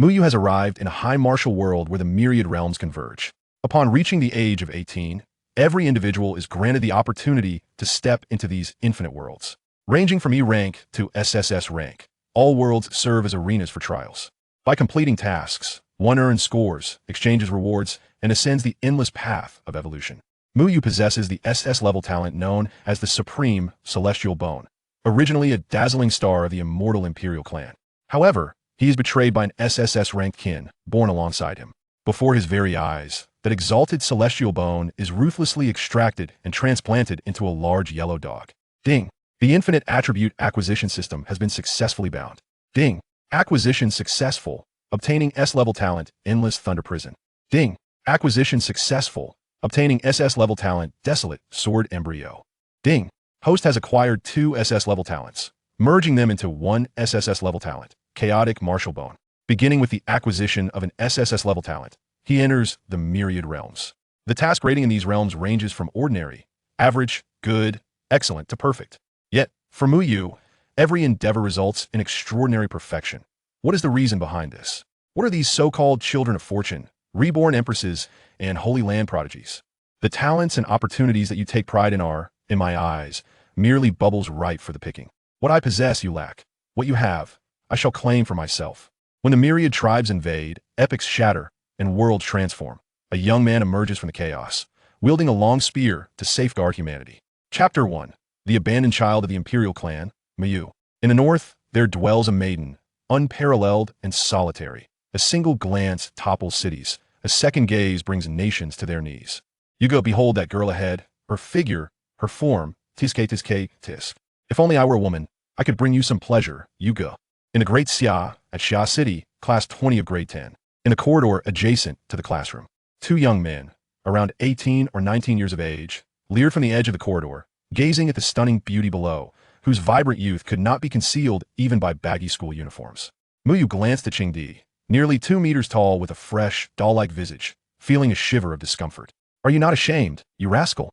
Muyu has arrived in a high martial world where the myriad realms converge. Upon reaching the age of 18, every individual is granted the opportunity to step into these infinite worlds. Ranging from E-rank to SSS-rank, all worlds serve as arenas for trials. By completing tasks, one earns scores, exchanges rewards, and ascends the endless path of evolution. Muyu possesses the SS-level talent known as the Supreme Celestial Bone, originally a dazzling star of the immortal imperial clan. However, he is betrayed by an SSS-rank kin born alongside him. Before his very eyes, that exalted celestial bone is ruthlessly extracted and transplanted into a large yellow dog. Ding! The infinite attribute acquisition system has been successfully bound. Ding! Acquisition successful. Obtaining S-level talent, Endless Thunder Prison. Ding! Acquisition successful. Obtaining SS-level talent, Desolate Sword Embryo. Ding! Host has acquired 2 SS-level talents, merging them into 1 SSS-level talent, Chaotic Martial Bone. Beginning with the acquisition of an SSS-level talent, he enters the myriad realms. The task rating in these realms ranges from ordinary, average, good, excellent to perfect. Yet, for Muyu, every endeavor results in extraordinary perfection. What is the reason behind this? What are these so-called children of fortune, reborn empresses, and Holy Land prodigies? The talents and opportunities that you take pride in are, in my eyes, merely bubbles ripe for the picking. What I possess you lack. What you have, I shall claim for myself. When the myriad tribes invade, epics shatter, and worlds transform, a young man emerges from the chaos, wielding a long spear to safeguard humanity. Chapter 1. The abandoned child of the imperial clan, Muyu. In the north, there dwells a maiden, unparalleled and solitary. A single glance topples cities. A second gaze brings nations to their knees. You go behold that girl ahead, her figure, her form, tisk. If only I were a woman, I could bring you some pleasure, you go. In the great Xia, at Xia City, class 20 of grade 10. In a corridor adjacent to the classroom, 2 young men, around 18 or 19 years of age, leered from the edge of the corridor, gazing at the stunning beauty below, whose vibrant youth could not be concealed even by baggy school uniforms. Muyu glanced at Qingdi, nearly 2 meters tall with a fresh, doll-like visage, feeling a shiver of discomfort. Are you not ashamed, you rascal?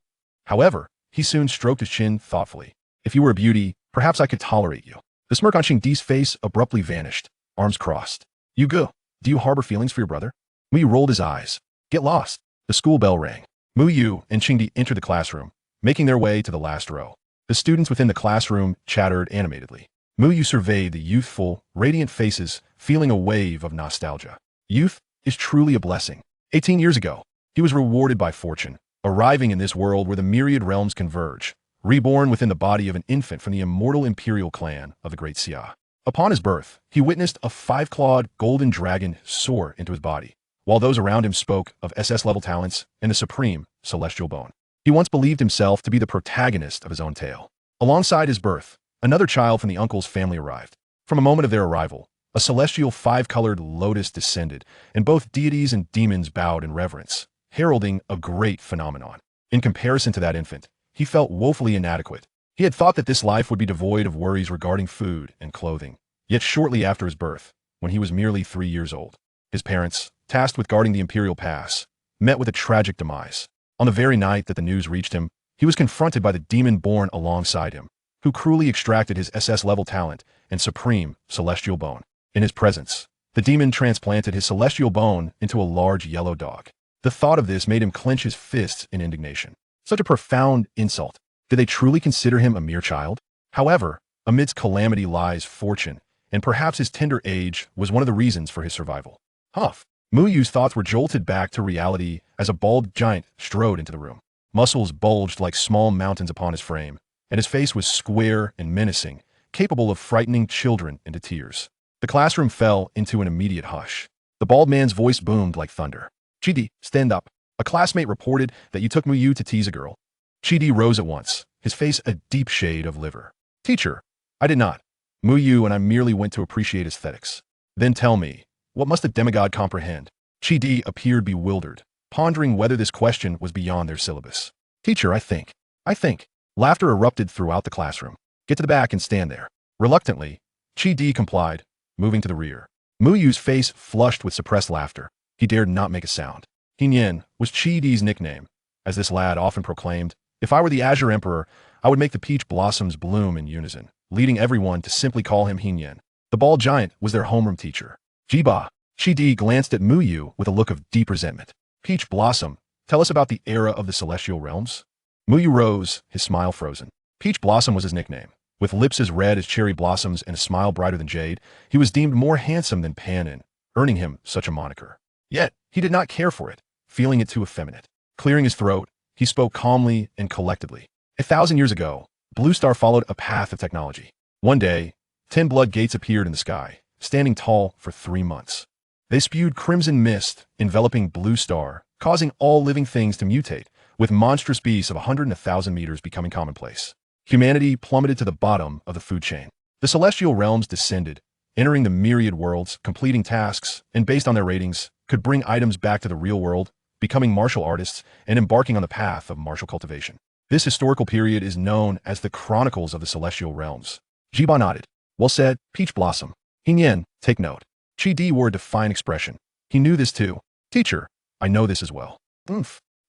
However, he soon stroked his chin thoughtfully. If you were a beauty, perhaps I could tolerate you. The smirk on Qingdi's face abruptly vanished, arms crossed. You go. Do you harbor feelings for your brother? Muyu rolled his eyes. Get lost. The school bell rang. Muyu and Qingdi entered the classroom, making their way to the last row. The students within the classroom chattered animatedly. Muyu surveyed the youthful, radiant faces, feeling a wave of nostalgia. Youth is truly a blessing. 18 years ago, he was rewarded by fortune, arriving in this world where the myriad realms converge, reborn within the body of an infant from the immortal imperial clan of the Great Xia. Upon his birth, he witnessed a 5-clawed golden dragon soar into his body, while those around him spoke of SS-level talents and the Supreme Celestial Bone. He once believed himself to be the protagonist of his own tale. Alongside his birth, another child from the uncle's family arrived. From a moment of their arrival, a celestial 5-colored lotus descended, and both deities and demons bowed in reverence, heralding a great phenomenon. In comparison to that infant, he felt woefully inadequate. He had thought that this life would be devoid of worries regarding food and clothing. Yet shortly after his birth, when he was merely 3 years old, his parents, tasked with guarding the imperial pass, met with a tragic demise. On the very night that the news reached him, he was confronted by the demon born alongside him, who cruelly extracted his SS-level talent and Supreme Celestial Bone. In his presence, the demon transplanted his celestial bone into a large yellow dog. The thought of this made him clench his fists in indignation. Such a profound insult. Did they truly consider him a mere child? However, amidst calamity lies fortune, and perhaps his tender age was one of the reasons for his survival. Huff! Muyu's thoughts were jolted back to reality as a bald giant strode into the room. Muscles bulged like small mountains upon his frame, and his face was square and menacing, capable of frightening children into tears. The classroom fell into an immediate hush. The bald man's voice boomed like thunder. Chidi, stand up. A classmate reported that you took Muyu to tease a girl. Chidi rose at once, his face a deep shade of liver. Teacher, I did not. Muyu and I merely went to appreciate aesthetics. Then tell me, what must a demigod comprehend? Chidi appeared bewildered, pondering whether this question was beyond their syllabus. Teacher, I think. Laughter erupted throughout the classroom. Get to the back and stand there. Reluctantly, Chidi complied, moving to the rear. Muyu's face flushed with suppressed laughter. He dared not make a sound. Hinyan was Chidi's nickname. As this lad often proclaimed, if I were the Azure Emperor, I would make the peach blossoms bloom in unison, leading everyone to simply call him Hinyan. The bald giant was their homeroom teacher. Jiba, Chi-Di glanced at Muyu with a look of deep resentment. Peach Blossom, tell us about the era of the celestial realms. Muyu rose, his smile frozen. Peach Blossom was his nickname. With lips as red as cherry blossoms and a smile brighter than jade, he was deemed more handsome than Panin, earning him such a moniker. Yet, he did not care for it, feeling it too effeminate. Clearing his throat, he spoke calmly and collectedly. 1,000 years ago, Blue Star followed a path of technology. One day, 10 blood gates appeared in the sky, standing tall for 3 months. They spewed crimson mist, enveloping Blue Star, causing all living things to mutate, with monstrous beasts of 100 and 1,000 meters becoming commonplace. Humanity plummeted to the bottom of the food chain. The celestial realms descended, entering the myriad worlds, completing tasks, and based on their ratings, could bring items back to the real world, becoming martial artists, and embarking on the path of martial cultivation. This historical period is known as the Chronicles of the Celestial Realms. Jiba nodded. Well said, Peach Blossom. Hinyen, take note. Chi-Di wore a defiant expression. He knew this too. Teacher, I know this as well.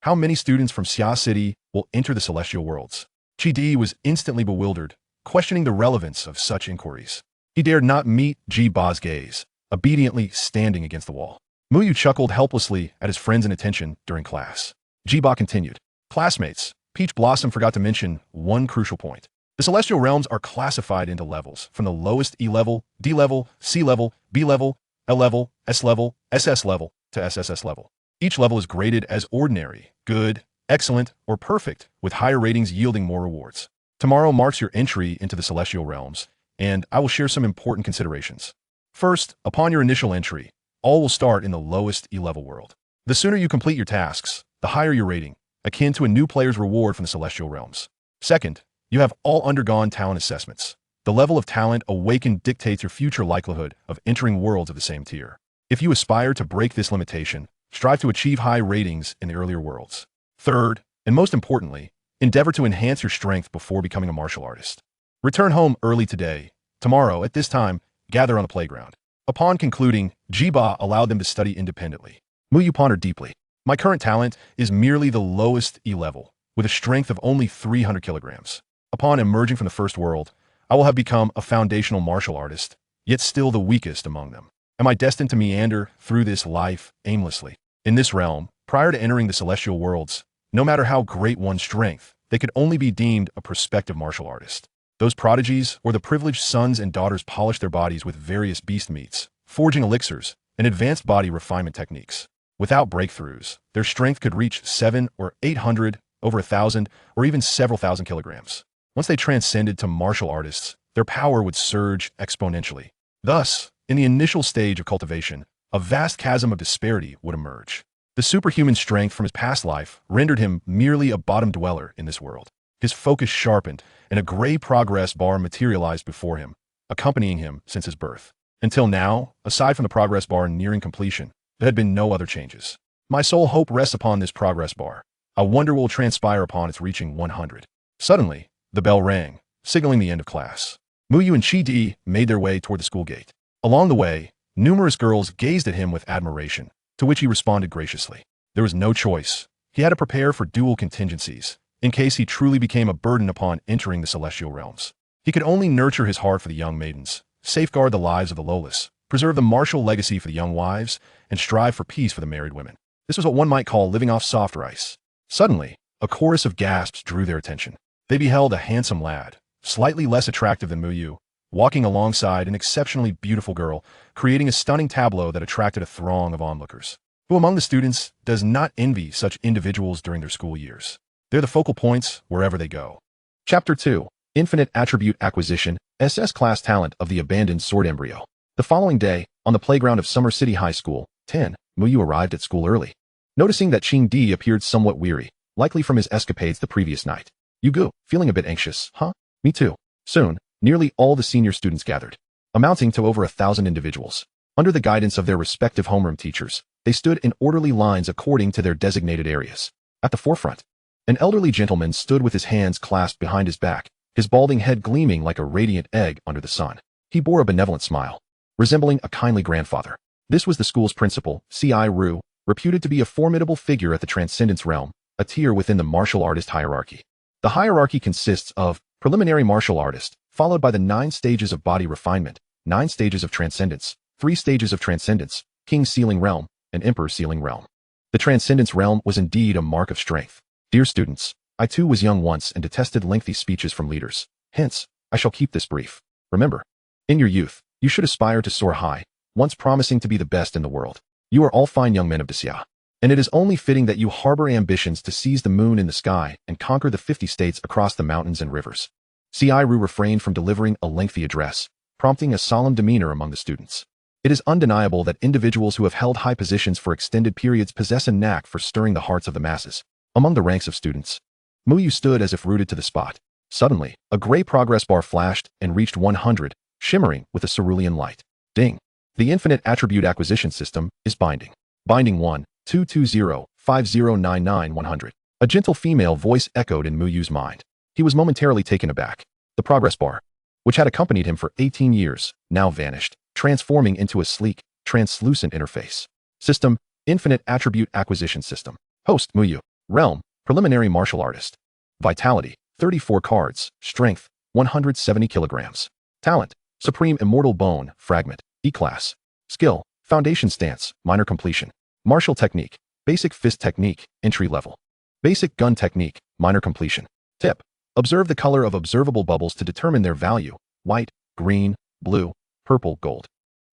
How many students from Xia City will enter the celestial worlds? Chi-Di was instantly bewildered, questioning the relevance of such inquiries. He dared not meet Jiba's gaze, obediently standing against the wall. Muyu chuckled helplessly at his friend's inattention during class. Jiba continued. Classmates, Peach Blossom forgot to mention one crucial point. The celestial realms are classified into levels, from the lowest E level, D level, C level, B level, L level, S level, SS level, to SSS level. Each level is graded as ordinary, good, excellent, or perfect, with higher ratings yielding more rewards. Tomorrow marks your entry into the celestial realms, and I will share some important considerations. First, upon your initial entry, all will start in the lowest E-level world. The sooner you complete your tasks, the higher your rating, akin to a new player's reward from the celestial realms. Second, you have all undergone talent assessments. The level of talent awakened dictates your future likelihood of entering worlds of the same tier. If you aspire to break this limitation, strive to achieve high ratings in the earlier worlds. Third, and most importantly, endeavor to enhance your strength before becoming a martial artist. Return home early today. Tomorrow, at this time, gather on the playground. Upon concluding, Jiba allowed them to study independently. Muyu pondered deeply. My current talent is merely the lowest E level, with a strength of only 300 kilograms. Upon emerging from the first world, I will have become a foundational martial artist, yet still the weakest among them. Am I destined to meander through this life aimlessly? In this realm, prior to entering the celestial worlds, no matter how great one's strength, they could only be deemed a prospective martial artist. Those prodigies or the privileged sons and daughters polish their bodies with various beast meats, forging elixirs, and advanced body refinement techniques. Without breakthroughs, their strength could reach 700 or 800, over 1,000, or even several thousand kilograms. Once they transcended to martial artists, their power would surge exponentially. Thus, in the initial stage of cultivation, a vast chasm of disparity would emerge. The superhuman strength from his past life rendered him merely a bottom dweller in this world. His focus sharpened, and a gray progress bar materialized before him, accompanying him since his birth. Until now, aside from the progress bar nearing completion, there had been no other changes. My sole hope rests upon this progress bar. I wonder what will transpire upon its reaching 100. Suddenly, the bell rang, signaling the end of class. Muyu and Chi-Di made their way toward the school gate. Along the way, numerous girls gazed at him with admiration, to which he responded graciously. There was no choice. He had to prepare for dual contingencies, in case he truly became a burden upon entering the celestial realms. He could only nurture his heart for the young maidens, safeguard the lives of the lowless, preserve the martial legacy for the young wives, and strive for peace for the married women. This was what one might call living off soft rice. Suddenly, a chorus of gasps drew their attention. They beheld a handsome lad, slightly less attractive than Muyu, walking alongside an exceptionally beautiful girl, creating a stunning tableau that attracted a throng of onlookers. Who among the students does not envy such individuals during their school years? They're the focal points wherever they go. Chapter 2. Infinite Attribute Acquisition, SS Class Talent of the Abandoned Sword Embryo. The following day, on the playground of Summer City High School, 10, Muyu arrived at school early. Noticing that Chi-Di appeared somewhat weary, likely from his escapades the previous night. Yugu, feeling a bit anxious, huh? Me too. Soon, nearly all the senior students gathered, amounting to over 1,000 individuals. Under the guidance of their respective homeroom teachers, they stood in orderly lines according to their designated areas. At the forefront, an elderly gentleman stood with his hands clasped behind his back, his balding head gleaming like a radiant egg under the sun. He bore a benevolent smile, resembling a kindly grandfather. This was the school's principal, C.I. Ru, reputed to be a formidable figure at the Transcendence realm, a tier within the martial artist hierarchy. The hierarchy consists of preliminary martial artist, followed by the 9 stages of body refinement, 9 stages of transcendence, 3 stages of transcendence, King's Sealing Realm, and Emperor's Sealing Realm. The Transcendence Realm was indeed a mark of strength. Dear students, I too was young once and detested lengthy speeches from leaders. Hence, I shall keep this brief. Remember, in your youth, you should aspire to soar high, once promising to be the best in the world. You are all fine young men of Desia, and it is only fitting that you harbor ambitions to seize the moon in the sky and conquer the 50 states across the mountains and rivers. Ciru refrained from delivering a lengthy address, prompting a solemn demeanor among the students. It is undeniable that individuals who have held high positions for extended periods possess a knack for stirring the hearts of the masses. Among the ranks of students, Muyu stood as if rooted to the spot. Suddenly, a gray progress bar flashed and reached 100, shimmering with a cerulean light. Ding! The Infinite Attribute Acquisition System is binding. Binding 1-220-5099-100. A gentle female voice echoed in Muyu's mind. He was momentarily taken aback. The progress bar, which had accompanied him for 18 years, now vanished, transforming into a sleek, translucent interface. System, Infinite Attribute Acquisition System. Host, Muyu. Realm, Preliminary Martial Artist. Vitality, 34 cards. Strength, 170 kilograms. Talent, Supreme Immortal Bone, Fragment, E-Class. Skill, Foundation Stance, Minor Completion. Martial Technique, Basic Fist Technique, Entry Level. Basic Gun Technique, Minor Completion. Tip, observe the color of observable bubbles to determine their value, white, green, blue, purple, gold.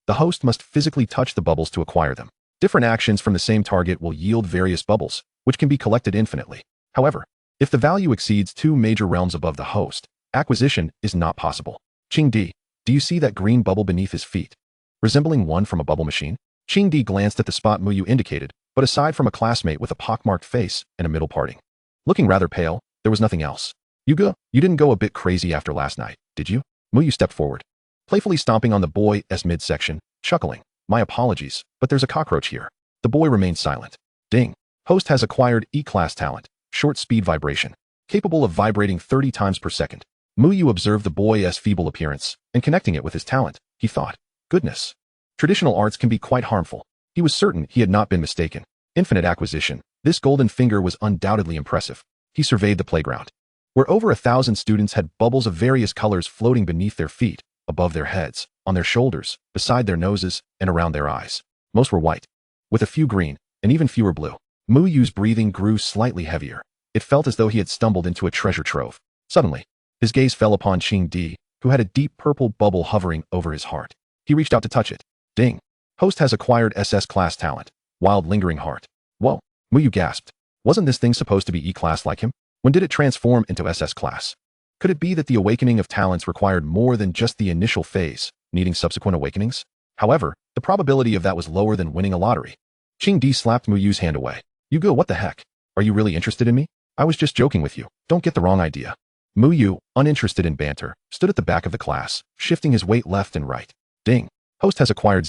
The host must physically touch the bubbles to acquire them. Different actions from the same target will yield various bubbles, which can be collected infinitely. However, if the value exceeds 2 major realms above the host, acquisition is not possible. Qingdi, do you see that green bubble beneath his feet, resembling one from a bubble machine? Qingdi glanced at the spot Muyu indicated, but aside from a classmate with a pockmarked face and a middle parting, looking rather pale, there was nothing else. Yuga, you didn't go a bit crazy after last night, did you? Muyu stepped forward, playfully stomping on the boy's midsection, chuckling. My apologies, but there's a cockroach here. The boy remained silent. Ding. Host has acquired E-Class talent, short speed vibration, capable of vibrating 30 times per second. Muyu observed the boy's feeble appearance, and connecting it with his talent, he thought, goodness. Traditional arts can be quite harmful. He was certain he had not been mistaken. Infinite acquisition. This golden finger was undoubtedly impressive. He surveyed the playground, where over 1,000 students had bubbles of various colors floating beneath their feet, above their heads, on their shoulders, beside their noses, and around their eyes. Most were white, with a few green, and even fewer blue. Muyu's breathing grew slightly heavier. It felt as though he had stumbled into a treasure trove. Suddenly, his gaze fell upon Qingdi, who had a deep purple bubble hovering over his heart. He reached out to touch it. Ding. Host has acquired SS-class talent, Wild Lingering Heart. Whoa. Muyu gasped. Wasn't this thing supposed to be E-class like him? When did it transform into SS-class? Could it be that the awakening of talents required more than just the initial phase, needing subsequent awakenings? However, the probability of that was lower than winning a lottery. Qingdi slapped Muyu's hand away. Yugo, what the heck? Are you really interested in me? I was just joking with you. Don't get the wrong idea. Muyu, uninterested in banter, stood at the back of the class, shifting his weight left and right. Ding. Host has acquired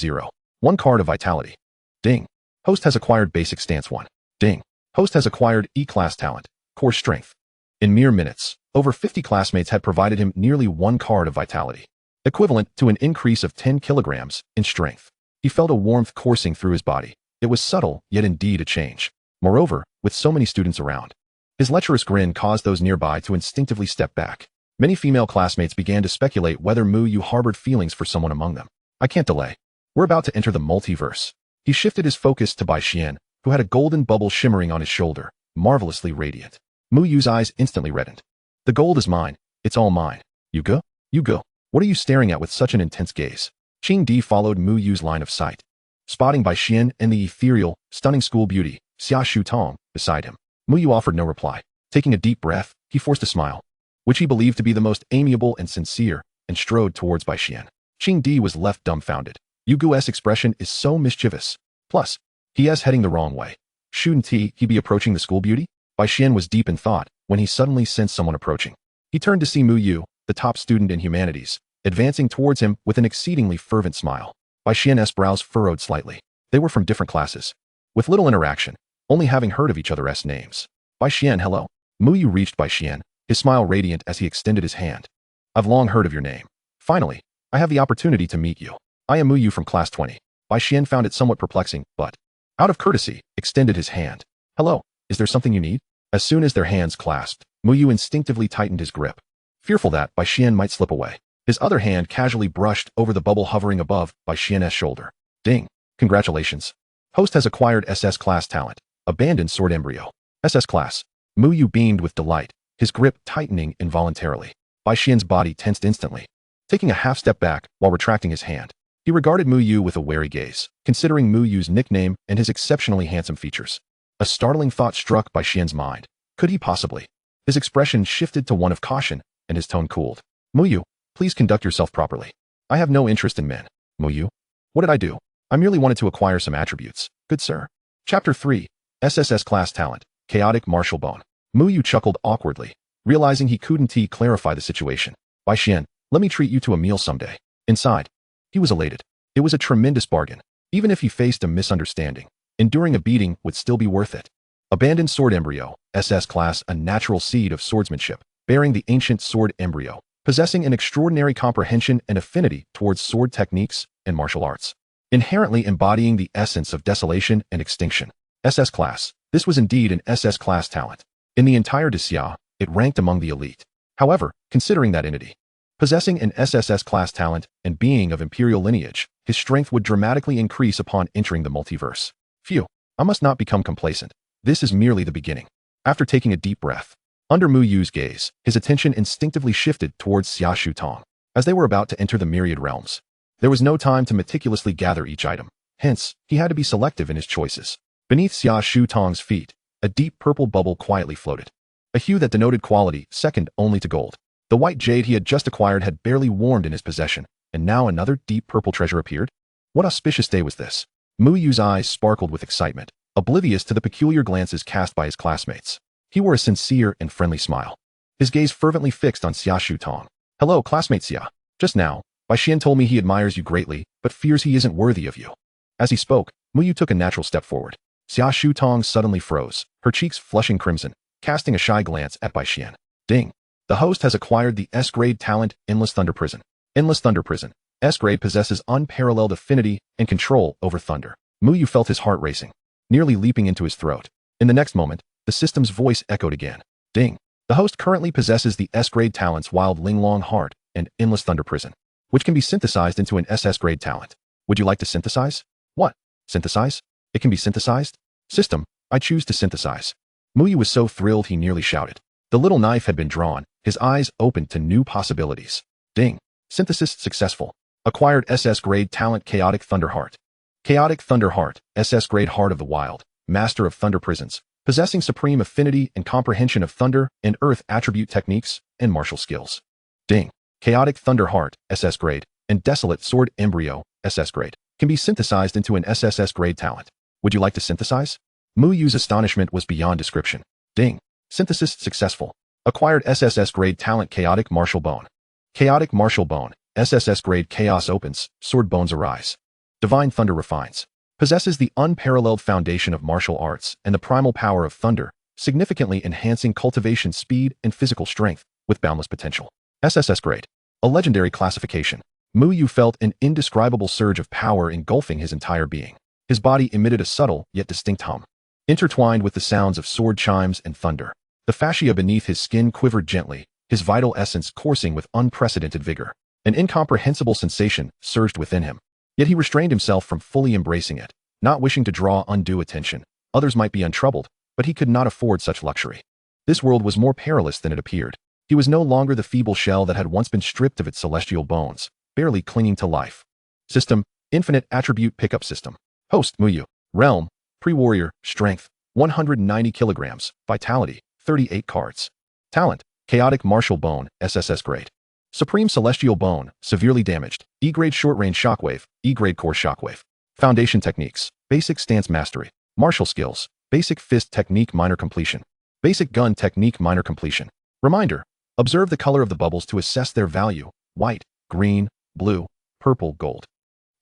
1 card of vitality. Ding. Host has acquired basic stance 1. Ding. Host has acquired E-class talent, core strength. In mere minutes, over 50 classmates had provided him nearly 1 card of vitality, equivalent to an increase of 10 kilograms in strength. He felt a warmth coursing through his body. It was subtle, yet indeed a change. Moreover, with so many students around, his lecherous grin caused those nearby to instinctively step back. Many female classmates began to speculate whether Muyu harbored feelings for someone among them. I can't delay. We're about to enter the multiverse. He shifted his focus to Bai Xian, who had a golden bubble shimmering on his shoulder, marvelously radiant. Muyu's eyes instantly reddened. The gold is mine. It's all mine. Yuga? Yuga, what are you staring at with such an intense gaze? Qingdi followed Muyu's line of sight, spotting Bai Xian and the ethereal, stunning school beauty, Xia Shu Tong, beside him. Muyu offered no reply. Taking a deep breath, he forced a smile, which he believed to be the most amiable and sincere, and strode towards Bai Xian. Qingdi was left dumbfounded. Yugu's expression is so mischievous. Plus, he is heading the wrong way. Shouldn't he be approaching the school beauty? Bai Xian was deep in thought when he suddenly sensed someone approaching. He turned to see Muyu, the top student in humanities, advancing towards him with an exceedingly fervent smile. Bai Xian's brows furrowed slightly. They were from different classes, with little interaction, only having heard of each other's names. Bai Xian, hello. Muyu reached Bai Xian, his smile radiant as he extended his hand. I've long heard of your name. Finally, I have the opportunity to meet you. I am Muyu from class 20. Bai Xian found it somewhat perplexing, but, out of courtesy, extended his hand. Hello, is there something you need? As soon as their hands clasped, Muyu instinctively tightened his grip, fearful that Bai Xian might slip away. His other hand casually brushed over the bubble hovering above Bai Xian's shoulder. Ding. Congratulations. Host has acquired SS class talent. Abandoned Sword Embryo. SS class. Muyu beamed with delight, his grip tightening involuntarily. Bai Xian's body tensed instantly. Taking a half step back while retracting his hand, he regarded Muyu with a wary gaze, considering Muyu's nickname and his exceptionally handsome features. A startling thought struck Bai Xian's mind. Could he possibly? His expression shifted to one of caution, and his tone cooled. Muyu, please conduct yourself properly. I have no interest in men. Muyu? What did I do? I merely wanted to acquire some attributes, good sir. Chapter 3. SSS Class Talent, Chaotic Martial Bone. Muyu chuckled awkwardly, realizing he couldn't clarify the situation. Bai Xian, let me treat you to a meal someday. Inside, he was elated. It was a tremendous bargain. Even if he faced a misunderstanding, enduring a beating would still be worth it. Abandoned Sword Embryo, SS Class, a natural seed of swordsmanship, bearing the ancient sword embryo, possessing an extraordinary comprehension and affinity towards sword techniques and martial arts, inherently embodying the essence of desolation and extinction. SS Class. This was indeed an SS Class talent. In the entire Desia, it ranked among the elite. However, considering that entity, possessing an SSS Class talent and being of imperial lineage, his strength would dramatically increase upon entering the multiverse. Phew, I must not become complacent. This is merely the beginning. After taking a deep breath, under Muyu's gaze, his attention instinctively shifted towards Xia Shu Tong. As they were about to enter the myriad realms, there was no time to meticulously gather each item. Hence, he had to be selective in his choices. Beneath Xia Shu Tong's feet, a deep purple bubble quietly floated, a hue that denoted quality second only to gold. The white jade he had just acquired had barely warmed in his possession, and now another deep purple treasure appeared? What auspicious day was this? Muyu's eyes sparkled with excitement, oblivious to the peculiar glances cast by his classmates. He wore a sincere and friendly smile, his gaze fervently fixed on Xia Shu Tong. Hello, classmate Xia. Just now, Bai Xian told me he admires you greatly, but fears he isn't worthy of you. As he spoke, Muyu took a natural step forward. Xia Shu Tong suddenly froze, her cheeks flushing crimson, casting a shy glance at Bai Xian. Ding. The host has acquired the S-grade talent Endless Thunder Prison. Endless Thunder Prison. S-grade possesses unparalleled affinity and control over thunder. Muyu felt his heart racing, nearly leaping into his throat. In the next moment, the system's voice echoed again. Ding. The host currently possesses the S-grade talents Wild Linglong Heart and Endless Thunder Prison, which can be synthesized into an SS-grade talent. Would you like to synthesize? What? Synthesize? It can be synthesized? System, I choose to synthesize. Muyu was so thrilled he nearly shouted. The little knife had been drawn, his eyes opened to new possibilities. Ding. Synthesis successful. Acquired SS-grade talent Chaotic Thunder Heart. Chaotic Thunder Heart, SS-grade Heart of the Wild, Master of Thunder Prisons, possessing supreme affinity and comprehension of thunder and earth attribute techniques and martial skills. Ding. Chaotic Thunder Heart, SS-grade, and Desolate Sword Embryo, SS-grade, can be synthesized into an SSS-grade talent. Would you like to synthesize? Muyu's astonishment was beyond description. Ding. Synthesis successful. Acquired SSS-grade talent Chaotic Martial Bone. Chaotic Martial Bone, SSS-grade Chaos opens, sword bones arise. Divine Thunder refines. Possesses the unparalleled foundation of martial arts and the primal power of thunder, significantly enhancing cultivation speed and physical strength with boundless potential. SSS-grade. A legendary classification. Muyu felt an indescribable surge of power engulfing his entire being. His body emitted a subtle yet distinct hum, intertwined with the sounds of sword chimes and thunder. The fascia beneath his skin quivered gently, his vital essence coursing with unprecedented vigor. An incomprehensible sensation surged within him. Yet he restrained himself from fully embracing it, not wishing to draw undue attention. Others might be untroubled, but he could not afford such luxury. This world was more perilous than it appeared. He was no longer the feeble shell that had once been stripped of its celestial bones, barely clinging to life. System, Infinite Attribute Pickup System. Host, Muyu. Realm, Pre-Warrior, Strength, 190 kilograms, Vitality, 38 cards. Talent, Chaotic Martial Bone, SSS grade. Supreme Celestial Bone, severely damaged, E-grade short-range shockwave, E-grade core shockwave. Foundation techniques, basic stance mastery. Martial skills, basic fist technique minor completion. Basic gun technique minor completion. Reminder, observe the color of the bubbles to assess their value, white, green, blue, purple, gold.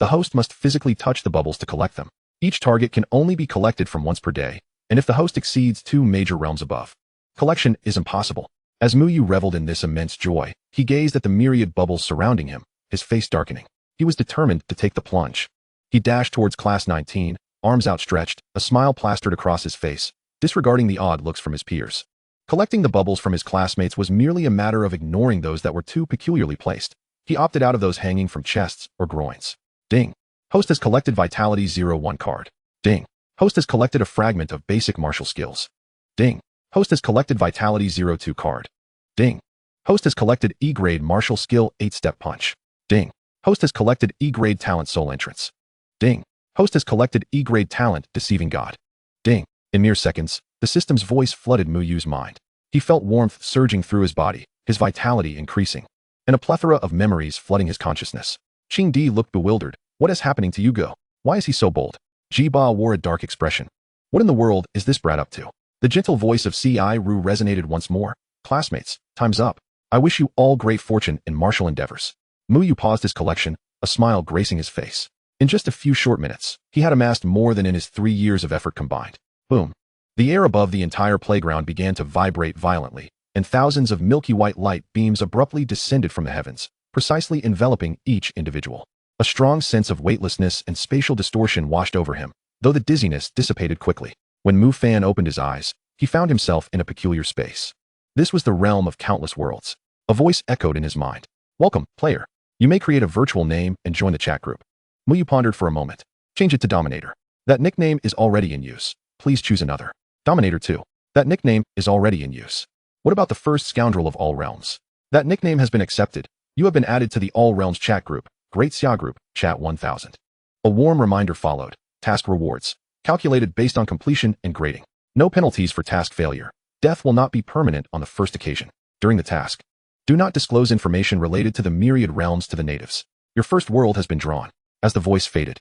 The host must physically touch the bubbles to collect them. Each target can only be collected from once per day, and if the host exceeds 2 major realms above, collection is impossible. As Muyu reveled in this immense joy, he gazed at the myriad bubbles surrounding him, his face darkening. He was determined to take the plunge. He dashed towards Class 19, arms outstretched, a smile plastered across his face, disregarding the odd looks from his peers. Collecting the bubbles from his classmates was merely a matter of ignoring those that were too peculiarly placed. He opted out of those hanging from chests or groins. Ding. Host has collected Vitality 01 card. Ding. Host has collected a fragment of basic martial skills. Ding. Host has collected Vitality 02 card. Ding. Host has collected E-grade martial skill 8-step punch. Ding. Host has collected E-grade talent soul entrance. Ding. Host has collected E-grade talent deceiving god. Ding. In mere seconds, the system's voice flooded Muyu's mind. He felt warmth surging through his body, his vitality increasing, and a plethora of memories flooding his consciousness. Qing Di looked bewildered. What is happening to Yugo? Why is he so bold? Jiba wore a dark expression. What in the world is this brat up to? The gentle voice of C.I. Ru resonated once more. Classmates, time's up. I wish you all great fortune in martial endeavors. Muyu paused his collection, a smile gracing his face. In just a few short minutes, he had amassed more than in his 3 years of effort combined. Boom. The air above the entire playground began to vibrate violently, and thousands of milky white light beams abruptly descended from the heavens, precisely enveloping each individual. A strong sense of weightlessness and spatial distortion washed over him, though the dizziness dissipated quickly. When Mu Fan opened his eyes, he found himself in a peculiar space. This was the realm of countless worlds. A voice echoed in his mind. Welcome, player. You may create a virtual name and join the chat group. Muyu pondered for a moment. Change it to Dominator. That nickname is already in use. Please choose another. Dominator 2. That nickname is already in use. What about the first scoundrel of all realms? That nickname has been accepted. You have been added to the All Realms chat group. Great Xia group, chat 1000. A warm reminder followed. Task rewards. Calculated based on completion and grading. No penalties for task failure. Death will not be permanent on the first occasion. During the task, do not disclose information related to the myriad realms to the natives. Your first world has been drawn. As the voice faded,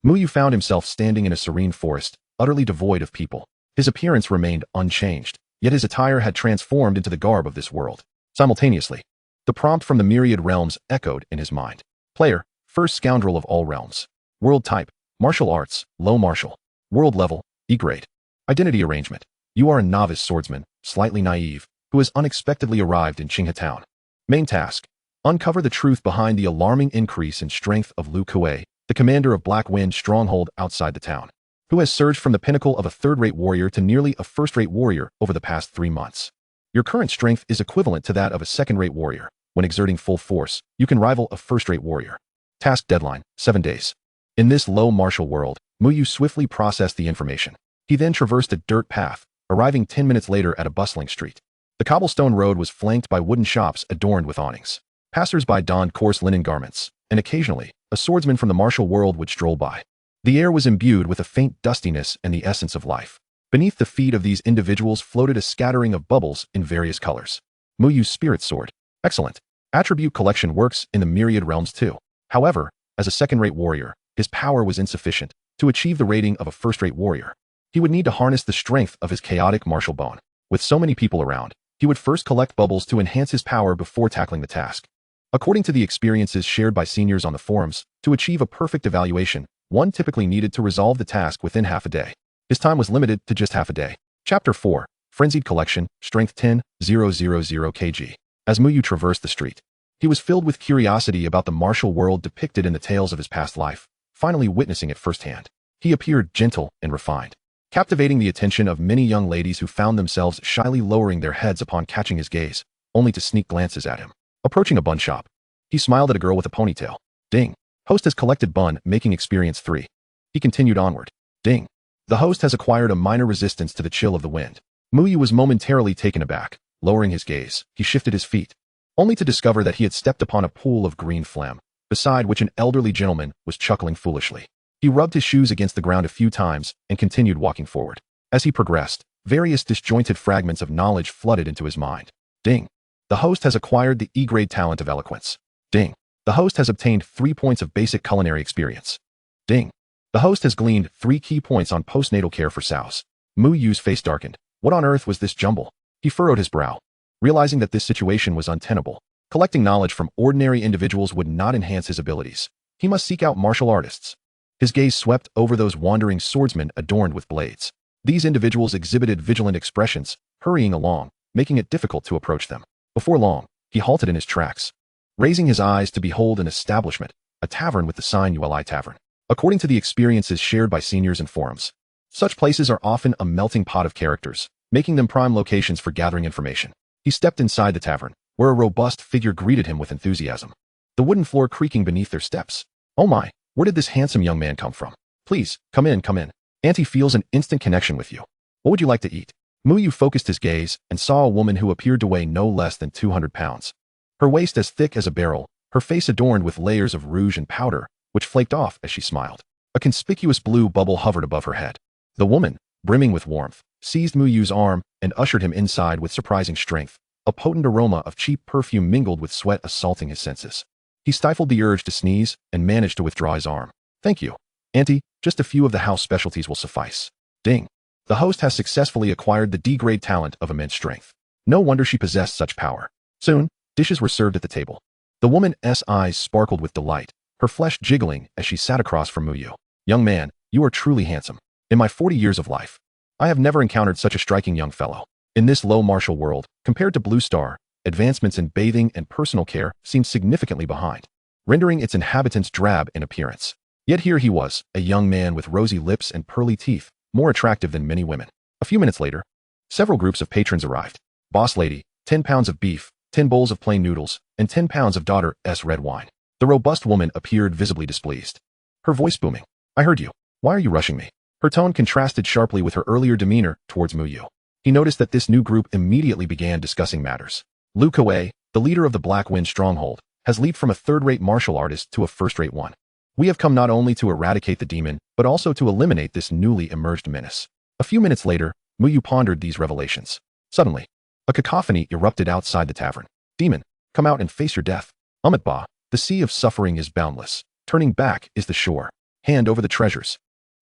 Muyu found himself standing in a serene forest, utterly devoid of people. His appearance remained unchanged, yet his attire had transformed into the garb of this world. Simultaneously, the prompt from the myriad realms echoed in his mind. Player, first scoundrel of all realms. World type, martial arts, low martial. World level, E-grade. Identity arrangement. You are a novice swordsman, slightly naive, who has unexpectedly arrived in Qinghe Town. Main task. Uncover the truth behind the alarming increase in strength of Lu Kuei, the commander of Black Wind Stronghold outside the town, who has surged from the pinnacle of a third-rate warrior to nearly a first-rate warrior over the past 3 months. Your current strength is equivalent to that of a second-rate warrior. When exerting full force, you can rival a first-rate warrior. Task deadline, 7 days. In this low martial world, Muyu swiftly processed the information. He then traversed a dirt path, arriving 10 minutes later at a bustling street. The cobblestone road was flanked by wooden shops adorned with awnings. Passers-by donned coarse linen garments, and occasionally, a swordsman from the martial world would stroll by. The air was imbued with a faint dustiness and the essence of life. Beneath the feet of these individuals floated a scattering of bubbles in various colors. Muyu's spirit sword. Excellent. Attribute collection works in the myriad realms too. However, as a second-rate warrior, his power was insufficient to achieve the rating of a first-rate warrior. He would need to harness the strength of his chaotic martial bone. With so many people around, he would first collect bubbles to enhance his power before tackling the task. According to the experiences shared by seniors on the forums, to achieve a perfect evaluation, one typically needed to resolve the task within half a day. His time was limited to just half a day. Chapter 4. Frenzied Collection, Strength 10, 000 kg. As Muyu traversed the street, he was filled with curiosity about the martial world depicted in the tales of his past life, finally witnessing it firsthand. He appeared gentle and refined, captivating the attention of many young ladies who found themselves shyly lowering their heads upon catching his gaze, only to sneak glances at him. Approaching a bun shop, he smiled at a girl with a ponytail. Ding. Host has collected bun, making experience 3. He continued onward. Ding. The host has acquired a minor resistance to the chill of the wind. Muyu was momentarily taken aback. Lowering his gaze, he shifted his feet, only to discover that he had stepped upon a pool of green phlegm, beside which an elderly gentleman was chuckling foolishly. He rubbed his shoes against the ground a few times and continued walking forward. As he progressed, various disjointed fragments of knowledge flooded into his mind. Ding. The host has acquired the E-grade talent of eloquence. Ding. The host has obtained 3 points of basic culinary experience. Ding. The host has gleaned 3 key points on postnatal care for sows. Muyu's face darkened. What on earth was this jumble? He furrowed his brow, realizing that this situation was untenable. Collecting knowledge from ordinary individuals would not enhance his abilities. He must seek out martial artists. His gaze swept over those wandering swordsmen adorned with blades. These individuals exhibited vigilant expressions, hurrying along, making it difficult to approach them. Before long, he halted in his tracks, raising his eyes to behold an establishment, a tavern with the sign ULI Tavern. According to the experiences shared by seniors and forums, such places are often a melting pot of characters, making them prime locations for gathering information. He stepped inside the tavern, where a robust figure greeted him with enthusiasm, the wooden floor creaking beneath their steps. Oh my, Where did this handsome young man come from? Please, come in, come in. Auntie feels an instant connection with you. What would you like to eat? Muyu focused his gaze and saw a woman who appeared to weigh no less than 200 pounds. Her waist as thick as a barrel, her face adorned with layers of rouge and powder, which flaked off as she smiled. A conspicuous blue bubble hovered above her head. The woman, brimming with warmth, seized Muyu's arm and ushered him inside with surprising strength. A potent aroma of cheap perfume mingled with sweat assaulting his senses. He stifled the urge to sneeze and managed to withdraw his arm. Thank you. Auntie, just a few of the house specialties will suffice. Ding. The host has successfully acquired the D-grade talent of immense strength. No wonder she possessed such power. Soon, dishes were served at the table. The woman's eyes sparkled with delight, her flesh jiggling as she sat across from Muyu. Young man, you are truly handsome. In my 40 years of life, I have never encountered such a striking young fellow. In this low martial world, compared to Blue Star, advancements in bathing and personal care seemed significantly behind, rendering its inhabitants drab in appearance. Yet here he was, a young man with rosy lips and pearly teeth, more attractive than many women. A few minutes later, several groups of patrons arrived. Boss lady, 10 pounds of beef, 10 bowls of plain noodles, and 10 pounds of daughter's red wine. The robust woman appeared visibly displeased. Her voice booming. I heard you. Why are you rushing me? Her tone contrasted sharply with her earlier demeanor towards Muyu. He noticed that this new group immediately began discussing matters. Liu Kuei, the leader of the Black Wind Stronghold, has leaped from a third-rate martial artist to a first-rate one. We have come not only to eradicate the demon, but also to eliminate this newly emerged menace. A few minutes later, Muyu pondered these revelations. Suddenly, a cacophony erupted outside the tavern. Demon, come out and face your death. Amitba, the sea of suffering is boundless. Turning back is the shore. Hand over the treasures.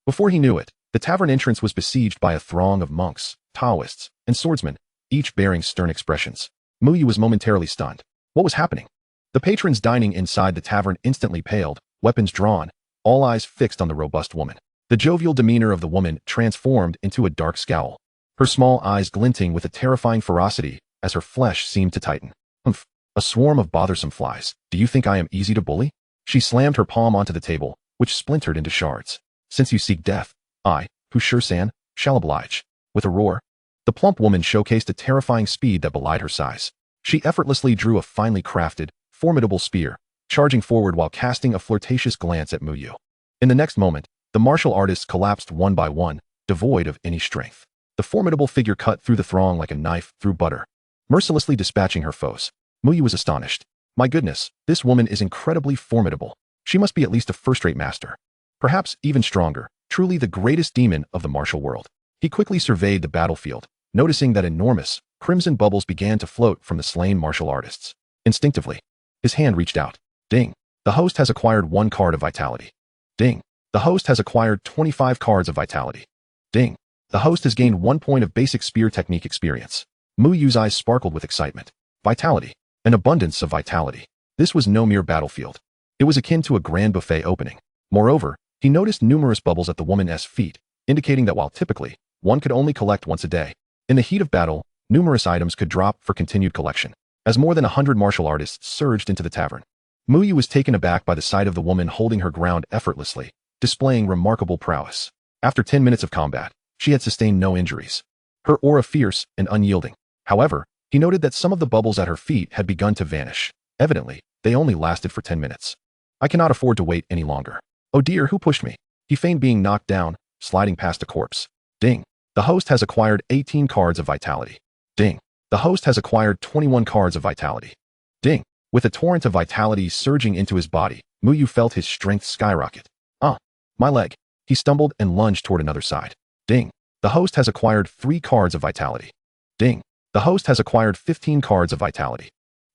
Before he knew it, the tavern entrance was besieged by a throng of monks, Taoists, and swordsmen, each bearing stern expressions. Muyu was momentarily stunned. What was happening? The patrons dining inside the tavern instantly paled, weapons drawn, all eyes fixed on the robust woman. The jovial demeanor of the woman transformed into a dark scowl, her small eyes glinting with a terrifying ferocity as her flesh seemed to tighten. Humph, a swarm of bothersome flies. Do you think I am easy to bully? She slammed her palm onto the table, which splintered into shards. Since you seek death, I, San, shall oblige. With a roar, the plump woman showcased a terrifying speed that belied her size. She effortlessly drew a finely crafted, formidable spear, charging forward while casting a flirtatious glance at Muyu. In the next moment, the martial artists collapsed one by one, devoid of any strength. The formidable figure cut through the throng like a knife through butter, mercilessly dispatching her foes. Muyu was astonished. My goodness, this woman is incredibly formidable. She must be at least a first-rate master. Perhaps even stronger, truly the greatest demon of the martial world. He quickly surveyed the battlefield, noticing that enormous, crimson bubbles began to float from the slain martial artists. Instinctively, his hand reached out. Ding. The host has acquired 1 card of vitality. Ding. The host has acquired 25 cards of vitality. Ding. The host has gained 1 point of basic spear technique experience. Muyu's eyes sparkled with excitement. Vitality. An abundance of vitality. This was no mere battlefield. It was akin to a grand buffet opening. Moreover, he noticed numerous bubbles at the woman's feet, indicating that while typically, one could only collect once a day, in the heat of battle, numerous items could drop for continued collection. As more than 100 martial artists surged into the tavern, Muyu was taken aback by the sight of the woman holding her ground effortlessly, displaying remarkable prowess. After 10 minutes of combat, she had sustained no injuries. Her aura fierce and unyielding. However, he noted that some of the bubbles at her feet had begun to vanish. Evidently, they only lasted for 10 minutes. I cannot afford to wait any longer. Oh dear, who pushed me? He feigned being knocked down, sliding past a corpse. Ding. The host has acquired 18 cards of vitality. Ding. The host has acquired 21 cards of vitality. Ding. With a torrent of vitality surging into his body, Muyu felt his strength skyrocket. My leg. He stumbled and lunged toward another side. Ding. The host has acquired 3 cards of vitality. Ding. The host has acquired 15 cards of vitality.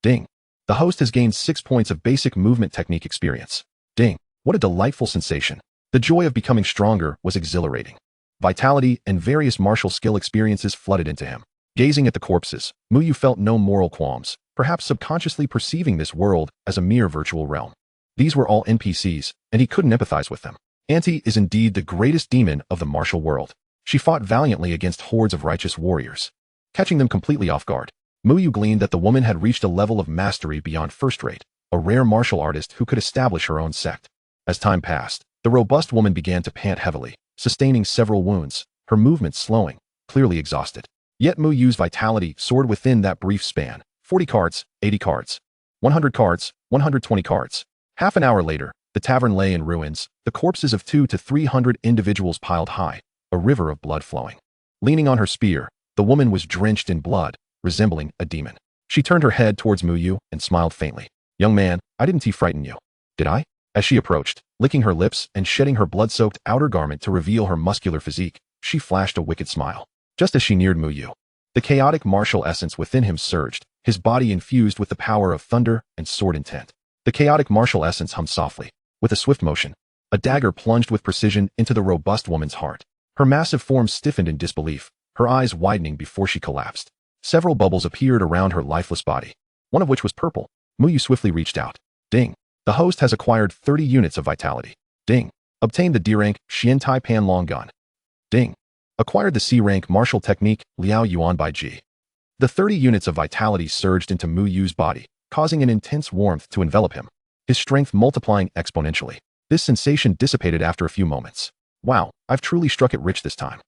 Ding. The host has gained 6 points of basic movement technique experience. Ding. What a delightful sensation. The joy of becoming stronger was exhilarating. Vitality and various martial skill experiences flooded into him. Gazing at the corpses, Muyu felt no moral qualms, perhaps subconsciously perceiving this world as a mere virtual realm. These were all NPCs, and he couldn't empathize with them. Auntie is indeed the greatest demon of the martial world. She fought valiantly against hordes of righteous warriors. Catching them completely off guard, Muyu gleaned that the woman had reached a level of mastery beyond first-rate, a rare martial artist who could establish her own sect. As time passed, the robust woman began to pant heavily, sustaining several wounds, her movements slowing, clearly exhausted. Yet Muyu's vitality soared within that brief span. 40 cards, 80 cards, 100 cards, 120 cards. Half an hour later, The tavern lay in ruins, the corpses of 200 to 300 individuals piled high, a river of blood flowing. Leaning on her spear, the woman was drenched in blood, resembling a demon. She turned her head towards Muyu and smiled faintly. "Young man, I didn't frighten you, did I?" As she approached, licking her lips and shedding her blood-soaked outer garment to reveal her muscular physique, she flashed a wicked smile. Just as she neared Muyu, the chaotic martial essence within him surged, his body infused with the power of thunder and sword intent. The chaotic martial essence hummed softly. With a swift motion, a dagger plunged with precision into the robust woman's heart. Her massive form stiffened in disbelief, her eyes widening before she collapsed. Several bubbles appeared around her lifeless body, one of which was purple. Muyu swiftly reached out. Ding. The host has acquired 30 units of vitality. Ding. Obtained the D-rank Xiantai Pan Long Gun. Ding. Acquired the C-rank martial technique Liao Yuan by Ji. The 30 units of vitality surged into Muyu's body, causing an intense warmth to envelop him, his strength multiplying exponentially. This sensation dissipated after a few moments. Wow, I've truly struck it rich this time.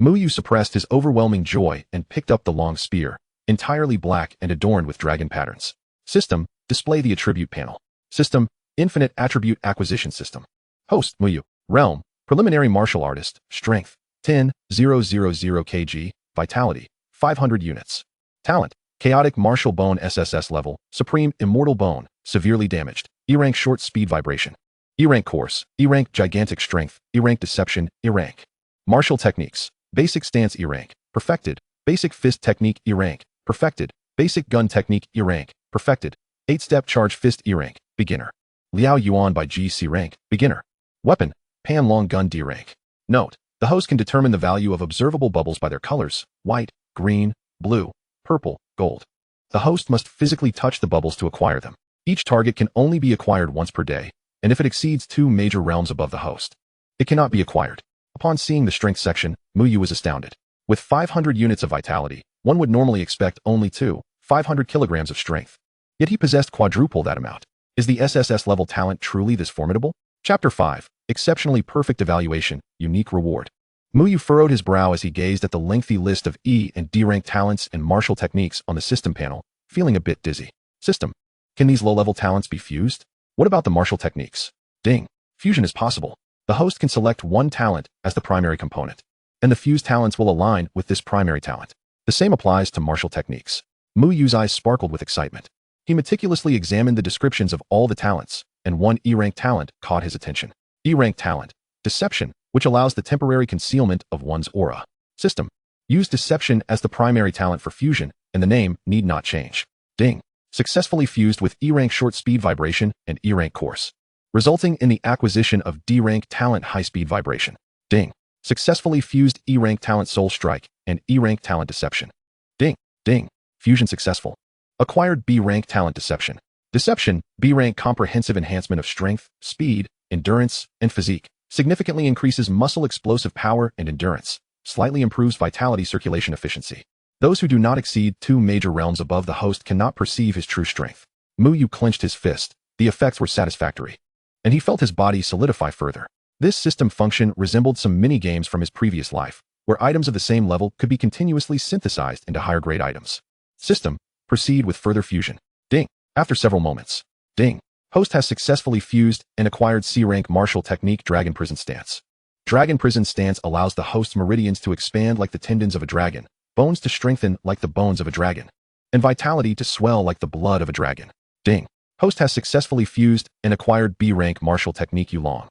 Muyu suppressed his overwhelming joy and picked up the long spear, entirely black and adorned with dragon patterns. System, display the attribute panel. System, infinite attribute acquisition system. Host, Muyu. Realm, preliminary martial artist, strength, 10,000 kg, vitality, 500 units. Talent, chaotic martial bone SSS level, Supreme Immortal Bone, severely damaged. E-rank short speed vibration. E-rank course, E-rank gigantic strength, E-rank deception, E-rank. Martial techniques, basic stance E-rank, perfected. Basic fist technique E-rank, perfected. Basic gun technique E-rank, perfected. 8-step charge fist E-rank, beginner. Liao Yuan by G C-rank, beginner. Weapon, Pan Long Gun D-rank. Note, the host can determine the value of observable bubbles by their colors, white, green, blue, purple, gold. The host must physically touch the bubbles to acquire them. Each target can only be acquired once per day, and if it exceeds 2 major realms above the host, it cannot be acquired. Upon seeing the strength section, Muyu was astounded. With 500 units of vitality, one would normally expect only 500 kilograms of strength. Yet he possessed quadruple that amount. Is the SSS level talent truly this formidable? Chapter 5. Exceptionally perfect evaluation, unique reward. Muyu furrowed his brow as he gazed at the lengthy list of E and D rank talents and martial techniques on the system panel, feeling a bit dizzy. System. Can these low-level talents be fused? What about the martial techniques? Ding. Fusion is possible. The host can select one talent as the primary component, and the fused talents will align with this primary talent. The same applies to martial techniques. Muyu's eyes sparkled with excitement. He meticulously examined the descriptions of all the talents, and one E-rank talent caught his attention. E-rank talent, Deception, which allows the temporary concealment of one's aura. System. Use Deception as the primary talent for fusion, and the name need not change. Ding. Successfully fused with E-rank short speed vibration and E-rank course, resulting in the acquisition of D-rank talent high speed vibration. Ding. Successfully fused E-rank talent soul strike and E-rank talent deception. Ding. Ding. Fusion successful. Acquired B-rank talent deception. Deception, B-rank comprehensive enhancement of strength, speed, endurance, and physique. Significantly increases muscle explosive power and endurance. Slightly improves vitality circulation efficiency. Those who do not exceed 2 major realms above the host cannot perceive his true strength. Muyu clenched his fist. The effects were satisfactory, and he felt his body solidify further. This system function resembled some mini-games from his previous life, where items of the same level could be continuously synthesized into higher-grade items. System. Proceed with further fusion. Ding. After several moments. Ding. Host has successfully fused and acquired C-rank martial technique Dragon Prison Stance. Dragon Prison Stance allows the host's meridians to expand like the tendons of a dragon, bones to strengthen like the bones of a dragon, and vitality to swell like the blood of a dragon. Ding. Host has successfully fused and acquired B-rank martial technique Yulong.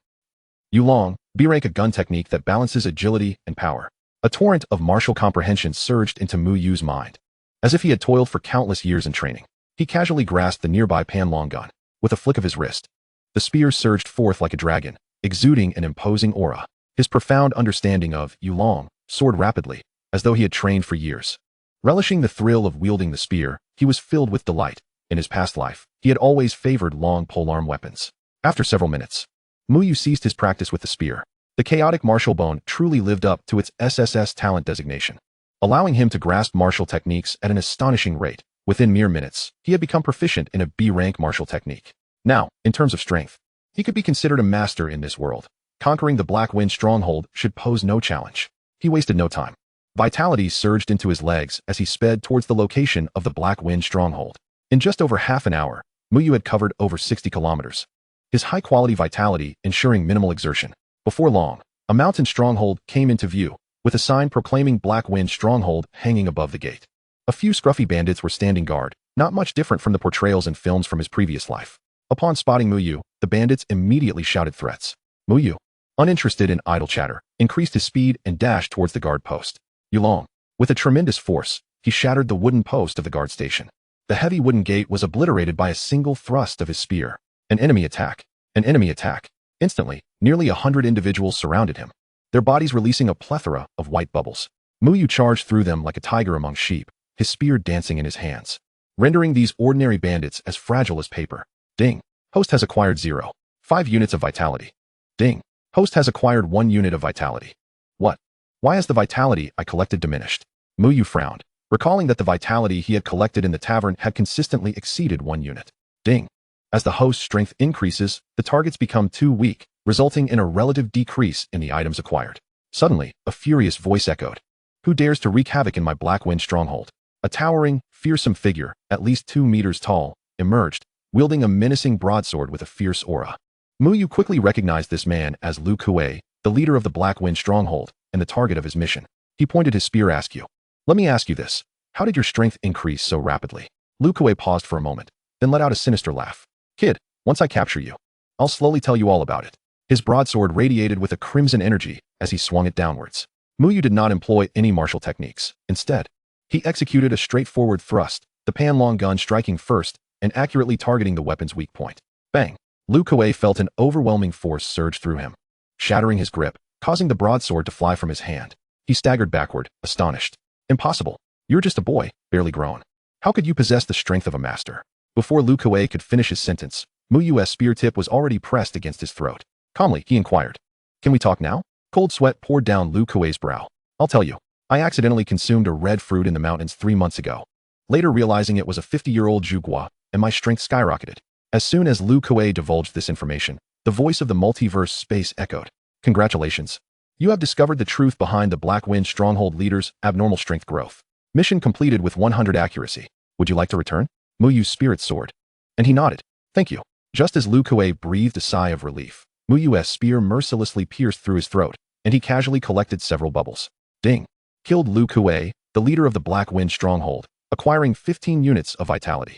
Yulong, B-rank a gun technique that balances agility and power. A torrent of martial comprehension surged into Muyu's mind. As if he had toiled for countless years in training, he casually grasped the nearby Pan Long Gun. With a flick of his wrist, the spear surged forth like a dragon, exuding an imposing aura. His profound understanding of Yulong soared rapidly, as though he had trained for years. Relishing the thrill of wielding the spear, he was filled with delight. In his past life, he had always favored long polearm weapons. After several minutes, Muyu ceased his practice with the spear. The chaotic martial bone truly lived up to its SSS talent designation, allowing him to grasp martial techniques at an astonishing rate. Within mere minutes, he had become proficient in a B-rank martial technique. Now, in terms of strength, he could be considered a master in this world. Conquering the Black Wind stronghold should pose no challenge. He wasted no time. Vitality surged into his legs as he sped towards the location of the Black Wind stronghold. In just over half an hour, Muyu had covered over 60 kilometers. his high-quality vitality ensuring minimal exertion. Before long, a mountain stronghold came into view, with a sign proclaiming Black Wind Stronghold hanging above the gate. A few scruffy bandits were standing guard, not much different from the portrayals in films from his previous life. Upon spotting Muyu, the bandits immediately shouted threats. Muyu, uninterested in idle chatter, increased his speed and dashed towards the guard post. Yulong, with a tremendous force, he shattered the wooden post of the guard station. The heavy wooden gate was obliterated by a single thrust of his spear. An enemy attack. An enemy attack. Instantly, nearly 100 individuals surrounded him, their bodies releasing a plethora of white bubbles. Muyu charged through them like a tiger among sheep, his spear dancing in his hands, rendering these ordinary bandits as fragile as paper. Ding. Host has acquired 0.5 units of vitality. Ding. Host has acquired 1 unit of vitality. What? Why has the vitality I collected diminished? Muyu frowned, recalling that the vitality he had collected in the tavern had consistently exceeded 1 unit. Ding. As the host's strength increases, the targets become too weak, resulting in a relative decrease in the items acquired. Suddenly, a furious voice echoed. Who dares to wreak havoc in my Black Wind stronghold? A towering, fearsome figure, at least 2 meters tall, emerged, wielding a menacing broadsword with a fierce aura. Muyu quickly recognized this man as Lu Kuei, the leader of the Black Wind stronghold, and the target of his mission. He pointed his spear at you. Let me ask you this. How did your strength increase so rapidly? Lu Kuei paused for a moment, then let out a sinister laugh. Kid, once I capture you, I'll slowly tell you all about it. His broadsword radiated with a crimson energy as he swung it downwards. Muyu did not employ any martial techniques. Instead, he executed a straightforward thrust, the Panlong gun striking first and accurately targeting the weapon's weak point. Bang! Lu Kuei felt an overwhelming force surge through him, shattering his grip, causing the broadsword to fly from his hand. He staggered backward, astonished. Impossible. You're just a boy, barely grown. How could you possess the strength of a master? Before Lu Kuei could finish his sentence, Muyu's spear tip was already pressed against his throat. Calmly, he inquired. Can we talk now? Cold sweat poured down Lu Kuei's brow. I'll tell you. I accidentally consumed a red fruit in the mountains 3 months ago. Later realizing it was a 50-year-old Zhugua, and my strength skyrocketed. As soon as Lu Kuei divulged this information, the voice of the multiverse space echoed. Congratulations. You have discovered the truth behind the Black Wind Stronghold leader's abnormal strength growth. Mission completed with 100 accuracy. Would you like to return? Muyu's spirit soared. And he nodded. Thank you. Just as Lu Kuei breathed a sigh of relief, Muyu's spear mercilessly pierced through his throat, and he casually collected several bubbles. Ding. Killed Lu Kuei, the leader of the Black Wind Stronghold, acquiring 15 units of vitality.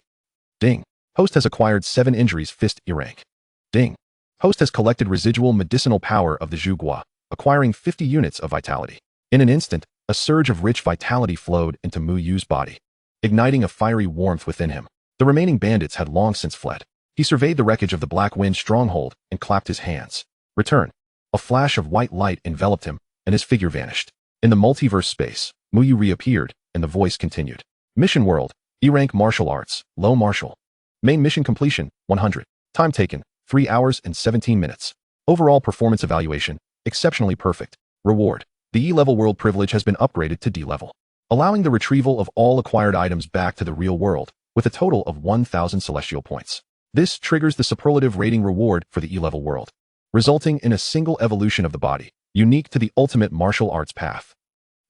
Ding. Host has acquired 7 injuries fist E-rank. Ding. Host has collected residual medicinal power of the Zhugua, acquiring 50 units of vitality. In an instant, a surge of rich vitality flowed into Muyu's body, igniting a fiery warmth within him. The remaining bandits had long since fled. He surveyed the wreckage of the Black Wind stronghold and clapped his hands. Return. A flash of white light enveloped him, and his figure vanished. In the multiverse space, Muyu reappeared, and the voice continued. Mission World, E-rank Martial Arts, Low Martial. Main mission completion, 100. Time taken, 3 hours and 17 minutes. Overall performance evaluation, exceptionally perfect. Reward. The E-level world privilege has been upgraded to D-level, allowing the retrieval of all acquired items back to the real world, with a total of 1,000 celestial points. This triggers the superlative rating reward for the E-level world, resulting in a single evolution of the body, unique to the ultimate martial arts path.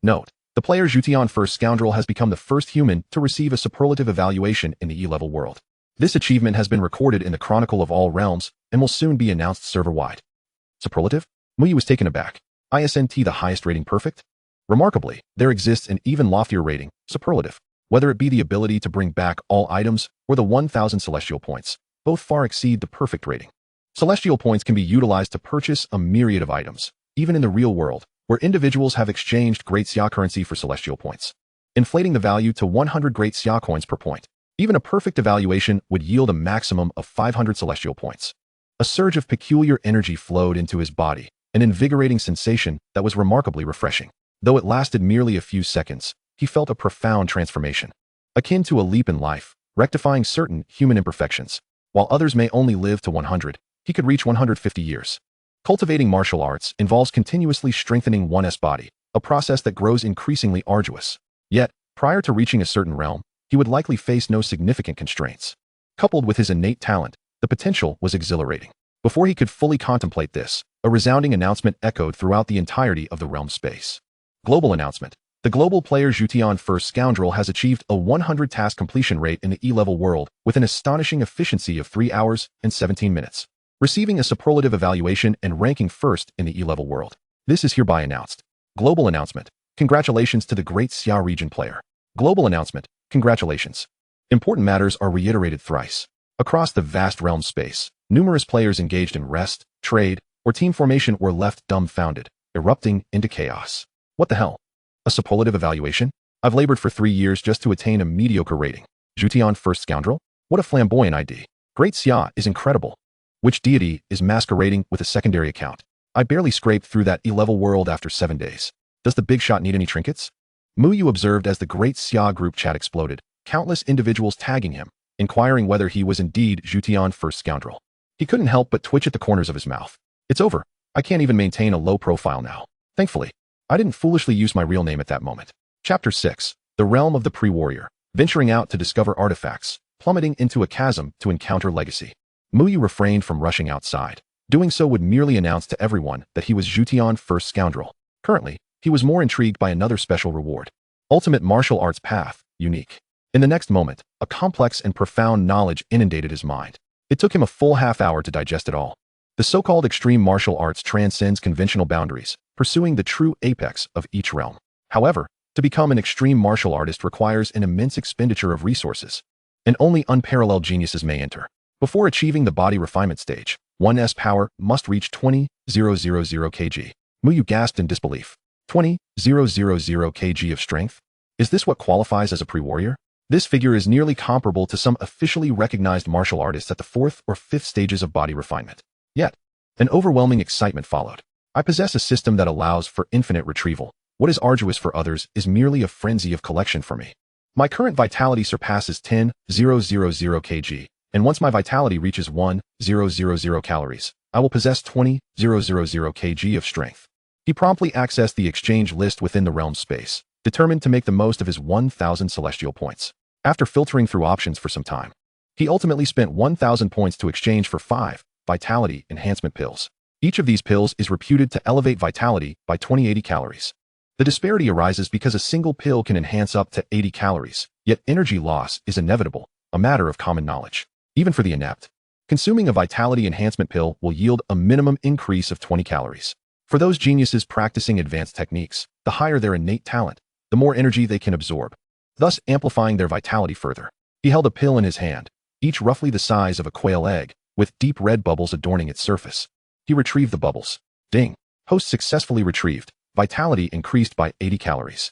Note, the player Zhutian First Scoundrel has become the first human to receive a superlative evaluation in the E-level world. This achievement has been recorded in the Chronicle of All Realms and will soon be announced server-wide. Superlative? Muyu was taken aback. ISNT the highest rating perfect? Remarkably, there exists an even loftier rating, superlative. Whether it be the ability to bring back all items or the 1,000 celestial points, both far exceed the perfect rating. Celestial points can be utilized to purchase a myriad of items, even in the real world, where individuals have exchanged great Xia currency for celestial points, inflating the value to 100 great Xia coins per point. Even a perfect evaluation would yield a maximum of 500 celestial points. A surge of peculiar energy flowed into his body, an invigorating sensation that was remarkably refreshing. Though it lasted merely a few seconds, he felt a profound transformation, akin to a leap in life, rectifying certain human imperfections. While others may only live to 100, he could reach 150 years. Cultivating martial arts involves continuously strengthening one's body, a process that grows increasingly arduous. Yet, prior to reaching a certain realm, he would likely face no significant constraints. Coupled with his innate talent, the potential was exhilarating. Before he could fully contemplate this, a resounding announcement echoed throughout the entirety of the realm space. Global announcement. The global player Zhutian First Scoundrel has achieved a 100 task completion rate in the E-level world with an astonishing efficiency of 3 hours and 17 minutes. receiving a superlative evaluation and ranking first in the E-level world. This is hereby announced. Global announcement. Congratulations to the Great Xia region player. Global announcement. Congratulations. Important matters are reiterated thrice. Across the vast realm space, numerous players engaged in rest, trade, or team formation were left dumbfounded, erupting into chaos. What the hell? A superlative evaluation? I've labored for 3 years just to attain a mediocre rating. Jution first scoundrel? What a flamboyant ID. Great Xia is incredible. Which deity is masquerading with a secondary account? I barely scraped through that E-level world after 7 days. Does the big shot need any trinkets? Muyu observed as the Great Xia group chat exploded, countless individuals tagging him, inquiring whether he was indeed Jution first scoundrel. He couldn't help but twitch at the corners of his mouth. It's over. I can't even maintain a low profile now. Thankfully, I didn't foolishly use my real name at that moment. Chapter 6. The Realm of the Pre-Warrior. Venturing out to discover artifacts, plummeting into a chasm to encounter legacy. Muyu refrained from rushing outside. Doing so would merely announce to everyone that he was Jution first scoundrel. Currently, he was more intrigued by another special reward. Ultimate martial arts path, unique. In the next moment, a complex and profound knowledge inundated his mind. It took him a full half-hour to digest it all. The so-called extreme martial arts transcends conventional boundaries, pursuing the true apex of each realm. However, to become an extreme martial artist requires an immense expenditure of resources, and only unparalleled geniuses may enter. Before achieving the body refinement stage, one's power must reach 20,000 kg. Muyu gasped in disbelief. 20,000 kg of strength? Is this what qualifies as a pre-warrior? This figure is nearly comparable to some officially recognized martial artists at the 4th or 5th stages of body refinement. Yet, an overwhelming excitement followed. I possess a system that allows for infinite retrieval. What is arduous for others is merely a frenzy of collection for me. My current vitality surpasses 10,000 kg, and once my vitality reaches 1,000 calories, I will possess 20,000 kg of strength. He promptly accessed the exchange list within the realm space, determined to make the most of his 1,000 celestial points. After filtering through options for some time, he ultimately spent 1,000 points to exchange for 5 vitality enhancement pills. Each of these pills is reputed to elevate vitality by 2080 calories. The disparity arises because a single pill can enhance up to 80 calories, yet energy loss is inevitable, a matter of common knowledge. Even for the inept, consuming a vitality enhancement pill will yield a minimum increase of 20 calories. For those geniuses practicing advanced techniques, the higher their innate talent, the more energy they can absorb, thus amplifying their vitality further. He held a pill in his hand, each roughly the size of a quail egg, with deep red bubbles adorning its surface. He retrieved the bubbles. Ding. Host successfully retrieved. Vitality increased by 80 calories.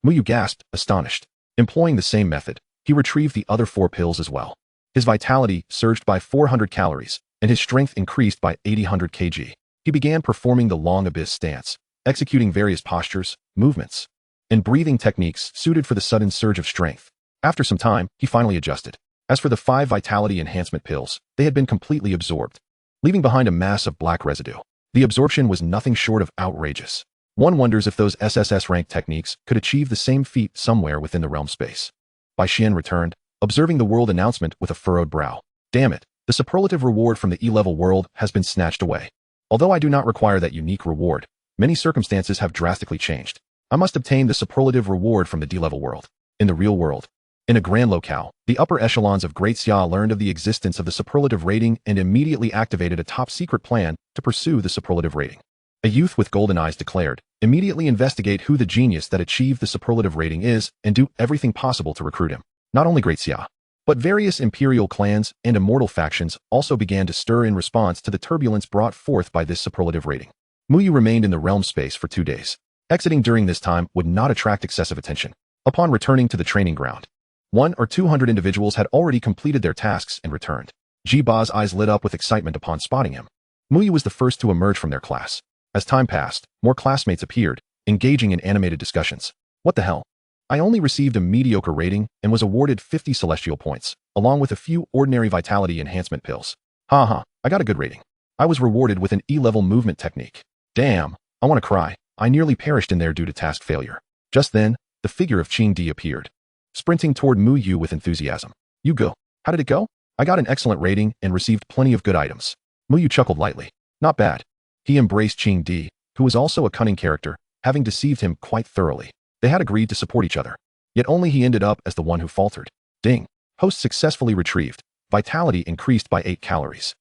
Muyu gasped, astonished. Employing the same method, he retrieved the other 4 pills as well. His vitality surged by 400 calories, and his strength increased by 800 kg. He began performing the long abyss stance, executing various postures, movements, and breathing techniques suited for the sudden surge of strength. After some time, he finally adjusted. As for the 5 vitality enhancement pills, they had been completely absorbed, leaving behind a mass of black residue. The absorption was nothing short of outrageous. One wonders if those SSS-rank techniques could achieve the same feat somewhere within the realm space. Bai Xian returned, observing the world announcement with a furrowed brow. Damn it, the superlative reward from the E-level world has been snatched away. Although I do not require that unique reward, many circumstances have drastically changed. I must obtain the superlative reward from the D-level world. In the real world, in a grand locale, the upper echelons of Great Xia learned of the existence of the superlative rating and immediately activated a top-secret plan to pursue the superlative rating. A youth with golden eyes declared, immediately investigate who the genius that achieved the superlative rating is and do everything possible to recruit him. Not only Great Xia, but various imperial clans and immortal factions also began to stir in response to the turbulence brought forth by this superlative rating. Muyu remained in the realm space for 2 days. Exiting during this time would not attract excessive attention. Upon returning to the training ground, 100 or 200 individuals had already completed their tasks and returned. Jiba's eyes lit up with excitement upon spotting him. Muyu was the first to emerge from their class. As time passed, more classmates appeared, engaging in animated discussions. What the hell? I only received a mediocre rating and was awarded 50 celestial points, along with a few ordinary vitality enhancement pills. Haha, I got a good rating. I was rewarded with an E-level movement technique. Damn, I want to cry. I nearly perished in there due to task failure. Just then, the figure of Qing Di appeared, sprinting toward Muyu with enthusiasm. You go. How did it go? I got an excellent rating and received plenty of good items. Muyu chuckled lightly. Not bad. He embraced Qing Di, who was also a cunning character, having deceived him quite thoroughly. They had agreed to support each other. Yet only he ended up as the one who faltered. Ding. Host successfully retrieved. Vitality increased by 8 calories.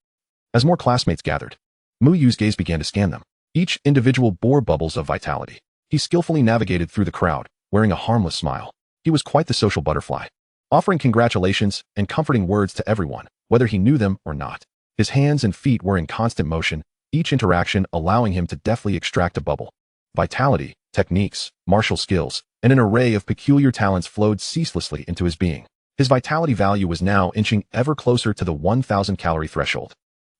As more classmates gathered, Muyu's gaze began to scan them. Each individual bore bubbles of vitality. He skillfully navigated through the crowd, wearing a harmless smile. He was quite the social butterfly, offering congratulations and comforting words to everyone, whether he knew them or not. His hands and feet were in constant motion, each interaction allowing him to deftly extract a bubble. Vitality, techniques, martial skills, and an array of peculiar talents flowed ceaselessly into his being. His vitality value was now inching ever closer to the 1,000 calorie threshold.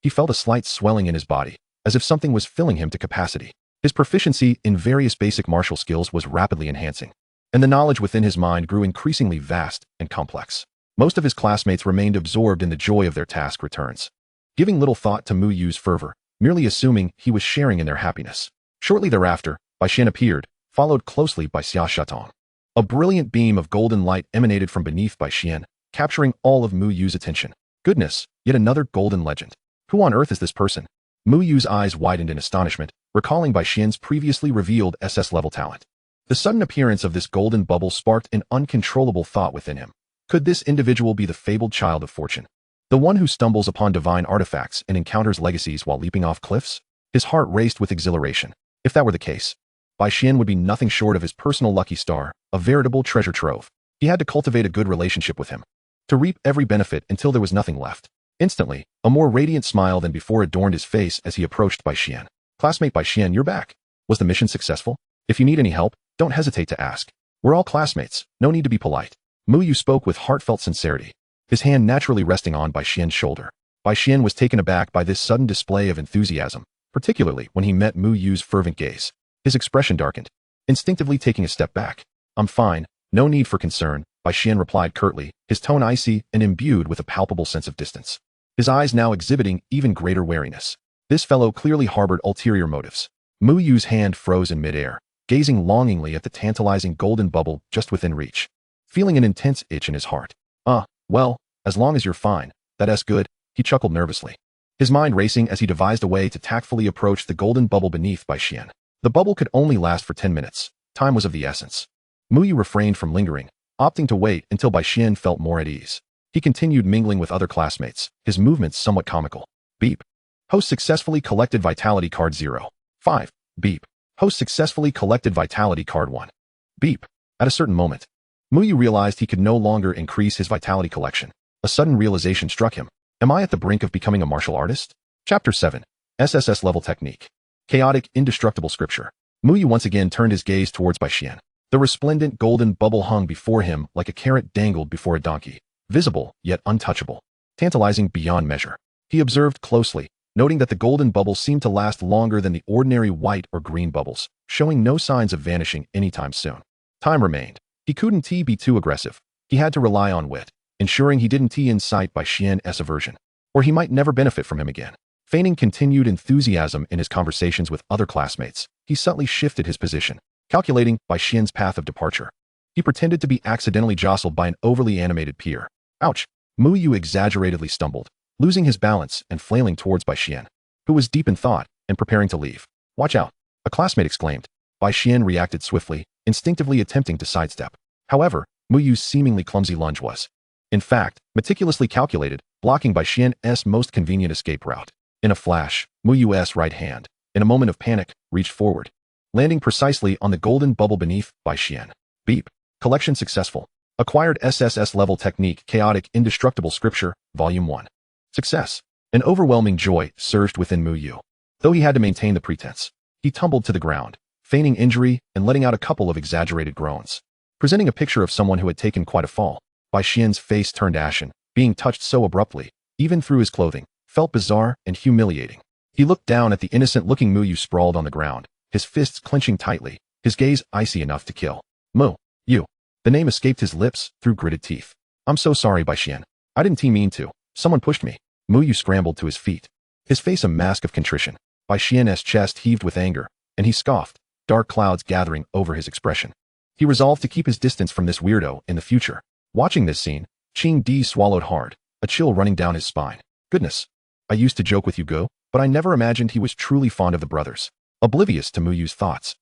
He felt a slight swelling in his body, as if something was filling him to capacity. His proficiency in various basic martial skills was rapidly enhancing, and the knowledge within his mind grew increasingly vast and complex. Most of his classmates remained absorbed in the joy of their task returns, giving little thought to Muyu's fervor, merely assuming he was sharing in their happiness. Shortly thereafter, Baishan appeared, followed closely by Xia Shatong. A brilliant beam of golden light emanated from beneath Baishan, capturing all of Muyu's attention. Goodness, yet another golden legend. Who on earth is this person? Muyu's eyes widened in astonishment, recalling Baishan's previously revealed SS-level talent. The sudden appearance of this golden bubble sparked an uncontrollable thought within him. Could this individual be the fabled child of fortune? The one who stumbles upon divine artifacts and encounters legacies while leaping off cliffs? His heart raced with exhilaration. If that were the case, Baishan would be nothing short of his personal lucky star, a veritable treasure trove. He had to cultivate a good relationship with him, to reap every benefit until there was nothing left. Instantly, a more radiant smile than before adorned his face as he approached Baishan. Classmate Baishan, you're back. Was the mission successful? If you need any help, don't hesitate to ask. We're all classmates, no need to be polite. Muyu spoke with heartfelt sincerity, his hand naturally resting on Baishan's shoulder. Baishan was taken aback by this sudden display of enthusiasm, particularly when he met Muyu's fervent gaze. His expression darkened, instinctively taking a step back. I'm fine, no need for concern, Baishan replied curtly, his tone icy and imbued with a palpable sense of distance. His eyes now exhibiting even greater wariness. This fellow clearly harbored ulterior motives. Muyu's hand froze in midair, gazing longingly at the tantalizing golden bubble just within reach, feeling an intense itch in his heart. Well, as long as you're fine, that's good, he chuckled nervously, his mind racing as he devised a way to tactfully approach the golden bubble beneath Baishan. The bubble could only last for 10 minutes. Time was of the essence. Muyu refrained from lingering, opting to wait until Baishan felt more at ease. He continued mingling with other classmates, his movements somewhat comical. Beep. Host successfully collected Vitality Card 0. 5. Beep. Host successfully collected Vitality Card 1. Beep. At a certain moment, Muyu realized he could no longer increase his vitality collection. A sudden realization struck him. Am I at the brink of becoming a martial artist? Chapter 7. SSS Level Technique. Chaotic, Indestructible Scripture. Muyu once again turned his gaze towards Baishan. The resplendent golden bubble hung before him like a carrot dangled before a donkey, visible yet untouchable, tantalizing beyond measure. He observed closely, noting that the golden bubble seemed to last longer than the ordinary white or green bubbles, showing no signs of vanishing anytime soon. Time remained. He couldn't be too aggressive. He had to rely on wit, ensuring he didn't incite Baishan's aversion, or he might never benefit from him again. Feigning continued enthusiasm in his conversations with other classmates, he subtly shifted his position, calculating Baishan's path of departure. He pretended to be accidentally jostled by an overly animated peer. Ouch! Muyu exaggeratedly stumbled, losing his balance and flailing towards Baishan, who was deep in thought and preparing to leave. Watch out! A classmate exclaimed. Baishan reacted swiftly, instinctively attempting to sidestep. However, Muyu's seemingly clumsy lunge was, in fact, meticulously calculated, blocking Baishan's most convenient escape route. In a flash, Muyu's right hand, in a moment of panic, reached forward, landing precisely on the golden bubble beneath Baishan. Beep. Collection successful. Acquired SSS level technique Chaotic Indestructible Scripture, Volume 1. Success. An overwhelming joy surged within Muyu. Though he had to maintain the pretense, he tumbled to the ground, feigning injury and letting out a couple of exaggerated groans, presenting a picture of someone who had taken quite a fall. Baishan's face turned ashen, being touched so abruptly, even through his clothing, felt bizarre and humiliating. He looked down at the innocent-looking Muyu sprawled on the ground, his fists clenching tightly, his gaze icy enough to kill. You. The name escaped his lips through gritted teeth. I'm so sorry, Baishan. I didn't mean to. Someone pushed me. Muyu scrambled to his feet, his face a mask of contrition. Baishan's chest heaved with anger, and he scoffed, dark clouds gathering over his expression. He resolved to keep his distance from this weirdo in the future. Watching this scene, Ching Di swallowed hard, a chill running down his spine. Goodness. I used to joke with Go, but I never imagined he was truly fond of the brothers. Oblivious to Muyu's thoughts,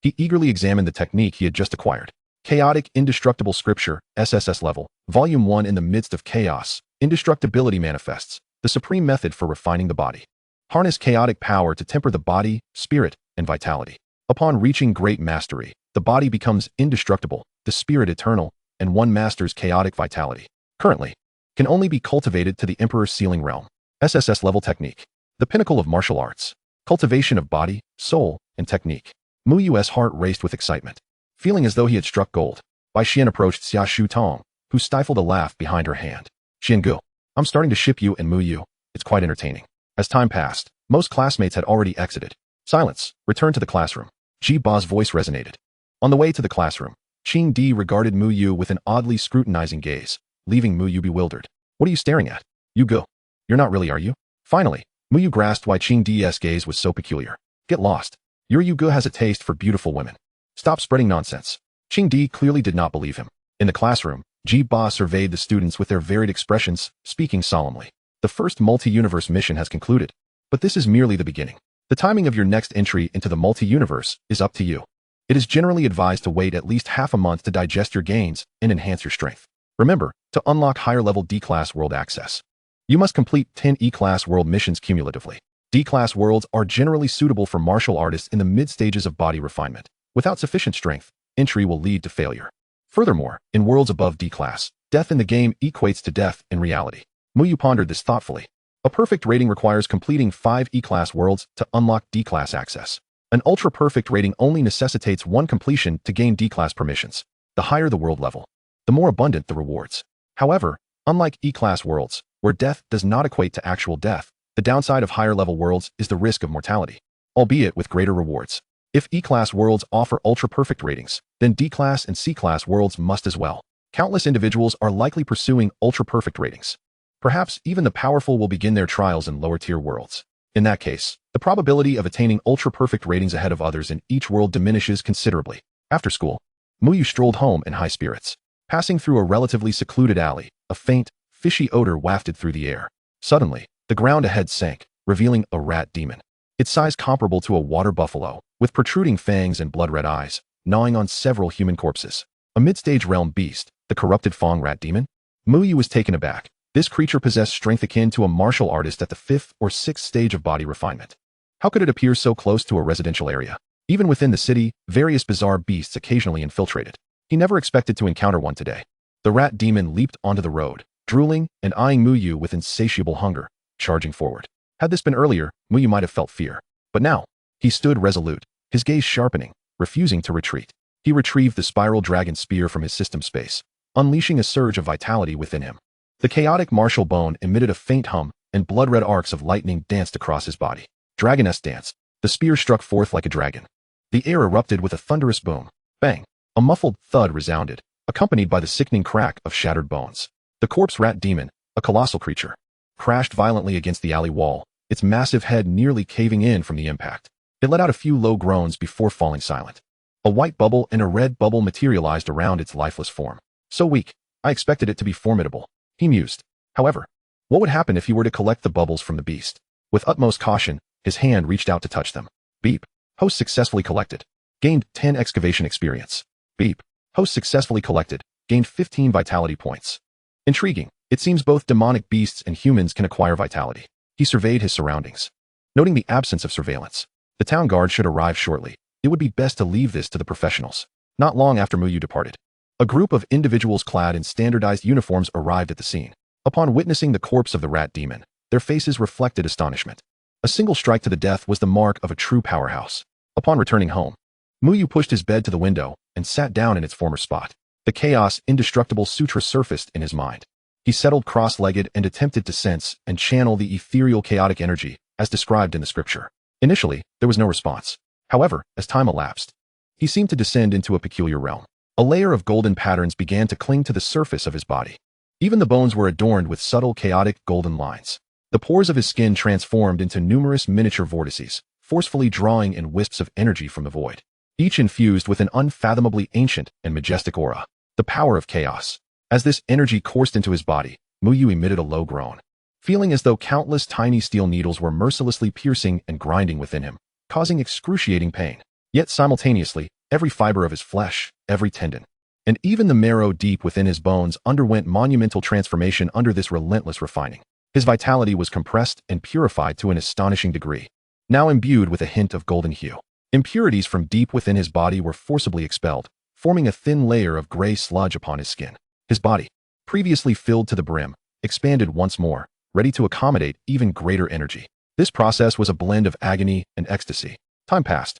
he eagerly examined the technique he had just acquired. Chaotic Indestructible Scripture, SSS level, Volume 1. In the midst of chaos, indestructibility manifests, the supreme method for refining the body. Harness chaotic power to temper the body, spirit, and vitality. Upon reaching great mastery, the body becomes indestructible, the spirit eternal, and one masters chaotic vitality. Currently, can only be cultivated to the Emperor's Sealing Realm. SSS level technique. The pinnacle of martial arts. Cultivation of body, soul, and technique. Mu Yu's heart raced with excitement. Feeling as though he had struck gold, Bai Xian approached Xia Shu Tong, who stifled a laugh behind her hand. Xiangu, I'm starting to ship you and Mu Yu. It's quite entertaining. As time passed, most classmates had already exited. Silence. Return to the classroom. Ji Ba's voice resonated. On the way to the classroom, Qing Di regarded Mu Yu with an oddly scrutinizing gaze, leaving Mu Yu bewildered. What are you staring at? You go. You're not really, are you? Finally, Mu Yu grasped why Qing Di's gaze was so peculiar. Get lost. Your Yu Ge has a taste for beautiful women. Stop spreading nonsense. Qing Di clearly did not believe him. In the classroom, Ji Ba surveyed the students with their varied expressions, speaking solemnly. The first multi-universe mission has concluded. But this is merely the beginning. The timing of your next entry into the multi-universe is up to you. It is generally advised to wait at least half a month to digest your gains and enhance your strength. Remember, to unlock higher-level D-Class world access, you must complete 10 E-Class world missions cumulatively. D-Class worlds are generally suitable for martial artists in the mid-stages of body refinement. Without sufficient strength, entry will lead to failure. Furthermore, in worlds above D-Class, death in the game equates to death in reality. Mu Yu pondered this thoughtfully. A perfect rating requires completing 5 E-Class worlds to unlock D-Class access. An ultra-perfect rating only necessitates 1 completion to gain D-Class permissions. The higher the world level, the more abundant the rewards. However, unlike E-Class worlds, where death does not equate to actual death, the downside of higher-level worlds is the risk of mortality, albeit with greater rewards. If E-Class worlds offer ultra-perfect ratings, then D-Class and C-Class worlds must as well. Countless individuals are likely pursuing ultra-perfect ratings. Perhaps even the powerful will begin their trials in lower-tier worlds. In that case, the probability of attaining ultra-perfect ratings ahead of others in each world diminishes considerably. After school, Mu Yu strolled home in high spirits. Passing through a relatively secluded alley, a faint, fishy odor wafted through the air. Suddenly, the ground ahead sank, revealing a rat demon. Its size comparable to a water buffalo, with protruding fangs and blood-red eyes, gnawing on several human corpses. A mid-stage realm beast, the corrupted Fong rat demon? Mu Yu was taken aback. This creature possessed strength akin to a martial artist at the 5th or 6th stage of body refinement. How could it appear so close to a residential area? Even within the city, various bizarre beasts occasionally infiltrated. He never expected to encounter one today. The rat demon leaped onto the road, drooling and eyeing Mu Yu with insatiable hunger, charging forward. Had this been earlier, Mu Yu might have felt fear. But now, he stood resolute, his gaze sharpening, refusing to retreat. He retrieved the spiral dragon spear from his system space, unleashing a surge of vitality within him. The chaotic martial bone emitted a faint hum, and blood-red arcs of lightning danced across his body. Dragoness dance. The spear struck forth like a dragon. The air erupted with a thunderous boom. Bang! A muffled thud resounded, accompanied by the sickening crack of shattered bones. The corpse rat demon, a colossal creature, crashed violently against the alley wall, its massive head nearly caving in from the impact. It let out a few low groans before falling silent. A white bubble and a red bubble materialized around its lifeless form. So weak, I expected it to be formidable, he mused. However, what would happen if he were to collect the bubbles from the beast? With utmost caution, his hand reached out to touch them. Beep. Host successfully collected. Gained 10 excavation experience. Beep. Host successfully collected. Gained 15 vitality points. Intriguing. It seems both demonic beasts and humans can acquire vitality. He surveyed his surroundings, noting the absence of surveillance. The town guard should arrive shortly. It would be best to leave this to the professionals. Not long after Mu Yu departed, a group of individuals clad in standardized uniforms arrived at the scene. Upon witnessing the corpse of the rat demon, their faces reflected astonishment. A single strike to the death was the mark of a true powerhouse. Upon returning home, Mu Yu pushed his bed to the window and sat down in its former spot. The chaos indestructible sutra surfaced in his mind. He settled cross-legged and attempted to sense and channel the ethereal chaotic energy as described in the scripture. Initially, there was no response. However, as time elapsed, he seemed to descend into a peculiar realm. A layer of golden patterns began to cling to the surface of his body. Even the bones were adorned with subtle chaotic golden lines. The pores of his skin transformed into numerous miniature vortices, forcefully drawing in wisps of energy from the void, each infused with an unfathomably ancient and majestic aura. The power of chaos. As this energy coursed into his body, Mu Yu emitted a low groan, feeling as though countless tiny steel needles were mercilessly piercing and grinding within him, causing excruciating pain. Yet simultaneously, every fiber of his flesh, every tendon, and even the marrow deep within his bones underwent monumental transformation under this relentless refining. His vitality was compressed and purified to an astonishing degree, now imbued with a hint of golden hue. Impurities from deep within his body were forcibly expelled, forming a thin layer of gray sludge upon his skin. His body, previously filled to the brim, expanded once more, ready to accommodate even greater energy. This process was a blend of agony and ecstasy. Time passed.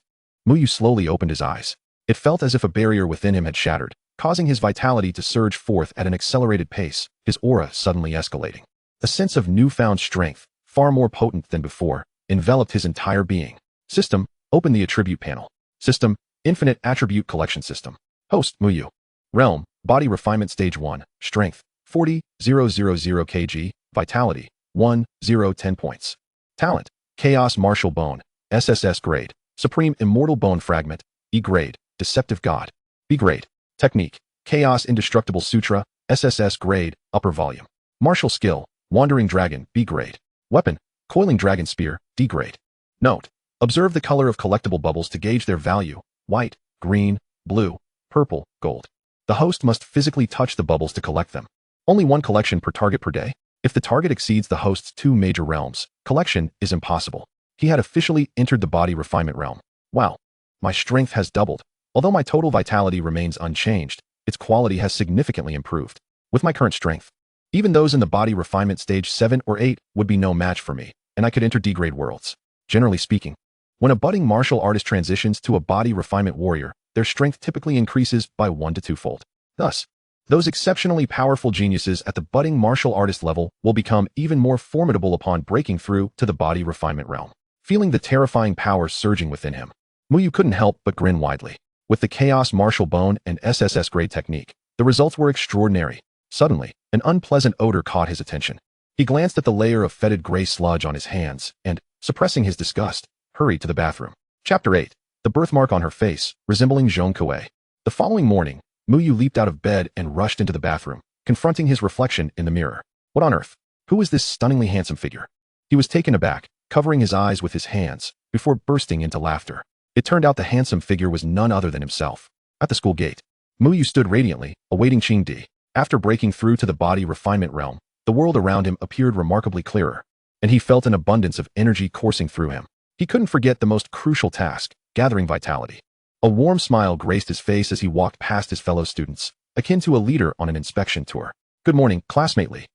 Muyu slowly opened his eyes. It felt as if a barrier within him had shattered, causing his vitality to surge forth at an accelerated pace, his aura suddenly escalating. A sense of newfound strength, far more potent than before, enveloped his entire being. System, open the attribute panel. System, infinite attribute collection system. Host, Muyu. Realm, body refinement stage 1, strength, 40,000 kg, vitality, 10 points. Talent, chaos martial bone, SSS grade, Supreme Immortal Bone fragment, E grade, deceptive god. B grade. Technique, chaos indestructible sutra, SSS grade, upper volume. Martial skill, wandering dragon, B grade. Weapon, coiling dragon spear, D grade. Note, observe the color of collectible bubbles to gauge their value: white, green, blue, purple, gold. The host must physically touch the bubbles to collect them. Only one collection per target per day. If the target exceeds the host's 2 major realms, collection is impossible. He had officially entered the body refinement realm. Wow, my strength has doubled. Although my total vitality remains unchanged, its quality has significantly improved. With my current strength, even those in the body refinement stage 7 or 8 would be no match for me, and I could enter D-grade worlds. Generally speaking, when a budding martial artist transitions to a body refinement warrior, their strength typically increases by 1 to 2-fold. Thus, those exceptionally powerful geniuses at the budding martial artist level will become even more formidable upon breaking through to the body refinement realm. Feeling the terrifying power surging within him, Muyu couldn't help but grin widely. With the Chaos Martial Bone and SSS grade technique, the results were extraordinary. Suddenly, an unpleasant odor caught his attention. He glanced at the layer of fetid gray sludge on his hands and, suppressing his disgust, hurried to the bathroom. Chapter 8. The birthmark on her face, resembling Zhong Kuei. The following morning, Muyu leaped out of bed and rushed into the bathroom, confronting his reflection in the mirror. What on earth? Who is this stunningly handsome figure? He was taken aback, covering his eyes with his hands, before bursting into laughter. It turned out the handsome figure was none other than himself. At the school gate, Muyu stood radiantly, awaiting Qingdi. After breaking through to the body refinement realm, the world around him appeared remarkably clearer, and he felt an abundance of energy coursing through him. He couldn't forget the most crucial task, gathering vitality. A warm smile graced his face as he walked past his fellow students, akin to a leader on an inspection tour. Good morning, classmate Lee.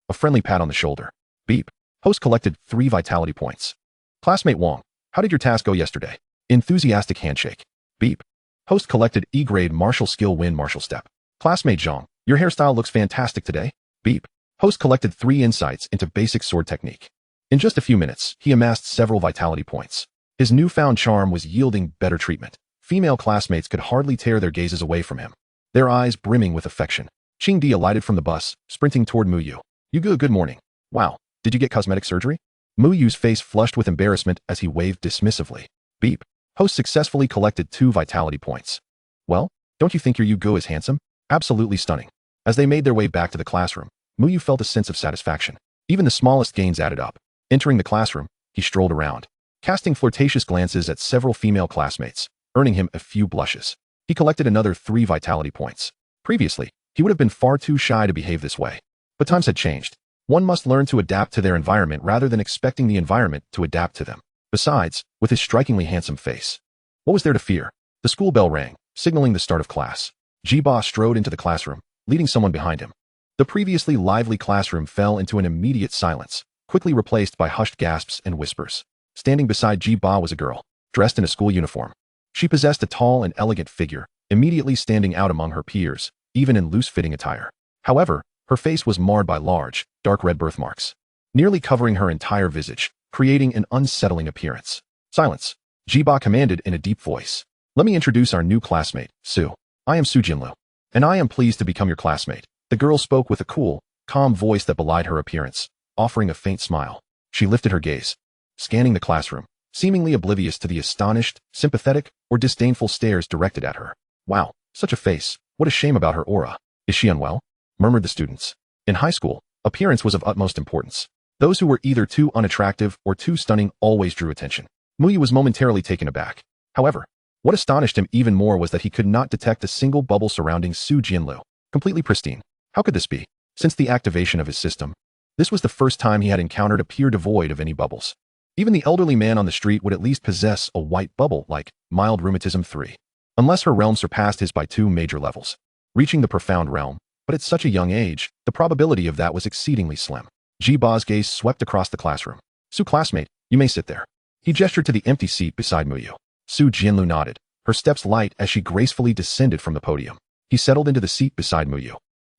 A friendly pat on the shoulder. Beep. Host collected 3 vitality points. Classmate Wong, how did your task go yesterday? Enthusiastic handshake. Beep. Host collected E-grade martial skill win martial step. Classmate Zhang, your hairstyle looks fantastic today. Beep. Host collected 3 insights into basic sword technique. In just a few minutes, he amassed several vitality points. His newfound charm was yielding better treatment. Female classmates could hardly tear their gazes away from him, their eyes brimming with affection. Qingdi alighted from the bus, sprinting toward Muyu. Good morning. Wow, did you get cosmetic surgery? Muyu's face flushed with embarrassment as he waved dismissively. Beep. Host successfully collected 2 vitality points. Well, don't you think your Yu-Gu is handsome? Absolutely stunning. As they made their way back to the classroom, Muyu felt a sense of satisfaction. Even the smallest gains added up. Entering the classroom, he strolled around, casting flirtatious glances at several female classmates, earning him a few blushes. He collected another 3 vitality points. Previously, he would have been far too shy to behave this way. But times had changed. One must learn to adapt to their environment rather than expecting the environment to adapt to them. Besides, with his strikingly handsome face, what was there to fear? The school bell rang, signaling the start of class. Jiba strode into the classroom, leading someone behind him. The previously lively classroom fell into an immediate silence, quickly replaced by hushed gasps and whispers. Standing beside Jiba was a girl, dressed in a school uniform. She possessed a tall and elegant figure, immediately standing out among her peers, even in loose-fitting attire. However, her face was marred by large, dark red birthmarks, nearly covering her entire visage, creating an unsettling appearance. Silence. Jiba commanded in a deep voice. Let me introduce our new classmate, Su. I am Su Jinlu, and I am pleased to become your classmate. The girl spoke with a cool, calm voice that belied her appearance, offering a faint smile. She lifted her gaze, scanning the classroom, seemingly oblivious to the astonished, sympathetic, or disdainful stares directed at her. Wow, such a face. What a shame about her aura. Is she unwell? Murmured the students. In high school, appearance was of utmost importance. Those who were either too unattractive or too stunning always drew attention. Muyu was momentarily taken aback. However, what astonished him even more was that he could not detect a single bubble surrounding Su Jinlu. Completely pristine. How could this be? Since the activation of his system, This was the first time he had encountered a peer devoid of any bubbles. Even the elderly man on the street would at least possess a white bubble like mild rheumatism 3. Unless her realm surpassed his by 2 major levels, reaching the profound realm, but at such a young age, the probability of that was exceedingly slim. Jiba's gaze swept across the classroom. Su, classmate, you may sit there. He gestured to the empty seat beside Muyu. Su Jinlu nodded, her steps light as she gracefully descended from the podium. He settled into the seat beside Muyu,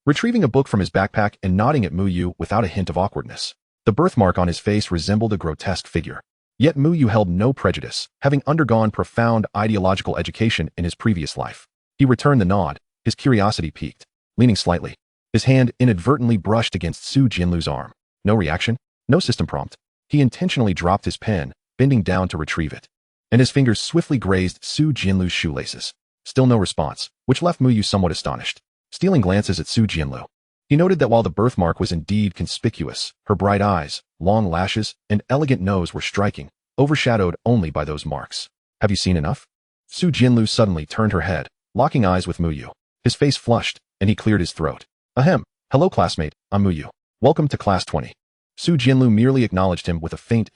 retrieving a book from his backpack and nodding at Muyu without a hint of awkwardness. The birthmark on his face resembled a grotesque figure. Yet Muyu held no prejudice, having undergone profound ideological education in his previous life. He returned the nod, his curiosity piqued. Leaning slightly, his hand inadvertently brushed against Su Jinlu's arm. No reaction, no system prompt. He intentionally dropped his pen, bending down to retrieve it, and his fingers swiftly grazed Su Jinlu's shoelaces. Still no response, which left Muyu somewhat astonished. Stealing glances at Su Jinlu, he noted that while the birthmark was indeed conspicuous, her bright eyes, long lashes, and elegant nose were striking, overshadowed only by those marks. Have you seen enough? Su Jinlu suddenly turned her head, locking eyes with Muyu. His face flushed, and he cleared his throat. Ahem. Hello, classmate, I'm Muyu. Welcome to class 20. Su Jinlu merely acknowledged him with a faint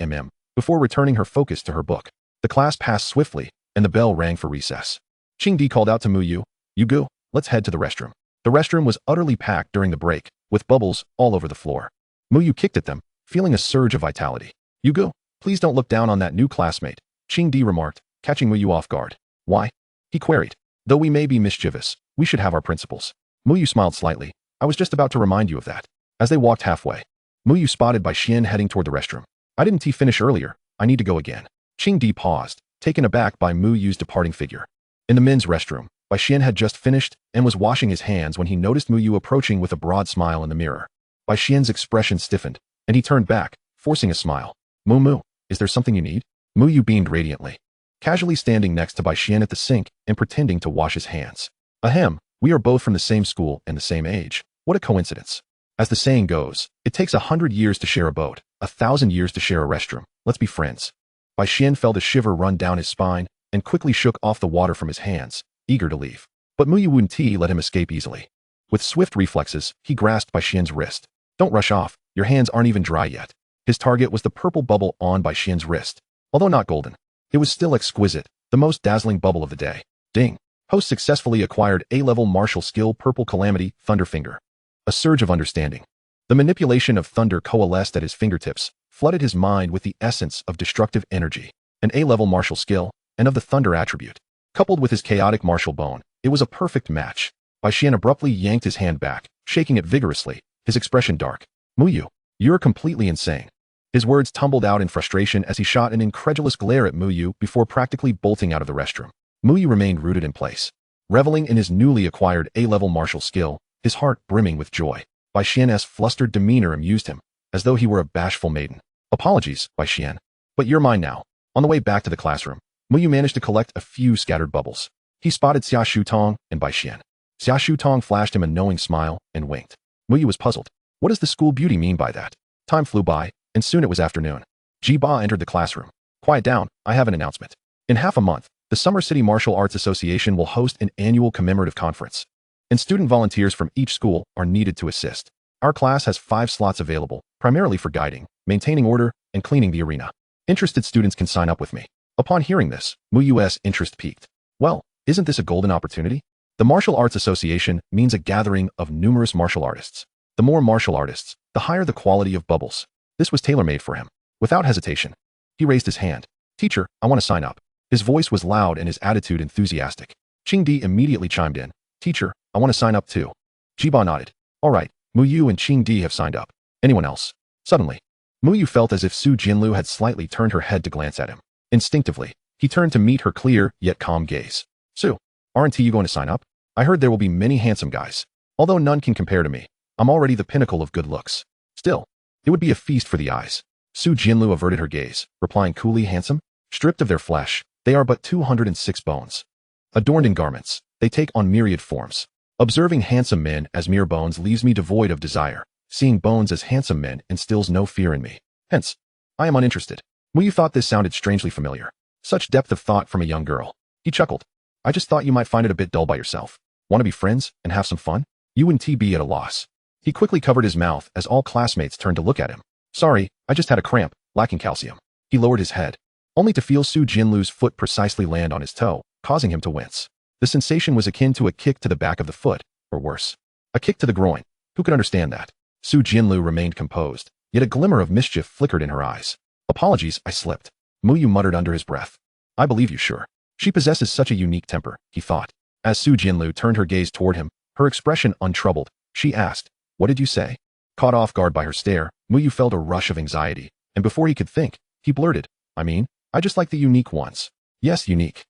before returning her focus to her book. The class passed swiftly, and the bell rang for recess. Qingdi called out to Muyu, Yugu, let's head to the restroom. The restroom was utterly packed during the break, with bubbles all over the floor. Muyu kicked at them, feeling a surge of vitality. Yugu, please don't look down on that new classmate, Qingdi remarked, catching Muyu off guard. Why? He queried. Though we may be mischievous, we should have our principles. Muyu smiled slightly. I was just about to remind you of that. As they walked halfway, Muyu spotted Bai Xian heading toward the restroom. I didn't finish earlier. I need to go again. Qingdi paused, taken aback by Muyu's departing figure. In the men's restroom, Bai Xian had just finished and was washing his hands when he noticed Muyu approaching with a broad smile in the mirror. Bai Xian's expression stiffened, and he turned back, forcing a smile. Mu, is there something you need? Muyu beamed radiantly, casually standing next to Bai Xian at the sink and pretending to wash his hands. Ahem, we are both from the same school and the same age. What a coincidence. As the saying goes, it takes 100 years to share a boat, 1,000 years to share a restroom. Let's be friends. Bai Xian felt a shiver run down his spine and quickly shook off the water from his hands, eager to leave. But Muyu Wunti let him escape easily. With swift reflexes, he grasped Bai Xian's wrist. Don't rush off, your hands aren't even dry yet. His target was the purple bubble on Bai Xian's wrist. Although not golden, it was still exquisite, the most dazzling bubble of the day. Ding. Host successfully acquired A-level martial skill Purple Calamity, Thunderfinger. A surge of understanding. The manipulation of thunder coalesced at his fingertips, flooded his mind with the essence of destructive energy, an A-level martial skill, and of the thunder attribute. Coupled with his chaotic martial bone, it was a perfect match. Bai Xian abruptly yanked his hand back, shaking it vigorously, his expression dark. Muyu, you're completely insane. His words tumbled out in frustration as he shot an incredulous glare at Muyu before practically bolting out of the restroom. Muyu remained rooted in place, reveling in his newly acquired A-level martial skill, his heart brimming with joy. Bai Xian's flustered demeanor amused him, as though he were a bashful maiden. Apologies, Bai Xian, but you're mine now. On the way back to the classroom, Muyu managed to collect a few scattered bubbles. He spotted Xia Shutong and Bai Xian. Xia Shutong flashed him a knowing smile and winked. Muyu was puzzled. What does the school beauty mean by that? Time flew by, and soon it was afternoon. Jiba entered the classroom. Quiet down, I have an announcement. In half a month, the Summer City Martial Arts Association will host an annual commemorative conference, and student volunteers from each school are needed to assist. Our class has 5 slots available, primarily for guiding, maintaining order, and cleaning the arena. Interested students can sign up with me. Upon hearing this, Muyu's interest peaked. Well, isn't this a golden opportunity? The Martial Arts Association means a gathering of numerous martial artists. The more martial artists, the higher the quality of bubbles. This was tailor-made for him. Without hesitation, he raised his hand. Teacher, I want to sign up. His voice was loud and his attitude enthusiastic. Qingdi immediately chimed in. Teacher, I want to sign up too. Jiba nodded. All right, Muyu and Qingdi have signed up. Anyone else? Suddenly, Muyu felt as if Su Jinlu had slightly turned her head to glance at him. Instinctively, he turned to meet her clear yet calm gaze. Su, aren't you going to sign up? I heard there will be many handsome guys. Although none can compare to me, I'm already the pinnacle of good looks. Still, it would be a feast for the eyes. Su Jinlu averted her gaze, replying coolly, handsome? Stripped of their flesh, they are but 206 bones. Adorned in garments, they take on myriad forms. Observing handsome men as mere bones leaves me devoid of desire. Seeing bones as handsome men instills no fear in me. Hence, I am uninterested. Muyu thought this sounded strangely familiar. Such depth of thought from a young girl. He chuckled. I just thought you might find it a bit dull by yourself. Want to be friends and have some fun? You wouldn't be at a loss. He quickly covered his mouth as all classmates turned to look at him. Sorry, I just had a cramp, lacking calcium. He lowered his head, only to feel Su Jinlu's foot precisely land on his toe, causing him to wince. The sensation was akin to a kick to the back of the foot, or worse, a kick to the groin. Who could understand that? Su Jinlu remained composed, yet a glimmer of mischief flickered in her eyes. Apologies, I slipped. Muyu muttered under his breath. I believe you, sure. She possesses such a unique temper, he thought. As Su Jinlu turned her gaze toward him, her expression untroubled, she asked, What did you say? Caught off guard by her stare, Muyu felt a rush of anxiety, and before he could think, he blurted, I just like the unique ones. Yes, unique.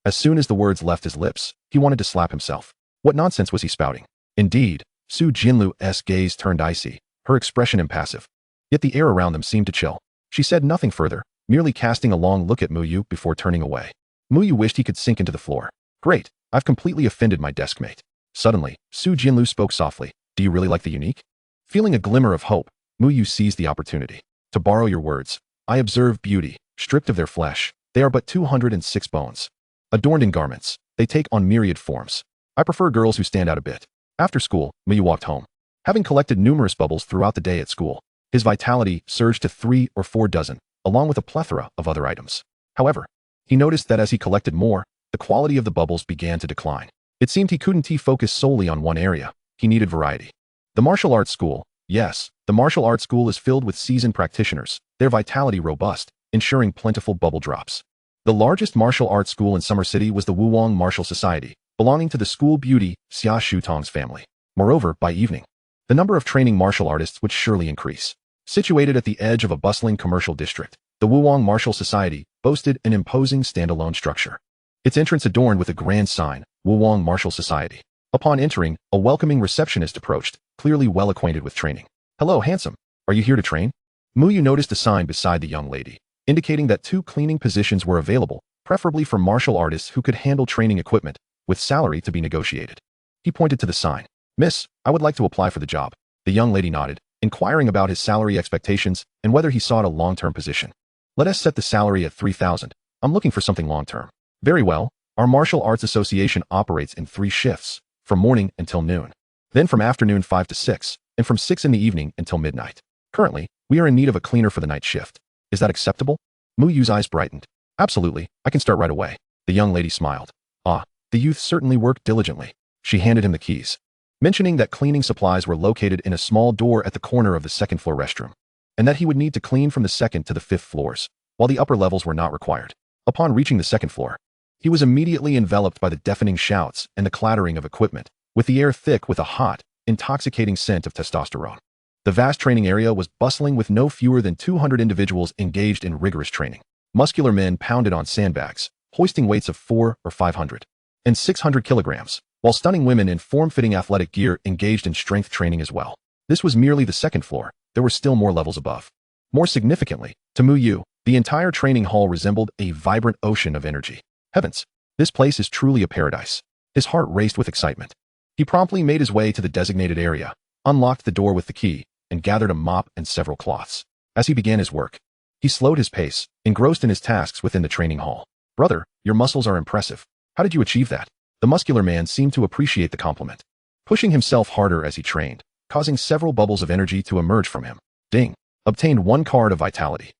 As soon as the words left his lips, he wanted to slap himself. What nonsense was he spouting? Indeed, Su Jinlu's gaze turned icy, her expression impassive. Yet the air around them seemed to chill. She said nothing further, merely casting a long look at Muyu before turning away. Muyu wished he could sink into the floor. Great, I've completely offended my deskmate. Suddenly, Su Jinlu spoke softly. Do you really like the unique? Feeling a glimmer of hope, Muyu seized the opportunity. To borrow your words, I observe beauty, stripped of their flesh. They are but 206 bones. Adorned in garments, they take on myriad forms. I prefer girls who stand out a bit. After school, Muyu walked home. Having collected numerous bubbles throughout the day at school, his vitality surged to 3 or 4 dozen, along with a plethora of other items. However, he noticed that as he collected more, the quality of the bubbles began to decline. It seemed he couldn't focus solely on one area. He needed variety. The martial arts school. Yes, the martial arts school is filled with seasoned practitioners, their vitality robust, ensuring plentiful bubble drops. The largest martial arts school in Summer City was the Wuwang Martial Society, belonging to the school beauty Xia Shutong's family. Moreover, by evening, the number of training martial artists would surely increase. Situated at the edge of a bustling commercial district, the Wuwang Martial Society boasted an imposing standalone structure. Its entrance adorned with a grand sign, Wuwang Martial Society. Upon entering, a welcoming receptionist approached, clearly well acquainted with training. Hello, handsome. Are you here to train? Muyu noticed a sign beside the young lady, indicating that 2 cleaning positions were available, preferably for martial artists who could handle training equipment, with salary to be negotiated. He pointed to the sign. Miss, I would like to apply for the job. The young lady nodded, inquiring about his salary expectations and whether he sought a long-term position. Let us set the salary at 3,000. I'm looking for something long-term. Very well. Our martial arts association operates in 3 shifts, from morning until noon. Then from afternoon 5 to 6, and from 6 in the evening until midnight. Currently, we are in need of a cleaner for the night shift. Is that acceptable? Muyu's eyes brightened. Absolutely, I can start right away. The young lady smiled. Ah, the youth certainly worked diligently. She handed him the keys, mentioning that cleaning supplies were located in a small door at the corner of the 2nd floor restroom, and that he would need to clean from the 2nd to the 5th floors, while the upper levels were not required. Upon reaching the 2nd floor, he was immediately enveloped by the deafening shouts and the clattering of equipment, with the air thick with a hot, intoxicating scent of testosterone. The vast training area was bustling with no fewer than 200 individuals engaged in rigorous training. Muscular men pounded on sandbags, hoisting weights of 400 or 500 and 600 kilograms, while stunning women in form-fitting athletic gear engaged in strength training as well. This was merely the 2nd floor. There were still more levels above. More significantly, to Muyu, the entire training hall resembled a vibrant ocean of energy. Heavens, this place is truly a paradise. His heart raced with excitement. He promptly made his way to the designated area, unlocked the door with the key, and gathered a mop and several cloths. As he began his work, he slowed his pace, engrossed in his tasks within the training hall. Brother, your muscles are impressive. How did you achieve that? The muscular man seemed to appreciate the compliment, pushing himself harder as he trained, causing several bubbles of energy to emerge from him. Ding. Obtained 1 card of vitality.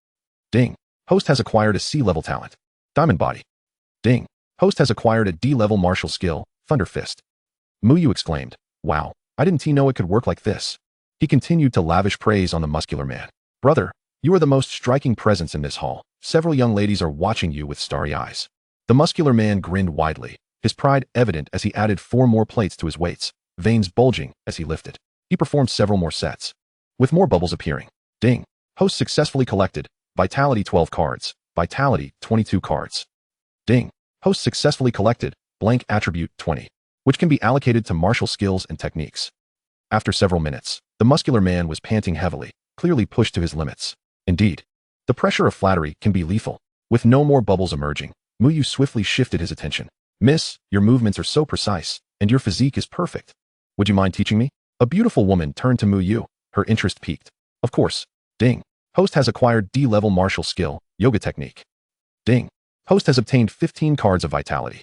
Ding. Host has acquired a C-level talent. Diamond Body. Ding. Host has acquired a D-level martial skill, Thunder Fist. Muyu exclaimed, Wow, I didn't know it could work like this. He continued to lavish praise on the muscular man. Brother, you are the most striking presence in this hall. Several young ladies are watching you with starry eyes. The muscular man grinned widely, his pride evident as he added 4 more plates to his weights, veins bulging as he lifted. He performed several more sets, with more bubbles appearing. Ding. Host successfully collected Vitality 12 cards, Vitality 22 cards. Ding. Host successfully collected blank attribute 20, which can be allocated to martial skills and techniques. After several minutes, the muscular man was panting heavily, clearly pushed to his limits. Indeed, the pressure of flattery can be lethal. With no more bubbles emerging, Muyu swiftly shifted his attention. Miss, your movements are so precise, and your physique is perfect. Would you mind teaching me? A beautiful woman turned to Muyu, her interest piqued. Of course. Ding. Host has acquired D-level martial skill, yoga technique. Ding. Host has obtained 15 cards of vitality.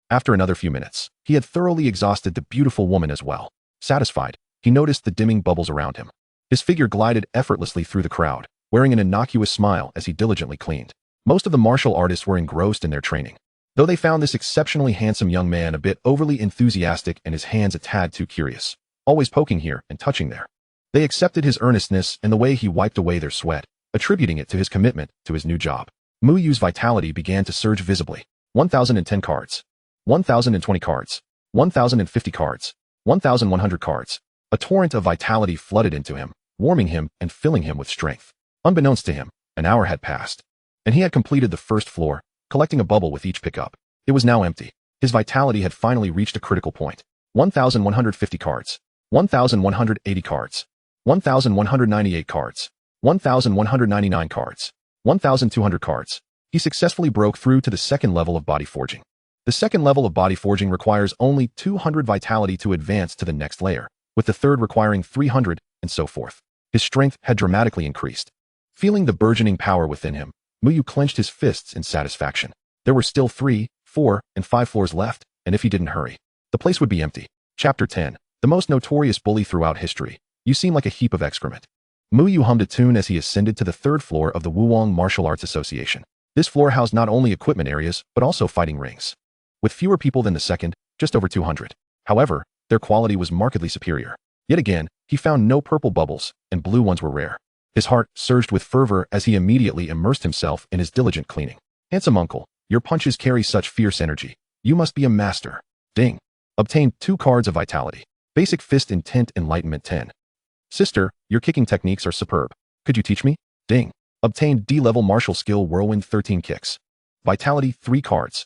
After another few minutes, he had thoroughly exhausted the beautiful woman as well. Satisfied, he he noticed the dimming bubbles around him. His figure glided effortlessly through the crowd, wearing an innocuous smile as he diligently cleaned. Most of the martial artists were engrossed in their training, though they found this exceptionally handsome young man a bit overly enthusiastic and his hands a tad too curious, always poking here and touching there. They accepted his earnestness and the way he wiped away their sweat, attributing it to his commitment to his new job. Mu Yu's vitality began to surge visibly. 1,010 cards. 1,020 cards. 1,050 cards. 1,100 cards. A torrent of vitality flooded into him, warming him and filling him with strength. Unbeknownst to him, an hour had passed, and he had completed the first floor, collecting a bubble with each pickup. It was now empty. His vitality had finally reached a critical point. 1,150 cards. 1,180 cards. 1,198 cards. 1,199 cards. 1,200 cards. He successfully broke through to the second level of body forging. The second level of body forging requires only 200 vitality to advance to the next layer, with the third requiring 300, and so forth. His strength had dramatically increased. Feeling the burgeoning power within him, Mu Yu clenched his fists in satisfaction. There were still 3, 4, and 5 floors left, and if he didn't hurry, the place would be empty. Chapter 10. The most notorious bully throughout history. You seem like a heap of excrement. Mu Yu hummed a tune as he ascended to the third floor of the Wuwang Martial Arts Association. This floor housed not only equipment areas, but also fighting rings. With fewer people than the second, just over 200. However, their quality was markedly superior. Yet again, he found no purple bubbles, and blue ones were rare. His heart surged with fervor as he immediately immersed himself in his diligent cleaning. Handsome uncle, your punches carry such fierce energy. You must be a master. Ding. Obtained 2 cards of vitality. Basic fist intent enlightenment 10. Sister, your kicking techniques are superb. Could you teach me? Ding. Obtained D-level martial skill whirlwind 13 kicks. Vitality 3 cards.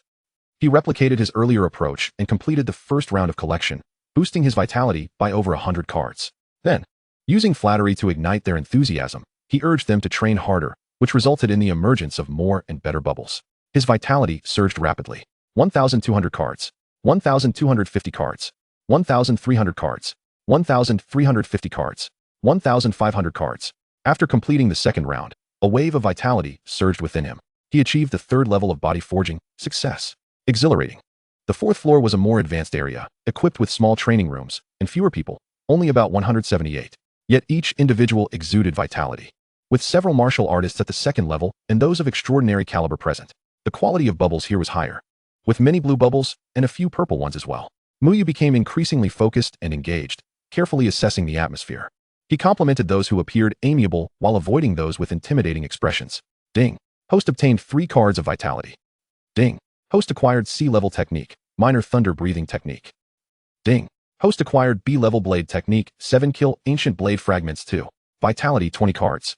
He replicated his earlier approach and completed the first round of collection, boosting his vitality by over 100 cards. Then, using flattery to ignite their enthusiasm, he urged them to train harder, which resulted in the emergence of more and better bubbles. His vitality surged rapidly. 1,200 cards. 1,250 cards. 1,300 cards. 1,350 cards. 1,500 cards. After completing the second round, a wave of vitality surged within him. He achieved the third level of body forging. Success. Exhilarating. The fourth floor was a more advanced area, equipped with small training rooms, and fewer people, only about 178. Yet each individual exuded vitality. With several martial artists at the second level and those of extraordinary caliber present, the quality of bubbles here was higher. With many blue bubbles and a few purple ones as well. Mu Yu became increasingly focused and engaged, carefully assessing the atmosphere. He complimented those who appeared amiable while avoiding those with intimidating expressions. Ding. Host obtained 3 cards of vitality. Ding. Host acquired C-level technique, minor thunder breathing technique. Ding. Host acquired B-level blade technique, 7 kill ancient blade fragments 2. Vitality 20 cards.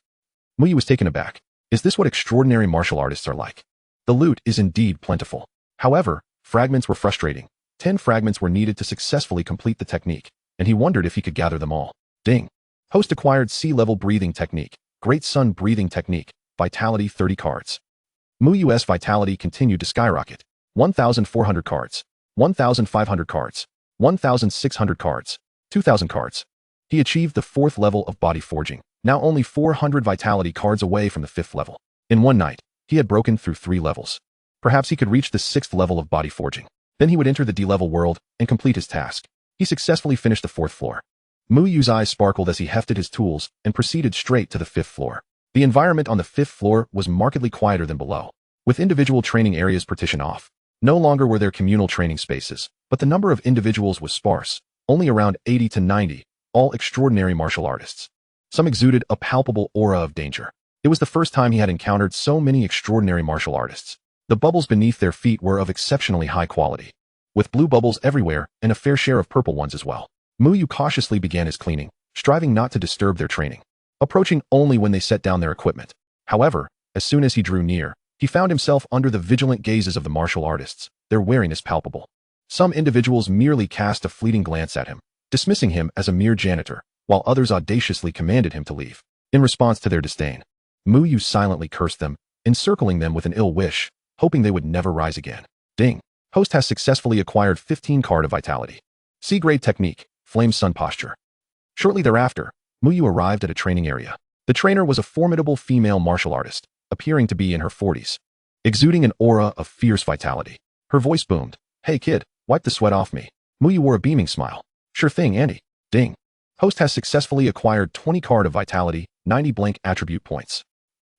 Mu Yu was taken aback. Is this what extraordinary martial artists are like? The loot is indeed plentiful. However, fragments were frustrating. 10 fragments were needed to successfully complete the technique, and he wondered if he could gather them all. Ding. Host acquired C-level breathing technique, Great Sun breathing technique, vitality 30 cards. Mu Yu's vitality continued to skyrocket. 1,400 cards. 1,500 cards. 1,600 cards. 2,000 cards. He achieved the 4th level of body forging, now only 400 vitality cards away from the 5th level. In one night, he had broken through 3 levels. Perhaps he could reach the 6th level of body forging. Then he would enter the D-level world and complete his task. He successfully finished the 4th floor. Mu Yu's eyes sparkled as he hefted his tools and proceeded straight to the 5th floor. The environment on the 5th floor was markedly quieter than below, with individual training areas partitioned off. No longer were there communal training spaces, but the number of individuals was sparse, only around 80 to 90, all extraordinary martial artists. Some exuded a palpable aura of danger. It was the first time he had encountered so many extraordinary martial artists. The bubbles beneath their feet were of exceptionally high quality, with blue bubbles everywhere and a fair share of purple ones as well. Mu Yu cautiously began his cleaning, striving not to disturb their training, approaching only when they set down their equipment. However, as soon as he drew near, he found himself under the vigilant gazes of the martial artists, their wariness palpable. Some individuals merely cast a fleeting glance at him, dismissing him as a mere janitor, while others audaciously commanded him to leave. In response to their disdain, Mu Yu silently cursed them, encircling them with an ill wish, hoping they would never rise again. Ding. Host has successfully acquired 15 card of vitality. C-grade technique, Flame Sun posture. Shortly thereafter, Mu Yu arrived at a training area. The trainer was a formidable female martial artist, appearing to be in her 40s, exuding an aura of fierce vitality. Her voice boomed. Hey kid, wipe the sweat off me. Mu Yu wore a beaming smile. Sure thing, Andy. Ding. Host has successfully acquired 20 card of vitality, 90 blank attribute points.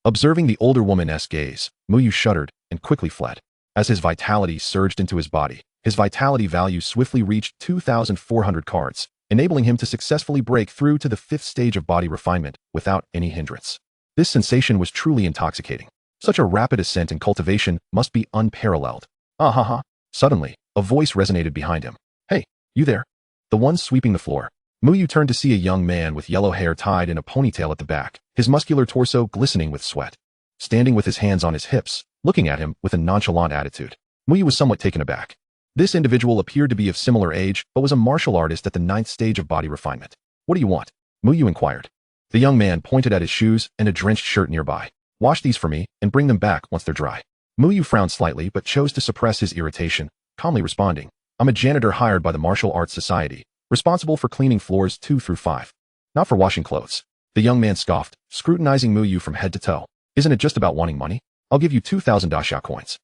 Observing the older woman's gaze, Muyu shuddered and quickly fled. As his vitality surged into his body, his vitality value swiftly reached 2,400 cards, enabling him to successfully break through to the 5th stage of body refinement without any hindrance. This sensation was truly intoxicating. Such a rapid ascent in cultivation must be unparalleled. Ah. Suddenly, a voice resonated behind him. Hey, you there? The one sweeping the floor. Muyu turned to see a young man with yellow hair tied in a ponytail at the back, his muscular torso glistening with sweat. Standing with his hands on his hips, looking at him with a nonchalant attitude. Muyu was somewhat taken aback. This individual appeared to be of similar age, but was a martial artist at the 9th stage of body refinement. What do you want? Muyu inquired. The young man pointed at his shoes and a drenched shirt nearby. Wash these for me and bring them back once they're dry. Muyu frowned slightly but chose to suppress his irritation, calmly responding, I'm a janitor hired by the Martial Arts Society, responsible for cleaning floors 2 through 5. Not for washing clothes. The young man scoffed, scrutinizing Muyu from head to toe. Isn't it just about wanting money? I'll give you 2,000 daxia coins.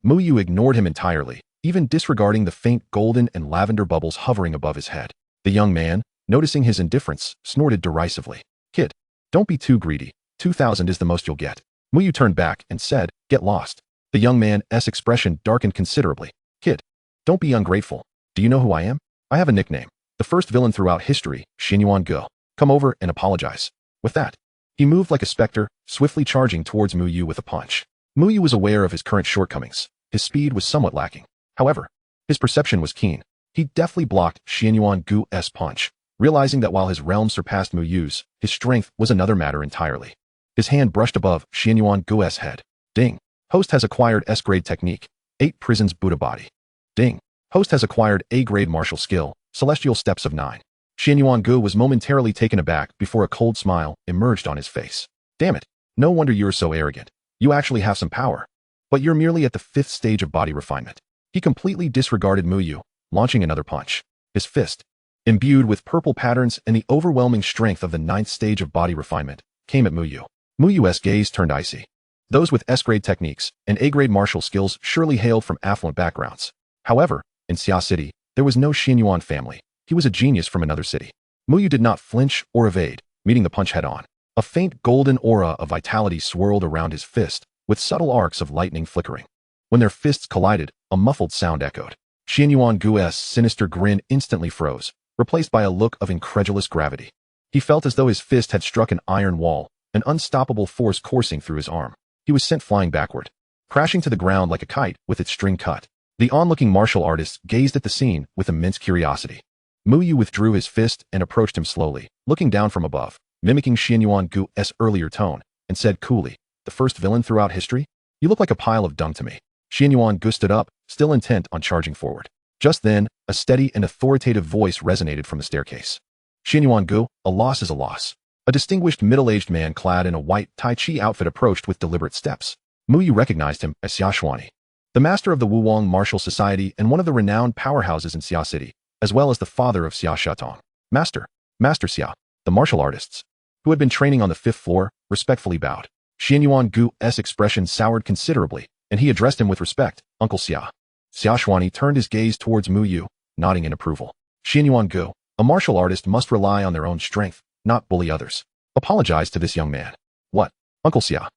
Muyu ignored him entirely, even disregarding the faint golden and lavender bubbles hovering above his head. The young man, noticing his indifference, snorted derisively. Kid, don't be too greedy. 2,000 is the most you'll get. Muyu turned back and said, get lost. The young man's expression darkened considerably. Kid, don't be ungrateful. Do you know who I am? I have a nickname. The first villain throughout history, Xinyuan Gu. Come over and apologize. With that, he moved like a specter, swiftly charging towards Muyu with a punch. Muyu was aware of his current shortcomings. His speed was somewhat lacking. However, his perception was keen. He deftly blocked Xinyuan Gu's punch, realizing that while his realm surpassed Muyu's, his strength was another matter entirely. His hand brushed above Xinyuan Gu's head. Ding. Host has acquired S-grade technique, 8 prisons Buddha body. Ding. Host has acquired A-grade martial skill, celestial steps of 9. Xinyuan Gu was momentarily taken aback before a cold smile emerged on his face. Damn it. No wonder you're so arrogant. You actually have some power. But you're merely at the 5th stage of body refinement. He completely disregarded Muyu, launching another punch. His fist, imbued with purple patterns and the overwhelming strength of the 9th stage of body refinement, came at Muyu. Muyu's gaze turned icy. Those with S-grade techniques and A-grade martial skills surely hailed from affluent backgrounds. However, in Xia City, there was no Xinyuan family. He was a genius from another city. Muyu did not flinch or evade, meeting the punch head-on. A faint golden aura of vitality swirled around his fist, with subtle arcs of lightning flickering. When their fists collided, a muffled sound echoed. Xinyuan Gu's sinister grin instantly froze, replaced by a look of incredulous gravity. He felt as though his fist had struck an iron wall, an unstoppable force coursing through his arm. He was sent flying backward, crashing to the ground like a kite with its string cut. The onlooking martial artist gazed at the scene with immense curiosity. Muyu withdrew his fist and approached him slowly, looking down from above, mimicking Xinyuan Gu's earlier tone, and said coolly, the first villain throughout history? You look like a pile of dung to me. Xinyuan Gu stood up, still intent on charging forward. Just then, a steady and authoritative voice resonated from the staircase. Xinyuan Gu, a loss is a loss. A distinguished middle-aged man clad in a white Tai Chi outfit approached with deliberate steps. Muyu recognized him as Xia Xuani, the master of the Wuwang Martial Society and one of the renowned powerhouses in Xia City, as well as the father of Xia Shatong. Master Xia, the martial artists, who had been training on the 5th floor, respectfully bowed. Xinyuan Gu's expression soured considerably, and he addressed him with respect, Uncle Xia. Xia Xuani turned his gaze towards Muyu, nodding in approval. Xinyuan Gu, a martial artist must rely on their own strength, not bully others. Apologize to this young man. What? Uncle Xia.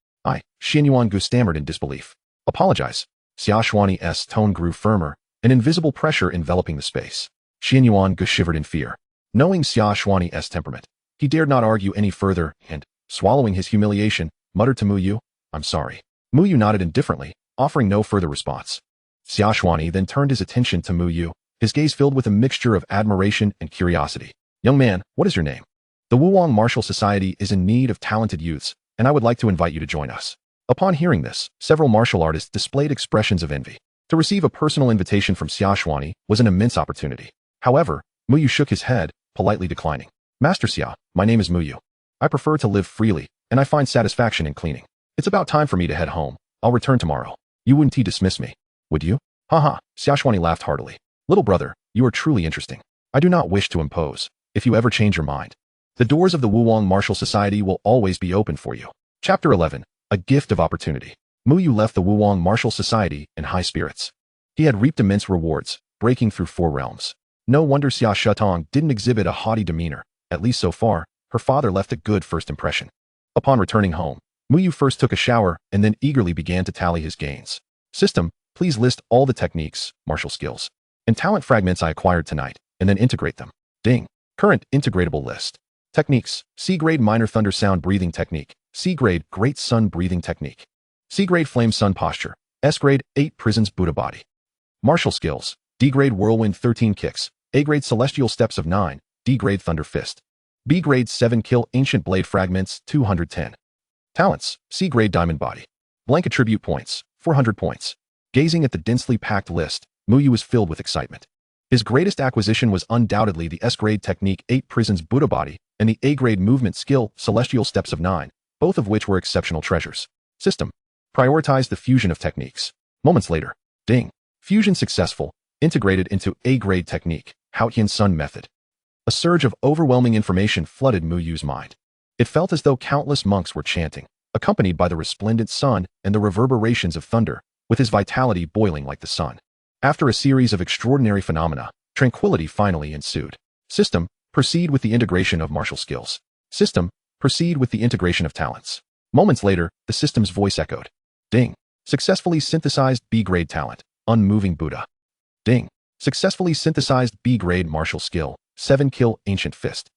Xinyuan Gu stammered in disbelief. Apologize. Xia Xuani's tone grew firmer, an invisible pressure enveloping the space. Xinyuan Gu shivered in fear. Knowing Xia Xuani's temperament, he dared not argue any further and, swallowing his humiliation, muttered to Muyu, I'm sorry. Muyu nodded indifferently, offering no further response. Xia Xuani then turned his attention to Muyu, his gaze filled with a mixture of admiration and curiosity. Young man, what is your name? The Wuwang Martial Society is in need of talented youths, and I would like to invite you to join us. Upon hearing this, several martial artists displayed expressions of envy. To receive a personal invitation from Xia Xuani was an immense opportunity. However, Muyu shook his head, politely declining. Master Xia, my name is Muyu. I prefer to live freely, and I find satisfaction in cleaning. It's about time for me to head home. I'll return tomorrow. You wouldn't dismiss me, would you? Haha, Xia Xuani laughed heartily. Little brother, you are truly interesting. I do not wish to impose. If you ever change your mind, the doors of the Wuwang Martial Society will always be open for you. Chapter 11. A Gift of Opportunity. Muyu left the Wuwang Martial Society in high spirits. He had reaped immense rewards, breaking through 4 realms. No wonder Xia Shatong didn't exhibit a haughty demeanor. At least so far, her father left a good first impression. Upon returning home, Muyu first took a shower and then eagerly began to tally his gains. System, please list all the techniques, martial skills, and talent fragments I acquired tonight, and then integrate them. Ding. Current integratable list. Techniques. C-grade minor thunder sound breathing technique. C-grade great sun breathing technique. C-grade flame sun posture. S-grade 8 prisons Buddha body. Martial skills. D-grade whirlwind 13 kicks. A-grade celestial steps of 9. D-grade thunder fist. B-grade 7 kill ancient blade fragments 210. Talents. C-grade diamond body. Blank attribute points 400 points. Gazing at the densely packed list, Muyu was filled with excitement. His greatest acquisition was undoubtedly the S-grade technique 8 prisons Buddha body and the A-grade movement skill celestial steps of 9, both of which were exceptional treasures. System. Prioritize the fusion of techniques. Moments later. Ding. Fusion successful. Integrated into A-grade technique, Haotian Sun method. A surge of overwhelming information flooded Muyu's mind. It felt as though countless monks were chanting, accompanied by the resplendent sun and the reverberations of thunder, with his vitality boiling like the sun. After a series of extraordinary phenomena, tranquility finally ensued. System, proceed with the integration of martial skills. System, proceed with the integration of talents. Moments later, the system's voice echoed. Ding. Successfully synthesized B-grade talent, unmoving Buddha. Ding. Successfully synthesized B-grade martial skill, 7 kill ancient fist.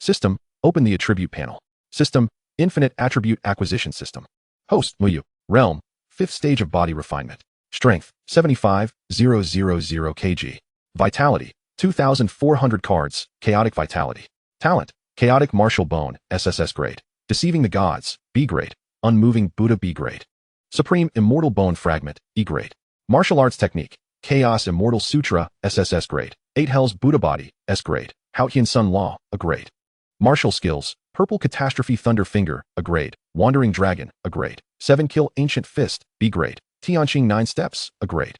System, open the attribute panel. System, infinite attribute acquisition system. Host, Muyu. Realm, 5th stage of body refinement. Strength, 75,000 kg. Vitality, 2,400 cards, chaotic vitality. Talent, chaotic martial bone, SSS grade. Deceiving the gods, B grade. Unmoving Buddha, B grade. Supreme Immortal Bone fragment, E grade. Martial arts technique, Chaos Immortal Sutra, SSS grade. 8 Hells Buddha body, S grade. Haotian Sun Law, A grade. Martial skills, Purple Catastrophe Thunder Finger, A grade. Wandering Dragon, A grade. 7 Kill Ancient Fist, B grade. Tianqing 9 Steps, A grade.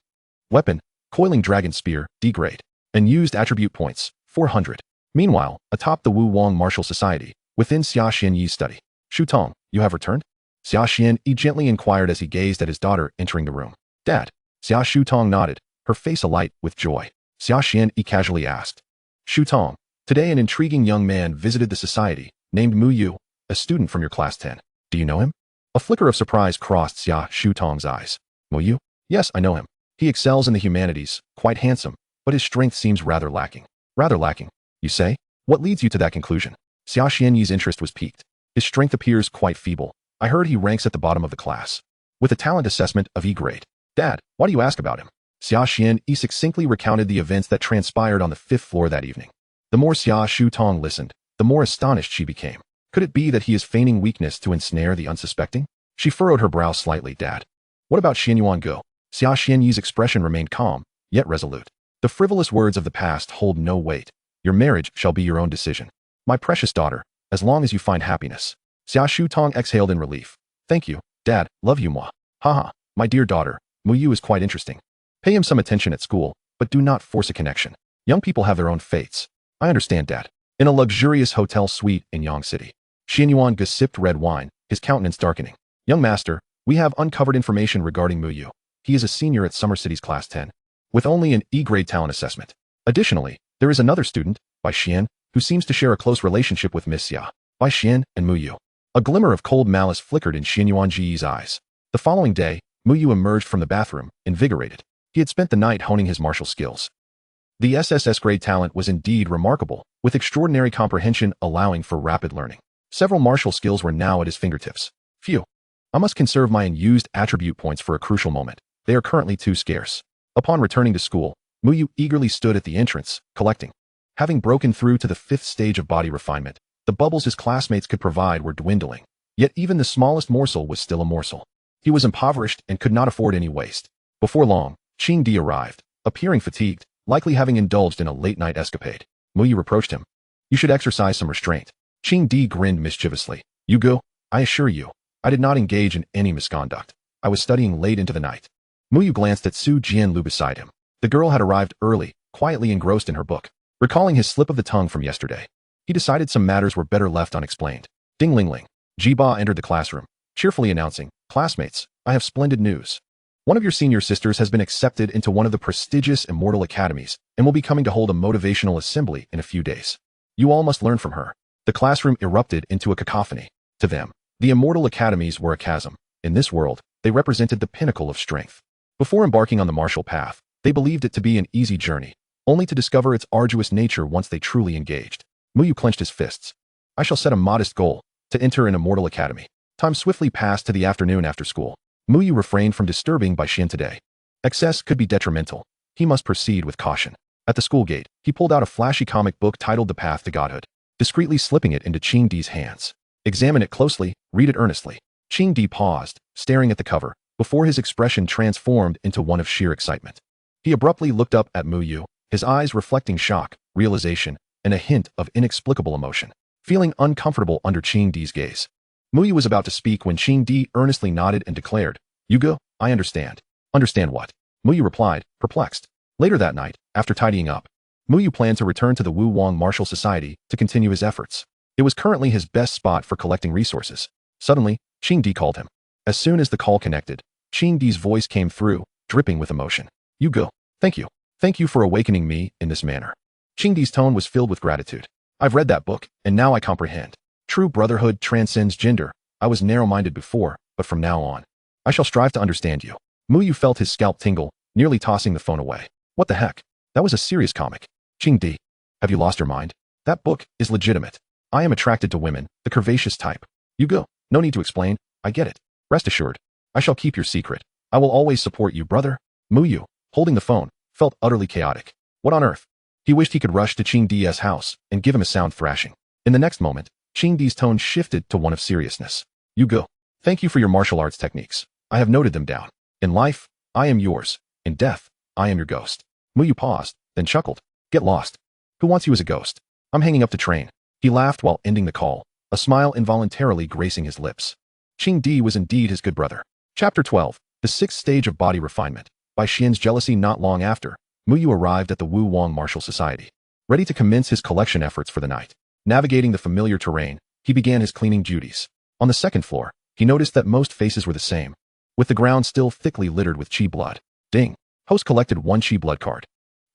Weapon, Coiling Dragon Spear, D grade. And used attribute points, 400. Meanwhile, atop the Wu Wang Martial Society, within Xia Xianyi's study. Shu Tong, you have returned? Xia Xianyi gently inquired as he gazed at his daughter entering the room. Dad. Xia Shu Tong nodded, her face alight with joy. Xia Xianyi casually asked. Shu Tong, today an intriguing young man visited the society, named Mu Yu, a student from your class 10. Do you know him? A flicker of surprise crossed Xia Shu Tong's eyes. Mu Yu? Yes, I know him. He excels in the humanities, quite handsome, but his strength seems rather lacking. Rather lacking, you say? What leads you to that conclusion? Xia Xianyi's interest was piqued. His strength appears quite feeble. I heard he ranks at the bottom of the class, with a talent assessment of E grade. Dad, why do you ask about him? Xia Xianyi succinctly recounted the events that transpired on the 5th floor that evening. The more Xia Shu Tong listened, the more astonished she became. Could it be that he is feigning weakness to ensnare the unsuspecting? She furrowed her brow slightly. Dad, what about Xianyuan Go? Xia Xianyi's expression remained calm, yet resolute. The frivolous words of the past hold no weight. Your marriage shall be your own decision. My precious daughter, as long as you find happiness. Xia Shu Tong exhaled in relief. Thank you, Dad, love you moi. Haha, my dear daughter, Mu Yu is quite interesting. Pay him some attention at school, but do not force a connection. Young people have their own fates. I understand, Dad. In a luxurious hotel suite in Yang City, Xianyuan Ge sipped red wine, his countenance darkening. Young master, we have uncovered information regarding Mu Yu. He is a senior at Summer City's class 10, with only an E-grade talent assessment. Additionally, there is another student, Bai Xian, who seems to share a close relationship with Miss Xia. Bai Xian and Mu Yu. A glimmer of cold malice flickered in Xianyuan Ji's eyes. The following day, Mu Yu emerged from the bathroom, invigorated. He had spent the night honing his martial skills. The SSS grade talent was indeed remarkable, with extraordinary comprehension allowing for rapid learning. Several martial skills were now at his fingertips. Phew. I must conserve my unused attribute points for a crucial moment. They are currently too scarce. Upon returning to school, Mu Yu eagerly stood at the entrance, collecting. Having broken through to the 5th stage of body refinement, the bubbles his classmates could provide were dwindling. Yet even the smallest morsel was still a morsel. He was impoverished and could not afford any waste. Before long, Qing Di arrived, appearing fatigued, likely having indulged in a late-night escapade. Mu Yu reproached him. You should exercise some restraint. Qing Di grinned mischievously. You go, I assure you, I did not engage in any misconduct. I was studying late into the night. Mu Yu glanced at Su Jianlu beside him. The girl had arrived early, quietly engrossed in her book. Recalling his slip of the tongue from yesterday, he decided some matters were better left unexplained. Ding ling ling. Jiba entered the classroom, cheerfully announcing, Classmates, I have splendid news. One of your senior sisters has been accepted into one of the prestigious immortal academies and will be coming to hold a motivational assembly in a few days. You all must learn from her. The classroom erupted into a cacophony. To them, the immortal academies were a chasm. In this world, they represented the pinnacle of strength. Before embarking on the martial path, they believed it to be an easy journey, only to discover its arduous nature once they truly engaged. Muyu clenched his fists. I shall set a modest goal, to enter an immortal academy. Time swiftly passed to the afternoon after school. Muyu refrained from disturbing by Xian today. Excess could be detrimental. He must proceed with caution. At the school gate, he pulled out a flashy comic book titled The Path to Godhood, discreetly slipping it into Qing Di's hands. Examine it closely, read it earnestly. Qing Di paused, staring at the cover, before his expression transformed into one of sheer excitement. He abruptly looked up at Muyu, his eyes reflecting shock, realization, and a hint of inexplicable emotion. Feeling uncomfortable under Qing Di's gaze, Muyu was about to speak when Qing Di earnestly nodded and declared, "Yugo, I understand." "Understand what?" Muyu replied, perplexed. Later that night, after tidying up, Muyu planned to return to the Wu Wang Martial Society to continue his efforts. It was currently his best spot for collecting resources. Suddenly, Qing Di called him. As soon as the call connected, Qing Di's voice came through, dripping with emotion. "Yugo, thank you. Thank you for awakening me in this manner." Qing Di's tone was filled with gratitude. "I've read that book, and now I comprehend. True brotherhood transcends gender. I was narrow-minded before, but from now on, I shall strive to understand you." Muyu felt his scalp tingle, nearly tossing the phone away. "What the heck? That was a serious comic. Qing Di, have you lost your mind? That book is legitimate. I am attracted to women, the curvaceous type. Yugo, no need to explain. I get it. Rest assured, I shall keep your secret. I will always support you, brother." Muyu, holding the phone, felt utterly chaotic. What on earth? He wished he could rush to Qing Di's house and give him a sound thrashing. In the next moment, Qing Di's tone shifted to one of seriousness. "Yugo, thank you for your martial arts techniques. I have noted them down. In life, I am yours. In death, I am your ghost." Muyu paused, then chuckled. "Get lost. Who wants you as a ghost? I'm hanging up to train." He laughed while ending the call, a smile involuntarily gracing his lips. Qing Di was indeed his good brother. Chapter 12, The Sixth Stage of Body Refinement. By Xian's jealousy. Not long after, Muyu arrived at the Wu Wang Martial Society. Ready to commence his collection efforts for the night. Navigating the familiar terrain, he began his cleaning duties. On the second floor, he noticed that most faces were the same, with the ground still thickly littered with chi blood. Ding. Host collected 1 chi blood card.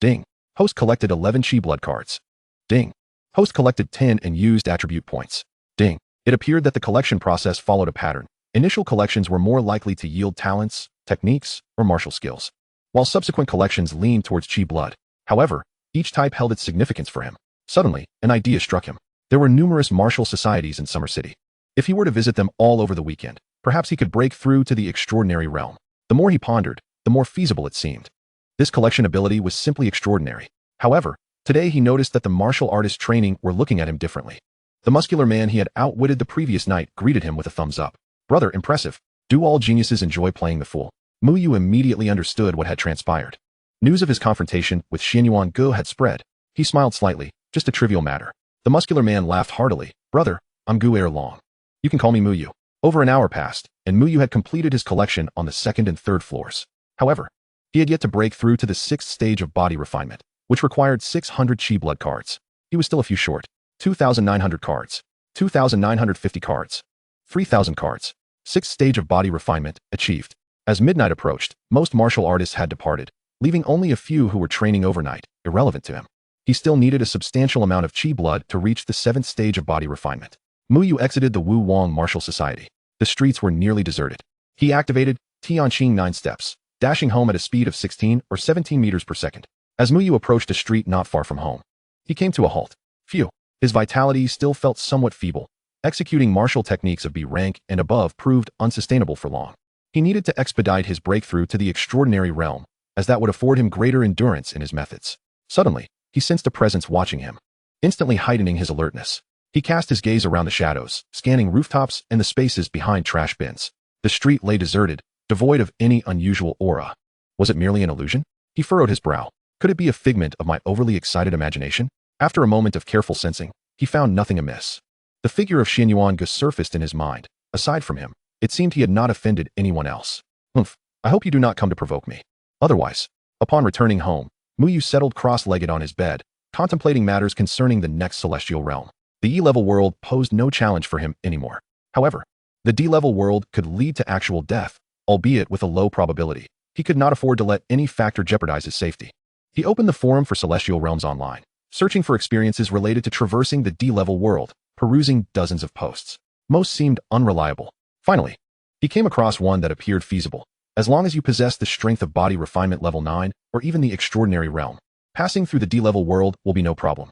Ding. Host collected 11 chi blood cards. Ding. Host collected 10 and used attribute points. Ding. It appeared that the collection process followed a pattern. Initial collections were more likely to yield talents, techniques, or martial skills, while subsequent collections leaned towards chi blood. However, each type held its significance for him. Suddenly, an idea struck him. There were numerous martial societies in Summer City. If he were to visit them all over the weekend, perhaps he could break through to the extraordinary realm. The more he pondered, the more feasible it seemed. This collection ability was simply extraordinary. However, today he noticed that the martial artist training were looking at him differently. The muscular man he had outwitted the previous night greeted him with a thumbs up. "Brother, impressive. Do all geniuses enjoy playing the fool?" Muyu immediately understood what had transpired. News of his confrontation with Xianyuan Ge had spread. He smiled slightly, just a trivial matter. The muscular man laughed heartily. "Brother, I'm Gu Ere Long. You can call me Muyu." Over an hour passed, and Muyu had completed his collection on the second and third floors. However, he had yet to break through to the sixth stage of body refinement, which required 600 chi blood cards. He was still a few short. 2,900 cards. 2,950 cards. 3,000 cards. Sixth stage of body refinement, achieved. As midnight approached, most martial artists had departed, leaving only a few who were training overnight, irrelevant to him. He still needed a substantial amount of chi blood to reach the seventh stage of body refinement. Muyu exited the Wu Wang Martial Society. The streets were nearly deserted. He activated Tianqing 9 steps, dashing home at a speed of 16 or 17 meters per second. As Muyu approached a street not far from home, he came to a halt. Phew. His vitality still felt somewhat feeble. Executing martial techniques of B rank and above proved unsustainable for long. He needed to expedite his breakthrough to the extraordinary realm, as that would afford him greater endurance in his methods. Suddenly, he sensed a presence watching him, instantly heightening his alertness. He cast his gaze around the shadows, scanning rooftops and the spaces behind trash bins. The street lay deserted, devoid of any unusual aura. Was it merely an illusion? He furrowed his brow. Could it be a figment of my overly excited imagination? After a moment of careful sensing, he found nothing amiss. The figure of Xianyuan Ge surfaced in his mind. Aside from him, it seemed he had not offended anyone else. Humph, I hope you do not come to provoke me. Otherwise, upon returning home, Muyu settled cross-legged on his bed, contemplating matters concerning the next celestial realm. The E-level world posed no challenge for him anymore. However, the D-level world could lead to actual death, albeit with a low probability. He could not afford to let any factor jeopardize his safety. He opened the forum for Celestial Realms Online, searching for experiences related to traversing the D-level world, perusing dozens of posts. Most seemed unreliable. Finally, he came across one that appeared feasible. As long as you possess the strength of body refinement level 9, or even the extraordinary realm, passing through the D-level world will be no problem.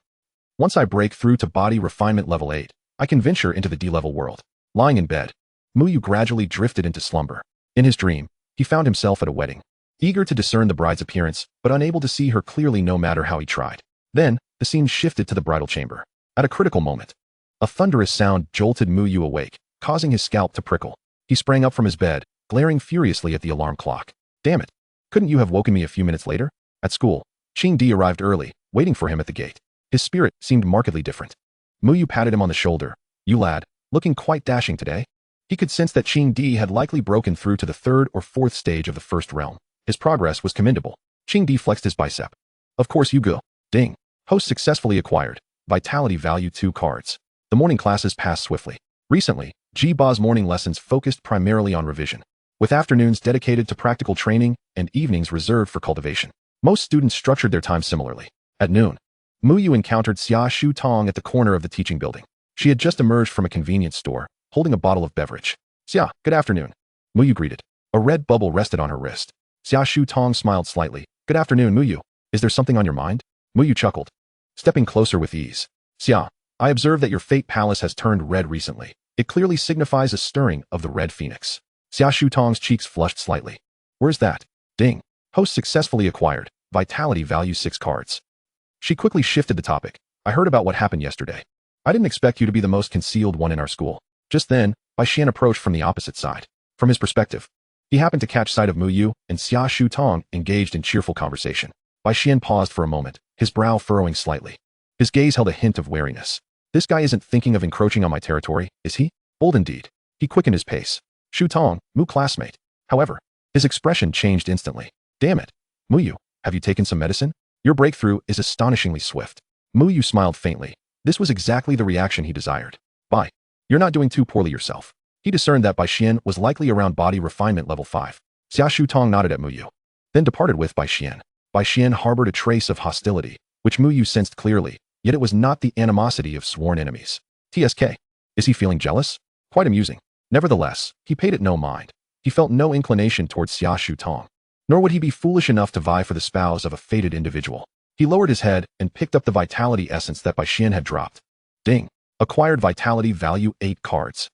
Once I break through to body refinement level 8, I can venture into the D-level world. Lying in bed, Muyu gradually drifted into slumber. In his dream, he found himself at a wedding, eager to discern the bride's appearance, but unable to see her clearly no matter how he tried. Then, the scene shifted to the bridal chamber. At a critical moment, a thunderous sound jolted Muyu awake, causing his scalp to prickle. He sprang up from his bed, glaring furiously at the alarm clock. Damn it! Couldn't you have woken me a few minutes later? At school, Qingdi arrived early, waiting for him at the gate. His spirit seemed markedly different. Muyu patted him on the shoulder. You lad, looking quite dashing today. He could sense that Qingdi had likely broken through to the third or fourth stage of the first realm. His progress was commendable. Qingdi flexed his bicep. Of course you go. Ding. Host successfully acquired. Vitality value 2 cards. The morning classes passed swiftly. Recently, Jiba's morning lessons focused primarily on revision, with afternoons dedicated to practical training and evenings reserved for cultivation. Most students structured their time similarly. At noon, Muyu encountered Xia Shu Tong at the corner of the teaching building. She had just emerged from a convenience store, holding a bottle of beverage. Xia, good afternoon. Muyu greeted. A red bubble rested on her wrist. Xia Shu Tong smiled slightly. Good afternoon, Muyu. Is there something on your mind? Muyu chuckled, stepping closer with ease. Xia, I observe that your fate palace has turned red recently. It clearly signifies a stirring of the red phoenix. Xia Shu Tong's cheeks flushed slightly. Where's that? Ding. Host successfully acquired. Vitality value 6 cards. She quickly shifted the topic. I heard about what happened yesterday. I didn't expect you to be the most concealed one in our school. Just then, Bai Xian approached from the opposite side. From his perspective, he happened to catch sight of Muyu and Xia Shu Tong engaged in cheerful conversation. Bai Xian paused for a moment, his brow furrowing slightly. His gaze held a hint of wariness. This guy isn't thinking of encroaching on my territory, is he? Bold indeed. He quickened his pace. Shu Tong, Mu classmate. However, his expression changed instantly. Damn it. Muyu, have you taken some medicine? Your breakthrough is astonishingly swift. Muyu smiled faintly. This was exactly the reaction he desired. Bai, you're not doing too poorly yourself. He discerned that Bai Xian was likely around body refinement level 5. Xia Shu Tong nodded at Muyu, then departed with Bai Xian. Bai Xian harbored a trace of hostility, which Muyu sensed clearly, yet it was not the animosity of sworn enemies. TSK. Is he feeling jealous? Quite amusing. Nevertheless, he paid it no mind. He felt no inclination towards Xia Shu Tong. Nor would he be foolish enough to vie for the spouse of a fated individual. He lowered his head and picked up the vitality essence that Bai Xian had dropped. Ding. Acquired vitality value 8 cards.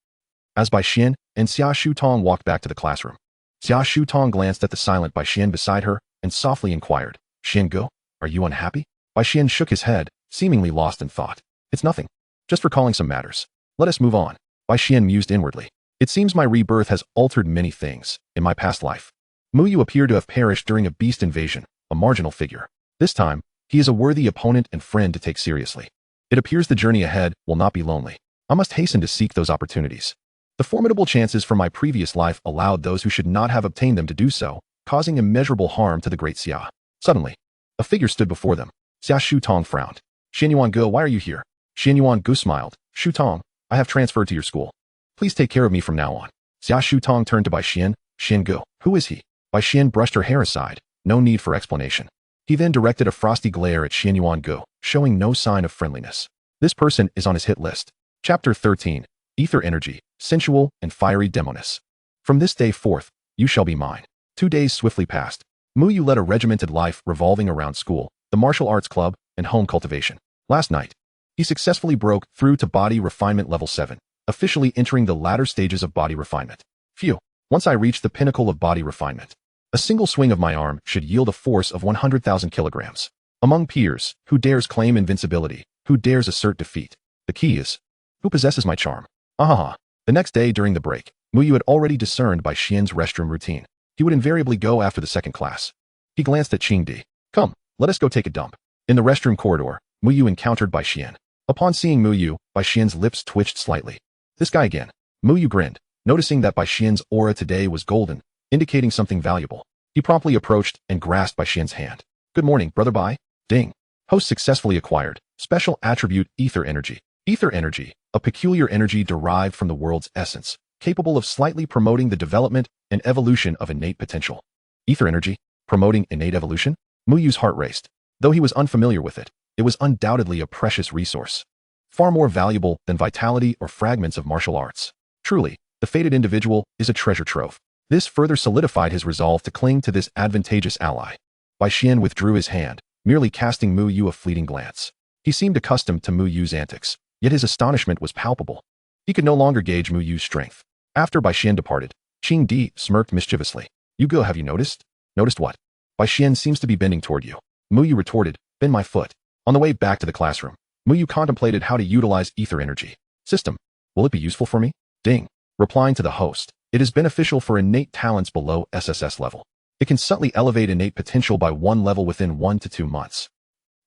As Bai Xian and Xia Shu Tong walked back to the classroom, Xia Shu Tong glanced at the silent Bai Xian beside her and softly inquired, Xian Go, are you unhappy? Bai Xian shook his head, seemingly lost in thought. It's nothing. Just recalling some matters. Let us move on. Bai Xian mused inwardly. It seems my rebirth has altered many things in my past life. Muyu appeared to have perished during a beast invasion, a marginal figure. This time, he is a worthy opponent and friend to take seriously. It appears the journey ahead will not be lonely. I must hasten to seek those opportunities. The formidable chances from my previous life allowed those who should not have obtained them to do so, causing immeasurable harm to the great Xia. Suddenly, a figure stood before them. Xia Shu Tong frowned. Xianyuan Ge, why are you here? Xianyuan Ge smiled. Shu Tong, I have transferred to your school. Please take care of me from now on. Xia Shu Tong turned to Bai Xian. Xian Ge, who is he? Bai Xian brushed her hair aside. No need for explanation. He then directed a frosty glare at Xianyuan Ge, showing no sign of friendliness. This person is on his hit list. Chapter 13. Ether Energy, Sensual and Fiery Demoness. From this day forth, you shall be mine. 2 days swiftly passed. Muyu led a regimented life revolving around school, the martial arts club, and home cultivation. Last night, he successfully broke through to body refinement level 7, officially entering the latter stages of body refinement. Phew. Once I reach the pinnacle of body refinement, a single swing of my arm should yield a force of 100,000 kilograms. Among peers, who dares claim invincibility? Who dares assert defeat? The key is, who possesses my charm? Ahaha. The next day during the break, Muyu had already discerned Bai Xian's restroom routine. He would invariably go after the second class. He glanced at Qingdi. Come, let us go take a dump. In the restroom corridor, Muyu encountered Bai Xian. Upon seeing Muyu, Bai Xian's lips twitched slightly. This guy again. Muyu grinned, noticing that Bai Xian's aura today was golden, indicating something valuable. He promptly approached and grasped Bai Xian's hand. Good morning, brother Bai. Ding. Host successfully acquired. Special attribute Ether Energy. Ether Energy, a peculiar energy derived from the world's essence, capable of slightly promoting the development and evolution of innate potential. Ether Energy, promoting innate evolution? Muyu's heart raced. Though he was unfamiliar with it, It was undoubtedly a precious resource, far more valuable than vitality or fragments of martial arts. Truly, the fated individual is a treasure trove. This further solidified his resolve to cling to this advantageous ally. Bai Xian withdrew his hand, merely casting Mu Yu a fleeting glance. He seemed accustomed to Mu Yu's antics, yet his astonishment was palpable. He could no longer gauge Mu Yu's strength. After Bai Xian departed, Qing Di smirked mischievously. "You go, have you noticed?" "Noticed what?" "Bai Xian seems to be bending toward you." Mu Yu retorted, "Bend my foot." On the way back to the classroom, Mu Yu contemplated how to utilize ether energy. System. Will it be useful for me? Ding. Replying to the host, it is beneficial for innate talents below SSS level. It can subtly elevate innate potential by 1 level within 1 to 2 months.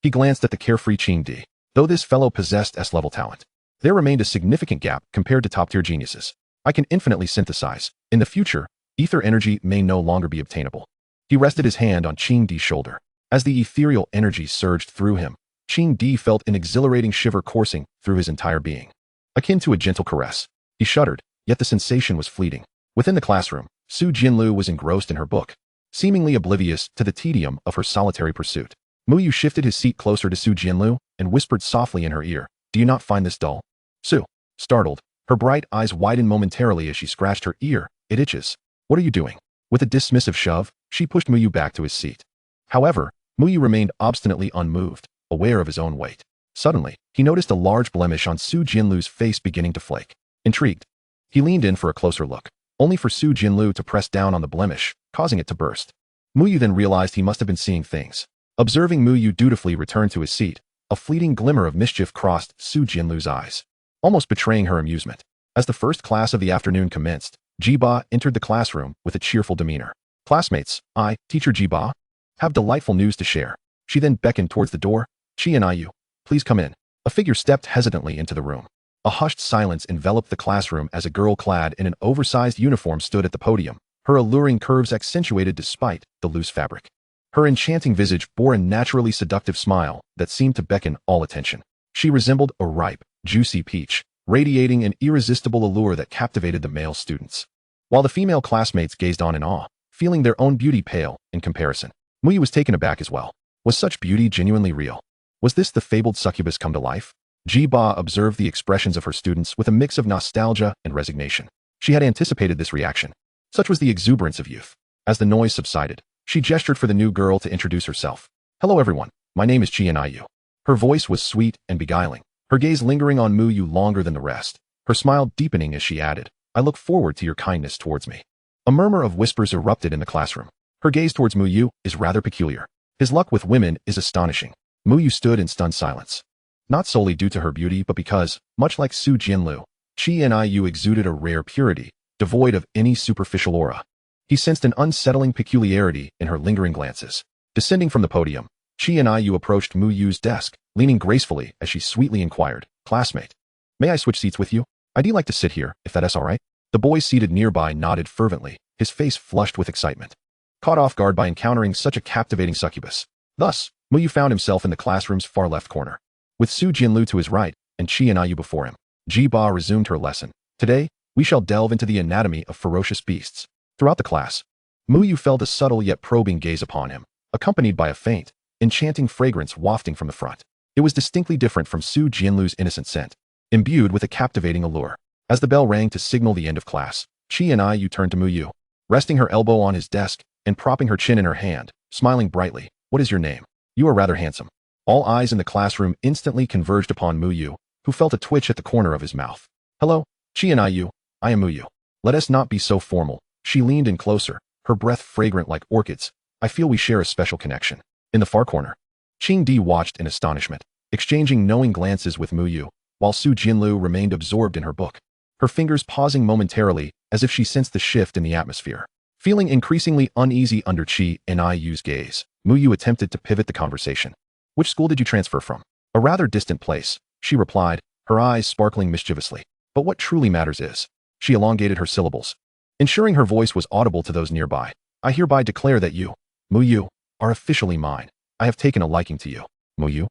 He glanced at the carefree Qing Di. Though this fellow possessed S-level talent, there remained a significant gap compared to top-tier geniuses. I can infinitely synthesize. In the future, ether energy may no longer be obtainable. He rested his hand on Qing Di's shoulder. As the ethereal energy surged through him, Qing Di felt an exhilarating shiver coursing through his entire being. Akin to a gentle caress. He shuddered, yet the sensation was fleeting. Within the classroom, Su Jianlu was engrossed in her book, seemingly oblivious to the tedium of her solitary pursuit. Mu Yu shifted his seat closer to Su Jianlu and whispered softly in her ear, "Do you not find this dull?" Su, startled, her bright eyes widened momentarily as she scratched her ear. "It itches." "What are you doing?" With a dismissive shove, she pushed Mu Yu back to his seat. However, Mu Yu remained obstinately unmoved, aware of his own weight. Suddenly, he noticed a large blemish on Su Jianlu's face beginning to flake. Intrigued, he leaned in for a closer look, only for Su Jianlu to press down on the blemish, causing it to burst. Mu Yu then realized he must have been seeing things. Observing Mu Yu dutifully return to his seat, a fleeting glimmer of mischief crossed Su Jianlu's eyes, almost betraying her amusement. As the first class of the afternoon commenced, Jiba entered the classroom with a cheerful demeanor. "Classmates, I, Teacher Jiba, have delightful news to share." She then beckoned towards the door. "Qi and Iu, please come in." A figure stepped hesitantly into the room. A hushed silence enveloped the classroom as a girl clad in an oversized uniform stood at the podium, her alluring curves accentuated despite the loose fabric. Her enchanting visage bore a naturally seductive smile that seemed to beckon all attention. She resembled a ripe, juicy peach, radiating an irresistible allure that captivated the male students. While the female classmates gazed on in awe, feeling their own beauty pale in comparison, Mu Yu was taken aback as well. Was such beauty genuinely real? Was this the fabled succubus come to life? Jiba observed the expressions of her students with a mix of nostalgia and resignation. She had anticipated this reaction. Such was the exuberance of youth. As the noise subsided, she gestured for the new girl to introduce herself. "Hello everyone, my name is Qi and Iu." Her voice was sweet and beguiling, her gaze lingering on Mu Yu longer than the rest, her smile deepening as she added, "I look forward to your kindness towards me." A murmur of whispers erupted in the classroom. Her gaze towards Mu Yu is rather peculiar. His luck with women is astonishing. Mu Yu stood in stunned silence. Not solely due to her beauty but because, much like Su Jianlu, Qi and Iu exuded a rare purity, devoid of any superficial aura. He sensed an unsettling peculiarity in her lingering glances. Descending from the podium, Qi and Iu approached Mu Yu's desk, leaning gracefully as she sweetly inquired, "Classmate, may I switch seats with you? I'd like to sit here, if that's all right." The boy seated nearby nodded fervently, his face flushed with excitement, caught off guard by encountering such a captivating succubus. Thus, Mu Yu found himself in the classroom's far left corner, with Su Jianlu to his right and Qi and Iu before him. Jiba resumed her lesson. "Today, we shall delve into the anatomy of ferocious beasts." Throughout the class, Mu Yu felt a subtle yet probing gaze upon him, accompanied by a faint, enchanting fragrance wafting from the front. It was distinctly different from Su Jianlu's innocent scent, imbued with a captivating allure. As the bell rang to signal the end of class, Qi and Iu turned to Mu Yu, resting her elbow on his desk and propping her chin in her hand, smiling brightly. "What is your name? You are rather handsome." All eyes in the classroom instantly converged upon Mu Yu, who felt a twitch at the corner of his mouth. "Hello, Qi and Iu, I am Mu Yu. Let us not be so formal." She leaned in closer, her breath fragrant like orchids. "I feel we share a special connection." In the far corner, Qing Di watched in astonishment, exchanging knowing glances with Mu Yu, while Su Jianlu remained absorbed in her book, her fingers pausing momentarily as if she sensed the shift in the atmosphere. Feeling increasingly uneasy under Qi and Iu's gaze, Mu Yu attempted to pivot the conversation. "Which school did you transfer from?" "A rather distant place," she replied, her eyes sparkling mischievously. "But what truly matters is," she elongated her syllables, ensuring her voice was audible to those nearby, "I hereby declare that you, Mu Yu, are officially mine. I have taken a liking to you, Mu Yu."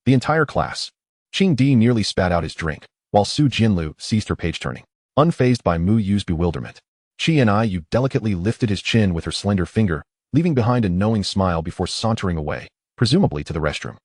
The entire class. Qing Di nearly spat out his drink, while Su Jianlu ceased her page-turning, unfazed by Mu Yu's bewilderment. Qi and Iu delicately lifted his chin with her slender finger, leaving behind a knowing smile before sauntering away, presumably to the restroom.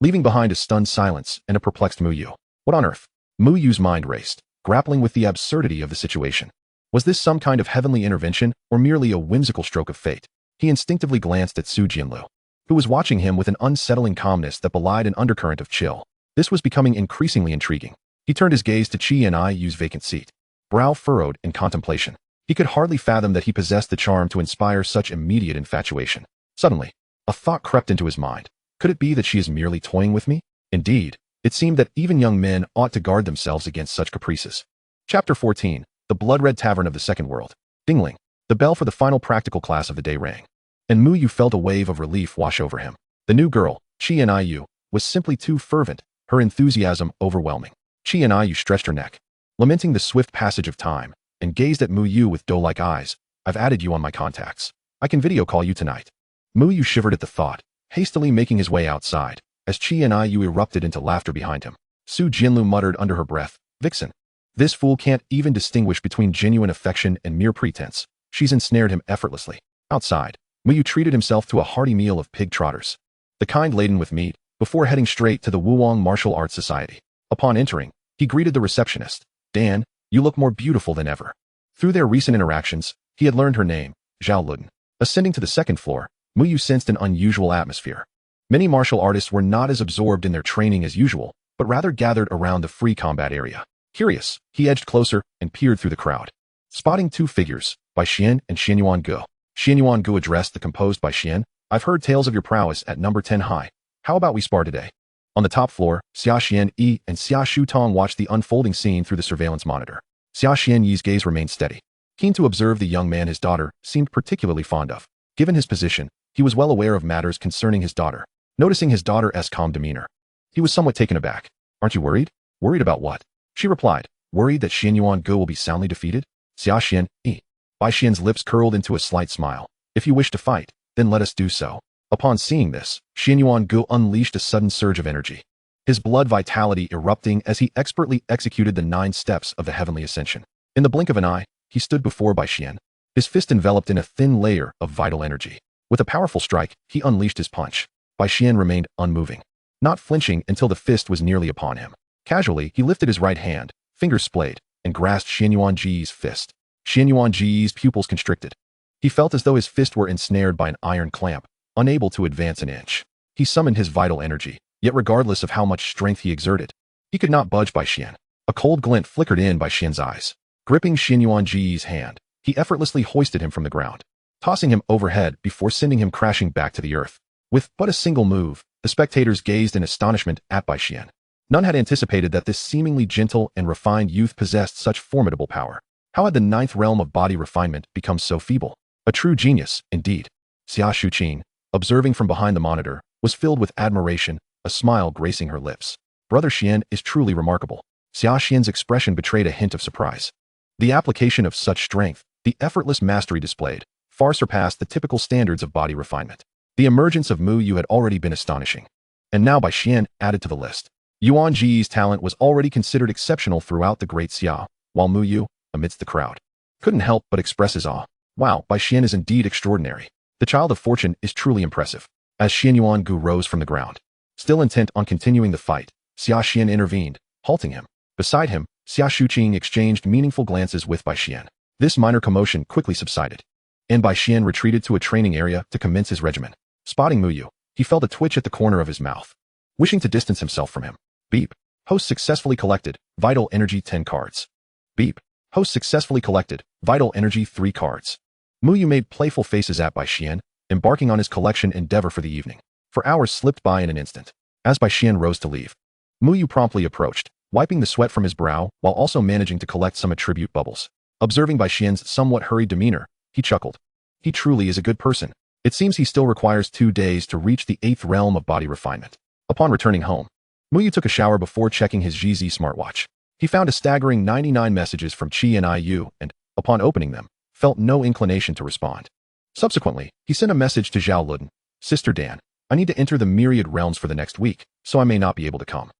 leaving behind a stunned silence and a perplexed Muyu. What on earth? Muyu's mind raced, grappling with the absurdity of the situation. Was this some kind of heavenly intervention or merely a whimsical stroke of fate? He instinctively glanced at Su Jianlu, who was watching him with an unsettling calmness that belied an undercurrent of chill. This was becoming increasingly intriguing. He turned his gaze to Qi and Yu's vacant seat, brow furrowed in contemplation. He could hardly fathom that he possessed the charm to inspire such immediate infatuation. Suddenly, a thought crept into his mind. Could it be that she is merely toying with me? Indeed, it seemed that even young men ought to guard themselves against such caprices. Chapter 14. The Blood-Red Tavern of the Second World. Dingling. The bell for the final practical class of the day rang, and Muyu felt a wave of relief wash over him. The new girl, Qi and Yu, was simply too fervent, her enthusiasm overwhelming. Qi and Yu stretched her neck, lamenting the swift passage of time, and gazed at Muyu with doe-like eyes. I've added you on my contacts. I can video call you tonight. Muyu shivered at the thought, hastily making his way outside, as Qi and Yu erupted into laughter behind him. Su Jianlu muttered under her breath, Vixen. This fool can't even distinguish between genuine affection and mere pretense. She's ensnared him effortlessly. Outside, Muyu treated himself to a hearty meal of pig trotters, the kind laden with meat, before heading straight to the Wuwang Martial Arts Society. Upon entering, he greeted the receptionist. Dan, you look more beautiful than ever. Through their recent interactions, he had learned her name, Zhao Luden. Ascending to the second floor, Muyu sensed an unusual atmosphere. Many martial artists were not as absorbed in their training as usual, but rather gathered around the free combat area. Curious, he edged closer and peered through the crowd, spotting two figures, Bai Xian and Xianyuan Gu. Xianyuan Gu addressed the composed Bai Xian. I've heard tales of your prowess at number 10 high. How about we spar today? On the top floor, Xia Xian Yi and Xia Shu Tong watched the unfolding scene through the surveillance monitor. Xia Xian Yi's gaze remained steady, keen to observe the young man his daughter seemed particularly fond of. Given his position, he was well aware of matters concerning his daughter. Noticing his daughter's calm demeanor, he was somewhat taken aback. Aren't you worried? Worried about what? She replied, worried that Xianyuan Gu will be soundly defeated? Xia Xian Yi. Bai Xian's lips curled into a slight smile. If you wish to fight, then let us do so. Upon seeing this, Xianyuan Gu unleashed a sudden surge of energy, his blood vitality erupting as he expertly executed the 9 steps of the heavenly ascension. In the blink of an eye, he stood before Bai Xian, his fist enveloped in a thin layer of vital energy. With a powerful strike, he unleashed his punch. Bai Xian remained unmoving, not flinching until the fist was nearly upon him. Casually, he lifted his right hand, fingers splayed, and grasped Xianyuan Ji's fist. Xianyuan Ji's pupils constricted. He felt as though his fist were ensnared by an iron clamp, unable to advance an inch. He summoned his vital energy, yet regardless of how much strength he exerted, he could not budge Bai Xian. A cold glint flickered in Bai Xian's eyes. Gripping Xianyuan Ji's hand, he effortlessly hoisted him from the ground, tossing him overhead before sending him crashing back to the earth. With but a single move, the spectators gazed in astonishment at Bai Xian. None had anticipated that this seemingly gentle and refined youth possessed such formidable power. How had the 9th realm of body refinement become so feeble? A true genius, indeed. Xia Shuqing, observing from behind the monitor, was filled with admiration, a smile gracing her lips. Brother Xian is truly remarkable. Xia Xian's expression betrayed a hint of surprise. The application of such strength, the effortless mastery displayed, far surpassed the typical standards of body refinement. The emergence of Mu Yu had already been astonishing, and now Bai Xian added to the list. Yuan Ji's talent was already considered exceptional throughout the Great Xia, while Mu Yu, amidst the crowd, couldn't help but express his awe. Wow, Bai Xian is indeed extraordinary. The child of fortune is truly impressive. As Xianyuan Gu rose from the ground, still intent on continuing the fight, Xia Xian intervened, halting him. Beside him, Xia Shuqing exchanged meaningful glances with Bai Xian. This minor commotion quickly subsided, and Bai Xian retreated to a training area to commence his regimen. Spotting Mu Yu, he felt a twitch at the corner of his mouth, wishing to distance himself from him. Beep. Host successfully collected, vital energy 10 cards. Beep. Host successfully collected, vital energy 3 cards. Mu Yu made playful faces at Bai Xian, embarking on his collection endeavor for the evening. For hours slipped by in an instant. As Bai Xian rose to leave, Mu Yu promptly approached, wiping the sweat from his brow while also managing to collect some attribute bubbles. Observing Bai Xian's somewhat hurried demeanor, he chuckled. He truly is a good person. It seems he still requires 2 days to reach the 8th realm of body refinement. Upon returning home, Mu Yu took a shower before checking his GZ smartwatch. He found a staggering 99 messages from Qi and Yu and, upon opening them, felt no inclination to respond. Subsequently, he sent a message to Zhao Luden. Sister Dan, I need to enter the myriad realms for the next week, so I may not be able to come.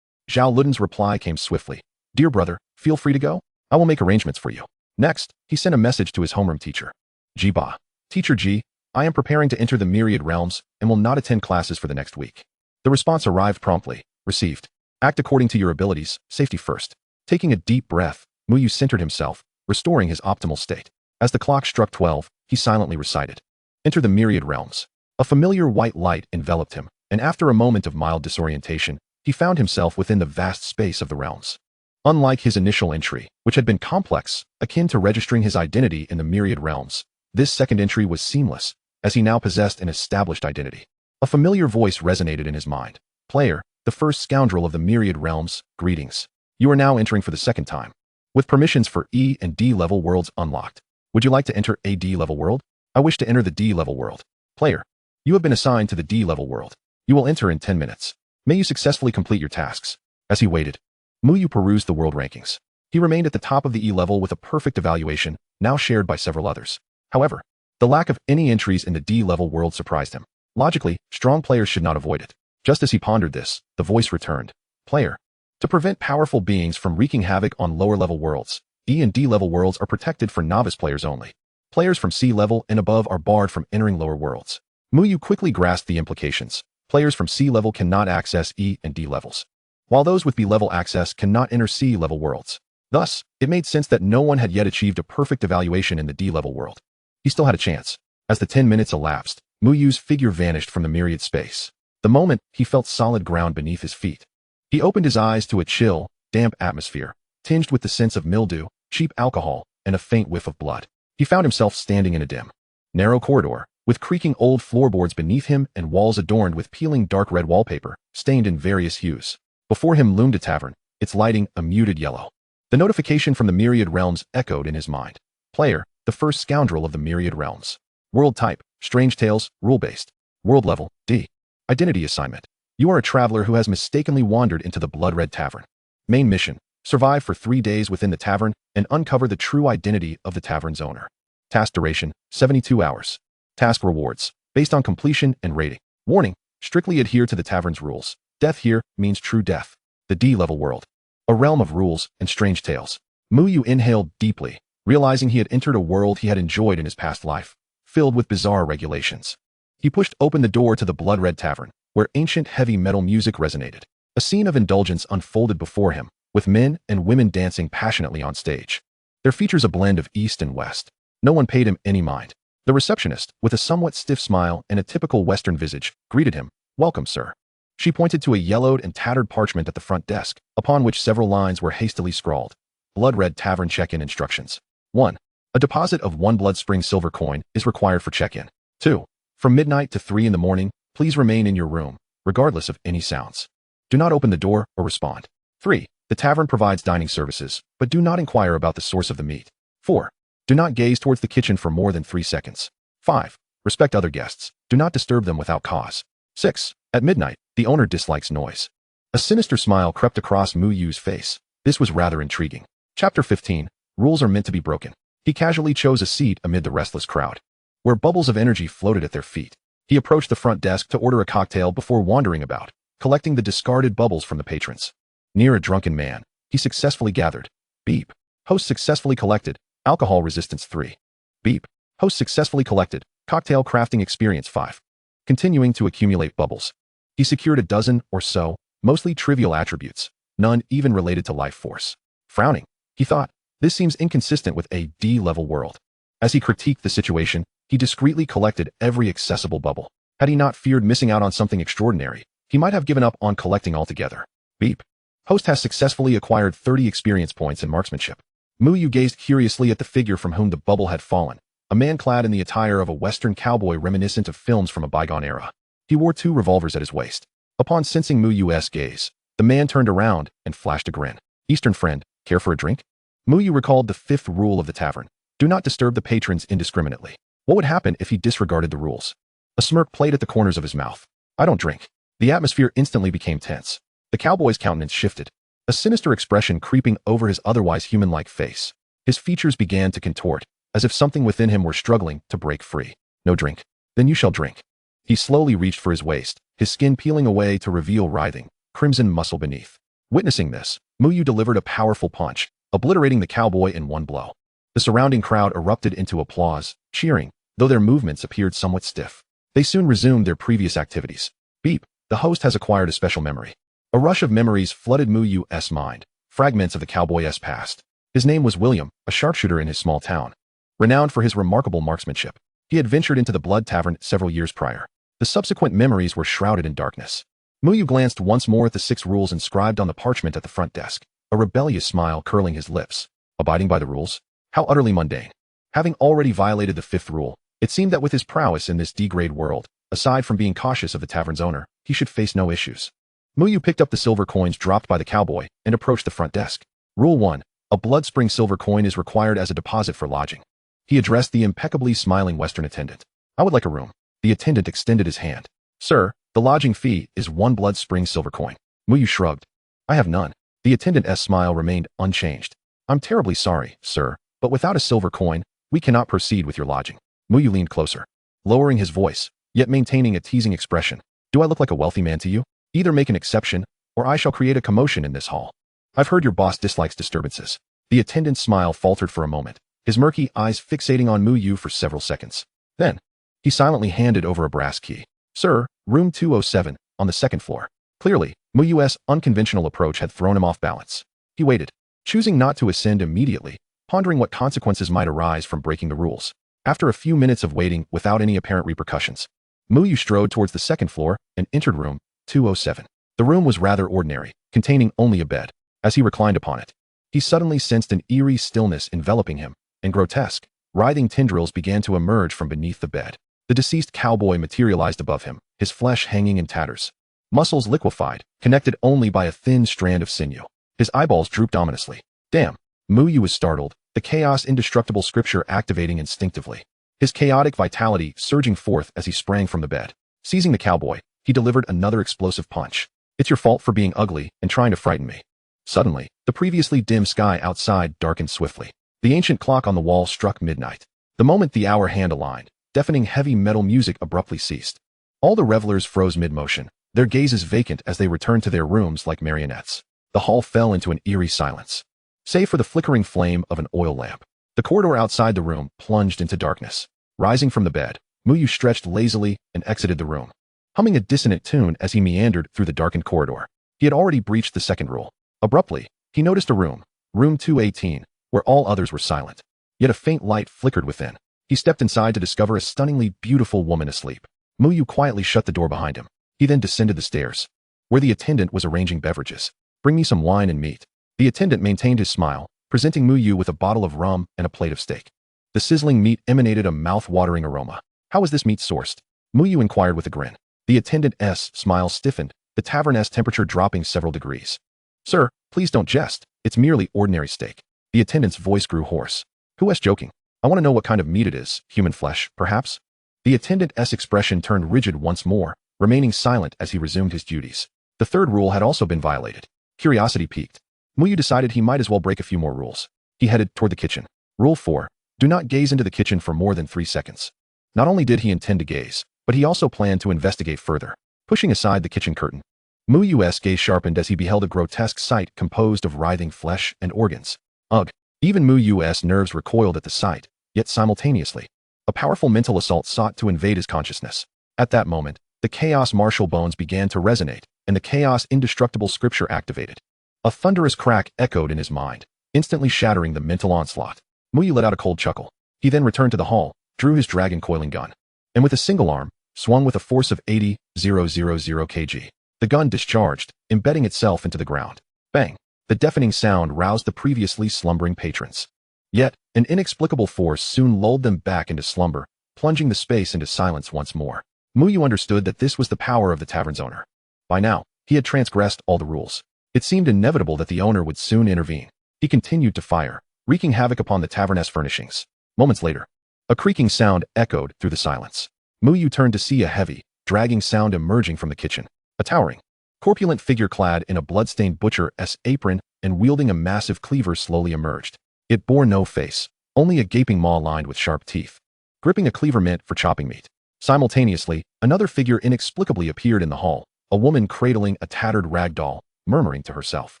Zhao Luden's reply came swiftly. Dear brother, feel free to go. I will make arrangements for you. Next, he sent a message to his homeroom teacher. Ji Ba. Teacher Ji, I am preparing to enter the myriad realms and will not attend classes for the next week. The response arrived promptly. Received. Act according to your abilities, safety first. Taking a deep breath, Muyu centered himself, restoring his optimal state. As the clock struck 12, he silently recited. Enter the myriad realms. A familiar white light enveloped him, and after a moment of mild disorientation, he found himself within the vast space of the realms. Unlike his initial entry, which had been complex, akin to registering his identity in the myriad realms, this second entry was seamless, as he now possessed an established identity. A familiar voice resonated in his mind. Player, the first scoundrel of the myriad realms, greetings. You are now entering for the second time. With permissions for E and D level worlds unlocked. Would you like to enter a D level world? I wish to enter the D level world. Player, you have been assigned to the D level world. You will enter in 10 minutes. May you successfully complete your tasks. As he waited, Muyu perused the world rankings. He remained at the top of the E level with a perfect evaluation, now shared by several others. However, the lack of any entries in the D level world surprised him. Logically, strong players should not avoid it. Just as he pondered this, the voice returned. Player, to prevent powerful beings from wreaking havoc on lower level worlds, E and D level worlds are protected for novice players only. Players from C level and above are barred from entering lower worlds. Muyu quickly grasped the implications. Players from C level cannot access E and D levels, while those with B level access cannot enter C level worlds. Thus, it made sense that no one had yet achieved a perfect evaluation in the D level world. He still had a chance. As the 10 minutes elapsed, Muyu's figure vanished from the myriad space. The moment, he felt solid ground beneath his feet. He opened his eyes to a chill, damp atmosphere, tinged with the scents of mildew, cheap alcohol, and a faint whiff of blood. He found himself standing in a dim, narrow corridor, with creaking old floorboards beneath him and walls adorned with peeling dark red wallpaper, stained in various hues. Before him loomed a tavern, its lighting a muted yellow. The notification from the myriad realms echoed in his mind. Player, the first scoundrel of the myriad realms. World type, strange tales, rule-based. World level, D. Identity assignment. You are a traveler who has mistakenly wandered into the blood-red tavern. Main mission, survive for 3 days within the tavern and uncover the true identity of the tavern's owner. Task duration, 72 hours. Task rewards, based on completion and rating. Warning, strictly adhere to the tavern's rules. Death here means true death. The D-level world. A realm of rules and strange tales. Muyu inhaled deeply, realizing he had entered a world he had enjoyed in his past life, filled with bizarre regulations. He pushed open the door to the blood-red tavern, where ancient heavy metal music resonated. A scene of indulgence unfolded before him, with men and women dancing passionately on stage. Their features a blend of East and West. No one paid him any mind. The receptionist, with a somewhat stiff smile and a typical Western visage, greeted him. Welcome, sir. She pointed to a yellowed and tattered parchment at the front desk, upon which several lines were hastily scrawled. Blood-red tavern check-in instructions. 1. A deposit of 1 blood spring silver coin is required for check-in. 2. From midnight to 3 in the morning, please remain in your room, regardless of any sounds. Do not open the door or respond. 3. The tavern provides dining services, but do not inquire about the source of the meat. 4. Do not gaze towards the kitchen for more than 3 seconds. 5. Respect other guests. Do not disturb them without cause. 6. At midnight, the owner dislikes noise. A sinister smile crept across Muyu's face. This was rather intriguing. Chapter 15. Rules are meant to be broken. He casually chose a seat amid the restless crowd, where bubbles of energy floated at their feet. He approached the front desk to order a cocktail before wandering about, collecting the discarded bubbles from the patrons. Near a drunken man, he successfully gathered. Beep. Host successfully collected. Alcohol resistance 3. Beep. Host successfully collected. Cocktail crafting experience 5. Continuing to accumulate bubbles. He secured a dozen or so, mostly trivial attributes, none even related to life force. Frowning, he thought, this seems inconsistent with a D-level world. As he critiqued the situation, he discreetly collected every accessible bubble. Had he not feared missing out on something extraordinary, he might have given up on collecting altogether. Beep. Host has successfully acquired 30 experience points in marksmanship. Muyu gazed curiously at the figure from whom the bubble had fallen, a man clad in the attire of a Western cowboy reminiscent of films from a bygone era. He wore 2 revolvers at his waist. Upon sensing Muyu's gaze, the man turned around and flashed a grin. Eastern friend, care for a drink? Muyu recalled the 5th rule of the tavern. Do not disturb the patrons indiscriminately. What would happen if he disregarded the rules? A smirk played at the corners of his mouth. I don't drink. The atmosphere instantly became tense. The cowboy's countenance shifted, a sinister expression creeping over his otherwise human-like face. His features began to contort, as if something within him were struggling to break free. No drink. Then you shall drink. He slowly reached for his waist, his skin peeling away to reveal writhing, crimson muscle beneath. Witnessing this, Muyu delivered a powerful punch, obliterating the cowboy in one blow. The surrounding crowd erupted into applause, cheering, though their movements appeared somewhat stiff. They soon resumed their previous activities. Beep. The host has acquired a special memory. A rush of memories flooded Mu-Yu's mind, fragments of the cowboy's past. His name was William, a sharpshooter in his small town. Renowned for his remarkable marksmanship, he had ventured into the Blood Tavern several years prior. The subsequent memories were shrouded in darkness. Mu-Yu glanced once more at the 6 rules inscribed on the parchment at the front desk, a rebellious smile curling his lips. Abiding by the rules? How utterly mundane. Having already violated the 5th rule, it seemed that with his prowess in this D-grade world, aside from being cautious of the tavern's owner, he should face no issues. Mu-Yu picked up the silver coins dropped by the cowboy and approached the front desk. Rule 1. A blood spring silver coin is required as a deposit for lodging. He addressed the impeccably smiling Western attendant. I would like a room. The attendant extended his hand. Sir, the lodging fee is 1 blood spring silver coin. Mu-Yu shrugged. I have none. The attendant's smile remained unchanged. I'm terribly sorry, sir, but without a silver coin, we cannot proceed with your lodging. Mu-Yu leaned closer, lowering his voice, yet maintaining a teasing expression. Do I look like a wealthy man to you? Either make an exception, or I shall create a commotion in this hall. I've heard your boss dislikes disturbances. The attendant's smile faltered for a moment, his murky eyes fixating on Mu-Yu for several seconds. Then, he silently handed over a brass key. Sir, room 207, on the 2nd floor. Clearly, Mu-Yu's unconventional approach had thrown him off balance. He waited, choosing not to ascend immediately, pondering what consequences might arise from breaking the rules. After a few minutes of waiting without any apparent repercussions, Mu-Yu strode towards the 2nd floor and entered room 207. The room was rather ordinary, containing only a bed. As he reclined upon it, he suddenly sensed an eerie stillness enveloping him, and grotesque, writhing tendrils began to emerge from beneath the bed. The deceased cowboy materialized above him, his flesh hanging in tatters. Muscles liquefied, connected only by a thin strand of sinew. His eyeballs drooped ominously. Damn! Mu-Yu was startled, the chaos indestructible scripture activating instinctively. His chaotic vitality surging forth as he sprang from the bed. Seizing the cowboy, he delivered another explosive punch. It's your fault for being ugly and trying to frighten me. Suddenly, the previously dim sky outside darkened swiftly. The ancient clock on the wall struck midnight. The moment the hour hand aligned, deafening heavy metal music abruptly ceased. All the revelers froze mid-motion, their gazes vacant as they returned to their rooms like marionettes. The hall fell into an eerie silence, save for the flickering flame of an oil lamp. The corridor outside the room plunged into darkness. Rising from the bed, Mu-Yu stretched lazily and exited the room, humming a dissonant tune as he meandered through the darkened corridor. He had already breached the 2nd rule. Abruptly, he noticed a room, room 218, where all others were silent. Yet a faint light flickered within. He stepped inside to discover a stunningly beautiful woman asleep. Mu-Yu quietly shut the door behind him. He then descended the stairs, where the attendant was arranging beverages. Bring me some wine and meat. The attendant maintained his smile, presenting Mu-Yu with a bottle of rum and a plate of steak. The sizzling meat emanated a mouth-watering aroma. How was this meat sourced? Mu-Yu inquired with a grin. The attendant's smile stiffened, the tavern's temperature dropping several degrees. Sir, please don't jest. It's merely ordinary steak. The attendant's voice grew hoarse. Who's joking? I want to know what kind of meat it is. Human flesh, perhaps? The attendant's expression turned rigid once more, remaining silent as he resumed his duties. The 3rd rule had also been violated. Curiosity piqued. Mu-Yu decided he might as well break a few more rules. He headed toward the kitchen. Rule 4. Do not gaze into the kitchen for more than 3 seconds. Not only did he intend to gaze, but he also planned to investigate further. Pushing aside the kitchen curtain, Mu-Yu's gaze sharpened as he beheld a grotesque sight composed of writhing flesh and organs. Ugh! Even Mu-Yu's nerves recoiled at the sight, yet simultaneously, a powerful mental assault sought to invade his consciousness. At that moment, the chaos martial bones began to resonate, and the chaos indestructible scripture activated. A thunderous crack echoed in his mind, instantly shattering the mental onslaught. Mu-Yu let out a cold chuckle. He then returned to the hall, drew his dragon coiling gun, and with a single arm, swung with a force of 80,000 kg. The gun discharged, embedding itself into the ground. Bang! The deafening sound roused the previously slumbering patrons. Yet, an inexplicable force soon lulled them back into slumber, plunging the space into silence once more. Mu-Yu understood that this was the power of the tavern's owner. By now, he had transgressed all the rules. It seemed inevitable that the owner would soon intervene. He continued to fire, wreaking havoc upon the tavern's furnishings. Moments later, a creaking sound echoed through the silence. Mu-Yu turned to see a heavy, dragging sound emerging from the kitchen. A towering, corpulent figure clad in a blood-stained butcher's apron and wielding a massive cleaver slowly emerged. It bore no face, only a gaping maw lined with sharp teeth, gripping a cleaver meant for chopping meat. Simultaneously, another figure inexplicably appeared in the hall, a woman cradling a tattered rag doll, murmuring to herself.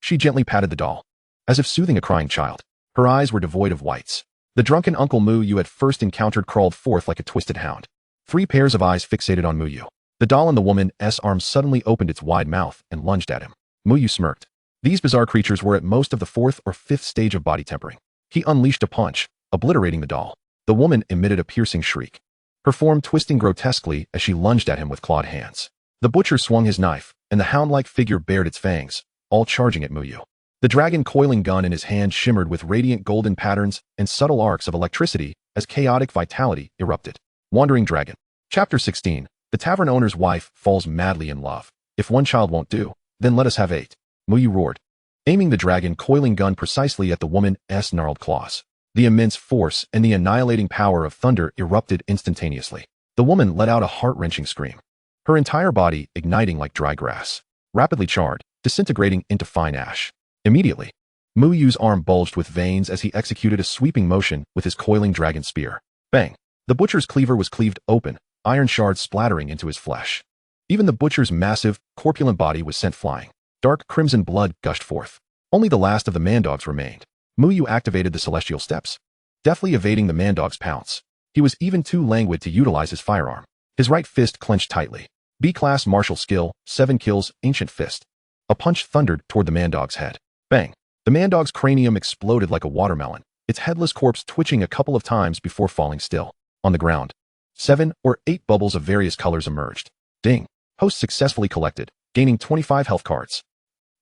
She gently patted the doll, as if soothing a crying child. Her eyes were devoid of whites. The drunken Uncle Mu-Yu had first encountered crawled forth like a twisted hound. 3 pairs of eyes fixated on Mu-Yu. The doll in the woman's arms suddenly opened its wide mouth and lunged at him. Muyu smirked. These bizarre creatures were at most of the 4th or 5th stage of body tempering. He unleashed a punch, obliterating the doll. The woman emitted a piercing shriek, her form twisting grotesquely as she lunged at him with clawed hands. The butcher swung his knife, and the hound-like figure bared its fangs, all charging at Muyu. The dragon coiling gun in his hand shimmered with radiant golden patterns and subtle arcs of electricity as chaotic vitality erupted. Wandering Dragon. Chapter 16. The tavern owner's wife falls madly in love. If one child won't do, then let us have 8. Muyu roared, aiming the dragon coiling gun precisely at the woman's gnarled claws. The immense force and the annihilating power of thunder erupted instantaneously. The woman let out a heart-wrenching scream, her entire body igniting like dry grass, rapidly charred, disintegrating into fine ash. Immediately, Muyu's arm bulged with veins as he executed a sweeping motion with his coiling dragon spear. Bang! The butcher's cleaver was cleaved open, iron shards splattering into his flesh. Even the butcher's massive, corpulent body was sent flying. Dark crimson blood gushed forth. Only the last of the mandogs remained. Muyu activated the celestial steps, deftly evading the mandog's pounce. He was even too languid to utilize his firearm. His right fist clenched tightly. B-class martial skill, 7 kills, ancient fist. A punch thundered toward the mandog's head. Bang! The mandog's cranium exploded like a watermelon, its headless corpse twitching a couple of times before falling still. On the ground, 7 or 8 bubbles of various colors emerged. Ding! Host successfully collected, gaining 25 health cards.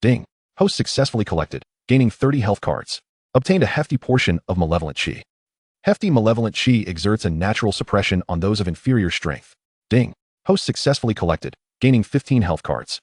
Ding! Host successfully collected, gaining 30 health cards. Obtained a hefty portion of malevolent chi. Hefty malevolent chi exerts a natural suppression on those of inferior strength. Ding! Host successfully collected, gaining 15 health cards.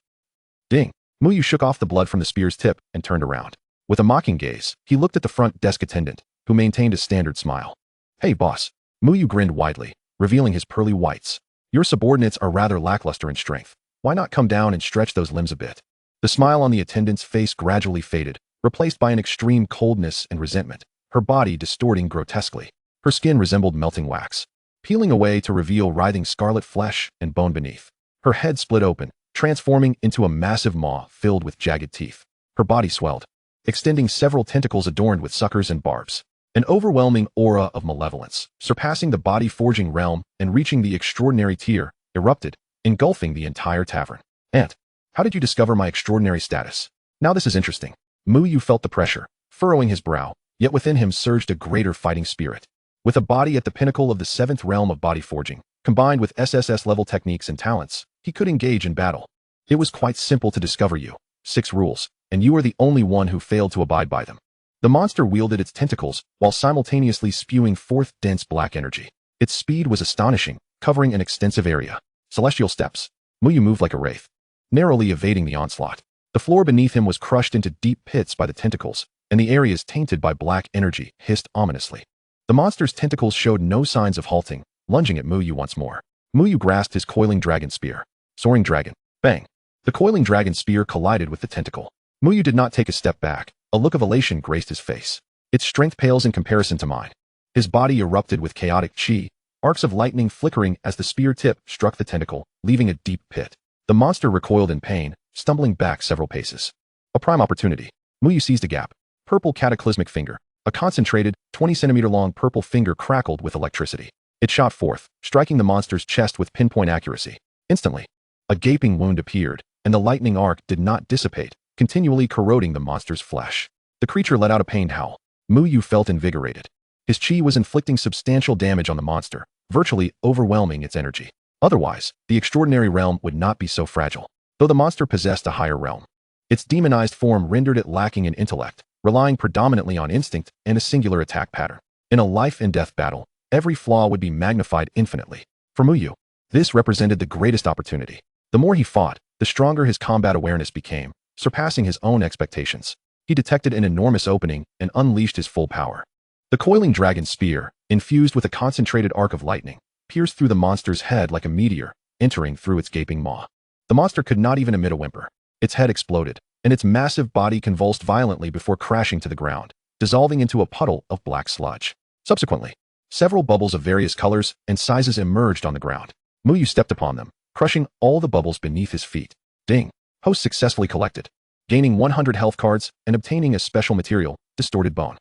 Ding! Muyu shook off the blood from the spear's tip and turned around. With a mocking gaze, he looked at the front desk attendant, who maintained a standard smile. Hey, boss. Muyu grinned widely, revealing his pearly whites. Your subordinates are rather lackluster in strength. Why not come down and stretch those limbs a bit? The smile on the attendant's face gradually faded, replaced by an extreme coldness and resentment, her body distorting grotesquely. Her skin resembled melting wax, peeling away to reveal writhing scarlet flesh and bone beneath. Her head split open, transforming into a massive maw filled with jagged teeth. Her body swelled, extending several tentacles adorned with suckers and barbs. An overwhelming aura of malevolence, surpassing the body-forging realm and reaching the extraordinary tier, erupted, engulfing the entire tavern. Ant, how did you discover my extraordinary status? Now this is interesting. Muyu felt the pressure, furrowing his brow, yet within him surged a greater fighting spirit. With a body at the pinnacle of the 7th realm of body forging, combined with SSS-level techniques and talents, he could engage in battle. It was quite simple to discover you. 6 rules, and you are the only one who failed to abide by them. The monster wielded its tentacles while simultaneously spewing forth dense black energy. Its speed was astonishing, covering an extensive area. Celestial steps. Muyu moved like a wraith, narrowly evading the onslaught. The floor beneath him was crushed into deep pits by the tentacles, and the areas tainted by black energy hissed ominously. The monster's tentacles showed no signs of halting, lunging at Muyu once more. Muyu grasped his coiling dragon spear. Soaring dragon. Bang! The coiling dragon spear collided with the tentacle. Muyu did not take a step back. A look of elation graced his face. Its strength pales in comparison to mine. His body erupted with chaotic chi, arcs of lightning flickering as the spear tip struck the tentacle, leaving a deep pit. The monster recoiled in pain, stumbling back several paces. A prime opportunity. Muyu seized a gap. Purple cataclysmic finger. A concentrated, 20-centimeter-long purple finger crackled with electricity. It shot forth, striking the monster's chest with pinpoint accuracy. Instantly, a gaping wound appeared, and the lightning arc did not dissipate, continually corroding the monster's flesh. The creature let out a pained howl. Muyu felt invigorated. His chi was inflicting substantial damage on the monster, virtually overwhelming its energy. Otherwise, the extraordinary realm would not be so fragile. Though the monster possessed a higher realm, its demonized form rendered it lacking in intellect, relying predominantly on instinct and a singular attack pattern. In a life-and-death battle, every flaw would be magnified infinitely. For Muyu, this represented the greatest opportunity. The more he fought, the stronger his combat awareness became, surpassing his own expectations. He detected an enormous opening and unleashed his full power. The coiling dragon spear, infused with a concentrated arc of lightning, pierced through the monster's head like a meteor, entering through its gaping maw. The monster could not even emit a whimper. Its head exploded, and its massive body convulsed violently before crashing to the ground, dissolving into a puddle of black sludge. Subsequently, several bubbles of various colors and sizes emerged on the ground. Muyu stepped upon them, crushing all the bubbles beneath his feet. Ding! Host successfully collected, gaining 100 health cards and obtaining a special material, Distorted Bone.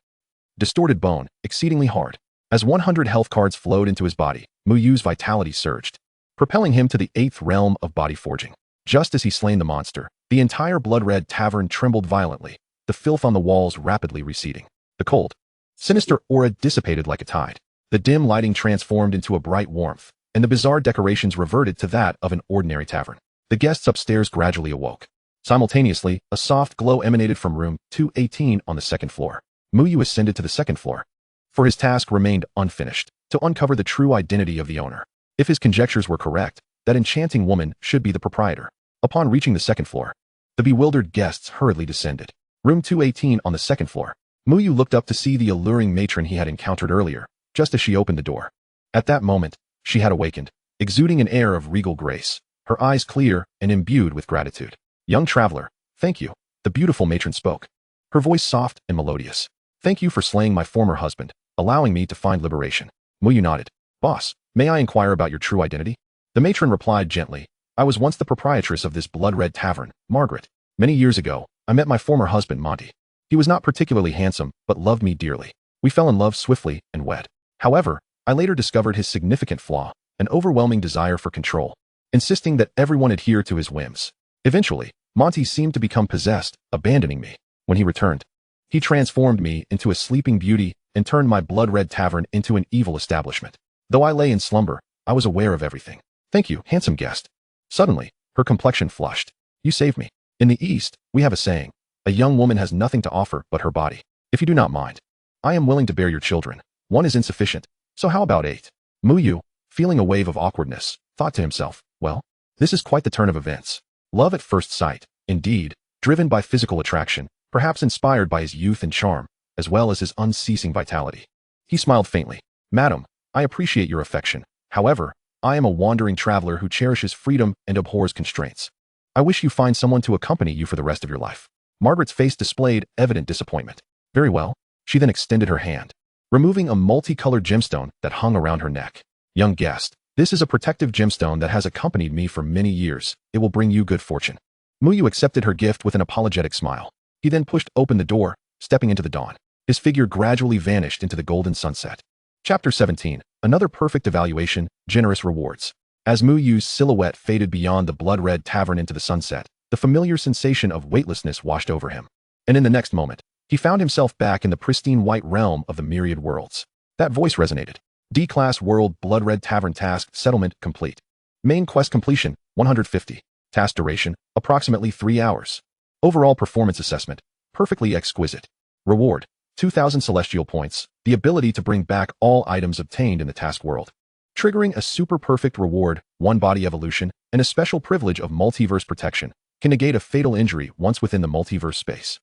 Distorted Bone, exceedingly hard. As 100 health cards flowed into his body, Muyu's vitality surged. propelling him to the 8th realm of body forging. Just as he slain the monster, the entire blood-red tavern trembled violently, the filth on the walls rapidly receding. The cold, sinister aura dissipated like a tide. The dim lighting transformed into a bright warmth, and the bizarre decorations reverted to that of an ordinary tavern. The guests upstairs gradually awoke. Simultaneously, a soft glow emanated from room 218 on the second floor. Muyu ascended to the second floor, for his task remained unfinished, to uncover the true identity of the owner. If his conjectures were correct, that enchanting woman should be the proprietor. Upon reaching the second floor, the bewildered guests hurriedly descended. Room 218 on the second floor. Muyu looked up to see the alluring matron he had encountered earlier, just as she opened the door. At that moment, she had awakened, exuding an air of regal grace, her eyes clear and imbued with gratitude. "Young traveler, thank you," the beautiful matron spoke, her voice soft and melodious. "Thank you for slaying my former husband, allowing me to find liberation." Muyu nodded. "Boss, may I inquire about your true identity?" The matron replied gently. "I was once the proprietress of this blood-red tavern, Margaret. Many years ago, I met my former husband, Monty. He was not particularly handsome, but loved me dearly. We fell in love swiftly and wed. However, I later discovered his significant flaw, an overwhelming desire for control, insisting that everyone adhere to his whims. Eventually, Monty seemed to become possessed, abandoning me. When he returned, he transformed me into a sleeping beauty and turned my blood-red tavern into an evil establishment. Though I lay in slumber, I was aware of everything." "Thank you, handsome guest." Suddenly, her complexion flushed. "You saved me. In the East, we have a saying, a young woman has nothing to offer but her body. If you do not mind, I am willing to bear your children. One is insufficient, so how about 8? Muyu, feeling a wave of awkwardness, thought to himself, well, this is quite the turn of events. Love at first sight, indeed, driven by physical attraction, perhaps inspired by his youth and charm, as well as his unceasing vitality. He smiled faintly. "Madam, I appreciate your affection. However, I am a wandering traveler who cherishes freedom and abhors constraints. I wish you find someone to accompany you for the rest of your life." Margaret's face displayed evident disappointment. "Very well." She then extended her hand, removing a multicolored gemstone that hung around her neck. "Young guest, this is a protective gemstone that has accompanied me for many years. It will bring you good fortune." Muyu accepted her gift with an apologetic smile. He then pushed open the door, stepping into the dawn. His figure gradually vanished into the golden sunset. Chapter 17. Another perfect evaluation, generous rewards. As Muyu's silhouette faded beyond the blood-red tavern into the sunset, the familiar sensation of weightlessness washed over him. And in the next moment, he found himself back in the pristine white realm of the myriad worlds. That voice resonated. D-Class World Blood-Red Tavern Task Settlement Complete. Main Quest Completion, 150. Task Duration, approximately 3 hours. Overall Performance Assessment, perfectly exquisite. Reward, 2,000 Celestial Points, the ability to bring back all items obtained in the task world. Triggering a super perfect reward, 1 body evolution, and a special privilege of multiverse protection, can negate a fatal injury once within the multiverse space.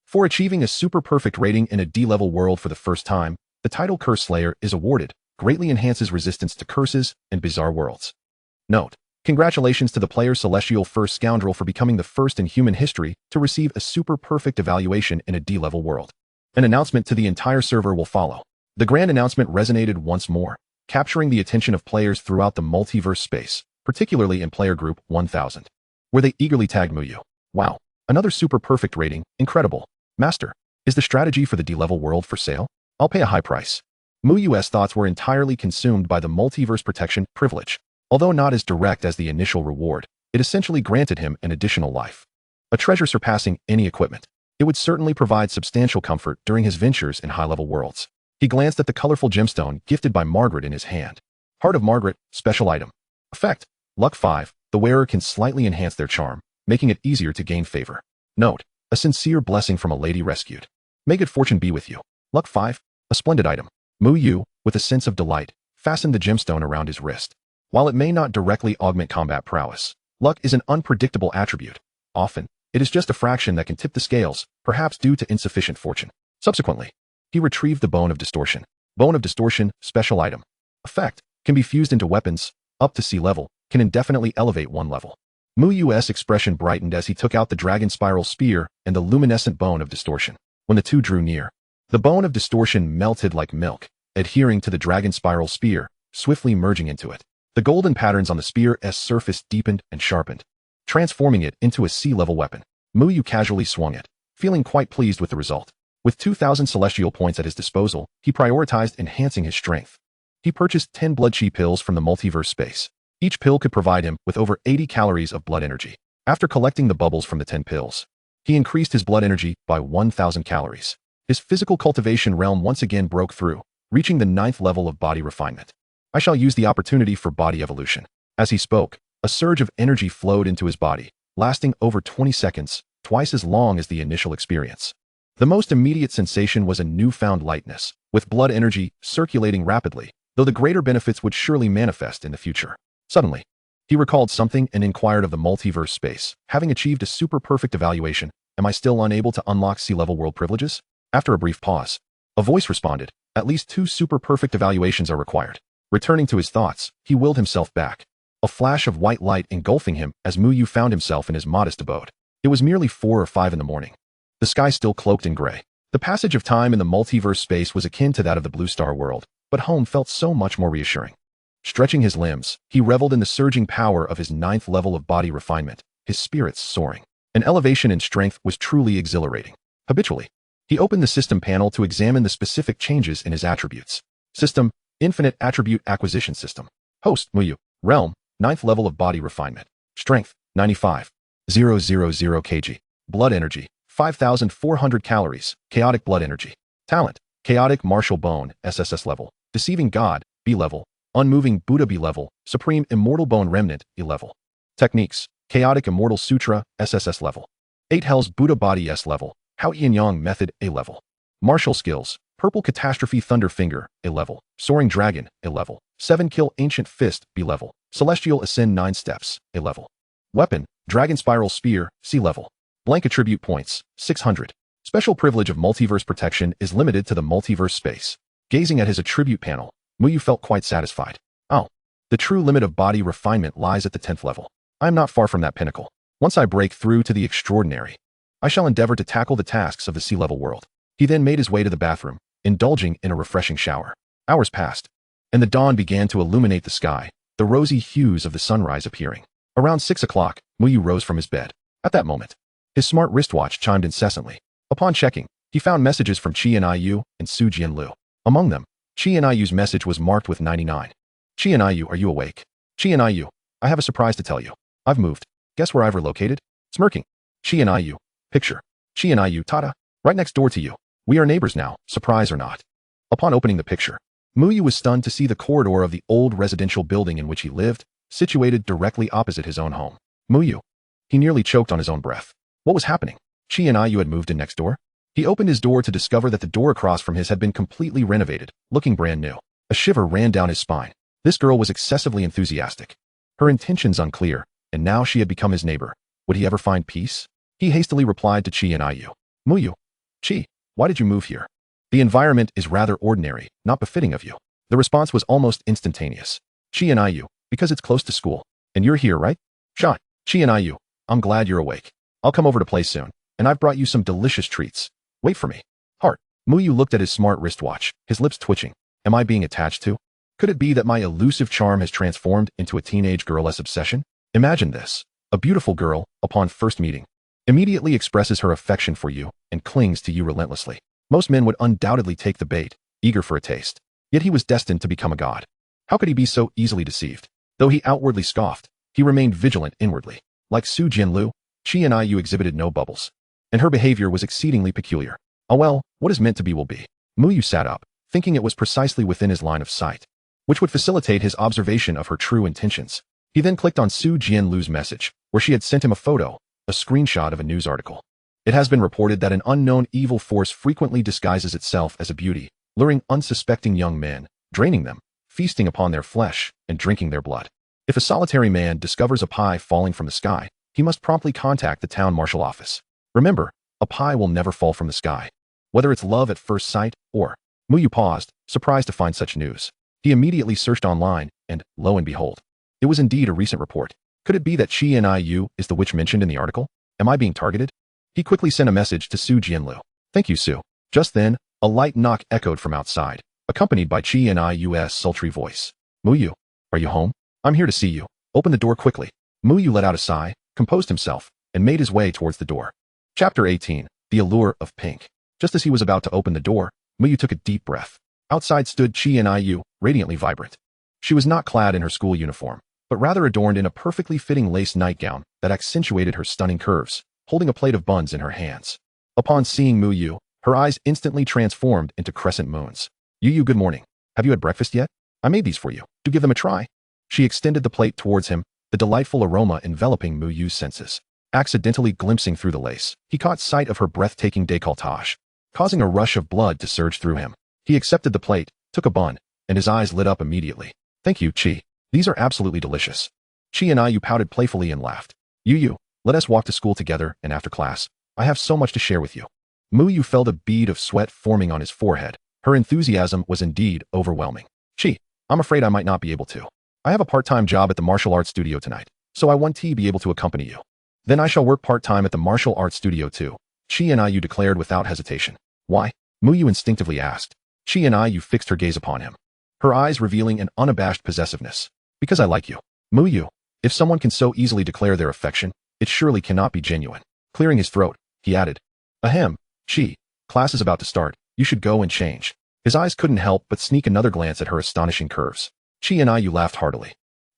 For achieving a super perfect rating in a D-level world for the first time, the title Curse Slayer is awarded, greatly enhances resistance to curses and bizarre worlds. Note: congratulations to the player Celestial First Scoundrel for becoming the first in human history to receive a super perfect evaluation in a D-level world. An announcement to the entire server will follow. The grand announcement resonated once more, capturing the attention of players throughout the multiverse space, particularly in player group 1000, where they eagerly tagged Muyu. "Wow, another super perfect rating, incredible. Master, is the strategy for the D-level world for sale? I'll pay a high price." Muyu's thoughts were entirely consumed by the multiverse protection privilege. Although not as direct as the initial reward, it essentially granted him an additional life. A treasure surpassing any equipment. It would certainly provide substantial comfort during his ventures in high-level worlds. He glanced at the colorful gemstone gifted by Margaret in his hand. Heart of Margaret, special item. Effect: Luck 5, the wearer can slightly enhance their charm, making it easier to gain favor. Note: a sincere blessing from a lady rescued. May good fortune be with you. Luck 5, a splendid item. Muyu, with a sense of delight, fastened the gemstone around his wrist. While it may not directly augment combat prowess, luck is an unpredictable attribute. Often, it is just a fraction that can tip the scales, perhaps due to insufficient fortune. Subsequently, he retrieved the Bone of Distortion. Bone of Distortion, special item. Effect: can be fused into weapons, up to C level, can indefinitely elevate 1 level. Muyu's expression brightened as he took out the Dragon Spiral Spear and the luminescent Bone of Distortion. When the two drew near, the Bone of Distortion melted like milk, adhering to the Dragon Spiral Spear, swiftly merging into it. The golden patterns on the spear's surface deepened and sharpened, transforming it into a C-level weapon. Muyu casually swung it, feeling quite pleased with the result. With 2,000 celestial points at his disposal, he prioritized enhancing his strength. He purchased 10 blood chi pills from the multiverse space. Each pill could provide him with over 80 calories of blood energy. After collecting the bubbles from the 10 pills, he increased his blood energy by 1,000 calories. His physical cultivation realm once again broke through, reaching the 9th level of body refinement. I shall use the opportunity for body evolution. As he spoke, a surge of energy flowed into his body, lasting over 20 seconds, twice as long as the initial experience. The most immediate sensation was a newfound lightness, with blood energy circulating rapidly, though the greater benefits would surely manifest in the future. Suddenly, he recalled something and inquired of the multiverse space. Having achieved a super-perfect evaluation, am I still unable to unlock sea-level world privileges? After a brief pause, a voice responded, at least 2 super-perfect evaluations are required. Returning to his thoughts, he willed himself back. A flash of white light engulfing him as Muyu found himself in his modest abode. It was merely 4 or 5 in the morning. The sky still cloaked in gray. The passage of time in the multiverse space was akin to that of the Blue Star world, but home felt so much more reassuring. Stretching his limbs, he reveled in the surging power of his 9th level of body refinement, his spirits soaring. An elevation in strength was truly exhilarating. Habitually, he opened the system panel to examine the specific changes in his attributes. System, Infinite Attribute Acquisition System. Host, Muyu. Realm, 9th level of body refinement. Strength, 95,000 kg. Blood energy, 5,400 calories. Chaotic blood energy. Talent, Chaotic Martial Bone, SSS level. Deceiving God, B level. Unmoving Buddha, B level. Supreme Immortal Bone Remnant, E level. Techniques, Chaotic Immortal Sutra, SSS level. 8 Hells Buddha Body, S level. Hao Yin Yang Method, A level. Martial skills, Purple Catastrophe Thunder Finger, A level. Soaring Dragon, A level. 7 Kill Ancient Fist, B level. Celestial Ascend 9 Steps, A level. Weapon, Dragon Spiral Spear, C level. Blank attribute points, 600. Special privilege of multiverse protection is limited to the multiverse space. Gazing at his attribute panel, Muyu felt quite satisfied. Oh, the true limit of body refinement lies at the 10th level. I am not far from that pinnacle. Once I break through to the extraordinary, I shall endeavor to tackle the tasks of the sea-level world. He then made his way to the bathroom, indulging in a refreshing shower. Hours passed, and the dawn began to illuminate the sky, the rosy hues of the sunrise appearing. Around 6 o'clock, Muyu rose from his bed. At that moment, his smart wristwatch chimed incessantly. Upon checking, he found messages from Qi and Iu and Su Jianlu. Among them, Qi and Iu's message was marked with 99. Qi and Iu, are you awake? Qi and Iu, I have a surprise to tell you. I've moved. Guess where I've relocated? Smirking. Qi and Iu. Picture. Qi and Iu, tada. Right next door to you. We are neighbors now, surprise or not. Upon opening the picture, Muyu was stunned to see the corridor of the old residential building in which he lived, situated directly opposite his own home. Muyu. He nearly choked on his own breath. What was happening? Qi and Iu had moved in next door? He opened his door to discover that the door across from his had been completely renovated, looking brand new. A shiver ran down his spine. This girl was excessively enthusiastic. Her intentions unclear, and now she had become his neighbor. Would he ever find peace? He hastily replied to Qi and Iu. Muyu. Qi, why did you move here? The environment is rather ordinary, not befitting of you. The response was almost instantaneous. Qi and Iu, because it's close to school. And you're here, right? Shot. Qi and Iu, I'm glad you're awake. I'll come over to play soon, and I've brought you some delicious treats. Wait for me. Heart. Muyu looked at his smart wristwatch, his lips twitching. Am I being attached to? Could it be that my elusive charm has transformed into a teenage girl-less obsession? Imagine this. A beautiful girl, upon first meeting, immediately expresses her affection for you and clings to you relentlessly. Most men would undoubtedly take the bait, eager for a taste. Yet he was destined to become a god. How could he be so easily deceived? Though he outwardly scoffed, he remained vigilant inwardly. Like Su Jianlu, Qi and Iu exhibited no bubbles, and her behavior was exceedingly peculiar. Oh well, what is meant to be will be. Muyu sat up, thinking it was precisely within his line of sight, which would facilitate his observation of her true intentions. He then clicked on Su Jianlu's message, where she had sent him a photo, a screenshot of a news article. It has been reported that an unknown evil force frequently disguises itself as a beauty, luring unsuspecting young men, draining them, feasting upon their flesh, and drinking their blood. If a solitary man discovers a pie falling from the sky, he must promptly contact the town marshal office. Remember, a pie will never fall from the sky. Whether it's love at first sight or... Muyu paused, surprised to find such news. He immediately searched online, and, lo and behold, it was indeed a recent report. Could it be that Qi and Iu is the witch mentioned in the article? Am I being targeted? He quickly sent a message to Su Jianlu. Thank you, Su. Just then, a light knock echoed from outside, accompanied by Qi and Iu's sultry voice. Muyu, are you home? I'm here to see you. Open the door quickly. Muyu let out a sigh, composed himself, and made his way towards the door. Chapter 18, The Allure of Pink. Just as he was about to open the door, Muyu took a deep breath. Outside stood Qi and Iu, radiantly vibrant. She was not clad in her school uniform, but rather adorned in a perfectly fitting lace nightgown that accentuated her stunning curves, holding a plate of buns in her hands. Upon seeing Muyu, her eyes instantly transformed into crescent moons. Yu, good morning. Have you had breakfast yet? I made these for you. Do give them a try. She extended the plate towards him, the delightful aroma enveloping Muyu's senses. Accidentally glimpsing through the lace, he caught sight of her breathtaking décolletage, causing a rush of blood to surge through him. He accepted the plate, took a bun, and his eyes lit up immediately. Thank you, Chi. These are absolutely delicious. Chi and Yu pouted playfully and laughed. Yu, let us walk to school together, and after class, I have so much to share with you. Muyu felt a bead of sweat forming on his forehead. Her enthusiasm was indeed overwhelming. Chi, I'm afraid I might not be able to. I have a part-time job at the martial arts studio tonight, so I want to be able to accompany you. Then I shall work part-time at the martial arts studio too, Chi and Yu declared without hesitation. Why? Muyu instinctively asked. Chi and Yu fixed her gaze upon him, her eyes revealing an unabashed possessiveness. Because I like you. Muyu, if someone can so easily declare their affection, it surely cannot be genuine. Clearing his throat, he added, Ahem, Chi, class is about to start, you should go and change. His eyes couldn't help but sneak another glance at her astonishing curves. Chi and Yu laughed heartily.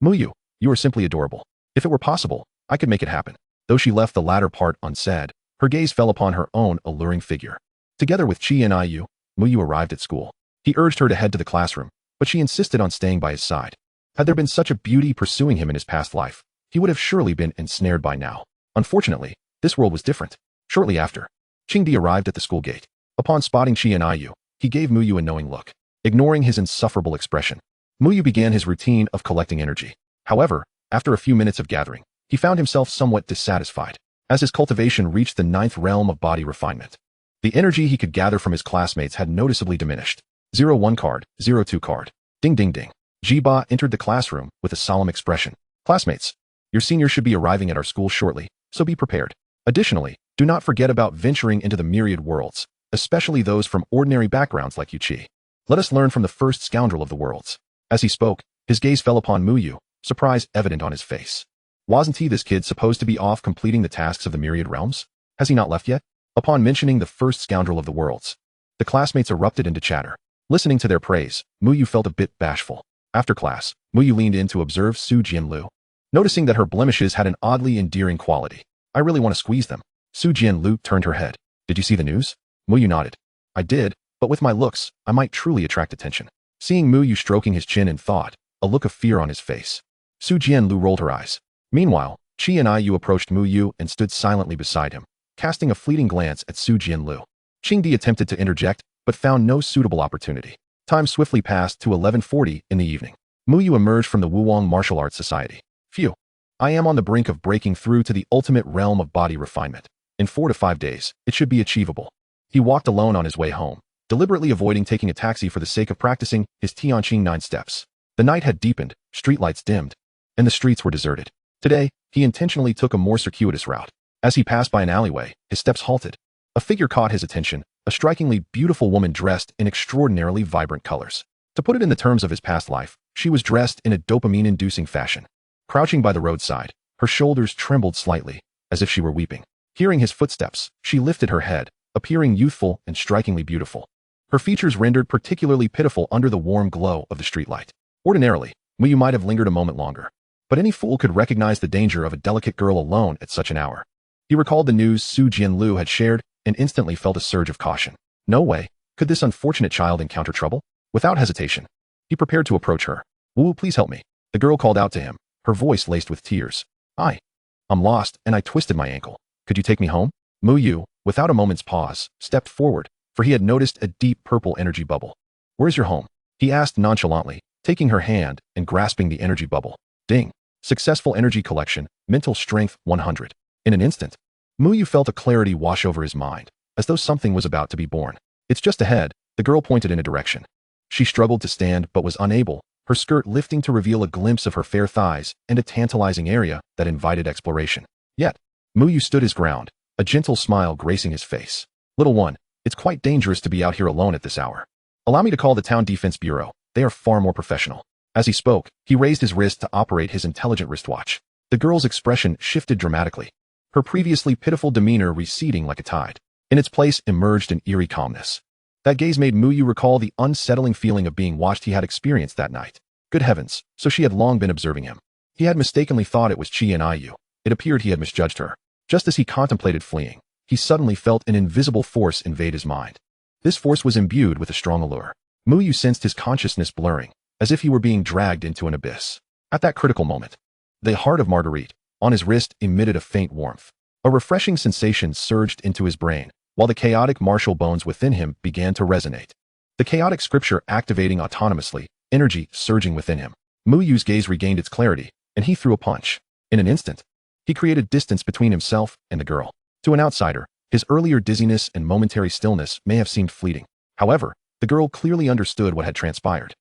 Muyu, you are simply adorable. If it were possible, I could make it happen. Though she left the latter part unsaid, her gaze fell upon her own alluring figure. Together with Chi and Yu, Muyu arrived at school. He urged her to head to the classroom, but she insisted on staying by his side. Had there been such a beauty pursuing him in his past life, he would have surely been ensnared by now. Unfortunately, this world was different. Shortly after, Qingdi arrived at the school gate. Upon spotting Chi and Yu, he gave Muyu a knowing look. Ignoring his insufferable expression, Muyu began his routine of collecting energy. However, after a few minutes of gathering, he found himself somewhat dissatisfied, as his cultivation reached the 9th realm of body refinement. The energy he could gather from his classmates had noticeably diminished. 01 card, 02 card. Ding ding ding. Jiba entered the classroom with a solemn expression. Classmates, your senior should be arriving at our school shortly, so be prepared. Additionally, do not forget about venturing into the myriad worlds, especially those from ordinary backgrounds like Yuchi. Let us learn from the first scoundrel of the worlds. As he spoke, his gaze fell upon Muyu, surprise evident on his face. Wasn't he this kid supposed to be off completing the tasks of the myriad realms? Has he not left yet? Upon mentioning the first scoundrel of the worlds, the classmates erupted into chatter. Listening to their praise, Muyu felt a bit bashful. After class, Muyu leaned in to observe Su Jianlu. Noticing that her blemishes had an oddly endearing quality. I really want to squeeze them. Su Jianlu turned her head. Did you see the news? Muyu nodded. I did, but with my looks, I might truly attract attention. Seeing Muyu stroking his chin in thought, a look of fear on his face, Su Jianlu rolled her eyes. Meanwhile, Chi and Yu approached Muyu and stood silently beside him, casting a fleeting glance at Su Jianlu. Qingdi attempted to interject, but found no suitable opportunity. Time swiftly passed to 11:40 in the evening. Muyu emerged from the Wuwang Martial Arts Society. Phew. I am on the brink of breaking through to the ultimate realm of body refinement. In 4 to 5 days, it should be achievable. He walked alone on his way home, deliberately avoiding taking a taxi for the sake of practicing his Tianqing 9 steps. The night had deepened, streetlights dimmed, and the streets were deserted. Today, he intentionally took a more circuitous route. As he passed by an alleyway, his steps halted. A figure caught his attention, a strikingly beautiful woman dressed in extraordinarily vibrant colors. To put it in the terms of his past life, she was dressed in a dopamine-inducing fashion. Crouching by the roadside, her shoulders trembled slightly, as if she were weeping. Hearing his footsteps, she lifted her head, appearing youthful and strikingly beautiful. Her features rendered particularly pitiful under the warm glow of the streetlight. Ordinarily, Muyu might have lingered a moment longer, but any fool could recognize the danger of a delicate girl alone at such an hour. He recalled the news Su Jianlu had shared and instantly felt a surge of caution. No way could this unfortunate child encounter trouble. Without hesitation, he prepared to approach her. Wu, please help me. The girl called out to him, her voice laced with tears. I'm lost and I twisted my ankle. Could you take me home? Muyu, without a moment's pause, stepped forward, for he had noticed a deep purple energy bubble. Where's your home? He asked nonchalantly, taking her hand and grasping the energy bubble. Ding. Successful energy collection, mental strength 100. In an instant, Muyu felt a clarity wash over his mind, as though something was about to be born. It's just ahead, the girl pointed in a direction. She struggled to stand but was unable, her skirt lifting to reveal a glimpse of her fair thighs and a tantalizing area that invited exploration. Yet, Muyu stood his ground, a gentle smile gracing his face. Little one, it's quite dangerous to be out here alone at this hour. Allow me to call the town defense bureau. They are far more professional. As he spoke, he raised his wrist to operate his intelligent wristwatch. The girl's expression shifted dramatically, her previously pitiful demeanor receding like a tide. In its place emerged an eerie calmness. That gaze made Muyu recall the unsettling feeling of being watched he had experienced that night. Good heavens, so she had long been observing him. He had mistakenly thought it was Chi and Iu. It appeared he had misjudged her. Just as he contemplated fleeing, he suddenly felt an invisible force invade his mind. This force was imbued with a strong allure. Muyu sensed his consciousness blurring, as if he were being dragged into an abyss. At that critical moment, the heart of Marguerite, on his wrist, emitted a faint warmth. A refreshing sensation surged into his brain, while the chaotic martial bones within him began to resonate. The chaotic scripture activating autonomously, energy surging within him. Muyu's gaze regained its clarity, and he threw a punch. In an instant, he created distance between himself and the girl. To an outsider, his earlier dizziness and momentary stillness may have seemed fleeting. However, the girl clearly understood what had transpired.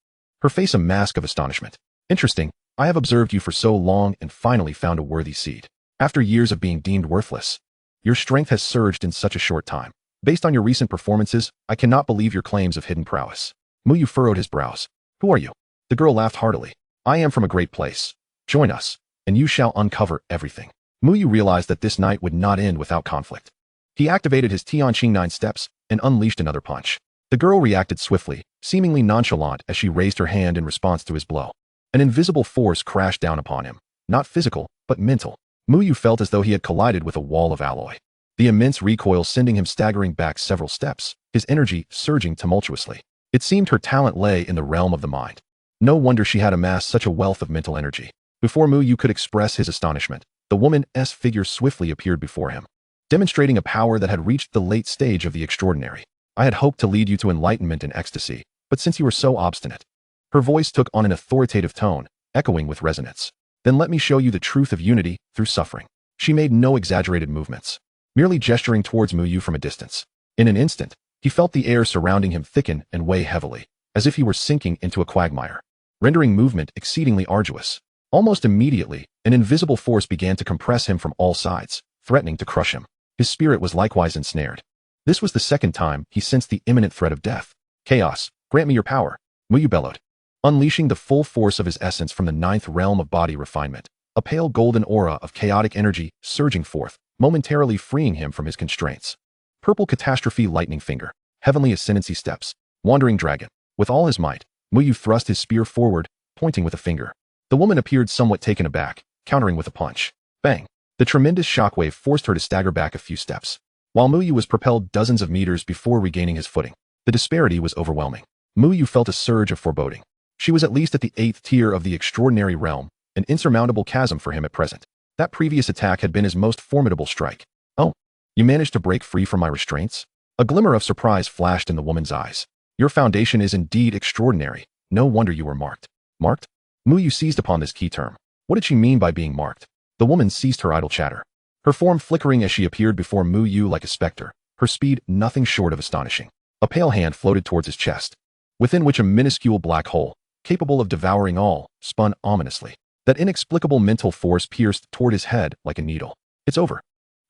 Her face a mask of astonishment. Interesting, I have observed you for so long and finally found a worthy seed. After years of being deemed worthless, your strength has surged in such a short time. Based on your recent performances, I cannot believe your claims of hidden prowess. Muyu furrowed his brows. Who are you? The girl laughed heartily. I am from a great place. Join us, and you shall uncover everything. Muyu realized that this night would not end without conflict. He activated his Tianqing 9 steps and unleashed another punch. The girl reacted swiftly, seemingly nonchalant as she raised her hand in response to his blow. An invisible force crashed down upon him, not physical, but mental. Muyu felt as though he had collided with a wall of alloy. The immense recoil sending him staggering back several steps, his energy surging tumultuously. It seemed her talent lay in the realm of the mind. No wonder she had amassed such a wealth of mental energy. Before Muyu could express his astonishment, the woman's figure swiftly appeared before him, demonstrating a power that had reached the late stage of the extraordinary. I had hoped to lead you to enlightenment and ecstasy, but since you were so obstinate. Her voice took on an authoritative tone, echoing with resonance. Then let me show you the truth of unity through suffering. She made no exaggerated movements, merely gesturing towards Muyu from a distance. In an instant, he felt the air surrounding him thicken and weigh heavily, as if he were sinking into a quagmire, rendering movement exceedingly arduous. Almost immediately, an invisible force began to compress him from all sides, threatening to crush him. His spirit was likewise ensnared. This was the second time he sensed the imminent threat of death. Chaos, grant me your power, Muyu bellowed. Unleashing the full force of his essence from the 9th realm of body refinement, a pale golden aura of chaotic energy surging forth, momentarily freeing him from his constraints. Purple catastrophe lightning finger, heavenly ascendancy steps, wandering dragon. With all his might, Muyu thrust his spear forward, pointing with a finger. The woman appeared somewhat taken aback, countering with a punch. Bang! The tremendous shockwave forced her to stagger back a few steps, while Muyu was propelled dozens of meters before regaining his footing. The disparity was overwhelming. Muyu felt a surge of foreboding. She was at least at the 8th tier of the extraordinary realm, an insurmountable chasm for him at present. That previous attack had been his most formidable strike. Oh, you managed to break free from my restraints? A glimmer of surprise flashed in the woman's eyes. Your foundation is indeed extraordinary. No wonder you were marked. Marked? Muyu seized upon this key term. What did she mean by being marked? The woman ceased her idle chatter, her form flickering as she appeared before Muyu like a specter, her speed nothing short of astonishing. A pale hand floated towards his chest, within which a minuscule black hole, capable of devouring all, spun ominously. That inexplicable mental force pierced toward his head like a needle. It's over.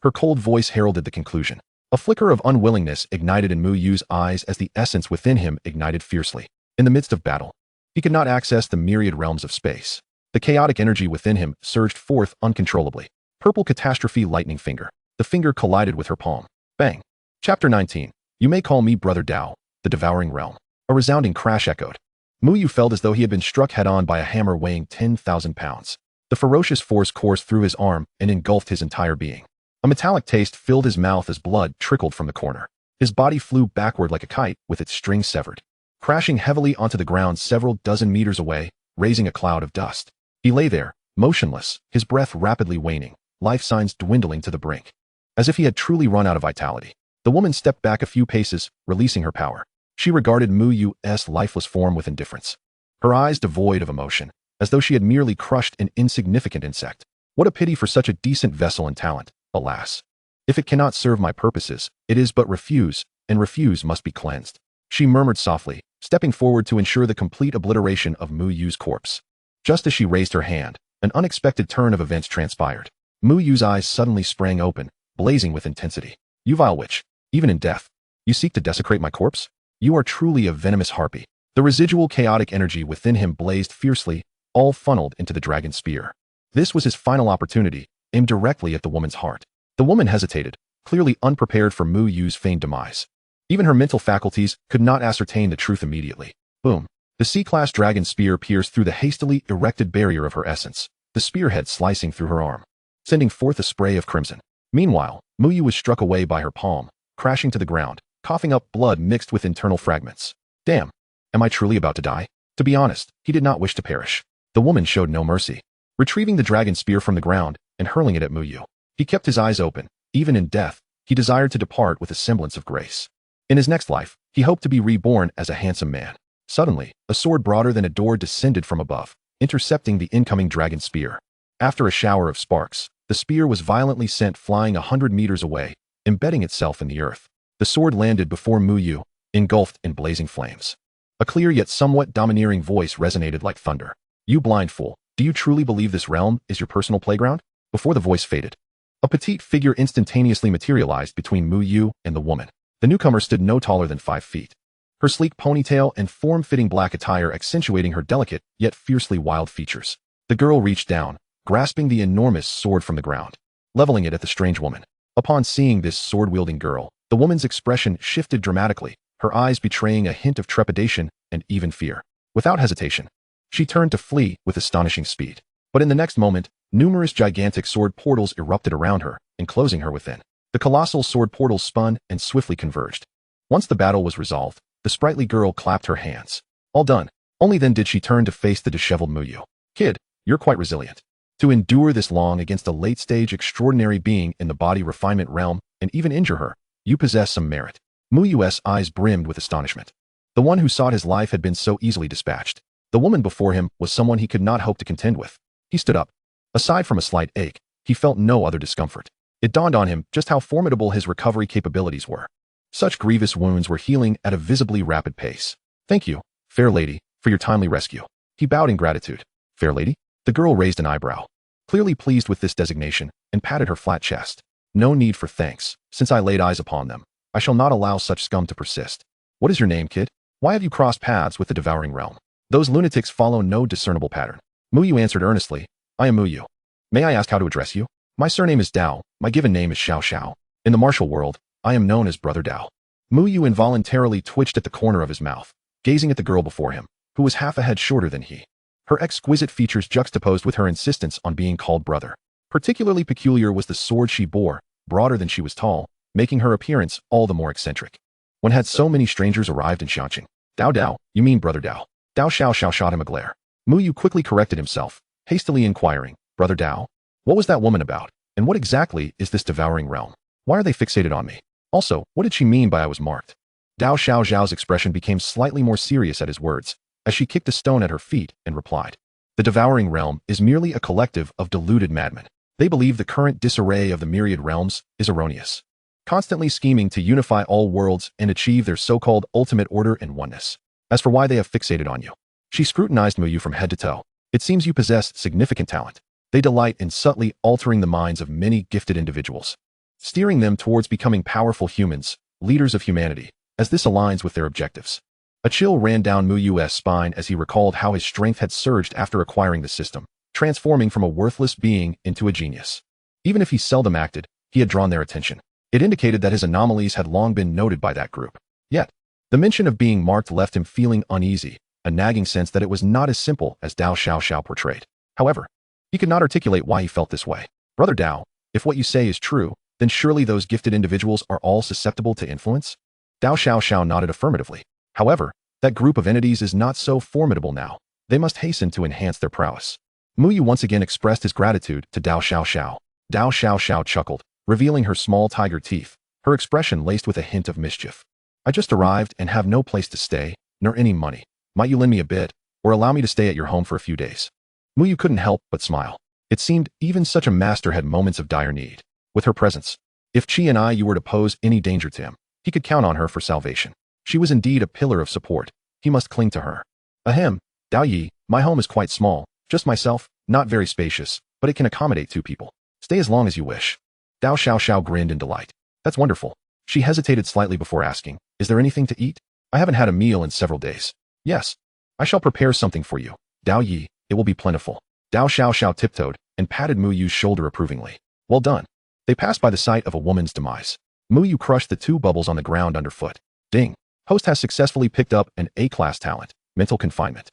Her cold voice heralded the conclusion. A flicker of unwillingness ignited in Muyu's eyes as the essence within him ignited fiercely. In the midst of battle, he could not access the myriad realms of space. The chaotic energy within him surged forth uncontrollably. Purple catastrophe lightning finger. The finger collided with her palm. Bang. Chapter 19. You may call me Brother Dao, the devouring realm. A resounding crash echoed. Muyu felt as though he had been struck head-on by a hammer weighing 10,000 pounds. The ferocious force coursed through his arm and engulfed his entire being. A metallic taste filled his mouth as blood trickled from the corner. His body flew backward like a kite with its strings severed, crashing heavily onto the ground several dozen meters away, raising a cloud of dust. He lay there, motionless, his breath rapidly waning, life signs dwindling to the brink. As if he had truly run out of vitality, the woman stepped back a few paces, releasing her power. She regarded Muyu's lifeless form with indifference, her eyes devoid of emotion, as though she had merely crushed an insignificant insect. What a pity for such a decent vessel and talent, alas. If it cannot serve my purposes, it is but refuse, and refuse must be cleansed. She murmured softly, stepping forward to ensure the complete obliteration of Muyu's corpse. Just as she raised her hand, an unexpected turn of events transpired. Muyu's eyes suddenly sprang open, blazing with intensity. You vile witch, even in death, you seek to desecrate my corpse? You are truly a venomous harpy. The residual chaotic energy within him blazed fiercely, all funneled into the dragon's spear. This was his final opportunity, aimed directly at the woman's heart. The woman hesitated, clearly unprepared for Muyu's feigned demise. Even her mental faculties could not ascertain the truth immediately. Boom. The C-class dragon spear pierced through the hastily erected barrier of her essence, the spearhead slicing through her arm, sending forth a spray of crimson. Meanwhile, Muyu was struck away by her palm, crashing to the ground, coughing up blood mixed with internal fragments. Damn, am I truly about to die? To be honest, he did not wish to perish. The woman showed no mercy, retrieving the dragon spear from the ground and hurling it at Muyu. He kept his eyes open. Even in death, he desired to depart with a semblance of grace. In his next life, he hoped to be reborn as a handsome man. Suddenly, a sword broader than a door descended from above, intercepting the incoming dragon spear. After a shower of sparks, the spear was violently sent flying 100 meters away, embedding itself in the earth. The sword landed before Muyu, engulfed in blazing flames. A clear yet somewhat domineering voice resonated like thunder. You blind fool, do you truly believe this realm is your personal playground? Before the voice faded, a petite figure instantaneously materialized between Muyu and the woman. The newcomer stood no taller than 5 feet. Her sleek ponytail and form-fitting black attire accentuating her delicate yet fiercely wild features. The girl reached down, grasping the enormous sword from the ground, leveling it at the strange woman. Upon seeing this sword-wielding girl, the woman's expression shifted dramatically, her eyes betraying a hint of trepidation and even fear. Without hesitation, she turned to flee with astonishing speed. But in the next moment, numerous gigantic sword portals erupted around her, enclosing her within. The colossal sword portals spun and swiftly converged. Once the battle was resolved, the sprightly girl clapped her hands. All done. Only then did she turn to face the disheveled Muyu. Kid, you're quite resilient. To endure this long against a late-stage extraordinary being in the body refinement realm and even injure her, you possess some merit. Muyu's eyes brimmed with astonishment. The one who sought his life had been so easily dispatched. The woman before him was someone he could not hope to contend with. He stood up. Aside from a slight ache, he felt no other discomfort. It dawned on him just how formidable his recovery capabilities were. Such grievous wounds were healing at a visibly rapid pace. Thank you, fair lady, for your timely rescue. He bowed in gratitude. Fair lady? The girl raised an eyebrow, clearly pleased with this designation, and patted her flat chest. No need for thanks. Since I laid eyes upon them, I shall not allow such scum to persist. What is your name, kid? Why have you crossed paths with the devouring realm? Those lunatics follow no discernible pattern. Muyu answered earnestly. I am Muyu. May I ask how to address you? My surname is Dao. My given name is Xiao Xiao. In the martial world, I am known as Brother Dao. Muyu involuntarily twitched at the corner of his mouth, gazing at the girl before him, who was half a head shorter than he. Her exquisite features juxtaposed with her insistence on being called brother. Particularly peculiar was the sword she bore, broader than she was tall, making her appearance all the more eccentric. When had so many strangers arrived in Xianqing? Dao Dao, you mean Brother Dao. Dao Xiao Xiao shot him a glare. Muyu quickly corrected himself, hastily inquiring, Brother Dao? What was that woman about? And what exactly is this devouring realm? Why are they fixated on me? Also, what did she mean by I was marked? Dao Xiao Xiao's expression became slightly more serious at his words, as she kicked a stone at her feet and replied. The devouring realm is merely a collective of deluded madmen. They believe the current disarray of the myriad realms is erroneous, constantly scheming to unify all worlds and achieve their so-called ultimate order and oneness. As for why they have fixated on you, she scrutinized Muyu from head to toe. It seems you possess significant talent. They delight in subtly altering the minds of many gifted individuals, steering them towards becoming powerful humans, leaders of humanity, as this aligns with their objectives. A chill ran down Muyu's spine as he recalled how his strength had surged after acquiring the system, transforming from a worthless being into a genius. Even if he seldom acted, he had drawn their attention. It indicated that his anomalies had long been noted by that group. Yet, the mention of being marked left him feeling uneasy, a nagging sense that it was not as simple as Dao Xiao Xiao portrayed. However, he could not articulate why he felt this way. Brother Dao, if what you say is true, then surely those gifted individuals are all susceptible to influence? Dao Xiao Xiao nodded affirmatively. However, that group of entities is not so formidable now. They must hasten to enhance their prowess. Muyu once again expressed his gratitude to Dao Xiao Xiao. Dao Xiao Xiao chuckled, revealing her small tiger teeth, her expression laced with a hint of mischief. I just arrived and have no place to stay, nor any money. Might you lend me a bit, or allow me to stay at your home for a few days? Muyu couldn't help but smile. It seemed even such a master had moments of dire need. With her presence, if Qi and you were to pose any danger to him, he could count on her for salvation. She was indeed a pillar of support. He must cling to her. Ahem, Dao Yi, my home is quite small, just myself, not very spacious, but it can accommodate 2 people. Stay as long as you wish. Dao Xiao Xiao grinned in delight. That's wonderful. She hesitated slightly before asking, is there anything to eat? I haven't had a meal in several days. Yes. I shall prepare something for you. Dao Yi, it will be plentiful. Dao Xiao Xiao tiptoed and patted Muyu's shoulder approvingly. Well done. They passed by the site of a woman's demise. Muyu crushed the 2 bubbles on the ground underfoot. Ding. Host has successfully picked up an A-class talent, mental confinement.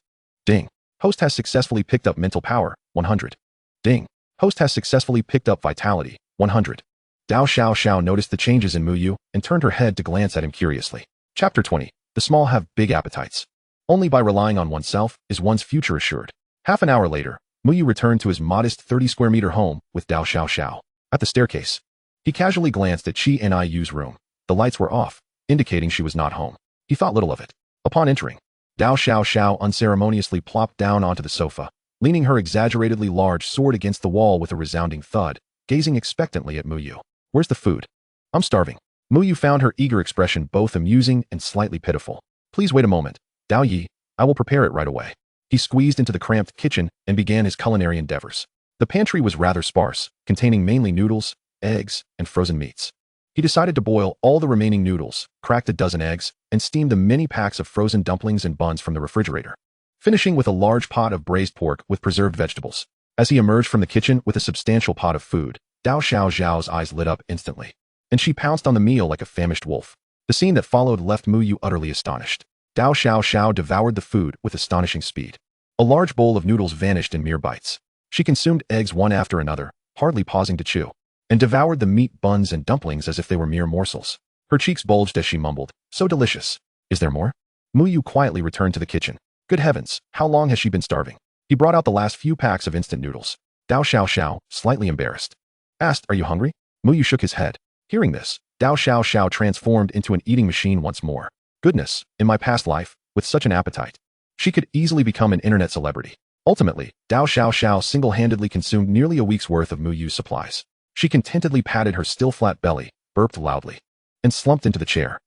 Ding. Host has successfully picked up mental power, 100. Ding. Host has successfully picked up Vitality, 100. Dao Xiao noticed the changes in Muyu and turned her head to glance at him curiously. Chapter 20. The small have big appetites. Only by relying on oneself is one's future assured. Half an hour later, Muyu returned to his modest 30-square-meter home with Dao Xiao. At the staircase, he casually glanced at Qi and Yu's room. The lights were off, indicating she was not home. He thought little of it. Upon entering, Dao Xiao unceremoniously plopped down onto the sofa, leaning her exaggeratedly large sword against the wall with a resounding thud, gazing expectantly at Muyu. Where's the food? I'm starving. Muyu found her eager expression both amusing and slightly pitiful. Please wait a moment, Dao Yi, I will prepare it right away. He squeezed into the cramped kitchen and began his culinary endeavors. The pantry was rather sparse, containing mainly noodles, eggs, and frozen meats. He decided to boil all the remaining noodles, cracked a dozen eggs, and steamed the many packs of frozen dumplings and buns from the refrigerator, finishing with a large pot of braised pork with preserved vegetables. As he emerged from the kitchen with a substantial pot of food, Dao Xiao's eyes lit up instantly, and she pounced on the meal like a famished wolf. The scene that followed left Muyu utterly astonished. Dao Xiao devoured the food with astonishing speed. A large bowl of noodles vanished in mere bites. She consumed eggs one after another, hardly pausing to chew, and devoured the meat, buns, and dumplings as if they were mere morsels. Her cheeks bulged as she mumbled, "So delicious. Is there more?" Muyu quietly returned to the kitchen. Good heavens, how long has she been starving? He brought out the last few packs of instant noodles. Dao Xiao, slightly embarrassed, asked, "Are you hungry?" Muyu shook his head. Hearing this, Dao Xiao transformed into an eating machine once more. Goodness, in my past life, with such an appetite, she could easily become an internet celebrity. Ultimately, Dao Xiao single-handedly consumed nearly a week's worth of Muyu's supplies. She contentedly patted her still flat belly, burped loudly, and slumped into the chair.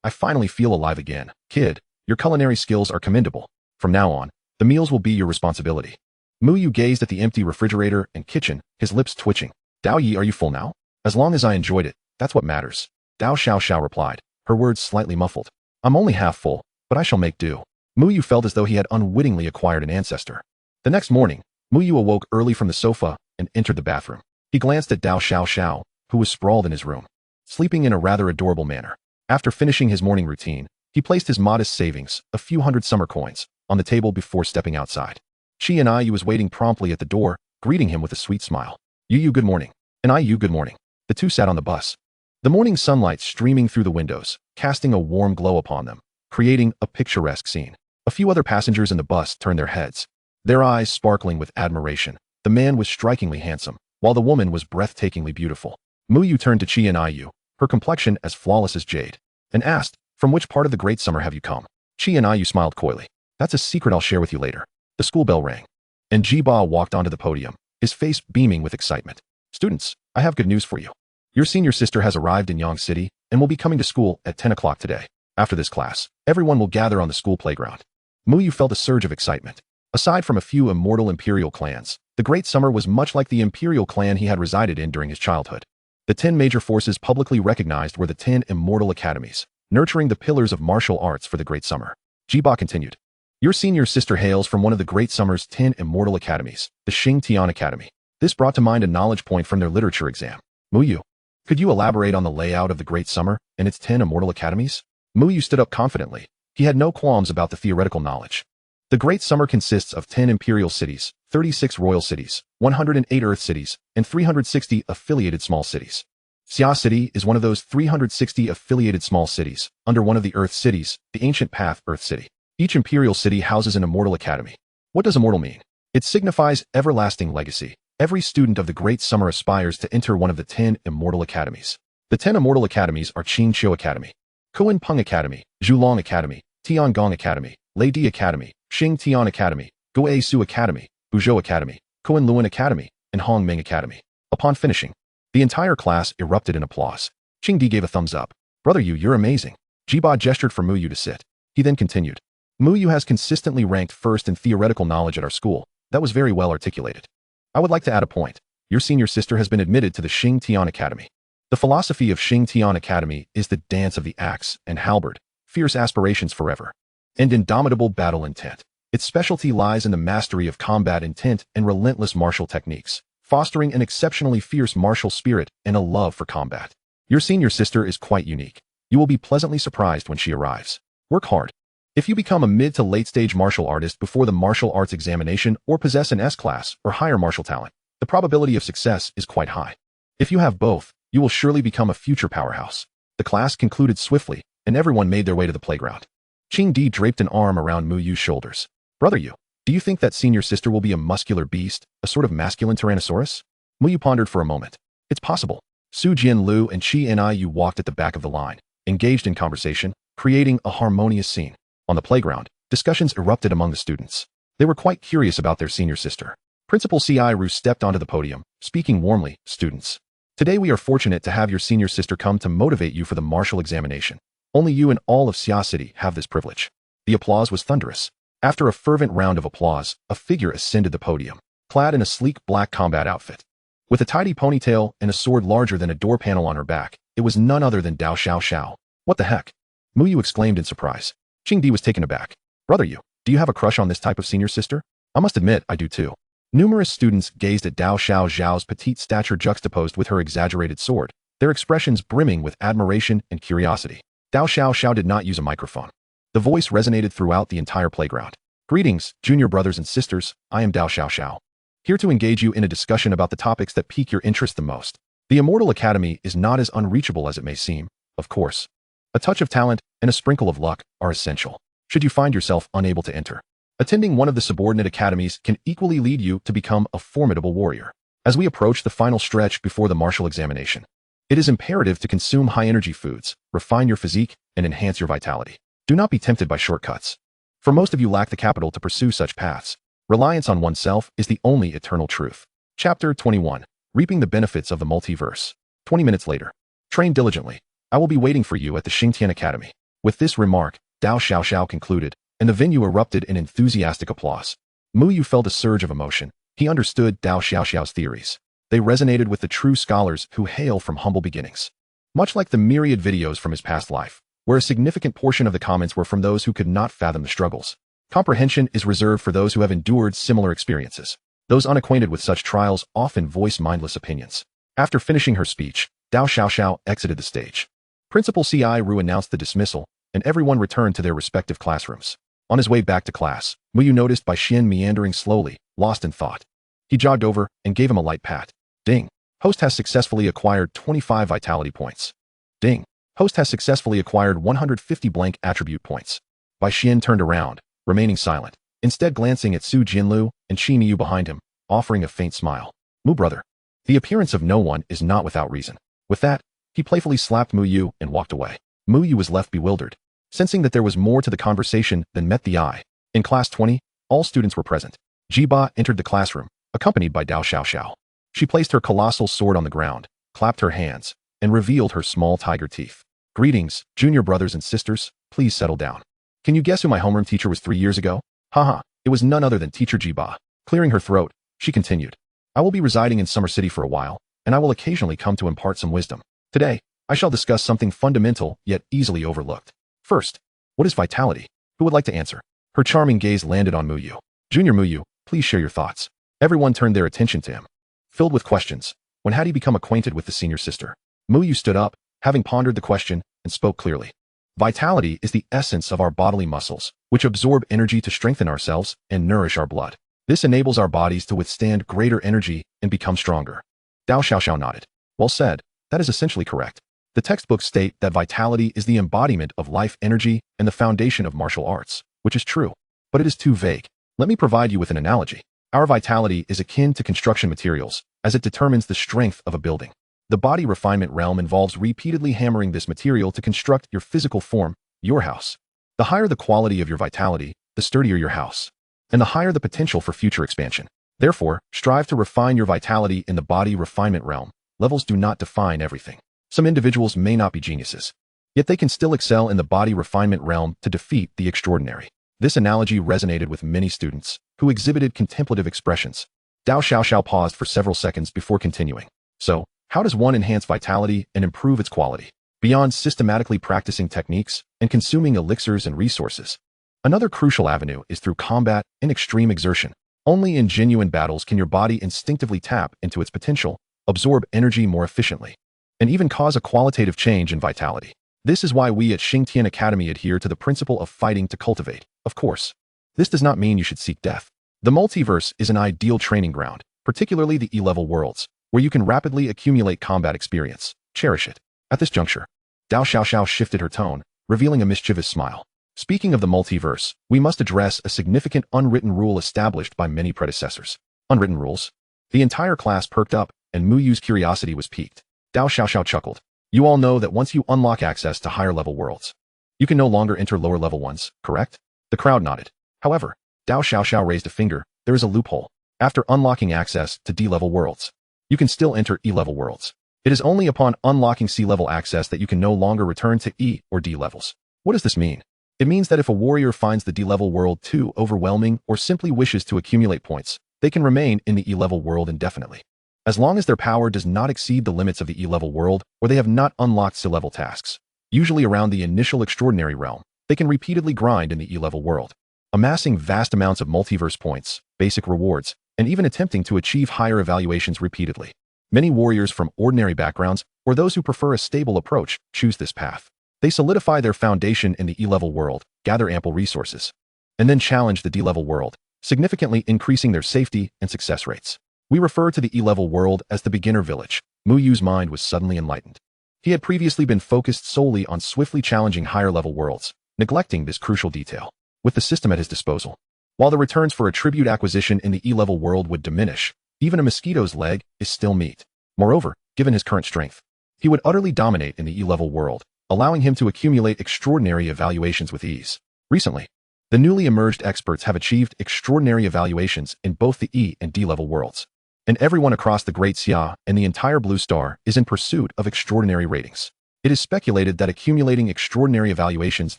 I finally feel alive again. Kid, your culinary skills are commendable. From now on, the meals will be your responsibility. Muyu gazed at the empty refrigerator and kitchen, his lips twitching. Dao Yi, are you full now? As long as I enjoyed it, that's what matters. Dao Xiao replied, her words slightly muffled. I'm only half full, but I shall make do. Muyu felt as though he had unwittingly acquired an ancestor. The next morning, Muyu awoke early from the sofa and entered the bathroom. He glanced at Dao Xiao, who was sprawled in his room, sleeping in a rather adorable manner. After finishing his morning routine, he placed his modest savings, a few hundred summer coins, on the table before stepping outside. Qi and Yu was waiting promptly at the door, greeting him with a sweet smile. Yu, good morning. And Yu, good morning. The two sat on the bus, the morning sunlight streaming through the windows, casting a warm glow upon them, creating a picturesque scene. A few other passengers in the bus turned their heads, their eyes sparkling with admiration. The man was strikingly handsome, while the woman was breathtakingly beautiful. Muyu turned to Qi and Yu, her complexion as flawless as jade, and asked, from which part of the great summer have you come? Qi and Yu smiled coyly. That's a secret I'll share with you later. The school bell rang, and Jiba walked onto the podium, his face beaming with excitement. Students, I have good news for you. Your senior sister has arrived in Yang City and will be coming to school at 10 o'clock today. After this class, everyone will gather on the school playground. Muyu felt a surge of excitement. Aside from a few immortal imperial clans, the Great Summer was much like the imperial clan he had resided in during his childhood. The 10 major forces publicly recognized were the 10 immortal academies, nurturing the pillars of martial arts for the Great Summer. Jiba continued. Your senior sister hails from one of the Great Summer's 10 immortal academies, the Xingtian Academy. This brought to mind a knowledge point from their literature exam. Muyu, could you elaborate on the layout of the Great Summer and its 10 immortal academies? Muyu stood up confidently. He had no qualms about the theoretical knowledge. The Great Summer consists of 10 imperial cities, 36 royal cities, 108 earth cities, and 360 affiliated small cities. Xia City is one of those 360 affiliated small cities, under one of the earth cities, the ancient path Earth City. Each imperial city houses an immortal academy. What does immortal mean? It signifies everlasting legacy. Every student of the Great Summer aspires to enter one of the 10 immortal academies. The 10 immortal academies are Qingqiu Academy, Kuan Peng Academy, Zhulong Academy, Tiangong Academy, Lei Di Academy, Xingtian Academy, Guai Su Academy, Buzhou Academy, Kuan Luan Academy, and Hongming Academy. Upon finishing, the entire class erupted in applause. Qingdi gave a thumbs up. Brother Yu, you're amazing. Jiba gestured for Muyu to sit. He then continued. Muyu has consistently ranked first in theoretical knowledge at our school. That was very well articulated. I would like to add a point. Your senior sister has been admitted to the Xingtian Academy. The philosophy of Xingtian Academy is the dance of the axe and halberd, fierce aspirations forever, and indomitable battle intent. Its specialty lies in the mastery of combat intent and relentless martial techniques, fostering an exceptionally fierce martial spirit and a love for combat. Your senior sister is quite unique. You will be pleasantly surprised when she arrives. Work hard. If you become a mid to late stage martial artist before the martial arts examination or possess an S-class or higher martial talent, the probability of success is quite high. If you have both, you will surely become a future powerhouse. The class concluded swiftly, and everyone made their way to the playground. Ching Di draped an arm around Mu Yu's shoulders. Brother Yu, do you think that senior sister will be a muscular beast, a sort of masculine tyrannosaurus? Mu Yu pondered for a moment. It's possible. Su Jianlu and Chi Niu walked at the back of the line, engaged in conversation, creating a harmonious scene. On the playground, discussions erupted among the students. They were quite curious about their senior sister. Principal Ci-Ru stepped onto the podium, speaking warmly. Students, today we are fortunate to have your senior sister come to motivate you for the martial examination. Only you in all of Xia City have this privilege. The applause was thunderous. After a fervent round of applause, a figure ascended the podium, clad in a sleek black combat outfit. With a tidy ponytail and a sword larger than a door panel on her back, it was none other than Dao Xiao. What the heck? Mu Yu exclaimed in surprise. Ching Di was taken aback. Brother Yu, do you have a crush on this type of senior sister? I must admit, I do too. Numerous students gazed at Dao Xiao's petite stature juxtaposed with her exaggerated sword, their expressions brimming with admiration and curiosity. Dao Xiao did not use a microphone. The voice resonated throughout the entire playground. Greetings, junior brothers and sisters, I am Dao Xiao. Here to engage you in a discussion about the topics that pique your interest the most. The Immortal Academy is not as unreachable as it may seem, of course. A touch of talent and a sprinkle of luck are essential. Should you find yourself unable to enter, attending one of the subordinate academies can equally lead you to become a formidable warrior. As we approach the final stretch before the martial examination, it is imperative to consume high-energy foods, refine your physique, and enhance your vitality. Do not be tempted by shortcuts. For most of you lack the capital to pursue such paths. Reliance on oneself is the only eternal truth. Chapter 21. Reaping the Benefits of the Multiverse. 20 minutes later. Train diligently. I will be waiting for you at the Xingtian Academy. With this remark, Dao Xiao concluded, and the venue erupted in enthusiastic applause. Mu Yu felt a surge of emotion. He understood Dao Xiao's theories. They resonated with the true scholars who hail from humble beginnings. Much like the myriad videos from his past life, where a significant portion of the comments were from those who could not fathom the struggles. Comprehension is reserved for those who have endured similar experiences. Those unacquainted with such trials often voice mindless opinions. After finishing her speech, Dao Xiao exited the stage. Principal Ci-Ru announced the dismissal, and everyone returned to their respective classrooms. On his way back to class, Mu Yu noticed Bai Xian meandering slowly, lost in thought. He jogged over and gave him a light pat. Ding. Host has successfully acquired 25 vitality points. Ding. Host has successfully acquired 150 blank attribute points. Bai Xian turned around, remaining silent, instead glancing at Su Jianlu and Chi Niu behind him, offering a faint smile. Mu brother. The appearance of no one is not without reason. With that, he playfully slapped Mu Yu and walked away. Mu Yu was left bewildered, sensing that there was more to the conversation than met the eye. In class 20, all students were present. Jiba entered the classroom, accompanied by Dao Xiao. She placed her colossal sword on the ground, clapped her hands, and revealed her small tiger teeth. Greetings, junior brothers and sisters, please settle down. Can you guess who my homeroom teacher was 3 years ago? Haha, it was none other than Teacher Jiba. Clearing her throat, she continued. I will be residing in Summer City for a while, and I will occasionally come to impart some wisdom. Today, I shall discuss something fundamental yet easily overlooked. First, what is vitality? Who would like to answer? Her charming gaze landed on Mu Yu. Junior Mu Yu, please share your thoughts. Everyone turned their attention to him. Filled with questions, when had he become acquainted with the senior sister? Mu Yu stood up, having pondered the question, and spoke clearly. Vitality is the essence of our bodily muscles, which absorb energy to strengthen ourselves and nourish our blood. This enables our bodies to withstand greater energy and become stronger. Dao Xiao nodded. Well said, that is essentially correct. The textbooks state that vitality is the embodiment of life energy and the foundation of martial arts, which is true, but it is too vague. Let me provide you with an analogy. Our vitality is akin to construction materials, as it determines the strength of a building. The body refinement realm involves repeatedly hammering this material to construct your physical form, your house. The higher the quality of your vitality, the sturdier your house, and the higher the potential for future expansion. Therefore, strive to refine your vitality in the body refinement realm. Levels do not define everything. Some individuals may not be geniuses, yet they can still excel in the body refinement realm to defeat the extraordinary. This analogy resonated with many students, who exhibited contemplative expressions. Dao Xiao paused for several seconds before continuing. So, how does one enhance vitality and improve its quality? Beyond systematically practicing techniques and consuming elixirs and resources, another crucial avenue is through combat and extreme exertion. Only in genuine battles can your body instinctively tap into its potential, absorb energy more efficiently, and even cause a qualitative change in vitality. This is why we at Xingtian Academy adhere to the principle of fighting to cultivate. Of course, this does not mean you should seek death. The multiverse is an ideal training ground, particularly the E-level worlds, where you can rapidly accumulate combat experience. Cherish it. At this juncture, Dao Xiaoxiao shifted her tone, revealing a mischievous smile. Speaking of the multiverse, we must address a significant unwritten rule established by many predecessors. Unwritten rules? The entire class perked up, and Muyu's curiosity was piqued. Dao Xiaoxiao chuckled. You all know that once you unlock access to higher-level worlds, you can no longer enter lower-level ones, correct? The crowd nodded. However, Dao Xiaoxiao raised a finger. There is a loophole. After unlocking access to D-level worlds, you can still enter E-level worlds. It is only upon unlocking C-level access that you can no longer return to E or D levels. What does this mean? It means that if a warrior finds the D-level world too overwhelming or simply wishes to accumulate points, they can remain in the E-level world indefinitely. As long as their power does not exceed the limits of the E-level world or they have not unlocked C-level tasks, usually around the initial extraordinary realm, they can repeatedly grind in the E-level world, amassing vast amounts of multiverse points, basic rewards, and even attempting to achieve higher evaluations repeatedly. Many warriors from ordinary backgrounds, or those who prefer a stable approach, choose this path. They solidify their foundation in the E-level world, gather ample resources, and then challenge the D-level world, significantly increasing their safety and success rates. We refer to the E-level world as the beginner village. Muyu's mind was suddenly enlightened. He had previously been focused solely on swiftly challenging higher-level worlds, neglecting this crucial detail. With the system at his disposal, while the returns for attribute acquisition in the E-level world would diminish, even a mosquito's leg is still meat. Moreover, given his current strength, he would utterly dominate in the E-level world, allowing him to accumulate extraordinary evaluations with ease. Recently, the newly emerged experts have achieved extraordinary evaluations in both the E and D-level worlds, and everyone across the Great Xia and the entire Blue Star is in pursuit of extraordinary ratings. It is speculated that accumulating extraordinary evaluations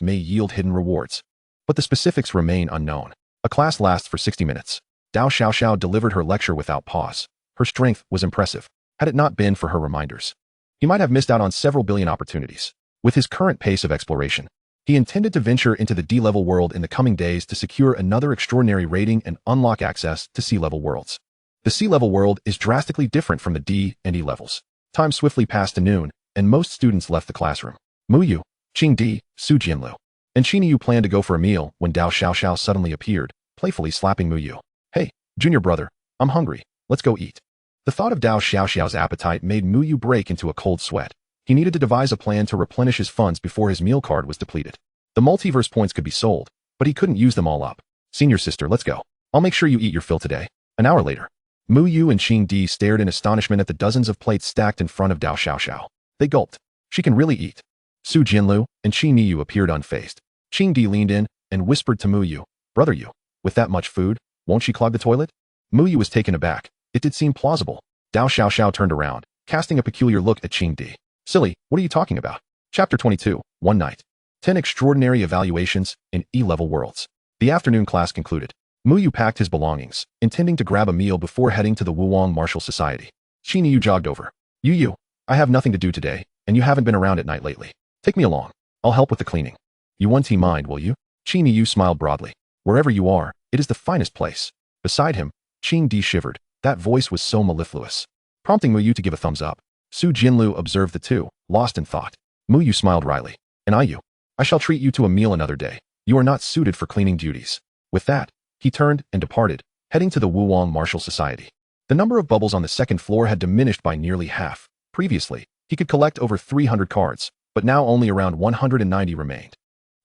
may yield hidden rewards, but the specifics remain unknown. A class lasts for 60 minutes. Dao Xiaoxiao delivered her lecture without pause. Her strength was impressive. Had it not been for her reminders, he might have missed out on several billion opportunities. With his current pace of exploration, he intended to venture into the D-level world in the coming days to secure another extraordinary rating and unlock access to C-level worlds. The C-level world is drastically different from the D and E levels. Time swiftly passed to noon, and most students left the classroom. Muyu, Qingdi, Su Jianlu, and Xinyu planned to go for a meal when Dao Xiaoxiao suddenly appeared, playfully slapping Muyu. Hey, junior brother, I'm hungry. Let's go eat. The thought of Dao Xiaoxiao's appetite made Muyu break into a cold sweat. He needed to devise a plan to replenish his funds before his meal card was depleted. The multiverse points could be sold, but he couldn't use them all up. Senior sister, let's go. I'll make sure you eat your fill today. An hour later, Muyu and Qingdi stared in astonishment at the dozens of plates stacked in front of Dao Xiaoxiao. They gulped. She can really eat. Su Jianlu and Qi Niyu appeared unfazed. Qingdi leaned in and whispered to Muyu, Brother you, with that much food, won't she clog the toilet? Muyu was taken aback. It did seem plausible. Dao Xiaoxiao turned around, casting a peculiar look at Qingdi. Silly, what are you talking about? Chapter 22, One Night. 10 Extraordinary Evaluations in E-level Worlds. The afternoon class concluded. Muyu packed his belongings, intending to grab a meal before heading to the Wuwang Martial Society. Qi Niyu jogged over. Yu, I have nothing to do today, and you haven't been around at night lately. Take me along. I'll help with the cleaning. You won't mind, will you? Qi Niyu smiled broadly. Wherever you are, it is the finest place. Beside him, Qingdi shivered. That voice was so mellifluous, prompting Muyu to give a thumbs up. Su Jianlu observed the two, lost in thought. Muyu smiled wryly. And I shall treat you to a meal another day. You are not suited for cleaning duties. With that, he turned and departed, heading to the Wuwang Martial Society. The number of bubbles on the second floor had diminished by nearly half. Previously, he could collect over 300 cards, but now only around 190 remained.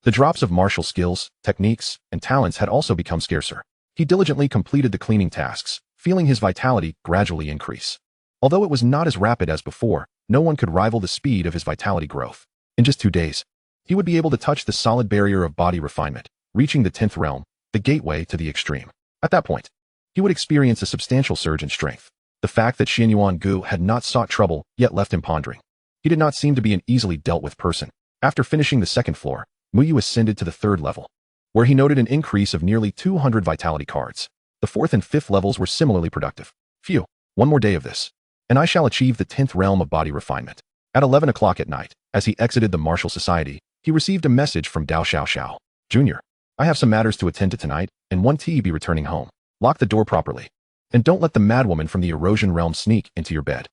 The drops of martial skills, techniques, and talents had also become scarcer. He diligently completed the cleaning tasks, feeling his vitality gradually increase. Although it was not as rapid as before, no one could rival the speed of his vitality growth. In just 2 days, he would be able to touch the solid barrier of body refinement, reaching the 10th realm, the gateway to the extreme. At that point, he would experience a substantial surge in strength. The fact that Xianyuan Gu had not sought trouble yet left him pondering. He did not seem to be an easily dealt with person. After finishing the second floor, Muyu ascended to the 3rd level, where he noted an increase of nearly 200 vitality cards. The 4th and 5th levels were similarly productive. Phew, one more day of this, and I shall achieve the 10th realm of body refinement. At 11 o'clock at night, as he exited the martial society, he received a message from Dao Xiaoxiao. Junior, I have some matters to attend to tonight, and 1T be returning home. Lock the door properly, and don't let the madwoman from the erosion realm sneak into your bed.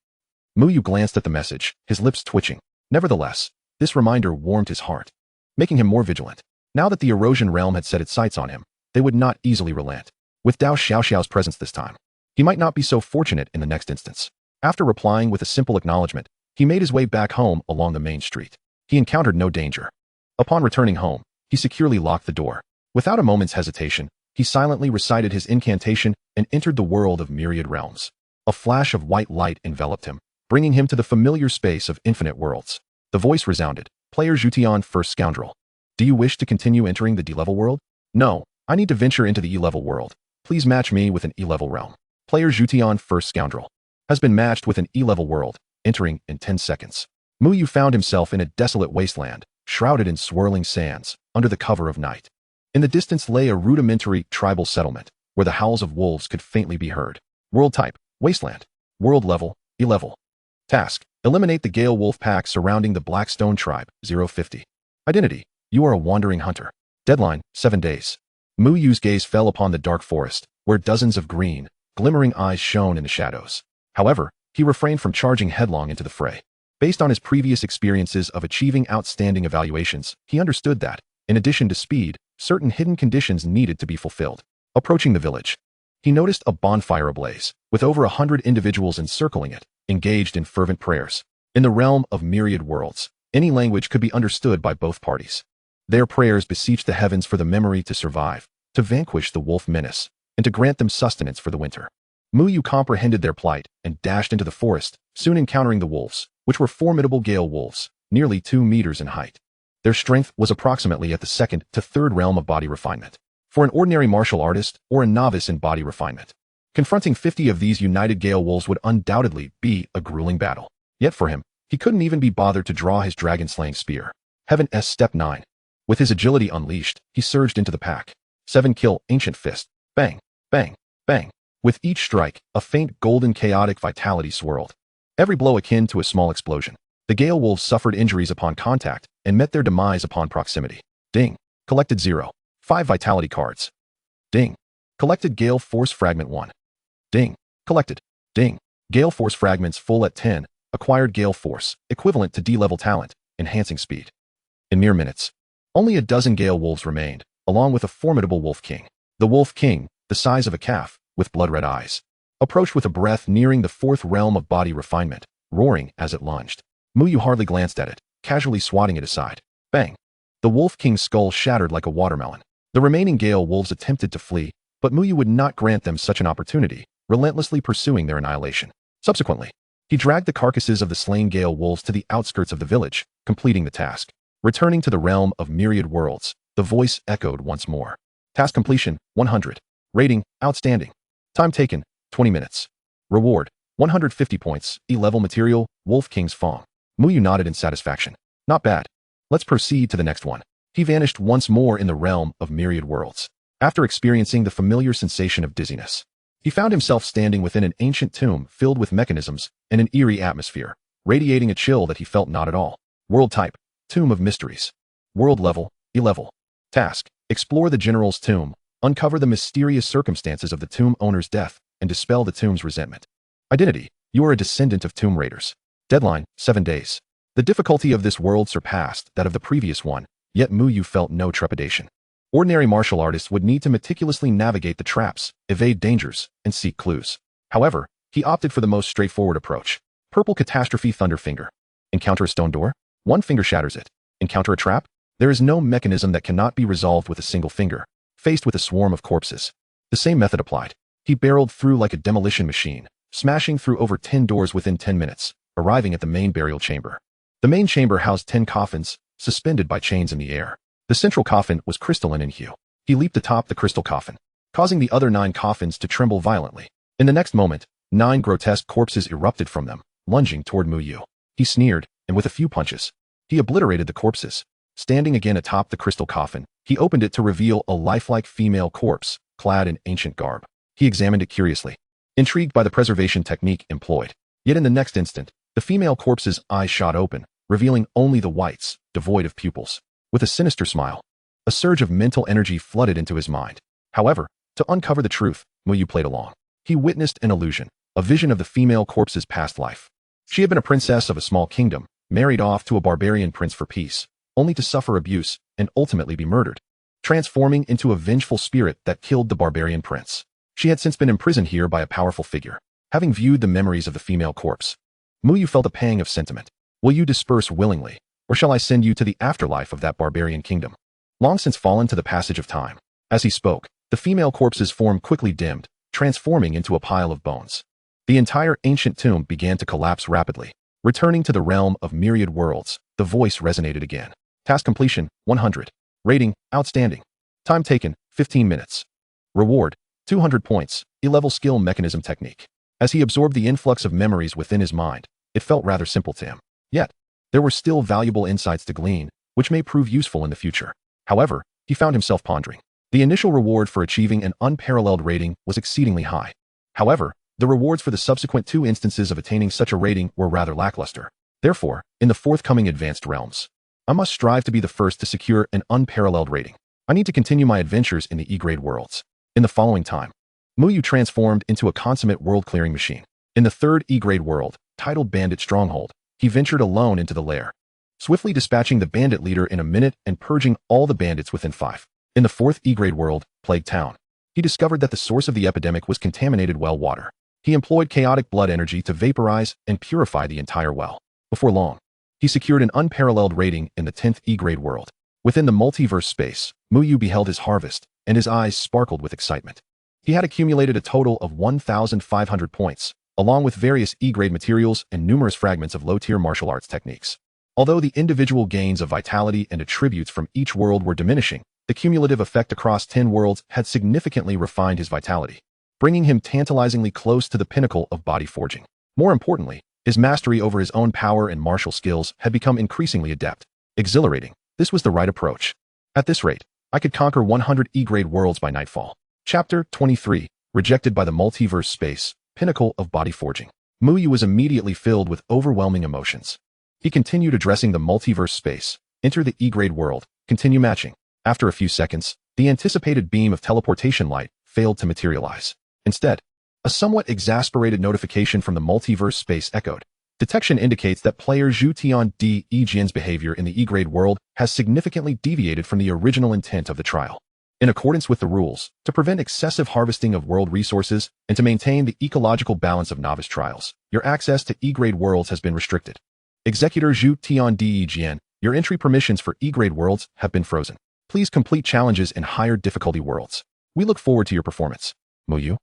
Muyu glanced at the message, his lips twitching. Nevertheless, this reminder warmed his heart, making him more vigilant. Now that the erosion realm had set its sights on him, they would not easily relent. With Dao Xiaoxiao's presence this time, he might not be so fortunate in the next instance. After replying with a simple acknowledgement, he made his way back home along the main street. He encountered no danger. Upon returning home, he securely locked the door. Without a moment's hesitation, he silently recited his incantation and entered the world of myriad realms. A flash of white light enveloped him, bringing him to the familiar space of infinite worlds. The voice resounded, "Player Jution, first scoundrel. Do you wish to continue entering the D-level world? No, I need to venture into the E-level world. Please match me with an E-level realm. Player Jution, first scoundrel, has been matched with an E-level world, entering in 10 seconds. Muyu found himself in a desolate wasteland, shrouded in swirling sands, under the cover of night. In the distance lay a rudimentary tribal settlement, where the howls of wolves could faintly be heard. World type, wasteland. World level, E-level. Task, eliminate the Gale Wolf pack surrounding the Blackstone tribe, 050. Identity, you are a wandering hunter. Deadline, 7 days. Muyu's gaze fell upon the dark forest, where dozens of green, glimmering eyes shone in the shadows. However, he refrained from charging headlong into the fray. Based on his previous experiences of achieving outstanding evaluations, he understood that, in addition to speed, certain hidden conditions needed to be fulfilled. Approaching the village, he noticed a bonfire ablaze, with over 100 individuals encircling it, engaged in fervent prayers. In the realm of myriad worlds, any language could be understood by both parties. Their prayers beseeched the heavens for the memory to survive, to vanquish the wolf menace, and to grant them sustenance for the winter. Muyu comprehended their plight and dashed into the forest, soon encountering the wolves, which were formidable gale wolves, nearly 2 meters in height. Their strength was approximately at the 2nd to 3rd realm of body refinement. For an ordinary martial artist or a novice in body refinement, confronting 50 of these united gale wolves would undoubtedly be a grueling battle. Yet for him, he couldn't even be bothered to draw his dragon-slaying spear. Heaven S Step 9. With his agility unleashed, he surged into the pack. 7 kill, ancient fist. Bang, bang, bang. With each strike, a faint golden chaotic vitality swirled. Every blow akin to a small explosion. The gale wolves suffered injuries upon contact and met their demise upon proximity. Ding. Collected 0. 5 vitality cards. Ding. Collected Gale Force Fragment 1. Ding. Collected. Ding. Gale Force Fragments full at 10. Acquired Gale Force, equivalent to D-level talent, enhancing speed. In mere minutes, only a dozen gale wolves remained, along with a formidable wolf king. The wolf king, the size of a calf, with blood-red eyes, approached with a breath nearing the 4th realm of body refinement, roaring as it lunged. Muyu hardly glanced at it, casually swatting it aside. Bang. The wolf king's skull shattered like a watermelon. The remaining gale wolves attempted to flee, but Muyu would not grant them such an opportunity, relentlessly pursuing their annihilation. Subsequently, he dragged the carcasses of the slain gale wolves to the outskirts of the village, completing the task. Returning to the realm of myriad worlds, the voice echoed once more. Task completion, 100. Rating, outstanding. Time taken, 20 minutes. Reward, 150 points, E-level material, Wolf King's Fong. Muyu nodded in satisfaction. Not bad. Let's proceed to the next one. He vanished once more in the realm of myriad worlds. After experiencing the familiar sensation of dizziness, he found himself standing within an ancient tomb filled with mechanisms and an eerie atmosphere, radiating a chill that he felt not at all. World type, Tomb of Mysteries. World level, E-level. Task, explore the general's tomb, uncover the mysterious circumstances of the tomb owner's death, and dispel the tomb's resentment. Identity, you are a descendant of tomb raiders. Deadline, 7 days. The difficulty of this world surpassed that of the previous one, yet Muyu felt no trepidation. Ordinary martial artists would need to meticulously navigate the traps, evade dangers, and seek clues. However, he opted for the most straightforward approach. Purple Catastrophe Thunderfinger. Encounter a stone door? 1 finger shatters it. Encounter a trap? There is no mechanism that cannot be resolved with a single finger. Faced with a swarm of corpses, the same method applied. He barreled through like a demolition machine, smashing through over 10 doors within 10 minutes, arriving at the main burial chamber. The main chamber housed 10 coffins, suspended by chains in the air. The central coffin was crystalline in hue. He leaped atop the crystal coffin, causing the other 9 coffins to tremble violently. In the next moment, 9 grotesque corpses erupted from them, lunging toward Muyu. He sneered, and with a few punches, he obliterated the corpses. Standing again atop the crystal coffin, he opened it to reveal a lifelike female corpse, clad in ancient garb. He examined it curiously, intrigued by the preservation technique employed. Yet in the next instant, the female corpse's eyes shot open, revealing only the whites, devoid of pupils. With a sinister smile, a surge of mental energy flooded into his mind. However, to uncover the truth, Muyu played along. He witnessed an illusion, a vision of the female corpse's past life. She had been a princess of a small kingdom, married off to a barbarian prince for peace, only to suffer abuse and ultimately be murdered, transforming into a vengeful spirit that killed the barbarian prince. She had since been imprisoned here by a powerful figure. Having viewed the memories of the female corpse, Muyu felt a pang of sentiment. Will you disperse willingly, or shall I send you to the afterlife of that barbarian kingdom? Long since fallen to the passage of time. As he spoke, the female corpse's form quickly dimmed, transforming into a pile of bones. The entire ancient tomb began to collapse rapidly. Returning to the realm of myriad worlds, the voice resonated again. Task completion, 100. Rating, outstanding. Time taken, 15 minutes. Reward, 200 points, E-level skill mechanism technique. As he absorbed the influx of memories within his mind, it felt rather simple to him. Yet, there were still valuable insights to glean, which may prove useful in the future. However, he found himself pondering. The initial reward for achieving an unparalleled rating was exceedingly high. However, the rewards for the subsequent 2 instances of attaining such a rating were rather lackluster. Therefore, in the forthcoming advanced realms, I must strive to be the first to secure an unparalleled rating. I need to continue my adventures in the E-grade worlds. In the following time, Muyu transformed into a consummate world-clearing machine. In the 3rd E-grade world, titled Bandit Stronghold, he ventured alone into the lair, swiftly dispatching the bandit leader in a minute and purging all the bandits within 5. In the 4th E-grade world, Plague Town, he discovered that the source of the epidemic was contaminated well water. He employed chaotic blood energy to vaporize and purify the entire well. Before long, he secured an unparalleled rating in the 10th E-grade world. Within the multiverse space, Muyu beheld his harvest, and his eyes sparkled with excitement. He had accumulated a total of 1,500 points, along with various E-grade materials and numerous fragments of low-tier martial arts techniques. Although the individual gains of vitality and attributes from each world were diminishing, the cumulative effect across 10 worlds had significantly refined his vitality, bringing him tantalizingly close to the pinnacle of body forging. More importantly, his mastery over his own power and martial skills had become increasingly adept. Exhilarating, this was the right approach. At this rate, I could conquer 100 E-grade worlds by nightfall. Chapter 23, Rejected by the Multiverse Space, Pinnacle of Body Forging. Muyu was immediately filled with overwhelming emotions. He continued addressing the multiverse space, enter the E-grade world, continue matching. After a few seconds, the anticipated beam of teleportation light failed to materialize. Instead, a somewhat exasperated notification from the multiverse space echoed. Detection indicates that player Zhu Tian-De-Ejian's behavior in the E-grade world has significantly deviated from the original intent of the trial. In accordance with the rules, to prevent excessive harvesting of world resources and to maintain the ecological balance of novice trials, your access to E-grade worlds has been restricted. Executor Zhu Tian-De-Ejian, your entry permissions for E-grade worlds have been frozen. Please complete challenges in higher difficulty worlds. We look forward to your performance. Muyu?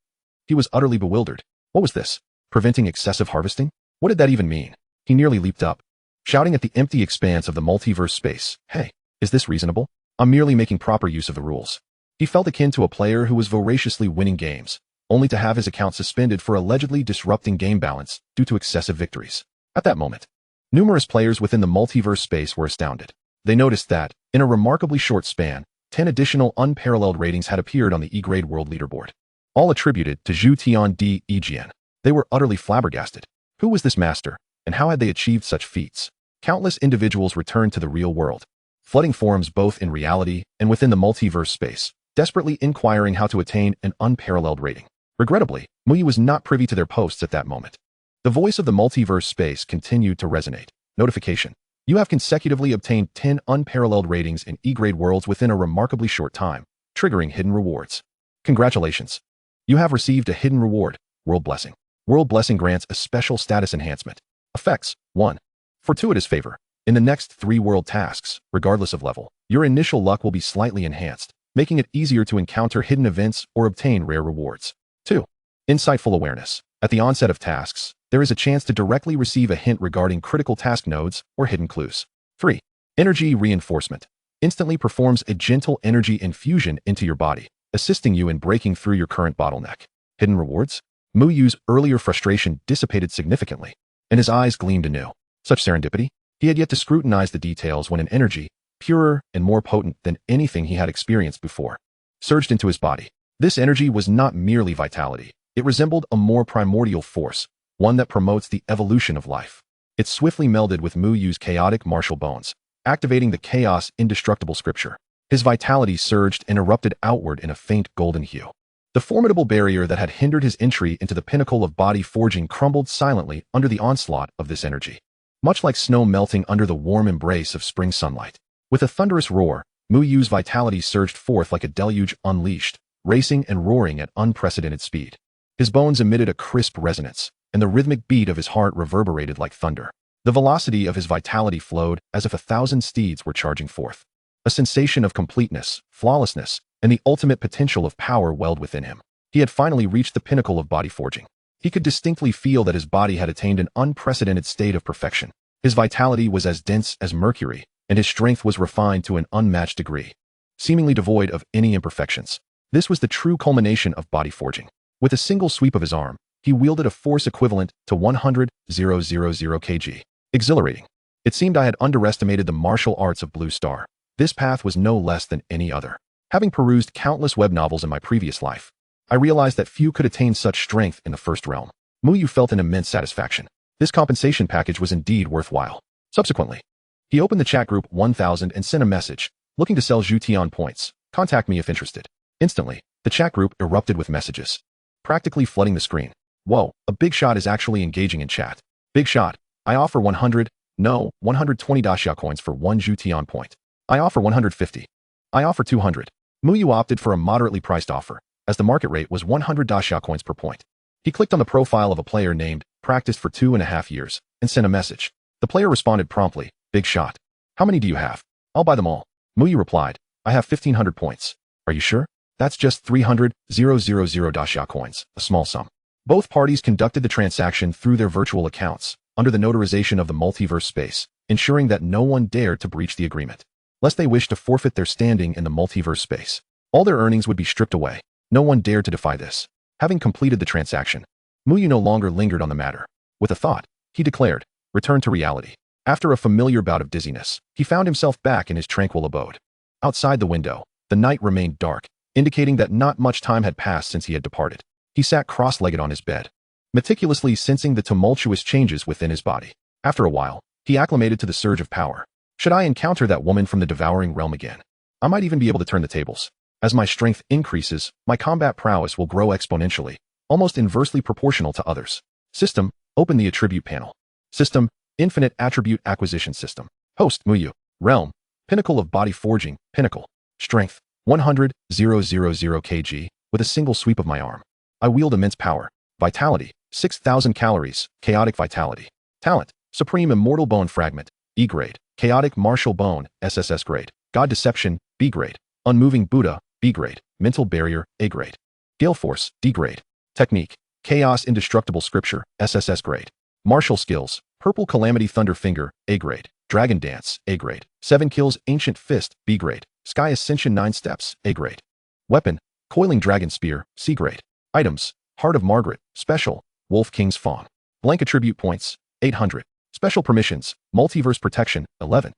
He was utterly bewildered. What was this? Preventing excessive harvesting? What did that even mean? He nearly leaped up, shouting at the empty expanse of the multiverse space. Hey, is this reasonable? I'm merely making proper use of the rules. He felt akin to a player who was voraciously winning games, only to have his account suspended for allegedly disrupting game balance due to excessive victories. At that moment, numerous players within the multiverse space were astounded. They noticed that, in a remarkably short span, 10 additional unparalleled ratings had appeared on the E-grade world leaderboard, all attributed to Zhu Tian-De-Ejian. They were utterly flabbergasted. Who was this master, and how had they achieved such feats? Countless individuals returned to the real world, flooding forums both in reality and within the multiverse space, desperately inquiring how to attain an unparalleled rating. Regrettably, Muyu was not privy to their posts at that moment. The voice of the multiverse space continued to resonate. Notification. You have consecutively obtained 10 unparalleled ratings in E-grade worlds within a remarkably short time, triggering hidden rewards. Congratulations. You have received a hidden reward, World Blessing. World Blessing grants a special status enhancement. Effects. 1. Fortuitous favor. In the next 3 world tasks, regardless of level, your initial luck will be slightly enhanced, making it easier to encounter hidden events or obtain rare rewards. 2. Insightful awareness. At the onset of tasks, there is a chance to directly receive a hint regarding critical task nodes or hidden clues. 3. Energy reinforcement. Instantly performs a gentle energy infusion into your body, assisting you in breaking through your current bottleneck. Hidden rewards. Muyu's earlier frustration dissipated significantly, and his eyes gleamed anew. Such serendipity? He had yet to scrutinize the details when an energy, purer and more potent than anything he had experienced before, surged into his body. This energy was not merely vitality. It resembled a more primordial force, one that promotes the evolution of life. It swiftly melded with Muyu's chaotic martial bones, activating the chaos indestructible scripture. His vitality surged and erupted outward in a faint golden hue. The formidable barrier that had hindered his entry into the pinnacle of body forging crumbled silently under the onslaught of this energy, much like snow melting under the warm embrace of spring sunlight. With a thunderous roar, Muyu's vitality surged forth like a deluge unleashed, racing and roaring at unprecedented speed. His bones emitted a crisp resonance, and the rhythmic beat of his heart reverberated like thunder. The velocity of his vitality flowed as if 1,000 steeds were charging forth. A sensation of completeness, flawlessness, and the ultimate potential of power welled within him. He had finally reached the pinnacle of body forging. He could distinctly feel that his body had attained an unprecedented state of perfection. His vitality was as dense as mercury, and his strength was refined to an unmatched degree, seemingly devoid of any imperfections. This was the true culmination of body forging. With a single sweep of his arm, he wielded a force equivalent to 100,000 kg. Exhilarating. It seemed I had underestimated the martial arts of Blue Star. This path was no less than any other. Having perused countless web novels in my previous life, I realized that few could attain such strength in the first realm. Muyu felt an immense satisfaction. This compensation package was indeed worthwhile. Subsequently, he opened the chat group 1000 and sent a message, looking to sell Jutian points. Contact me if interested. Instantly, the chat group erupted with messages, practically flooding the screen. Whoa, a big shot is actually engaging in chat. Big shot. I offer 120 Daxia coins for 1 Jutian point. I offer 150. I offer 200. Muyu opted for a moderately priced offer, as the market rate was 100 Daxia coins per point. He clicked on the profile of a player named Practiced for 2.5 years and sent a message. The player responded promptly, big shot. How many do you have? I'll buy them all. Muyu replied, I have 1,500 points. Are you sure? That's just 300,000 Daxia coins, a small sum. Both parties conducted the transaction through their virtual accounts, under the notarization of the multiverse space, ensuring that no one dared to breach the agreement, lest they wished to forfeit their standing in the multiverse space. All their earnings would be stripped away. No one dared to defy this. Having completed the transaction, Muyu no longer lingered on the matter. With a thought, he declared, return to reality. After a familiar bout of dizziness, he found himself back in his tranquil abode. Outside the window, the night remained dark, indicating that not much time had passed since he had departed. He sat cross-legged on his bed, meticulously sensing the tumultuous changes within his body. After a while, he acclimated to the surge of power. Should I encounter that woman from the devouring realm again, I might even be able to turn the tables. As my strength increases, my combat prowess will grow exponentially, almost inversely proportional to others. System, open the attribute panel. System, infinite attribute acquisition system. Host, Muyu. Realm, pinnacle of body forging, pinnacle. Strength, 100,000 kg, with a single sweep of my arm. I wield immense power. Vitality, 6,000 calories, chaotic vitality. Talent, Supreme Immortal Bone Fragment, E grade. Chaotic Martial Bone, SSS grade. God Deception, B grade. Unmoving Buddha, B grade. Mental Barrier, A grade. Gale Force, D grade. Technique, Chaos Indestructible Scripture, SSS grade. Martial Skills, Purple Calamity Thunder Finger, A grade. Dragon Dance, A grade. 7 Kills Ancient Fist, B grade. Sky Ascension 9 Steps, A grade. Weapon, Coiling Dragon Spear, C grade. Items, Heart of Margaret, Special, Wolf King's Fawn. Blank Attribute Points, 800. Special Permissions, Multiverse Protection, 11.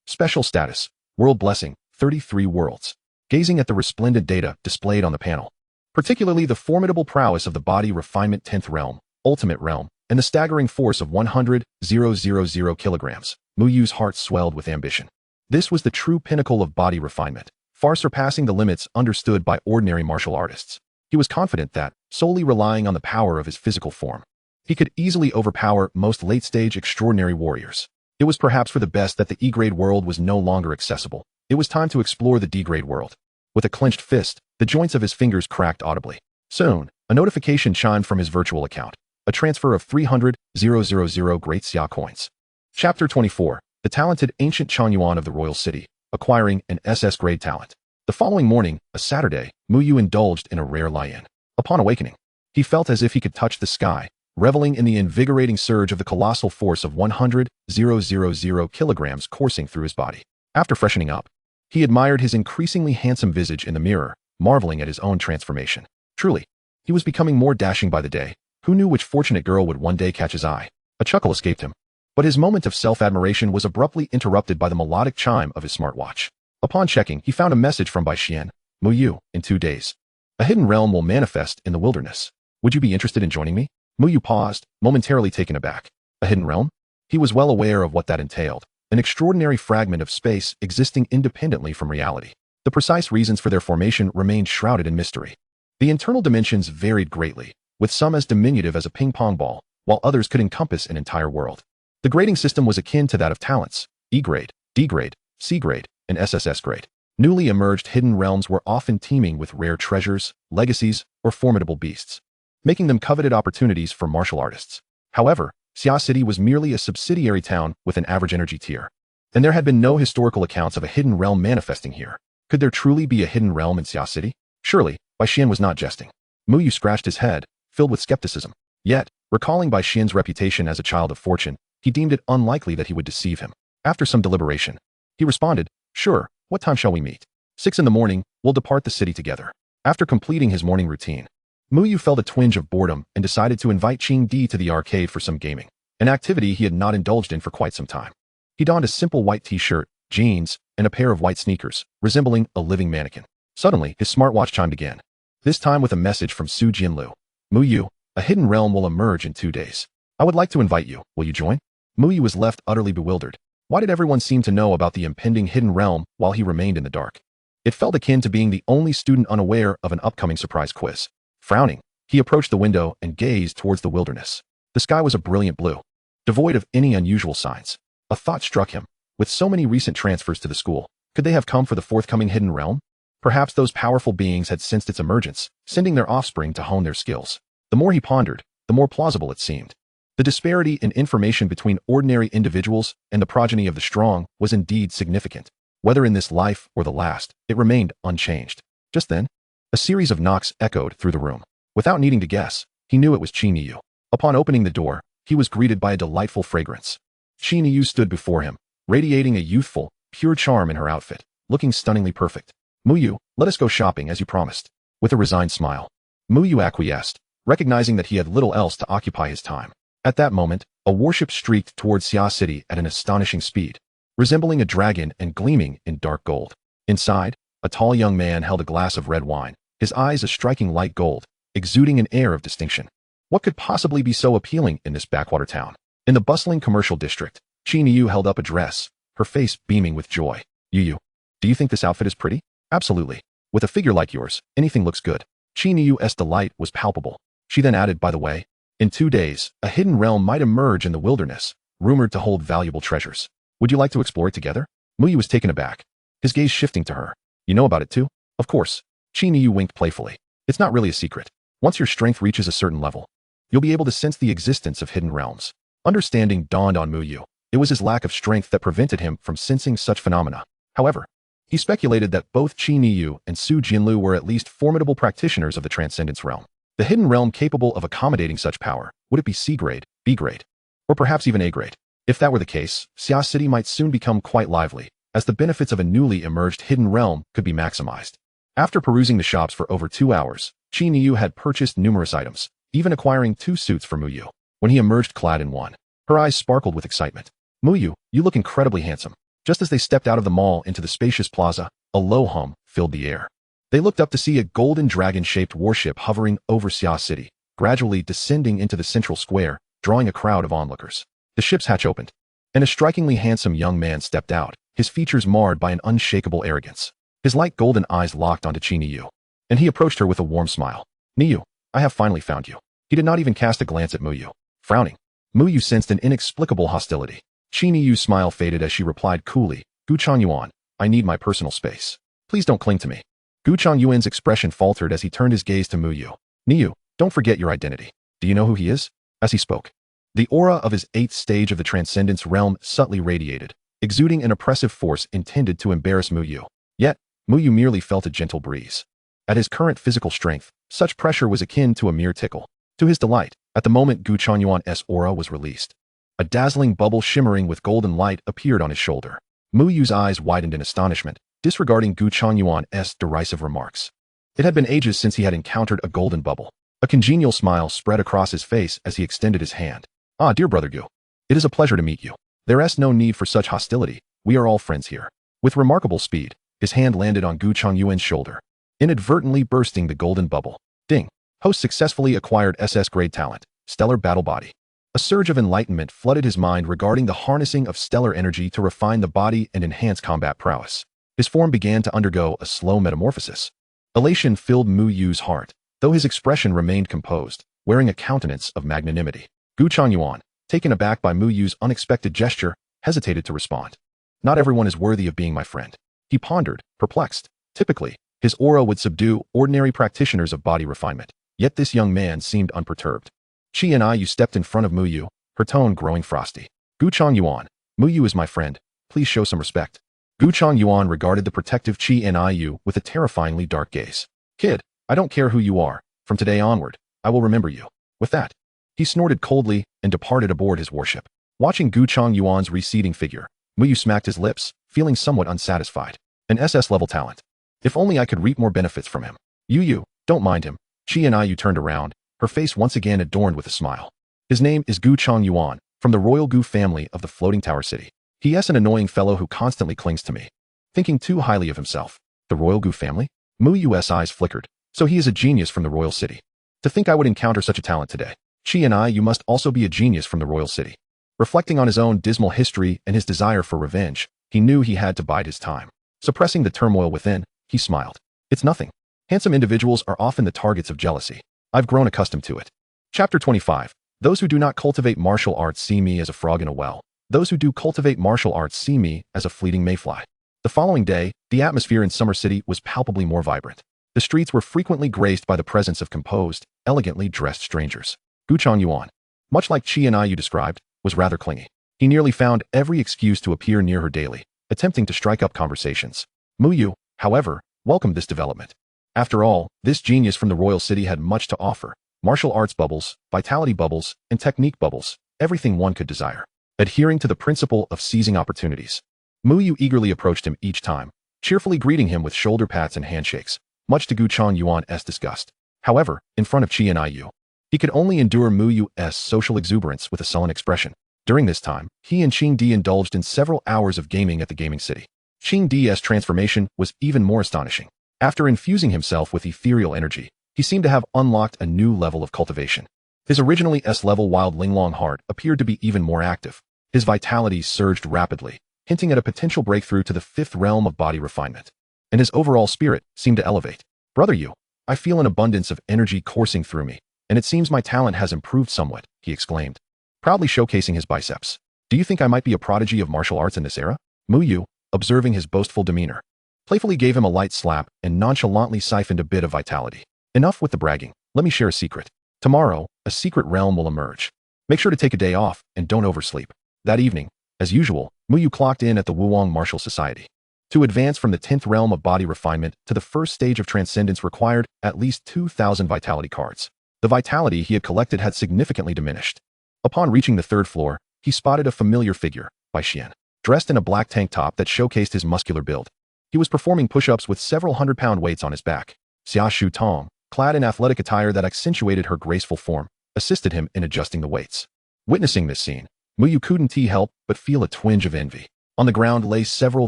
Special Status, World Blessing, 33 worlds. Gazing at the resplendent data displayed on the panel, particularly the formidable prowess of the body refinement 10th realm, ultimate realm, and the staggering force of 100,000 kilograms, Muyu's heart swelled with ambition. This was the true pinnacle of body refinement, far surpassing the limits understood by ordinary martial artists. He was confident that, solely relying on the power of his physical form, he could easily overpower most late-stage extraordinary warriors. It was perhaps for the best that the E-grade world was no longer accessible. It was time to explore the D-grade world. With a clenched fist, the joints of his fingers cracked audibly. Soon, a notification chimed from his virtual account. A transfer of 300,000 Great Xia coins. Chapter 24. The talented ancient Chanyuan of the Royal City, acquiring an SS-grade talent. The following morning, a Saturday, Muyu indulged in a rare lie-in. Upon awakening, he felt as if he could touch the sky, reveling in the invigorating surge of the colossal force of 100,000 kilograms coursing through his body. After freshening up, he admired his increasingly handsome visage in the mirror, marveling at his own transformation. Truly, he was becoming more dashing by the day. Who knew which fortunate girl would one day catch his eye? A chuckle escaped him, but his moment of self-admiration was abruptly interrupted by the melodic chime of his smartwatch. Upon checking, he found a message from Bai Xian. Muyu, in 2 days, a hidden realm will manifest in the wilderness. Would you be interested in joining me? Muyu paused, momentarily taken aback. A hidden realm? He was well aware of what that entailed. An extraordinary fragment of space existing independently from reality. The precise reasons for their formation remained shrouded in mystery. The internal dimensions varied greatly, with some as diminutive as a ping-pong ball, while others could encompass an entire world. The grading system was akin to that of talents, E-grade, D-grade, C-grade, and SSS grade. Newly emerged hidden realms were often teeming with rare treasures, legacies, or formidable beasts, making them coveted opportunities for martial artists. However, Xia City was merely a subsidiary town with an average energy tier, and there had been no historical accounts of a hidden realm manifesting here. Could there truly be a hidden realm in Xia City? Surely, Bai Xian was not jesting. Mu Yu scratched his head, filled with skepticism. Yet, recalling Bai Xian's reputation as a child of fortune, he deemed it unlikely that he would deceive him. After some deliberation, he responded, "Sure, what time shall we meet?" 6 in the morning, we'll depart the city together. After completing his morning routine, Mu Yu felt a twinge of boredom and decided to invite Qing Di to the arcade for some gaming, an activity he had not indulged in for quite some time. He donned a simple white t-shirt, jeans, and a pair of white sneakers, resembling a living mannequin. Suddenly, his smartwatch chimed again, this time with a message from Su Jianlu. "Mu Yu, a hidden realm will emerge in 2 days. I would like to invite you. Will you join?" Mu Yu was left utterly bewildered. Why did everyone seem to know about the impending hidden realm while he remained in the dark? It felt akin to being the only student unaware of an upcoming surprise quiz. Frowning, he approached the window and gazed towards the wilderness. The sky was a brilliant blue, devoid of any unusual signs. A thought struck him. With so many recent transfers to the school, could they have come for the forthcoming hidden realm? Perhaps those powerful beings had sensed its emergence, sending their offspring to hone their skills. The more he pondered, the more plausible it seemed. The disparity in information between ordinary individuals and the progeny of the strong was indeed significant. Whether in this life or the last, it remained unchanged. Just then, a series of knocks echoed through the room. Without needing to guess, he knew it was Qin Yu. Upon opening the door, he was greeted by a delightful fragrance. Qin Yu stood before him, radiating a youthful, pure charm in her outfit, looking stunningly perfect. "Mu Yu, let us go shopping as you promised." With a resigned smile, Mu Yu acquiesced, recognizing that he had little else to occupy his time. At that moment, a warship streaked towards Xia City at an astonishing speed, resembling a dragon and gleaming in dark gold. Inside, a tall young man held a glass of red wine, his eyes a striking light gold, exuding an air of distinction. What could possibly be so appealing in this backwater town? In the bustling commercial district, Qin Yu held up a dress, her face beaming with joy. "Yu, do you think this outfit is pretty?" "Absolutely. With a figure like yours, anything looks good." Qin Yu's delight was palpable. She then added, "By the way, in 2 days, a hidden realm might emerge in the wilderness, rumored to hold valuable treasures. Would you like to explore it together?" Mu Yu was taken aback, his gaze shifting to her. "You know about it too?" "Of course." Qin Yu winked playfully. "It's not really a secret. Once your strength reaches a certain level, you'll be able to sense the existence of hidden realms." Understanding dawned on Mu Yu. It was his lack of strength that prevented him from sensing such phenomena. However, he speculated that both Qin Yu and Su Jianlu were at least formidable practitioners of the Transcendence realm. The hidden realm capable of accommodating such power, would it be C grade, B grade, or perhaps even A grade? If that were the case, Xia City might soon become quite lively, as the benefits of a newly emerged hidden realm could be maximized. After perusing the shops for over 2 hours, Qin Yu had purchased numerous items, even acquiring 2 suits for Mu Yu. When he emerged clad in one, her eyes sparkled with excitement. "Mu Yu, you look incredibly handsome." Just as they stepped out of the mall into the spacious plaza, a low hum filled the air. They looked up to see a golden dragon-shaped warship hovering over Xia City, gradually descending into the central square, drawing a crowd of onlookers. The ship's hatch opened, and a strikingly handsome young man stepped out, his features marred by an unshakable arrogance. His light golden eyes locked onto Qin Yu, and he approached her with a warm smile. "Niyu, I have finally found you." He did not even cast a glance at Mu Yu. Frowning, Mu Yu sensed an inexplicable hostility. Qin Yu's smile faded as she replied coolly, "Gu Changyuan, I need my personal space. Please don't cling to me." Gu Changyuan's expression faltered as he turned his gaze to Mu Yu. "Niyu, don't forget your identity. Do you know who he is?" As he spoke, the aura of his 8th stage of the Transcendence realm subtly radiated, exuding an oppressive force intended to embarrass Mu Yu. Yet, Mu Yu merely felt a gentle breeze. At his current physical strength, such pressure was akin to a mere tickle. To his delight, at the moment Gu Changyuan's aura was released, a dazzling bubble shimmering with golden light appeared on his shoulder. Mu Yu's eyes widened in astonishment, disregarding Gu Changyuan's derisive remarks. It had been ages since he had encountered a golden bubble. A congenial smile spread across his face as he extended his hand. "Ah, dear brother Gu. It is a pleasure to meet you. There is no need for such hostility. We are all friends here." With remarkable speed, his hand landed on Gu Changyuan's shoulder, inadvertently bursting the golden bubble. Ding. Host successfully acquired SS-grade talent, Stellar Battle Body. A surge of enlightenment flooded his mind regarding the harnessing of stellar energy to refine the body and enhance combat prowess. His form began to undergo a slow metamorphosis. Elation filled Mu Yu's heart, though his expression remained composed, wearing a countenance of magnanimity. Gu Changyuan, taken aback by Mu Yu's unexpected gesture, hesitated to respond. "Not everyone is worthy of being my friend." He pondered, perplexed. Typically, his aura would subdue ordinary practitioners of body refinement, yet this young man seemed unperturbed. Qi and I stepped in front of Muyu, her tone growing frosty. Guchang Yuan, Muyu is my friend. Please show some respect. Guchang Yuan regarded the protective Qi and Yu with a terrifyingly dark gaze. Kid, I don't care who you are. From today onward, I will remember you. With that, he snorted coldly and departed aboard his warship. Watching Guchang Yuan's receding figure, Muyu smacked his lips, feeling somewhat unsatisfied. An SS-level talent. If only I could reap more benefits from him. Yu, don't mind him. Qi and Yu turned around, her face once again adorned with a smile. His name is Guchang Yuan, from the royal Gu family of the floating tower city. He is an annoying fellow who constantly clings to me. Thinking too highly of himself. The royal Gu family? Muyu's eyes flickered. So he is a genius from the royal city. To think I would encounter such a talent today. Qi and Yu must also be a genius from the royal city. Reflecting on his own dismal history and his desire for revenge, he knew he had to bide his time. Suppressing the turmoil within, he smiled. It's nothing. Handsome individuals are often the targets of jealousy. I've grown accustomed to it. Chapter 25. Those who do not cultivate martial arts see me as a frog in a well. Those who do cultivate martial arts see me as a fleeting mayfly. The following day, the atmosphere in Summer City was palpably more vibrant. The streets were frequently graced by the presence of composed, elegantly dressed strangers. Guchang Yuan, much like Qi and Yu described, was rather clingy. He nearly found every excuse to appear near her daily, attempting to strike up conversations. Muyu, however, welcomed this development. After all, this genius from the royal city had much to offer. Martial arts bubbles, vitality bubbles, and technique bubbles, everything one could desire. Adhering to the principle of seizing opportunities. Muyu eagerly approached him each time, cheerfully greeting him with shoulder pats and handshakes, much to Guchang Yuan's disgust. However, in front of Qi and Yu, he could only endure Muyu's social exuberance with a sullen expression. During this time, he and Qing Di indulged in several hours of gaming at the gaming city. Qing Di's transformation was even more astonishing. After infusing himself with ethereal energy, he seemed to have unlocked a new level of cultivation. His originally S-level wild Linglong heart appeared to be even more active. His vitality surged rapidly, hinting at a potential breakthrough to the fifth realm of body refinement. And his overall spirit seemed to elevate. Brother Yu, I feel an abundance of energy coursing through me, and it seems my talent has improved somewhat, he exclaimed, proudly showcasing his biceps. Do you think I might be a prodigy of martial arts in this era? Muyu, observing his boastful demeanor, playfully gave him a light slap and nonchalantly siphoned a bit of vitality. Enough with the bragging, let me share a secret. Tomorrow, a secret realm will emerge. Make sure to take a day off and don't oversleep. That evening, as usual, Muyu clocked in at the Wuong Martial Society. To advance from the 10th realm of body refinement to the first stage of transcendence required at least 2,000 vitality cards. The vitality he had collected had significantly diminished. Upon reaching the 3rd floor, he spotted a familiar figure, Bai Xian, dressed in a black tank top that showcased his muscular build. He was performing push-ups with several hundred-pound weights on his back. Xia Shu Tong, clad in athletic attire that accentuated her graceful form, assisted him in adjusting the weights. Witnessing this scene, Muyu couldn't help but feel a twinge of envy. On the ground lay several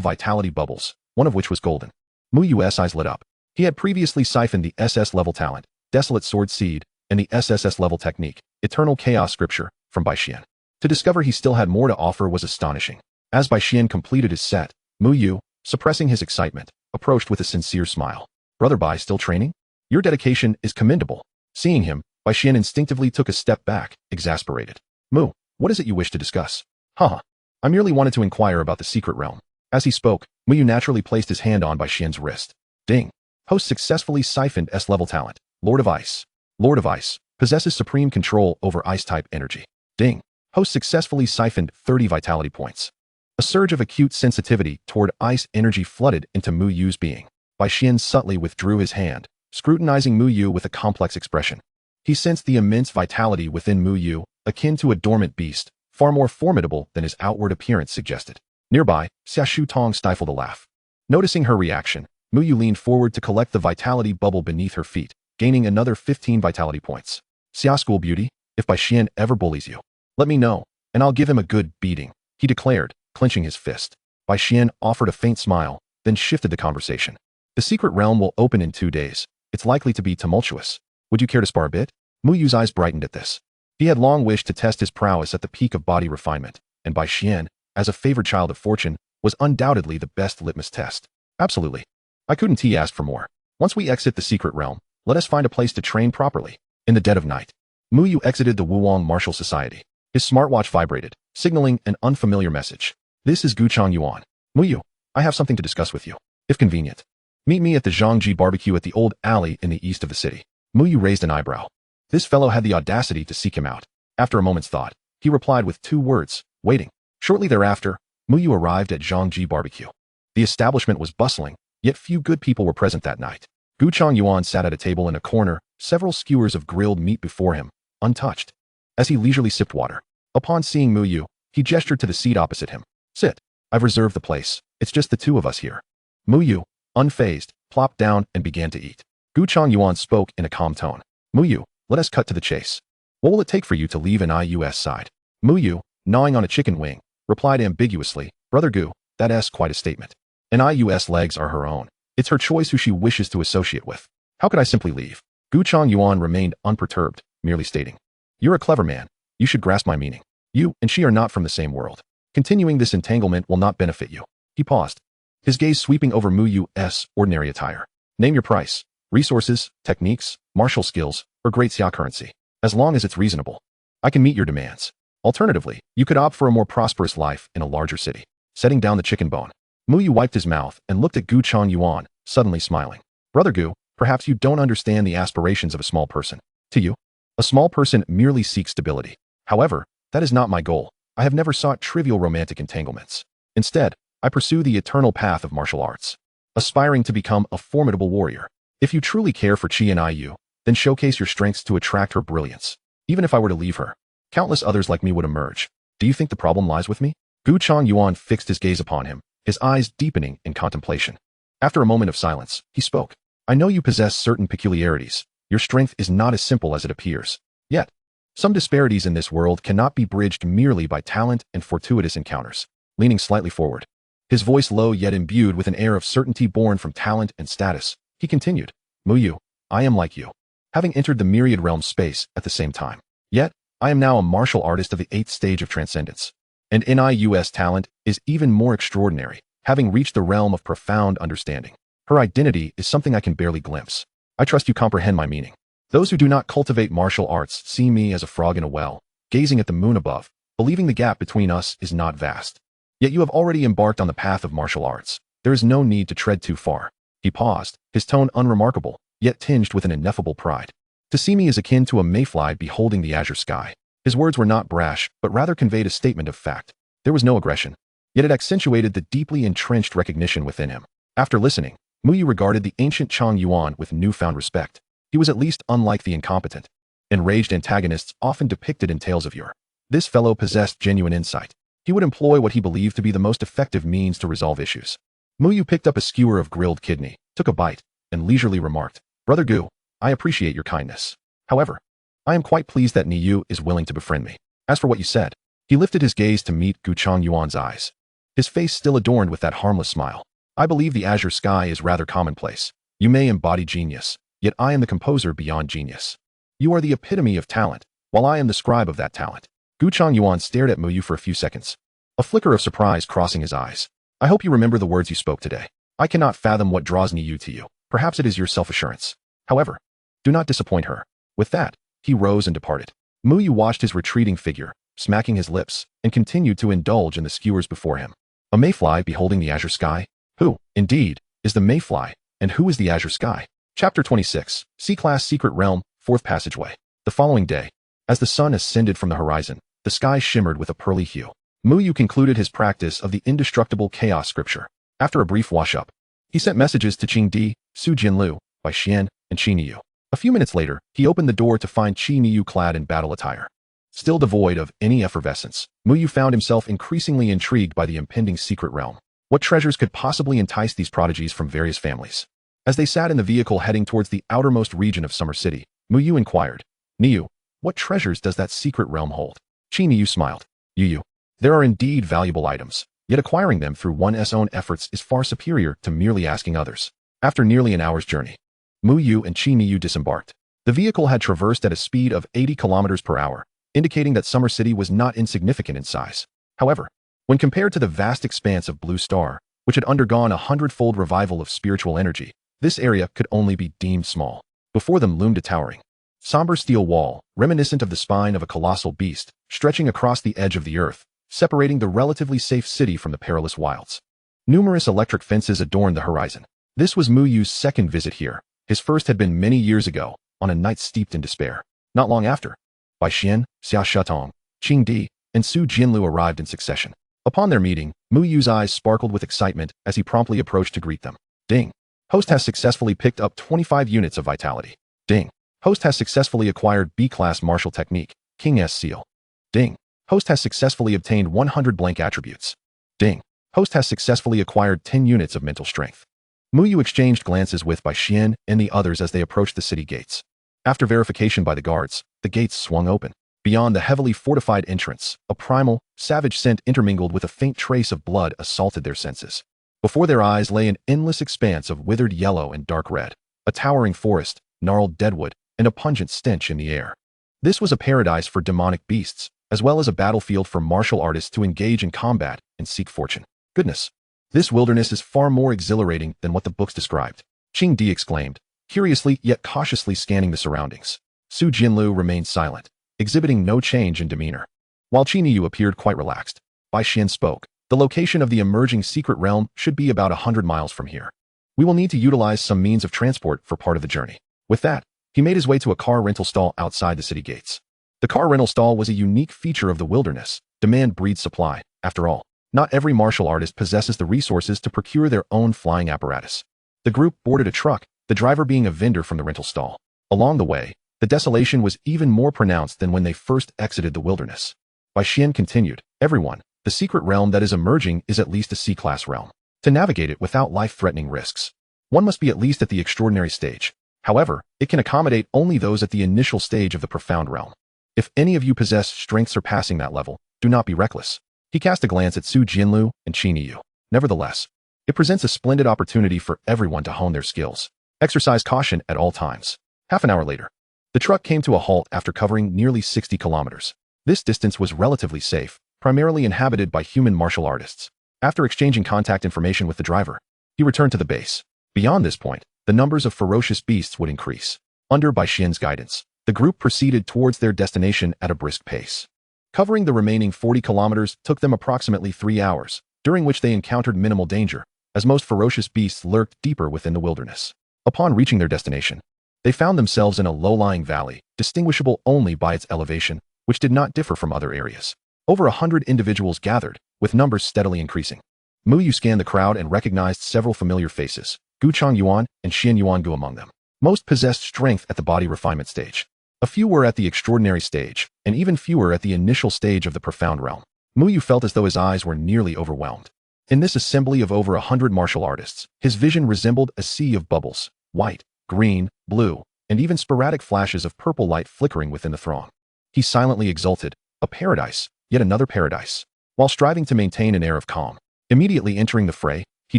vitality bubbles, one of which was golden. Muyu's eyes lit up. He had previously siphoned the SS-level talent, Desolate Sword Seed, and the SSS-level technique, Eternal Chaos Scripture, from Bai Xian. To discover he still had more to offer was astonishing. As Bai Xian completed his set, Muyu, suppressing his excitement, approached with a sincere smile. Brother Bai still training? Your dedication is commendable. Seeing him, Bai Xian instinctively took a step back, exasperated. Mu, what is it you wish to discuss? Haha. I merely wanted to inquire about the secret realm. As he spoke, Muyu naturally placed his hand on Bai Xian's wrist. Ding. Host successfully siphoned S-level talent. Lord of Ice. Lord of Ice possesses supreme control over ice-type energy. Ding. Host successfully siphoned 30 vitality points. A surge of acute sensitivity toward ice energy flooded into Muyu's being. Bai Xian subtly withdrew his hand, scrutinizing Muyu with a complex expression. He sensed the immense vitality within Muyu, akin to a dormant beast, far more formidable than his outward appearance suggested. Nearby, Xia Shu Tong stifled a laugh. Noticing her reaction, Muyu leaned forward to collect the vitality bubble beneath her feet, gaining another 15 vitality points. Xia School Beauty, if Bai Xian ever bullies you, let me know, and I'll give him a good beating, he declared, clenching his fist. Bai Xian offered a faint smile, then shifted the conversation. The secret realm will open in 2 days. It's likely to be tumultuous. Would you care to spar a bit? Muyu's eyes brightened at this. He had long wished to test his prowess at the peak of body refinement, and Bai Xian, as a favored child of fortune, was undoubtedly the best litmus test. Absolutely. I couldn't ask for more. Once we exit the secret realm, let us find a place to train properly. In the dead of night, Muyu exited the Wuong Martial Society. His smartwatch vibrated, signaling an unfamiliar message. This is Guchang Yuan. Muyu, I have something to discuss with you. if convenient. Meet me at the Zhangji barbecue at the old alley in the east of the city. Muyu raised an eyebrow. This fellow had the audacity to seek him out. After a moment's thought, he replied with 2 words, waiting. Shortly thereafter, Muyu arrived at Zhangji barbecue. The establishment was bustling, yet few good people were present that night. Gu Changyuan sat at a table in a corner, several skewers of grilled meat before him, untouched. As he leisurely sipped water, upon seeing Muyu, he gestured to the seat opposite him. Sit. I've reserved the place. It's just the 2 of us here. Muyu, unfazed, plopped down and began to eat. Gu Changyuan spoke in a calm tone. Muyu, let us cut to the chase. What will it take for you to leave an IUS side? Muyu, gnawing on a chicken wing, replied ambiguously, Brother Gu, that's quite a statement. An IUS legs are her own. It's her choice who she wishes to associate with. How could I simply leave? Gu Changyuan remained unperturbed, merely stating. You're a clever man. You should grasp my meaning. You and she are not from the same world. Continuing this entanglement will not benefit you. He paused, his gaze sweeping over Muyu's ordinary attire. Name your price. Resources, techniques, martial skills, or great xia currency. As long as it's reasonable. I can meet your demands. Alternatively, you could opt for a more prosperous life in a larger city. Setting down the chicken bone, Muyu wiped his mouth and looked at Gu Changyuan, suddenly smiling. Brother Gu, perhaps you don't understand the aspirations of a small person. To you, a small person merely seeks stability. However, that is not my goal. I have never sought trivial romantic entanglements. Instead, I pursue the eternal path of martial arts, aspiring to become a formidable warrior. If you truly care for Chi and IU, then showcase your strengths to attract her brilliance. Even if I were to leave her, countless others like me would emerge. Do you think the problem lies with me? Gu Changyuan fixed his gaze upon him, his eyes deepening in contemplation. After a moment of silence, he spoke. I know you possess certain peculiarities. Your strength is not as simple as it appears. Yet, some disparities in this world cannot be bridged merely by talent and fortuitous encounters. Leaning slightly forward, his voice low yet imbued with an air of certainty born from talent and status, he continued. Muyu, I am like you, having entered the myriad realm space at the same time. Yet, I am now a martial artist of the 8th stage of transcendence. And NIU's talent is even more extraordinary, having reached the realm of profound understanding. Her identity is something I can barely glimpse. I trust you comprehend my meaning. Those who do not cultivate martial arts see me as a frog in a well, gazing at the moon above, believing the gap between us is not vast. Yet you have already embarked on the path of martial arts. There is no need to tread too far. He paused, his tone unremarkable, yet tinged with an ineffable pride. To see me is akin to a mayfly beholding the azure sky. His words were not brash, but rather conveyed a statement of fact. There was no aggression, yet it accentuated the deeply entrenched recognition within him. After listening, Muyu regarded the ancient Changyuan with newfound respect. He was at least unlike the incompetent, enraged antagonists often depicted in tales of yore. This fellow possessed genuine insight. He would employ what he believed to be the most effective means to resolve issues. Muyu picked up a skewer of grilled kidney, took a bite, and leisurely remarked, Brother Gu, I appreciate your kindness. However, I am quite pleased that Niyu is willing to befriend me. As for what you said, he lifted his gaze to meet Gu Changyuan's eyes, his face still adorned with that harmless smile. I believe the azure sky is rather commonplace. You may embody genius, yet I am the composer beyond genius. You are the epitome of talent, while I am the scribe of that talent. Gu Changyuan stared at Muyu for a few seconds, a flicker of surprise crossing his eyes. I hope you remember the words you spoke today. I cannot fathom what draws Niyu to you. Perhaps it is your self-assurance. However, do not disappoint her. With that, he rose and departed. Muyu watched his retreating figure, smacking his lips, and continued to indulge in the skewers before him. A mayfly beholding the azure sky? Who, indeed, is the mayfly, and who is the azure sky? Chapter 26, C-Class Secret Realm, 4th Passageway. The following day, as the sun ascended from the horizon, the sky shimmered with a pearly hue. Muyu concluded his practice of the indestructible chaos scripture. After a brief wash-up, he sent messages to Qing Di, Su Jinlu, Bai Xian, and Qi Niyu. A few minutes later, he opened the door to find Qi Niyu clad in battle attire. Still devoid of any effervescence, Muyu found himself increasingly intrigued by the impending secret realm. What treasures could possibly entice these prodigies from various families? As they sat in the vehicle heading towards the outermost region of Summer City, Muyu inquired, Niyu, what treasures does that secret realm hold? Qi Niyu smiled. Yu, there are indeed valuable items, yet acquiring them through one's own efforts is far superior to merely asking others. After nearly an hour's journey, Muyu and Qi Niyu disembarked. The vehicle had traversed at a speed of 80 kilometers per hour, indicating that Summer City was not insignificant in size. However, when compared to the vast expanse of Blue Star, which had undergone a 100-fold revival of spiritual energy, this area could only be deemed small. Before them loomed a towering, somber steel wall, reminiscent of the spine of a colossal beast, stretching across the edge of the earth, separating the relatively safe city from the perilous wilds. Numerous electric fences adorned the horizon. This was Mu Yu's second visit here. His first had been many years ago, on a night steeped in despair. Not long after, Bai Xian, Xia Shutong, Qing Di, and Su Jianlu arrived in succession. Upon their meeting, Mu Yu's eyes sparkled with excitement as he promptly approached to greet them. Ding. Host has successfully picked up 25 units of vitality. Ding. Host has successfully acquired B-class martial technique, King's Seal. Ding. Host has successfully obtained 100 blank attributes. Ding. Host has successfully acquired 10 units of mental strength. Mu Yu exchanged glances with Bai Xian and the others as they approached the city gates. After verification by the guards, the gates swung open. Beyond the heavily fortified entrance, a primal, savage scent intermingled with a faint trace of blood assaulted their senses. Before their eyes lay an endless expanse of withered yellow and dark red, a towering forest, gnarled deadwood, and a pungent stench in the air. This was a paradise for demonic beasts, as well as a battlefield for martial artists to engage in combat and seek fortune. Goodness! This wilderness is far more exhilarating than what the books described, Qing Di exclaimed, curiously yet cautiously scanning the surroundings. Su Jianlu remained silent, exhibiting no change in demeanor. While Qin Yu appeared quite relaxed, Bai Xian spoke. The location of the emerging secret realm should be about 100 miles from here. We will need to utilize some means of transport for part of the journey. With that, he made his way to a car rental stall outside the city gates. The car rental stall was a unique feature of the wilderness. Demand breeds supply, after all. Not every martial artist possesses the resources to procure their own flying apparatus. The group boarded a truck, the driver being a vendor from the rental stall. Along the way, the desolation was even more pronounced than when they first exited the wilderness. Bai Xian continued, everyone, the secret realm that is emerging is at least a C-class realm. To navigate it without life-threatening risks, one must be at least at the extraordinary stage. However, it can accommodate only those at the initial stage of the profound realm. If any of you possess strength surpassing that level, do not be reckless. He cast a glance at Su Jianlu and Qin Yu. Nevertheless, it presents a splendid opportunity for everyone to hone their skills. Exercise caution at all times. Half an hour later, the truck came to a halt after covering nearly 60 kilometers. This distance was relatively safe, primarily inhabited by human martial artists. After exchanging contact information with the driver, he returned to the base. Beyond this point, the numbers of ferocious beasts would increase. Under Bai Xian's guidance, the group proceeded towards their destination at a brisk pace. Covering the remaining 40 kilometers took them approximately 3 hours, during which they encountered minimal danger, as most ferocious beasts lurked deeper within the wilderness. Upon reaching their destination, they found themselves in a low-lying valley, distinguishable only by its elevation, which did not differ from other areas. Over 100 individuals gathered, with numbers steadily increasing. Mu Yu scanned the crowd and recognized several familiar faces, Guchang Yuan and Xian Yuangu among them. Most possessed strength at the body refinement stage. A few were at the extraordinary stage, and even fewer at the initial stage of the profound realm. Mu Yu felt as though his eyes were nearly overwhelmed. In this assembly of over 100 martial artists, his vision resembled a sea of bubbles, white, green, blue, and even sporadic flashes of purple light flickering within the throng. He silently exulted, a paradise, yet another paradise. While striving to maintain an air of calm, immediately entering the fray, he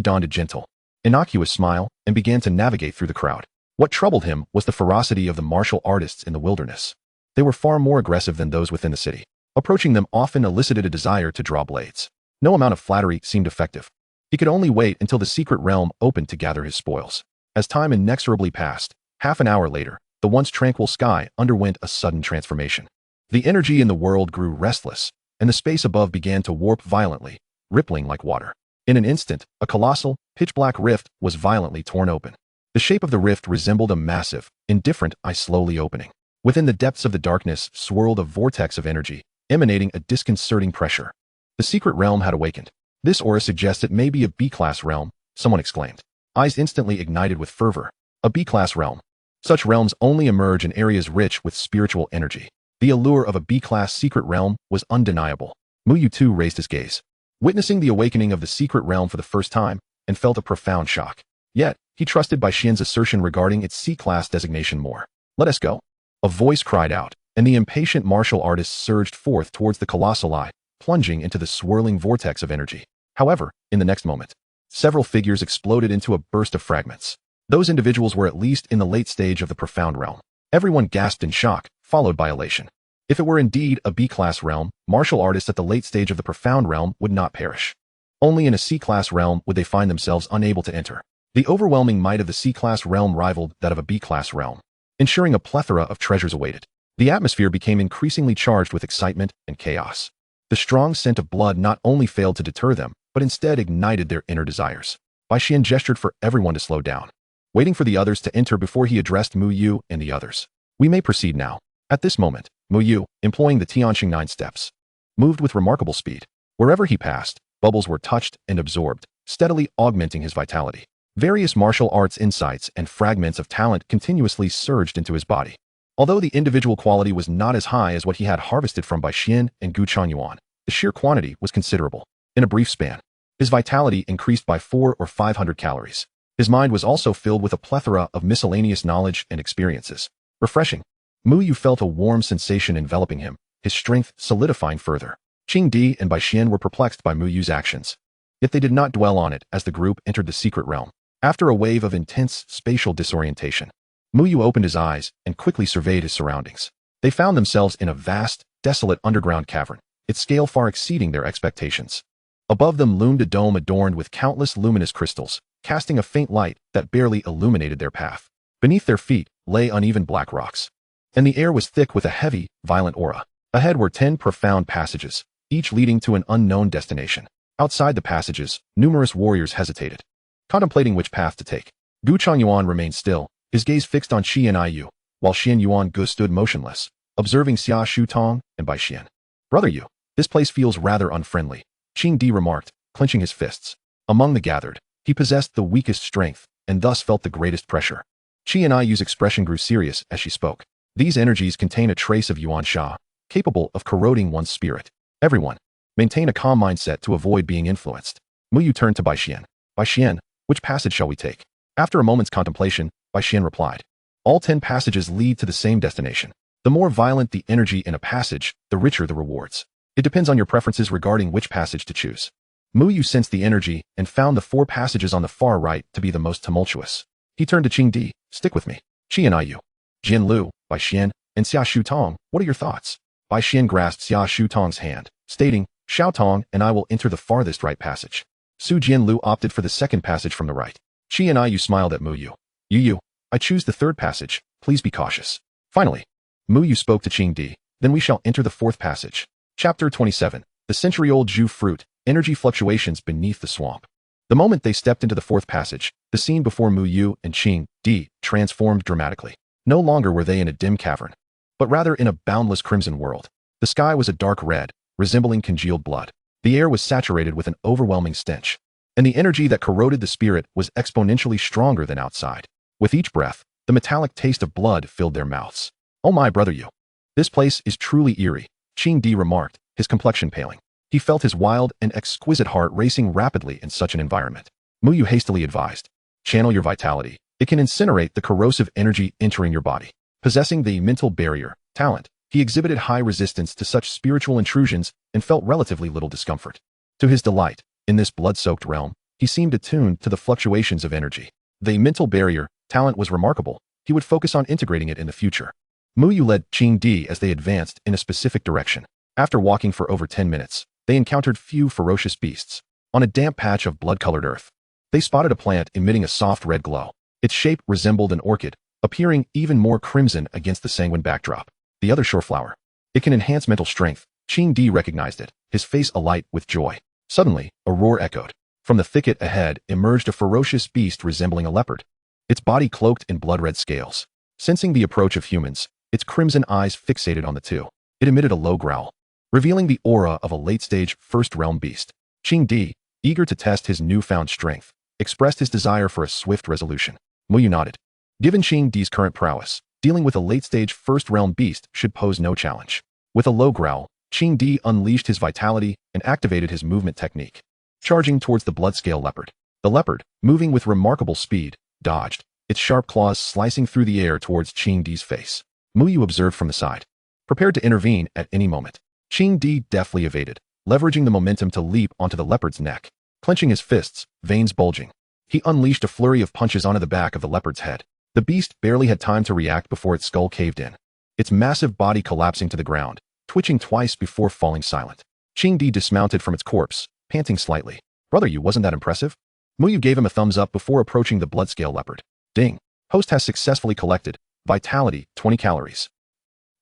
donned a gentle, innocuous smile and began to navigate through the crowd. What troubled him was the ferocity of the martial artists in the wilderness. They were far more aggressive than those within the city. Approaching them often elicited a desire to draw blades. No amount of flattery seemed effective. He could only wait until the secret realm opened to gather his spoils. As time inexorably passed, half an hour later, the once tranquil sky underwent a sudden transformation. The energy in the world grew restless, and the space above began to warp violently, rippling like water. In an instant, a colossal, pitch-black rift was violently torn open. The shape of the rift resembled a massive, indifferent eye slowly opening. Within the depths of the darkness swirled a vortex of energy, emanating a disconcerting pressure. The secret realm had awakened. This aura suggests it may be a B-class realm, someone exclaimed. Eyes instantly ignited with fervor. A B-class realm. Such realms only emerge in areas rich with spiritual energy. The allure of a B-class secret realm was undeniable. Mu Yu too raised his gaze, witnessing the awakening of the secret realm for the first time, and felt a profound shock. Yet, he trusted Bai Xian's assertion regarding its C-class designation more. Let us go. A voice cried out, and the impatient martial artists surged forth towards the colossal eye, plunging into the swirling vortex of energy. However, in the next moment, several figures exploded into a burst of fragments. Those individuals were at least in the late stage of the profound realm. Everyone gasped in shock, followed by elation. If it were indeed a B-class realm, martial artists at the late stage of the profound realm would not perish. Only in a C-class realm would they find themselves unable to enter. The overwhelming might of the C-class realm rivaled that of a B-class realm, ensuring a plethora of treasures awaited. The atmosphere became increasingly charged with excitement and chaos. The strong scent of blood not only failed to deter them, but instead ignited their inner desires. Bai Xian gestured for everyone to slow down, waiting for the others to enter before he addressed Mu Yu and the others. We may proceed now. At this moment, Mu Yu, employing the Tianqing 9 steps, moved with remarkable speed. Wherever he passed, bubbles were touched and absorbed, steadily augmenting his vitality. Various martial arts insights and fragments of talent continuously surged into his body. Although the individual quality was not as high as what he had harvested from Bai Xian and Gu Chuanyuan, the sheer quantity was considerable. In a brief span, his vitality increased by 400 or 500 calories. His mind was also filled with a plethora of miscellaneous knowledge and experiences. Refreshing. Mu Yu felt a warm sensation enveloping him, his strength solidifying further. Qing Di and Bai Xian were perplexed by Mu Yu's actions. Yet they did not dwell on it as the group entered the secret realm. After a wave of intense spatial disorientation, Mu Yu opened his eyes and quickly surveyed his surroundings. They found themselves in a vast, desolate underground cavern, its scale far exceeding their expectations. Above them loomed a dome adorned with countless luminous crystals, casting a faint light that barely illuminated their path. Beneath their feet lay uneven black rocks, and the air was thick with a heavy, violent aura. Ahead were 10 profound passages, each leading to an unknown destination. Outside the passages, numerous warriors hesitated, contemplating which path to take. Gu Chuanyuan remained still, his gaze fixed on Qi and Yu, while Xian Yuan Gu stood motionless, observing Xia Shutong and Bai Xian. Brother Yu, this place feels rather unfriendly, Qing Di remarked, clenching his fists. Among the gathered, he possessed the weakest strength, and thus felt the greatest pressure. Qi and Yu's expression grew serious as she spoke. These energies contain a trace of Yuan Sha, capable of corroding one's spirit. Everyone, maintain a calm mindset to avoid being influenced. Mu Yu turned to Bai Xian. Bai Xian, which passage shall we take? After a moment's contemplation, Bai Xian replied. All 10 passages lead to the same destination. The more violent the energy in a passage, the richer the rewards. It depends on your preferences regarding which passage to choose. Mu Yu sensed the energy and found the 4 passages on the far right to be the most tumultuous. He turned to Qing Di. Stick with me. Qi and Yu, Jian Lu, Bai Xian, and Xia Shutong, what are your thoughts? Bai Xian grasped Xia Shutong's hand, stating, Xiao Tong and I will enter the farthest right passage. Su Jianlu opted for the second passage from the right. Qi and Yu smiled at Mu Yu. Yu, I choose the third passage, please be cautious. Finally, Mu Yu spoke to Qing Di, then we shall enter the 4th passage. Chapter 27, The Century-Old Zhu Fruit, Energy Fluctuations Beneath the Swamp. The moment they stepped into the 4th passage, the scene before Mu Yu and Qing Di transformed dramatically. No longer were they in a dim cavern, but rather in a boundless crimson world. The sky was a dark red, resembling congealed blood. The air was saturated with an overwhelming stench, and the energy that corroded the spirit was exponentially stronger than outside. With each breath, the metallic taste of blood filled their mouths. Oh my brother Yu, this place is truly eerie, Qing Di remarked, his complexion paling. He felt his wild and exquisite heart racing rapidly in such an environment. Mu Yu hastily advised, channel your vitality. It can incinerate the corrosive energy entering your body. Possessing the mental barrier, talent, he exhibited high resistance to such spiritual intrusions and felt relatively little discomfort. To his delight, in this blood-soaked realm, he seemed attuned to the fluctuations of energy. The mental barrier, talent was remarkable. He would focus on integrating it in the future. Mu Yu led Qing Di as they advanced in a specific direction. After walking for over 10 minutes, they encountered few ferocious beasts. On a damp patch of blood-colored earth, they spotted a plant emitting a soft red glow. Its shape resembled an orchid, appearing even more crimson against the sanguine backdrop. The other shore flower. It can enhance mental strength. Qing Di recognized it, his face alight with joy. Suddenly, a roar echoed. From the thicket ahead emerged a ferocious beast resembling a leopard, its body cloaked in blood-red scales. Sensing the approach of humans, its crimson eyes fixated on the two. It emitted a low growl, revealing the aura of a late-stage first-realm beast. Qing Di, eager to test his newfound strength, expressed his desire for a swift resolution. Mu Yu nodded. Given Qing Di's current prowess, dealing with a late-stage first-realm beast should pose no challenge. With a low growl, Qing Di unleashed his vitality and activated his movement technique, charging towards the blood-scale leopard. The leopard, moving with remarkable speed, dodged, its sharp claws slicing through the air towards Qing Di's face. Mu Yu observed from the side, prepared to intervene at any moment. Qing Di deftly evaded, leveraging the momentum to leap onto the leopard's neck. Clenching his fists, veins bulging, he unleashed a flurry of punches onto the back of the leopard's head. The beast barely had time to react before its skull caved in, its massive body collapsing to the ground, twitching twice before falling silent. Qing Di dismounted from its corpse, panting slightly. Brother Yu, wasn't that impressive? Mu Yu gave him a thumbs up before approaching the blood-scale leopard. Ding. Host has successfully collected vitality, 20 calories.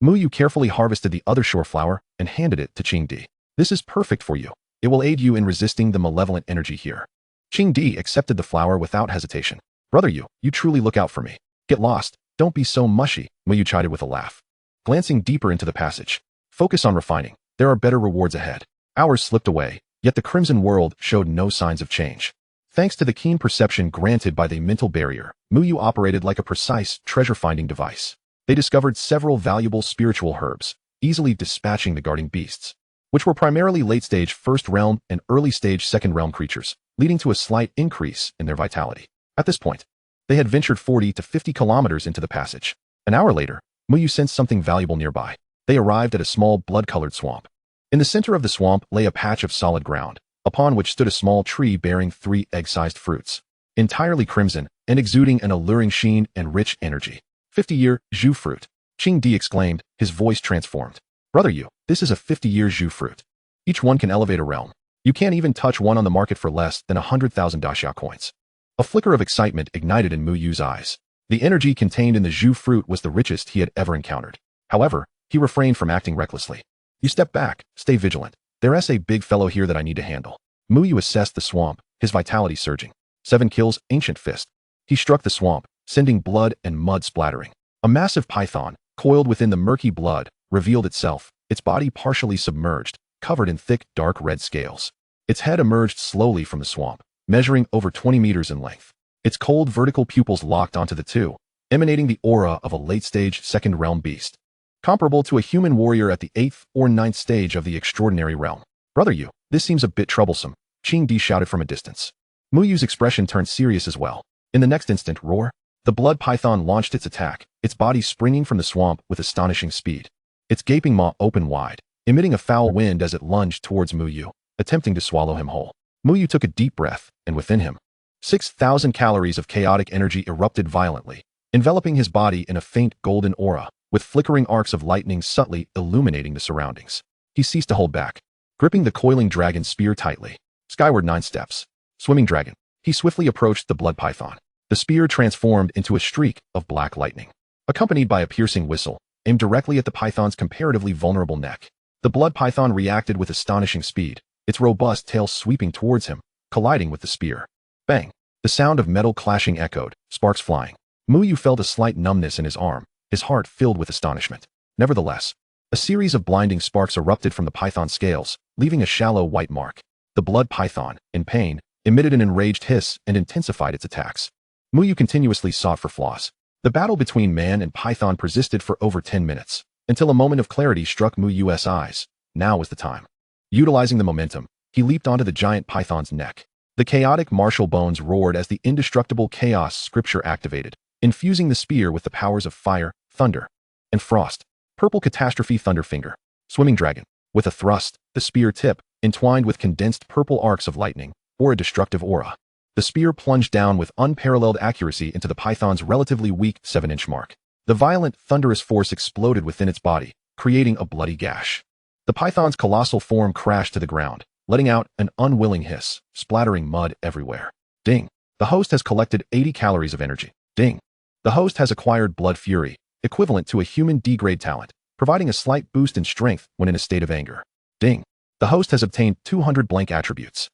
Mu Yu carefully harvested the other shore flower and handed it to Qing Di. This is perfect for you. It will aid you in resisting the malevolent energy here. Qing Di accepted the flower without hesitation. Brother you truly look out for me. Get lost. Don't be so mushy, Muyu chided with a laugh. Glancing deeper into the passage. Focus on refining. There are better rewards ahead. Hours slipped away, yet the Crimson World showed no signs of change. Thanks to the keen perception granted by the mental barrier, Muyu operated like a precise treasure-finding device. They discovered several valuable spiritual herbs, easily dispatching the guarding beasts, which were primarily late-stage First Realm and early-stage Second Realm creatures, leading to a slight increase in their vitality. At this point, they had ventured 40 to 50 kilometers into the passage. An hour later, Muyu sensed something valuable nearby. They arrived at a small blood-colored swamp. In the center of the swamp lay a patch of solid ground, upon which stood a small tree bearing 3 egg-sized fruits, entirely crimson and exuding an alluring sheen and rich energy. 50-year Zhu fruit, Qing Di exclaimed, his voice transformed. Brother you, this is a 50-year Zhu fruit. Each one can elevate a realm. You can't even touch one on the market for less than 100,000 daxia coins. A flicker of excitement ignited in Muyu's eyes. The energy contained in the Zhu fruit was the richest he had ever encountered. However, he refrained from acting recklessly. You step back, stay vigilant. There's a big fellow here that I need to handle. Muyu assessed the swamp, his vitality surging. 7 kills, ancient fist. He struck the swamp, sending blood and mud splattering. A massive python, coiled within the murky blood, revealed itself, its body partially submerged, covered in thick, dark red scales. Its head emerged slowly from the swamp, measuring over 20 meters in length. Its cold vertical pupils locked onto the two, emanating the aura of a late-stage Second Realm beast, comparable to a human warrior at the 8th or 9th stage of the extraordinary realm. Brother you, this seems a bit troublesome, Qing Di shouted from a distance. Muyu's expression turned serious as well. In the next instant, roar. The blood python launched its attack, its body springing from the swamp with astonishing speed. Its gaping maw opened wide, emitting a foul wind as it lunged towards Muyu, attempting to swallow him whole. Muyu took a deep breath, and within him, 6,000 calories of chaotic energy erupted violently, enveloping his body in a faint golden aura, with flickering arcs of lightning subtly illuminating the surroundings. He ceased to hold back, gripping the coiling dragon spear tightly. Skyward 9 steps. Swimming dragon. He swiftly approached the blood python. The spear transformed into a streak of black lightning, accompanied by a piercing whistle, aimed directly at the python's comparatively vulnerable neck. The blood python reacted with astonishing speed, its robust tail sweeping towards him, colliding with the spear. Bang! The sound of metal clashing echoed, sparks flying. Muyu felt a slight numbness in his arm, his heart filled with astonishment. Nevertheless, a series of blinding sparks erupted from the python's scales, leaving a shallow white mark. The blood python, in pain, emitted an enraged hiss and intensified its attacks. Muyu continuously sought for flaws. The battle between man and python persisted for over 10 minutes, until a moment of clarity struck Muyu's eyes. Now was the time. Utilizing the momentum, he leaped onto the giant python's neck. The chaotic martial bones roared as the indestructible chaos scripture activated, infusing the spear with the powers of fire, thunder, and frost. Purple catastrophe thunderfinger. Swimming dragon. With a thrust, the spear tip, entwined with condensed purple arcs of lightning, bore a destructive aura. The spear plunged down with unparalleled accuracy into the python's relatively weak 7-inch mark. The violent, thunderous force exploded within its body, creating a bloody gash. The python's colossal form crashed to the ground, letting out an unwilling hiss, splattering mud everywhere. Ding. The host has collected 80 calories of energy. Ding. The host has acquired blood fury, equivalent to a human D-grade talent, providing a slight boost in strength when in a state of anger. Ding. The host has obtained 200 blank attributes.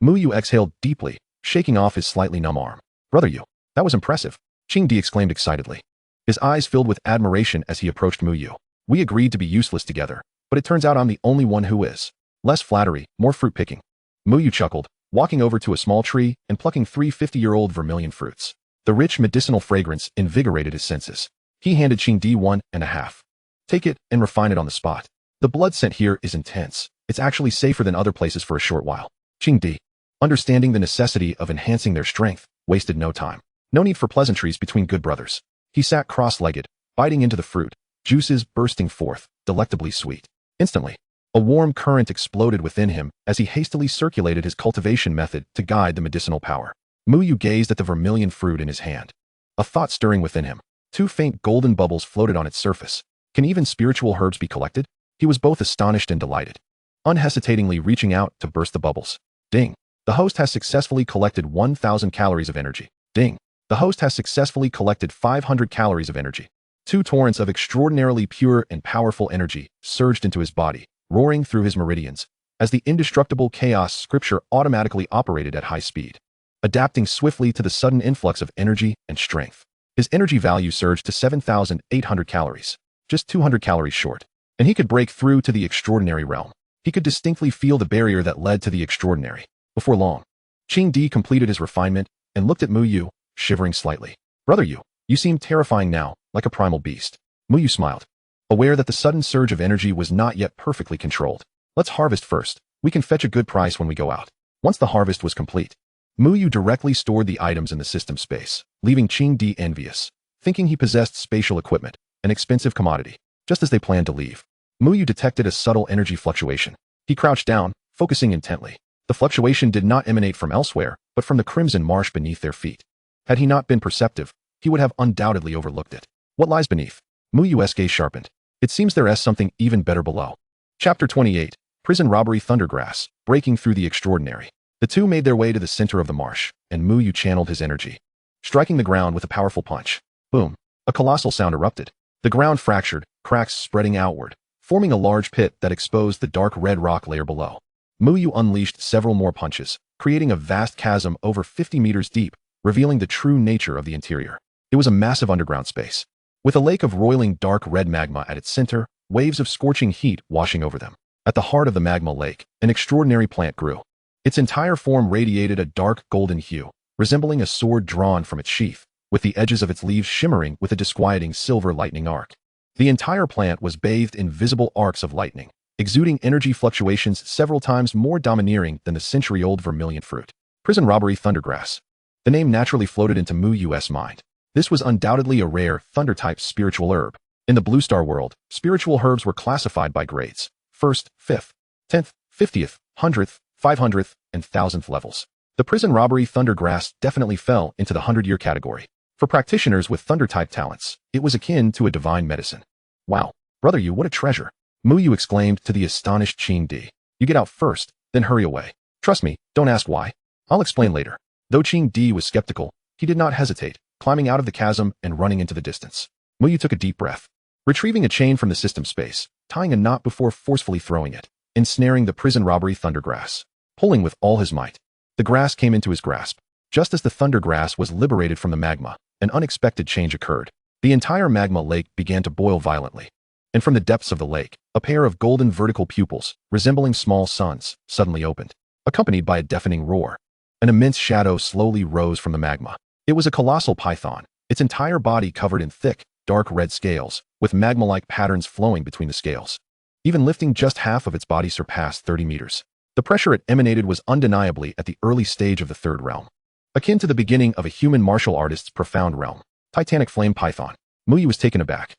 Muyu exhaled deeply, shaking off his slightly numb arm. Brother you, that was impressive, Qing Di exclaimed excitedly. His eyes filled with admiration as he approached Muyu. We agreed to be useless together, but it turns out I'm the only one who is. Less flattery, more fruit picking. Muyu chuckled, walking over to a small tree and plucking 3 50-year-old vermilion fruits. The rich medicinal fragrance invigorated his senses. He handed Qing Di 1.5. Take it and refine it on the spot. The blood scent here is intense. It's actually safer than other places for a short while. Qing Di, understanding the necessity of enhancing their strength, wasted no time. No need for pleasantries between good brothers. He sat cross-legged, biting into the fruit, juices bursting forth, delectably sweet. Instantly, a warm current exploded within him as he hastily circulated his cultivation method to guide the medicinal power. Muyu gazed at the vermilion fruit in his hand. A thought stirring within him. 2 faint golden bubbles floated on its surface. Can even spiritual herbs be collected? He was both astonished and delighted, unhesitatingly reaching out to burst the bubbles. Ding. The host has successfully collected 1,000 calories of energy. Ding. The host has successfully collected 500 calories of energy. 2 torrents of extraordinarily pure and powerful energy surged into his body, roaring through his meridians, as the indestructible chaos scripture automatically operated at high speed, adapting swiftly to the sudden influx of energy and strength. His energy value surged to 7,800 calories, just 200 calories short, and he could break through to the extraordinary realm. He could distinctly feel the barrier that led to the extraordinary. Before long, Qing Di completed his refinement and looked at Mu Yu, shivering slightly. Brother Yu, you seem terrifying now, like a primal beast. Mu Yu smiled, aware that the sudden surge of energy was not yet perfectly controlled. Let's harvest first. We can fetch a good price when we go out. Once the harvest was complete, Mu Yu directly stored the items in the system space, leaving Qing Di envious, thinking he possessed spatial equipment, an expensive commodity. Just as they planned to leave, Mu Yu detected a subtle energy fluctuation. He crouched down, focusing intently. The fluctuation did not emanate from elsewhere, but from the crimson marsh beneath their feet. Had he not been perceptive, he would have undoubtedly overlooked it. What lies beneath? Mu Yu's gaze sharpened. It seems there is something even better below. Chapter 28. Prison Robbery Thundergrass, Breaking Through the Extraordinary. The two made their way to the center of the marsh, and Mu Yu channeled his energy, striking the ground with a powerful punch. Boom. A colossal sound erupted. The ground fractured, cracks spreading outward, forming a large pit that exposed the dark red rock layer below. Mu Yu unleashed several more punches, creating a vast chasm over 50 meters deep, revealing the true nature of the interior. It was a massive underground space, with a lake of roiling dark red magma at its center, waves of scorching heat washing over them. At the heart of the magma lake, an extraordinary plant grew. Its entire form radiated a dark golden hue, resembling a sword drawn from its sheath, with the edges of its leaves shimmering with a disquieting silver lightning arc. The entire plant was bathed in visible arcs of lightning, exuding energy fluctuations several times more domineering than the century-old vermilion fruit. Prison Robbery Thundergrass. The name naturally floated into Mu Yu's mind. This was undoubtedly a rare, thunder-type spiritual herb. In the Blue Star world, spiritual herbs were classified by grades: 1st, 5th, 10th, 50th, 100th, 500th, and 1000th levels. The Prison Robbery Thundergrass definitely fell into the 100-year category. For practitioners with thunder-type talents, it was akin to a divine medicine. Wow, Brother Yu, what a treasure! Mu Yu exclaimed to the astonished Qing Di. You get out first, then hurry away. Trust me, don't ask why. I'll explain later. Though Qing Di was skeptical, he did not hesitate, climbing out of the chasm and running into the distance. Mu Yu took a deep breath, retrieving a chain from the system space, tying a knot before forcefully throwing it, ensnaring the Prison Robbery Thundergrass. Pulling with all his might, the grass came into his grasp. Just as the thundergrass was liberated from the magma, an unexpected change occurred. The entire magma lake began to boil violently, and from the depths of the lake, a pair of golden vertical pupils, resembling small suns, suddenly opened, accompanied by a deafening roar. An immense shadow slowly rose from the magma. It was a colossal python, its entire body covered in thick, dark red scales, with magma-like patterns flowing between the scales. Even lifting just half of its body surpassed 30 meters. The pressure it emanated was undeniably at the early stage of the third realm, akin to the beginning of a human martial artist's profound realm. Titanic Flame Python. Mu Yu was taken aback.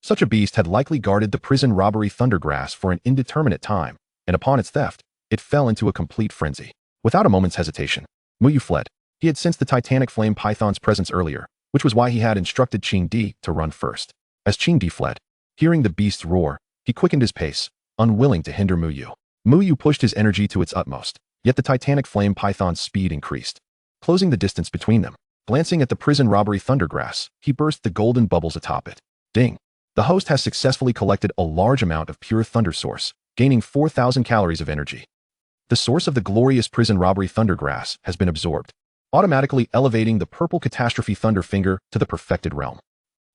Such a beast had likely guarded the Prison Robbery Thundergrass for an indeterminate time, and upon its theft, it fell into a complete frenzy. Without a moment's hesitation, Mu Yu fled. He had sensed the Titanic Flame Python's presence earlier, which was why he had instructed Qing Di to run first. As Qing Di fled, hearing the beast's roar, he quickened his pace, unwilling to hinder Mu Yu. Mu Yu pushed his energy to its utmost, yet the Titanic Flame Python's speed increased, closing the distance between them. Glancing at the Prison Robbery Thundergrass, he burst the golden bubbles atop it. Ding! The host has successfully collected a large amount of pure thunder source, gaining 4,000 calories of energy. The source of the glorious Prison Robbery Thundergrass has been absorbed, automatically elevating the purple catastrophe Thunderfinger to the perfected realm.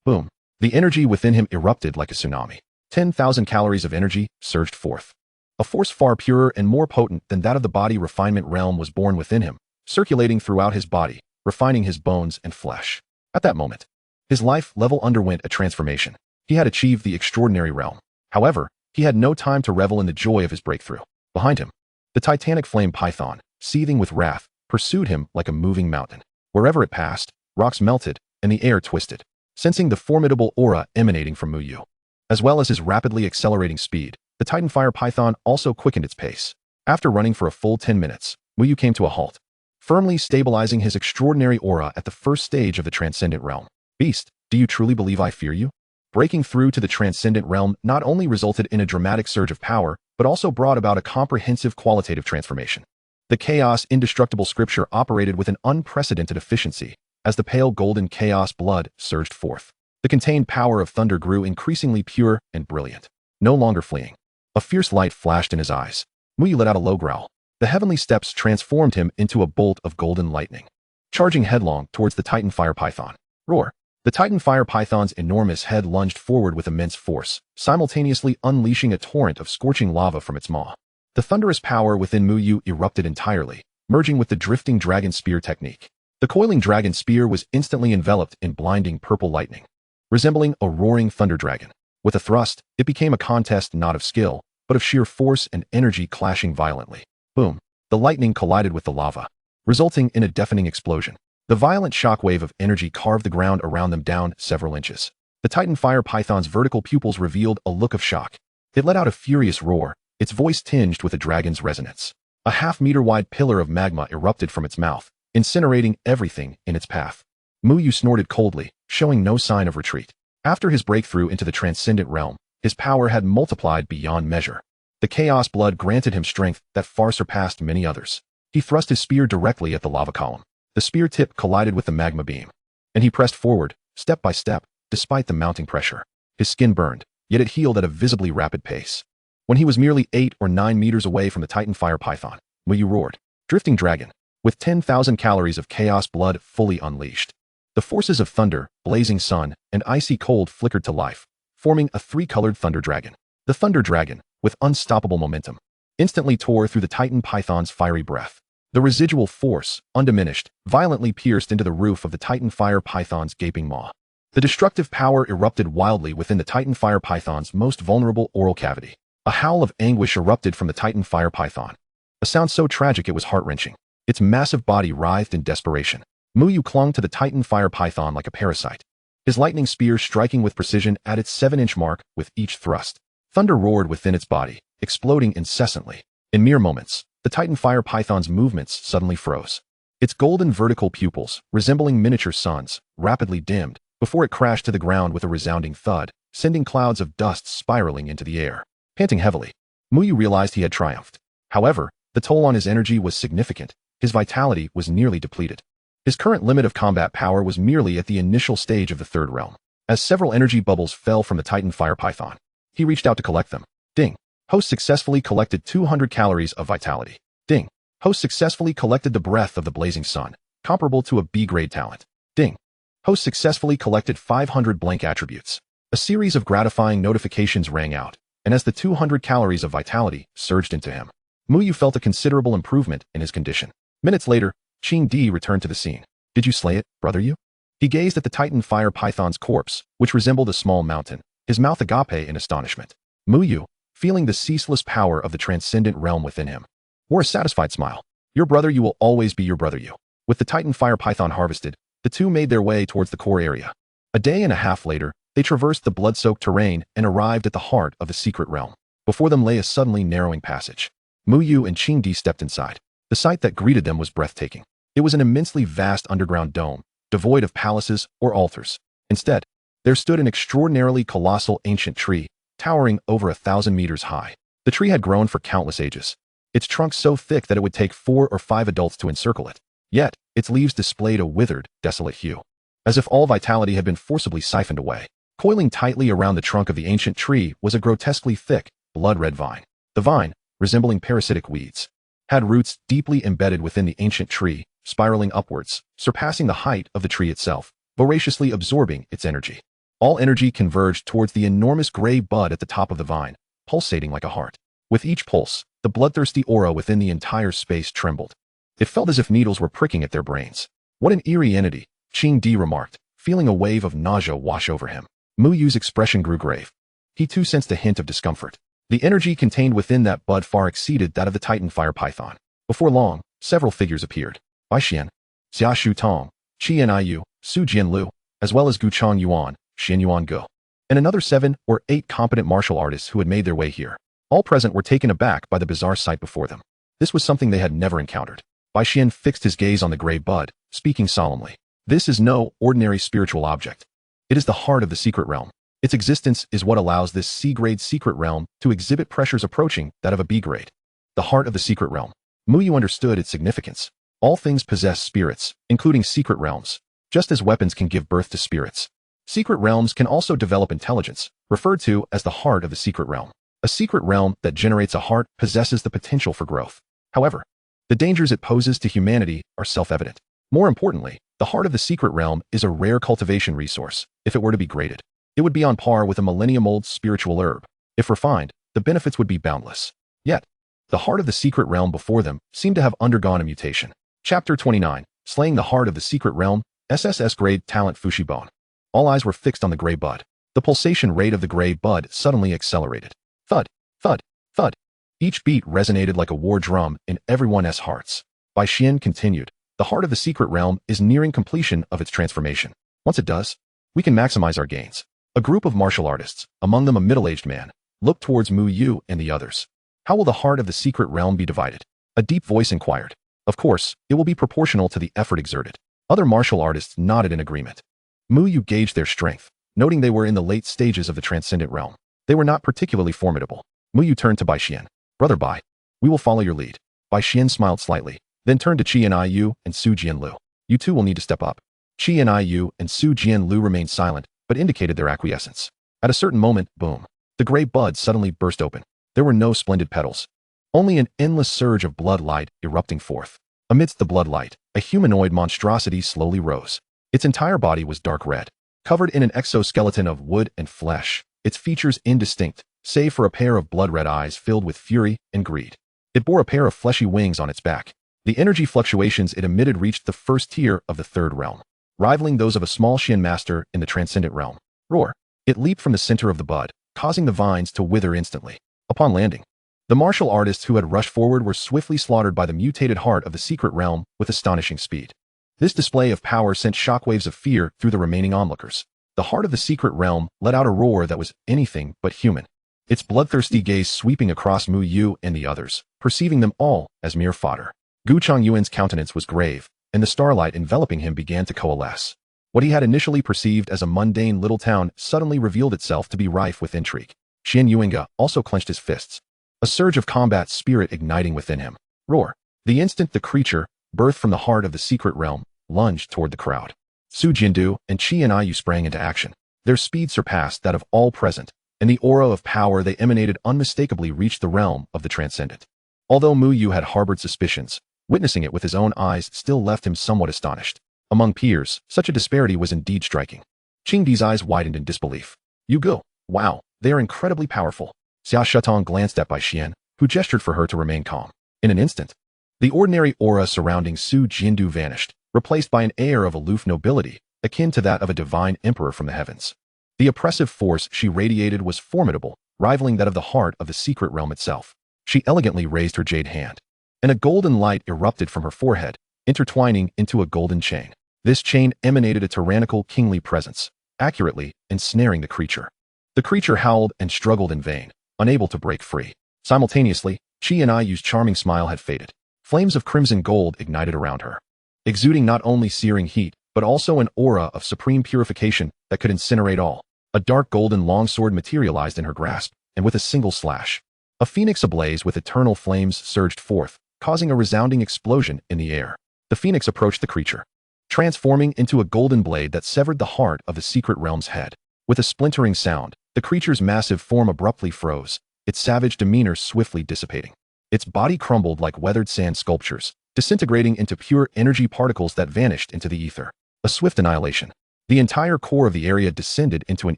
Boom! The energy within him erupted like a tsunami. 10,000 calories of energy surged forth. A force far purer and more potent than that of the body refinement realm was born within him, circulating throughout his body, refining his bones and flesh. At that moment, his life level underwent a transformation. He had achieved the extraordinary realm. However, he had no time to revel in the joy of his breakthrough. Behind him, the Titanic Flame Python, seething with wrath, pursued him like a moving mountain. Wherever it passed, rocks melted and the air twisted. Sensing the formidable aura emanating from Mu Yu, as well as his rapidly accelerating speed, the Titanfire Python also quickened its pace. After running for a full 10 minutes, Mu Yu came to a halt, firmly stabilizing his extraordinary aura at the first stage of the Transcendent Realm. Beast, do you truly believe I fear you? Breaking through to the Transcendent Realm not only resulted in a dramatic surge of power, but also brought about a comprehensive qualitative transformation. The Chaos Indestructible Scripture operated with an unprecedented efficiency, as the pale golden chaos blood surged forth. The contained power of thunder grew increasingly pure and brilliant, no longer fleeing. A fierce light flashed in his eyes, Muyu let out a low growl. The heavenly steps transformed him into a bolt of golden lightning, charging headlong towards the Titan Fire Python. Roar! The Titan Fire Python's enormous head lunged forward with immense force, simultaneously unleashing a torrent of scorching lava from its maw. The thunderous power within Muyu erupted entirely, merging with the drifting dragon spear technique. The coiling dragon spear was instantly enveloped in blinding purple lightning, resembling a roaring thunder dragon. With a thrust, it became a contest not of skill, but of sheer force and energy clashing violently. Boom! The lightning collided with the lava, resulting in a deafening explosion. The violent shockwave of energy carved the ground around them down several inches. The Titan Fire Python's vertical pupils revealed a look of shock. It let out a furious roar, its voice tinged with a dragon's resonance. A half-meter-wide pillar of magma erupted from its mouth, incinerating everything in its path. Muyu snorted coldly, showing no sign of retreat. After his breakthrough into the transcendent realm, his power had multiplied beyond measure. The chaos blood granted him strength that far surpassed many others. He thrust his spear directly at the lava column. The spear tip collided with the magma beam, and he pressed forward, step by step, despite the mounting pressure. His skin burned, yet it healed at a visibly rapid pace. When he was merely 8 or 9 meters away from the Titan Fire Python, Muyu roared, "Drifting Dragon," with 10,000 calories of chaos blood fully unleashed. The forces of thunder, blazing sun, and icy cold flickered to life, forming a 3-colored thunder dragon. The thunder dragon, with unstoppable momentum, instantly tore through the Titan Python's fiery breath. The residual force, undiminished, violently pierced into the roof of the Titan Fire Python's gaping maw. The destructive power erupted wildly within the Titan Fire Python's most vulnerable oral cavity. A howl of anguish erupted from the Titan Fire Python, a sound so tragic it was heart-wrenching. Its massive body writhed in desperation. Muyu clung to the Titan Fire Python like a parasite, his lightning spear striking with precision at its 7-inch mark with each thrust. Thunder roared within its body, exploding incessantly. In mere moments, the Titan Fire Python's movements suddenly froze. Its golden vertical pupils, resembling miniature suns, rapidly dimmed before it crashed to the ground with a resounding thud, sending clouds of dust spiraling into the air. Panting heavily, Muyu realized he had triumphed. However, the toll on his energy was significant. His vitality was nearly depleted. His current limit of combat power was merely at the initial stage of the third realm. As several energy bubbles fell from the Titan Fire Python, he reached out to collect them. Ding! Host successfully collected 200 calories of vitality. Ding! Host successfully collected the breath of the blazing sun, comparable to a B-grade talent. Ding! Host successfully collected 500 blank attributes. A series of gratifying notifications rang out, and as the 200 calories of vitality surged into him, Muyu felt a considerable improvement in his condition. Minutes later, Qing Di returned to the scene. "Did you slay it, brother Yu?" He gazed at the Titan Fire Python's corpse, which resembled a small mountain, his mouth agape in astonishment. Muyu, feeling the ceaseless power of the transcendent realm within him, wore a satisfied smile. "Your brother Yu will always be your brother Yu." With the Titan Fire Python harvested, the two made their way towards the core area. A day and a half later, they traversed the blood-soaked terrain and arrived at the heart of the secret realm. Before them lay a suddenly narrowing passage. Muyu and Qing Di stepped inside. The sight that greeted them was breathtaking. It was an immensely vast underground dome, devoid of palaces or altars. Instead, there stood an extraordinarily colossal ancient tree, towering over 1,000 meters high. The tree had grown for countless ages, its trunk so thick that it would take 4 or 5 adults to encircle it. Yet, its leaves displayed a withered, desolate hue, as if all vitality had been forcibly siphoned away. Coiling tightly around the trunk of the ancient tree was a grotesquely thick, blood-red vine. The vine, resembling parasitic weeds, had roots deeply embedded within the ancient tree, spiraling upwards, surpassing the height of the tree itself, voraciously absorbing its energy. All energy converged towards the enormous gray bud at the top of the vine, pulsating like a heart. With each pulse, the bloodthirsty aura within the entire space trembled. It felt as if needles were pricking at their brains. "What an eerie entity," Qing Di remarked, feeling a wave of nausea wash over him. Muyu's expression grew grave. He too sensed a hint of discomfort. The energy contained within that bud far exceeded that of the Titan Fire Python. Before long, several figures appeared. Bai Xian, Xia Shu Tong, Qian Iyu, Su Jian Lu, as well as Gu Chong Yuan, Xin Yuan Ge, and another 7 or 8 competent martial artists who had made their way here. All present were taken aback by the bizarre sight before them. This was something they had never encountered. Bai Xian fixed his gaze on the gray bud, speaking solemnly. "This is no ordinary spiritual object. It is the heart of the secret realm. Its existence is what allows this C-grade secret realm to exhibit pressures approaching that of a B-grade. The heart of the secret realm." Muyu understood its significance. All things possess spirits, including secret realms, just as weapons can give birth to spirits. Secret realms can also develop intelligence, referred to as the heart of the secret realm. A secret realm that generates a heart possesses the potential for growth. However, the dangers it poses to humanity are self-evident. More importantly, the heart of the secret realm is a rare cultivation resource. If it were to be graded, it would be on par with a millennium-old spiritual herb. If refined, the benefits would be boundless. Yet, the heart of the secret realm before them seemed to have undergone a mutation. Chapter 29, Slaying the Heart of the Secret Realm, SSS Grade Talent Fushi Bone. All eyes were fixed on the gray bud. The pulsation rate of the gray bud suddenly accelerated. Thud, thud, thud. Each beat resonated like a war drum in everyone's hearts. Bai Xian continued, the heart of the secret realm is nearing completion of its transformation. Once it does, we can maximize our gains. A group of martial artists, among them a middle-aged man, looked towards Mu Yu and the others. How will the heart of the secret realm be divided? A deep voice inquired. Of course, it will be proportional to the effort exerted. Other martial artists nodded in agreement. Mu Yu gauged their strength, noting they were in the late stages of the transcendent realm. They were not particularly formidable. Mu Yu turned to Bai Xian. Brother Bai, we will follow your lead. Bai Xian smiled slightly, then turned to Qi and Yu and Su Jianlu. You two will need to step up. Qi and Yu and Su Jianlu remained silent, but indicated their acquiescence. At a certain moment, boom. The gray bud suddenly burst open. There were no splendid petals. Only an endless surge of blood light erupting forth. Amidst the blood light, a humanoid monstrosity slowly rose. Its entire body was dark red, covered in an exoskeleton of wood and flesh, its features indistinct, save for a pair of blood-red eyes filled with fury and greed. It bore a pair of fleshy wings on its back. The energy fluctuations it emitted reached the first tier of the third realm, rivaling those of a small Xian master in the transcendent realm. Roar! It leaped from the center of the bud, causing the vines to wither instantly. Upon landing, the martial artists who had rushed forward were swiftly slaughtered by the mutated heart of the secret realm with astonishing speed. This display of power sent shockwaves of fear through the remaining onlookers. The heart of the secret realm let out a roar that was anything but human, its bloodthirsty gaze sweeping across Mu Yu and the others, perceiving them all as mere fodder. Gu Chongyuan's countenance was grave, and the starlight enveloping him began to coalesce. What he had initially perceived as a mundane little town suddenly revealed itself to be rife with intrigue. Xian Yuinga also clenched his fists, a surge of combat spirit igniting within him. Roar! The instant the creature, birthed from the heart of the secret realm, lunged toward the crowd. Su Jindu and Qi and Yu sprang into action. Their speed surpassed that of all present, and the aura of power they emanated unmistakably reached the realm of the transcendent. Although Mu Yu had harbored suspicions, witnessing it with his own eyes still left him somewhat astonished. Among peers, such a disparity was indeed striking. Qingdi's eyes widened in disbelief. You go. Wow, they are incredibly powerful. Xia Shutong glanced at Bai Xian, who gestured for her to remain calm. In an instant, the ordinary aura surrounding Su Jindu vanished, replaced by an air of aloof nobility, akin to that of a divine emperor from the heavens. The oppressive force she radiated was formidable, rivaling that of the heart of the secret realm itself. She elegantly raised her jade hand, and a golden light erupted from her forehead, intertwining into a golden chain. This chain emanated a tyrannical kingly presence, accurately ensnaring the creature. The creature howled and struggled in vain, unable to break free. Simultaneously, Qi and Yu's charming smile had faded. Flames of crimson gold ignited around her, exuding not only searing heat, but also an aura of supreme purification that could incinerate all. A dark golden longsword materialized in her grasp, and with a single slash, a phoenix ablaze with eternal flames surged forth, causing a resounding explosion in the air. The phoenix approached the creature, transforming into a golden blade that severed the heart of the secret realm's head. With a splintering sound, the creature's massive form abruptly froze, its savage demeanor swiftly dissipating. Its body crumbled like weathered sand sculptures, disintegrating into pure energy particles that vanished into the ether. A swift annihilation. The entire core of the area descended into an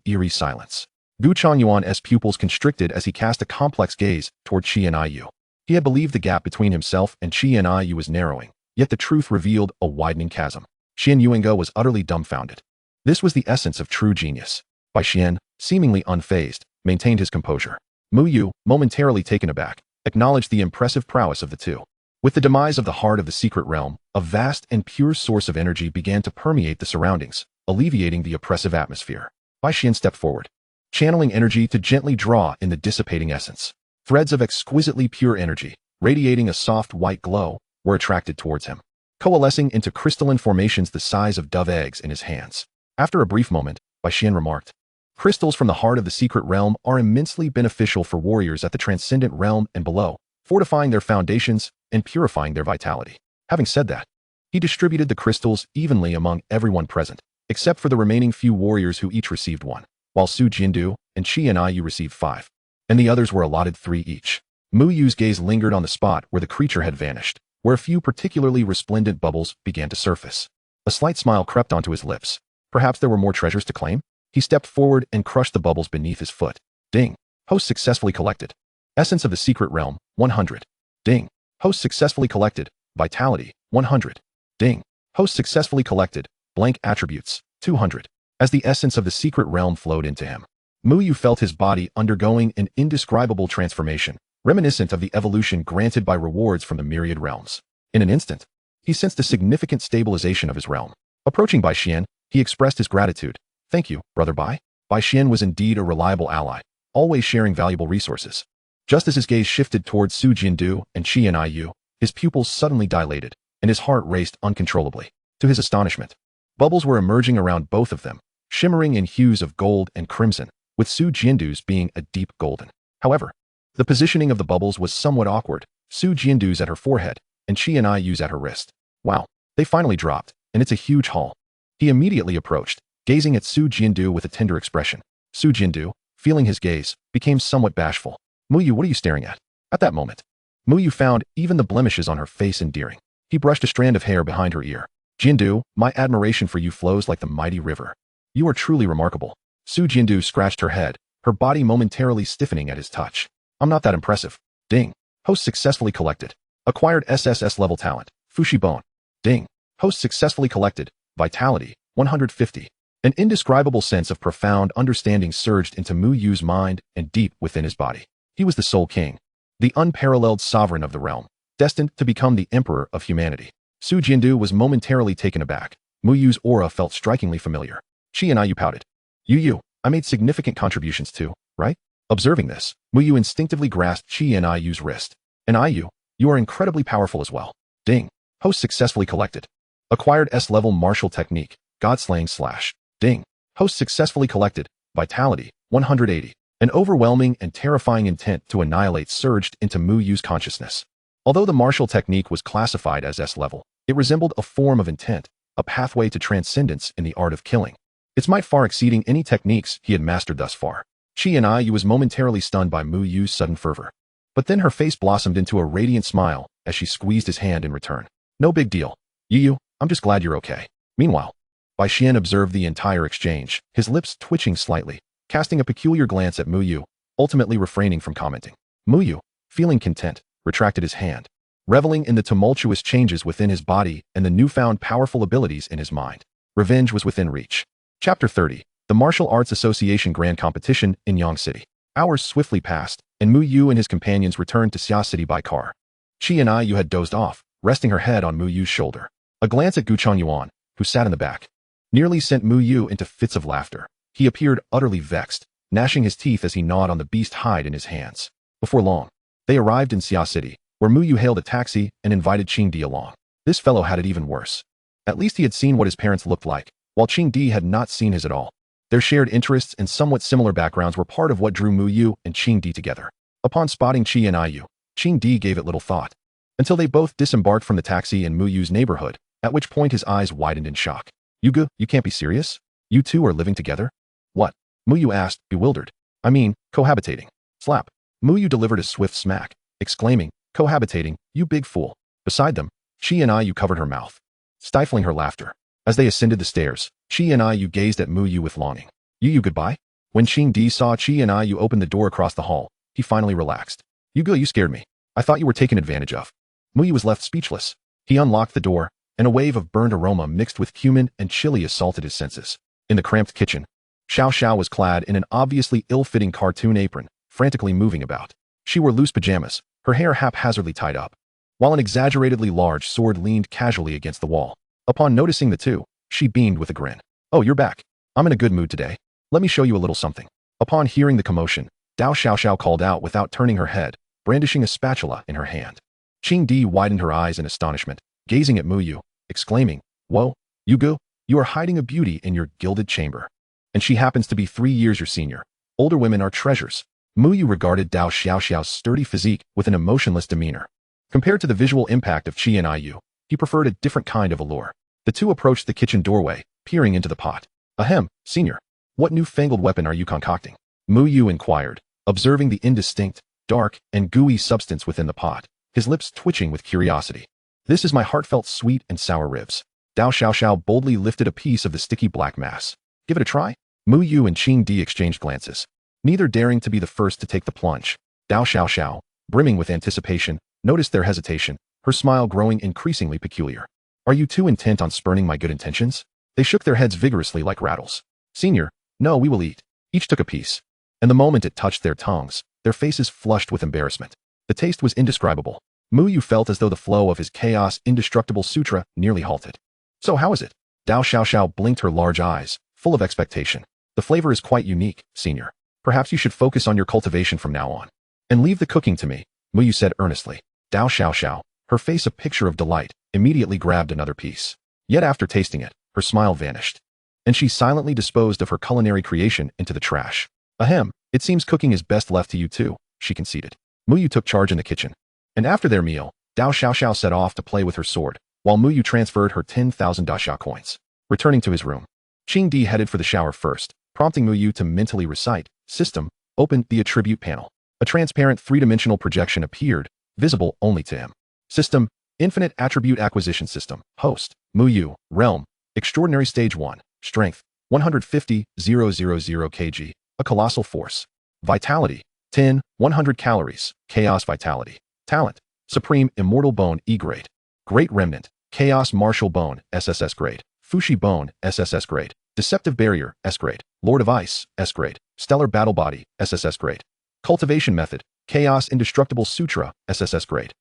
eerie silence. Gu Chongyuan's pupils constricted as he cast a complex gaze toward Qi and Yu. He had believed the gap between himself and Qi and Yu was narrowing, yet the truth revealed a widening chasm. Xian Yuinga was utterly dumbfounded. This was the essence of true genius. Bai Xian, seemingly unfazed, maintained his composure. Mu Yu, momentarily taken aback, acknowledged the impressive prowess of the two. With the demise of the heart of the secret realm, a vast and pure source of energy began to permeate the surroundings, alleviating the oppressive atmosphere. Bai Xian stepped forward, channeling energy to gently draw in the dissipating essence. Threads of exquisitely pure energy, radiating a soft white glow, were attracted towards him, coalescing into crystalline formations the size of dove eggs in his hands. After a brief moment, Bai Xian remarked, crystals from the heart of the secret realm are immensely beneficial for warriors at the transcendent realm and below, fortifying their foundations and purifying their vitality. Having said that, he distributed the crystals evenly among everyone present, except for the remaining few warriors who each received one, while Su Jindu and Qi and Yu received 5. and the others were allotted 3 each. Mu Yu's gaze lingered on the spot where the creature had vanished, where a few particularly resplendent bubbles began to surface. A slight smile crept onto his lips. Perhaps there were more treasures to claim? He stepped forward and crushed the bubbles beneath his foot. Ding. Host successfully collected. Essence of the Secret Realm, 100. Ding. Host successfully collected. Vitality, 100. Ding. Host successfully collected. Blank attributes, 200. As the essence of the secret realm flowed into him, Mu Yu felt his body undergoing an indescribable transformation, reminiscent of the evolution granted by rewards from the myriad realms. In an instant, he sensed a significant stabilization of his realm. Approaching Bai Xian, he expressed his gratitude. Thank you, brother Bai. Bai Xian was indeed a reliable ally, always sharing valuable resources. Just as his gaze shifted towards Su Jindu and Qian Yu, his pupils suddenly dilated, and his heart raced uncontrollably. To his astonishment, bubbles were emerging around both of them, shimmering in hues of gold and crimson, with Su Jindu's being a deep golden. However, the positioning of the bubbles was somewhat awkward, Su Jindu's at her forehead, and Qian Yu's at her wrist. Wow, they finally dropped, and it's a huge haul. He immediately approached, gazing at Su Jindu with a tender expression. Su Jindu, feeling his gaze, became somewhat bashful. Mu Yu, what are you staring at? At that moment, Mu Yu found even the blemishes on her face endearing. He brushed a strand of hair behind her ear. Jindu, my admiration for you flows like the mighty river. You are truly remarkable. Su Jindu scratched her head, her body momentarily stiffening at his touch. I'm not that impressive. Ding. Host successfully collected. Acquired SSS level talent. Fushi Bone. Ding. Host successfully collected. Vitality, 150. An indescribable sense of profound understanding surged into Mu Yu's mind and deep within his body. He was the Soul King, the unparalleled sovereign of the realm, destined to become the emperor of humanity. Su Jindu was momentarily taken aback. Mu Yu's aura felt strikingly familiar. Qian Yu pouted. Yu, I made significant contributions too, right? Observing this, Mu Yu instinctively grasped Qian Yu's wrist. And Yu, you are incredibly powerful as well. Ding. Host successfully collected. Acquired S-level martial technique, God-slaying slash. Ding. Host successfully collected. Vitality, 180. An overwhelming and terrifying intent to annihilate surged into Mu Yu's consciousness. Although the martial technique was classified as S-level, it resembled a form of intent, a pathway to transcendence in the art of killing. Its might far exceeding any techniques he had mastered thus far. Qian Yu was momentarily stunned by Mu Yu's sudden fervor. But then her face blossomed into a radiant smile as she squeezed his hand in return. No big deal. Yu, I'm just glad you're okay. Meanwhile, Bai Xian observed the entire exchange, his lips twitching slightly, casting a peculiar glance at Mu Yu, ultimately refraining from commenting. Mu Yu, feeling content, retracted his hand, reveling in the tumultuous changes within his body and the newfound powerful abilities in his mind. Revenge was within reach. Chapter 30. The Martial Arts Association Grand Competition in Yang City. Hours swiftly passed, and Mu Yu and his companions returned to Xia City by car. Qian Yu had dozed off, resting her head on Mu Yu's shoulder. A glance at Guchang Yuan, who sat in the back, nearly sent Mu Yu into fits of laughter. He appeared utterly vexed, gnashing his teeth as he gnawed on the beast hide in his hands. Before long, they arrived in Xia City, where Mu Yu hailed a taxi and invited Qing Di along. This fellow had it even worse. At least he had seen what his parents looked like, while Qing Di had not seen his at all. Their shared interests and somewhat similar backgrounds were part of what drew Mu Yu and Qing Di together. Upon spotting Qian Yu, Qing Di gave it little thought, until they both disembarked from the taxi in Mu Yu's neighborhood, at which point his eyes widened in shock. Yugu, you can't be serious? You two are living together? What? Mu Yu asked, bewildered. I mean, cohabitating. Slap. Mu Yu delivered a swift smack, exclaiming, cohabitating, you big fool. Beside them, Qian Yu covered her mouth, stifling her laughter. As they ascended the stairs, Qian Yu gazed at Mu Yu with longing. Yu, goodbye? When Qing Di saw Qian Yu open the door across the hall, he finally relaxed. Yugu, you scared me. I thought you were taken advantage of. Mu Yu was left speechless. He unlocked the door, and a wave of burned aroma mixed with cumin and chili assaulted his senses. In the cramped kitchen, Xiao Xiao was clad in an obviously ill-fitting cartoon apron, frantically moving about. She wore loose pajamas, her hair haphazardly tied up, while an exaggeratedly large sword leaned casually against the wall. Upon noticing the two, she beamed with a grin. Oh, you're back. I'm in a good mood today. Let me show you a little something. Upon hearing the commotion, Dao Xiao Xiao called out without turning her head, brandishing a spatula in her hand. Qing Di widened her eyes in astonishment, gazing at Mu Yu, exclaiming, Whoa, Yugu, you are hiding a beauty in your gilded chamber. And she happens to be 3 years your senior. Older women are treasures. Mu Yu regarded Dao Xiao Xiao's sturdy physique with an emotionless demeanor. Compared to the visual impact of Qian Yu, he preferred a different kind of allure. The two approached the kitchen doorway, peering into the pot. Ahem, senior. What newfangled weapon are you concocting? Mu Yu inquired, observing the indistinct, dark, and gooey substance within the pot, his lips twitching with curiosity. This is my heartfelt sweet and sour ribs. Dao Xiaoxiao boldly lifted a piece of the sticky black mass. Give it a try? Mu Yu and Qing Di exchanged glances, neither daring to be the first to take the plunge. Dao Xiaoxiao, brimming with anticipation, noticed their hesitation, her smile growing increasingly peculiar. Are you too intent on spurning my good intentions? They shook their heads vigorously like rattles. Senior, no, we will eat. Each took a piece. And the moment it touched their tongues, their faces flushed with embarrassment. The taste was indescribable. Mu Yu felt as though the flow of his chaos indestructible sutra nearly halted. So how is it? Dao Xiaoxiao blinked her large eyes, full of expectation. The flavor is quite unique, senior. Perhaps you should focus on your cultivation from now on. And leave the cooking to me, Mu Yu said earnestly. Dao Xiaoxiao, her face a picture of delight, immediately grabbed another piece. Yet after tasting it, her smile vanished. And she silently disposed of her culinary creation into the trash. Ahem, it seems cooking is best left to you too, she conceded. Mu Yu took charge in the kitchen. And after their meal, Dao Xiaoxiao set off to play with her sword, while Mu Yu transferred her 10,000 daxia coins. Returning to his room, Qing Di headed for the shower first, prompting Mu Yu to mentally recite, System, open the attribute panel. A transparent three-dimensional projection appeared, visible only to him. System, Infinite Attribute Acquisition System. Host, Mu Yu, Realm, Extraordinary Stage 1, Strength, 150,000 kg, a colossal force. Vitality, 10, 100 calories, Chaos Vitality. Talent, Supreme Immortal Bone E grade. Great Remnant, Chaos Martial Bone SSS grade. Fushi Bone SSS grade. Deceptive Barrier S grade. Lord of Ice S grade. Stellar Battle Body SSS grade. Cultivation Method, Chaos Indestructible Sutra SSS grade.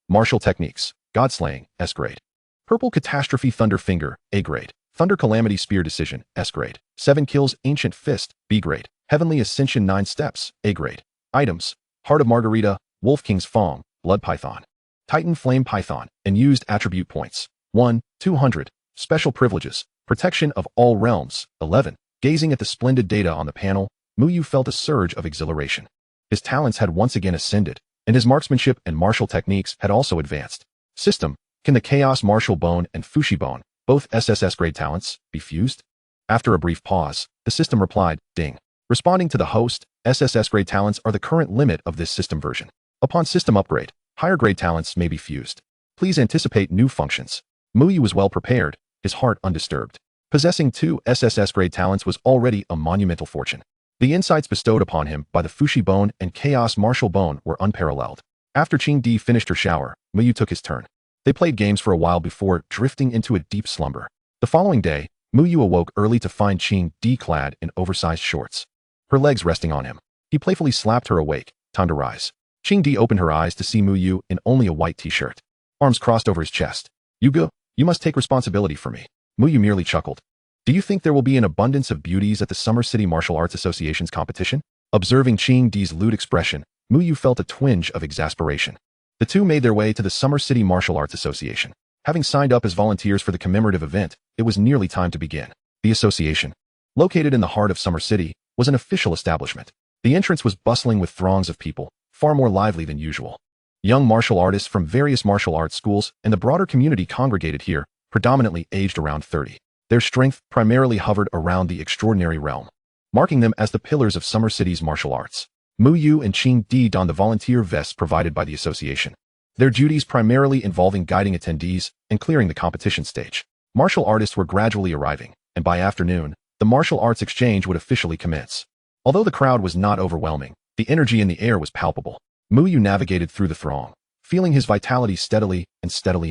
Martial Techniques, Godslaying S grade. Purple Catastrophe Thunder Finger A grade. Thunder Calamity Spear Decision S grade. 7 Kills Ancient Fist B grade. Heavenly Ascension 9 Steps A grade. Items, Heart of Margarita, Wolf King's Fong, Blood Python. Titan Flame Python, and used attribute points. 1, 200. Special privileges, Protection of all realms. 11. Gazing at the splendid data on the panel, Mu Yu felt a surge of exhilaration. His talents had once again ascended, and his marksmanship and martial techniques had also advanced. System, can the Chaos Martial Bone and Fushi Bone, both SSS grade talents, be fused? After a brief pause, the system replied, ding. Responding to the host, SSS grade talents are the current limit of this system version. Upon system upgrade, higher grade talents may be fused. Please anticipate new functions. Mu Yu was well prepared, his heart undisturbed. Possessing 2 SSS grade talents was already a monumental fortune. The insights bestowed upon him by the Fushi Bone and Chaos Martial Bone were unparalleled. After Qing Di finished her shower, Mu Yu took his turn. They played games for a while before drifting into a deep slumber. The following day, Mu Yu awoke early to find Qing Di clad in oversized shorts, her legs resting on him. He playfully slapped her awake. Time to rise. Qing Di opened her eyes to see Mu Yu in only a white t-shirt, arms crossed over his chest. You must take responsibility for me. Mu Yu merely chuckled. Do you think there will be an abundance of beauties at the Summer City Martial Arts Association's competition? Observing Qing Di's lewd expression, Mu Yu felt a twinge of exasperation. The two made their way to the Summer City Martial Arts Association. Having signed up as volunteers for the commemorative event, it was nearly time to begin. The association, located in the heart of Summer City, was an official establishment. The entrance was bustling with throngs of people, far more lively than usual. Young martial artists from various martial arts schools and the broader community congregated here, predominantly aged around 30. Their strength primarily hovered around the extraordinary realm, marking them as the pillars of Summer City's martial arts. Mu Yu and Qing Di donned the volunteer vests provided by the association, their duties primarily involving guiding attendees and clearing the competition stage. Martial artists were gradually arriving, and by afternoon, the martial arts exchange would officially commence. Although the crowd was not overwhelming, the energy in the air was palpable. Mu Yu navigated through the throng, feeling his vitality steadily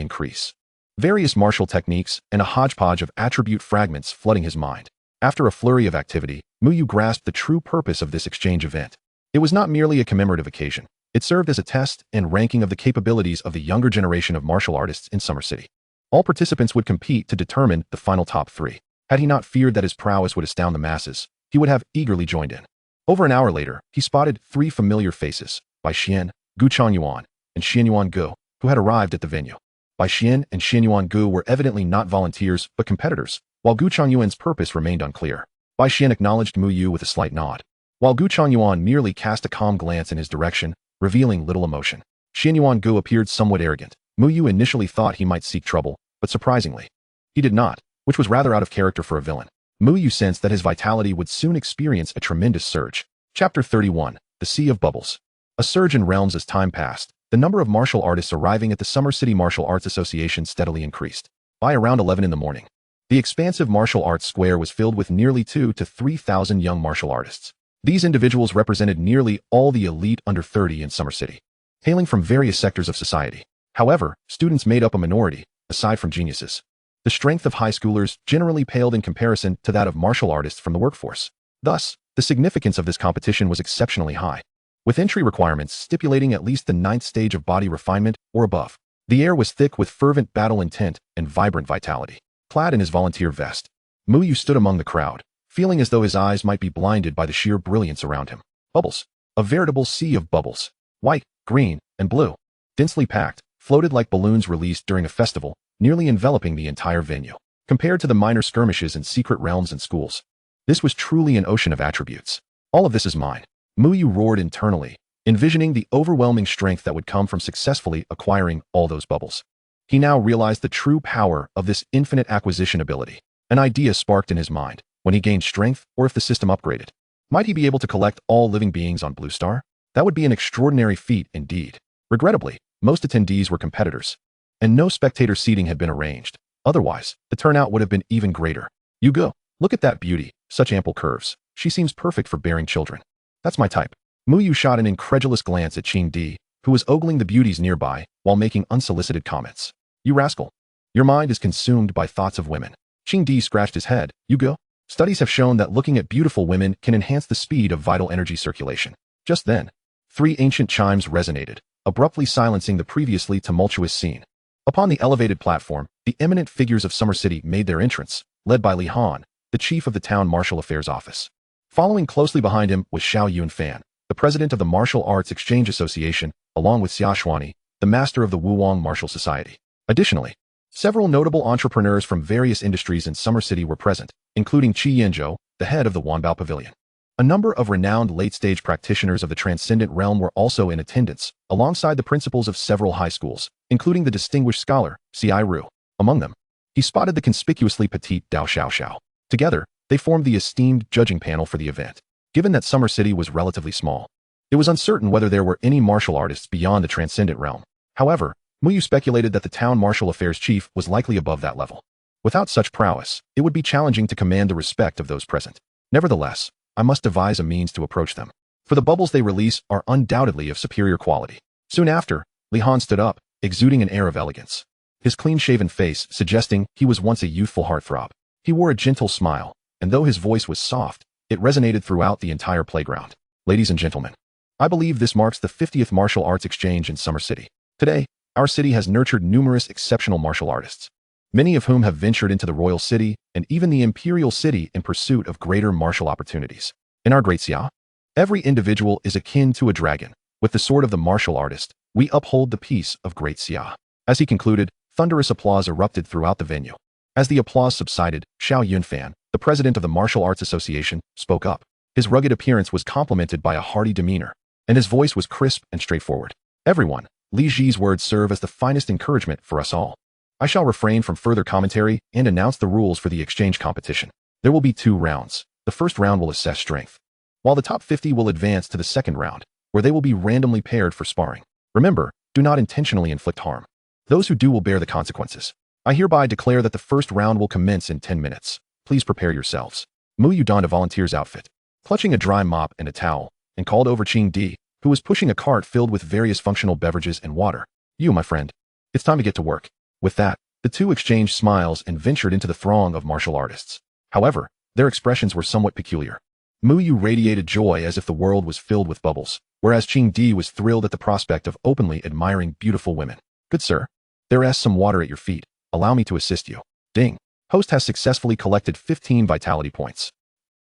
increase. Various martial techniques and a hodgepodge of attribute fragments flooding his mind. After a flurry of activity, Mu Yu grasped the true purpose of this exchange event. It was not merely a commemorative occasion. It served as a test and ranking of the capabilities of the younger generation of martial artists in Summer City. All participants would compete to determine the final top 3. Had he not feared that his prowess would astound the masses, he would have eagerly joined in. Over an hour later, he spotted 3 familiar faces, Bai Xian, Gu Changyuan, and Xianyuan Gu, who had arrived at the venue. Bai Xian and Xianyuan Gu were evidently not volunteers but competitors, while Gu Changyuan's purpose remained unclear. Bai Xian acknowledged Mu Yu with a slight nod, while Gu Changyuan merely cast a calm glance in his direction, revealing little emotion. Xianyuan Gu appeared somewhat arrogant. Mu Yu initially thought he might seek trouble, but surprisingly, he did not, which was rather out of character for a villain. Mu Yu sensed that his vitality would soon experience a tremendous surge. Chapter 31. the Sea of Bubbles. A surge in realms as time passed. The number of martial artists arriving at the Summer City Martial Arts Association steadily increased. By around 11 in the morning, the expansive martial arts square was filled with nearly 2,000 to 3,000 young martial artists. These individuals represented nearly all the elite under 30 in Summer City, hailing from various sectors of society. However, students made up a minority, aside from geniuses. The strength of high schoolers generally paled in comparison to that of martial artists from the workforce. Thus, the significance of this competition was exceptionally high, with entry requirements stipulating at least the 9th stage of body refinement or above. The air was thick with fervent battle intent and vibrant vitality. Clad in his volunteer vest, Muyu stood among the crowd, feeling as though his eyes might be blinded by the sheer brilliance around him. Bubbles. A veritable sea of bubbles. White, green, and blue. Densely packed, floated like balloons released during a festival, nearly enveloping the entire venue. Compared to the minor skirmishes in secret realms and schools, this was truly an ocean of attributes. All of this is mine. Muyu roared internally, envisioning the overwhelming strength that would come from successfully acquiring all those bubbles. He now realized the true power of this infinite acquisition ability. An idea sparked in his mind. When he gained strength, or if the system upgraded, might he be able to collect all living beings on Blue Star? That would be an extraordinary feat indeed. Regrettably, most attendees were competitors, and no spectator seating had been arranged. Otherwise, the turnout would have been even greater. You go. Look at that beauty, such ample curves. She seems perfect for bearing children. That's my type. Muyu shot an incredulous glance at Qing Di, who was ogling the beauties nearby while making unsolicited comments. You rascal. Your mind is consumed by thoughts of women. Qing Di scratched his head. You go. Studies have shown that looking at beautiful women can enhance the speed of vital energy circulation. Just then, 3 ancient chimes resonated, abruptly silencing the previously tumultuous scene. Upon the elevated platform, the eminent figures of Summer City made their entrance, led by Li Han, the chief of the town martial affairs office. Following closely behind him was Xiao Yunfan, the president of the Martial Arts Exchange Association, along with Xia Xuani, the master of the Wuwang Martial Society. Additionally, several notable entrepreneurs from various industries in Summer City were present, including Qi Yanzhou, the head of the Wanbao Pavilion. A number of renowned late-stage practitioners of the transcendent realm were also in attendance, alongside the principals of several high schools, including the distinguished scholar, Ci Ru. Among them, he spotted the conspicuously petite Dao Xiaoxiao. Together, they formed the esteemed judging panel for the event. Given that Summer City was relatively small, it was uncertain whether there were any martial artists beyond the transcendent realm. However, Muyu speculated that the town martial affairs chief was likely above that level. Without such prowess, it would be challenging to command the respect of those present. Nevertheless, I must devise a means to approach them, for the bubbles they release are undoubtedly of superior quality. Soon after, Li Han stood up, exuding an air of elegance, his clean-shaven face suggesting he was once a youthful heartthrob. He wore a gentle smile, and though his voice was soft, it resonated throughout the entire playground. Ladies and gentlemen, I believe this marks the 50th Martial Arts Exchange in Summer City. Today, our city has nurtured numerous exceptional martial artists, many of whom have ventured into the royal city and even the imperial city in pursuit of greater martial opportunities. In our great Xia, every individual is akin to a dragon. With the sword of the martial artist, we uphold the peace of great Xia. As he concluded, thunderous applause erupted throughout the venue. As the applause subsided, Xiao Yunfan, the president of the Martial Arts Association, spoke up. His rugged appearance was complemented by a hearty demeanor, and his voice was crisp and straightforward. Everyone, Li Ji's words serve as the finest encouragement for us all. I shall refrain from further commentary and announce the rules for the exchange competition. There will be 2 rounds. The first round will assess strength, while the top 50 will advance to the second round, where they will be randomly paired for sparring. Remember, do not intentionally inflict harm. Those who do will bear the consequences. I hereby declare that the first round will commence in 10 minutes. Please prepare yourselves. Muyu donned a volunteer's outfit, clutching a dry mop and a towel, and called over Qing Di, who was pushing a cart filled with various functional beverages and water. You, my friend. It's time to get to work. With that, the 2 exchanged smiles and ventured into the throng of martial artists. However, their expressions were somewhat peculiar. Muyu radiated joy as if the world was filled with bubbles, whereas Qing Di was thrilled at the prospect of openly admiring beautiful women. Good sir, there is some water at your feet. Allow me to assist you. Ding. Host has successfully collected 15 vitality points.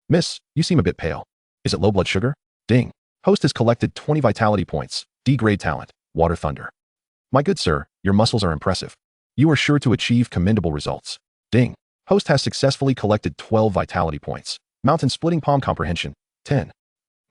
Miss, you seem a bit pale. Is it low blood sugar? Ding. Host has collected 20 vitality points. D-grade talent. Water thunder. My good sir, your muscles are impressive. You are sure to achieve commendable results. Ding. Host has successfully collected 12 vitality points. Mountain splitting palm comprehension. 10.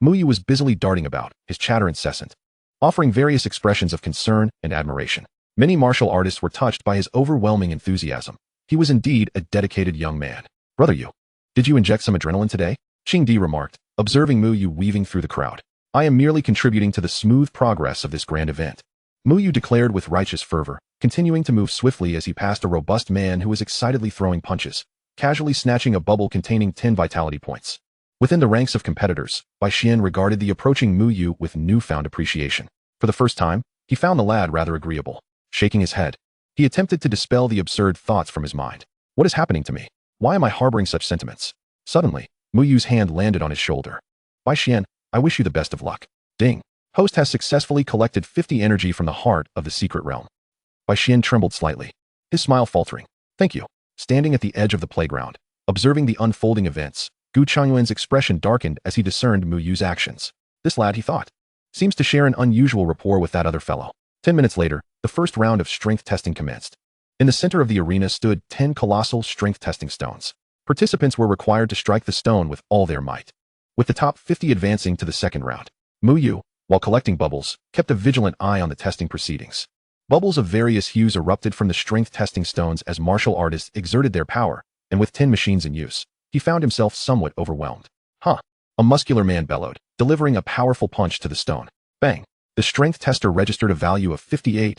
Muyu was busily darting about, his chatter incessant, offering various expressions of concern and admiration. Many martial artists were touched by his overwhelming enthusiasm. He was indeed a dedicated young man. Brother Yu, did you inject some adrenaline today? Qing Di remarked, observing Muyu weaving through the crowd. I am merely contributing to the smooth progress of this grand event. Muyu declared with righteous fervor, continuing to move swiftly as he passed a robust man who was excitedly throwing punches, casually snatching a bubble containing 10 vitality points. Within the ranks of competitors, Bai Xian regarded the approaching Muyu with newfound appreciation. For the first time, he found the lad rather agreeable. Shaking his head, he attempted to dispel the absurd thoughts from his mind. What is happening to me? Why am I harboring such sentiments? Suddenly, Muyu's hand landed on his shoulder. Bai Xian, I wish you the best of luck. Ding. Host has successfully collected 50 energy from the heart of the secret realm. Bai Xian trembled slightly, his smile faltering. Thank you. Standing at the edge of the playground, observing the unfolding events, Gu Changyuan's expression darkened as he discerned Muyu's actions. This lad, he thought, seems to share an unusual rapport with that other fellow. 10 minutes later, the first round of strength testing commenced. In the center of the arena stood 10 colossal strength testing stones. Participants were required to strike the stone with all their might. With the top 50 advancing to the second round, Muyu, while collecting bubbles, kept a vigilant eye on the testing proceedings. Bubbles of various hues erupted from the strength testing stones as martial artists exerted their power, and with 10 machines in use, he found himself somewhat overwhelmed. Huh! A muscular man bellowed, delivering a powerful punch to the stone. Bang! The strength tester registered a value of 58,000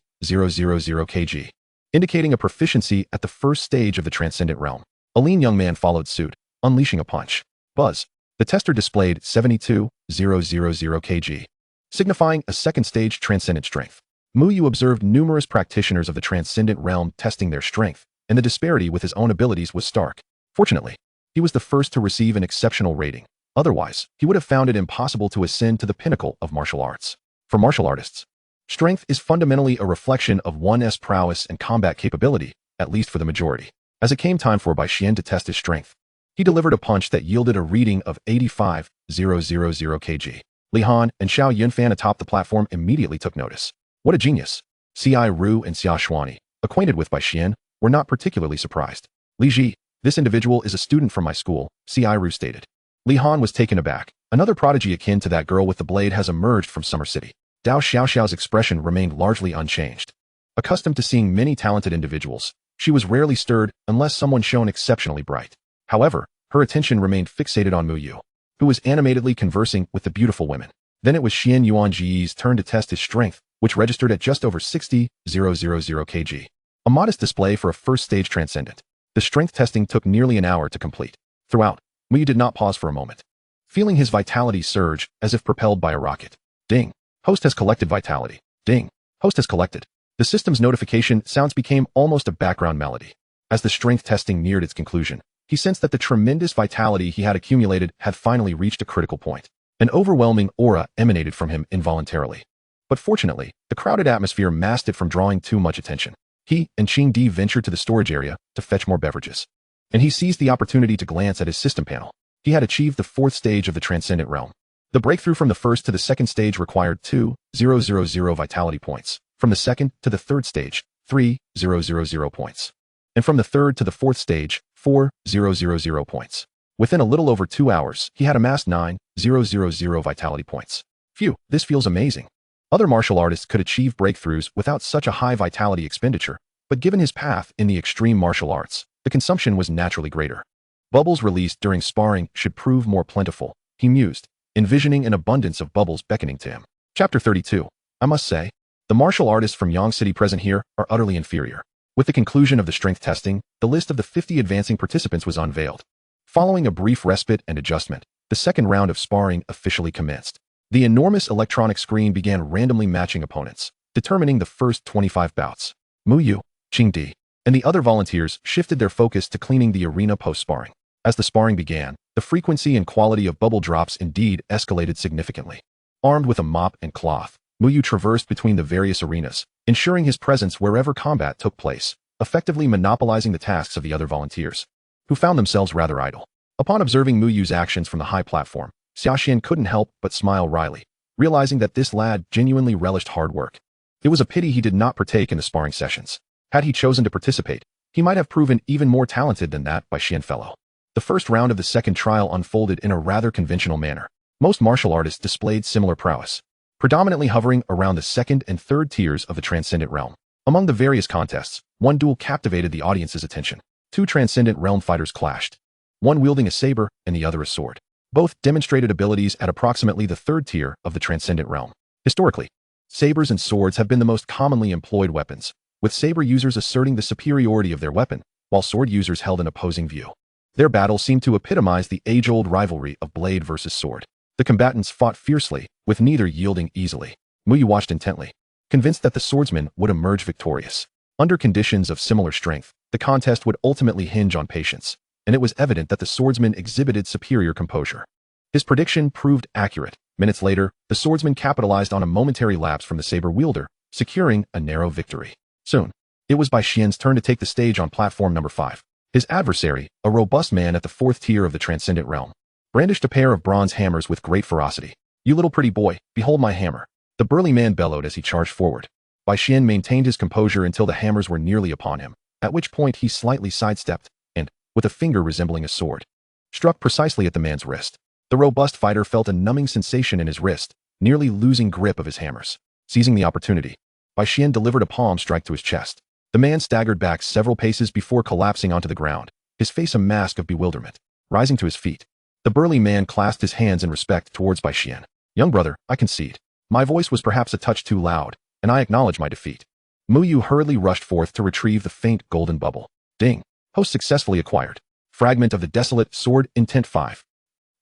kg, indicating a proficiency at the first stage of the transcendent realm. A lean young man followed suit, unleashing a punch. Buzz! The tester displayed 72,000 kg, signifying a second stage transcendent strength. Muyu observed numerous practitioners of the transcendent realm testing their strength, and the disparity with his own abilities was stark. Fortunately, he was the first to receive an exceptional rating. Otherwise, he would have found it impossible to ascend to the pinnacle of martial arts. For martial artists, strength is fundamentally a reflection of one's prowess and combat capability, at least for the majority. As it came time for Bai Xian to test his strength, he delivered a punch that yielded a reading of 85,000 kg. Li Han and Xiao Yunfan atop the platform immediately took notice. What a genius! Ci Ru and Xia Shuani, acquainted with Bai Xian, were not particularly surprised. Li Ji, this individual is a student from my school, Ci Ru stated. Li Han was taken aback. Another prodigy akin to that girl with the blade has emerged from Summer City. Dao Xiaoxiao's expression remained largely unchanged. Accustomed to seeing many talented individuals, she was rarely stirred unless someone shone exceptionally bright. However, her attention remained fixated on Muyu, who was animatedly conversing with the beautiful women. Then it was Xian Yuanji's turn to test his strength, which registered at just over 60,000 kg. A modest display for a first-stage transcendent. The strength testing took nearly an hour to complete. Throughout, Muyu did not pause for a moment, feeling his vitality surge as if propelled by a rocket. Ding! Host has collected vitality. Ding! Host has collected. The system's notification sounds became almost a background melody. As the strength testing neared its conclusion, he sensed that the tremendous vitality he had accumulated had finally reached a critical point. An overwhelming aura emanated from him involuntarily. But fortunately, the crowded atmosphere masked it from drawing too much attention. He and Qing Di ventured to the storage area to fetch more beverages. And he seized the opportunity to glance at his system panel. He had achieved the fourth stage of the transcendent realm. The breakthrough from the first to the second stage required 2,000 vitality points. From the second to the third stage, 3,000 points. And from the third to the fourth stage, 4,000 points. Within a little over 2 hours, he had amassed 9,000 vitality points. Phew, this feels amazing. Other martial artists could achieve breakthroughs without such a high vitality expenditure, but given his path in the extreme martial arts, the consumption was naturally greater. Bubbles released during sparring should prove more plentiful, he mused, envisioning an abundance of bubbles beckoning to him. Chapter 32. I must say, the martial artists from Yang City present here are utterly inferior. With the conclusion of the strength testing, the list of the 50 advancing participants was unveiled. Following a brief respite and adjustment, the second round of sparring officially commenced. The enormous electronic screen began randomly matching opponents, determining the first 25 bouts. Muyu, Qing Di, and the other volunteers shifted their focus to cleaning the arena post-sparring. As the sparring began, the frequency and quality of bubble drops indeed escalated significantly. Armed with a mop and cloth, Muyu traversed between the various arenas, ensuring his presence wherever combat took place, effectively monopolizing the tasks of the other volunteers, who found themselves rather idle. Upon observing Muyu's actions from the high platform, Xiaoxian couldn't help but smile wryly, realizing that this lad genuinely relished hard work. It was a pity he did not partake in the sparring sessions. Had he chosen to participate, he might have proven even more talented than that Bai Xian fellow. The first round of the second trial unfolded in a rather conventional manner. Most martial artists displayed similar prowess, predominantly hovering around the second and third tiers of the transcendent realm. Among the various contests, one duel captivated the audience's attention. Two transcendent realm fighters clashed, one wielding a saber and the other a sword. Both demonstrated abilities at approximately the third tier of the transcendent realm. Historically, sabers and swords have been the most commonly employed weapons, with saber users asserting the superiority of their weapon, while sword users held an opposing view. Their battles seemed to epitomize the age-old rivalry of blade versus sword. The combatants fought fiercely, with neither yielding easily. Muyu watched intently, convinced that the swordsman would emerge victorious. Under conditions of similar strength, the contest would ultimately hinge on patience, and it was evident that the swordsman exhibited superior composure. His prediction proved accurate. Minutes later, the swordsman capitalized on a momentary lapse from the saber wielder, securing a narrow victory. Soon, it was Bai Xian's turn to take the stage on platform number 5. His adversary, a robust man at the fourth tier of the transcendent realm, brandished a pair of bronze hammers with great ferocity. "You little pretty boy, behold my hammer," the burly man bellowed as he charged forward. Bai Xian maintained his composure until the hammers were nearly upon him, at which point he slightly sidestepped and, with a finger resembling a sword, struck precisely at the man's wrist. The robust fighter felt a numbing sensation in his wrist, nearly losing grip of his hammers. Seizing the opportunity, Bai Xian delivered a palm strike to his chest. The man staggered back several paces before collapsing onto the ground, his face a mask of bewilderment. Rising to his feet, the burly man clasped his hands in respect towards Bai Xian. "Young brother, I concede. My voice was perhaps a touch too loud, and I acknowledge my defeat." Muyu hurriedly rushed forth to retrieve the faint golden bubble. Ding. Host successfully acquired. Fragment of the Desolate Sword Intent 5.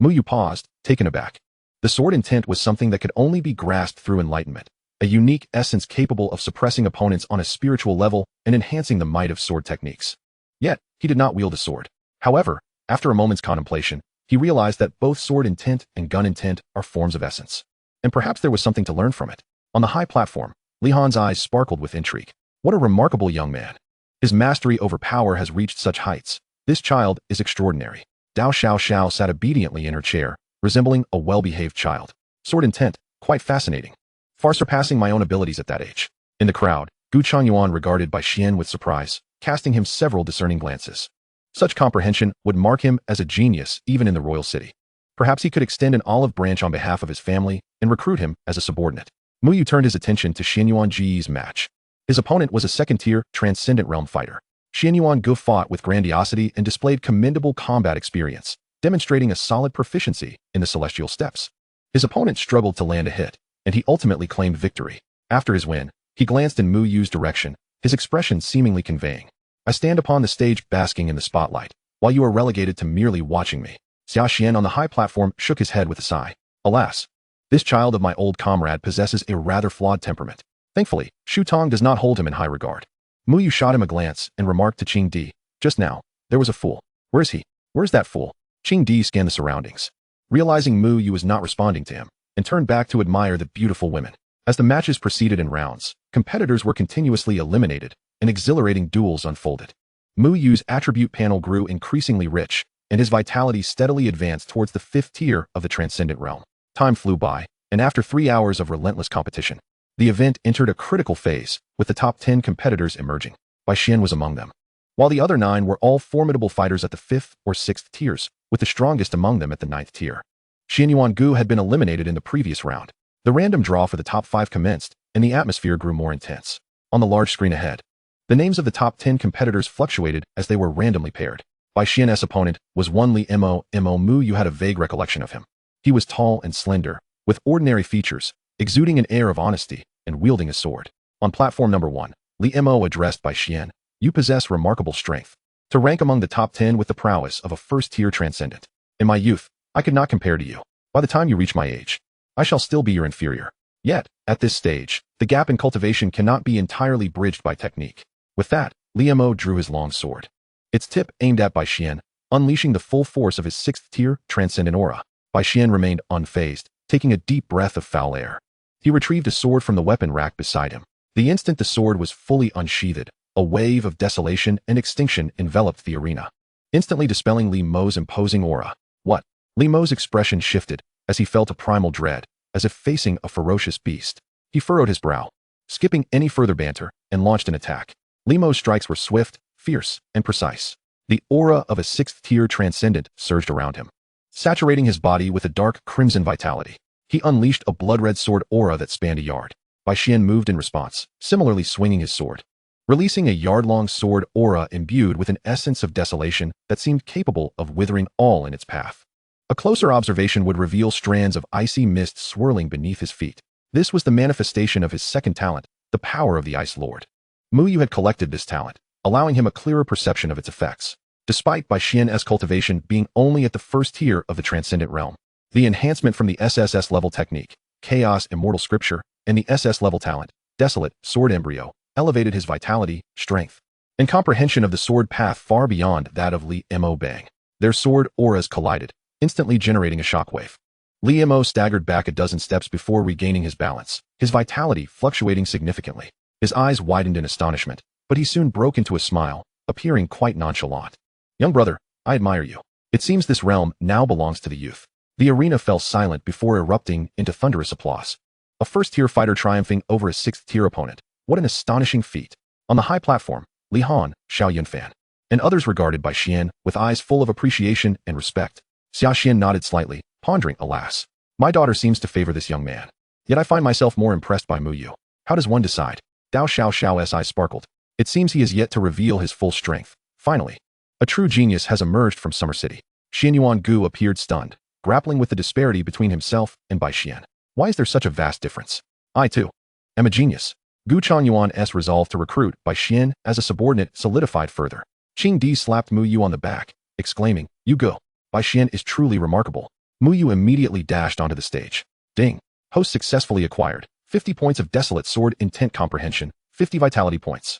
Muyu paused, taken aback. The sword intent was something that could only be grasped through enlightenment, a unique essence capable of suppressing opponents on a spiritual level and enhancing the might of sword techniques. Yet, he did not wield a sword. However, after a moment's contemplation, he realized that both sword intent and gun intent are forms of essence. And perhaps there was something to learn from it. On the high platform, Li Han's eyes sparkled with intrigue. What a remarkable young man. His mastery over power has reached such heights. This child is extraordinary. Dao Xiao sat obediently in her chair, resembling a well-behaved child. Sword intent, quite fascinating. Far surpassing my own abilities at that age. In the crowd, Gu Changyuan regarded Bai Xian with surprise, casting him several discerning glances. Such comprehension would mark him as a genius even in the royal city. Perhaps he could extend an olive branch on behalf of his family and recruit him as a subordinate. Muyu turned his attention to Xianyuan Ji's match. His opponent was a second-tier, transcendent realm fighter. Xianyuan Gu fought with grandiosity and displayed commendable combat experience, demonstrating a solid proficiency in the celestial steps. His opponent struggled to land a hit, and he ultimately claimed victory. After his win, he glanced in Muyu's direction, his expression seemingly conveying, "I stand upon the stage basking in the spotlight, while you are relegated to merely watching me." Xia Xian on the high platform shook his head with a sigh. "Alas, this child of my old comrade possesses a rather flawed temperament. Thankfully, Shu Tong does not hold him in high regard." Muyu shot him a glance and remarked to Qing Di, "Just now, there was a fool. Where is he? Where's that fool?" Qing Di scanned the surroundings, realizing Muyu was not responding to him, and turned back to admire the beautiful women. As the matches proceeded in rounds, competitors were continuously eliminated, and exhilarating duels unfolded. Muyu's attribute panel grew increasingly rich, and his vitality steadily advanced towards the fifth tier of the transcendent realm. Time flew by, and after 3 hours of relentless competition, the event entered a critical phase, with the top 10 competitors emerging. Bai Xian was among them, while the other 9 were all formidable fighters at the 5th or 6th tiers, with the strongest among them at the 9th tier. Xianyuan Gu had been eliminated in the previous round. The random draw for the top 5 commenced, and the atmosphere grew more intense. On the large screen ahead, the names of the top 10 competitors fluctuated as they were randomly paired. Bai Xian's opponent was one Li Mo. Muyu had a vague recollection of him. He was tall and slender, with ordinary features, exuding an air of honesty, and wielding a sword. On platform number 1, Li Mo addressed Bai Xian, "You possess remarkable strength. To rank among the top 10 with the prowess of a first-tier transcendent. In my youth, I could not compare to you. By the time you reach my age, I shall still be your inferior. Yet, at this stage, the gap in cultivation cannot be entirely bridged by technique." With that, Li Mo drew his long sword, its tip aimed at Bai Xian, unleashing the full force of his 6th-tier transcendent aura. Bai Xian remained unfazed, taking a deep breath of foul air. He retrieved a sword from the weapon rack beside him. The instant the sword was fully unsheathed, a wave of desolation and extinction enveloped the arena, instantly dispelling Li Mo's imposing aura. "What?" Li Mo's expression shifted as he felt a primal dread, as if facing a ferocious beast. He furrowed his brow, skipping any further banter, and launched an attack. Li Mo's strikes were swift, fierce, and precise. The aura of a 6th-tier transcendent surged around him, saturating his body with a dark crimson vitality. He unleashed a blood-red sword aura that spanned a yard. Bai Xian moved in response, similarly swinging his sword, releasing a yard-long sword aura imbued with an essence of desolation that seemed capable of withering all in its path. A closer observation would reveal strands of icy mist swirling beneath his feet. This was the manifestation of his second talent, the power of the Ice Lord. Muyu had collected this talent, allowing him a clearer perception of its effects. Despite Bai Xian's cultivation being only at the first tier of the Transcendent Realm, the enhancement from the SSS level technique, Chaos Immortal Scripture, and the SS level talent, Desolate Sword Embryo, elevated his vitality, strength, and comprehension of the sword path far beyond that of Li Mo Bang. Their sword auras collided, instantly generating a shockwave. Li Mo staggered back a dozen steps before regaining his balance, his vitality fluctuating significantly. His eyes widened in astonishment, but he soon broke into a smile, appearing quite nonchalant. Young brother, I admire you. It seems this realm now belongs to the youth. The arena fell silent before erupting into thunderous applause. A first-tier fighter triumphing over a sixth-tier opponent. What an astonishing feat. On the high platform, Li Han, Xiao Yunfan, and others regarded Bai Xian with eyes full of appreciation and respect. Xia Xian nodded slightly, pondering, alas, my daughter seems to favor this young man. Yet I find myself more impressed by Muyu. How does one decide? Dao Xiao's eyes sparkled. It seems he has yet to reveal his full strength. Finally, a true genius has emerged from Summer City. Xianyuan Gu appeared stunned, grappling with the disparity between himself and Bai Xian. Why is there such a vast difference? I, too, am a genius. Gu Changyuan's resolve to recruit Bai Xian as a subordinate solidified further. Qing Di slapped Muyu on the back, exclaiming, "You go. Bai Xian is truly remarkable." Muyu immediately dashed onto the stage. Ding. Host successfully acquired 50 points of Desolate Sword Intent Comprehension, 50 vitality points.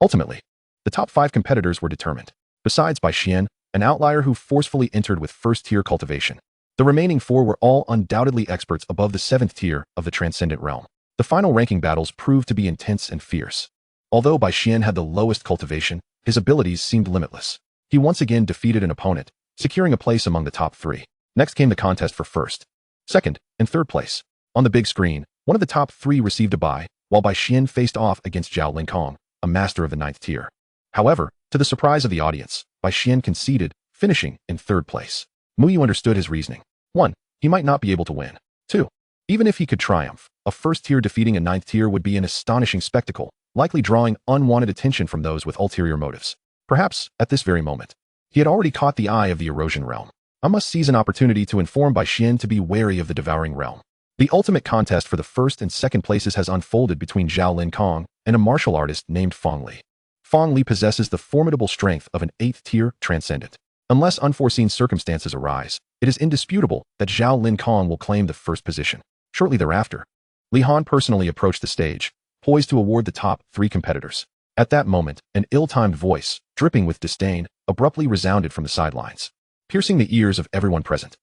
Ultimately, the top 5 competitors were determined. Besides Bai Xian, an outlier who forcefully entered with first-tier cultivation. The remaining 4 were all undoubtedly experts above the 7th tier of the Transcendent Realm. The final ranking battles proved to be intense and fierce. Although Bai Xian had the lowest cultivation, his abilities seemed limitless. He once again defeated an opponent, securing a place among the top 3. Next came the contest for first, second, and third place. On the big screen, one of the top 3 received a bye, while Bai Xian faced off against Zhao Linkong, a master of the 9th tier. However, to the surprise of the audience, Bai Xian conceded, finishing in third place. Muyu understood his reasoning. 1. He might not be able to win. 2. Even if he could triumph, a first tier defeating a 9th tier would be an astonishing spectacle, likely drawing unwanted attention from those with ulterior motives. Perhaps, at this very moment, he had already caught the eye of the Erosion Realm. I must seize an opportunity to inform Bai Xian to be wary of the Devouring Realm. The ultimate contest for the first and second places has unfolded between Zhao Linkong and a martial artist named Fong Li. Fong Li possesses the formidable strength of an 8th tier transcendent. Unless unforeseen circumstances arise, it is indisputable that Zhao Linkong will claim the first position. Shortly thereafter, Li Han personally approached the stage, poised to award the top 3 competitors. At that moment, an ill-timed voice, dripping with disdain, abruptly resounded from the sidelines, piercing the ears of everyone present.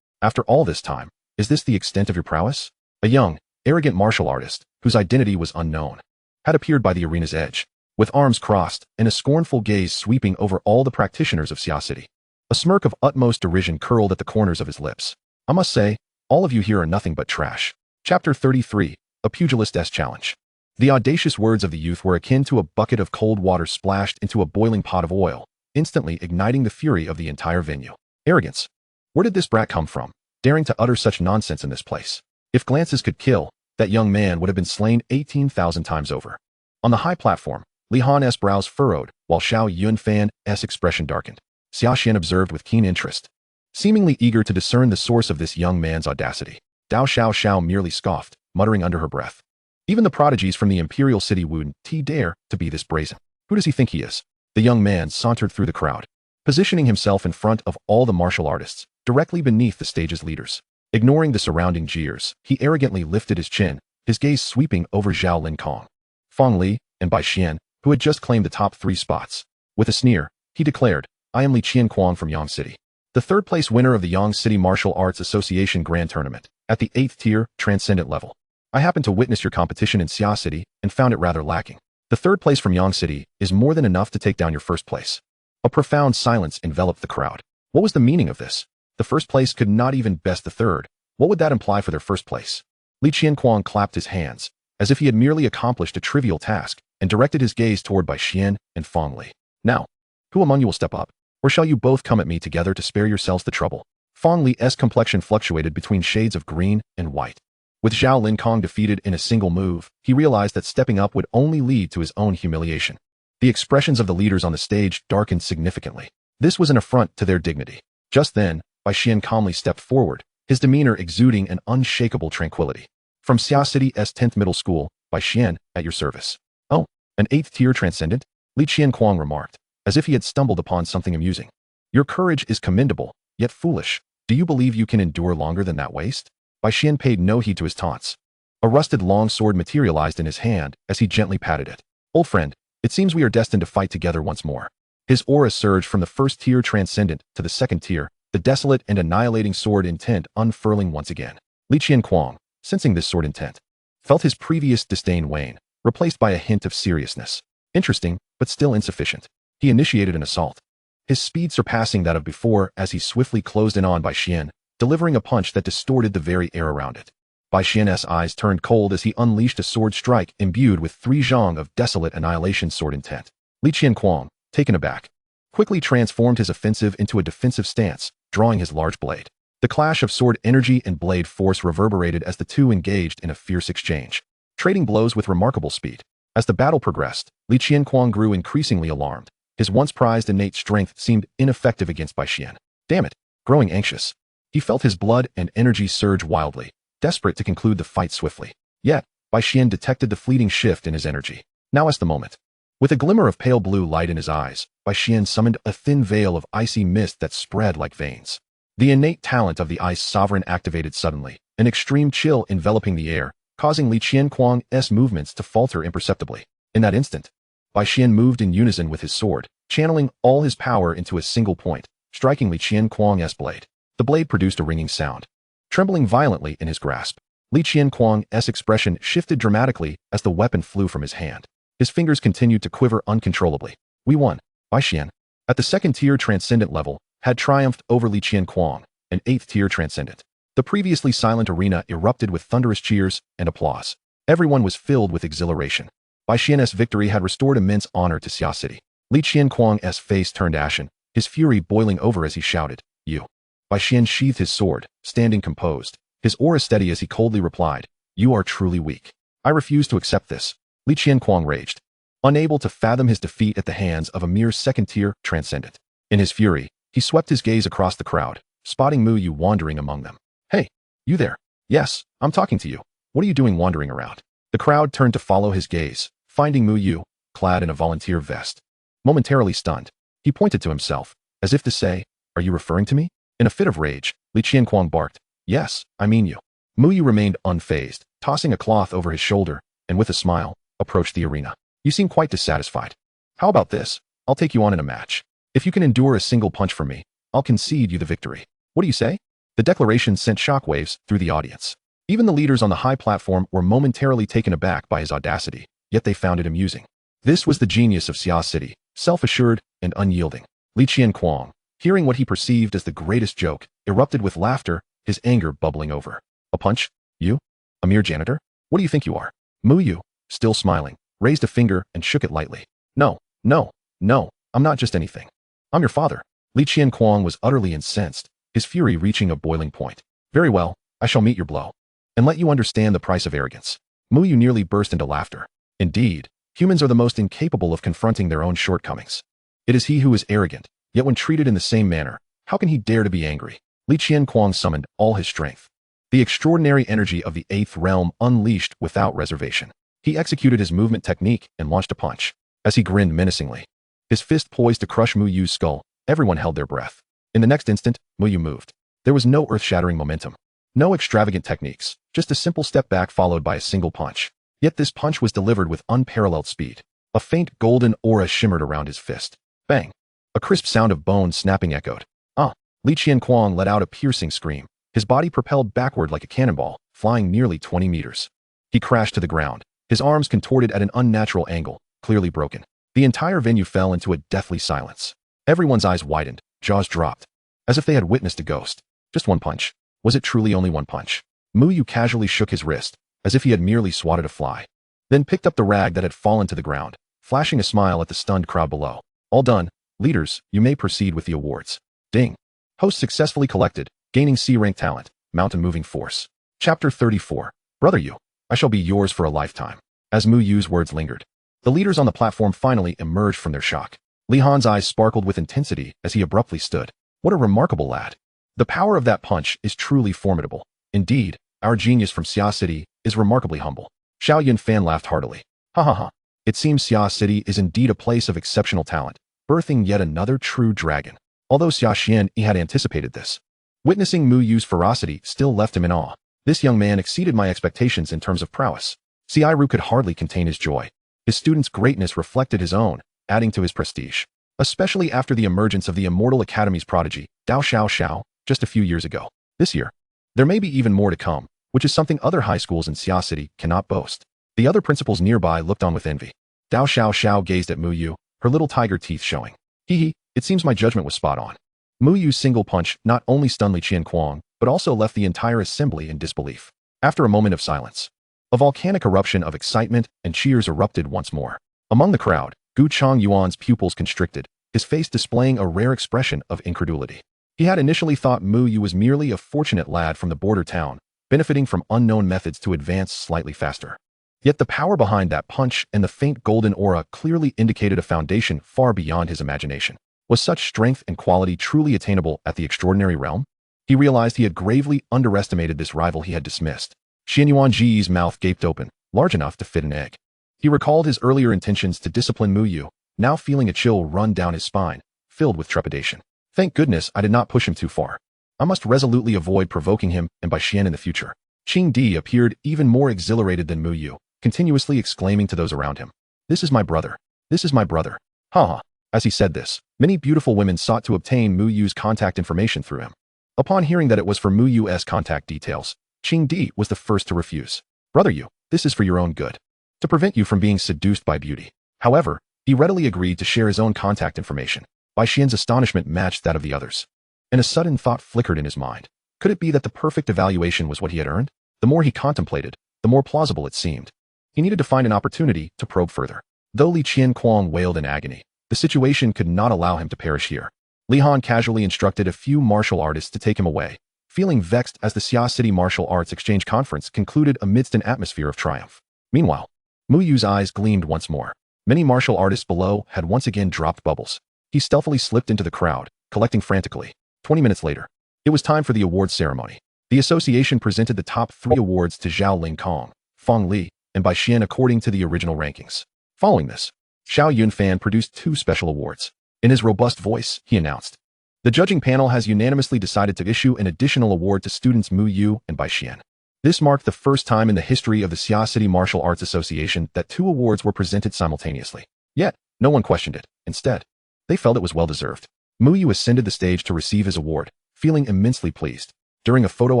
After all this time, is this the extent of your prowess? A young, arrogant martial artist, whose identity was unknown, had appeared by the arena's edge, with arms crossed and a scornful gaze sweeping over all the practitioners of Xia City. A smirk of utmost derision curled at the corners of his lips. I must say, all of you here are nothing but trash. Chapter 33, A Pugilist's Challenge. The audacious words of the youth were akin to a bucket of cold water splashed into a boiling pot of oil, instantly igniting the fury of the entire venue. Arrogance. Where did this brat come from, daring to utter such nonsense in this place? If glances could kill, that young man would have been slain 18,000 times over. On the high platform, Li Han's brows furrowed, while Xiao Yunfan's expression darkened. Xia Xian observed with keen interest, seemingly eager to discern the source of this young man's audacity. Dao Xiao merely scoffed, muttering under her breath. Even the prodigies from the imperial city wouldn't dare to be this brazen. Who does he think he is? The young man sauntered through the crowd, positioning himself in front of all the martial artists, directly beneath the stage's leaders. Ignoring the surrounding jeers, he arrogantly lifted his chin, his gaze sweeping over Zhao Linkong, Fong Li, and Bai Xian, who had just claimed the top 3 spots. With a sneer, he declared, I am Li Qianquang from Yang City, the third-place winner of the Yang City Martial Arts Association Grand Tournament, at the 8th tier, Transcendent level. I happened to witness your competition in Xia City and found it rather lacking. The third place from Yang City is more than enough to take down your first place. A profound silence enveloped the crowd. What was the meaning of this? The first place could not even best the third. What would that imply for their first place? Li Qianquang clapped his hands, as if he had merely accomplished a trivial task, and directed his gaze toward Bai Xian and Fong Li. Now, who among you will step up? Or shall you both come at me together to spare yourselves the trouble? Fong Li's complexion fluctuated between shades of green and white. With Zhao Linkong defeated in a single move, he realized that stepping up would only lead to his own humiliation. The expressions of the leaders on the stage darkened significantly. This was an affront to their dignity. Just then, Bai Xian calmly stepped forward, his demeanor exuding an unshakable tranquility. From Xia City's 10th Middle School, Bai Xian, at your service. Oh, an 8th tier transcendent? Li Qianquang remarked, as if he had stumbled upon something amusing. Your courage is commendable, yet foolish. Do you believe you can endure longer than that waste? Bai Xian paid no heed to his taunts. A rusted long sword materialized in his hand as he gently patted it. Old friend, it seems we are destined to fight together once more. His aura surged from the 1st tier transcendent to the 2nd tier, the desolate and annihilating sword intent unfurling once again. Li Qianquang, sensing this sword intent, felt his previous disdain wane, replaced by a hint of seriousness. Interesting, but still insufficient. He initiated an assault, his speed surpassing that of before as he swiftly closed in on Bai Xian, delivering a punch that distorted the very air around it. Bai Xian's eyes turned cold as he unleashed a sword strike imbued with 3 zhang of desolate annihilation sword intent. Li Qianquang, taken aback, quickly transformed his offensive into a defensive stance, drawing his large blade. The clash of sword energy and blade force reverberated as the two engaged in a fierce exchange, trading blows with remarkable speed. As the battle progressed, Li Qianquang grew increasingly alarmed. His once prized innate strength seemed ineffective against Bai Xian. Damn it! Growing anxious, he felt his blood and energy surge wildly, desperate to conclude the fight swiftly. Yet, Bai Xian detected the fleeting shift in his energy. Now is the moment. With a glimmer of pale blue light in his eyes, Bai Xian summoned a thin veil of icy mist that spread like veins. The innate talent of the Ice Sovereign activated suddenly, an extreme chill enveloping the air, causing Li Qianquang's movements to falter imperceptibly. In that instant, Bai Xian moved in unison with his sword, channeling all his power into a single point, striking Li Qianquang's blade. The blade produced a ringing sound. Trembling violently in his grasp, Li Qianquang's expression shifted dramatically as the weapon flew from his hand. His fingers continued to quiver uncontrollably. We won. Bai Xian, at the 2nd tier transcendent level, had triumphed over Li Qianquang, an 8th tier transcendent. The previously silent arena erupted with thunderous cheers and applause. Everyone was filled with exhilaration. Bai Xian's victory had restored immense honor to Xia City. Li Qianquang's face turned ashen, his fury boiling over as he shouted, You. Bai Xian sheathed his sword, standing composed, his aura steady as he coldly replied, You are truly weak. I refuse to accept this. Li Qianquang raged, unable to fathom his defeat at the hands of a mere 2nd tier transcendent. In his fury, he swept his gaze across the crowd, spotting Mu Yu wandering among them. Hey, you there? Yes, I'm talking to you. What are you doing wandering around? The crowd turned to follow his gaze, finding Mu Yu, clad in a volunteer vest. Momentarily stunned, he pointed to himself, as if to say, Are you referring to me? In a fit of rage, Li Qianquang barked, Yes, I mean you. Mu Yu remained unfazed, tossing a cloth over his shoulder, and with a smile, approached the arena. You seem quite dissatisfied. How about this? I'll take you on in a match. If you can endure a single punch from me, I'll concede you the victory. What do you say? The declaration sent shockwaves through the audience. Even the leaders on the high platform were momentarily taken aback by his audacity, yet they found it amusing. This was the genius of Xia City, self-assured and unyielding. Li Qianquang, hearing what he perceived as the greatest joke, erupted with laughter, his anger bubbling over. A punch? You? A mere janitor? What do you think you are? Mu Yu, still smiling, raised a finger and shook it lightly. No, I'm not just anything. I'm your father. Li Qianquang was utterly incensed, his fury reaching a boiling point. Very well, I shall meet your blow, and let you understand the price of arrogance. Mu Yu nearly burst into laughter. Indeed, humans are the most incapable of confronting their own shortcomings. It is he who is arrogant, yet when treated in the same manner, how can he dare to be angry? Li Qianquang summoned all his strength. The extraordinary energy of the 8th realm unleashed without reservation. He executed his movement technique and launched a punch. As he grinned menacingly, his fist poised to crush Mu Yu's skull, everyone held their breath. In the next instant, Mu Yu moved. There was no earth-shattering momentum. No extravagant techniques, just a simple step back followed by a single punch. Yet this punch was delivered with unparalleled speed. A faint golden aura shimmered around his fist. Bang! A crisp sound of bone snapping echoed. Ah! Li Qianquang let out a piercing scream. His body propelled backward like a cannonball, flying nearly 20 meters. He crashed to the ground, his arms contorted at an unnatural angle, clearly broken. The entire venue fell into a deathly silence. Everyone's eyes widened, jaws dropped, as if they had witnessed a ghost. Just one punch. Was it truly only one punch? Mu Yu casually shook his wrist, as if he had merely swatted a fly, then picked up the rag that had fallen to the ground, flashing a smile at the stunned crowd below. All done. Leaders, you may proceed with the awards. Ding. Host successfully collected, gaining C-rank talent, mountain moving force. Chapter 34. Brother Yu, I shall be yours for a lifetime. As Mu Yu's words lingered, the leaders on the platform finally emerged from their shock. Li Han's eyes sparkled with intensity as he abruptly stood. What a remarkable lad. The power of that punch is truly formidable. Indeed, our genius from Xia City is remarkably humble. Xiao Yunfan laughed heartily. Ha ha ha. It seems Xia City is indeed a place of exceptional talent, birthing yet another true dragon. Although Xia Xian had anticipated this, witnessing Mu Yu's ferocity still left him in awe. This young man exceeded my expectations in terms of prowess. Xiairu could hardly contain his joy. His student's greatness reflected his own, adding to his prestige. Especially after the emergence of the Immortal Academy's prodigy, Dao Xiao Xiao, just a few years ago. This year, there may be even more to come, which is something other high schools in Xia City cannot boast. The other principals nearby looked on with envy. Dao Xiao Xiao gazed at Mu Yu, her little tiger teeth showing. Hee, it seems my judgment was spot on. Mu Yu's single punch not only stunned Li Qianquang, but also left the entire assembly in disbelief. After a moment of silence, a volcanic eruption of excitement and cheers erupted once more. Among the crowd, Gu Chongyuan's pupils constricted, his face displaying a rare expression of incredulity. He had initially thought Mu Yu was merely a fortunate lad from the border town, benefiting from unknown methods to advance slightly faster. Yet the power behind that punch and the faint golden aura clearly indicated a foundation far beyond his imagination. Was such strength and quality truly attainable at the extraordinary realm? He realized he had gravely underestimated this rival he had dismissed. Xianyuan Ji's mouth gaped open, large enough to fit an egg. He recalled his earlier intentions to discipline Mu Yu, now feeling a chill run down his spine, filled with trepidation. Thank goodness I did not push him too far. I must resolutely avoid provoking him and by Xian in the future. Qing Di appeared even more exhilarated than Mu Yu, continuously exclaiming to those around him, "This is my brother. This is my brother." Ha ha. As he said this, many beautiful women sought to obtain Mu Yu's contact information through him. Upon hearing that it was for Mu Yu's contact details, Qing Di was the first to refuse. "Brother Yu, this is for your own good, to prevent you from being seduced by beauty." However, he readily agreed to share his own contact information. Bai Xian's astonishment matched that of the others. And a sudden thought flickered in his mind. Could it be that the perfect evaluation was what he had earned? The more he contemplated, the more plausible it seemed. He needed to find an opportunity to probe further. Though Li Qianquang wailed in agony, the situation could not allow him to perish here. Li Han casually instructed a few martial artists to take him away, feeling vexed as the Xia City Martial Arts Exchange Conference concluded amidst an atmosphere of triumph. Meanwhile, Mu Yu's eyes gleamed once more. Many martial artists below had once again dropped bubbles. He stealthily slipped into the crowd, collecting frantically. 20 minutes later, it was time for the awards ceremony. The association presented the top 3 awards to Zhao Lingkong, Feng Li, and Bai Xian according to the original rankings. Following this, Xiao Yunfan produced 2 special awards. In his robust voice, he announced, "The judging panel has unanimously decided to issue an additional award to students Mu Yu and Bai Xian." This marked the first time in the history of the Xia City Martial Arts Association that 2 awards were presented simultaneously. Yet, no one questioned it. Instead, they felt it was well-deserved. Mu Yu ascended the stage to receive his award, feeling immensely pleased. During a photo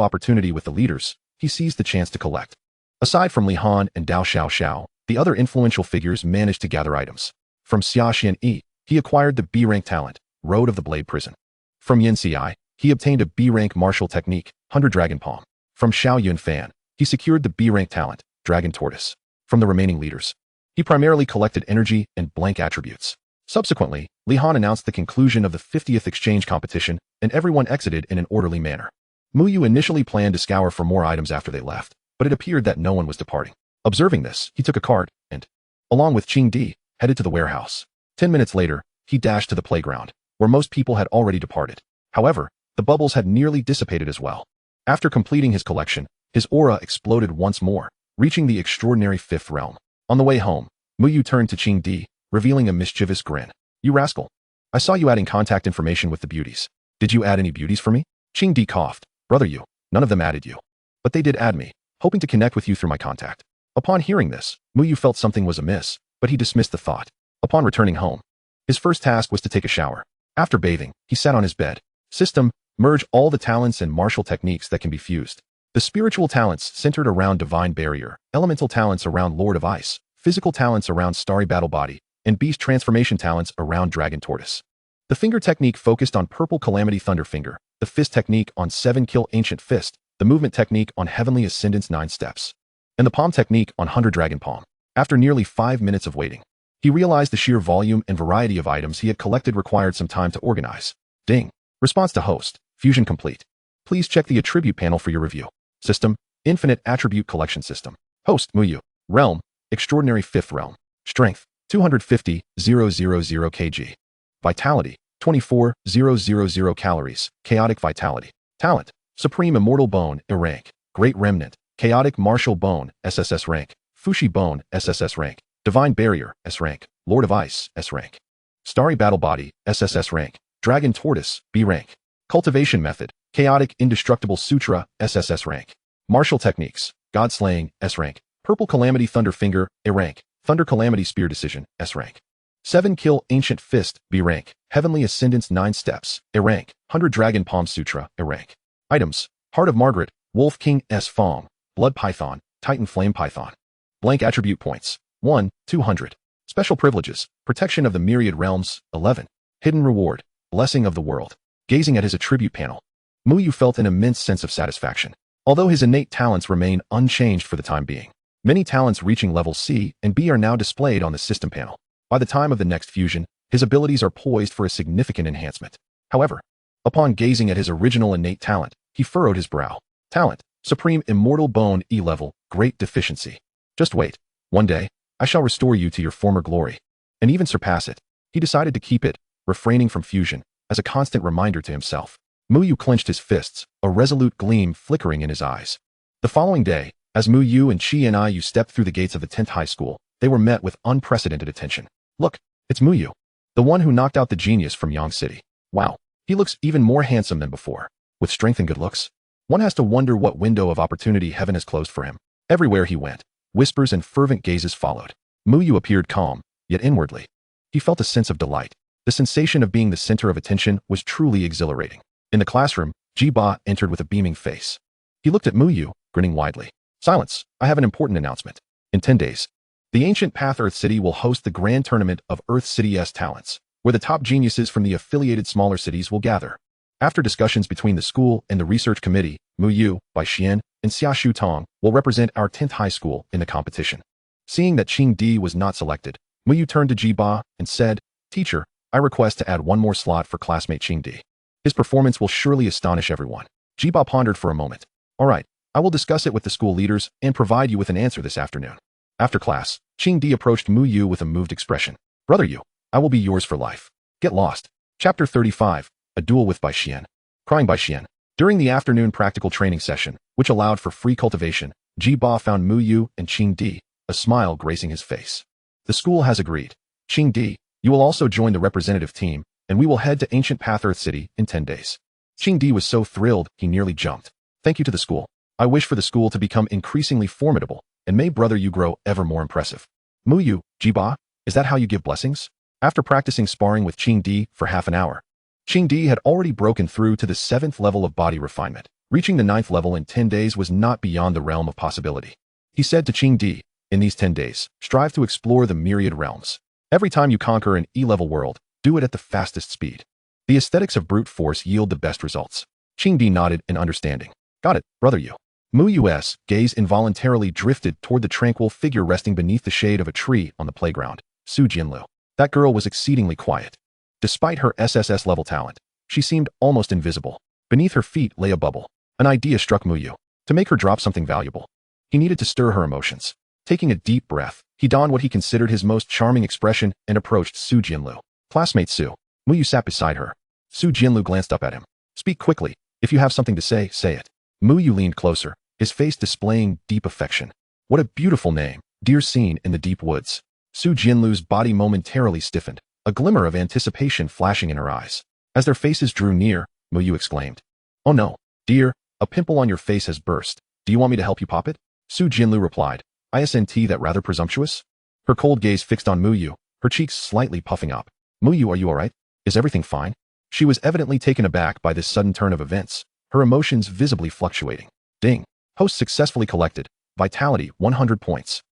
opportunity with the leaders, he seized the chance to collect. Aside from Li Han and Dao Xiao Xiao, the other influential figures managed to gather items. From Xia Xian, he acquired the B-rank talent, Road of the Blade Prison. From Yin Ci, he obtained a B-rank martial technique, 100 Dragon Palm. From Xiao Yunfan, he secured the B-rank talent, Dragon Tortoise. From the remaining leaders, he primarily collected energy and blank attributes. Subsequently, Li Han announced the conclusion of the 50th exchange competition, and everyone exited in an orderly manner. Mu Yu initially planned to scour for more items after they left, but it appeared that no one was departing. Observing this, he took a cart and, along with Qing Di, headed to the warehouse. 10 minutes later, he dashed to the playground, where most people had already departed. However, the bubbles had nearly dissipated as well. After completing his collection, his aura exploded once more, reaching the extraordinary 5th realm. On the way home, Mu Yu turned to Qing Di, revealing a mischievous grin. "You rascal. I saw you adding contact information with the beauties. Did you add any beauties for me?" Qing Di coughed. "Brother Yu, none of them added you. But they did add me, hoping to connect with you through my contact." Upon hearing this, Mu Yu felt something was amiss, but he dismissed the thought. Upon returning home, his first task was to take a shower. After bathing, he sat on his bed. System, merge all the talents and martial techniques that can be fused. The spiritual talents centered around Divine Barrier, elemental talents around Lord of Ice, physical talents around Starry Battle Body, and beast transformation talents around Dragon Tortoise. The finger technique focused on Purple Calamity Thunder Finger, the fist technique on 7 Kill Ancient Fist, the movement technique on Heavenly Ascendance 9 Steps, and the palm technique on 100 Dragon Palm. After nearly 5 minutes of waiting, he realized the sheer volume and variety of items he had collected required some time to organize. Ding. Response to host. Fusion complete. Please check the attribute panel for your review. System, Infinite Attribute Collection System. Host, Mu Yu. Realm, Extraordinary 5th Realm. Strength, 250,000 kg. Vitality, 24,000 calories. Chaotic Vitality. Talent: Supreme Immortal Bone, rank. Great Remnant, Chaotic Martial Bone, SSS-rank. Fushi Bone, SSS-rank. Divine Barrier, S-rank. Lord of Ice, S-rank. Starry Battle Body, SSS-rank. Dragon Tortoise, B-rank. Cultivation Method, Chaotic Indestructible Sutra, SSS-rank. Martial Techniques, God Slaying, S-rank. Purple Calamity Thunder Finger, A-rank. Thunder Calamity Spear Decision, S-rank. 7 Kill Ancient Fist, B-rank. Heavenly Ascendance 9 Steps, A-rank. 100 Dragon Palm Sutra, A-rank. Items: Heart of Margaret, Wolf King S. Fong, Blood Python, Titan Flame Python. Blank Attribute Points, 1, 200. Special Privileges, Protection of the Myriad Realms, 11. Hidden Reward, Blessing of the World. Gazing at his attribute panel, Muyu felt an immense sense of satisfaction. Although his innate talents remain unchanged for the time being, many talents reaching level C and B are now displayed on the system panel. By the time of the next fusion, his abilities are poised for a significant enhancement. However, upon gazing at his original innate talent, he furrowed his brow. Talent: Supreme Immortal Bone, E-level, Great Deficiency. Just wait. One day, I shall restore you to your former glory, and even surpass it. He decided to keep it, refraining from fusion, as a constant reminder to himself. Muyu clenched his fists, a resolute gleam flickering in his eyes. The following day, as Muyu and Chi and Ayu stepped through the gates of the 10th high school, they were met with unprecedented attention. Look, it's Muyu, the one who knocked out the genius from Yang City. Wow, he looks even more handsome than before. With strength and good looks, one has to wonder what window of opportunity heaven has closed for him. Everywhere he went, whispers and fervent gazes followed. Muyu appeared calm, yet inwardly, he felt a sense of delight. The sensation of being the center of attention was truly exhilarating. In the classroom, Ji-Ba entered with a beaming face. He looked at Muyu, grinning widely. Silence, I have an important announcement. In 10 days, the ancient Path Earth City will host the grand tournament of Earth City's talents, where the top geniuses from the affiliated smaller cities will gather. After discussions between the school and the research committee, Muyu, Bai Xian, and Xiaoshu Tong will represent our 10th high school in the competition. Seeing that Qing Di was not selected, Muyu turned to Ji-Ba and said, Teacher, I request to add one more slot for classmate Qing Di. His performance will surely astonish everyone. Ji-Ba pondered for a moment. All right, I will discuss it with the school leaders and provide you with an answer this afternoon. After class, Qing Di approached Muyu with a moved expression. Brother Yu, I will be yours for life. Get lost. Chapter 35, A Duel with Bai Xian. Crying Bai Xian. During the afternoon practical training session, which allowed for free cultivation, Ji-Ba found Muyu and Qing Di, a smile gracing his face. The school has agreed. Qing Di, you will also join the representative team, and we will head to ancient Path Earth City in 10 days. Qing Di was so thrilled, he nearly jumped. Thank you to the school. I wish for the school to become increasingly formidable, and may brother you grow ever more impressive. Muyu, Ji-Ba, is that how you give blessings? After practicing sparring with Qing Di for half an hour, Qing Di had already broken through to the 7th level of body refinement. Reaching the 9th level in 10 days was not beyond the realm of possibility. He said to Qing Di, in these 10 days, strive to explore the myriad realms. Every time you conquer an E-level world, do it at the fastest speed. The aesthetics of brute force yield the best results. Qing Di nodded in understanding. Got it, brother Yu. Muyu's gaze involuntarily drifted toward the tranquil figure resting beneath the shade of a tree on the playground, Su Jianlu. That girl was exceedingly quiet. Despite her SSS-level talent, she seemed almost invisible. Beneath her feet lay a bubble. An idea struck Muyu. To make her drop something valuable, he needed to stir her emotions. Taking a deep breath, he donned what he considered his most charming expression and approached Su Jianlu. Classmate Su. Muyu sat beside her. Su Jianlu glanced up at him. Speak quickly. If you have something to say, say it. Muyu leaned closer, his face displaying deep affection. What a beautiful name, dear scene in the deep woods. Su Jianlu's body momentarily stiffened, a glimmer of anticipation flashing in her eyes. As their faces drew near, Muyu exclaimed. Oh no, dear, a pimple on your face has burst. Do you want me to help you pop it? Su Jianlu replied. Isn't that rather presumptuous? Her cold gaze fixed on Muyu, her cheeks slightly puffing up. Muyu, are you alright? Is everything fine? She was evidently taken aback by this sudden turn of events, her emotions visibly fluctuating. Ding. Host successfully collected. Vitality 100 points.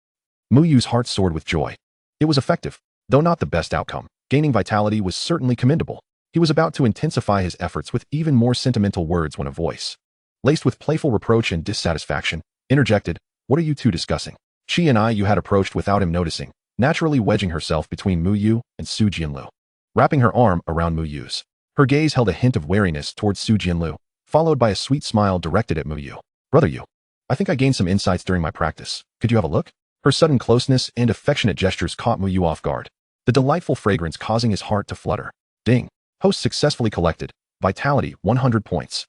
Muyu's heart soared with joy. It was effective, though not the best outcome. Gaining vitality was certainly commendable. He was about to intensify his efforts with even more sentimental words when a voice, laced with playful reproach and dissatisfaction, interjected, What are you two discussing? Chi and Ayu had approached without him noticing, naturally wedging herself between Muyu and Su Jianlu. Wrapping her arm around Muyu's, her gaze held a hint of wariness towards Su Jianlu, followed by a sweet smile directed at Muyu. Brother Yu, I think I gained some insights during my practice. Could you have a look? Her sudden closeness and affectionate gestures caught Muyu off guard, the delightful fragrance causing his heart to flutter. Ding. Host successfully collected. Vitality 100 points.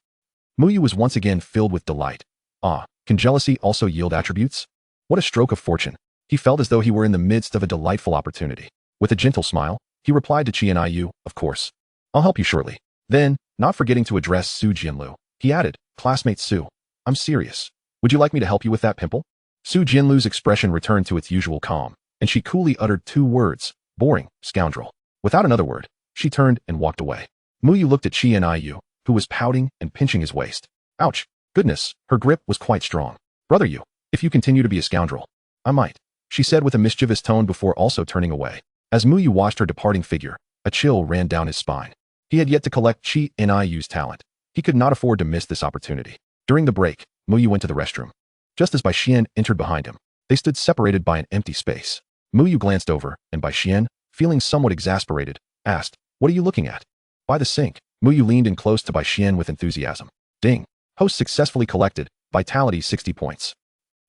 Muyu was once again filled with delight. Ah, can jealousy also yield attributes? What a stroke of fortune. He felt as though he were in the midst of a delightful opportunity. With a gentle smile, he replied to Qianyu, of course. I'll help you shortly. Then, not forgetting to address Su Jianlu, he added, classmate Su, I'm serious. Would you like me to help you with that pimple? Su Jianlu's expression returned to its usual calm, and she coolly uttered 2 words, boring, scoundrel. Without another word, she turned and walked away. Muyu looked at Qianyu, who was pouting and pinching his waist. Ouch. Goodness, her grip was quite strong. Brother you, if you continue to be a scoundrel, I might, she said with a mischievous tone before also turning away. As Muyu watched her departing figure, a chill ran down his spine. He had yet to collect Qianyu's talent. He could not afford to miss this opportunity. During the break, Muyu went to the restroom. Just as Bai Xian entered behind him, they stood separated by an empty space. Muyu glanced over, and Bai Xian, feeling somewhat exasperated, asked, What are you looking at? By the sink. Muyu leaned in close to Bai Xian with enthusiasm. Ding. Host successfully collected, vitality 60 points.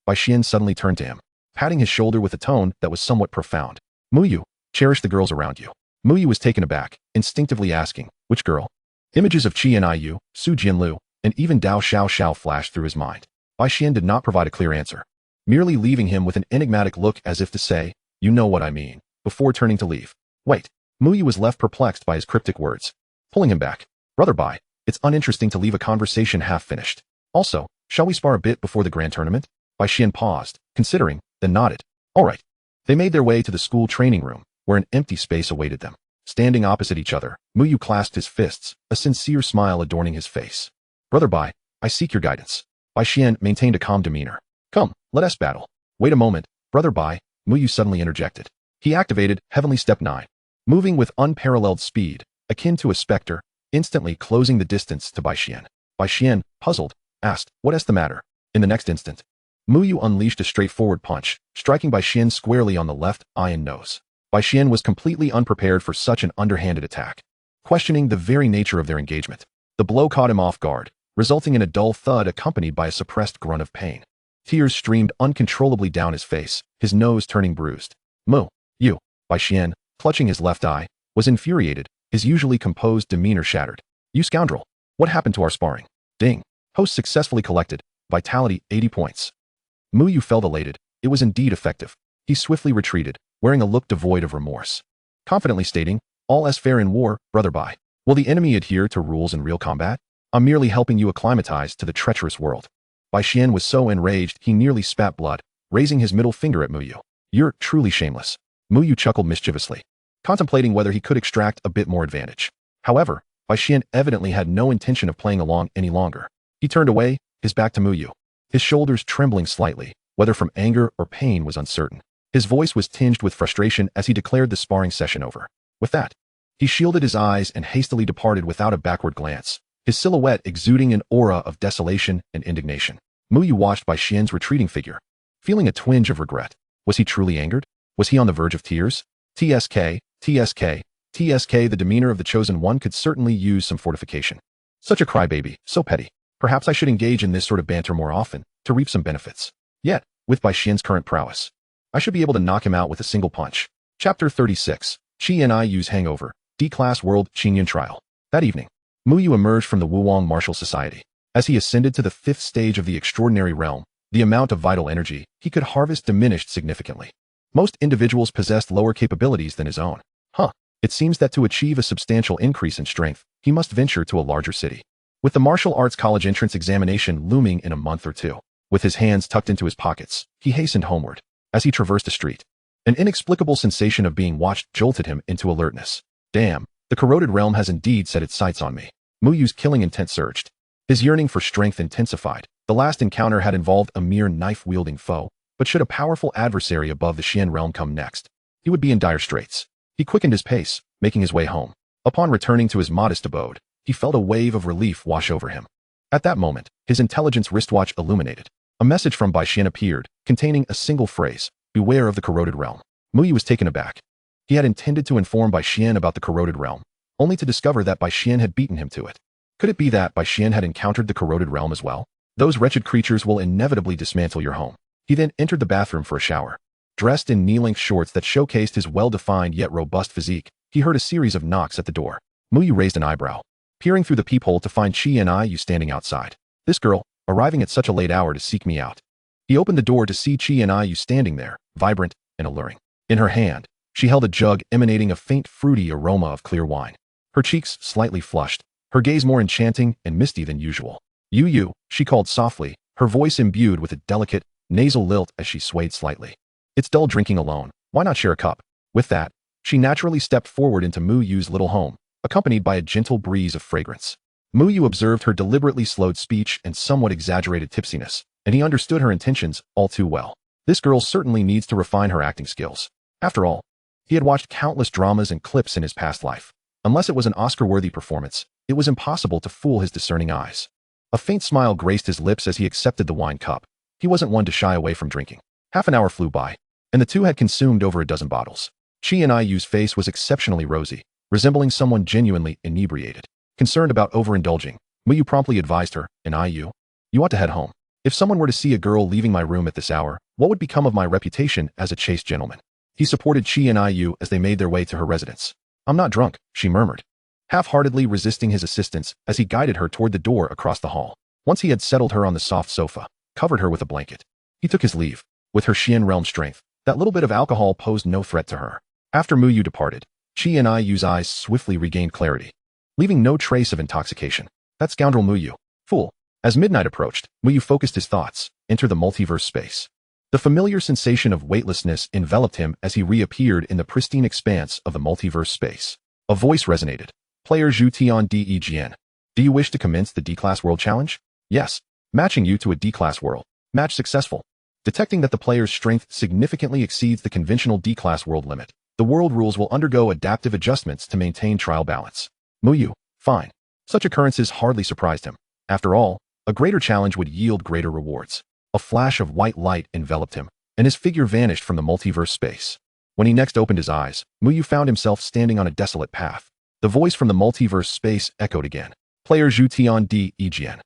Bai Xian suddenly turned to him, patting his shoulder with a tone that was somewhat profound. Muyu, cherish the girls around you. Muyu was taken aback, instinctively asking, which girl? Images of Qianyu, Su Jianlu, and even Dao Xiao flashed through his mind. Bai Xian did not provide a clear answer, merely leaving him with an enigmatic look as if to say, you know what I mean, before turning to leave. Wait. Muyu was left perplexed by his cryptic words. Pulling him back. Brother Bai, it's uninteresting to leave a conversation half-finished. Also, shall we spar a bit before the grand tournament? Bai Xian paused, considering, then nodded. All right. They made their way to the school training room, where an empty space awaited them. Standing opposite each other, Muyu clasped his fists, a sincere smile adorning his face. Brother Bai, I seek your guidance. Bai Xian maintained a calm demeanor. Come, let us battle. Wait a moment, Brother Bai, Muyu suddenly interjected. He activated Heavenly Step 9, moving with unparalleled speed, akin to a specter, instantly closing the distance to Bai Xian. Bai Xian, puzzled, asked, what is the matter? In the next instant, Muyu unleashed a straightforward punch, striking Bai Xian squarely on the left eye and nose. Bai Xian was completely unprepared for such an underhanded attack, questioning the very nature of their engagement. The blow caught him off guard, resulting in a dull thud accompanied by a suppressed grunt of pain. Tears streamed uncontrollably down his face, his nose turning bruised. You, Bai Xian, clutching his left eye, was infuriated, his usually composed demeanor shattered. You scoundrel! What happened to our sparring? Ding. Host successfully collected, vitality 80 points. Muyu felt elated. It was indeed effective. He swiftly retreated, wearing a look devoid of remorse, confidently stating, all is fair in war, Brother Bai. Will the enemy adhere to rules in real combat? I'm merely helping you acclimatize to the treacherous world. Bai Xian was so enraged he nearly spat blood, raising his middle finger at Muyu. You're truly shameless. Muyu chuckled mischievously, contemplating whether he could extract a bit more advantage. However, Bai Xian evidently had no intention of playing along any longer. He turned away, his back to Muyu, his shoulders trembling slightly, whether from anger or pain was uncertain. His voice was tinged with frustration as he declared the sparring session over. With that, he shielded his eyes and hastily departed without a backward glance, his silhouette exuding an aura of desolation and indignation. Muyu watched Bai Xian's retreating figure, feeling a twinge of regret. Was he truly angered? Was he on the verge of tears? TSK, the demeanor of the chosen one could certainly use some fortification. Such a crybaby, so petty. Perhaps I should engage in this sort of banter more often, to reap some benefits. Yet, with Bai Xian's current prowess, I should be able to knock him out with a single punch. Chapter 36, Qianyu's Hangover, D-Class World Qingyun Trial. That evening, Muyu emerged from the Wuwang Martial Society. As he ascended to the 5th stage of the extraordinary realm, the amount of vital energy he could harvest diminished significantly. Most individuals possessed lower capabilities than his own. It seems that to achieve a substantial increase in strength, he must venture to a larger city. With the martial arts college entrance examination looming in a month or two, with his hands tucked into his pockets, he hastened homeward. As he traversed a street, an inexplicable sensation of being watched jolted him into alertness. Damn, the corroded realm has indeed set its sights on me. Muyu's killing intent surged. His yearning for strength intensified. The last encounter had involved a mere knife-wielding foe, but should a powerful adversary above the Xian realm come next, he would be in dire straits. He quickened his pace, making his way home. Upon returning to his modest abode, he felt a wave of relief wash over him. At that moment, his intelligence wristwatch illuminated. A message from Bai Xian appeared, containing a single phrase, beware of the corroded realm. Muyu was taken aback. He had intended to inform Bai Xian about the corroded realm, only to discover that Bai Xian had beaten him to it. Could it be that Bai Xian had encountered the corroded realm as well? Those wretched creatures will inevitably dismantle your home. He then entered the bathroom for a shower. Dressed in knee-length shorts that showcased his well-defined yet robust physique, he heard a series of knocks at the door. Muyu raised an eyebrow. peering through the peephole to find Chi and Yu standing outside. This girl, arriving at such a late hour to seek me out. He opened the door to see Chi and Yu standing there, vibrant and alluring. In her hand, she held a jug emanating a faint fruity aroma of clear wine. Her cheeks slightly flushed, her gaze more enchanting and misty than usual. Yu, she called softly, her voice imbued with a delicate, nasal lilt as she swayed slightly. It's dull drinking alone, why not share a cup? With that, she naturally stepped forward into Mu Yu's little home, accompanied by a gentle breeze of fragrance. Mu Yu observed her deliberately slowed speech and somewhat exaggerated tipsiness, and he understood her intentions all too well. This girl certainly needs to refine her acting skills. After all, he had watched countless dramas and clips in his past life. Unless it was an Oscar-worthy performance, it was impossible to fool his discerning eyes. A faint smile graced his lips as he accepted the wine cup. He wasn't one to shy away from drinking. Half an hour flew by, and the two had consumed over a dozen bottles. Chi and Yu's face was exceptionally rosy, resembling someone genuinely inebriated. Concerned about overindulging, Mu Yu promptly advised her, and Yu, you ought to head home. If someone were to see a girl leaving my room at this hour, what would become of my reputation as a chaste gentleman? He supported Chi and Yu as they made their way to her residence. I'm not drunk, she murmured, half-heartedly resisting his assistance as he guided her toward the door across the hall. Once he had settled her on the soft sofa, covered her with a blanket, he took his leave. With her Xian realm strength, that little bit of alcohol posed no threat to her. After Mu Yu departed, Chi and Yu's eyes swiftly regained clarity, leaving no trace of intoxication. That scoundrel Mu Yu. Fool. As midnight approached, Mu Yu focused his thoughts, enter the multiverse space. The familiar sensation of weightlessness enveloped him as he reappeared in the pristine expanse of the multiverse space. A voice resonated. Player Zhu Tian Degen. Do you wish to commence the D-Class World Challenge? Yes. Matching you to a D-Class World. Match successful. Detecting that the player's strength significantly exceeds the conventional D-Class World limit, the world rules will undergo adaptive adjustments to maintain trial balance. Mu Yu, fine. Such occurrences hardly surprised him. After all, a greater challenge would yield greater rewards. A flash of white light enveloped him, and his figure vanished from the multiverse space. When he next opened his eyes, Mu Yu found himself standing on a desolate path. The voice from the multiverse space echoed again. Player Zhu Tian Degen.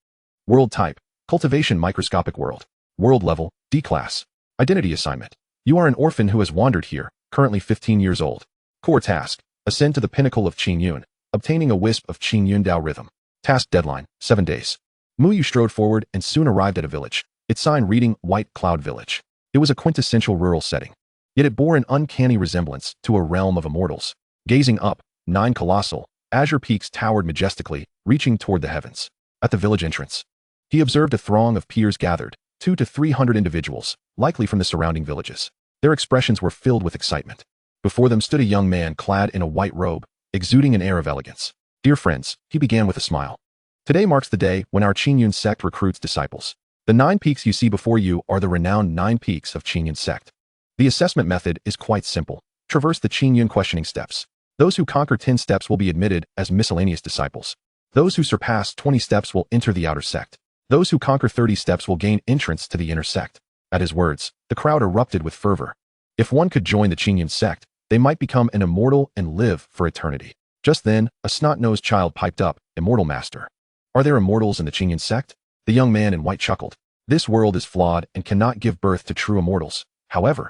World type, cultivation microscopic world. World level, D-Class. Identity assignment. You are an orphan who has wandered here, currently 15 years old. Core task, ascend to the pinnacle of Qing Yun, obtaining a wisp of Qing Yun Dao rhythm. Task deadline, 7 days. Mu Yu strode forward and soon arrived at a village, its sign reading White Cloud Village. It was a quintessential rural setting, yet it bore an uncanny resemblance to a realm of immortals. Gazing up, 9 colossal, azure peaks towered majestically, reaching toward the heavens. At the village entrance, he observed a throng of peers gathered, 200 to 300 individuals, likely from the surrounding villages. Their expressions were filled with excitement. Before them stood a young man clad in a white robe, exuding an air of elegance. Dear friends, he began with a smile. Today marks the day when our Qingyun sect recruits disciples. The 9 peaks you see before you are the renowned 9 peaks of Qingyun sect. The assessment method is quite simple. Traverse the Qingyun questioning steps. Those who conquer 10 steps will be admitted as miscellaneous disciples. Those who surpass 20 steps will enter the outer sect. Those who conquer 30 steps will gain entrance to the inner sect. At his words, the crowd erupted with fervor. If one could join the Qingyun sect, they might become an immortal and live for eternity. Just then, a snot-nosed child piped up, Immortal Master. Are there immortals in the Qingyun sect? The young man in white chuckled. This world is flawed and cannot give birth to true immortals. However,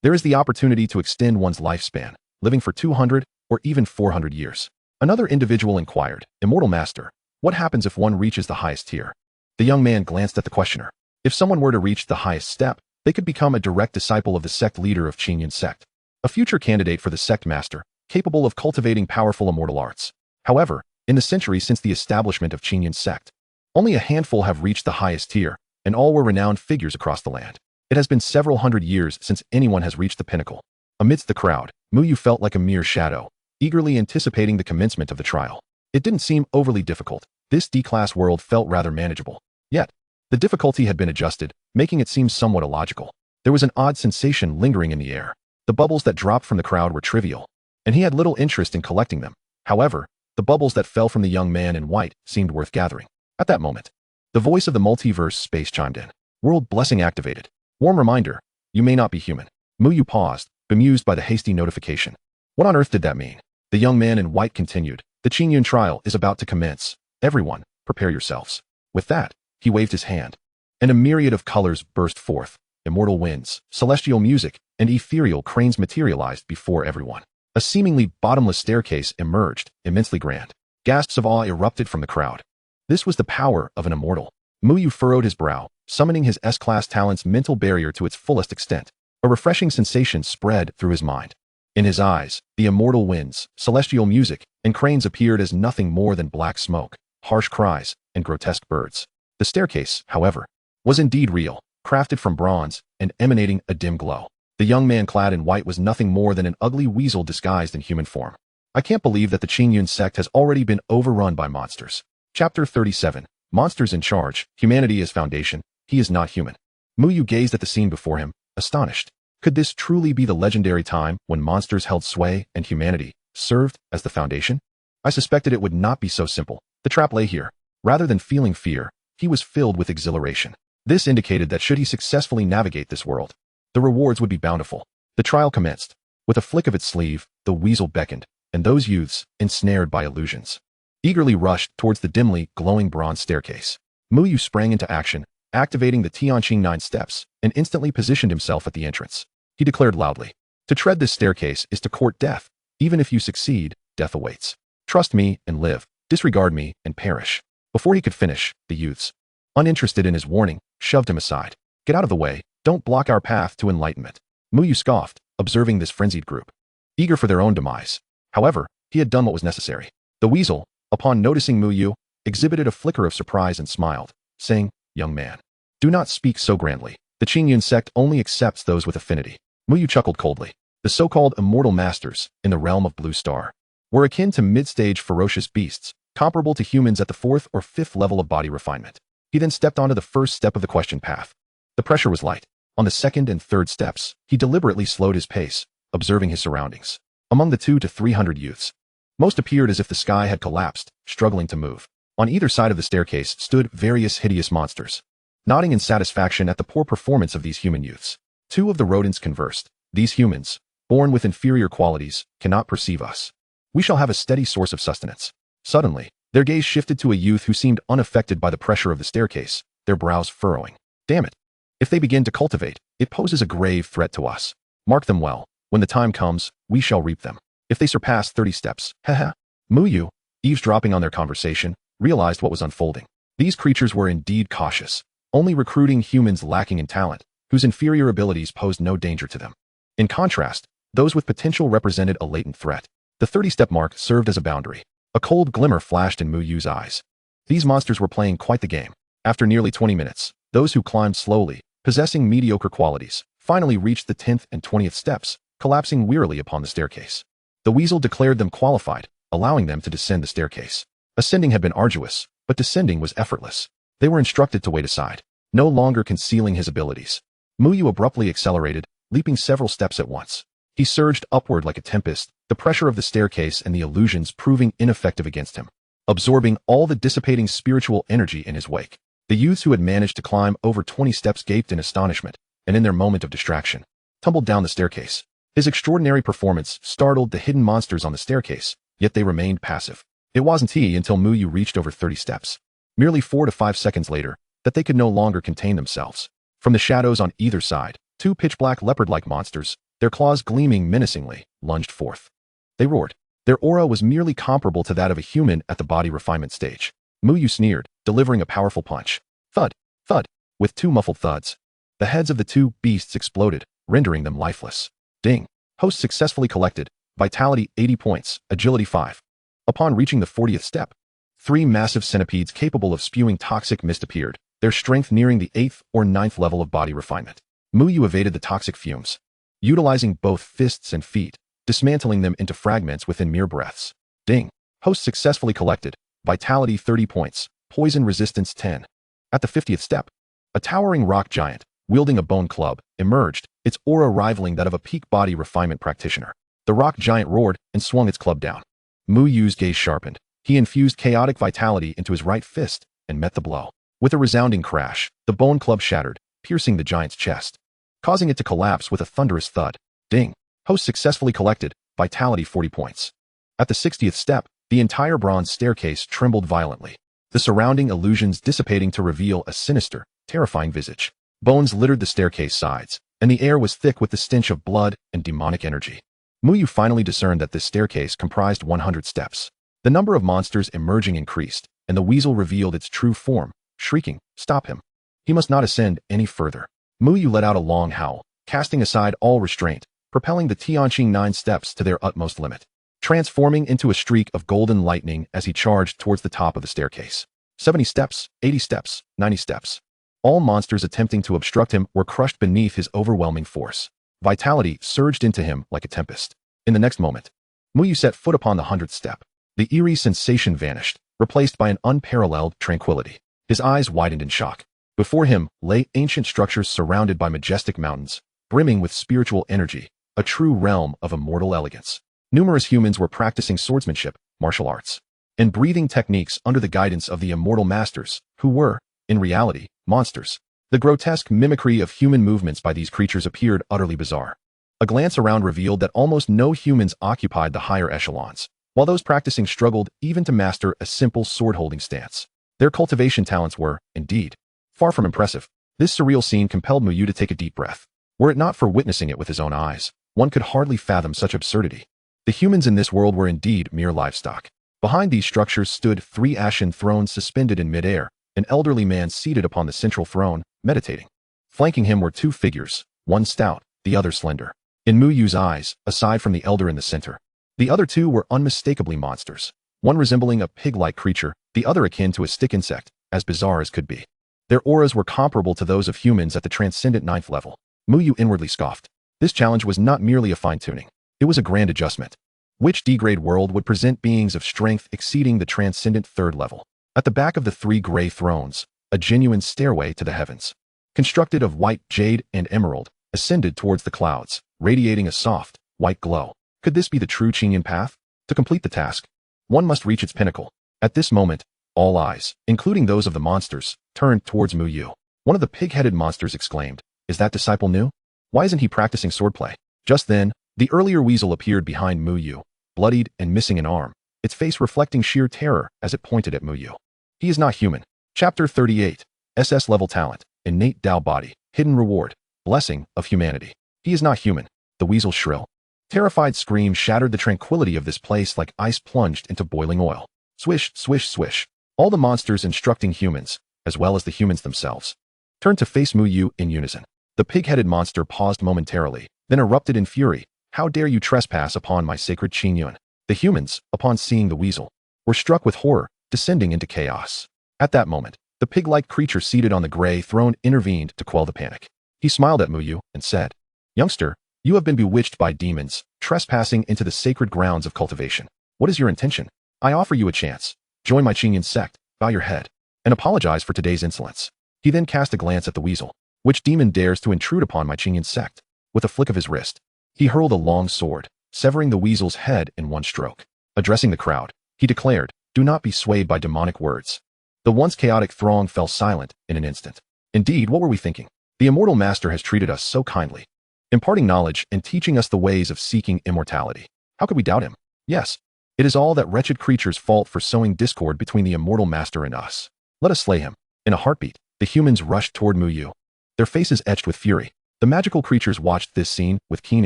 there is the opportunity to extend one's lifespan, living for 200 or even 400 years. Another individual inquired, Immortal Master, what happens if one reaches the highest tier? The young man glanced at the questioner. If someone were to reach the highest step, they could become a direct disciple of the sect leader of Qingyun sect, a future candidate for the sect master, capable of cultivating powerful immortal arts. However, in the centuries since the establishment of Qingyun sect, only a handful have reached the highest tier, and all were renowned figures across the land. It has been several hundred years since anyone has reached the pinnacle. Amidst the crowd, Mu Yu felt like a mere shadow, eagerly anticipating the commencement of the trial. It didn't seem overly difficult. This D-Class world felt rather manageable. Yet, the difficulty had been adjusted, making it seem somewhat illogical. There was an odd sensation lingering in the air. The bubbles that dropped from the crowd were trivial, and he had little interest in collecting them. However, the bubbles that fell from the young man in white seemed worth gathering. At that moment, the voice of the multiverse space chimed in. World blessing activated. Warm reminder, you may not be human. Mu Yu paused, bemused by the hasty notification. What on earth did that mean? The young man in white continued. The Qingyun trial is about to commence. Everyone, prepare yourselves. With that, he waved his hand, and a myriad of colors burst forth. Immortal winds, celestial music, and ethereal cranes materialized before everyone. A seemingly bottomless staircase emerged, immensely grand. Gasps of awe erupted from the crowd. This was the power of an immortal. Muyu furrowed his brow, summoning his S-class talent's mental barrier to its fullest extent. A refreshing sensation spread through his mind. In his eyes, the immortal winds, celestial music, and cranes appeared as nothing more than black smoke, harsh cries, and grotesque birds. The staircase, however, was indeed real, crafted from bronze and emanating a dim glow. The young man clad in white was nothing more than an ugly weasel disguised in human form. I can't believe that the Qingyun sect has already been overrun by monsters. Chapter 37. Monsters in charge. Humanity is foundation. He is not human. Muyu gazed at the scene before him, astonished. Could this truly be the legendary time when monsters held sway and humanity served as the foundation? I suspected it would not be so simple. The trap lay here. Rather than feeling fear, he was filled with exhilaration. This indicated that should he successfully navigate this world, the rewards would be bountiful. The trial commenced. With a flick of its sleeve, the weasel beckoned, and those youths, ensnared by illusions, eagerly rushed towards the dimly glowing bronze staircase. Muyu sprang into action, activating the Tianqing 9 steps, and instantly positioned himself at the entrance. He declared loudly, "To tread this staircase is to court death. Even if you succeed, death awaits. Trust me and live. Disregard me and perish." Before he could finish, the youths, uninterested in his warning, shoved him aside. "Get out of the way. Don't block our path to enlightenment." Muyu scoffed, observing this frenzied group, eager for their own demise. However, he had done what was necessary. The weasel, upon noticing Muyu, exhibited a flicker of surprise and smiled, saying, "Young man, do not speak so grandly. The Qingyun sect only accepts those with affinity." Muyu chuckled coldly. The so-called immortal masters, in the realm of Blue Star, were akin to mid-stage ferocious beasts, comparable to humans at the 4th or 5th level of body refinement. He then stepped onto the first step of the question path. The pressure was light. On the 2nd and 3rd steps, he deliberately slowed his pace, observing his surroundings. Among the 200 to 300 youths, most appeared as if the sky had collapsed, struggling to move. On either side of the staircase stood various hideous monsters, nodding in satisfaction at the poor performance of these human youths. Two of the rodents conversed. "These humans, born with inferior qualities, cannot perceive us. We shall have a steady source of sustenance." Suddenly, their gaze shifted to a youth who seemed unaffected by the pressure of the staircase, their brows furrowing. "Damn it. If they begin to cultivate, it poses a grave threat to us. Mark them well. When the time comes, we shall reap them. If they surpass 30 steps, haha." Muyu, eavesdropping on their conversation, realized what was unfolding. These creatures were indeed cautious, only recruiting humans lacking in talent, whose inferior abilities posed no danger to them. In contrast, those with potential represented a latent threat. The 30-step mark served as a boundary. A cold glimmer flashed in Muyu's eyes. These monsters were playing quite the game. After nearly 20 minutes, those who climbed slowly, possessing mediocre qualities, finally reached the 10th and 20th steps, collapsing wearily upon the staircase. The weasel declared them qualified, allowing them to descend the staircase. Ascending had been arduous, but descending was effortless. They were instructed to wait aside, no longer concealing his abilities. Muyu abruptly accelerated, leaping several steps at once. He surged upward like a tempest, the pressure of the staircase and the illusions proving ineffective against him, absorbing all the dissipating spiritual energy in his wake. The youths who had managed to climb over 20 steps gaped in astonishment, and in their moment of distraction, tumbled down the staircase. His extraordinary performance startled the hidden monsters on the staircase, yet they remained passive. It wasn't until Muyu reached over 30 steps, merely 4 to 5 seconds later, that they could no longer contain themselves. From the shadows on either side, two pitch-black leopard-like monsters, their claws gleaming menacingly, lunged forth. They roared. Their aura was merely comparable to that of a human at the body refinement stage. Muyu sneered, delivering a powerful punch. Thud, thud. With two muffled thuds, the heads of the two beasts exploded, rendering them lifeless. Ding. Host successfully collected. Vitality 80 points, agility 5. Upon reaching the 40th step, 3 massive centipedes capable of spewing toxic mist appeared, their strength nearing the 8th or 9th level of body refinement. Muyu evaded the toxic fumes, utilizing both fists and feet, dismantling them into fragments within mere breaths. Ding. Host successfully collected. Vitality 30 points, poison resistance 10. At the 50th step, a towering rock giant, wielding a bone club, emerged, its aura rivaling that of a peak body refinement practitioner. The rock giant roared and swung its club down. Muyu's gaze sharpened. He infused chaotic vitality into his right fist and met the blow. With a resounding crash, the bone club shattered, piercing the giant's chest, causing it to collapse with a thunderous thud. Ding. Host successfully collected. Vitality 40 points. At the 60th step, the entire bronze staircase trembled violently, the surrounding illusions dissipating to reveal a sinister, terrifying visage. Bones littered the staircase sides, and the air was thick with the stench of blood and demonic energy. Muyu finally discerned that this staircase comprised 100 steps. The number of monsters emerging increased, and the weasel revealed its true form, shrieking, "Stop him! He must not ascend any further." Muyu let out a long howl, casting aside all restraint, propelling the Tianqing 9 steps to their utmost limit, transforming into a streak of golden lightning as he charged towards the top of the staircase. 70 steps, 80 steps, 90 steps. All monsters attempting to obstruct him were crushed beneath his overwhelming force. Vitality surged into him like a tempest. In the next moment, Muyu set foot upon the 100th step. The eerie sensation vanished, replaced by an unparalleled tranquility. His eyes widened in shock. Before him lay ancient structures surrounded by majestic mountains, brimming with spiritual energy, a true realm of immortal elegance. Numerous humans were practicing swordsmanship, martial arts, and breathing techniques under the guidance of the immortal masters, who were, in reality, monsters. The grotesque mimicry of human movements by these creatures appeared utterly bizarre. A glance around revealed that almost no humans occupied the higher echelons, while those practicing struggled even to master a simple sword-holding stance. Their cultivation talents were, indeed, far from impressive. This surreal scene compelled Muyu to take a deep breath. Were it not for witnessing it with his own eyes, one could hardly fathom such absurdity. The humans in this world were indeed mere livestock. Behind these structures stood 3 ashen thrones suspended in midair, an elderly man seated upon the central throne, meditating. Flanking him were 2 figures, one stout, the other slender. In Muyu's eyes, aside from the elder in the center, the other 2 were unmistakably monsters, one resembling a pig-like creature, the other akin to a stick insect, as bizarre as could be. Their auras were comparable to those of humans at the transcendent 9th level. Muyu inwardly scoffed. This challenge was not merely a fine-tuning. It was a grand adjustment. Which D-grade world would present beings of strength exceeding the transcendent 3rd level? At the back of the 3 gray thrones, a genuine stairway to the heavens, constructed of white jade and emerald, ascended towards the clouds, radiating a soft, white glow. Could this be the true Qingyan path? To complete the task, one must reach its pinnacle. At this moment, all eyes, including those of the monsters, turned towards Muyu. One of the pig-headed monsters exclaimed, "Is that disciple new? Why isn't he practicing swordplay?" Just then, the earlier weasel appeared behind Muyu, bloodied and missing an arm, its face reflecting sheer terror as it pointed at Muyu. He is not human. Chapter 38. SS-level talent, innate Tao body, hidden reward, blessing of humanity. He is not human. The weasel's shrill, terrified scream shattered the tranquility of this place like ice plunged into boiling oil. Swish, swish, swish. All the monsters instructing humans, as well as the humans themselves, turned to face Muyu in unison. The pig-headed monster paused momentarily, then erupted in fury. "How dare you trespass upon my sacred Qingyun?" The humans, upon seeing the weasel, were struck with horror, descending into chaos. At that moment, the pig-like creature seated on the gray throne intervened to quell the panic. He smiled at Muyu and said, "Youngster, you have been bewitched by demons, trespassing into the sacred grounds of cultivation. What is your intention? I offer you a chance. Join my Qingyan sect, bow your head, and apologize for today's insolence." He then cast a glance at the weasel. "Which demon dares to intrude upon my Qingyan sect?" With a flick of his wrist, he hurled a long sword, severing the weasel's head in one stroke. Addressing the crowd, he declared, "Do not be swayed by demonic words." The once chaotic throng fell silent in an instant. Indeed, what were we thinking? The immortal master has treated us so kindly, imparting knowledge and teaching us the ways of seeking immortality. How could we doubt him? Yes, it is all that wretched creature's fault for sowing discord between the immortal master and us. Let us slay him. In a heartbeat, the humans rushed toward Muyu, their faces etched with fury. The magical creatures watched this scene with keen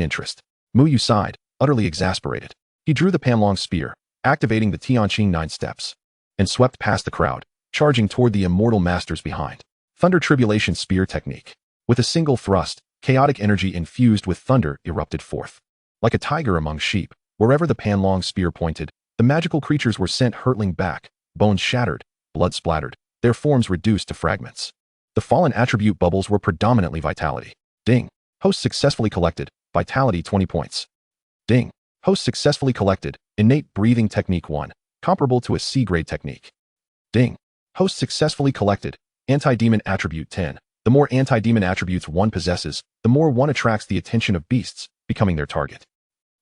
interest. Muyu sighed, utterly exasperated. He drew the Panlong spear, activating the Tianqing 9 steps, and swept past the crowd, charging toward the immortal masters behind. Thunder Tribulation Spear Technique. With a single thrust, chaotic energy infused with thunder erupted forth. Like a tiger among sheep, wherever the Panlong spear pointed, the magical creatures were sent hurtling back, bones shattered, blood splattered, their forms reduced to fragments. The fallen attribute bubbles were predominantly vitality. Ding. Host successfully collected. Vitality 20 points. Ding. Host successfully collected. Innate breathing technique 1, comparable to a C-grade technique. Ding. Host successfully collected. Anti-demon attribute 10. The more anti-demon attributes one possesses, the more one attracts the attention of beasts, becoming their target.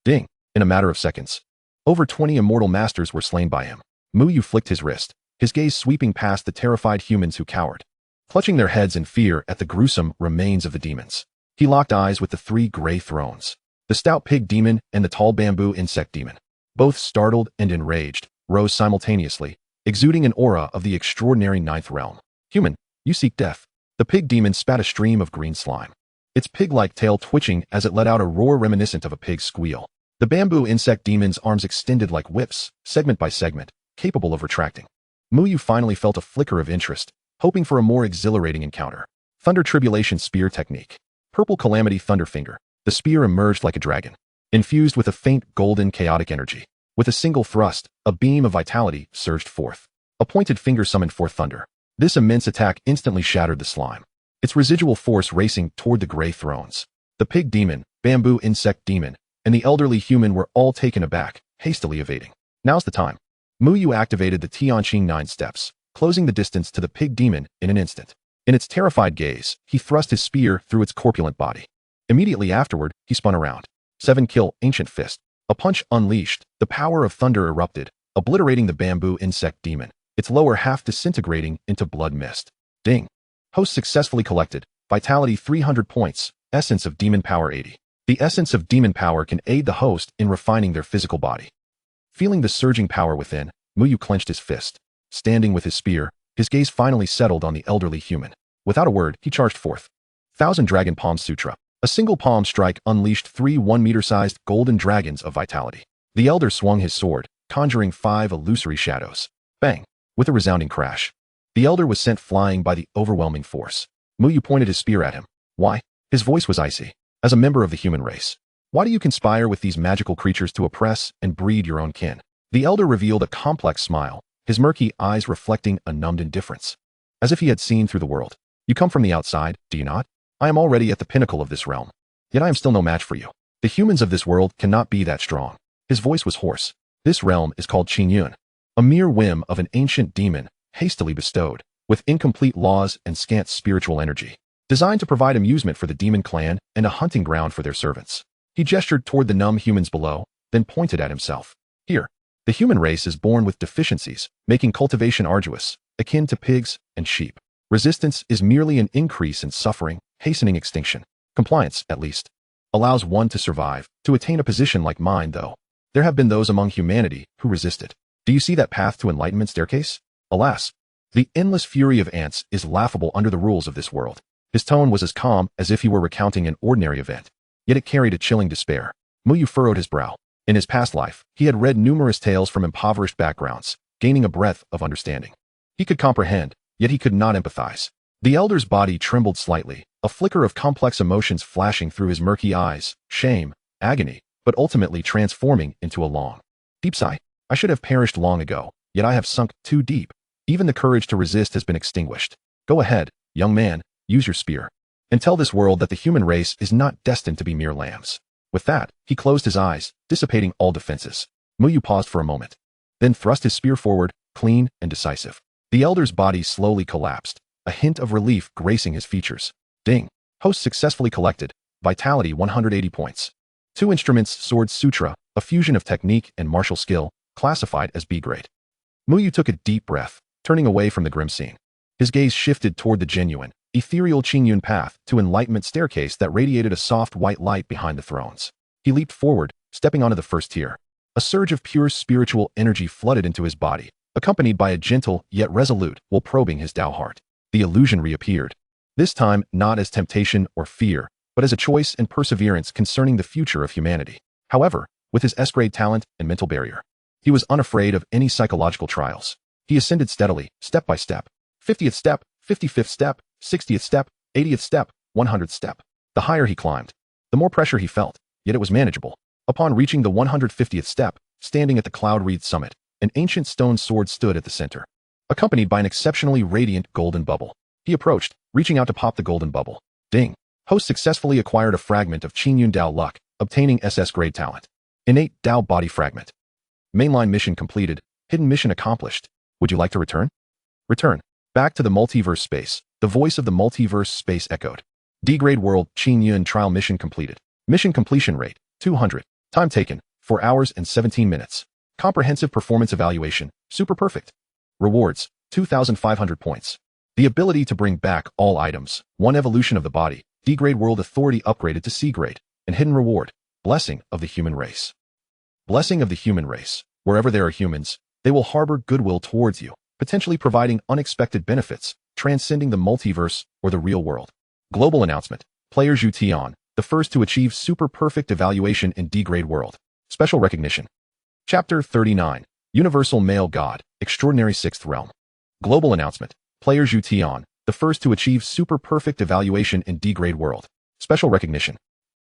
Ding. In a matter of seconds, over 20 immortal masters were slain by him. Muyu flicked his wrist, his gaze sweeping past the terrified humans who cowered, clutching their heads in fear at the gruesome remains of the demons. He locked eyes with the 3 gray thrones, the stout pig demon and the tall bamboo insect demon. Both startled and enraged, rose simultaneously, exuding an aura of the extraordinary 9th realm. "Human, you seek death." The pig demon spat a stream of green slime, its pig-like tail twitching as it let out a roar reminiscent of a pig's squeal. The bamboo insect demon's arms extended like whips, segment by segment, capable of retracting. Muyu finally felt a flicker of interest, hoping for a more exhilarating encounter. Thunder Tribulation Spear Technique. Purple Calamity Thunderfinger. The spear emerged like a dragon, infused with a faint golden chaotic energy. With a single thrust, a beam of vitality surged forth. A pointed finger summoned forth thunder. This immense attack instantly shattered the slime, its residual force racing toward the gray thrones. The pig demon, bamboo insect demon, and the elderly human were all taken aback, hastily evading. Now's the time. Muyu activated the Tianqing 9 steps, closing the distance to the pig demon in an instant. In its terrified gaze, he thrust his spear through its corpulent body. Immediately afterward, he spun around. 7-kill Ancient Fist. A punch unleashed, the power of thunder erupted, obliterating the bamboo insect demon, its lower half disintegrating into blood mist. Ding. Host successfully collected. Vitality 300 points. Essence of Demon Power 80. The essence of demon power can aid the host in refining their physical body. Feeling the surging power within, Muyu clenched his fist. Standing with his spear, his gaze finally settled on the elderly human. Without a word, he charged forth. Thousand Dragon Palm Sutra. A single palm strike unleashed 3 1-meter-sized golden dragons of vitality. The elder swung his sword, conjuring 5 illusory shadows. Bang! With a resounding crash. The elder was sent flying by the overwhelming force. Muyu pointed his spear at him. Why? His voice was icy. As a member of the human race, why do you conspire with these magical creatures to oppress and breed your own kin? The elder revealed a complex smile, his murky eyes reflecting a numbed indifference. As if he had seen through the world. You come from the outside, do you not? I am already at the pinnacle of this realm. Yet I am still no match for you. The humans of this world cannot be that strong. His voice was hoarse. This realm is called Qingyun, a mere whim of an ancient demon, hastily bestowed, with incomplete laws and scant spiritual energy, designed to provide amusement for the demon clan and a hunting ground for their servants. He gestured toward the numb humans below, then pointed at himself. Here, the human race is born with deficiencies, making cultivation arduous, akin to pigs and sheep. Resistance is merely an increase in suffering, hastening extinction. Compliance, at least, allows one to survive. To attain a position like mine, though, there have been those among humanity who resisted. Do you see that path to enlightenment staircase? Alas, the endless fury of ants is laughable under the rules of this world. His tone was as calm as if he were recounting an ordinary event, yet it carried a chilling despair. Muyu furrowed his brow. In his past life, he had read numerous tales from impoverished backgrounds, gaining a breadth of understanding. He could comprehend, yet he could not empathize. The elder's body trembled slightly, a flicker of complex emotions flashing through his murky eyes, shame, agony, but ultimately transforming into a long, deep sigh. I should have perished long ago, yet I have sunk too deep. Even the courage to resist has been extinguished. Go ahead, young man, use your spear, and tell this world that the human race is not destined to be mere lambs. With that, he closed his eyes, dissipating all defenses. Muyu paused for a moment, then thrust his spear forward, clean and decisive. The elder's body slowly collapsed, a hint of relief gracing his features. Ding. Host successfully collected. Vitality 180 points. 2 instruments Sword Sutra, a fusion of technique and martial skill, classified as B grade. Muyu took a deep breath, turning away from the grim scene. His gaze shifted toward the genuine, ethereal Qingyun path to enlightenment staircase that radiated a soft white light behind the thrones. He leaped forward, stepping onto the first tier. A surge of pure spiritual energy flooded into his body, accompanied by a gentle yet resolute while probing his Tao heart. The illusion reappeared. This time, not as temptation or fear, but as a choice and perseverance concerning the future of humanity. However, with his S-grade talent and mental barrier, he was unafraid of any psychological trials. He ascended steadily, step by step. 50th step, 55th step, 60th step, 80th step, 100th step. The higher he climbed, the more pressure he felt, yet it was manageable. Upon reaching the 150th step, standing at the cloud-wreathed summit, an ancient stone sword stood at the center, accompanied by an exceptionally radiant golden bubble. He approached, reaching out to pop the golden bubble. Ding. Host successfully acquired a fragment of Qingyun Dao luck, obtaining SS-grade talent. Innate Dao body fragment. Mainline mission completed. Hidden mission accomplished. Would you like to return? Return. Back to the multiverse space. The voice of the multiverse space echoed. D-grade world Qingyun trial mission completed. Mission completion rate, 200. Time taken, 4 hours and 17 minutes. Comprehensive performance evaluation, super perfect. Rewards, 2,500 points. The ability to bring back all items, 1 evolution of the body, D-grade world authority upgraded to C-grade, and hidden reward, blessing of the human race. Blessing of the human race. Wherever there are humans, they will harbor goodwill towards you, potentially providing unexpected benefits, transcending the multiverse or the real world. Global announcement. Players UT on, the first to achieve super perfect evaluation in D-grade world. Special recognition. Chapter 39. Universal Male God, Extraordinary Sixth Realm. Global announcement. Players Wuxian, the first to achieve super perfect evaluation in D-grade world. Special recognition.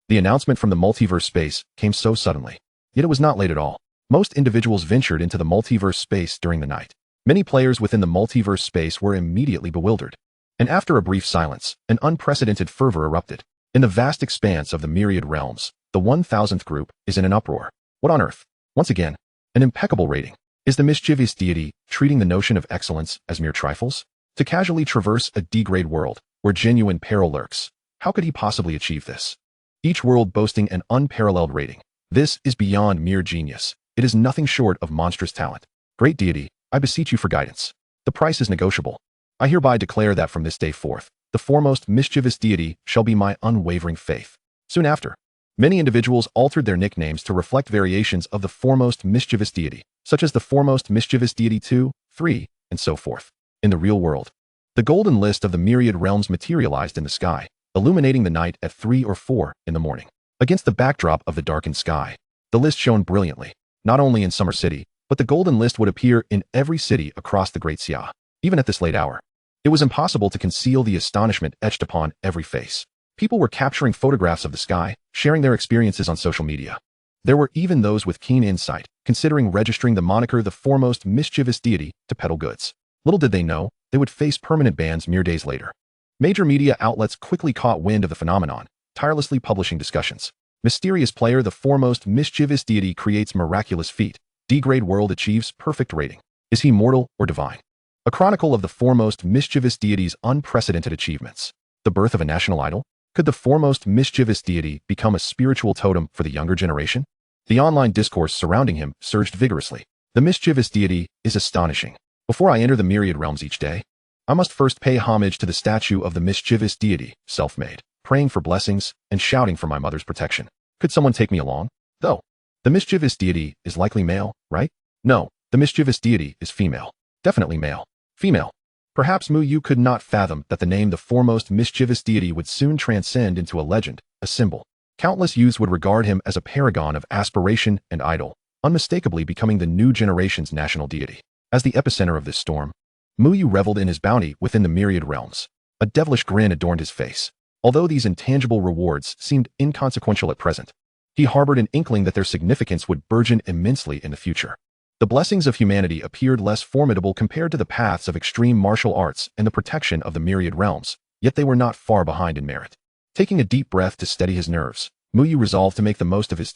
The announcement from the multiverse space came so suddenly. Yet it was not late at all. Most individuals ventured into the multiverse space during the night. Many players within the multiverse space were immediately bewildered. And after a brief silence, an unprecedented fervor erupted. In the vast expanse of the myriad realms, the 1000th group is in an uproar. What on earth? Once again, an impeccable rating. Is the mischievous deity treating the notion of excellence as mere trifles? To casually traverse a D-grade world where genuine peril lurks, how could he possibly achieve this? Each world boasting an unparalleled rating. This is beyond mere genius. It is nothing short of monstrous talent. Great deity, I beseech you for guidance. The price is negotiable. I hereby declare that from this day forth, the foremost mischievous deity shall be my unwavering faith. Soon after, many individuals altered their nicknames to reflect variations of the foremost mischievous deity, such as the foremost mischievous deity 2, 3, and so forth. In the real world, the golden list of the myriad realms materialized in the sky, illuminating the night at 3 or 4 in the morning. Against the backdrop of the darkened sky, the list shone brilliantly, not only in Summer City, but the golden list would appear in every city across the Great Xia. Even at this late hour, it was impossible to conceal the astonishment etched upon every face. People were capturing photographs of the sky, sharing their experiences on social media. There were even those with keen insight, considering registering the moniker the foremost mischievous deity to peddle goods. Little did they know, they would face permanent bans mere days later. Major media outlets quickly caught wind of the phenomenon, tirelessly publishing discussions. Mysterious player the foremost mischievous deity creates miraculous feat. D-grade world achieves perfect rating. Is he mortal or divine? A chronicle of the foremost mischievous deity's unprecedented achievements. The birth of a national idol? Could the foremost mischievous deity become a spiritual totem for the younger generation? The online discourse surrounding him surged vigorously. The mischievous deity is astonishing. Before I enter the myriad realms each day, I must first pay homage to the statue of the mischievous deity, self-made, praying for blessings and shouting for my mother's protection. Could someone take me along? Though, the mischievous deity is likely male, right? No, the mischievous deity is female. Definitely male. Female. Perhaps Mu could not fathom that the name the foremost mischievous deity would soon transcend into a legend, a symbol. Countless youths would regard him as a paragon of aspiration and idol, unmistakably becoming the new generation's national deity. As the epicenter of this storm, Mu reveled in his bounty within the myriad realms. A devilish grin adorned his face. Although these intangible rewards seemed inconsequential at present, he harbored an inkling that their significance would burgeon immensely in the future. The blessings of humanity appeared less formidable compared to the paths of extreme martial arts and the protection of the myriad realms, yet they were not far behind in merit. Taking a deep breath to steady his nerves, Mu resolved to make the most of his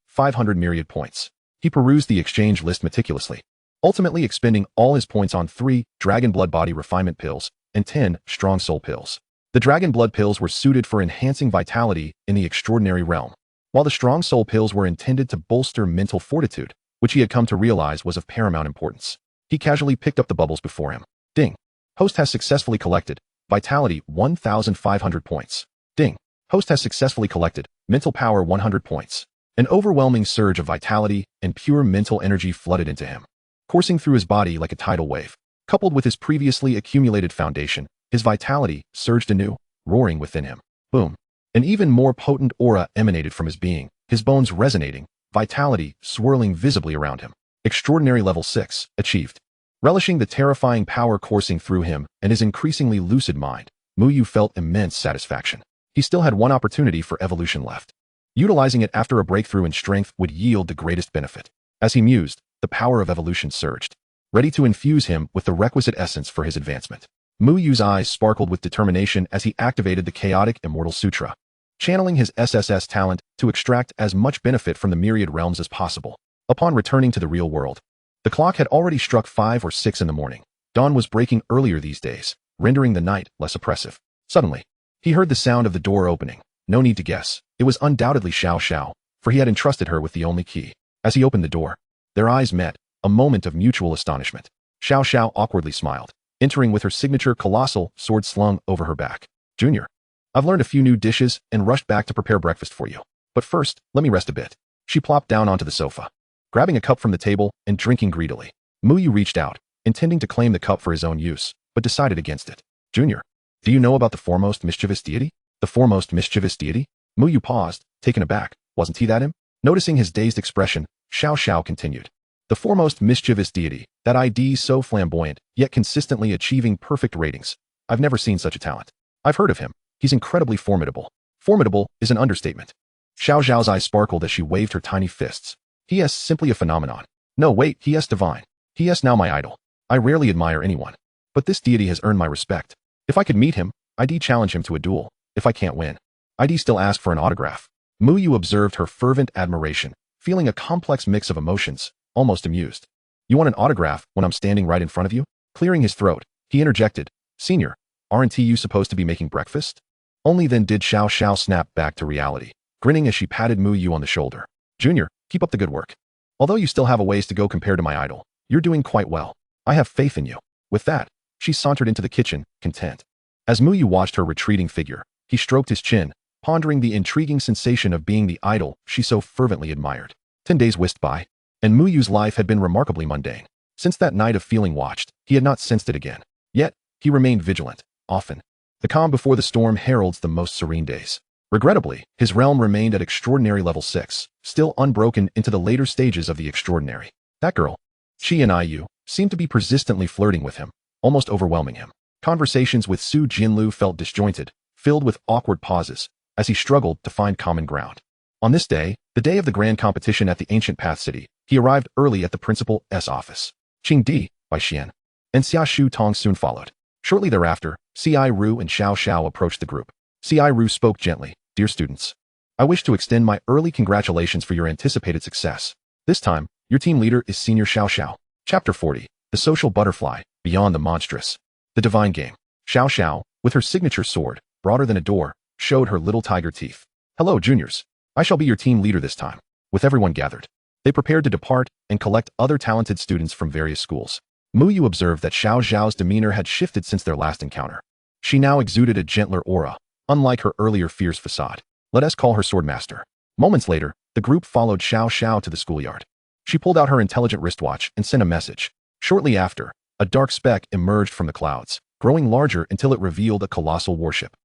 500 myriad points. He perused the exchange list meticulously, ultimately expending all his points on 3 Dragon Blood Body Refinement Pills and 10 Strong Soul Pills. The Dragon Blood Pills were suited for enhancing vitality in the extraordinary realm, while the Strong Soul Pills were intended to bolster mental fortitude, which he had come to realize was of paramount importance. He casually picked up the bubbles before him. Ding. Host has successfully collected Vitality 1,500 points. Ding. Host has successfully collected Mental Power 100 points. An overwhelming surge of vitality and pure mental energy flooded into him, coursing through his body like a tidal wave. Coupled with his previously accumulated foundation, his vitality surged anew, roaring within him. Boom. An even more potent aura emanated from his being, his bones resonating, vitality swirling visibly around him. Extraordinary level 6, achieved. Relishing the terrifying power coursing through him and his increasingly lucid mind, Mu felt immense satisfaction. He still had one opportunity for evolution left. Utilizing it after a breakthrough in strength would yield the greatest benefit. As he mused, the power of evolution surged, ready to infuse him with the requisite essence for his advancement. Mu's eyes sparkled with determination as he activated the chaotic Immortal Sutra, channeling his SSS talent to extract as much benefit from the myriad realms as possible. Upon returning to the real world, the clock had already struck 5 or 6 in the morning. Dawn was breaking earlier these days, rendering the night less oppressive. Suddenly, he heard the sound of the door opening. No need to guess. It was undoubtedly Xiao Xiao, for he had entrusted her with the only key. As he opened the door, their eyes met, a moment of mutual astonishment. Xiao Xiao awkwardly smiled, entering with her signature colossal sword slung over her back. Junior, I've learned a few new dishes and rushed back to prepare breakfast for you. But first, let me rest a bit. She plopped down onto the sofa, grabbing a cup from the table and drinking greedily. Mu reached out, intending to claim the cup for his own use, but decided against it. Junior, do you know about the foremost mischievous deity? The foremost mischievous deity? Mu paused, taken aback. Wasn't he that him? Noticing his dazed expression, Xiao Xiao continued. The foremost mischievous deity, that ID so flamboyant, yet consistently achieving perfect ratings. I've never seen such a talent. I've heard of him. He's incredibly formidable. Formidable is an understatement. Xiao Xiao's eyes sparkled as she waved her tiny fists. He is simply a phenomenon. No, wait, he is divine. He is now my idol. I rarely admire anyone. But this deity has earned my respect. If I could meet him, I'd challenge him to a duel. If I can't win, I'd still ask for an autograph. Muyu observed her fervent admiration, feeling a complex mix of emotions, almost amused. You want an autograph when I'm standing right in front of you? Clearing his throat, he interjected, Senior, aren't you supposed to be making breakfast? Only then did Xiao Xiao snap back to reality, grinning as she patted Muyu on the shoulder. Junior, keep up the good work. Although you still have a ways to go compared to my idol, you're doing quite well. I have faith in you. With that, she sauntered into the kitchen, content. As Muyu watched her retreating figure, he stroked his chin, pondering the intriguing sensation of being the idol she so fervently admired. 10 days whisked by, and Muyu's life had been remarkably mundane. Since that night of feeling watched, he had not sensed it again. Yet, he remained vigilant, often. The calm before the storm heralds the most serene days. Regrettably, his realm remained at extraordinary level 6, still unbroken into the later stages of the extraordinary. That girl, she and IU, seemed to be persistently flirting with him, almost overwhelming him. Conversations with Su Jinlu felt disjointed, filled with awkward pauses, as he struggled to find common ground. On this day, the day of the grand competition at the ancient Path City, he arrived early at the principal's office. Qing Di, Bai Xian, and Xia Shu Tong soon followed. Shortly thereafter, Ci Ru and Xiao Xiao approached the group. Ci Ru spoke gently, Dear students, I wish to extend my early congratulations for your anticipated success. This time, your team leader is Senior Xiao Xiao. Chapter 40, The Social Butterfly, Beyond the Monstrous. The Divine Game. Xiao Xiao, with her signature sword, broader than a door, showed her little tiger teeth. Hello, juniors. I shall be your team leader this time. With everyone gathered, they prepared to depart and collect other talented students from various schools. Muyu observed that Xiao Xiao's demeanor had shifted since their last encounter. She now exuded a gentler aura, unlike her earlier fierce facade. Let us call her Swordmaster. Moments later, the group followed Xiao Xiao to the schoolyard. She pulled out her intelligent wristwatch and sent a message. Shortly after, a dark speck emerged from the clouds, growing larger until it revealed a colossal warship.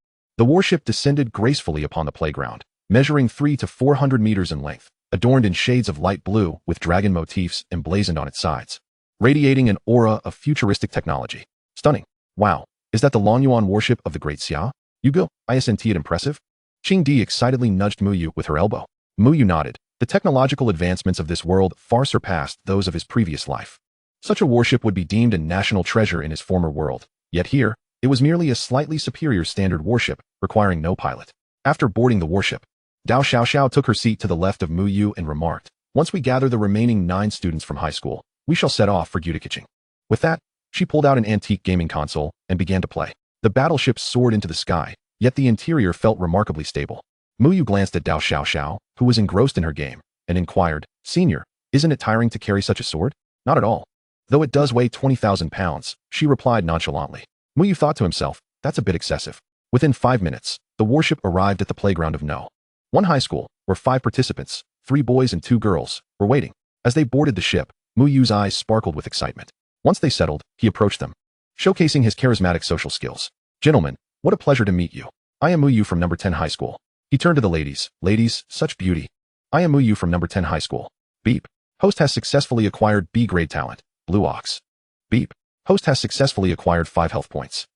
The warship descended gracefully upon the playground, measuring 300 to 400 meters in length, adorned in shades of light blue with dragon motifs emblazoned on its sides, radiating an aura of futuristic technology. Stunning. Wow, is that the Longyuan warship of the Great Xia? Yugo, isn't it impressive? Qing Di excitedly nudged Muyu with her elbow. Muyu nodded. The technological advancements of this world far surpassed those of his previous life. Such a warship would be deemed a national treasure in his former world, yet here, it was merely a slightly superior standard warship, requiring no pilot. After boarding the warship, Dao Xiaoxiao took her seat to the left of Muyu and remarked, Once we gather the remaining 9 students from high school, we shall set off for Gutakiching. With that, she pulled out an antique gaming console and began to play. The battleship soared into the sky, yet the interior felt remarkably stable. Muyu glanced at Dao Xiaoxiao, who was engrossed in her game, and inquired, Senior, isn't it tiring to carry such a sword? Not at all. Though it does weigh 20,000 pounds, she replied nonchalantly. Muyu thought to himself, that's a bit excessive. Within 5 minutes, the warship arrived at the playground of No. 1 high school, where 5 participants, 3 boys and 2 girls, were waiting. As they boarded the ship, Muyu's eyes sparkled with excitement. Once they settled, he approached them, showcasing his charismatic social skills. Gentlemen, what a pleasure to meet you. I am Muyu from number 10 high school. He turned to the ladies. Ladies, such beauty. I am Muyu from number 10 high school. Beep. Host has successfully acquired B-grade talent. Blue Ox. Beep. Host has successfully acquired 5 health points.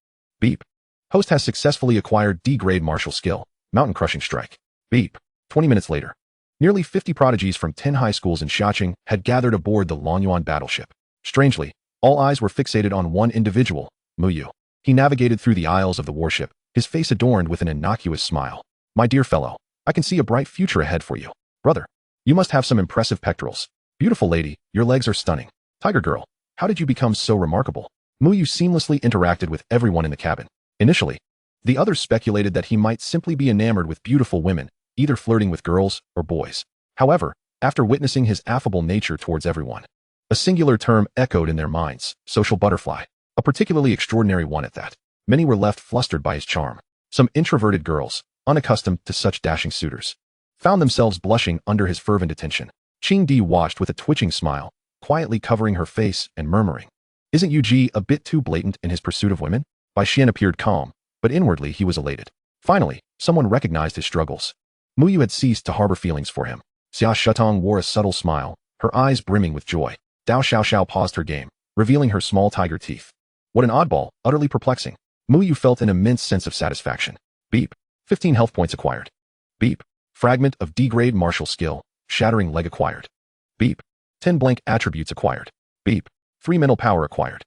Beep. Host has successfully acquired D-grade martial skill. Mountain crushing strike. Beep. 20 minutes later, nearly 50 prodigies from 10 high schools in Xiaqing had gathered aboard the Longyuan battleship. Strangely, all eyes were fixated on one individual, Muyu. He navigated through the aisles of the warship, his face adorned with an innocuous smile. My dear fellow, I can see a bright future ahead for you. Brother, you must have some impressive pectorals. Beautiful lady, your legs are stunning. Tiger girl, how did you become so remarkable? Muyu seamlessly interacted with everyone in the cabin. Initially, the others speculated that he might simply be enamored with beautiful women, either flirting with girls or boys. However, after witnessing his affable nature towards everyone, a singular term echoed in their minds, social butterfly, a particularly extraordinary one at that. Many were left flustered by his charm. Some introverted girls, unaccustomed to such dashing suitors, found themselves blushing under his fervent attention. Qing Di watched with a twitching smile, quietly covering her face and murmuring, Isn't Yu a bit too blatant in his pursuit of women? Bai Xian appeared calm, but inwardly he was elated. Finally, someone recognized his struggles. Muyu had ceased to harbor feelings for him. Xia Shutong wore a subtle smile, her eyes brimming with joy. Dao Xiaoxiao paused her game, revealing her small tiger teeth. What an oddball, utterly perplexing. Mu Yu felt an immense sense of satisfaction. Beep. 15 health points acquired. Beep. Fragment of D-grade martial skill, shattering leg acquired. Beep. 10 blank attributes acquired. Beep. 3 mental power acquired.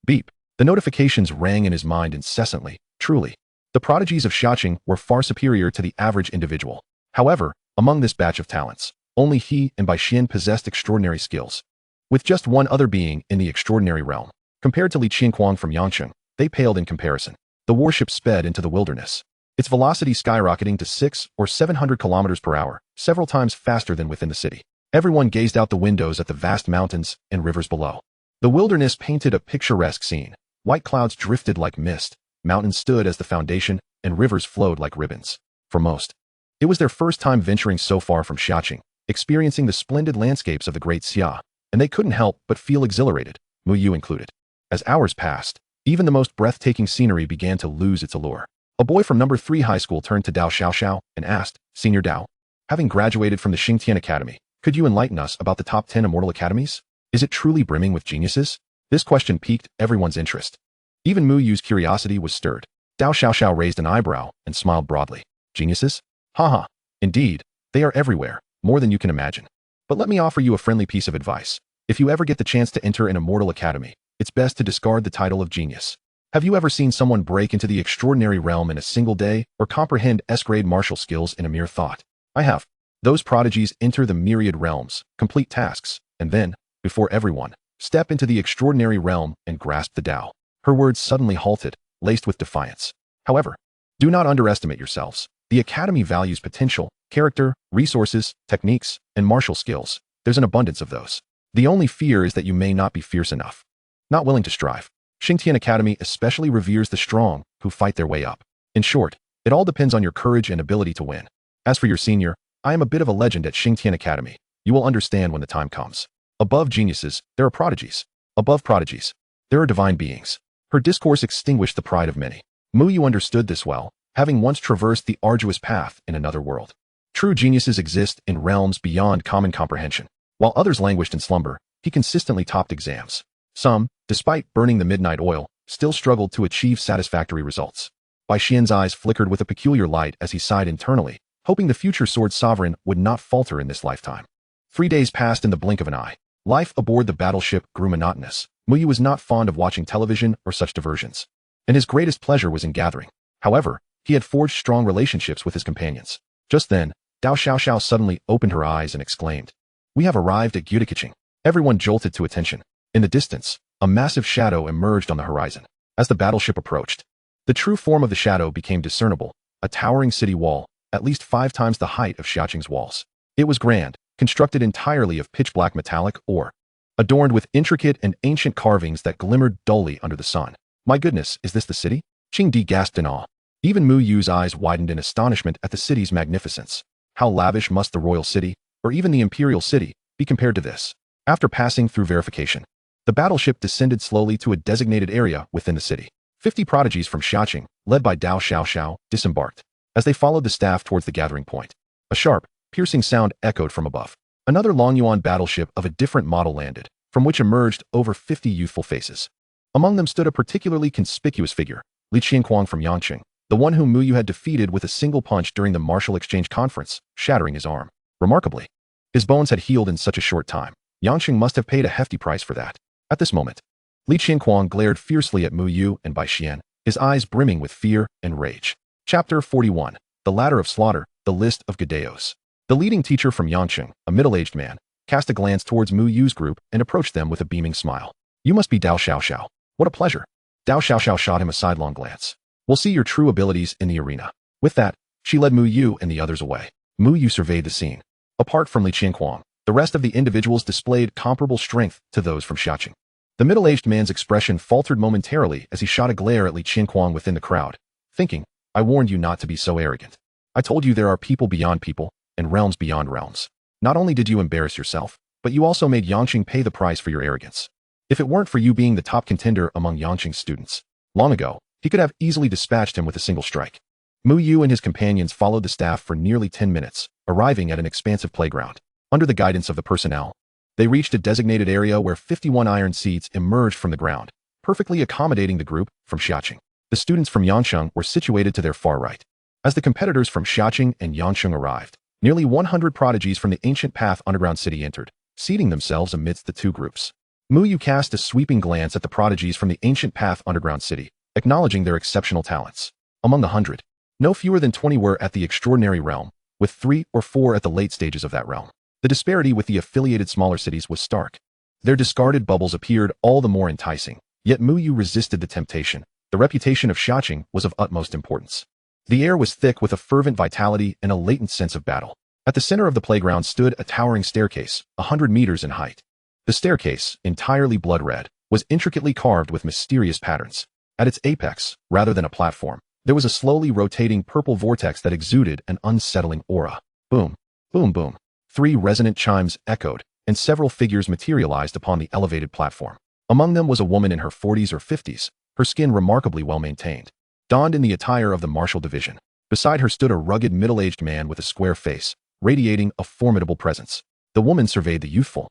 Beep. The notifications rang in his mind incessantly. Truly, the prodigies of Xiaqing were far superior to the average individual. However, among this batch of talents, only he and Bai Xian possessed extraordinary skills. With just one other being in the extraordinary realm, compared to Li Qianquang from Yangcheng, they paled in comparison. The warship sped into the wilderness, its velocity skyrocketing to 600 or 700 kilometers per hour, several times faster than within the city. Everyone gazed out the windows at the vast mountains and rivers below. The wilderness painted a picturesque scene. White clouds drifted like mist, mountains stood as the foundation, and rivers flowed like ribbons. For most, it was their first time venturing so far from Xiaqing, experiencing the splendid landscapes of the Great Xia, and they couldn't help but feel exhilarated, Mu Yu included. As hours passed, even the most breathtaking scenery began to lose its allure. A boy from number 3 high school turned to Dao Xiaoxiao and asked, Senior Dao, having graduated from the Xingtian Academy, could you enlighten us about the top 10 immortal academies? Is it truly brimming with geniuses? This question piqued everyone's interest. Even Mu Yu's curiosity was stirred. Dao Xiaoxiao raised an eyebrow and smiled broadly. Geniuses? Haha. Indeed, they are everywhere, more than you can imagine. But let me offer you a friendly piece of advice. If you ever get the chance to enter an immortal academy, it's best to discard the title of genius. Have you ever seen someone break into the extraordinary realm in a single day or comprehend S-grade martial skills in a mere thought? I have. Those prodigies enter the myriad realms, complete tasks, and then, before everyone, step into the extraordinary realm and grasp the Tao. Her words suddenly halted, laced with defiance. However, do not underestimate yourselves. The Academy values potential, character, resources, techniques, and martial skills. There's an abundance of those. The only fear is that you may not be fierce enough. Not willing to strive. Xingtian Academy especially reveres the strong who fight their way up. In short, it all depends on your courage and ability to win. As for your senior, I am a bit of a legend at Xingtian Academy. You will understand when the time comes. Above geniuses, there are prodigies. Above prodigies, there are divine beings. Her discourse extinguished the pride of many. Mu Yu understood this well, having once traversed the arduous path in another world. True geniuses exist in realms beyond common comprehension. While others languished in slumber, he consistently topped exams. Some, despite burning the midnight oil, still struggled to achieve satisfactory results. Bai Xian's eyes flickered with a peculiar light as he sighed internally, hoping the future sword sovereign would not falter in this lifetime. 3 days passed in the blink of an eye. Life aboard the battleship grew monotonous. Mu Yu was not fond of watching television or such diversions, and his greatest pleasure was in gathering. However, he had forged strong relationships with his companions. Just then, Dao Xiaoxiao suddenly opened her eyes and exclaimed, We have arrived at Gudikiching. Everyone jolted to attention. In the distance, a massive shadow emerged on the horizon. As the battleship approached, the true form of the shadow became discernible, a towering city wall, at least 5 times the height of Xiaqing's walls. It was grand, constructed entirely of pitch-black metallic ore, adorned with intricate and ancient carvings that glimmered dully under the sun. My goodness, is this the city? Qing Di gasped in awe. Even Mu Yu's eyes widened in astonishment at the city's magnificence. How lavish must the royal city, or even the imperial city, be compared to this? After passing through verification, the battleship descended slowly to a designated area within the city. 50 prodigies from Xiaqing, led by Dao Xiaoxiao, disembarked. As they followed the staff towards the gathering point, a sharp, piercing sound echoed from above. Another Longyuan battleship of a different model landed, from which emerged over 50 youthful faces. Among them stood a particularly conspicuous figure, Li Qianquang from Yangcheng, the one whom Mu Yu had defeated with a single punch during the martial exchange conference, shattering his arm. Remarkably, his bones had healed in such a short time. Yangcheng must have paid a hefty price for that. At this moment, Li Qianquang glared fiercely at Mu Yu and Bai Xian, his eyes brimming with fear and rage. Chapter 41. The Ladder of Slaughter, the List of Gadeos. The leading teacher from Yangcheng, a middle-aged man, cast a glance towards Mu Yu's group and approached them with a beaming smile. You must be Dao Xiaoxiao. What a pleasure. Dao Xiaoxiao shot him a sidelong glance. We'll see your true abilities in the arena. With that, she led Mu Yu and the others away. Mu Yu surveyed the scene. Apart from Li Qianquang, the rest of the individuals displayed comparable strength to those from Xiaqing. The middle-aged man's expression faltered momentarily as he shot a glare at Li Qianquang within the crowd, thinking, I warned you not to be so arrogant. I told you there are people beyond people, and realms beyond realms. Not only did you embarrass yourself, but you also made Yangcheng pay the price for your arrogance. If it weren't for you being the top contender among Yangcheng's students, long ago, he could have easily dispatched him with a single strike. Mu Yu and his companions followed the staff for nearly 10 minutes, arriving at an expansive playground. under the guidance of the personnel. They reached a designated area where 51 iron seats emerged from the ground, perfectly accommodating the group from Xiaqing. The students from Yansheng were situated to their far right. As the competitors from Xiaqing and Yansheng arrived, nearly 100 prodigies from the Ancient Path underground city entered, seating themselves amidst the two groups. Muyu cast a sweeping glance at the prodigies from the Ancient Path underground city, acknowledging their exceptional talents. Among the 100, no fewer than 20 were at the extraordinary realm, with 3 or 4 at the late stages of that realm. The disparity with the affiliated smaller cities was stark. Their discarded bubbles appeared all the more enticing, yet Muyu resisted the temptation. The reputation of Xiaqing was of utmost importance. The air was thick with a fervent vitality and a latent sense of battle. At the center of the playground stood a towering staircase, 100 meters in height. The staircase, entirely blood-red, was intricately carved with mysterious patterns. At its apex, rather than a platform, there was a slowly rotating purple vortex that exuded an unsettling aura. Boom, boom, boom. 3 resonant chimes echoed, and several figures materialized upon the elevated platform. Among them was a woman in her 40s or 50s, her skin remarkably well-maintained, donned in the attire of the martial division. Beside her stood a rugged middle-aged man with a square face, radiating a formidable presence. The woman surveyed the youthful,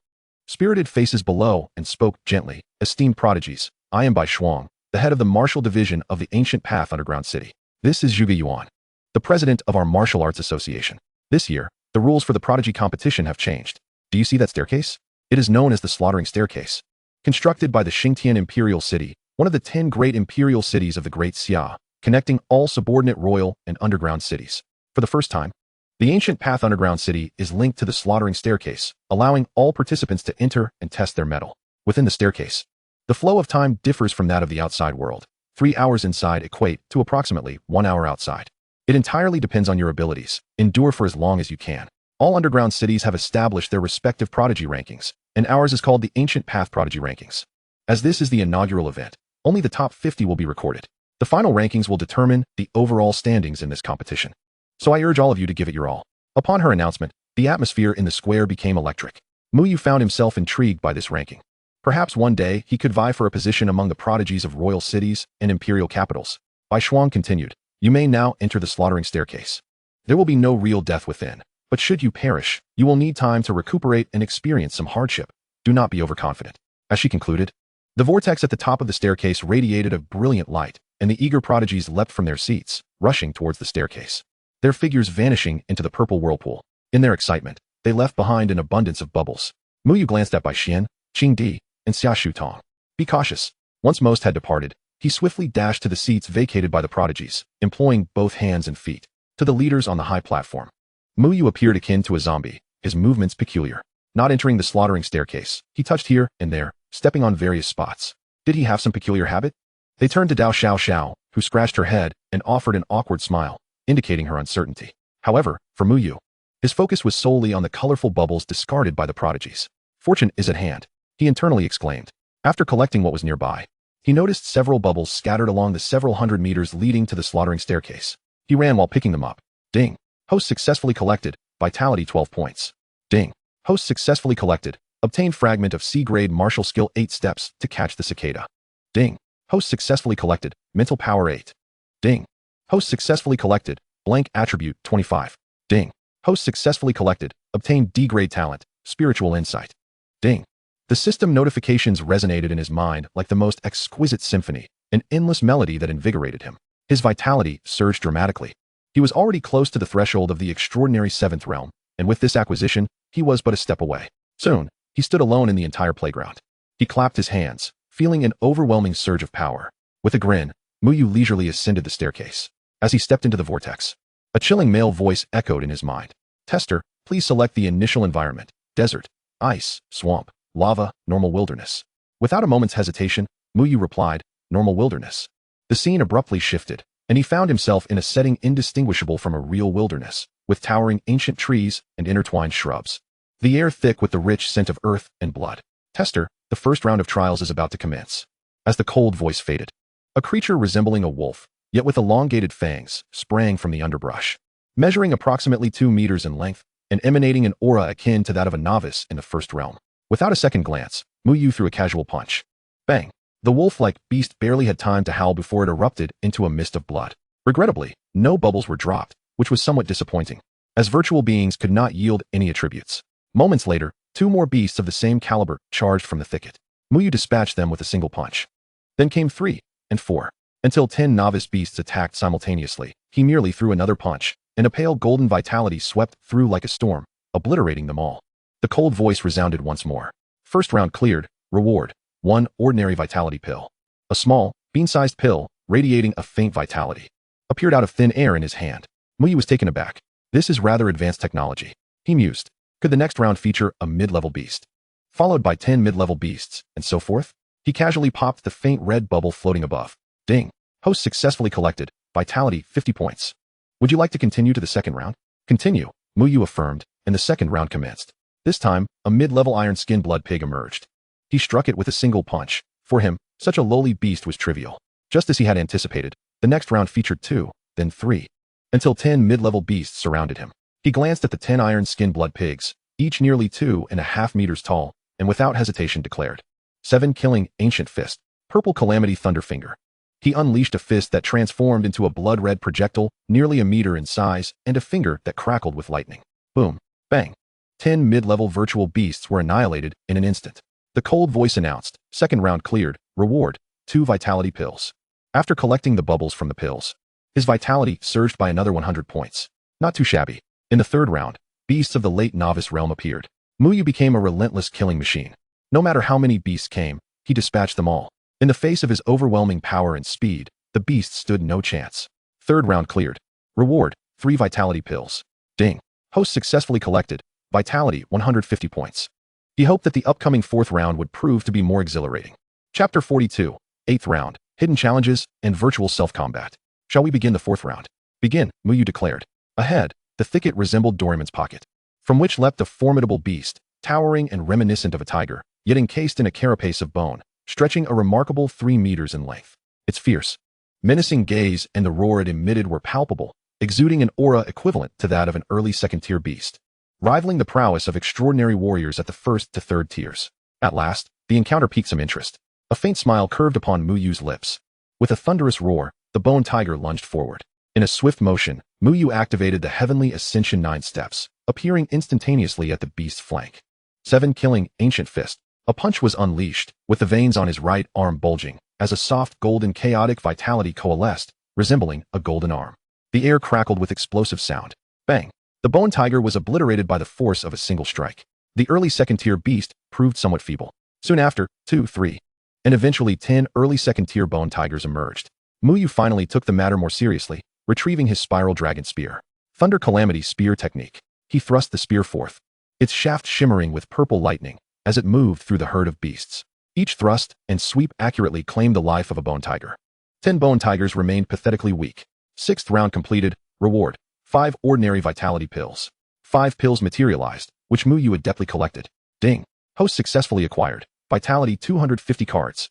spirited faces below and spoke gently. Esteemed prodigies, I am Bai Shuang, the head of the martial division of the Ancient Path underground city. This is Zhuge Yuan, the president of our martial arts association. This year, the rules for the prodigy competition have changed. Do you see that staircase? It is known as the Slaughtering Staircase. Constructed by the Xingtian Imperial City, one of the 10 great imperial cities of the Great Xia, connecting all subordinate royal and underground cities. For the first time, the Ancient Path underground city is linked to the Slaughtering Staircase, allowing all participants to enter and test their mettle. Within the staircase, the flow of time differs from that of the outside world. 3 hours inside equate to approximately 1 hour outside. It entirely depends on your abilities. Endure for as long as you can. All underground cities have established their respective prodigy rankings, and ours is called the Ancient Path Prodigy Rankings. As this is the inaugural event, only the top 50 will be recorded. The final rankings will determine the overall standings in this competition. So I urge all of you to give it your all. Upon her announcement, the atmosphere in the square became electric. Muyu found himself intrigued by this ranking. Perhaps one day he could vie for a position among the prodigies of royal cities and imperial capitals. Bai Shuang continued, you may now enter the Slaughtering Staircase. There will be no real death within, but should you perish, you will need time to recuperate and experience some hardship. Do not be overconfident. As she concluded, the vortex at the top of the staircase radiated a brilliant light, and the eager prodigies leapt from their seats, rushing towards the staircase, their figures vanishing into the purple whirlpool. In their excitement, they left behind an abundance of bubbles. Muyu glanced at Bai Xian, Qing Di, and Xia Shutong. Be cautious. Once most had departed, he swiftly dashed to the seats vacated by the prodigies, employing both hands and feet. To the leaders on the high platform, Muyu appeared akin to a zombie, his movements peculiar. Not entering the Slaughtering Staircase, he touched here and there, stepping on various spots. Did he have some peculiar habit? They turned to Dao Xiao Xiao, who scratched her head and offered an awkward smile, indicating her uncertainty. However, for Muyu, his focus was solely on the colorful bubbles discarded by the prodigies. Fortune is at hand, he internally exclaimed. After collecting what was nearby, he noticed several bubbles scattered along the several hundred meters leading to the Slaughtering Staircase. He ran while picking them up. Ding. Host successfully collected. Vitality 12 points. Ding. Host successfully collected. Obtained fragment of C-grade martial skill 8 steps to catch the cicada. Ding. Host successfully collected. Mental power 8. Ding. Host successfully collected. Blank attribute 25. Ding. Host successfully collected. Obtained D-grade talent. Spiritual insight. Ding. The system notifications resonated in his mind like the most exquisite symphony, an endless melody that invigorated him. His vitality surged dramatically. He was already close to the threshold of the extraordinary 7th realm, and with this acquisition, he was but a step away. Soon, he stood alone in the entire playground. He clapped his hands, feeling an overwhelming surge of power. With a grin, Muyu leisurely ascended the staircase. As he stepped into the vortex, a chilling male voice echoed in his mind. Tester, please select the initial environment: desert, ice, swamp, lava, normal wilderness. Without a moment's hesitation, Muyu replied, normal wilderness. The scene abruptly shifted, and he found himself in a setting indistinguishable from a real wilderness, with towering ancient trees and intertwined shrubs. The air thick with the rich scent of earth and blood. Tester, the first round of trials is about to commence. As the cold voice faded, a creature resembling a wolf, yet with elongated fangs, sprang from the underbrush. Measuring approximately 2 meters in length, and emanating an aura akin to that of a novice in the first realm. Without a second glance, Muyu threw a casual punch. Bang! The wolf-like beast barely had time to howl before it erupted into a mist of blood. Regrettably, no bubbles were dropped, which was somewhat disappointing, as virtual beings could not yield any attributes. Moments later, two more beasts of the same caliber charged from the thicket. Muyu dispatched them with a single punch. Then came 3 and 4, until 10 novice beasts attacked simultaneously. He merely threw another punch, and a pale golden vitality swept through like a storm, obliterating them all. The cold voice resounded once more. First round cleared. Reward: 1 ordinary vitality pill. A small, bean-sized pill, radiating a faint vitality, appeared out of thin air in his hand. Muyu was taken aback. This is rather advanced technology, he mused. Could the next round feature a mid-level beast, followed by 10 mid-level beasts, and so forth? He casually popped the faint red bubble floating above. Ding. Host successfully collected. Vitality 50 points. Would you like to continue to the second round? Continue, Muyu affirmed, and the second round commenced. This time, a mid-level iron-skin blood pig emerged. He struck it with a single punch. For him, such a lowly beast was trivial. Just as he had anticipated, the next round featured 2, then 3, until 10 mid-level beasts surrounded him. He glanced at the 10 iron-skin blood pigs, each nearly 2.5 meters tall, and without hesitation declared, 7 killing ancient fist, purple calamity thunderfinger. He unleashed a fist that transformed into a blood-red projectile, nearly a meter in size, and a finger that crackled with lightning. Boom. Bang. 10 mid-level virtual beasts were annihilated in an instant. The cold voice announced, second round cleared. Reward: 2 vitality pills. After collecting the bubbles from the pills, his vitality surged by another 100 points. Not too shabby. In the third round, beasts of the late novice realm appeared. Muyu became a relentless killing machine. No matter how many beasts came, he dispatched them all. In the face of his overwhelming power and speed, the beasts stood no chance. Third round cleared. Reward: 3 vitality pills. Ding. Host successfully collected. Vitality 150 points. He hoped that the upcoming fourth round would prove to be more exhilarating. Chapter 42, 8th round, Hidden Challenges and Virtual Self-Combat. Shall we begin the fourth round? Begin, Muyu declared. Ahead, the thicket resembled Doraemon's pocket, from which leapt a formidable beast, towering and reminiscent of a tiger, yet encased in a carapace of bone, stretching a remarkable 3 meters in length. Its fierce, menacing gaze and the roar it emitted were palpable, exuding an aura equivalent to that of an early second-tier beast, rivaling the prowess of extraordinary warriors at the first to third tiers. At last, the encounter piqued some interest. A faint smile curved upon Muyu's lips. With a thunderous roar, the bone tiger lunged forward. In a swift motion, Muyu activated the Heavenly Ascension 9 steps, appearing instantaneously at the beast's flank. 7 killing ancient fist. A punch was unleashed, with the veins on his right arm bulging, as a soft golden chaotic vitality coalesced, resembling a golden arm. The air crackled with explosive sound. Bang! The bone tiger was obliterated by the force of a single strike. The early second-tier beast proved somewhat feeble. Soon after, 2, 3, and eventually 10 early second-tier bone tigers emerged. Muyu finally took the matter more seriously, retrieving his spiral dragon spear. Thunder Calamity Spear Technique. He thrust the spear forth, its shaft shimmering with purple lightning as it moved through the herd of beasts. Each thrust and sweep accurately claimed the life of a bone tiger. 10 bone tigers remained pathetically weak. 6th round completed. Reward: 5 ordinary vitality pills. 5 pills materialized, which Muyu adeptly collected. Ding. Host successfully acquired. Vitality 250 cards.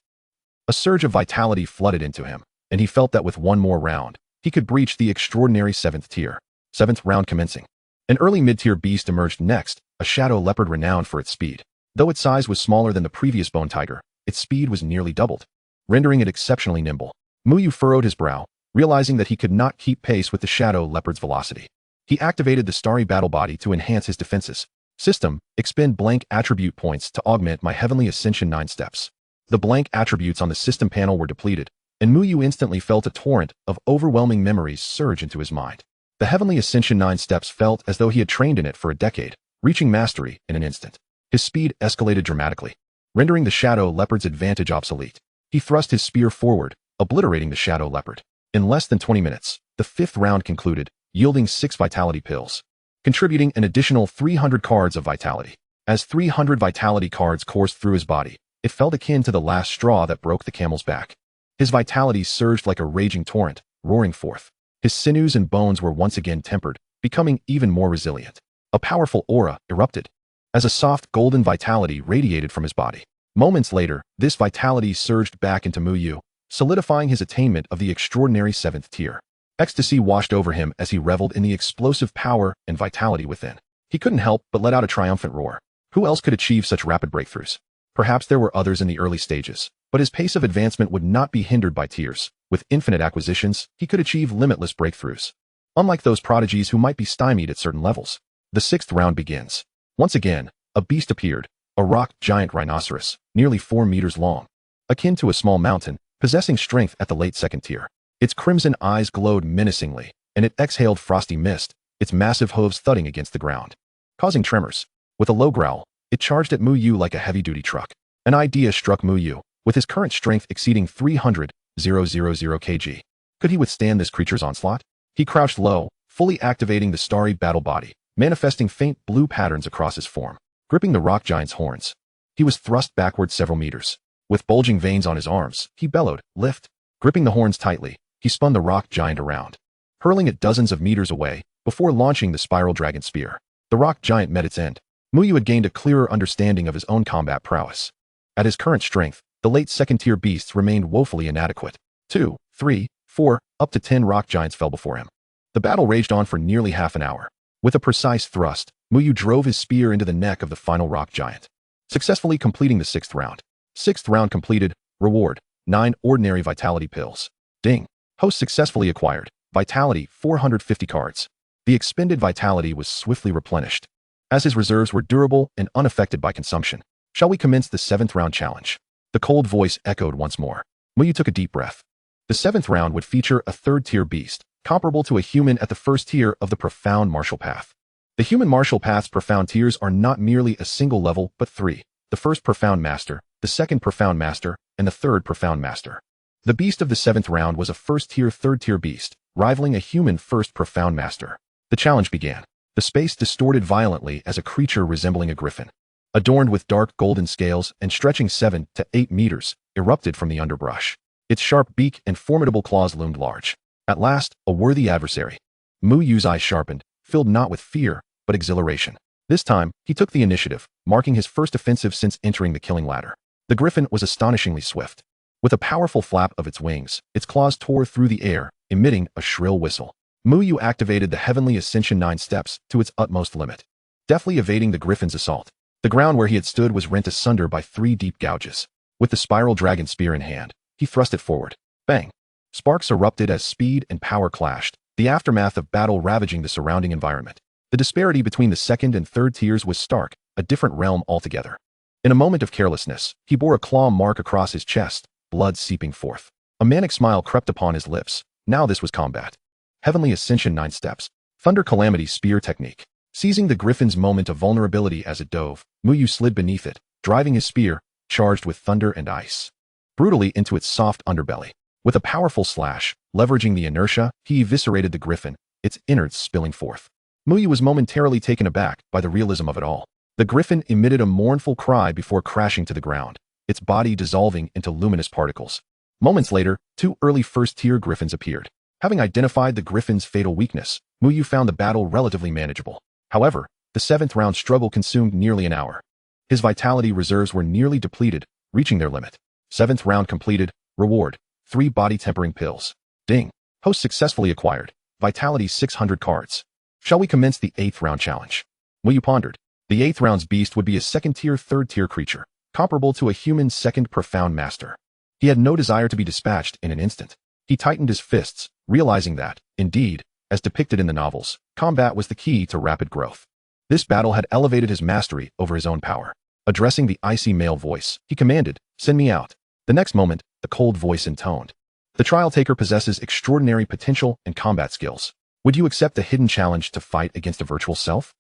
A surge of vitality flooded into him, and he felt that with one more round, he could breach the extraordinary 7th tier. 7th round commencing. An early mid-tier beast emerged next, a shadow leopard renowned for its speed. Though its size was smaller than the previous bone tiger, its speed was nearly doubled, rendering it exceptionally nimble. Muyu furrowed his brow, realizing that he could not keep pace with the shadow leopard's velocity. He activated the starry battle body to enhance his defenses. System: expend blank attribute points to augment my Heavenly Ascension 9 steps. The blank attributes on the system panel were depleted, and Muyu instantly felt a torrent of overwhelming memories surge into his mind. The Heavenly Ascension 9 steps felt as though he had trained in it for a decade, reaching mastery in an instant. His speed escalated dramatically, rendering the shadow leopard's advantage obsolete. He thrust his spear forward, obliterating the shadow leopard. In less than 20 minutes, the 5th round concluded, yielding 6 vitality pills, contributing an additional 300 cards of vitality. As 300 vitality cards coursed through his body, it felt akin to the last straw that broke the camel's back. His vitality surged like a raging torrent, roaring forth. His sinews and bones were once again tempered, becoming even more resilient. A powerful aura erupted, as a soft golden vitality radiated from his body. Moments later, this vitality surged back into Muyu, solidifying his attainment of the extraordinary 7th tier. Ecstasy washed over him as he reveled in the explosive power and vitality within. He couldn't help but let out a triumphant roar. Who else could achieve such rapid breakthroughs? Perhaps there were others in the early stages, but his pace of advancement would not be hindered by tiers. With infinite acquisitions, he could achieve limitless breakthroughs, unlike those prodigies who might be stymied at certain levels. The 6th round begins. Once again, a beast appeared, a rock giant rhinoceros, nearly 4 meters long, akin to a small mountain, possessing strength at the late second tier. Its crimson eyes glowed menacingly, and it exhaled frosty mist, its massive hooves thudding against the ground, causing tremors. With a low growl, it charged at Mu Yu like a heavy-duty truck. An idea struck Mu Yu, with his current strength exceeding 300,000 kg. Could he withstand this creature's onslaught? He crouched low, fully activating the starry battle body, manifesting faint blue patterns across his form. Gripping the rock giant's horns, he was thrust backward several meters. With bulging veins on his arms, he bellowed, "Lift!" Gripping the horns tightly, he spun the rock giant around, hurling it dozens of meters away before launching the spiral dragon spear. The rock giant met its end. Mu Yu had gained a clearer understanding of his own combat prowess. At his current strength, the late second-tier beasts remained woefully inadequate. 2, 3, 4, up to 10 rock giants fell before him. The battle raged on for nearly half an hour. With a precise thrust, Mu Yu drove his spear into the neck of the final rock giant, successfully completing the 6th round. 6th round completed. Reward: 9 ordinary vitality pills. Ding. Host successfully acquired. Vitality 450 cards. The expended vitality was swiftly replenished, as his reserves were durable and unaffected by consumption. Shall we commence the 7th round challenge? The cold voice echoed once more. Mu Yu took a deep breath. The 7th round would feature a 3rd-tier beast, comparable to a human at the 1st tier of the Profound Martial Path. The human martial path's profound tiers are not merely a single level, but 3. The 1st Profound Master, the 2nd Profound Master, and the 3rd Profound Master. The beast of the 7th round was a 1st-tier, 3rd-tier beast, rivaling a human 1st Profound Master. The challenge began. The space distorted violently as a creature resembling a griffin, adorned with dark golden scales and stretching 7 to 8 meters, erupted from the underbrush. Its sharp beak and formidable claws loomed large. At last, a worthy adversary. Mu Yu's eyes sharpened, filled not with fear, but exhilaration. This time, he took the initiative, marking his first offensive since entering the killing ladder. The griffin was astonishingly swift. With a powerful flap of its wings, its claws tore through the air, emitting a shrill whistle. Mu Yu activated the Heavenly Ascension 9 steps to its utmost limit, deftly evading the griffin's assault. The ground where he had stood was rent asunder by 3 deep gouges. With the spiral dragon spear in hand, he thrust it forward. Bang! Sparks erupted as speed and power clashed, the aftermath of battle ravaging the surrounding environment. The disparity between the 2nd and 3rd tiers was stark, a different realm altogether. In a moment of carelessness, he bore a claw mark across his chest, blood seeping forth. A manic smile crept upon his lips. Now this was combat. Heavenly Ascension 9 steps. Thunder Calamity Spear Technique. Seizing the griffin's moment of vulnerability as it dove, Mu Yu slid beneath it, driving his spear, charged with thunder and ice, brutally into its soft underbelly. With a powerful slash, leveraging the inertia, he eviscerated the griffin, its innards spilling forth. Mu Yu was momentarily taken aback by the realism of it all. The griffin emitted a mournful cry before crashing to the ground, its body dissolving into luminous particles. Moments later, 2 early 1st-tier griffins appeared. Having identified the griffin's fatal weakness, Mu Yu found the battle relatively manageable. However, the 7th round struggle consumed nearly an hour. His vitality reserves were nearly depleted, reaching their limit. 7th round completed. Reward: 3 body tempering pills. Ding. Host successfully acquired. Vitality 600 cards. Shall we commence the 8th round challenge? Mu Yu pondered. The 8th round's beast would be a 2nd-tier, 3rd-tier creature, comparable to a human 2nd Profound Master. He had no desire to be dispatched in an instant. He tightened his fists, realizing that, indeed, as depicted in the novels, combat was the key to rapid growth. This battle had elevated his mastery over his own power. Addressing the icy male voice, he commanded, "Send me out." The next moment, the cold voice intoned, "The trial taker possesses extraordinary potential and combat skills. Would you accept the hidden challenge to fight against a virtual self?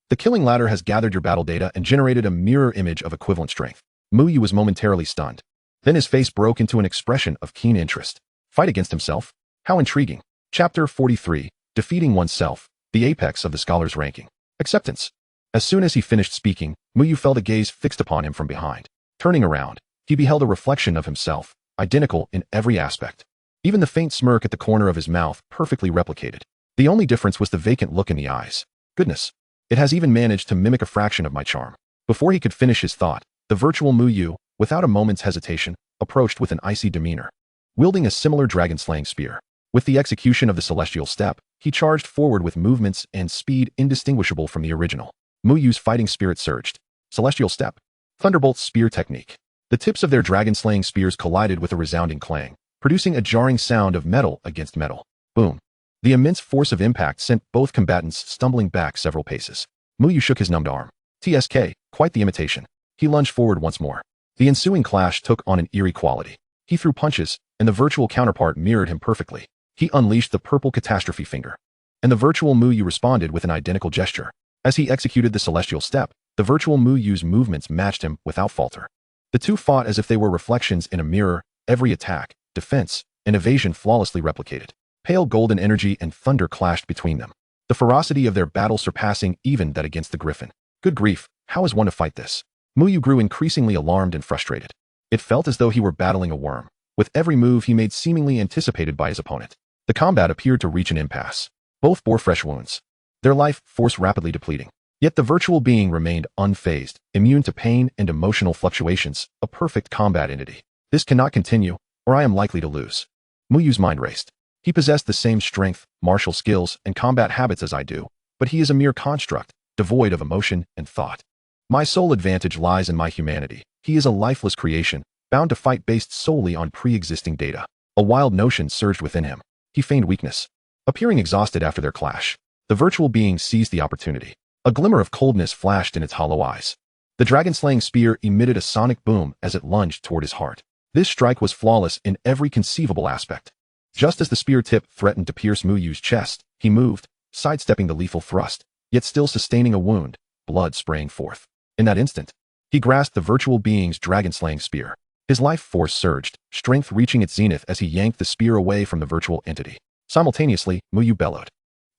The killing ladder has gathered your battle data and generated a mirror image of equivalent strength." Mu Yu was momentarily stunned. Then his face broke into an expression of keen interest. Fight against himself? How intriguing. Chapter 43, Defeating Oneself, the Apex of the Scholar's Ranking. Acceptance. As soon as he finished speaking, Mu Yu felt a gaze fixed upon him from behind. Turning around, he beheld a reflection of himself, identical in every aspect. Even the faint smirk at the corner of his mouth perfectly replicated. The only difference was the vacant look in the eyes. Goodness. It has even managed to mimic a fraction of my charm. Before he could finish his thought, the virtual Mu Yu, without a moment's hesitation, approached with an icy demeanor, wielding a similar dragon-slaying spear. With the execution of the celestial step, he charged forward with movements and speed indistinguishable from the original. Mu Yu's fighting spirit surged. Celestial step. Thunderbolt spear technique. The tips of their dragon-slaying spears collided with a resounding clang, producing a jarring sound of metal against metal. Boom. The immense force of impact sent both combatants stumbling back several paces. Mu Yu shook his numbed arm. TSK, quite the imitation. He lunged forward once more. The ensuing clash took on an eerie quality. He threw punches, and the virtual counterpart mirrored him perfectly. He unleashed the purple catastrophe finger. And the virtual Muyu responded with an identical gesture. As he executed the celestial step, the virtual Muyu's movements matched him without falter. The two fought as if they were reflections in a mirror, every attack, defense, and evasion flawlessly replicated. Pale golden energy and thunder clashed between them, the ferocity of their battle surpassing even that against the griffin. Good grief, how is one to fight this? Muyu grew increasingly alarmed and frustrated. It felt as though he were battling a worm, with every move he made seemingly anticipated by his opponent. The combat appeared to reach an impasse. Both bore fresh wounds, their life force rapidly depleting. Yet the virtual being remained unfazed, immune to pain and emotional fluctuations, a perfect combat entity. This cannot continue, or I am likely to lose. Muyu's mind raced. He possessed the same strength, martial skills, and combat habits as I do, but he is a mere construct, devoid of emotion and thought. My sole advantage lies in my humanity. He is a lifeless creation, bound to fight based solely on pre-existing data. A wild notion surged within him. He feigned weakness. Appearing exhausted after their clash, the virtual being seized the opportunity. A glimmer of coldness flashed in its hollow eyes. The dragon-slaying spear emitted a sonic boom as it lunged toward his heart. This strike was flawless in every conceivable aspect. Just as the spear tip threatened to pierce Muyu's chest, he moved, sidestepping the lethal thrust, yet still sustaining a wound, blood spraying forth. In that instant, he grasped the virtual being's dragon-slaying spear. His life force surged, strength reaching its zenith as he yanked the spear away from the virtual entity. Simultaneously, Muyu bellowed.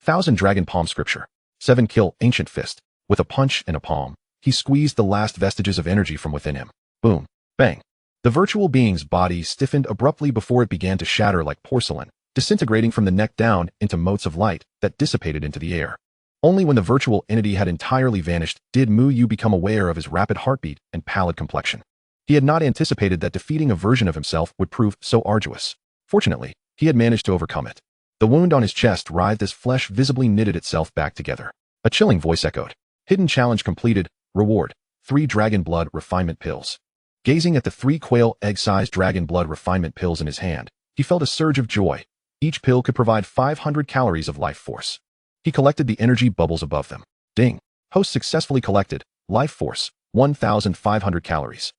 Thousand Dragon Palm Scripture. 7 kill Ancient Fist. With a punch and a palm, he squeezed the last vestiges of energy from within him. Boom. Bang. The virtual being's body stiffened abruptly before it began to shatter like porcelain, disintegrating from the neck down into motes of light that dissipated into the air. Only when the virtual entity had entirely vanished did Muyu become aware of his rapid heartbeat and pallid complexion. He had not anticipated that defeating a version of himself would prove so arduous. Fortunately, he had managed to overcome it. The wound on his chest writhed as flesh visibly knitted itself back together. A chilling voice echoed. Hidden challenge completed. Reward. 3 dragon blood refinement pills. Gazing at the 3 quail egg-sized dragon blood refinement pills in his hand, he felt a surge of joy. Each pill could provide 500 calories of life force. He collected the energy bubbles above them. Ding. Host successfully collected. Life force. 1,500 calories.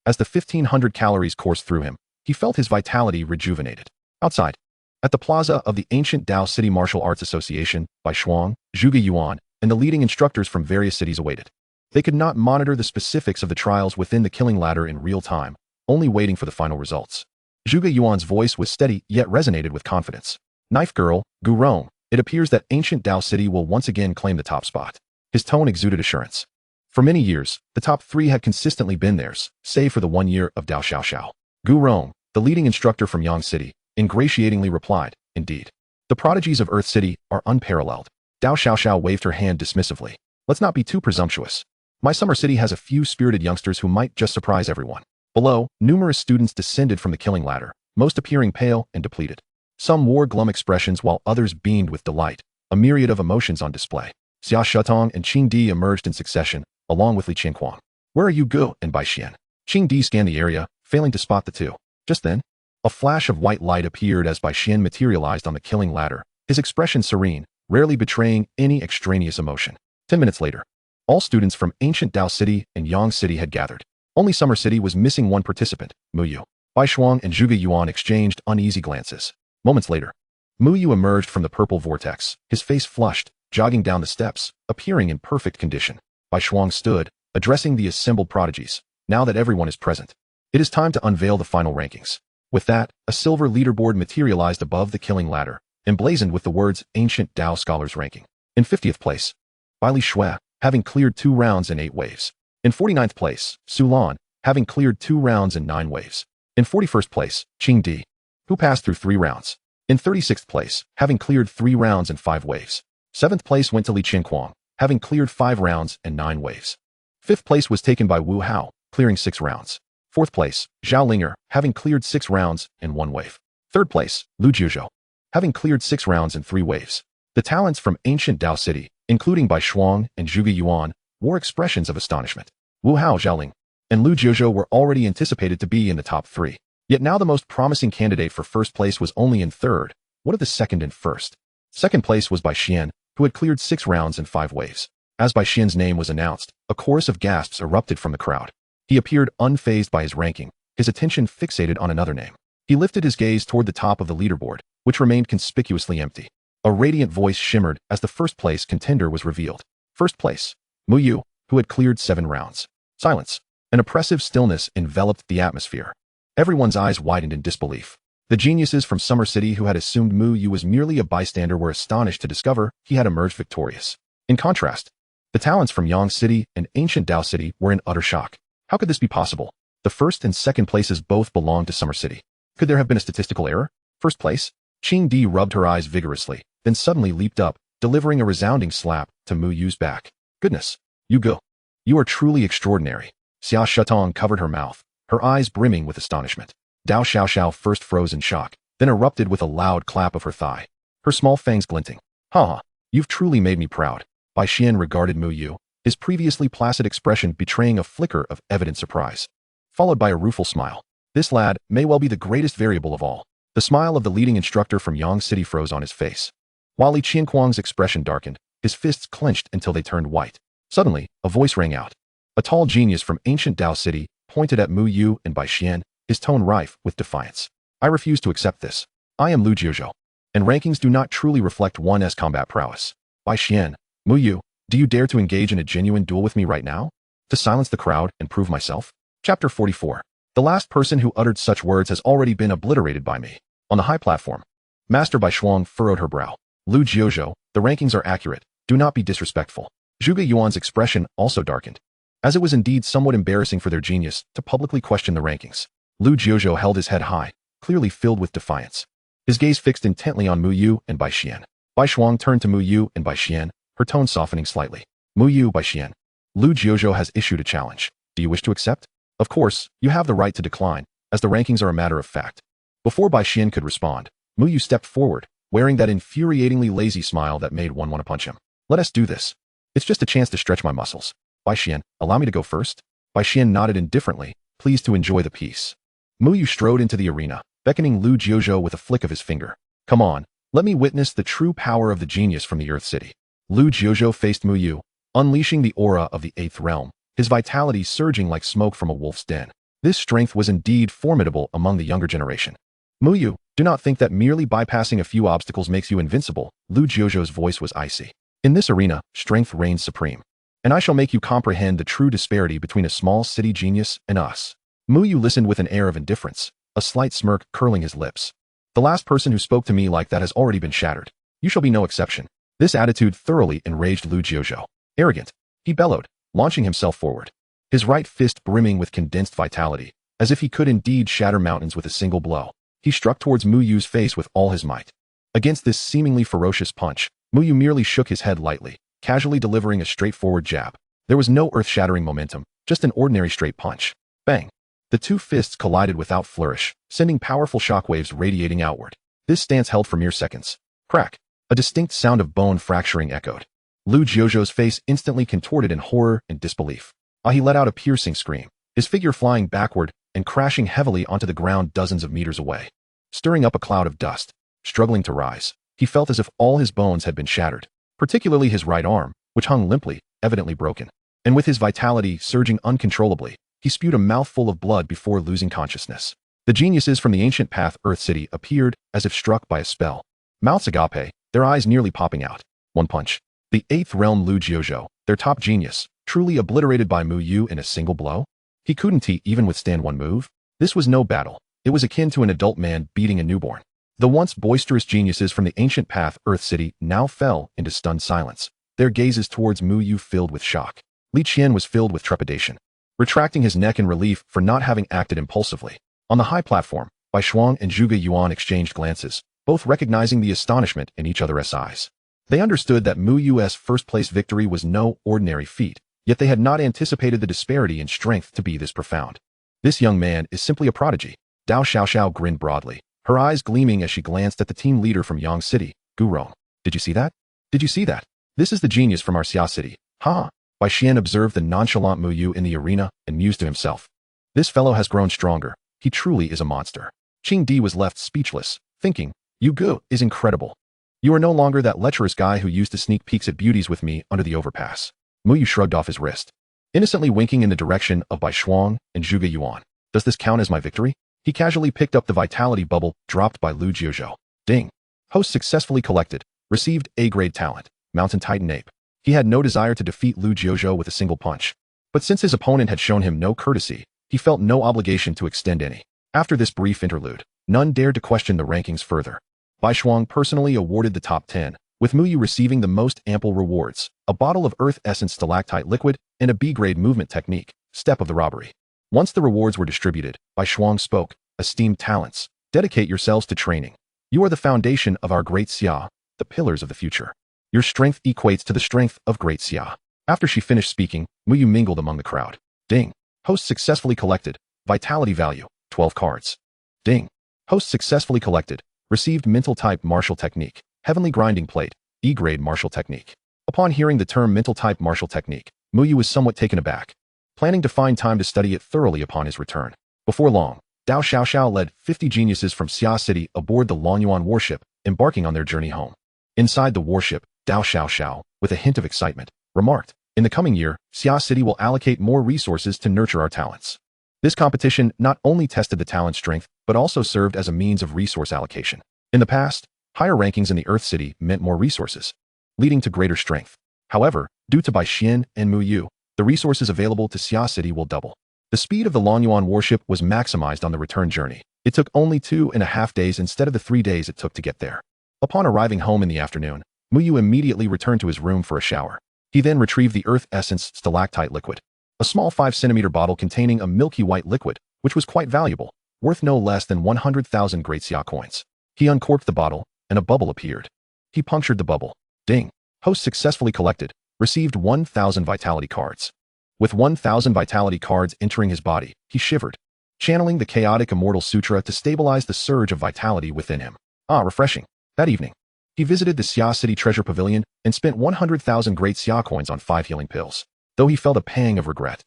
As the 1,500 calories coursed through him, he felt his vitality rejuvenated. Outside, at the plaza of the ancient Dao City Martial Arts Association, Bai Shuang, Zhuge Yuan, and the leading instructors from various cities awaited. They could not monitor the specifics of the trials within the killing ladder in real time, only waiting for the final results. Zhuge Yuan's voice was steady yet resonated with confidence. Knife Girl, Gu Rong, it appears that ancient Dao City will once again claim the top spot. His tone exuded assurance. For many years, the top 3 had consistently been theirs, save for the 1 year of Dao Xiaoxiao. Gu Rong, the leading instructor from Yang City, ingratiatingly replied, indeed. The prodigies of Earth City are unparalleled. Dao Xiaoxiao waved her hand dismissively. Let's not be too presumptuous. My summer city has a few spirited youngsters who might just surprise everyone. Below, numerous students descended from the killing ladder, most appearing pale and depleted. Some wore glum expressions while others beamed with delight, a myriad of emotions on display. Xia Shutong and Qing Di emerged in succession, along with Li Qianquang. Where are you, Gu and Bai Xian? Qing Di scanned the area, failing to spot the two. Just then, a flash of white light appeared as Bai Xian materialized on the killing ladder, his expression serene, rarely betraying any extraneous emotion. 10 minutes later, all students from ancient Dao City and Yang City had gathered. Only Summer City was missing one participant, Muyu. Bai Shuang and Zhuge Yuan exchanged uneasy glances. Moments later, Muyu emerged from the purple vortex, his face flushed, jogging down the steps, appearing in perfect condition. Bai Shuang stood, addressing the assembled prodigies. Now that everyone is present, it is time to unveil the final rankings. With that, a silver leaderboard materialized above the killing ladder, emblazoned with the words Ancient Dao Scholars Ranking. In 50th place, Bai Li Shui, having cleared 2 rounds and 8 waves. In 49th place, Su Lan, having cleared 2 rounds and 9 waves. In 41st place, Qing Di, who passed through 3 rounds. In 36th place, having cleared 3 rounds and 5 waves. 7th place went to Li Qianquang, having cleared 5 rounds and 9 waves. 5th place was taken by Wu Hao, clearing 6 rounds. 4th place, Zhao Linger, having cleared 6 rounds and 1 wave. 3rd place, Lu Jiuzhou, having cleared 6 rounds and 3 waves. The talents from ancient Dao City, including Bai Shuang and Zhuge Yuan, wore expressions of astonishment. Wu Hao, Zhaoling, and Lu Jiuzhou were already anticipated to be in the top 3. Yet now the most promising candidate for first place was only in 3rd. What of the 2nd and 1st? 2nd place was Bai Xian, who had cleared 6 rounds and 5 waves. As Bai Xian's name was announced, a chorus of gasps erupted from the crowd. He appeared unfazed by his ranking, his attention fixated on another name. He lifted his gaze toward the top of the leaderboard, which remained conspicuously empty. A radiant voice shimmered as the first place contender was revealed. First place, Mu Yu, who had cleared 7 rounds. Silence. An oppressive stillness enveloped the atmosphere. Everyone's eyes widened in disbelief. The geniuses from Summer City who had assumed Mu Yu was merely a bystander were astonished to discover he had emerged victorious. In contrast, the talents from Yang City and Ancient Dao City were in utter shock. How could this be possible? The first and second places both belonged to Summer City. Could there have been a statistical error? First place? Qing Di rubbed her eyes vigorously, then suddenly leaped up, delivering a resounding slap to Mu Yu's back. Goodness! You go. You are truly extraordinary. Xia Shutong covered her mouth, her eyes brimming with astonishment. Dao Xiaoxiao first froze in shock, then erupted with a loud clap of her thigh, her small fangs glinting. Ha! You've truly made me proud. Bai Xian regarded Mu Yu, his previously placid expression betraying a flicker of evident surprise, followed by a rueful smile. This lad may well be the greatest variable of all. The smile of the leading instructor from Yang City froze on his face. While Li Qianquang's expression darkened, his fists clenched until they turned white. Suddenly, a voice rang out. A tall genius from Ancient Dao City pointed at Mu Yu and Bai Xian, his tone rife with defiance. I refuse to accept this. I am Lu Jiuzhou, and rankings do not truly reflect one's combat prowess. Bai Xian, Mu Yu, do you dare to engage in a genuine duel with me right now? To silence the crowd and prove myself? Chapter 44. The last person who uttered such words has already been obliterated by me. On the high platform, Master Bai Shuang furrowed her brow. Lu Jiuzhou, the rankings are accurate. Do not be disrespectful. Zhuge Yuan's expression also darkened, as it was indeed somewhat embarrassing for their genius to publicly question the rankings. Lu Jiuzhou held his head high, clearly filled with defiance. His gaze fixed intently on Mu Yu and Bai Xian. Bai Shuang turned to Mu Yu and Bai Xian, her tone softening slightly. Mu Yu, Bai Xian. Lu Jiuzhou has issued a challenge. Do you wish to accept? Of course, you have the right to decline, as the rankings are a matter of fact. Before Bai Xian could respond, Mu Yu stepped forward, wearing that infuriatingly lazy smile that made one want to punch him. Let us do this. It's just a chance to stretch my muscles. Bai Xian, allow me to go first? Bai Xian nodded indifferently, pleased to enjoy the peace. Mu Yu strode into the arena, beckoning Lu Jiuzhou with a flick of his finger. Come on, let me witness the true power of the genius from the Earth City. Lu Jiuzhou faced Mu Yu, unleashing the aura of the 8th realm, his vitality surging like smoke from a wolf's den. This strength was indeed formidable among the younger generation. Mu Yu, do not think that merely bypassing a few obstacles makes you invincible. Lu Jiuzhou's voice was icy. In this arena, strength reigns supreme. And I shall make you comprehend the true disparity between a small city genius and us. Mu Yu listened with an air of indifference, a slight smirk curling his lips. The last person who spoke to me like that has already been shattered. You shall be no exception. This attitude thoroughly enraged Lu Jiuzhou. Arrogant, he bellowed, launching himself forward, his right fist brimming with condensed vitality, as if he could indeed shatter mountains with a single blow. He struck towards Mu Yu's face with all his might. Against this seemingly ferocious punch, Mu Yu merely shook his head lightly, casually delivering a straightforward jab. There was no earth-shattering momentum, just an ordinary straight punch. Bang! The two fists collided without flourish, sending powerful shockwaves radiating outward. This stance held for mere seconds. Crack! A distinct sound of bone fracturing echoed. Lu Jiuzhou's face instantly contorted in horror and disbelief. He let out a piercing scream, his figure flying backward and crashing heavily onto the ground dozens of meters away. Stirring up a cloud of dust, struggling to rise, he felt as if all his bones had been shattered, particularly his right arm, which hung limply, evidently broken. And with his vitality surging uncontrollably, he spewed a mouthful of blood before losing consciousness. The geniuses from the ancient path Earth City appeared as if struck by a spell. Mouths agape, their eyes nearly popping out. One punch. The 8th realm Lu Jiuzhou, their top genius, truly obliterated by Mu Yu in a single blow? He couldn't even withstand one move? This was no battle. It was akin to an adult man beating a newborn. The once boisterous geniuses from the ancient path Earth City now fell into stunned silence, their gazes towards Mu Yu filled with shock. Li Qian was filled with trepidation, retracting his neck in relief for not having acted impulsively. On the high platform, Bai Shuang and Zhuge Yuan exchanged glances, both recognizing the astonishment in each other's eyes. They understood that Mu Yu's first-place victory was no ordinary feat, yet they had not anticipated the disparity in strength to be this profound. This young man is simply a prodigy. Dao Xiaoxiao grinned broadly, her eyes gleaming as she glanced at the team leader from Yang City, Gu Rong. Did you see that? Did you see that? This is the genius from our Xia City. Ha! Bai Xian observed the nonchalant Mu Yu in the arena and mused to himself. This fellow has grown stronger. He truly is a monster. Qing Di was left speechless, thinking, Yu Gu is incredible. You are no longer that lecherous guy who used to sneak peeks at beauties with me under the overpass. Muyu shrugged off his wrist, innocently winking in the direction of Bai Shuang and Zhuge Yuan. Does this count as my victory? He casually picked up the vitality bubble dropped by Lu Jiuzhou. Ding. Host successfully collected. Received A-grade talent. Mountain Titan Ape. He had no desire to defeat Lu Jiuzhou with a single punch. But since his opponent had shown him no courtesy, he felt no obligation to extend any. After this brief interlude, none dared to question the rankings further. Bai Shuang personally awarded the top 10, with Muyu receiving the most ample rewards, a bottle of Earth Essence Stalactite Liquid, and a B-grade movement technique, Step of the Robbery. Once the rewards were distributed, Bai Shuang spoke, esteemed talents, dedicate yourselves to training. You are the foundation of our great Xia, the pillars of the future. Your strength equates to the strength of great Xia. After she finished speaking, Muyu mingled among the crowd. Ding. Host successfully collected. Vitality value, 12 cards. Ding. Host successfully collected. Received mental type martial technique, heavenly grinding plate, E-grade martial technique. Upon hearing the term mental type martial technique, Muyu was somewhat taken aback, planning to find time to study it thoroughly upon his return. Before long, Dao Xiaoxiao led 50 geniuses from Xia City aboard the Longyuan warship, embarking on their journey home. Inside the warship, Dao Xiaoxiao, with a hint of excitement, remarked, in the coming year, Xia City will allocate more resources to nurture our talents. This competition not only tested the talent strength, but also served as a means of resource allocation. In the past, higher rankings in the Earth City meant more resources, leading to greater strength. However, due to Bai Xian and Muyu, the resources available to Xia City will double. The speed of the Longyuan warship was maximized on the return journey. It took only 2.5 days instead of the 3 days it took to get there. Upon arriving home in the afternoon, Muyu immediately returned to his room for a shower. He then retrieved the Earth Essence Stalactite Liquid, a small 5-centimeter bottle containing a milky white liquid, which was quite valuable, worth no less than 100,000 great Xia coins. He uncorked the bottle, and a bubble appeared. He punctured the bubble. Ding. Host successfully collected. Received 1,000 vitality cards. With 1,000 vitality cards entering his body, he shivered, channeling the chaotic immortal sutra to stabilize the surge of vitality within him. Ah, refreshing. That evening, he visited the Xia City Treasure Pavilion and spent 100,000 great Xia coins on 5 healing pills, though he felt a pang of regret.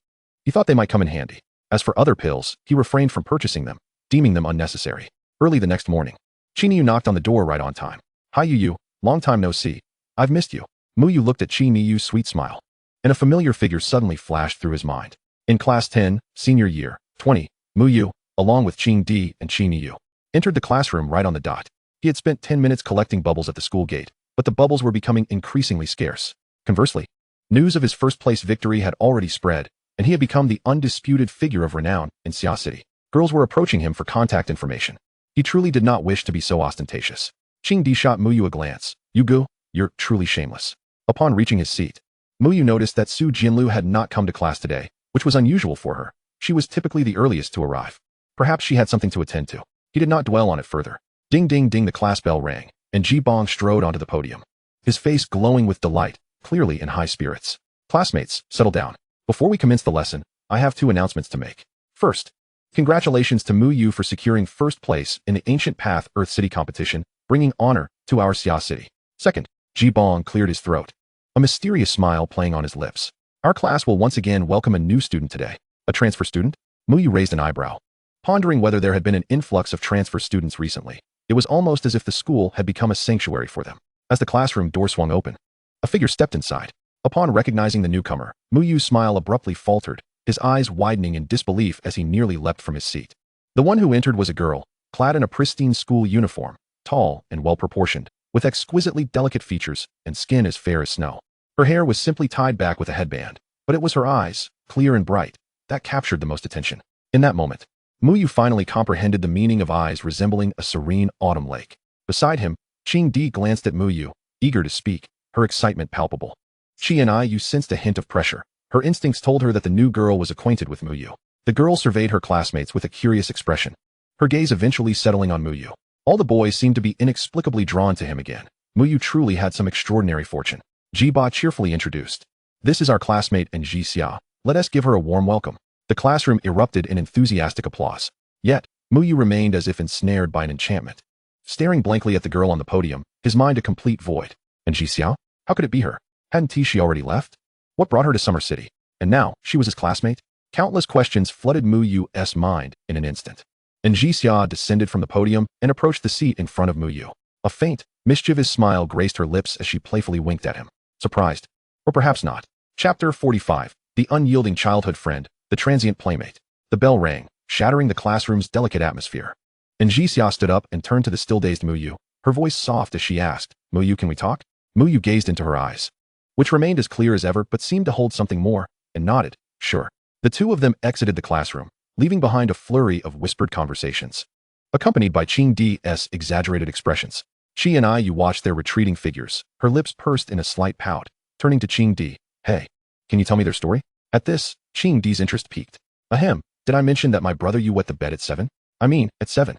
He thought they might come in handy. As for other pills, he refrained from purchasing them, deeming them unnecessary. Early the next morning, Qi Niu knocked on the door right on time. Hi Yu, long time no see. I've missed you. Muyu looked at Qi Niu's sweet smile, and a familiar figure suddenly flashed through his mind. In Class 10, Senior Year, 20, Muyu, along with Qing Di and Qi Niu, entered the classroom right on the dot. He had spent 10 minutes collecting bubbles at the school gate, but the bubbles were becoming increasingly scarce. Conversely, news of his first-place victory had already spread, and he had become the undisputed figure of renown in Xia City. Girls were approaching him for contact information. He truly did not wish to be so ostentatious. Qing Di shot Muyu a glance. Yugu, you're truly shameless. Upon reaching his seat, Muyu noticed that Su Jinlu had not come to class today, which was unusual for her. She was typically the earliest to arrive. Perhaps she had something to attend to. He did not dwell on it further. Ding ding ding, the class bell rang, and Ji Bong strode onto the podium, his face glowing with delight, clearly in high spirits. Classmates, settle down. Before we commence the lesson, I have 2 announcements to make. First, congratulations to Muyu for securing first place in the Ancient Path Earth City competition, bringing honor to our Xia City. Second, Ji Bong cleared his throat, a mysterious smile playing on his lips. Our class will once again welcome a new student today. A transfer student? Muyu raised an eyebrow, pondering whether there had been an influx of transfer students recently. It was almost as if the school had become a sanctuary for them. As the classroom door swung open, a figure stepped inside. Upon recognizing the newcomer, Muyu's smile abruptly faltered, his eyes widening in disbelief as he nearly leapt from his seat. The one who entered was a girl, clad in a pristine school uniform, tall and well-proportioned, with exquisitely delicate features and skin as fair as snow. Her hair was simply tied back with a headband, but it was her eyes, clear and bright, that captured the most attention. In that moment, Muyu finally comprehended the meaning of eyes resembling a serene autumn lake. Beside him, Qing Di glanced at Muyu, eager to speak, her excitement palpable. Qi and Yu sensed a hint of pressure. Her instincts told her that the new girl was acquainted with Muyu. The girl surveyed her classmates with a curious expression, her gaze eventually settling on Muyu. All the boys seemed to be inexplicably drawn to him again. Muyu truly had some extraordinary fortune. Ji Ba cheerfully introduced. This is our classmate and Ji Xia. Let us give her a warm welcome. The classroom erupted in enthusiastic applause. Yet, Muyu remained as if ensnared by an enchantment. Staring blankly at the girl on the podium, his mind a complete void. And Ji Xia? How could it be her? Hadn't she already left? What brought her to Summer City? And now, she was his classmate? Countless questions flooded Muyu's mind in an instant. And Ji Xia descended from the podium and approached the seat in front of Muyu. A faint, mischievous smile graced her lips as she playfully winked at him. Surprised. Or perhaps not. Chapter 45. The Unyielding Childhood Friend, the Transient Playmate. The bell rang, shattering the classroom's delicate atmosphere. And Jixia stood up and turned to the still-dazed Muyu, her voice soft as she asked, "Muyu, can we talk?" Muyu gazed into her eyes, which remained as clear as ever but seemed to hold something more, and nodded, "Sure." The two of them exited the classroom, leaving behind a flurry of whispered conversations, accompanied by Qing Di's exaggerated expressions. She and Yu watched their retreating figures, her lips pursed in a slight pout, turning to Qing Di. "Hey, can you tell me their story?" At this, Qing Di's interest peaked. "Ahem, did I mention that my brother you wet the bed at 7? I mean, at 7.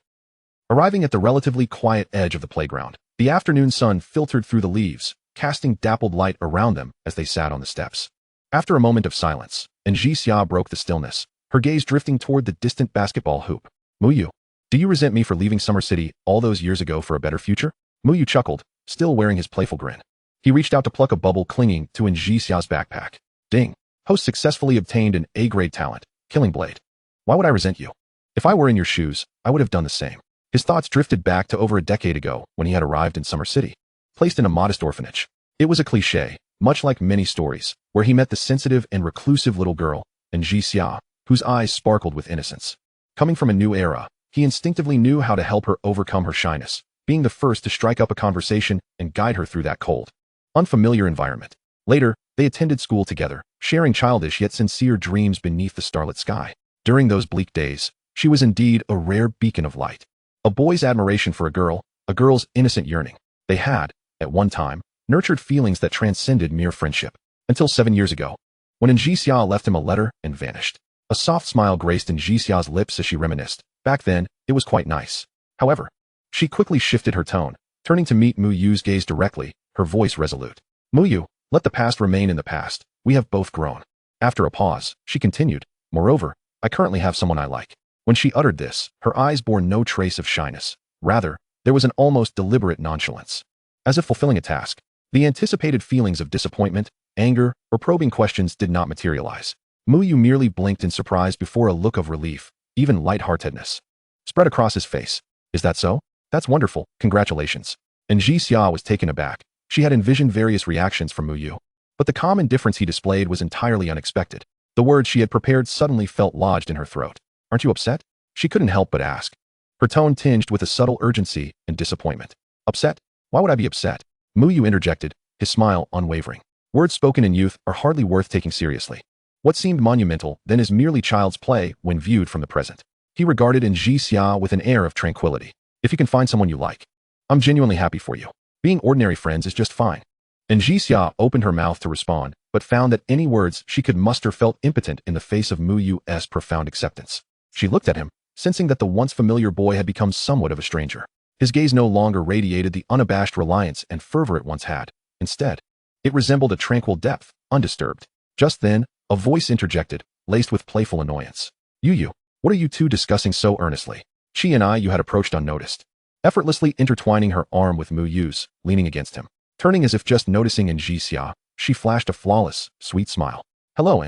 Arriving at the relatively quiet edge of the playground, the afternoon sun filtered through the leaves, casting dappled light around them as they sat on the steps. After a moment of silence, and Jixia broke the stillness, her gaze drifting toward the distant basketball hoop. "Muyu, do you resent me for leaving Summer City all those years ago for a better future?" Muyu chuckled, still wearing his playful grin. He reached out to pluck a bubble clinging to Jixia's backpack. "Ding. Host successfully obtained an A-grade talent, Killing Blade. Why would I resent you? If I were in your shoes, I would have done the same." His thoughts drifted back to over a decade ago when he had arrived in Summer City, placed in a modest orphanage. It was a cliché, much like many stories, where he met the sensitive and reclusive little girl, and Jixia, whose eyes sparkled with innocence. Coming from a new era, he instinctively knew how to help her overcome her shyness, being the first to strike up a conversation and guide her through that cold, unfamiliar environment. Later, they attended school together, sharing childish yet sincere dreams beneath the starlit sky. During those bleak days, she was indeed a rare beacon of light. A boy's admiration for a girl's innocent yearning. They had, at one time, nurtured feelings that transcended mere friendship. Until 7 years ago, when Jixia left him a letter and vanished. A soft smile graced Jixia's lips as she reminisced. Back then, it was quite nice. However, she quickly shifted her tone, turning to meet Muyu's gaze directly, her voice resolute. "Muyu, let the past remain in the past. We have both grown." After a pause, she continued, "Moreover, I currently have someone I like." When she uttered this, her eyes bore no trace of shyness. Rather, there was an almost deliberate nonchalance. As if fulfilling a task, the anticipated feelings of disappointment, anger, or probing questions did not materialize. Muyu merely blinked in surprise before a look of relief, even lightheartedness, spread across his face. "Is that so? That's wonderful, congratulations." And Jixia was taken aback. She had envisioned various reactions from Muyu, but the calm indifference he displayed was entirely unexpected. The words she had prepared suddenly felt lodged in her throat. "Aren't you upset?" She couldn't help but ask, her tone tinged with a subtle urgency and disappointment. "Upset? Why would I be upset?" Muyu interjected, his smile unwavering. "Words spoken in youth are hardly worth taking seriously. What seemed monumental then is merely child's play when viewed from the present." He regarded Jixia with an air of tranquility. "If you can find someone you like, I'm genuinely happy for you. Being ordinary friends is just fine." And Jixia opened her mouth to respond, but found that any words she could muster felt impotent in the face of Muyu's profound acceptance. She looked at him, sensing that the once familiar boy had become somewhat of a stranger. His gaze no longer radiated the unabashed reliance and fervor it once had. Instead, it resembled a tranquil depth, undisturbed. Just then, a voice interjected, laced with playful annoyance. "Yu, what are you two discussing so earnestly?" She and Yu had approached unnoticed, effortlessly intertwining her arm with Muyu's, leaning against him. Turning as if just noticing in Jixia, she flashed a flawless, sweet smile. "Hello,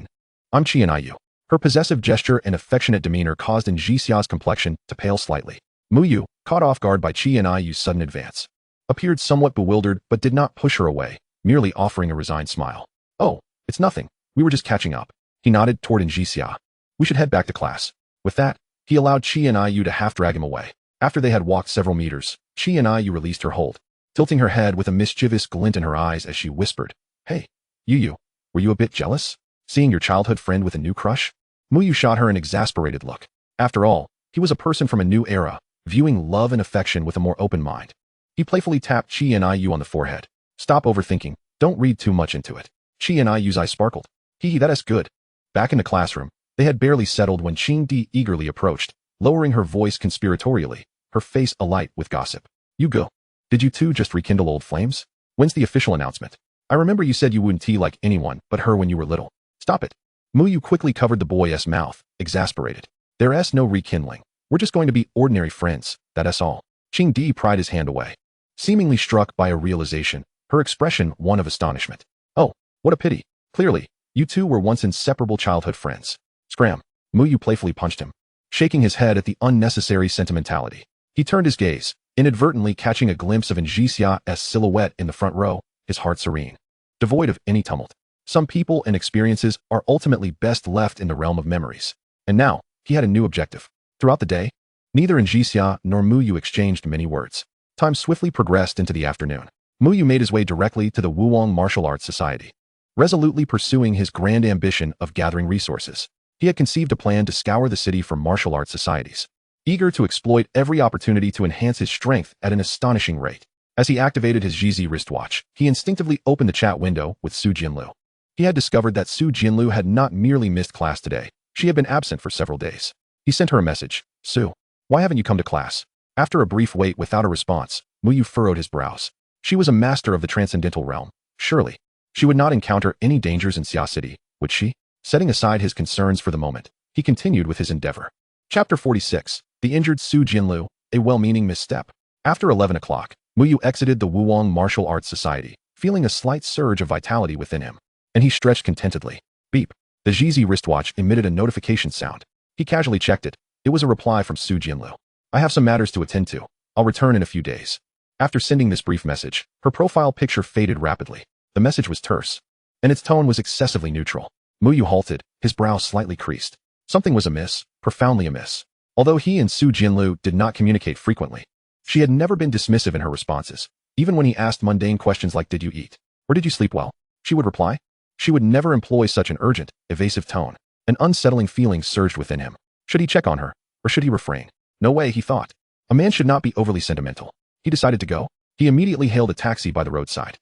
I'm Chi and Yu." Her possessive gesture and affectionate demeanor caused Jixia's complexion to pale slightly. Muyu, caught off guard by Chi and Yu's sudden advance, appeared somewhat bewildered but did not push her away, merely offering a resigned smile. "Oh, it's nothing. We were just catching up." He nodded toward Jixia. "We should head back to class." With that, he allowed Chi and Yu to half-drag him away. After they had walked several meters, Chi and Yu released her hold, tilting her head with a mischievous glint in her eyes as she whispered, "Hey, Yu, were you a bit jealous? Seeing your childhood friend with a new crush?" Muyu shot her an exasperated look. After all, he was a person from a new era, viewing love and affection with a more open mind. He playfully tapped Chi and Yu on the forehead. "Stop overthinking. Don't read too much into it." Chi and Yu's eyes sparkled. That is good." Back in the classroom, they had barely settled when Qing Di eagerly approached, lowering her voice conspiratorially, her face alight with gossip. "You go. Did you two just rekindle old flames? When's the official announcement? I remember you said you wouldn't like anyone but her when you were little." "Stop it." Muyu quickly covered the boy's mouth, exasperated. "There's no rekindling. We're just going to be ordinary friends, that's all." Qing Di pried his hand away, seemingly struck by a realization, her expression one of astonishment. "Oh, what a pity. Clearly, you two were once inseparable childhood friends." "Scram." Muyu playfully punched him, shaking his head at the unnecessary sentimentality. He turned his gaze, inadvertently catching a glimpse of Jixia's silhouette in the front row, his heart serene, devoid of any tumult. Some people and experiences are ultimately best left in the realm of memories. And now, he had a new objective. Throughout the day, neither Njixia nor Muyu exchanged many words. Time swiftly progressed into the afternoon. Muyu made his way directly to the Wuwang Martial Arts Society, resolutely pursuing his grand ambition of gathering resources. He had conceived a plan to scour the city for martial arts societies, eager to exploit every opportunity to enhance his strength at an astonishing rate. As he activated his GZ wristwatch, he instinctively opened the chat window with Su Jinlu. He had discovered that Su Jinlu had not merely missed class today, she had been absent for several days. He sent her a message. Su, why haven't you come to class? After a brief wait without a response, Muyu furrowed his brows. She was a master of the transcendental realm. Surely, she would not encounter any dangers in Xia City, would she? Setting aside his concerns for the moment, he continued with his endeavor. Chapter 46. The Injured Su Jinlu, a well-meaning misstep. After 11 o'clock, Muyu exited the Wuwang Martial Arts Society, feeling a slight surge of vitality within him, and he stretched contentedly. Beep. The GZ wristwatch emitted a notification sound. He casually checked it. It was a reply from Su Jinlu. I have some matters to attend to. I'll return in a few days. After sending this brief message, her profile picture faded rapidly. The message was terse, and its tone was excessively neutral. Muyu halted, his brows slightly creased. Something was amiss, profoundly amiss. Although he and Su Jinlu did not communicate frequently, she had never been dismissive in her responses. Even when he asked mundane questions like, did you eat? Or did you sleep well? She would reply. She would never employ such an urgent, evasive tone. An unsettling feeling surged within him. Should he check on her, or should he refrain? No way, he thought. A man should not be overly sentimental. He decided to go. He immediately hailed a taxi by the roadside.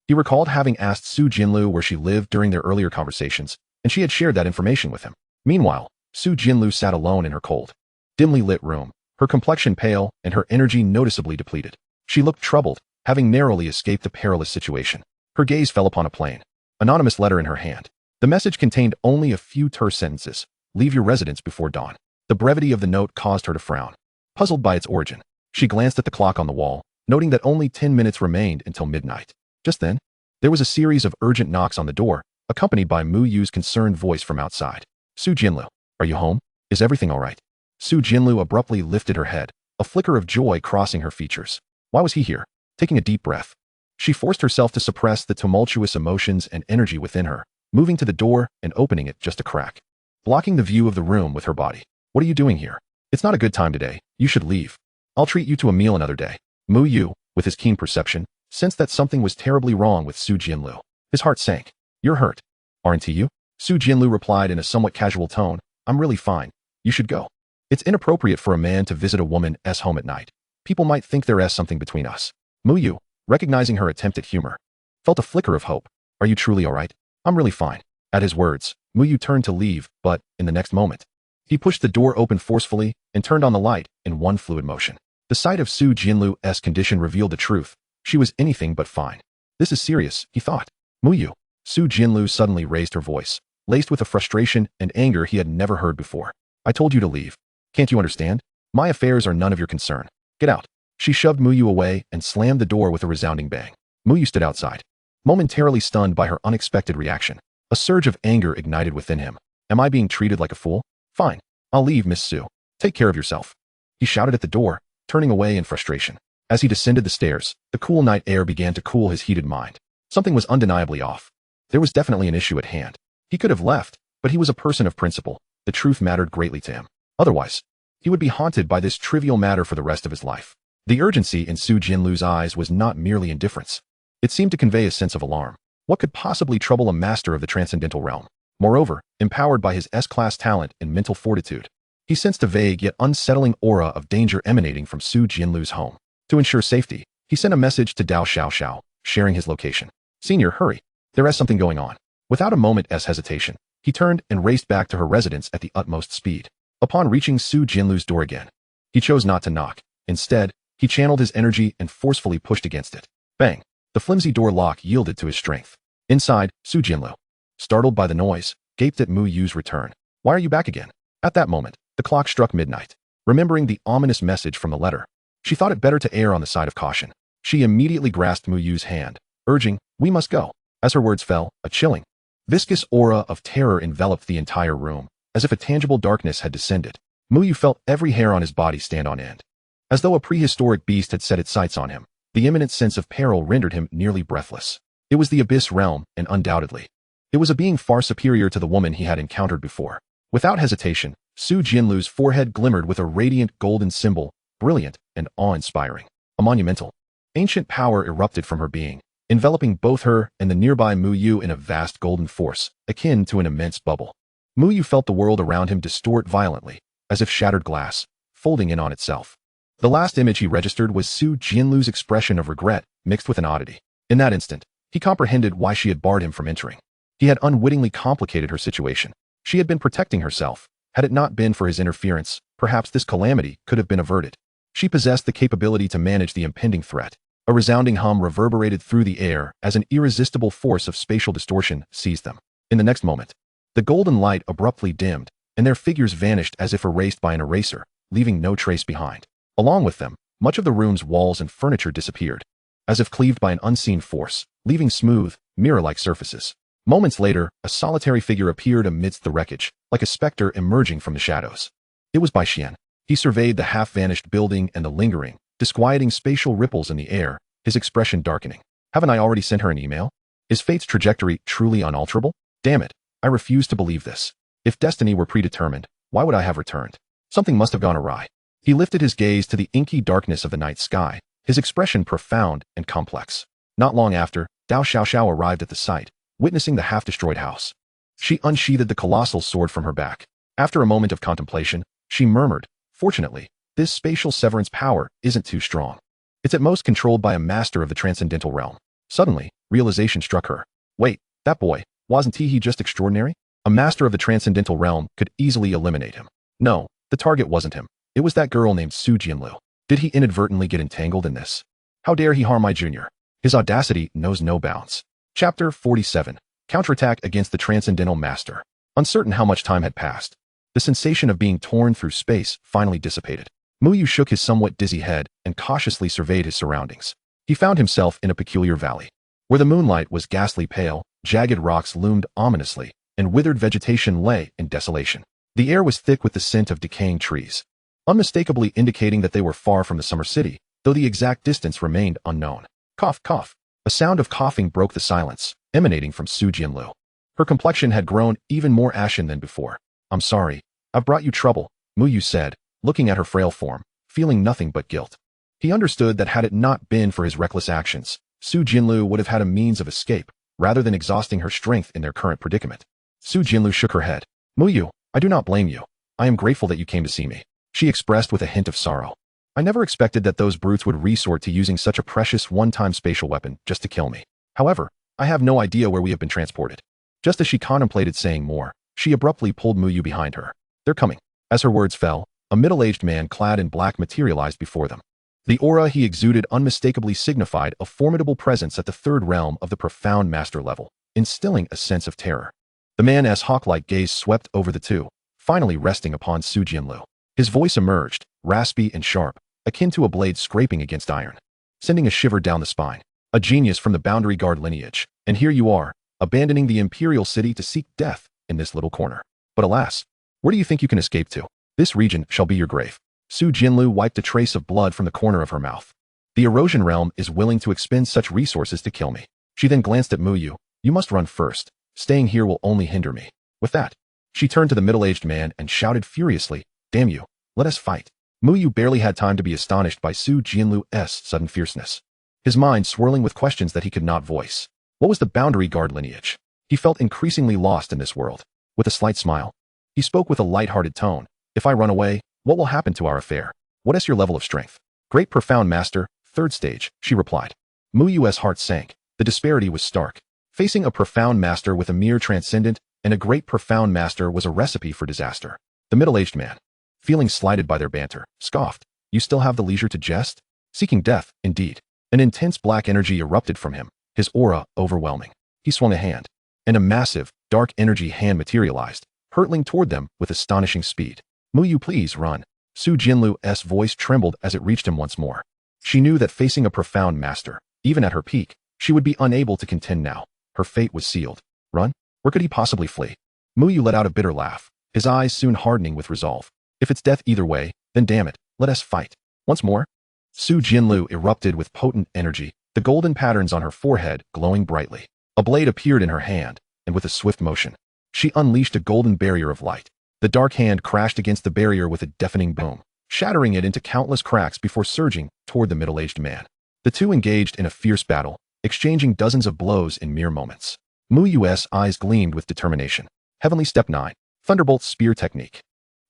He recalled having asked Su Jinlu where she lived during their earlier conversations, and she had shared that information with him. Meanwhile, Su Jinlu sat alone in her cold, dimly lit room, her complexion pale and her energy noticeably depleted. She looked troubled, having narrowly escaped a perilous situation. Her gaze fell upon a plain, anonymous letter in her hand. The message contained only a few terse sentences. Leave your residence before dawn. The brevity of the note caused her to frown. Puzzled by its origin, she glanced at the clock on the wall, noting that only 10 minutes remained until midnight. Just then, there was a series of urgent knocks on the door, accompanied by Muyu's concerned voice from outside. Su Jinlu, are you home? Is everything all right? Su Jinlu abruptly lifted her head, a flicker of joy crossing her features. Why was he here? Taking a deep breath, she forced herself to suppress the tumultuous emotions and energy within her, moving to the door and opening it just a crack, blocking the view of the room with her body. What are you doing here? It's not a good time today. You should leave. I'll treat you to a meal another day. Muyu, with his keen perception, sensed that something was terribly wrong with Su Jinlu. His heart sank. You're hurt, aren't you? Su Jinlu replied in a somewhat casual tone. I'm really fine. You should go. It's inappropriate for a man to visit a woman's home at night. People might think there is something between us. Muyu, recognizing her attempt at humor, felt a flicker of hope. Are you truly all right? I'm really fine. At his words, Muyu turned to leave, but, in the next moment, he pushed the door open forcefully and turned on the light in one fluid motion. The sight of Su Jinlu's condition revealed the truth. She was anything but fine. This is serious, he thought. Muyu. Su Jinlu suddenly raised her voice, laced with a frustration and anger he had never heard before. I told you to leave. Can't you understand? My affairs are none of your concern. Get out. She shoved Muyu away and slammed the door with a resounding bang. Muyu stood outside, momentarily stunned by her unexpected reaction. A surge of anger ignited within him. Am I being treated like a fool? Fine. I'll leave, Miss Su. Take care of yourself. He shouted at the door, turning away in frustration. As he descended the stairs, the cool night air began to cool his heated mind. Something was undeniably off. There was definitely an issue at hand. He could have left, but he was a person of principle. The truth mattered greatly to him. Otherwise, he would be haunted by this trivial matter for the rest of his life. The urgency in Su Jinlu's eyes was not merely indifference. It seemed to convey a sense of alarm. What could possibly trouble a master of the transcendental realm? Moreover, empowered by his S-class talent and mental fortitude, he sensed a vague yet unsettling aura of danger emanating from Su Jinlu's home. To ensure safety, he sent a message to Dao Xiaoxiao, sharing his location. Senior, hurry. There is something going on. Without a moment's hesitation, he turned and raced back to her residence at the utmost speed. Upon reaching Su Jinlu's door again, he chose not to knock. Instead, he channeled his energy and forcefully pushed against it. Bang! The flimsy door lock yielded to his strength. Inside, Su Jinlu, startled by the noise, gaped at Muyu's return. Why are you back again? At that moment, the clock struck midnight. Remembering the ominous message from the letter, she thought it better to err on the side of caution. She immediately grasped Muyu's hand, urging, we must go. As her words fell, a chilling, viscous aura of terror enveloped the entire room, as if a tangible darkness had descended. Muyu felt every hair on his body stand on end. As though a prehistoric beast had set its sights on him, the imminent sense of peril rendered him nearly breathless. It was the abyss realm, and undoubtedly, It was a being far superior to the woman he had encountered before. Without hesitation, Su Jianlu's forehead glimmered with a radiant golden symbol, brilliant and awe-inspiring. A monumental, ancient power erupted from her being, enveloping both her and the nearby Mu Yu in a vast golden force, akin to an immense bubble. Mu Yu felt the world around him distort violently, as if shattered glass, folding in on itself. The last image he registered was Su Jianlu's expression of regret, mixed with an oddity. In that instant, he comprehended why she had barred him from entering. He had unwittingly complicated her situation. She had been protecting herself. Had it not been for his interference, perhaps this calamity could have been averted. She possessed the capability to manage the impending threat. A resounding hum reverberated through the air as an irresistible force of spatial distortion seized them. In the next moment, the golden light abruptly dimmed, and their figures vanished as if erased by an eraser, leaving no trace behind. Along with them, much of the room's walls and furniture disappeared, as if cleaved by an unseen force, leaving smooth, mirror-like surfaces. Moments later, a solitary figure appeared amidst the wreckage, like a specter emerging from the shadows. It was Bai Xian. He surveyed the half-vanished building and the lingering, disquieting spatial ripples in the air, his expression darkening. Haven't I already sent her an email? Is fate's trajectory truly unalterable? Damn it, I refuse to believe this. If destiny were predetermined, why would I have returned? Something must have gone awry. He lifted his gaze to the inky darkness of the night sky, his expression profound and complex. Not long after, Dao Xiaoxiao arrived at the site, witnessing the half-destroyed house. She unsheathed the colossal sword from her back. After a moment of contemplation, she murmured, "Fortunately, this spatial severance power isn't too strong. It's at most controlled by a master of the transcendental realm." Suddenly, realization struck her. Wait, that boy, wasn't he just extraordinary? A master of the transcendental realm could easily eliminate him. No, the target wasn't him. It was that girl named Su Jianlu. Did he inadvertently get entangled in this? How dare he harm my junior? His audacity knows no bounds. Chapter 47. Counterattack against the Transcendental Master. Uncertain how much time had passed, the sensation of being torn through space finally dissipated. Mu Yu shook his somewhat dizzy head and cautiously surveyed his surroundings. He found himself in a peculiar valley, where the moonlight was ghastly pale, jagged rocks loomed ominously, and withered vegetation lay in desolation. The air was thick with the scent of decaying trees, unmistakably indicating that they were far from the summer city, though the exact distance remained unknown. Cough, cough. A sound of coughing broke the silence, emanating from Su Jianlu. Her complexion had grown even more ashen than before. "I'm sorry. I've brought you trouble," Mu Yu said, looking at her frail form, feeling nothing but guilt. He understood that had it not been for his reckless actions, Su Jianlu would have had a means of escape, rather than exhausting her strength in their current predicament. Su Jianlu shook her head. "Mu Yu, I do not blame you. I am grateful that you came to see me," she expressed with a hint of sorrow. "I never expected that those brutes would resort to using such a precious one-time spatial weapon just to kill me. However, I have no idea where we have been transported." Just as she contemplated saying more, she abruptly pulled Mu Yu behind her. "They're coming." As her words fell, a middle-aged man clad in black materialized before them. The aura he exuded unmistakably signified a formidable presence at the third realm of the profound master level, instilling a sense of terror. The man's hawk-like gaze swept over the two, finally resting upon Su Jianlu. His voice emerged, raspy and sharp, akin to a blade scraping against iron, sending a shiver down the spine. "A genius from the Boundary Guard lineage, and here you are, abandoning the imperial city to seek death in this little corner. But alas, where do you think you can escape to? This region shall be your grave." Su Jianlu wiped a trace of blood from the corner of her mouth. "The erosion realm is willing to expend such resources to kill me." She then glanced at Mu Yu. "You must run first. Staying here will only hinder me." With that, she turned to the middle-aged man and shouted furiously, "Damn you, let us fight." Mu Yu barely had time to be astonished by Su Jianlu's sudden fierceness, his mind swirling with questions that he could not voice. What was the Boundary Guard lineage? He felt increasingly lost in this world. With a slight smile, he spoke with a light-hearted tone. "If I run away, what will happen to our affair? What is your level of strength?" "Great Profound Master, 3rd stage," she replied. Mu Yu's heart sank. The disparity was stark. Facing a Profound Master with a mere Transcendent and a Great Profound Master was a recipe for disaster. The middle-aged man, feeling slighted by their banter, scoffed. "You still have the leisure to jest? Seeking death, indeed." An intense black energy erupted from him, his aura overwhelming. He swung a hand, and a massive, dark energy hand materialized, hurtling toward them with astonishing speed. "Mu Yu, please run." Su Jianlu's voice trembled as it reached him once more. She knew that facing a Profound Master, even at her peak, she would be unable to contend now. Her fate was sealed. Run? Where could he possibly flee? Mu Yu let out a bitter laugh, his eyes soon hardening with resolve. "If it's death either way, then damn it, let us fight." Once more, Su Jianlu erupted with potent energy, the golden patterns on her forehead glowing brightly. A blade appeared in her hand, and with a swift motion, she unleashed a golden barrier of light. The dark hand crashed against the barrier with a deafening boom, shattering it into countless cracks before surging toward the middle-aged man. The two engaged in a fierce battle, exchanging dozens of blows in mere moments. Muyu's eyes gleamed with determination. Heavenly Step 9. Thunderbolt Spear Technique.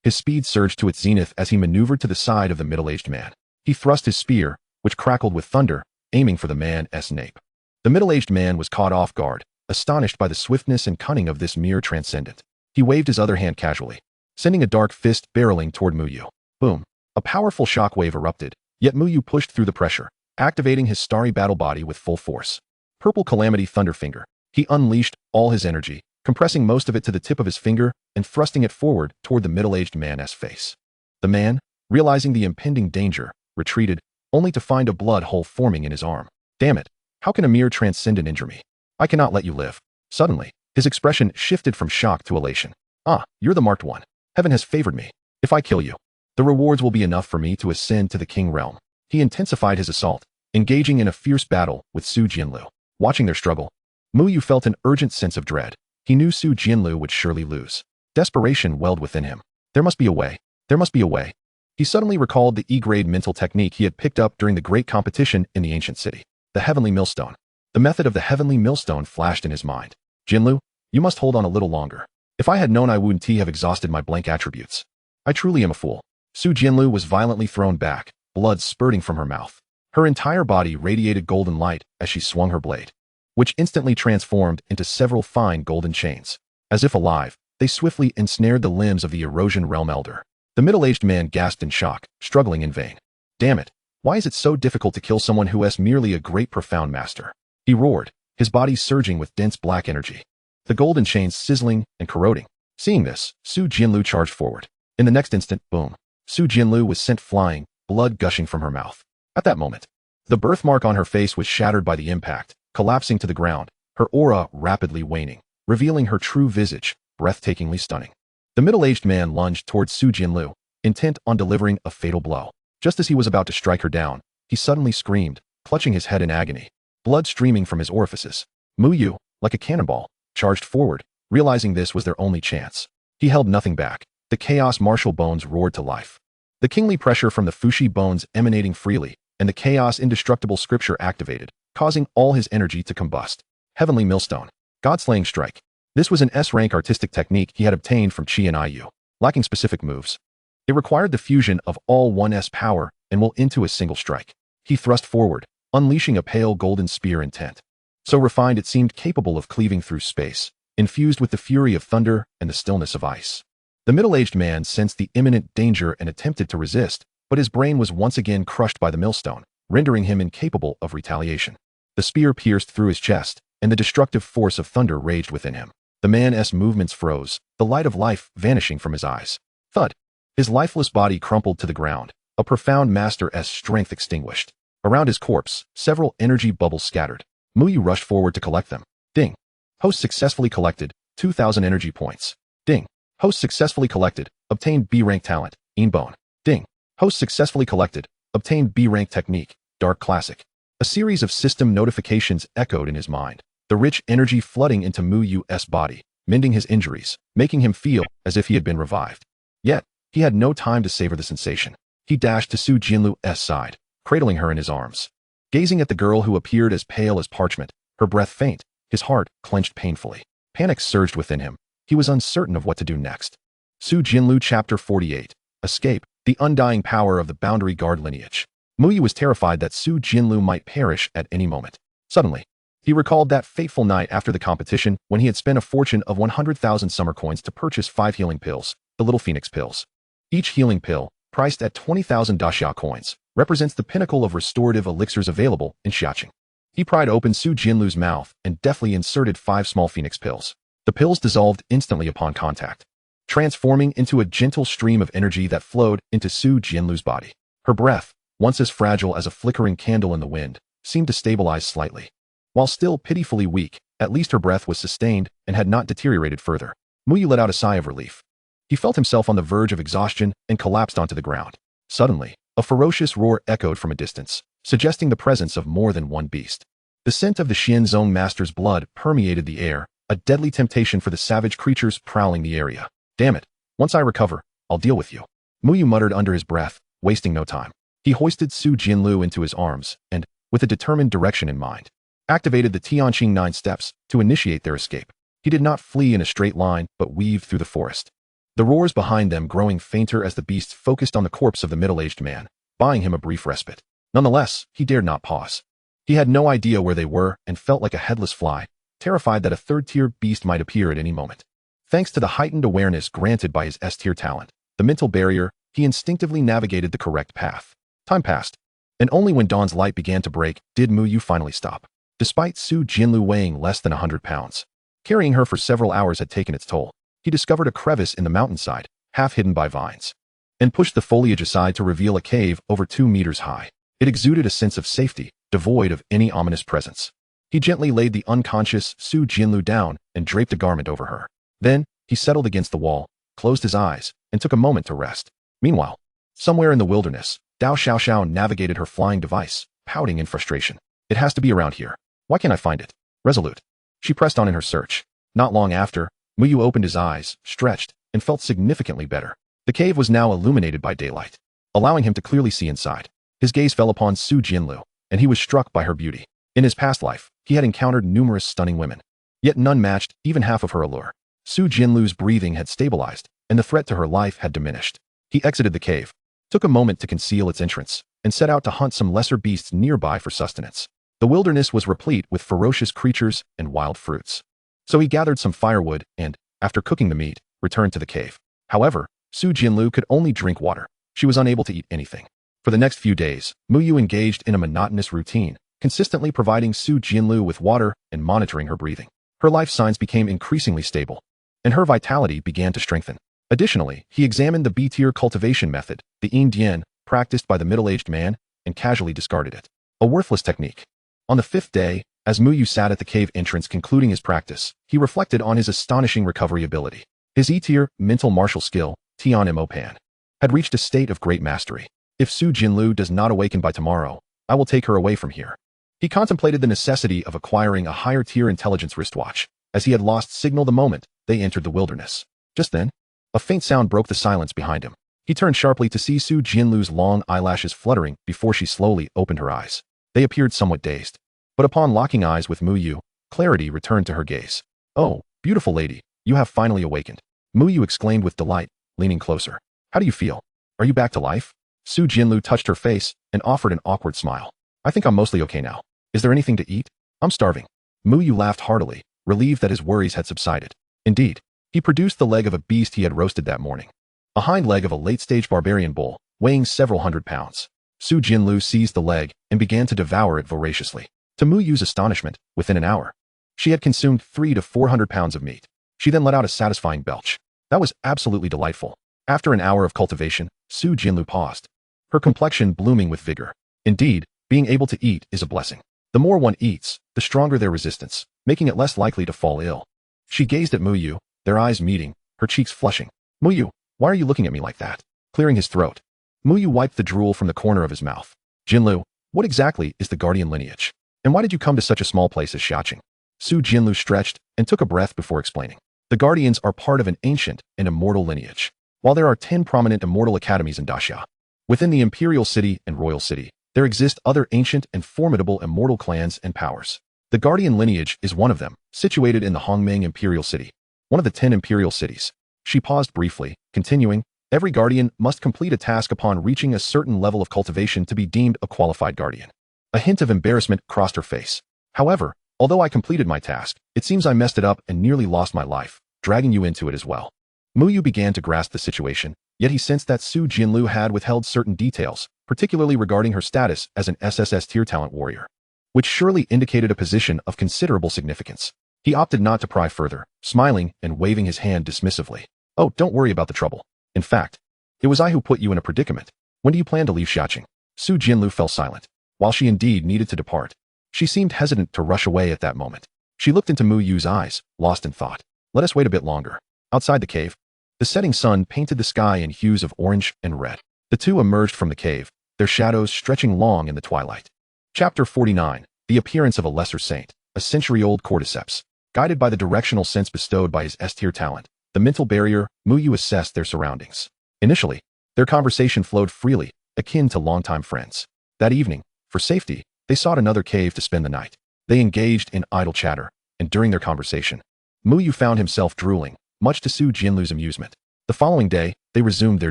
His speed surged to its zenith as he maneuvered to the side of the middle-aged man. He thrust his spear, which crackled with thunder, aiming for the man's nape. The middle-aged man was caught off guard, astonished by the swiftness and cunning of this mere transcendent. He waved his other hand casually, sending a dark fist barreling toward Muyu. Boom! A powerful shockwave erupted, yet Muyu pushed through the pressure, activating his starry battle body with full force. Purple Calamity Thunderfinger. He unleashed all his energy, compressing most of it to the tip of his finger and thrusting it forward toward the middle-aged man's face. The man, realizing the impending danger, retreated, only to find a blood hole forming in his arm. Damn it! How can a mere transcendent injure me? I cannot let you live. Suddenly, his expression shifted from shock to elation. Ah, you're the marked one. Heaven has favored me. If I kill you, the rewards will be enough for me to ascend to the king realm. He intensified his assault, engaging in a fierce battle with Su Jianlu. Watching their struggle, Muyu felt an urgent sense of dread. He knew Su Jianlu would surely lose. Desperation welled within him. There must be a way. There must be a way. He suddenly recalled the E-grade mental technique he had picked up during the great competition in the ancient city. The Heavenly Millstone. The method of the Heavenly Millstone flashed in his mind. Jianlu, you must hold on a little longer. If I had known I wouldn't have exhausted my blank attributes. I truly am a fool. Su Jianlu was violently thrown back, blood spurting from her mouth. Her entire body radiated golden light as she swung her blade, which instantly transformed into several fine golden chains. As if alive, they swiftly ensnared the limbs of the Erosion Realm Elder. The middle-aged man gasped in shock, struggling in vain. Damn it, why is it so difficult to kill someone who is merely a great profound master? He roared, his body surging with dense black energy, the golden chains sizzling and corroding. Seeing this, Su Jianlu charged forward. In the next instant, boom, Su Jianlu was sent flying, blood gushing from her mouth. At that moment, the birthmark on her face was shattered by the impact, collapsing to the ground, her aura rapidly waning, revealing her true visage, breathtakingly stunning. The middle-aged man lunged towards Su Jianlu, intent on delivering a fatal blow. Just as he was about to strike her down, he suddenly screamed, clutching his head in agony, blood streaming from his orifices. Muyu, like a cannonball, charged forward, realizing this was their only chance. He held nothing back. The chaos martial bones roared to life. The kingly pressure from the Fushi bones emanating freely, and the chaos indestructible scripture activated, causing all his energy to combust. Heavenly Millstone. God-slaying strike. This was an S-rank artistic technique he had obtained from Qi and Iu, lacking specific moves. It required the fusion of all 1's power and will into a single strike. He thrust forward, unleashing a pale golden spear intent. So refined it seemed capable of cleaving through space, infused with the fury of thunder and the stillness of ice. The middle-aged man sensed the imminent danger and attempted to resist, but his brain was once again crushed by the millstone, rendering him incapable of retaliation. The spear pierced through his chest, and the destructive force of thunder raged within him. The man's movements froze, the light of life vanishing from his eyes. Thud! His lifeless body crumpled to the ground, a profound master's strength extinguished. Around his corpse, several energy bubbles scattered. Muyu rushed forward to collect them. Ding! Host successfully collected, 2,000 energy points. Ding! Host successfully collected, obtained B-rank talent, Bone. Ding! Host successfully collected, obtained B-rank technique, Dark Classic. A series of system notifications echoed in his mind, the rich energy flooding into Muyu's body, mending his injuries, making him feel as if he had been revived. Yet, he had no time to savor the sensation. He dashed to Su Jianlu's side, cradling her in his arms. Gazing at the girl who appeared as pale as parchment, her breath faint, his heart clenched painfully. Panic surged within him. He was uncertain of what to do next. Su Jianlu Chapter 48. Escape, the undying power of the Boundary Guard lineage. Muyu was terrified that Su Jianlu might perish at any moment. Suddenly, he recalled that fateful night after the competition when he had spent a fortune of 100,000 summer coins to purchase 5 healing pills, the Little Phoenix pills. Each healing pill, priced at 20,000 daxia coins, represents the pinnacle of restorative elixirs available in Xiaoqing. He pried open Su Jianlu's mouth and deftly inserted 5 small phoenix pills. The pills dissolved instantly upon contact, transforming into a gentle stream of energy that flowed into Su Jianlu's body. Her breath, once as fragile as a flickering candle in the wind, seemed to stabilize slightly. While still pitifully weak, at least her breath was sustained and had not deteriorated further. Muyu let out a sigh of relief. He felt himself on the verge of exhaustion and collapsed onto the ground. Suddenly, a ferocious roar echoed from a distance, suggesting the presence of more than one beast. The scent of the Xianzong master's blood permeated the air, a deadly temptation for the savage creatures prowling the area. Damn it. Once I recover, I'll deal with you. Muyu muttered under his breath, wasting no time. He hoisted Su Jinlu into his arms and, with a determined direction in mind, activated the Tianqing 9 steps to initiate their escape. He did not flee in a straight line but weaved through the forest. The roars behind them growing fainter as the beasts focused on the corpse of the middle-aged man, buying him a brief respite. Nonetheless, he dared not pause. He had no idea where they were and felt like a headless fly, terrified that a third-tier beast might appear at any moment. Thanks to the heightened awareness granted by his S-tier talent, the mental barrier, he instinctively navigated the correct path. Time passed, and only when dawn's light began to break did Muyu finally stop. Despite Su Jinlu weighing less than 100 pounds, carrying her for several hours had taken its toll. He discovered a crevice in the mountainside, half hidden by vines, and pushed the foliage aside to reveal a cave over 2 meters high. It exuded a sense of safety, devoid of any ominous presence. He gently laid the unconscious Su Jinlu down and draped a garment over her. Then, he settled against the wall, closed his eyes, and took a moment to rest. Meanwhile, somewhere in the wilderness, Dao Xiaoxiao navigated her flying device, pouting in frustration. It has to be around here. Why can't I find it? Resolute, she pressed on in her search. Not long after, Muyu opened his eyes, stretched, and felt significantly better. The cave was now illuminated by daylight, allowing him to clearly see inside. His gaze fell upon Su Jinlu, and he was struck by her beauty. In his past life, he had encountered numerous stunning women, yet none matched even half of her allure. Su Jinlu's breathing had stabilized, and the threat to her life had diminished. He exited the cave, took a moment to conceal its entrance, and set out to hunt some lesser beasts nearby for sustenance. The wilderness was replete with ferocious creatures and wild fruits. So he gathered some firewood and, after cooking the meat, returned to the cave. However, Su Jinlu could only drink water. She was unable to eat anything. For the next few days, Muyu engaged in a monotonous routine, consistently providing Su Jinlu with water and monitoring her breathing. Her life signs became increasingly stable, and her vitality began to strengthen. Additionally, he examined the B-tier cultivation method, the Yin Dian, practiced by the middle-aged man, and casually discarded it. A worthless technique. On the 5th day, as Muyu sat at the cave entrance concluding his practice, he reflected on his astonishing recovery ability. His E-tier, mental martial skill, Tian Mo Pan, had reached a state of great mastery. If Su Jinlu does not awaken by tomorrow, I will take her away from here. He contemplated the necessity of acquiring a higher-tier intelligence wristwatch, as he had lost signal the moment they entered the wilderness. Just then, a faint sound broke the silence behind him. He turned sharply to see Su Jinlu's long eyelashes fluttering before she slowly opened her eyes. They appeared somewhat dazed. But upon locking eyes with Muyu, clarity returned to her gaze. "Oh, beautiful lady, you have finally awakened," Muyu exclaimed with delight, leaning closer. "How do you feel? Are you back to life?" Su Jinlu touched her face and offered an awkward smile. "I think I'm mostly okay now. Is there anything to eat? I'm starving." Muyu laughed heartily, relieved that his worries had subsided. Indeed, he produced the leg of a beast he had roasted that morning. A hind leg of a late-stage barbarian bull, weighing several hundred pounds. Su Jinlu seized the leg and began to devour it voraciously. To Muyu's astonishment, within an hour, she had consumed 300 to 400 pounds of meat. She then let out a satisfying belch. That was absolutely delightful. After an hour of cultivation, Su Jinlu paused, her complexion blooming with vigor. Indeed, being able to eat is a blessing. The more one eats, the stronger their resistance, making it less likely to fall ill. She gazed at Muyu, their eyes meeting, her cheeks flushing. "Muyu, why are you looking at me like that?" Clearing his throat, Muyu wiped the drool from the corner of his mouth. "Jinlu, what exactly is the guardian lineage? And why did you come to such a small place as Xiaqing?" Su Jinlu stretched and took a breath before explaining. The Guardians are part of an ancient and immortal lineage. While there are 10 prominent immortal academies in Daxia, within the Imperial City and Royal City, there exist other ancient and formidable immortal clans and powers. The Guardian lineage is one of them, situated in the Hongmeng Imperial City, one of the 10 Imperial cities. She paused briefly, continuing, "Every Guardian must complete a task upon reaching a certain level of cultivation to be deemed a qualified Guardian." A hint of embarrassment crossed her face. "However, although I completed my task, it seems I messed it up and nearly lost my life, dragging you into it as well." Muyu began to grasp the situation, yet he sensed that Su Jinlu had withheld certain details, particularly regarding her status as an SSS tier talent warrior, which surely indicated a position of considerable significance. He opted not to pry further, smiling and waving his hand dismissively. "Oh, don't worry about the trouble. In fact, it was I who put you in a predicament. When do you plan to leave Xiaqing?" Su Jinlu fell silent. While she indeed needed to depart, she seemed hesitant to rush away at that moment. She looked into Muyu's eyes, lost in thought. "Let us wait a bit longer." Outside the cave, the setting sun painted the sky in hues of orange and red. The two emerged from the cave, their shadows stretching long in the twilight. Chapter 49, The Appearance of a Lesser Saint, a century-old cordyceps. Guided by the directional sense bestowed by his S-tier talent, the mental barrier, Muyu assessed their surroundings. Initially, their conversation flowed freely, akin to longtime friends. That evening, for safety, they sought another cave to spend the night. They engaged in idle chatter, and during their conversation, Muyu found himself drooling, much to Su Jinlu's amusement. The following day, they resumed their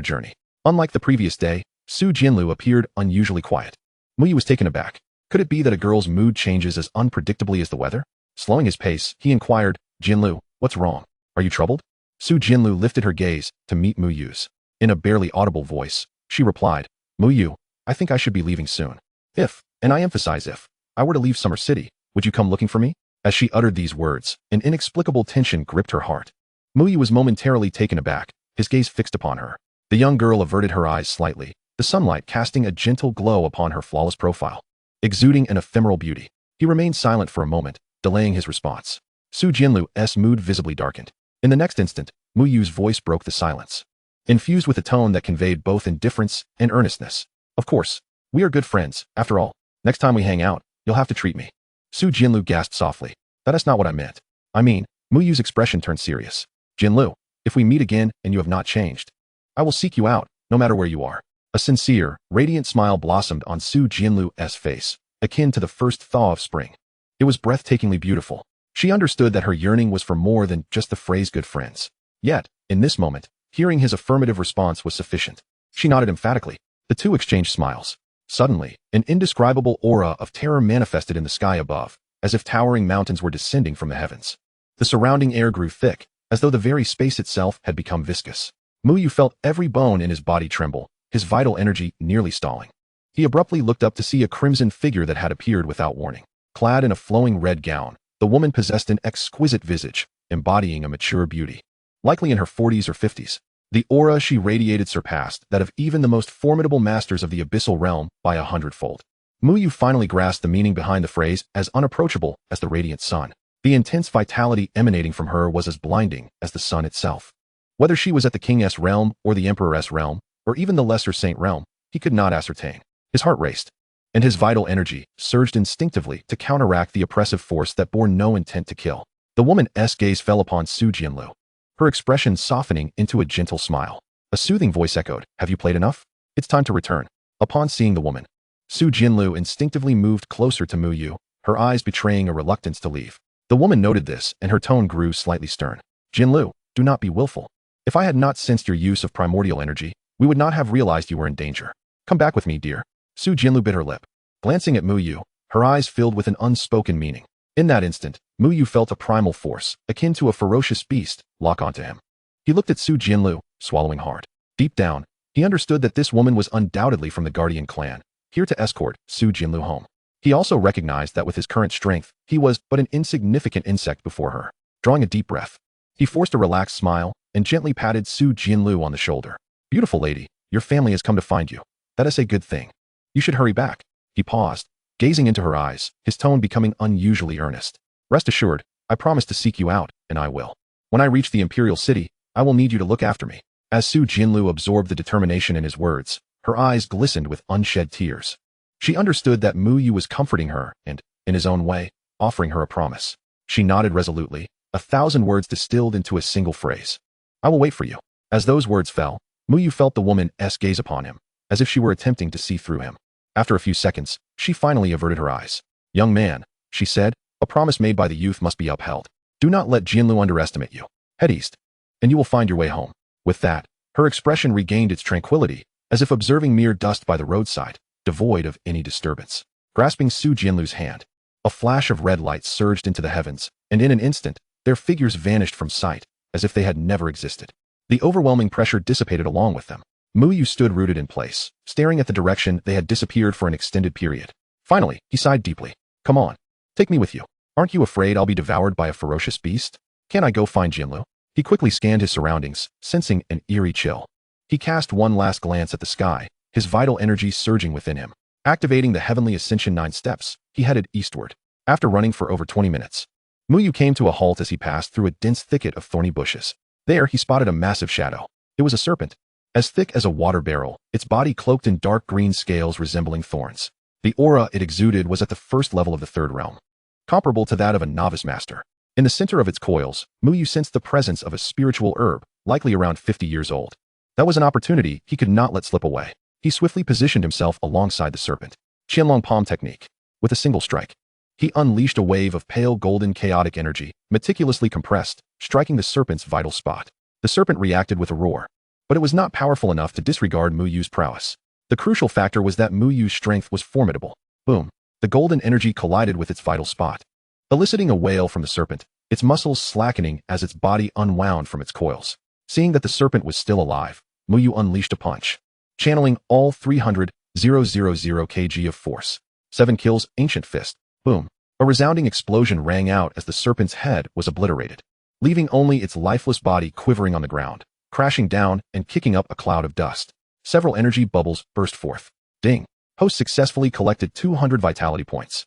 journey. Unlike the previous day, Su Jinlu appeared unusually quiet. Muyu was taken aback. Could it be that a girl's mood changes as unpredictably as the weather? Slowing his pace, he inquired, Jinlu, what's wrong? Are you troubled? Su Jinlu lifted her gaze to meet Muyu's. In a barely audible voice, she replied, Muyu, I think I should be leaving soon. If, and I emphasize if, I were to leave Summer City, would you come looking for me? As she uttered these words, an inexplicable tension gripped her heart. Muyu was momentarily taken aback, his gaze fixed upon her. The young girl averted her eyes slightly, the sunlight casting a gentle glow upon her flawless profile. Exuding an ephemeral beauty, he remained silent for a moment, delaying his response. Su Jinlu's mood visibly darkened. In the next instant, Muyu's voice broke the silence, infused with a tone that conveyed both indifference and earnestness. Of course, we are good friends, after all. Next time we hang out, you'll have to treat me. Su Jinlu gasped softly. That is not what I meant. I mean, Muyu's expression turned serious. Jinlu, if we meet again and you have not changed, I will seek you out, no matter where you are. A sincere, radiant smile blossomed on Su Jinlu's face, akin to the first thaw of spring. It was breathtakingly beautiful. She understood that her yearning was for more than just the phrase good friends. Yet, in this moment, hearing his affirmative response was sufficient. She nodded emphatically. The two exchanged smiles. Suddenly, an indescribable aura of terror manifested in the sky above, as if towering mountains were descending from the heavens. The surrounding air grew thick, as though the very space itself had become viscous. Muyu felt every bone in his body tremble, his vital energy nearly stalling. He abruptly looked up to see a crimson figure that had appeared without warning. Clad in a flowing red gown, the woman possessed an exquisite visage, embodying a mature beauty. Likely in her 40s or 50s, the aura she radiated surpassed that of even the most formidable masters of the abyssal realm by 100-fold. Muyu finally grasped the meaning behind the phrase as unapproachable as the radiant sun. The intense vitality emanating from her was as blinding as the sun itself. Whether she was at the king's realm or the emperor's realm, or even the lesser saint realm, he could not ascertain. His heart raced, and his vital energy surged instinctively to counteract the oppressive force that bore no intent to kill. The woman's gaze fell upon Su Jinlu, her expression softening into a gentle smile. A soothing voice echoed, have you played enough? It's time to return. Upon seeing the woman, Su Jinlu instinctively moved closer to Muyu, her eyes betraying a reluctance to leave. The woman noted this, and her tone grew slightly stern. Jinlu, do not be willful. If I had not sensed your use of primordial energy, we would not have realized you were in danger. Come back with me, dear. Su Jinlu bit her lip. Glancing at Muyu, her eyes filled with an unspoken meaning. In that instant, Muyu felt a primal force, akin to a ferocious beast, lock onto him. He looked at Su Jinlu, swallowing hard. Deep down, he understood that this woman was undoubtedly from the Guardian clan, here to escort Su Jinlu home. He also recognized that with his current strength, he was but an insignificant insect before her. Drawing a deep breath, he forced a relaxed smile and gently patted Su Jinlu on the shoulder. Beautiful lady, your family has come to find you. That is a good thing. You should hurry back. He paused, gazing into her eyes, his tone becoming unusually earnest. Rest assured, I promise to seek you out, and I will. When I reach the imperial city, I will need you to look after me. As Su Jinlu absorbed the determination in his words, her eyes glistened with unshed tears. She understood that Muyu was comforting her and, in his own way, offering her a promise. She nodded resolutely, 1,000 words distilled into a single phrase. I will wait for you. As those words fell, Muyu felt the woman's gaze upon him, as if she were attempting to see through him. After a few seconds, she finally averted her eyes. Young man, she said, a promise made by the youth must be upheld. Do not let Jinlu underestimate you. Head east, and you will find your way home. With that, her expression regained its tranquility, as if observing mere dust by the roadside, devoid of any disturbance. Grasping Su Jinlu's hand, a flash of red light surged into the heavens, and in an instant, their figures vanished from sight, as if they had never existed. The overwhelming pressure dissipated along with them. Muyu stood rooted in place, staring at the direction they had disappeared for an extended period. Finally, he sighed deeply. Come on, take me with you. Aren't you afraid I'll be devoured by a ferocious beast? Can't I go find Jinlu? He quickly scanned his surroundings, sensing an eerie chill. He cast one last glance at the sky, his vital energy surging within him. Activating the Heavenly Ascension 9 steps, he headed eastward. After running for over 20 minutes, Muyu came to a halt as he passed through a dense thicket of thorny bushes. There, he spotted a massive shadow. It was a serpent, as thick as a water barrel, its body cloaked in dark green scales resembling thorns. The aura it exuded was at the first level of the third realm, comparable to that of a novice master. In the center of its coils, Muyu sensed the presence of a spiritual herb, likely around 50 years old. That was an opportunity he could not let slip away. He swiftly positioned himself alongside the serpent. Qianlong palm technique. With a single strike, he unleashed a wave of pale golden chaotic energy, meticulously compressed, striking the serpent's vital spot. The serpent reacted with a roar, but it was not powerful enough to disregard Muyu's prowess. The crucial factor was that Muyu's strength was formidable. Boom. The golden energy collided with its vital spot, eliciting a wail from the serpent, its muscles slackening as its body unwound from its coils. Seeing that the serpent was still alive, Muyu unleashed a punch, channeling all 300,000 kg of force. 7 kills, ancient fist. Boom. A resounding explosion rang out as the serpent's head was obliterated, leaving only its lifeless body quivering on the ground, crashing down and kicking up a cloud of dust. Several energy bubbles burst forth. Ding. Host successfully collected 200 vitality points.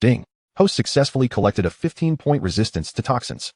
Ding. Host successfully collected a 15-point resistance to toxins.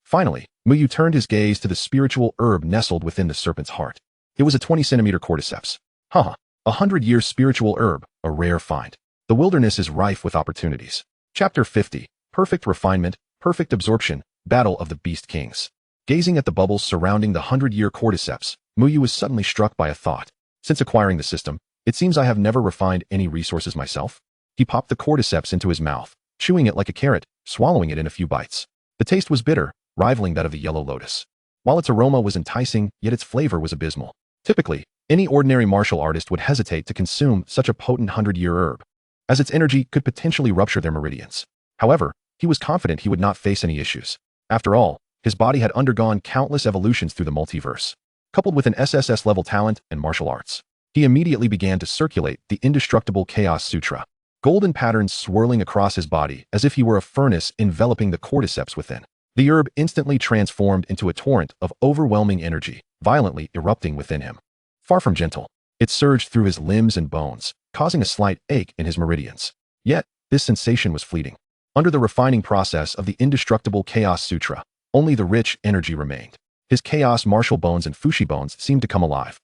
Finally, Muyu turned his gaze to the spiritual herb nestled within the serpent's heart. It was a 20-centimeter cordyceps. Haha. 100-year spiritual herb, a rare find. The wilderness is rife with opportunities. Chapter 50. Perfect refinement, perfect absorption, battle of the beast kings. Gazing at the bubbles surrounding the 100-year cordyceps, Muyu was suddenly struck by a thought. Since acquiring the system, it seems I have never refined any resources myself. He popped the cordyceps into his mouth, chewing it like a carrot, swallowing it in a few bites. The taste was bitter, rivaling that of the yellow lotus. While its aroma was enticing, yet its flavor was abysmal. Typically, any ordinary martial artist would hesitate to consume such a potent 100-year herb, as its energy could potentially rupture their meridians. However, he was confident he would not face any issues. After all, his body had undergone countless evolutions through the multiverse. Coupled with an SSS-level talent and martial arts, he immediately began to circulate the indestructible Chaos Sutra, golden patterns swirling across his body as if he were a furnace enveloping the cordyceps within. The herb instantly transformed into a torrent of overwhelming energy, violently erupting within him. Far from gentle, it surged through his limbs and bones, causing a slight ache in his meridians. Yet, this sensation was fleeting. Under the refining process of the indestructible Chaos Sutra, only the rich energy remained. His chaos martial bones and fushi bones seemed to come alive,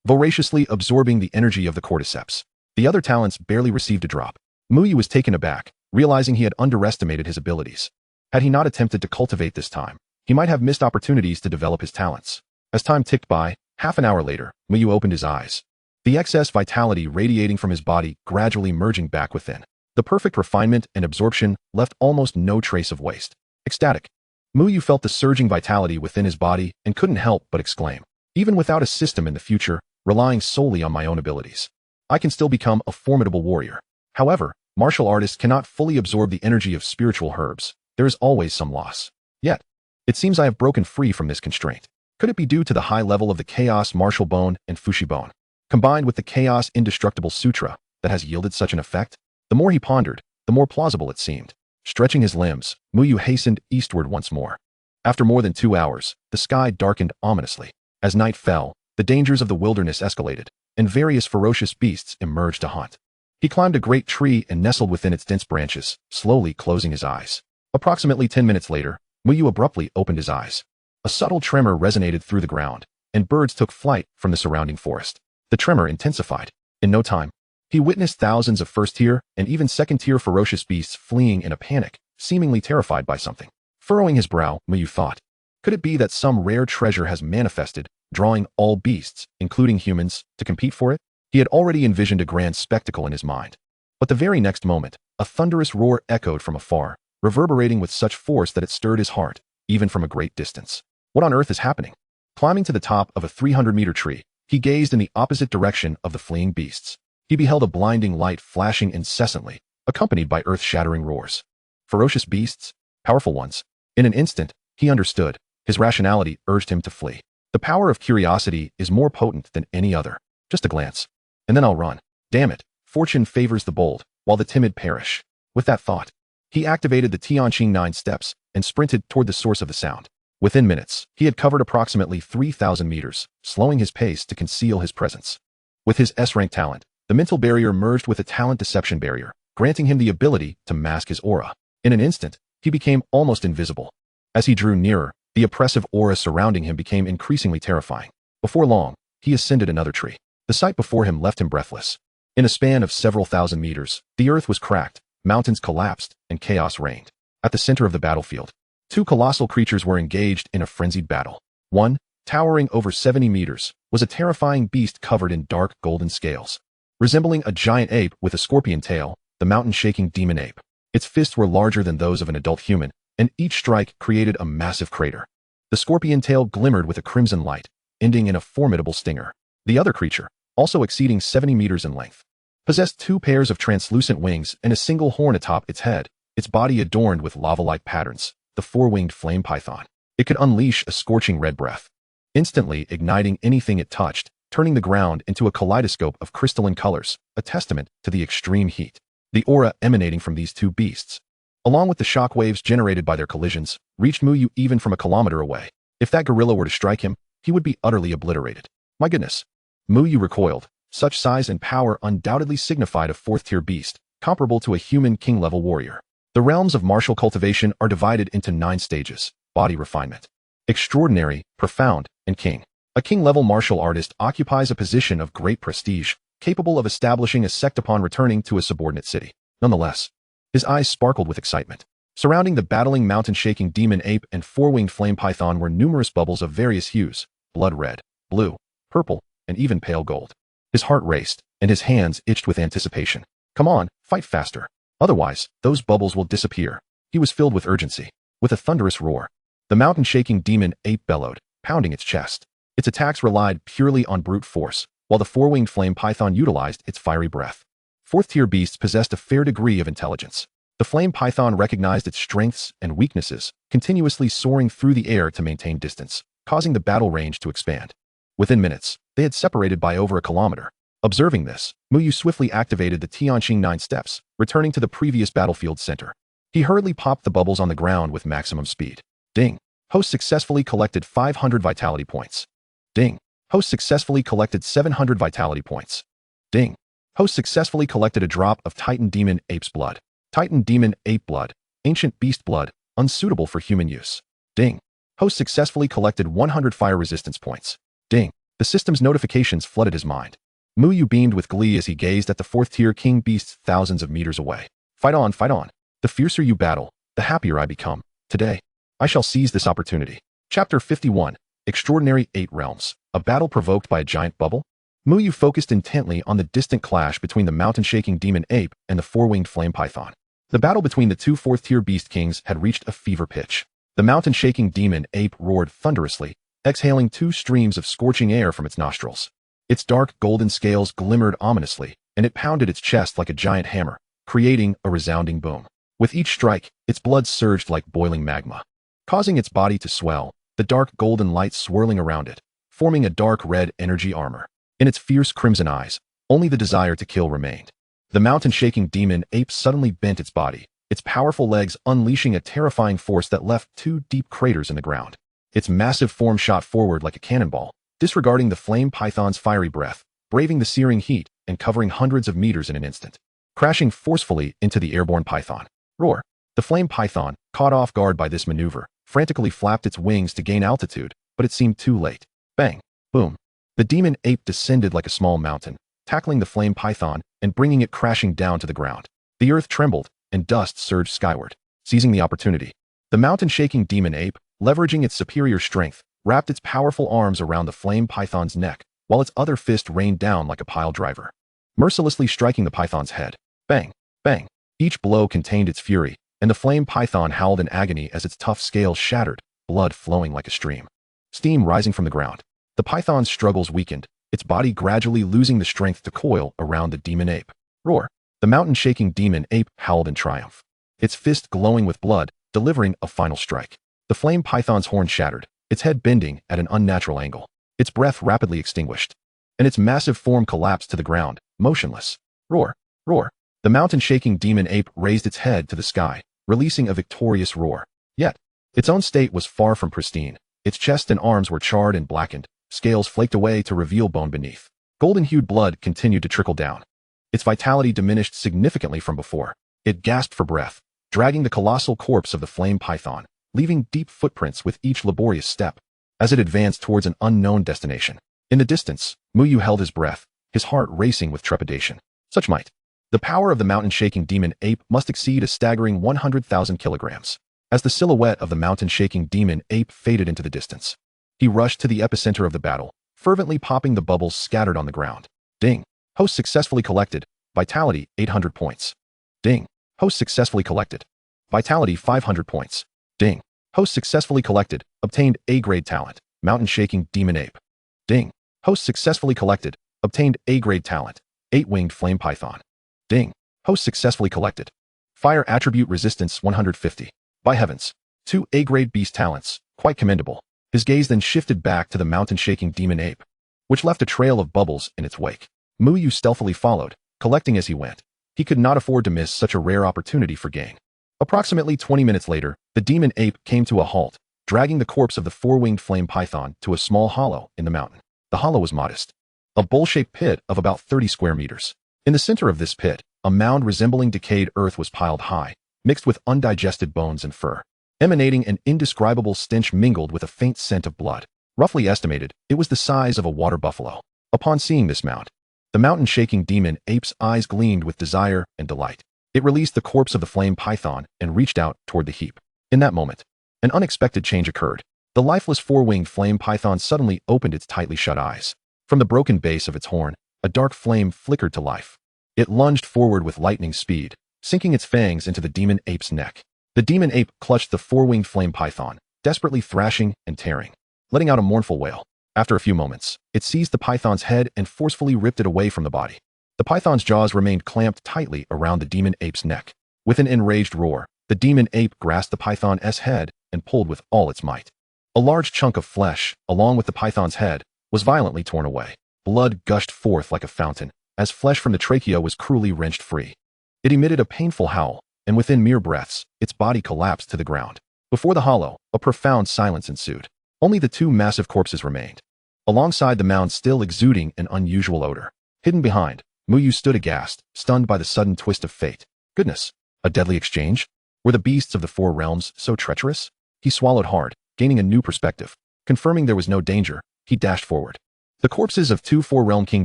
voraciously absorbing the energy of the cordyceps. The other talents barely received a drop. Muyu was taken aback, realizing he had underestimated his abilities. Had he not attempted to cultivate this time, he might have missed opportunities to develop his talents. As time ticked by, half an hour later, Muyu opened his eyes, the excess vitality radiating from his body gradually merging back within. The perfect refinement and absorption left almost no trace of waste. Ecstatic, Muyu felt the surging vitality within his body and couldn't help but exclaim, even without a system in the future, relying solely on my own abilities, I can still become a formidable warrior. However, martial artists cannot fully absorb the energy of spiritual herbs. There is always some loss. Yet, it seems I have broken free from this constraint. Could it be due to the high level of the Chaos Martial Bone and Fushi Bone, combined with the Chaos Indestructible Sutra, that has yielded such an effect? The more he pondered, the more plausible it seemed. Stretching his limbs, Muyu hastened eastward once more. After more than 2 hours, the sky darkened ominously. As night fell, the dangers of the wilderness escalated, and various ferocious beasts emerged to hunt. He climbed a great tree and nestled within its dense branches, slowly closing his eyes. Approximately 10 minutes later, Muyu abruptly opened his eyes. A subtle tremor resonated through the ground, and birds took flight from the surrounding forest. The tremor intensified. In no time, he witnessed thousands of first-tier and even second-tier ferocious beasts fleeing in a panic, seemingly terrified by something. Furrowing his brow, Muyu thought, could it be that some rare treasure has manifested, drawing all beasts, including humans, to compete for it? He had already envisioned a grand spectacle in his mind. But the very next moment, a thunderous roar echoed from afar, reverberating with such force that it stirred his heart, even from a great distance. What on earth is happening? Climbing to the top of a 300-meter tree, he gazed in the opposite direction of the fleeing beasts. He beheld a blinding light flashing incessantly, accompanied by earth-shattering roars. Ferocious beasts? Powerful ones? In an instant, he understood. His rationality urged him to flee. The power of curiosity is more potent than any other. Just a glance, and then I'll run. Damn it, fortune favors the bold, while the timid perish. With that thought, he activated the Tianqing 9 steps and sprinted toward the source of the sound. Within minutes, he had covered approximately 3,000 meters, slowing his pace to conceal his presence. With his S-rank talent, the mental barrier merged with a talent deception barrier, granting him the ability to mask his aura. In an instant, he became almost invisible. As he drew nearer, the oppressive aura surrounding him became increasingly terrifying. Before long, he ascended another tree. The sight before him left him breathless. In a span of several thousand meters, the earth was cracked, mountains collapsed, and chaos reigned. At the center of the battlefield, Two colossal creatures were engaged in a frenzied battle. One, towering over 70 meters, was a terrifying beast covered in dark golden scales. Resembling a giant ape with a scorpion tail, the mountain-shaking demon ape. Its fists were larger than those of an adult human, and each strike created a massive crater. The scorpion tail glimmered with a crimson light, ending in a formidable stinger. The other creature, also exceeding 70 meters in length, possessed two pairs of translucent wings and a single horn atop its head, its body adorned with lava-like patterns, the four-winged flame python. It could unleash a scorching red breath, instantly igniting anything it touched, turning the ground into a kaleidoscope of crystalline colors, a testament to the extreme heat. The aura emanating from these two beasts, along with the shock waves generated by their collisions, reached Muyu even from a kilometer away. If that gorilla were to strike him, he would be utterly obliterated. My goodness. Muyu recoiled. Such size and power undoubtedly signified a fourth-tier beast, comparable to a human king-level warrior. The realms of martial cultivation are divided into 9 stages. Body refinement. Extraordinary, profound, and king. A king-level martial artist occupies a position of great prestige, capable of establishing a sect upon returning to a subordinate city. Nonetheless, his eyes sparkled with excitement. Surrounding the battling mountain-shaking demon ape and four-winged flame python were numerous bubbles of various hues, blood red, blue, purple, and even pale gold. His heart raced, and his hands itched with anticipation. Come on, fight faster. Otherwise, those bubbles will disappear. He was filled with urgency. With a thunderous roar, the mountain-shaking demon ape bellowed, pounding its chest. Its attacks relied purely on brute force, while the four-winged flame python utilized its fiery breath. Fourth-tier beasts possessed a fair degree of intelligence. The flame python recognized its strengths and weaknesses, continuously soaring through the air to maintain distance, causing the battle range to expand. Within minutes, they had separated by over a kilometer. Observing this, Muyu swiftly activated the Tianqing 9 steps, returning to the previous battlefield center. He hurriedly popped the bubbles on the ground with maximum speed. Ding! Host successfully collected 500 vitality points. Ding! Host successfully collected 700 vitality points. Ding! Host successfully collected a drop of Titan Demon Ape's blood. Titan Demon Ape blood. Ancient beast blood, unsuitable for human use. Ding! Host successfully collected 100 fire resistance points. Ding! The system's notifications flooded his mind. Muyu beamed with glee as he gazed at the fourth-tier king beasts thousands of meters away. Fight on, fight on. The fiercer you battle, the happier I become. Today, I shall seize this opportunity. Chapter 51. Extraordinary 8 Realms. A battle provoked by a giant bubble? Muyu focused intently on the distant clash between the mountain-shaking demon ape and the four-winged flame python. The battle between the two fourth-tier beast kings had reached a fever pitch. The mountain-shaking demon ape roared thunderously, exhaling 2 streams of scorching air from its nostrils. Its dark golden scales glimmered ominously, and it pounded its chest like a giant hammer, creating a resounding boom. With each strike, its blood surged like boiling magma, causing its body to swell, the dark golden light swirling around it, forming a dark red energy armor. In its fierce crimson eyes, only the desire to kill remained. The mountain-shaking demon ape suddenly bent its body, its powerful legs unleashing a terrifying force that left 2 deep craters in the ground. Its massive form shot forward like a cannonball, disregarding the flame python's fiery breath, braving the searing heat, and covering hundreds of meters in an instant, crashing forcefully into the airborne python. Roar! The flame python, caught off guard by this maneuver, frantically flapped its wings to gain altitude, but it seemed too late. Bang! Boom! The demon ape descended like a small mountain, tackling the flame python and bringing it crashing down to the ground. The earth trembled, and dust surged skyward. Seizing the opportunity, the mountain-shaking demon ape, leveraging its superior strength, wrapped its powerful arms around the flame python's neck, while its other fist rained down like a pile driver, mercilessly striking the python's head. Bang! Bang! Each blow contained its fury, and the flame python howled in agony as its tough scales shattered, blood flowing like a stream. Steam rising from the ground. The python's struggles weakened, its body gradually losing the strength to coil around the demon ape. Roar! The mountain-shaking demon ape howled in triumph, its fist glowing with blood, delivering a final strike. The flame python's horn shattered, its head bending at an unnatural angle, its breath rapidly extinguished, and its massive form collapsed to the ground, motionless. Roar! Roar! The mountain-shaking demon ape raised its head to the sky, releasing a victorious roar. Yet, its own state was far from pristine. Its chest and arms were charred and blackened, scales flaked away to reveal bone beneath. Golden-hued blood continued to trickle down. Its vitality diminished significantly from before. It gasped for breath, dragging the colossal corpse of the flame python, leaving deep footprints with each laborious step, as it advanced towards an unknown destination. In the distance, Muyu held his breath, his heart racing with trepidation. Such might. The power of the mountain-shaking demon ape must exceed a staggering 100,000 kilograms. as the silhouette of the mountain-shaking demon ape faded into the distance. He rushed to the epicenter of the battle, fervently popping the bubbles scattered on the ground. Ding. Host successfully collected. Vitality 800 points. Ding. Host successfully collected. Vitality 500 points. Ding. Host successfully collected. Obtained A-grade talent. Mountain-shaking demon ape. Ding. Host successfully collected. Obtained A-grade talent. 8-winged flame python. Ding. Host successfully collected. Fire attribute resistance 150. By heavens. 2 A-grade beast talents. Quite commendable. His gaze then shifted back to the mountain-shaking demon ape, which left a trail of bubbles in its wake. Muyu stealthily followed, collecting as he went. He could not afford to miss such a rare opportunity for gain. Approximately 20 minutes later, the demon ape came to a halt, dragging the corpse of the 4-winged flame python to a small hollow in the mountain. The hollow was modest. A bowl-shaped pit of about 30 square meters. In the center of this pit, a mound resembling decayed earth was piled high, mixed with undigested bones and fur. Emanating an indescribable stench mingled with a faint scent of blood. Roughly estimated, it was the size of a water buffalo. Upon seeing this mound, the mountain-shaking demon ape's eyes gleamed with desire and delight. It released the corpse of the flame python and reached out toward the heap. In that moment, an unexpected change occurred. The lifeless 4-winged flame python suddenly opened its tightly shut eyes. From the broken base of its horn, a dark flame flickered to life. It lunged forward with lightning speed, sinking its fangs into the demon ape's neck. The demon ape clutched the 4-winged flame python, desperately thrashing and tearing, letting out a mournful wail. After a few moments, it seized the python's head and forcefully ripped it away from the body. The python's jaws remained clamped tightly around the demon ape's neck. With an enraged roar, the demon ape grasped the python's head and pulled with all its might. A large chunk of flesh, along with the python's head, was violently torn away. Blood gushed forth like a fountain, as flesh from the trachea was cruelly wrenched free. It emitted a painful howl, and within mere breaths, its body collapsed to the ground. Before the hollow, a profound silence ensued. Only the 2 massive corpses remained, alongside the mound still exuding an unusual odor. Hidden behind, Muyu stood aghast, stunned by the sudden twist of fate. Goodness, a deadly exchange? Were the beasts of the 4 realms so treacherous? He swallowed hard, gaining a new perspective. Confirming there was no danger, he dashed forward. The corpses of 2 4-realm king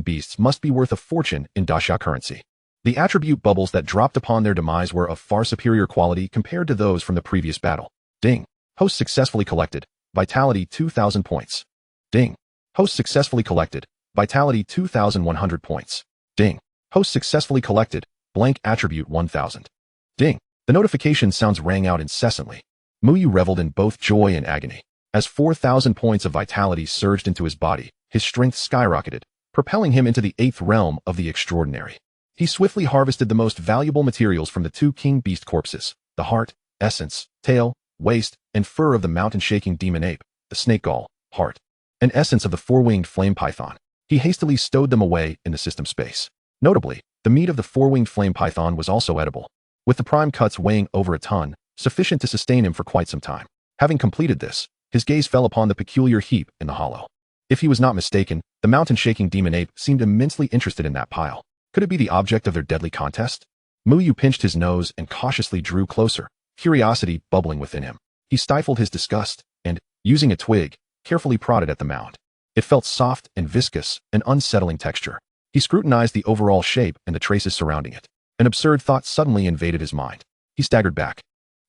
beasts must be worth a fortune in Daxia currency. The attribute bubbles that dropped upon their demise were of far superior quality compared to those from the previous battle. Ding. Host successfully collected. Vitality 2,000 points. Ding. Host successfully collected. Vitality 2,100 points. Ding. Host successfully collected. Blank attribute 1,000. Ding. The notification sounds rang out incessantly. Muyu reveled in both joy and agony. As 4,000 points of vitality surged into his body, his strength skyrocketed, propelling him into the 8th realm of the extraordinary. He swiftly harvested the most valuable materials from the 2 king beast corpses, the heart, essence, tail, waist, and fur of the mountain-shaking demon ape, the snake gall, heart, and essence of the 4-winged flame python. He hastily stowed them away in the system space. Notably, the meat of the 4-winged flame python was also edible, with the prime cuts weighing over a ton, sufficient to sustain him for quite some time. Having completed this, his gaze fell upon the peculiar heap in the hollow. If he was not mistaken, the mountain-shaking demon ape seemed immensely interested in that pile. Could it be the object of their deadly contest? Muyu pinched his nose and cautiously drew closer, curiosity bubbling within him. He stifled his disgust and, using a twig, carefully prodded at the mound. It felt soft and viscous, an unsettling texture. He scrutinized the overall shape and the traces surrounding it. An absurd thought suddenly invaded his mind. He staggered back,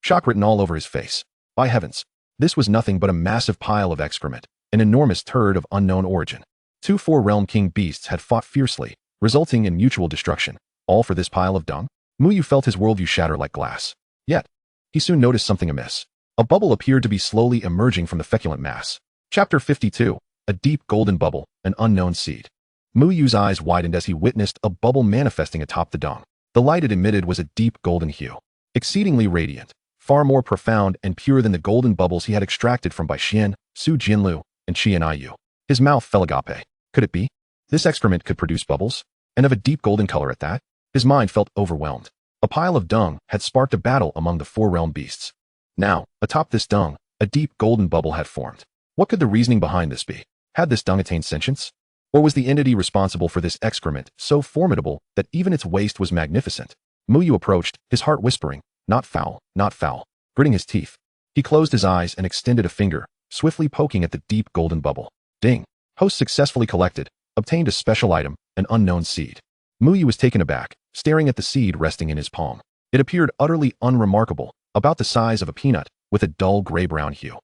shock written all over his face. By heavens, this was nothing but a massive pile of excrement, an enormous turd of unknown origin. 2 4-realm king beasts had fought fiercely, resulting in mutual destruction, all for this pile of dung? Muyu felt his worldview shatter like glass. Yet, he soon noticed something amiss. A bubble appeared to be slowly emerging from the feculent mass. Chapter 52. A deep golden bubble, an unknown seed. Muyu's eyes widened as he witnessed a bubble manifesting atop the dung. The light it emitted was a deep golden hue, exceedingly radiant, far more profound and pure than the golden bubbles he had extracted from Bai Xian, Su Jinlu, and Qian Aiyu. His mouth fell agape. Could it be? This excrement could produce bubbles? And of a deep golden color at that? His mind felt overwhelmed. A pile of dung had sparked a battle among the 4-realm beasts. Now, atop this dung, a deep golden bubble had formed. What could the reasoning behind this be? Had this dung attained sentience? Or was the entity responsible for this excrement so formidable that even its waste was magnificent? Muyu approached, his heart whispering, not foul, not foul. Gritting his teeth, he closed his eyes and extended a finger, swiftly poking at the deep golden bubble. Ding. Host successfully collected, obtained a special item, an unknown seed. Muyu was taken aback, staring at the seed resting in his palm. It appeared utterly unremarkable, about the size of a peanut, with a dull gray-brown hue.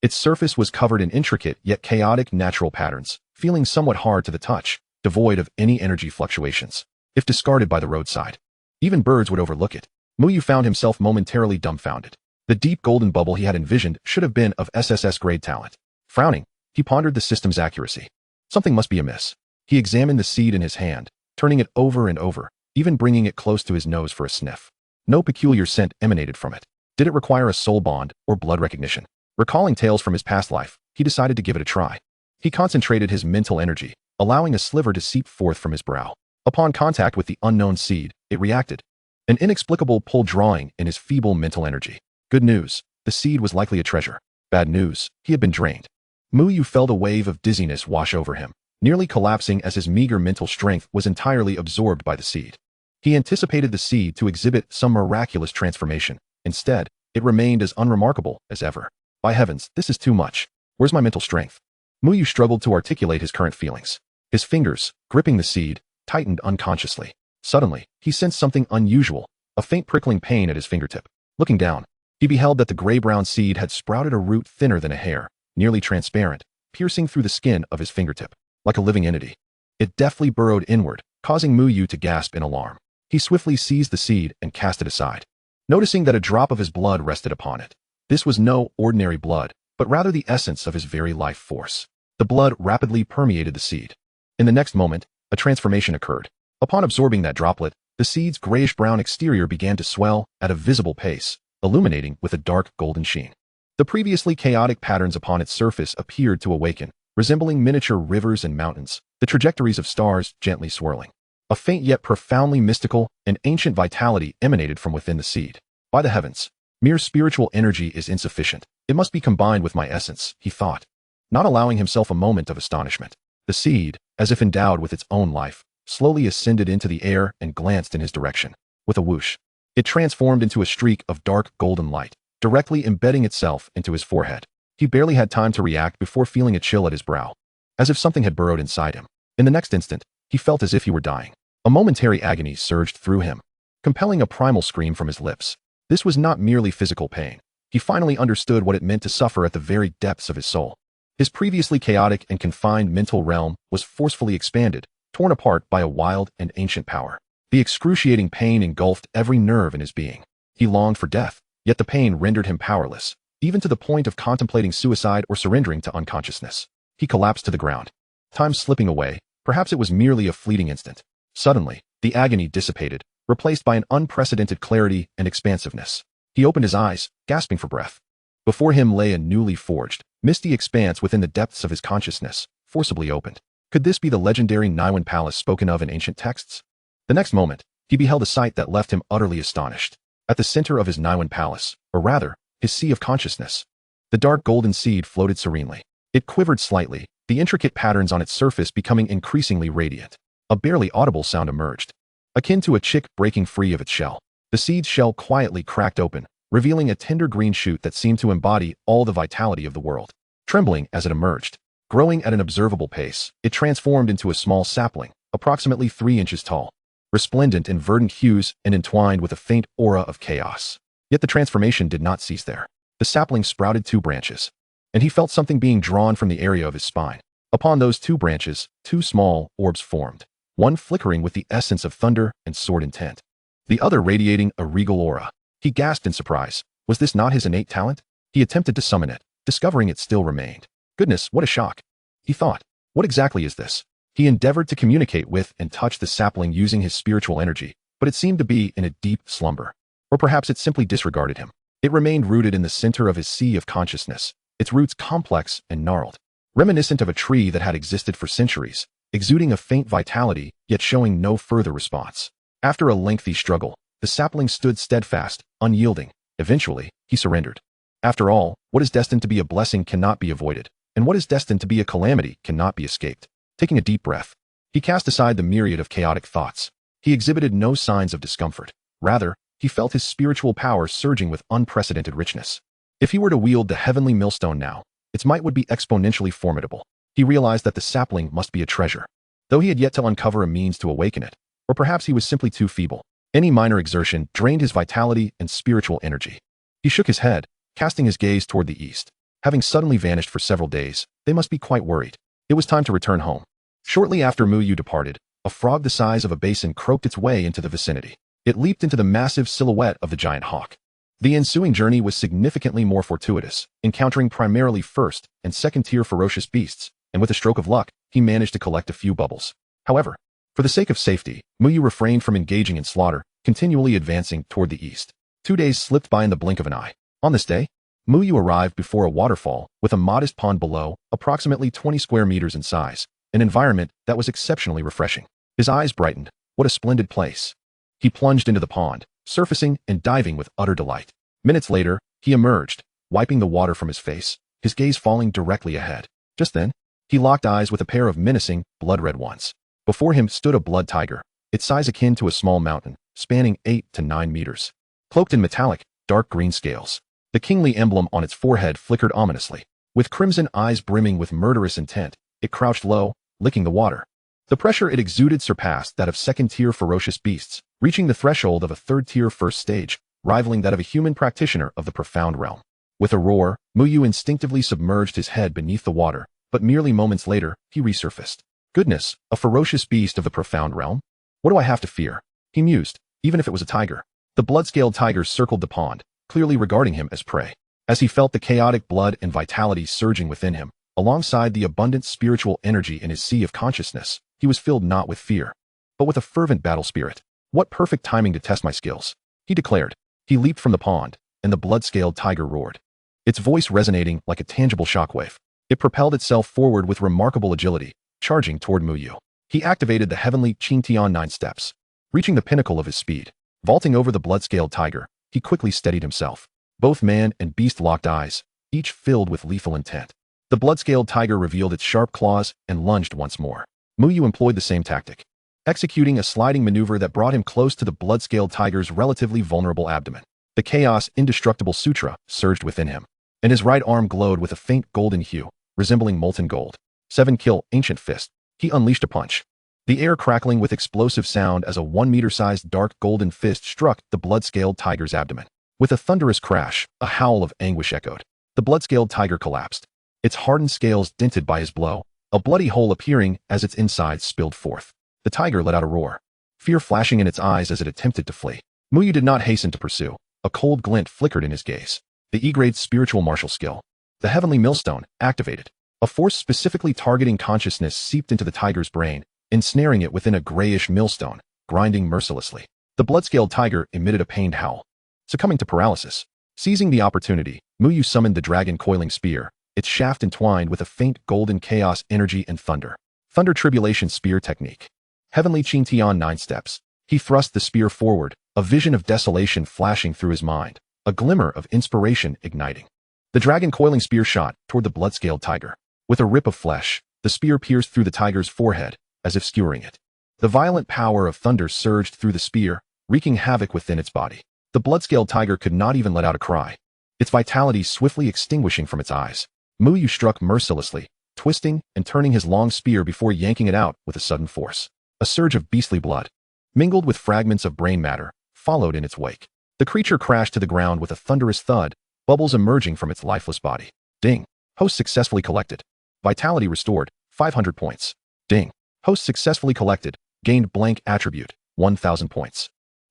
Its surface was covered in intricate yet chaotic natural patterns, feeling somewhat hard to the touch, devoid of any energy fluctuations. If discarded by the roadside, even birds would overlook it. Muyu found himself momentarily dumbfounded. The deep golden bubble he had envisioned should have been of SSS-grade talent. Frowning, he pondered the system's accuracy. Something must be amiss. He examined the seed in his hand, turning it over and over, even bringing it close to his nose for a sniff. No peculiar scent emanated from it. Did it require a soul bond or blood recognition? Recalling tales from his past life, he decided to give it a try. He concentrated his mental energy, allowing a sliver to seep forth from his brow. Upon contact with the unknown seed, it reacted. An inexplicable pull drawing in his feeble mental energy. Good news, the seed was likely a treasure. Bad news, he had been drained. Muyu felt a wave of dizziness wash over him, nearly collapsing as his meager mental strength was entirely absorbed by the seed. He anticipated the seed to exhibit some miraculous transformation. Instead, it remained as unremarkable as ever. By heavens, this is too much. Where's my mental strength? Muyu struggled to articulate his current feelings. His fingers, gripping the seed, tightened unconsciously. Suddenly, he sensed something unusual, a faint prickling pain at his fingertip. Looking down, he beheld that the gray-brown seed had sprouted a root thinner than a hair, nearly transparent, piercing through the skin of his fingertip. Like a living entity, it deftly burrowed inward, causing Muyu to gasp in alarm. He swiftly seized the seed and cast it aside, noticing that a drop of his blood rested upon it. This was no ordinary blood, but rather the essence of his very life force. The blood rapidly permeated the seed. In the next moment, a transformation occurred. Upon absorbing that droplet, the seed's grayish-brown exterior began to swell at a visible pace, illuminating with a dark golden sheen. The previously chaotic patterns upon its surface appeared to awaken, resembling miniature rivers and mountains, the trajectories of stars gently swirling. A faint yet profoundly mystical and ancient vitality emanated from within the seed. By the heavens, mere spiritual energy is insufficient. It must be combined with my essence, he thought, not allowing himself a moment of astonishment. The seed, as if endowed with its own life, slowly ascended into the air and glanced in his direction. With a whoosh, it transformed into a streak of dark golden light, directly embedding itself into his forehead. He barely had time to react before feeling a chill at his brow, as if something had burrowed inside him. In the next instant, he felt as if he were dying. A momentary agony surged through him, compelling a primal scream from his lips. This was not merely physical pain. He finally understood what it meant to suffer at the very depths of his soul. His previously chaotic and confined mental realm was forcefully expanded, torn apart by a wild and ancient power. The excruciating pain engulfed every nerve in his being. He longed for death, yet the pain rendered him powerless, even to the point of contemplating suicide or surrendering to unconsciousness. He collapsed to the ground. Time slipping away, perhaps it was merely a fleeting instant. Suddenly, the agony dissipated, replaced by an unprecedented clarity and expansiveness. He opened his eyes, gasping for breath. Before him lay a newly forged, misty expanse within the depths of his consciousness, forcibly opened. Could this be the legendary Niwan Palace spoken of in ancient texts? The next moment, he beheld a sight that left him utterly astonished. At the center of his Niwan Palace, or rather, his sea of consciousness, the dark golden seed floated serenely. It quivered slightly, the intricate patterns on its surface becoming increasingly radiant. A barely audible sound emerged, akin to a chick breaking free of its shell. The seed's shell quietly cracked open, revealing a tender green shoot that seemed to embody all the vitality of the world. Trembling as it emerged, growing at an observable pace, it transformed into a small sapling, approximately 3 inches tall, resplendent in verdant hues and entwined with a faint aura of chaos. Yet the transformation did not cease there. The sapling sprouted 2 branches, and he felt something being drawn from the area of his spine. Upon those 2 branches, 2 small orbs formed, one flickering with the essence of thunder and sword intent, the other radiating a regal aura. He gasped in surprise. Was this not his innate talent? He attempted to summon it, discovering it still remained. Goodness, what a shock! He thought. What exactly is this? He endeavored to communicate with and touch the sapling using his spiritual energy, but it seemed to be in a deep slumber. Or perhaps it simply disregarded him. It remained rooted in the center of his sea of consciousness, its roots complex and gnarled, reminiscent of a tree that had existed for centuries, exuding a faint vitality, yet showing no further response. After a lengthy struggle, the sapling stood steadfast, unyielding. Eventually, he surrendered. After all, what is destined to be a blessing cannot be avoided, and what is destined to be a calamity cannot be escaped. Taking a deep breath, he cast aside the myriad of chaotic thoughts. He exhibited no signs of discomfort. Rather, he felt his spiritual power surging with unprecedented richness. If he were to wield the heavenly millstone now, its might would be exponentially formidable. He realized that the sapling must be a treasure, though he had yet to uncover a means to awaken it, or perhaps he was simply too feeble. Any minor exertion drained his vitality and spiritual energy. He shook his head, casting his gaze toward the east. Having suddenly vanished for several days, they must be quite worried. It was time to return home. Shortly after Muyu departed, a frog the size of a basin croaked its way into the vicinity. It leaped into the massive silhouette of the giant hawk. The ensuing journey was significantly more fortuitous, encountering primarily first and second-tier ferocious beasts, and with a stroke of luck, he managed to collect a few bubbles. However, for the sake of safety, Muyu refrained from engaging in slaughter, continually advancing toward the east. 2 days slipped by in the blink of an eye. On this day, Muyu arrived before a waterfall with a modest pond below, approximately 20 square meters in size, an environment that was exceptionally refreshing. His eyes brightened. What a splendid place. He plunged into the pond, surfacing and diving with utter delight. Minutes later, he emerged, wiping the water from his face, his gaze falling directly ahead. Just then, he locked eyes with a pair of menacing, blood-red ones. Before him stood a blood tiger, its size akin to a small mountain, spanning 8 to 9 meters. Cloaked in metallic, dark green scales. The kingly emblem on its forehead flickered ominously. With crimson eyes brimming with murderous intent, it crouched low, licking the water. The pressure it exuded surpassed that of second-tier ferocious beasts, reaching the threshold of a third-tier first stage, rivaling that of a human practitioner of the profound realm. With a roar, Muyu instinctively submerged his head beneath the water, but merely moments later, he resurfaced. Goodness, a ferocious beast of the profound realm? What do I have to fear? He mused, even if it was a tiger. The blood-scaled tiger circled the pond, clearly regarding him as prey. As he felt the chaotic blood and vitality surging within him, alongside the abundant spiritual energy in his sea of consciousness, he was filled not with fear, but with a fervent battle spirit. What perfect timing to test my skills, he declared. He leaped from the pond, and the blood-scaled tiger roared, its voice resonating like a tangible shockwave. It propelled itself forward with remarkable agility, charging toward Muyu. He activated the heavenly Qingtian 9 steps. Reaching the pinnacle of his speed, vaulting over the blood-scaled tiger, he quickly steadied himself. Both man and beast locked eyes, each filled with lethal intent. The blood-scaled tiger revealed its sharp claws and lunged once more. Muyu employed the same tactic, executing a sliding maneuver that brought him close to the blood-scaled tiger's relatively vulnerable abdomen. The Chaos Indestructible Sutra surged within him, and his right arm glowed with a faint golden hue, resembling molten gold. 7-kill Ancient Fist. He unleashed a punch, the air crackling with explosive sound as a 1-meter-sized dark golden fist struck the blood-scaled tiger's abdomen. With a thunderous crash, a howl of anguish echoed. The blood-scaled tiger collapsed, its hardened scales dented by his blow, a bloody hole appearing as its insides spilled forth. The tiger let out a roar, fear flashing in its eyes as it attempted to flee. Muyu did not hasten to pursue. A cold glint flickered in his gaze. The E-grade spiritual martial skill, the heavenly millstone, activated. A force specifically targeting consciousness seeped into the tiger's brain, ensnaring it within a grayish millstone, grinding mercilessly. The blood-scaled tiger emitted a pained howl, succumbing to paralysis. Seizing the opportunity, Muyu summoned the dragon coiling spear, its shaft entwined with a faint golden chaos energy and thunder. Thunder Tribulation Spear Technique. Heavenly Qingtian 9 steps. He thrust the spear forward, a vision of desolation flashing through his mind, a glimmer of inspiration igniting. The dragon coiling spear shot toward the blood-scaled tiger. With a rip of flesh, the spear pierced through the tiger's forehead, as if skewering it. The violent power of thunder surged through the spear, wreaking havoc within its body. The blood-scaled tiger could not even let out a cry, its vitality swiftly extinguishing from its eyes. Muyu struck mercilessly, twisting and turning his long spear before yanking it out with a sudden force. A surge of beastly blood, mingled with fragments of brain matter, followed in its wake. The creature crashed to the ground with a thunderous thud, bubbles emerging from its lifeless body. Ding. Host successfully collected. Vitality restored, 500 points. Ding. Host successfully collected, gained blank attribute, 1,000 points.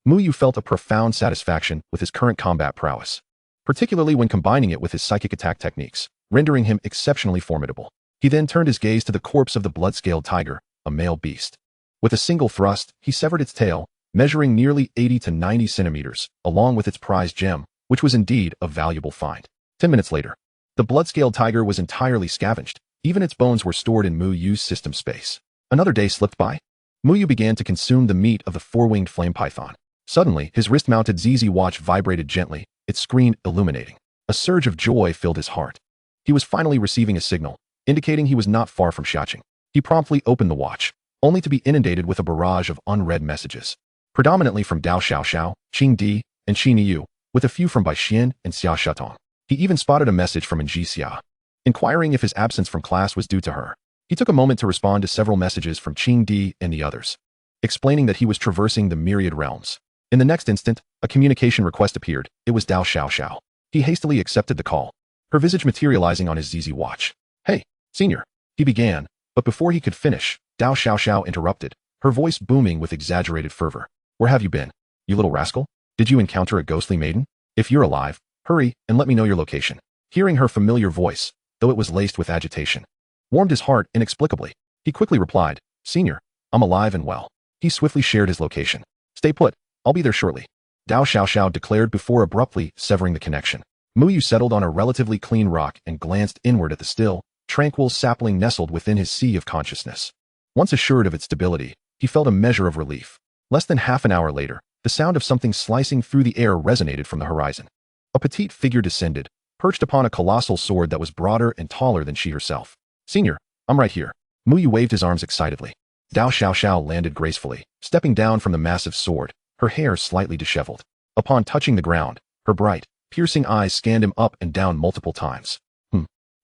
Muyu felt a profound satisfaction with his current combat prowess, particularly when combining it with his psychic attack techniques, rendering him exceptionally formidable. He then turned his gaze to the corpse of the blood-scaled tiger, a male beast. With a single thrust, he severed its tail, measuring nearly 80 to 90 centimeters, along with its prized gem, which was indeed a valuable find. 10 minutes later, the blood-scaled tiger was entirely scavenged. Even its bones were stored in Muyu's system space. Another day slipped by. Muyu began to consume the meat of the four-winged flame python. Suddenly, his wrist-mounted ZZ watch vibrated gently, its screen illuminating. A surge of joy filled his heart. He was finally receiving a signal, indicating he was not far from Xiaqing. He promptly opened the watch, only to be inundated with a barrage of unread messages, predominantly from Dao Xiaoxiao, Qing Di, and Qi Niyu, with a few from Bai Xian and Xia Shatong. He even spotted a message from Ji Xia, inquiring if his absence from class was due to her. He took a moment to respond to several messages from Qing Di and the others, explaining that he was traversing the myriad realms. In the next instant, a communication request appeared. It was Dao Xiaoxiao. He hastily accepted the call, her visage materializing on his ZZ watch. Hey, senior, he began, but before he could finish, Dao Xiaoxiao interrupted, her voice booming with exaggerated fervor. Where have you been, you little rascal? Did you encounter a ghostly maiden? If you're alive, hurry and let me know your location. Hearing her familiar voice, though it was laced with agitation, warmed his heart inexplicably. He quickly replied, Senior, I'm alive and well. He swiftly shared his location. Stay put, I'll be there shortly. Dao Xiaoxiao declared before abruptly severing the connection. Muyu settled on a relatively clean rock and glanced inward at the still, tranquil sapling nestled within his sea of consciousness. Once assured of its stability, he felt a measure of relief. Less than half an hour later, the sound of something slicing through the air resonated from the horizon. A petite figure descended, perched upon a colossal sword that was broader and taller than she herself. Senior, I'm right here. Muyu waved his arms excitedly. Dao Xiaoxiao landed gracefully, stepping down from the massive sword, her hair slightly disheveled. Upon touching the ground, her bright, piercing eyes scanned him up and down multiple times.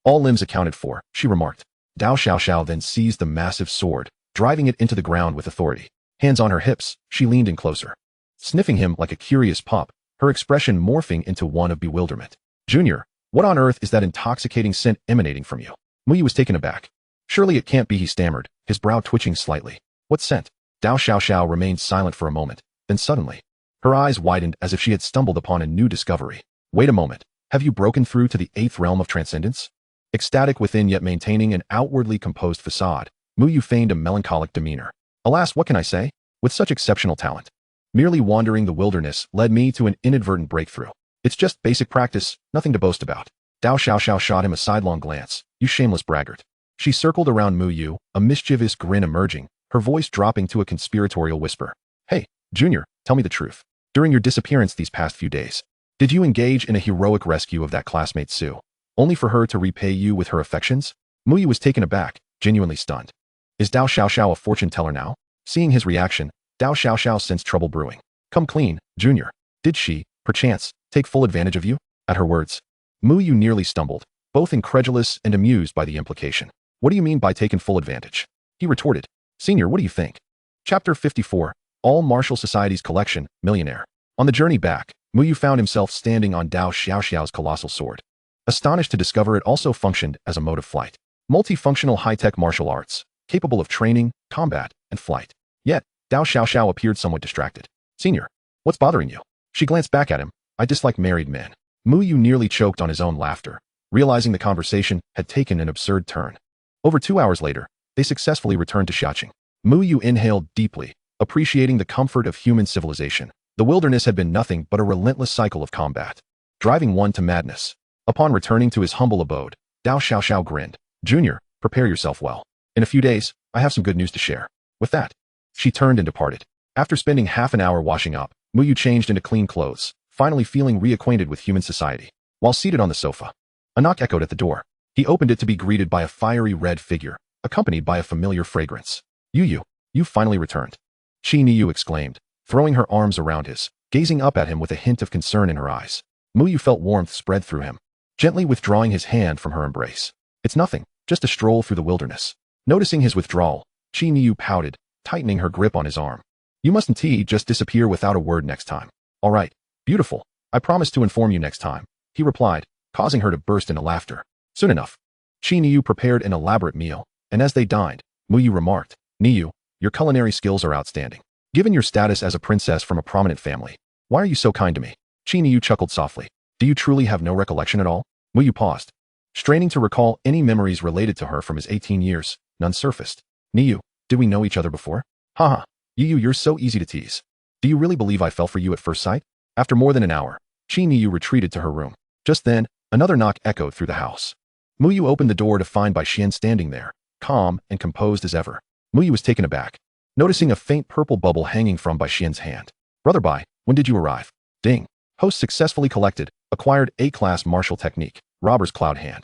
All limbs accounted for, she remarked. Dao Xiaoxiao then seized the massive sword, driving it into the ground with authority. Hands on her hips, she leaned in closer, sniffing him like a curious pup, her expression morphing into one of bewilderment. Junior, what on earth is that intoxicating scent emanating from you? Muyu was taken aback. Surely it can't be, he stammered, his brow twitching slightly. What scent? Dao Xiaoxiao remained silent for a moment, then suddenly, her eyes widened as if she had stumbled upon a new discovery. Wait a moment, have you broken through to the 8th realm of transcendence? Ecstatic within yet maintaining an outwardly composed facade, Muyu feigned a melancholic demeanor. Alas, what can I say? With such exceptional talent, merely wandering the wilderness led me to an inadvertent breakthrough. It's just basic practice, nothing to boast about. Dao Xiaoxiao shot him a sidelong glance. You shameless braggart. She circled around Muyu, a mischievous grin emerging, her voice dropping to a conspiratorial whisper. Hey, Junior, tell me the truth. During your disappearance these past few days, did you engage in a heroic rescue of that classmate Sue, only for her to repay you with her affections? Muyu was taken aback, genuinely stunned. Is Dao Xiaoxiao a fortune teller now? Seeing his reaction, Dao Xiaoxiao sensed trouble brewing. Come clean, Junior. Did she, perchance, take full advantage of you? At her words, Muyu nearly stumbled, both incredulous and amused by the implication. What do you mean by taking full advantage? He retorted. Senior, what do you think? Chapter 54, All Martial Society's Collection, Millionaire. On the journey back, Muyu found himself standing on Dao Xiaoxiao's colossal sword, astonished to discover it also functioned as a mode of flight. Multifunctional high-tech martial arts, capable of training, combat, and flight. Yet, Dao Xiaoxiao appeared somewhat distracted. Senior, what's bothering you? She glanced back at him. I dislike married men. Muyu nearly choked on his own laughter, realizing the conversation had taken an absurd turn. Over 2 hours later, they successfully returned to Xiaqing. Muyu inhaled deeply, appreciating the comfort of human civilization. The wilderness had been nothing but a relentless cycle of combat, driving one to madness. Upon returning to his humble abode, Dao Xiaoxiao grinned. Junior, prepare yourself well. In a few days, I have some good news to share. With that, she turned and departed. After spending half an hour washing up, Muyu changed into clean clothes, finally feeling reacquainted with human society. While seated on the sofa, a knock echoed at the door. He opened it to be greeted by a fiery red figure, accompanied by a familiar fragrance. You finally returned. Chi Niyu exclaimed, throwing her arms around his, gazing up at him with a hint of concern in her eyes. Muyu felt warmth spread through him, gently withdrawing his hand from her embrace. It's nothing, just a stroll through the wilderness. Noticing his withdrawal, Chi Niyu pouted, tightening her grip on his arm. You mustn't just disappear without a word next time. All right, beautiful. I promise to inform you next time, he replied, causing her to burst into laughter. Soon enough, Chi Niyu prepared an elaborate meal, and as they dined, Muyu remarked, Niyu, your culinary skills are outstanding. Given your status as a princess from a prominent family, why are you so kind to me? Chi Niyu chuckled softly. Do you truly have no recollection at all? Muyu paused, straining to recall any memories related to her from his 18 years. None surfaced. Niyu, did we know each other before? Haha, you're so easy to tease. Do you really believe I fell for you at first sight? After more than an hour, Chi Niyu retreated to her room. Just then, another knock echoed through the house. Muyu opened the door to find Bai Xian standing there, calm and composed as ever. Muyu was taken aback, noticing a faint purple bubble hanging from Bai Xian's hand. Brother Bai, when did you arrive? Ding. Host successfully collected, acquired A-class martial technique, robber's cloud hand.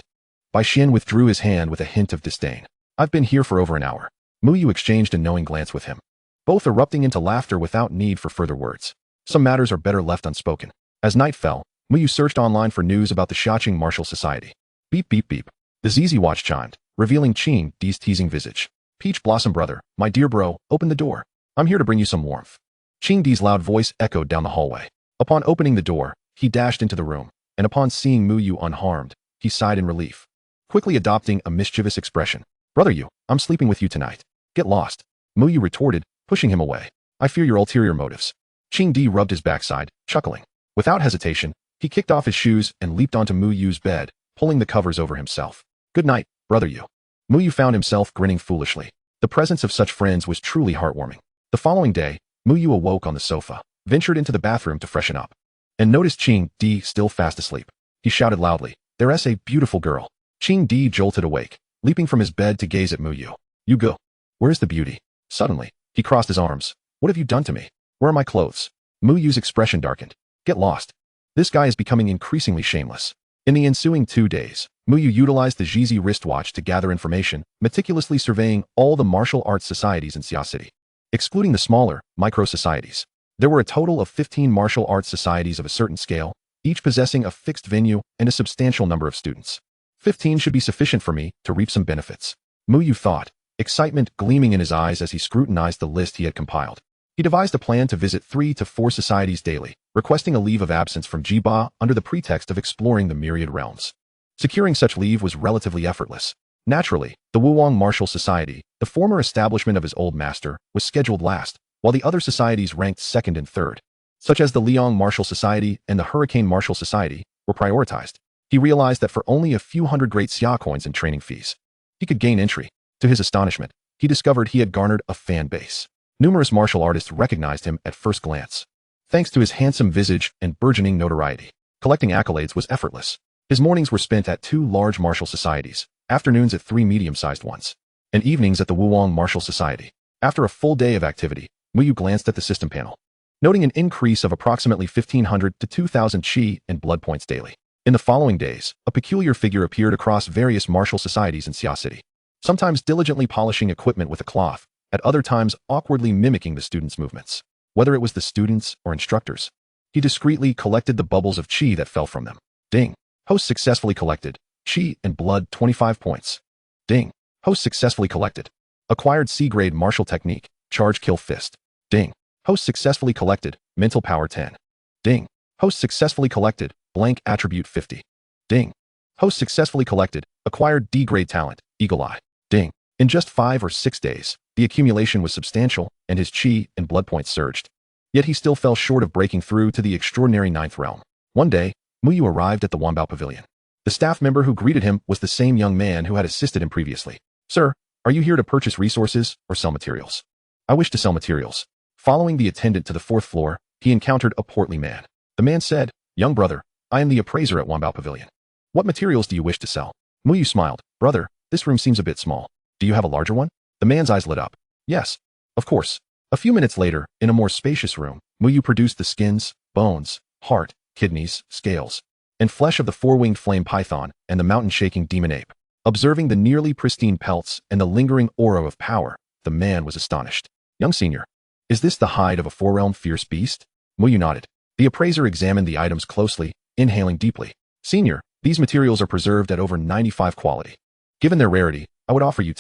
Bai Xian withdrew his hand with a hint of disdain. I've been here for over an hour. Muyu exchanged a knowing glance with him, both erupting into laughter without need for further words. Some matters are better left unspoken. As night fell, Muyu searched online for news about the Xiaqing Martial Society. Beep beep beep. The ZZ watch chimed, revealing Qing D's teasing visage. Peach Blossom brother, my dear bro, open the door. I'm here to bring you some warmth. Qing D's loud voice echoed down the hallway. Upon opening the door, he dashed into the room, and upon seeing Mu Yu unharmed, he sighed in relief, quickly adopting a mischievous expression. Brother Yu, I'm sleeping with you tonight. Get lost. Mu Yu retorted, pushing him away. I fear your ulterior motives. Qing Di rubbed his backside, chuckling. Without hesitation, he kicked off his shoes and leaped onto Mu Yu's bed, pulling the covers over himself. Good night, Brother Yu. Mu Yu found himself grinning foolishly. The presence of such friends was truly heartwarming. The following day, Mu Yu awoke on the sofa, ventured into the bathroom to freshen up, and noticed Qing Di still fast asleep. He shouted loudly, "There's a beautiful girl." Qing Di jolted awake, leaping from his bed to gaze at Mu Yu. You go. Where's the beauty? Suddenly, he crossed his arms. What have you done to me? Where are my clothes? Mu Yu's expression darkened. Get lost. This guy is becoming increasingly shameless. In the ensuing 2 days, Mu Yu utilized the Jizi wristwatch to gather information, meticulously surveying all the martial arts societies in Xia City. Excluding the smaller, micro-societies, there were a total of 15 martial arts societies of a certain scale, each possessing a fixed venue and a substantial number of students. 15 should be sufficient for me to reap some benefits. Mu Yu thought, excitement gleaming in his eyes as he scrutinized the list he had compiled. He devised a plan to visit 3 to 4 societies daily, requesting a leave of absence from Jiba under the pretext of exploring the myriad realms. Securing such leave was relatively effortless. Naturally, the Wuwang Martial Society, the former establishment of his old master, was scheduled last, while the other societies ranked second and third, such as the Liang Martial Society and the Hurricane Martial Society, were prioritized. He realized that for only a few hundred great xia coins in training fees, he could gain entry. To his astonishment, he discovered he had garnered a fan base. Numerous martial artists recognized him at first glance, thanks to his handsome visage and burgeoning notoriety. Collecting accolades was effortless. His mornings were spent at 2 large martial societies, afternoons at 3 medium-sized ones, and evenings at the Wuwang Martial Society. After a full day of activity, Mu Yu glanced at the system panel, noting an increase of approximately 1,500 to 2,000 qi and blood points daily. In the following days, a peculiar figure appeared across various martial societies in Xia City, sometimes diligently polishing equipment with a cloth, at other times awkwardly mimicking the students' movements. Whether it was the students or instructors, he discreetly collected the bubbles of qi that fell from them. Ding. Host successfully collected. Qi and blood 25 points. Ding. Host successfully collected. Acquired C-grade martial technique, charge kill fist. Ding. Host successfully collected. Mental power 10. Ding. Host successfully collected. Blank attribute 50. Ding. Host successfully collected. Acquired D-grade talent, Eagle Eye. Ding. In just 5 or 6 days, the accumulation was substantial, and his qi and blood points surged. Yet he still fell short of breaking through to the extraordinary 9th realm. One day, Mu Yu arrived at the Wanbao Pavilion. The staff member who greeted him was the same young man who had assisted him previously. Sir, are you here to purchase resources or sell materials? I wish to sell materials. Following the attendant to the 4th floor, he encountered a portly man. The man said, Young brother, I am the appraiser at Wanbao Pavilion. What materials do you wish to sell? Mu Yu smiled. Brother, this room seems a bit small. Do you have a larger one? The man's eyes lit up. Yes, of course. A few minutes later, in a more spacious room, Mu Yu produced the skins, bones, heart, kidneys, scales, and flesh of the 4-winged flame python and the mountain-shaking demon ape. Observing the nearly pristine pelts and the lingering aura of power, the man was astonished. Young senior, is this the hide of a 4-realm fierce beast? Mu Yu nodded. The appraiser examined the items closely, inhaling deeply. Senior, these materials are preserved at over 95 quality. Given their rarity, I would offer you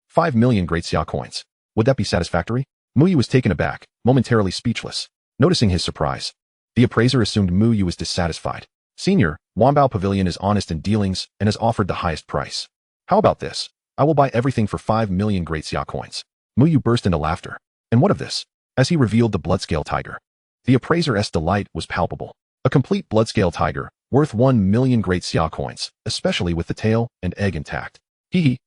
5 million great xia coins. Would that be satisfactory? Mu Yu was taken aback, momentarily speechless. Noticing his surprise, the appraiser assumed Mu Yu was dissatisfied. Senior, Wanbao Pavilion is honest in dealings and has offered the highest price. How about this? I will buy everything for 5 million great xia coins. Mu Yu burst into laughter. And what of this? As he revealed the bloodscale tiger. The appraiser's delight was palpable. A complete bloodscale tiger, worth 1 million great xia coins, especially with the tail and egg intact.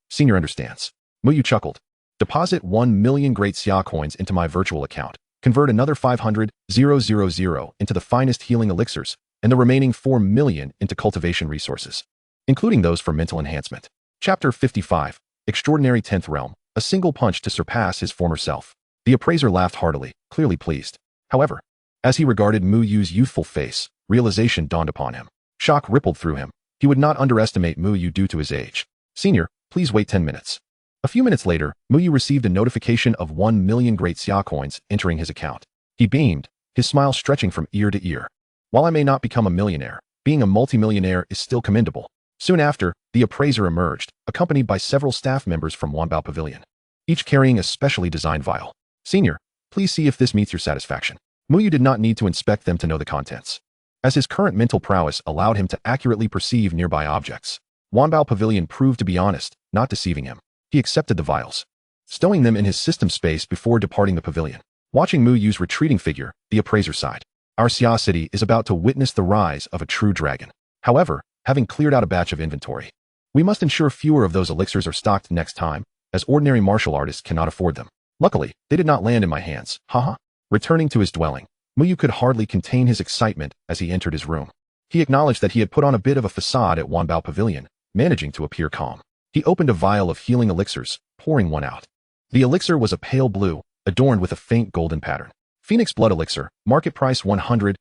Senior understands. Mu Yu chuckled. Deposit 1 million great xia coins into my virtual account. Convert another 500,000 into the finest healing elixirs, and the remaining 4 million into cultivation resources, including those for mental enhancement. Chapter 55. Extraordinary 10th Realm. A single punch to surpass his former self. The appraiser laughed heartily, clearly pleased. However, as he regarded Mu Yu's youthful face, realization dawned upon him. Shock rippled through him. He would not underestimate Mu Yu due to his age. Senior, please wait 10 minutes. A few minutes later, Mu Yu received a notification of 1 million great xia coins entering his account. He beamed, his smile stretching from ear to ear. While I may not become a millionaire, being a multimillionaire is still commendable. Soon after, the appraiser emerged, accompanied by several staff members from Wanbao Pavilion, each carrying a specially designed vial. Senior, please see if this meets your satisfaction. Mu Yu did not need to inspect them to know the contents. as his current mental prowess allowed him to accurately perceive nearby objects. Wanbao Pavilion proved to be honest, not deceiving him. He accepted the vials, stowing them in his system space before departing the pavilion. Watching Mu Yu's retreating figure, the appraiser sighed. Our Xia city is about to witness the rise of a true dragon. However, having cleared out a batch of inventory, we must ensure fewer of those elixirs are stocked next time, as ordinary martial artists cannot afford them. Luckily, they did not land in my hands. Haha. Returning to his dwelling, Mu Yu could hardly contain his excitement as he entered his room. He acknowledged that he had put on a bit of a facade at Wanbao Pavilion, managing to appear calm. He opened a vial of healing elixirs, pouring one out. The elixir was a pale blue, adorned with a faint golden pattern. Phoenix Blood Elixir, market price 100,000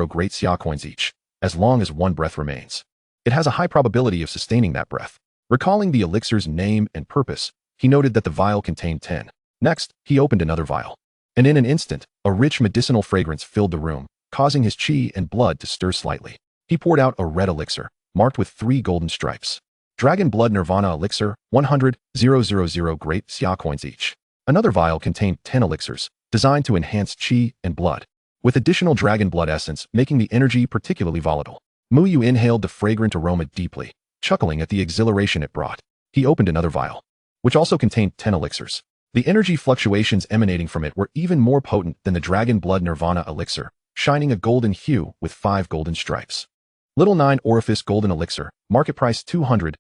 great Xia coins each, as long as one breath remains. It has a high probability of sustaining that breath. Recalling the elixir's name and purpose, he noted that the vial contained 10. Next, he opened another vial. And in an instant, a rich medicinal fragrance filled the room, causing his chi and blood to stir slightly. He poured out a red elixir, marked with 3 golden stripes. Dragon Blood Nirvana Elixir, 100,000 great Xia coins each. Another vial contained 10 elixirs, designed to enhance chi and blood, with additional dragon blood essence making the energy particularly volatile. Mu Yu inhaled the fragrant aroma deeply, chuckling at the exhilaration it brought. He opened another vial, which also contained 10 elixirs. The energy fluctuations emanating from it were even more potent than the Dragon Blood Nirvana Elixir, shining a golden hue with 5 golden stripes. Little 9 Orifice Golden Elixir, market price 200,000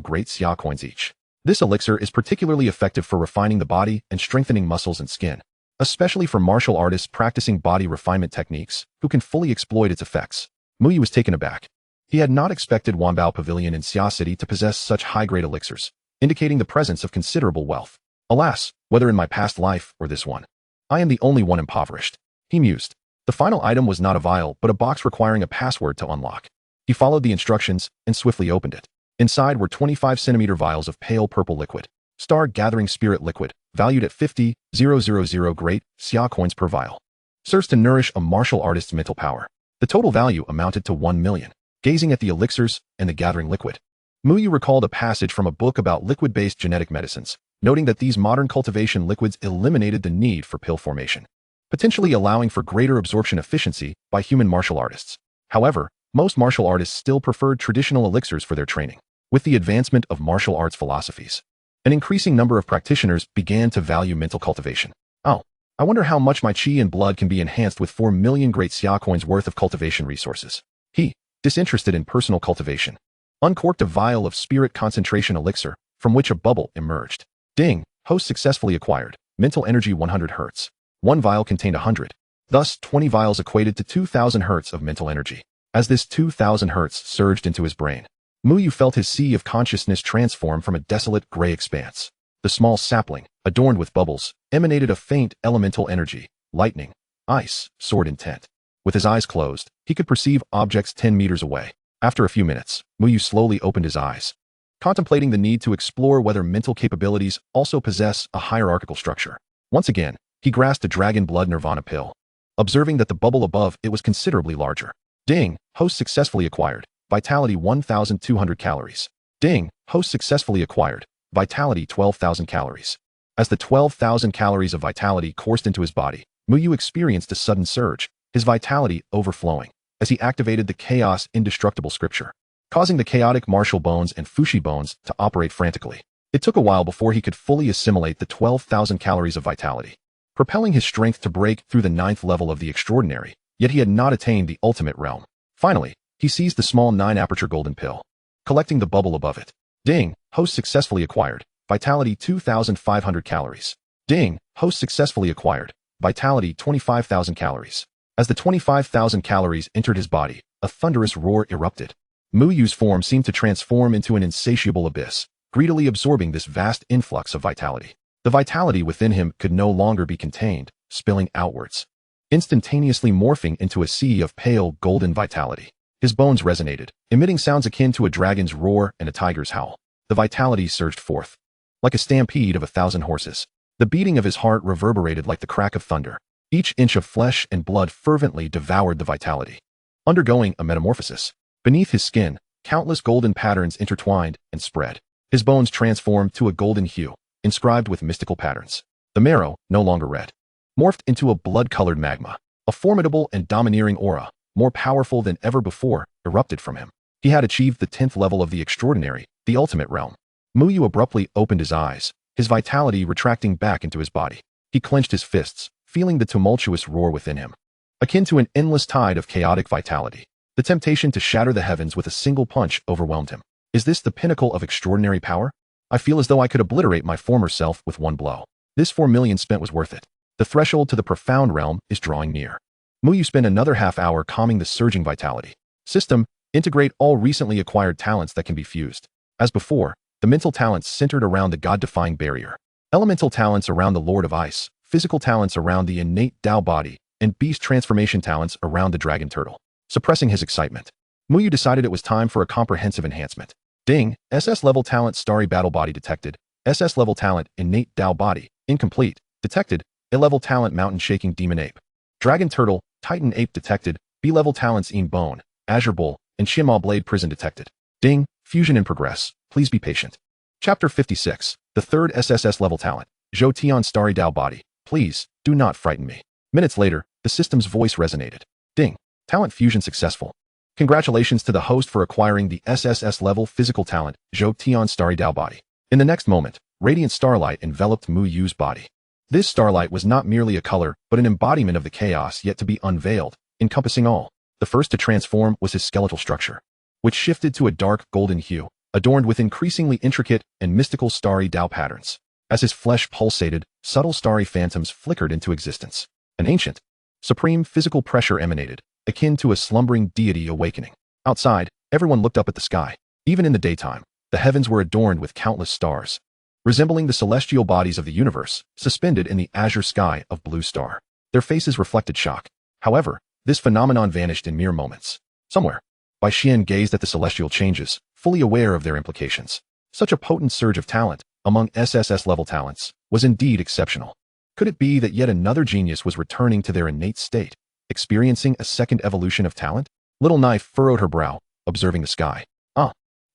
great Xia coins each. This elixir is particularly effective for refining the body and strengthening muscles and skin, especially for martial artists practicing body refinement techniques who can fully exploit its effects. Mu Yu was taken aback. He had not expected Wanbao Pavilion in Xia City to possess such high-grade elixirs, indicating the presence of considerable wealth. Alas, whether in my past life or this one, I am the only one impoverished, he mused. The final item was not a vial, but a box requiring a password to unlock. He followed the instructions and swiftly opened it. Inside were 25-centimeter vials of pale purple liquid, star-gathering spirit liquid, valued at 50,000 great Xia coins per vial. Serves to nourish a martial artist's mental power. The total value amounted to 1 million. Gazing at the elixirs and the gathering liquid, Mu Yu recalled a passage from a book about liquid-based genetic medicines, noting that these modern cultivation liquids eliminated the need for pill formation, potentially allowing for greater absorption efficiency by human martial artists. However, most martial artists still preferred traditional elixirs for their training. With the advancement of martial arts philosophies, an increasing number of practitioners began to value mental cultivation. Oh, I wonder how much my chi and blood can be enhanced with 4 million great Xia coins worth of cultivation resources. He, disinterested in personal cultivation, uncorked a vial of spirit concentration elixir, from which a bubble emerged. Ding! Host successfully acquired. Mental energy 100 Hz. One vial contained 100. Thus, 20 vials equated to 2,000 Hz of mental energy. As this 2,000 Hz surged into his brain, Mu Yu felt his sea of consciousness transform from a desolate gray expanse. The small sapling, adorned with bubbles, emanated a faint elemental energy, lightning, ice, sword intent. With his eyes closed, he could perceive objects 10 meters away. After a few minutes, Mu Yu slowly opened his eyes, contemplating the need to explore whether mental capabilities also possess a hierarchical structure. Once again, he grasped a Dragon Blood Nirvana pill, observing that the bubble above it was considerably larger. Ding! Host successfully acquired. Vitality 1,200 calories. Ding! Host successfully acquired. Vitality 12,000 calories. As the 12,000 calories of vitality coursed into his body, Mu Yu experienced a sudden surge, his vitality overflowing, as he activated the Chaos Indestructible Scripture, causing the chaotic martial bones and Fushi bones to operate frantically. It took a while before he could fully assimilate the 12,000 calories of vitality, propelling his strength to break through the 9th level of the extraordinary, yet he had not attained the ultimate realm. Finally, he seized the small 9-aperture golden pill, collecting the bubble above it. Ding! Host successfully acquired. Vitality 2,500 calories. Ding! Host successfully acquired. Vitality 25,000 calories. As the 25,000 calories entered his body, a thunderous roar erupted. Mu Yu's form seemed to transform into an insatiable abyss, greedily absorbing this vast influx of vitality. The vitality within him could no longer be contained, spilling outwards, instantaneously morphing into a sea of pale golden vitality. His bones resonated, emitting sounds akin to a dragon's roar and a tiger's howl. The vitality surged forth, like a stampede of 1,000 horses. The beating of his heart reverberated like the crack of thunder. Each inch of flesh and blood fervently devoured the vitality, undergoing a metamorphosis. Beneath his skin, countless golden patterns intertwined and spread. His bones transformed to a golden hue, inscribed with mystical patterns. The marrow, no longer red, morphed into a blood-colored magma. A formidable and domineering aura, more powerful than ever before, erupted from him. He had achieved the 10th level of the extraordinary, the ultimate realm. Muyu abruptly opened his eyes, his vitality retracting back into his body. He clenched his fists, feeling the tumultuous roar within him, akin to an endless tide of chaotic vitality. The temptation to shatter the heavens with a single punch overwhelmed him. Is this the pinnacle of extraordinary power? I feel as though I could obliterate my former self with one blow. This 4 million spent was worth it. The threshold to the profound realm is drawing near. Muyu spent another half hour calming the surging vitality. System, integrate all recently acquired talents that can be fused. As before, the mental talents centered around the god-defying barrier. Elemental talents around the Lord of Ice, physical talents around the innate Tao body, and beast transformation talents around the dragon turtle. Suppressing his excitement, Muyu decided it was time for a comprehensive enhancement. Ding, SS-level talent Starry Battle Body detected. SS-level talent Innate Tao Body, incomplete, detected. A-level talent Mountain Shaking Demon Ape. Dragon Turtle, Titan Ape detected. B-level talents Een Bone, Azure Bull, and Shinma Blade Prison detected. Ding, fusion in progress. Please be patient. Chapter 56, the third SSS level talent, Zhou Tian Starry Tao Body. Please, do not frighten me. Minutes later, the system's voice resonated. Ding, talent fusion successful. Congratulations to the host for acquiring the SSS level physical talent, Zhou Tian Starry Tao Body. In the next moment, radiant starlight enveloped Muyu's body. This starlight was not merely a color, but an embodiment of the chaos yet to be unveiled, encompassing all. The first to transform was his skeletal structure, which shifted to a dark golden hue, adorned with increasingly intricate and mystical starry Tao patterns. As his flesh pulsated, subtle starry phantoms flickered into existence. An ancient, supreme physical pressure emanated, akin to a slumbering deity awakening. Outside, everyone looked up at the sky. Even in the daytime, the heavens were adorned with countless stars, resembling the celestial bodies of the universe, suspended in the azure sky of blue star. Their faces reflected shock. However, this phenomenon vanished in mere moments. Somewhere, Bai Xian gazed at the celestial changes, fully aware of their implications. Such a potent surge of talent, among SSS-level talents, was indeed exceptional. Could it be that yet another genius was returning to their innate state, experiencing a second evolution of talent? Little Knife furrowed her brow, observing the sky.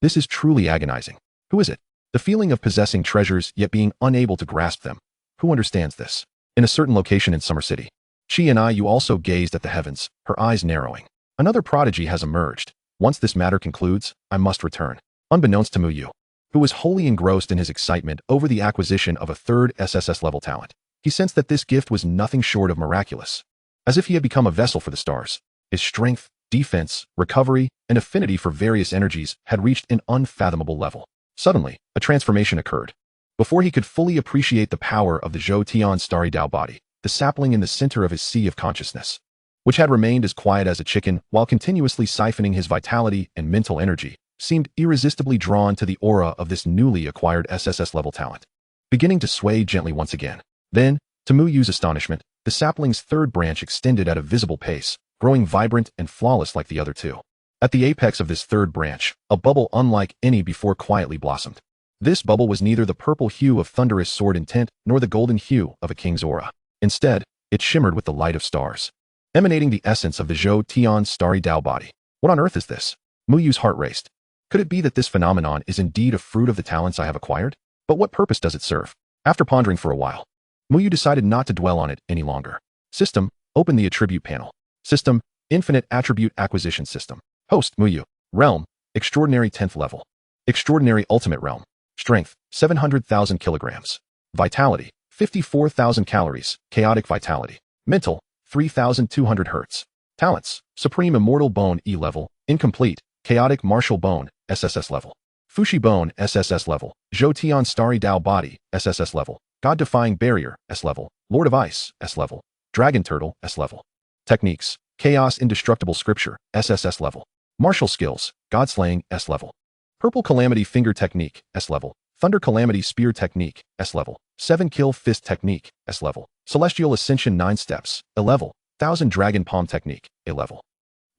This is truly agonizing. Who is it? The feeling of possessing treasures yet being unable to grasp them. Who understands this? In a certain location in Summer City, Chi and Yu also gazed at the heavens, her eyes narrowing. Another prodigy has emerged. Once this matter concludes, I must return. Unbeknownst to Muyu, who was wholly engrossed in his excitement over the acquisition of a third SSS-level talent, he sensed that this gift was nothing short of miraculous. As if he had become a vessel for the stars, his strength, defense, recovery, and affinity for various energies had reached an unfathomable level. Suddenly, a transformation occurred. Before he could fully appreciate the power of the Zhou Tian Starry Tao Body, the sapling in the center of his sea of consciousness, which had remained as quiet as a chicken while continuously siphoning his vitality and mental energy, seemed irresistibly drawn to the aura of this newly acquired SSS-level talent, beginning to sway gently once again. Then, to Muyu's astonishment, the sapling's third branch extended at a visible pace, growing vibrant and flawless like the other two. At the apex of this third branch, a bubble unlike any before quietly blossomed. This bubble was neither the purple hue of thunderous sword intent nor the golden hue of a king's aura. Instead, it shimmered with the light of stars, emanating the essence of the Zhou Tian Starry Tao Body. What on earth is this? Muyu's heart raced. Could it be that this phenomenon is indeed a fruit of the talents I have acquired? But what purpose does it serve? After pondering for a while, Muyu decided not to dwell on it any longer. System, open the attribute panel. System, infinite attribute acquisition system. Host, Muyu. Realm, extraordinary 10th level. Extraordinary ultimate realm. Strength, 700,000 kilograms. Vitality, 54,000 calories. Chaotic vitality. Mental, 3,200 hertz. Talents, Supreme Immortal Bone E level, incomplete. Chaotic Martial Bone, SSS level. Fushi Bone, SSS level. Zhou Tian Starry Tao Body, SSS level. God-defying barrier, S level. Lord of Ice, S level. Dragon Turtle, S level. Techniques, Chaos Indestructible Scripture, SSS level. Martial skills, God-slaying, S level. Purple Calamity Finger Technique, S level. Thunder Calamity Spear Technique, S level. 7 Kill Fist Technique, S level. Celestial Ascension 9 Steps, A level. 1000 Dragon Palm Technique, A level.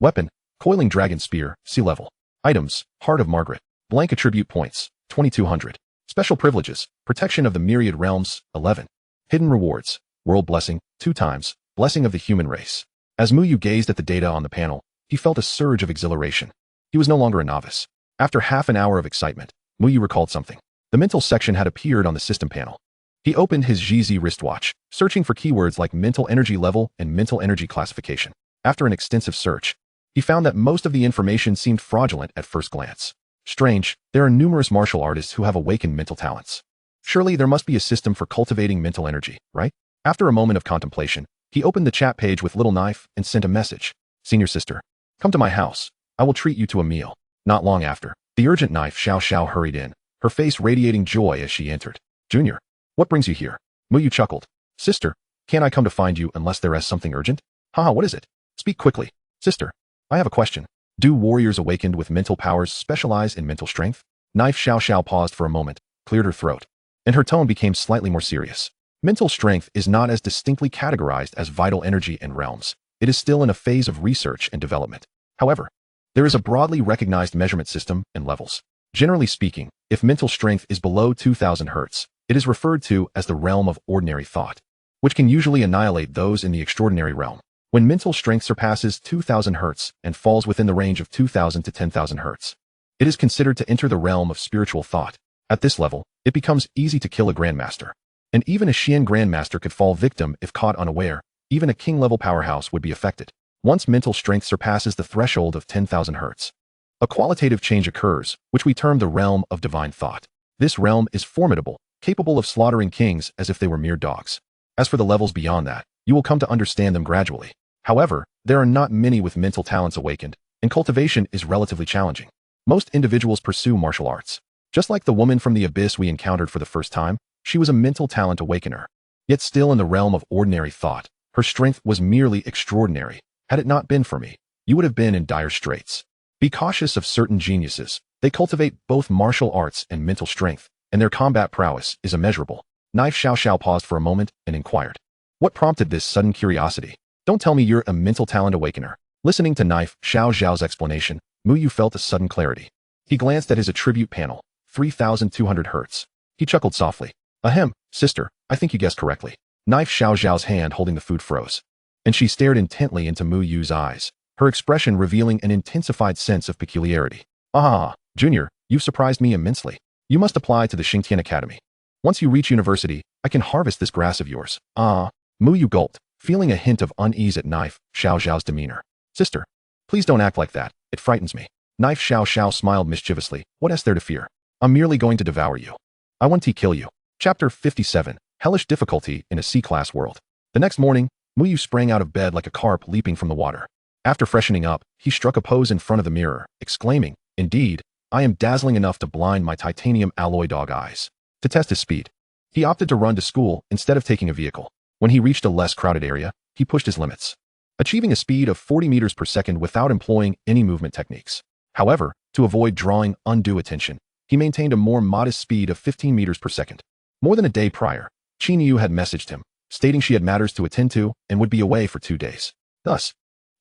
Weapon, Coiling Dragon Spear, C level. Items, Heart of Margaret. Blank Attribute Points, 2200. Special Privileges, Protection of the Myriad Realms, 11. Hidden Rewards, World Blessing, 2 times, Blessing of the Human Race. As Muyu gazed at the data on the panel, he felt a surge of exhilaration. He was no longer a novice. After half an hour of excitement, Muyu recalled something. The mental section had appeared on the system panel. He opened his GZ wristwatch, searching for keywords like mental energy level and mental energy classification. After an extensive search, He found that most of the information seemed fraudulent at first glance. Strange, there are numerous martial artists who have awakened mental talents. Surely there must be a system for cultivating mental energy, right? After a moment of contemplation, he opened the chat page with Little Knife and sent a message. Senior sister, come to my house. I will treat you to a meal. Not long after, the urgent Knife Xiao Xiao hurried in, her face radiating joy as she entered. Junior, what brings you here? Muyu chuckled. Sister, can't I come to find you unless there is something urgent? Haha, what is it? Speak quickly. Sister, I have a question. Do warriors awakened with mental powers specialize in mental strength? Knife Xiao Xiao paused for a moment, cleared her throat, and her tone became slightly more serious. Mental strength is not as distinctly categorized as vital energy and realms. It is still in a phase of research and development. However, there is a broadly recognized measurement system and levels. Generally speaking, if mental strength is below 2000 Hz, it is referred to as the realm of ordinary thought, which can usually annihilate those in the extraordinary realm. When mental strength surpasses 2000 Hz and falls within the range of 2000 to 10,000 Hz, it is considered to enter the realm of spiritual thought. At this level, it becomes easy to kill a grandmaster. And even a Xian grandmaster could fall victim if caught unaware. Even a king-level powerhouse would be affected. Once mental strength surpasses the threshold of 10,000 Hz, a qualitative change occurs, which we term the realm of divine thought. This realm is formidable, capable of slaughtering kings as if they were mere dogs. As for the levels beyond that, you will come to understand them gradually. However, there are not many with mental talents awakened, and cultivation is relatively challenging. Most individuals pursue martial arts. Just like the woman from the abyss we encountered for the first time, she was a mental talent awakener. Yet still in the realm of ordinary thought, her strength was merely extraordinary. Had it not been for me, you would have been in dire straits. Be cautious of certain geniuses. They cultivate both martial arts and mental strength, and their combat prowess is immeasurable. Knife Xiao Xiao paused for a moment and inquired. What prompted this sudden curiosity? Don't tell me you're a mental talent awakener. Listening to Knife Xiao Xiao's explanation, Muyu felt a sudden clarity. He glanced at his attribute panel, 3200 Hz. He chuckled softly. Ahem, sister, I think you guessed correctly. Knife Xiao Xiao's hand holding the food froze, and she stared intently into Muyu's eyes, her expression revealing an intensified sense of peculiarity. Ah, Junior, you've surprised me immensely. You must apply to the Xingtian Academy. Once you reach university, I can harvest this grass of yours. Ah, Muyu gulped, feeling a hint of unease at Knife Xiao Xiao's demeanor. Sister, please don't act like that. It frightens me. Knife Xiao Xiao smiled mischievously. What is there to fear? I'm merely going to devour you. I want to kill you. Chapter 57, Hellish Difficulty in a C-Class World. The next morning, Muyu sprang out of bed like a carp leaping from the water. After freshening up, he struck a pose in front of the mirror, exclaiming, Indeed, I am dazzling enough to blind my titanium alloy dog eyes. To test his speed, he opted to run to school instead of taking a vehicle. When he reached a less crowded area, he pushed his limits, achieving a speed of 40 meters per second without employing any movement techniques. However, to avoid drawing undue attention, he maintained a more modest speed of 15 meters per second. More than a day prior, Qin Yu had messaged him, stating she had matters to attend to and would be away for 2 days. Thus,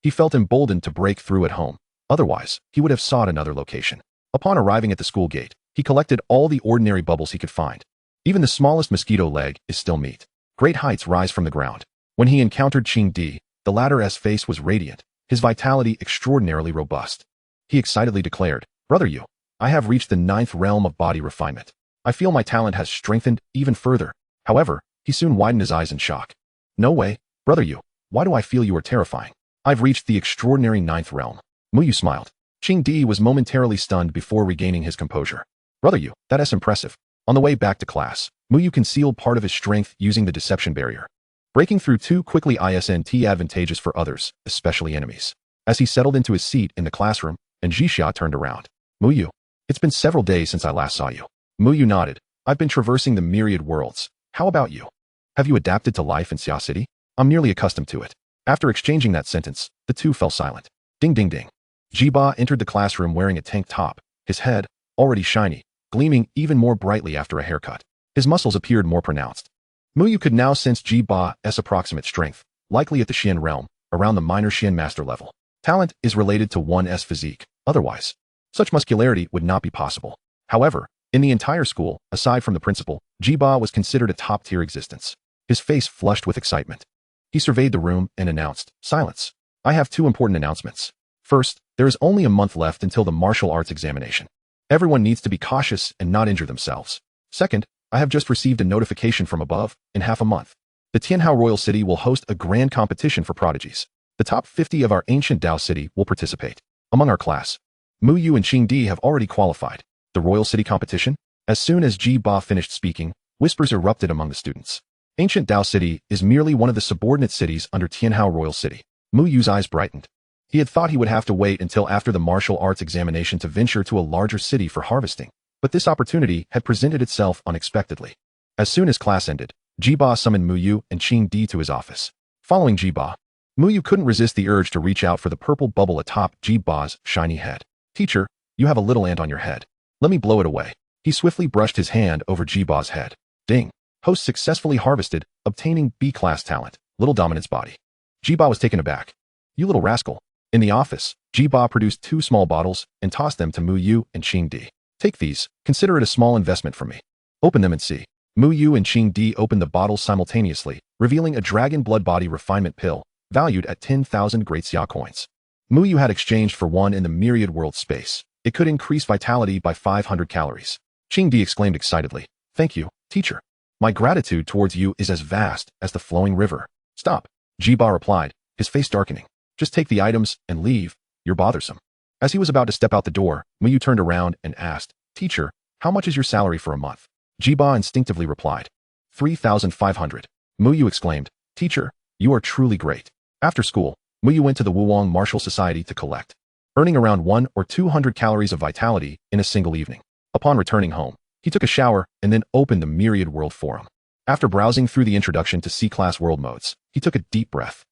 he felt emboldened to break through at home. Otherwise, he would have sought another location. Upon arriving at the school gate, he collected all the ordinary bubbles he could find. Even the smallest mosquito leg is still meat. Great heights rise from the ground. When he encountered Qing Di, the latter's face was radiant, his vitality extraordinarily robust. He excitedly declared, Brother Yu, I have reached the 9th realm of body refinement. I feel my talent has strengthened even further. However, he soon widened his eyes in shock. No way, Brother Yu, why do I feel you are terrifying? I've reached the extraordinary 9th realm. Muyu smiled. Qing Di was momentarily stunned before regaining his composure. Brother Yu, that is impressive. On the way back to class, Muyu concealed part of his strength using the deception barrier, breaking through too quickly isn't advantageous for others, especially enemies. As he settled into his seat in the classroom, and Jixia turned around. Muyu, it's been several days since I last saw you. Muyu nodded. I've been traversing the myriad worlds. How about you? Have you adapted to life in Xia City? I'm nearly accustomed to it. After exchanging that sentence, the two fell silent. Ding ding ding. Jiba entered the classroom wearing a tank top, his head, already shiny, gleaming even more brightly after a haircut. His muscles appeared more pronounced. Muyu could now sense Jiba's approximate strength, likely at the Xian realm, around the minor Xian master level. Talent is related to one's physique. Otherwise, such muscularity would not be possible. However, in the entire school, aside from the principal, Jiba was considered a top-tier existence. His face flushed with excitement. He surveyed the room and announced, Silence. I have 2 important announcements. First, there is only a month left until the martial arts examination. Everyone needs to be cautious and not injure themselves. Second, I have just received a notification from above. In half a month, the Tianhao Royal City will host a grand competition for prodigies. The top 50 of our ancient Dao city will participate. Among our class, Mu Yu and Qing Di have already qualified. The Royal City competition? As soon as Ji Ba finished speaking, whispers erupted among the students. Ancient Dao City is merely one of the subordinate cities under Tianhao Royal City. Mu Yu's eyes brightened. He had thought he would have to wait until after the martial arts examination to venture to a larger city for harvesting, but this opportunity had presented itself unexpectedly. As soon as class ended, Ji Ba summoned Mu Yu and Qing Di to his office. Following Ji Ba, Mu Yu couldn't resist the urge to reach out for the purple bubble atop Ji Ba's shiny head. Teacher, you have a little ant on your head. Let me blow it away. He swiftly brushed his hand over Ji Ba's head. Ding. Host successfully harvested, obtaining B-class talent, little dominance body. Ji Ba was taken aback. You little rascal. In the office, Ji Ba produced 2 small bottles and tossed them to Mu Yu and Qing Di. Take these, consider it a small investment from me. Open them and see. Mu Yu and Qing Di opened the bottles simultaneously, revealing a dragon blood body refinement pill, valued at 10,000 Great Xia coins. Mu Yu had exchanged for one in the myriad world space. It could increase vitality by 500 calories. Qing Di exclaimed excitedly. Thank you, teacher. My gratitude towards you is as vast as the flowing river. Stop. Ji Ba replied, his face darkening. Just take the items and leave. You're bothersome. As he was about to step out the door, Mu Yu turned around and asked, Teacher, how much is your salary for a month? Ji Ba instinctively replied, 3,500. Mu Yu exclaimed, Teacher, you are truly great. After school, Mu Yu went to the Wuwang Martial Society to collect, earning around 100 or 200 calories of vitality in a single evening. Upon returning home, he took a shower and then opened the Myriad World Forum. After browsing through the introduction to C-Class world modes, he took a deep breath.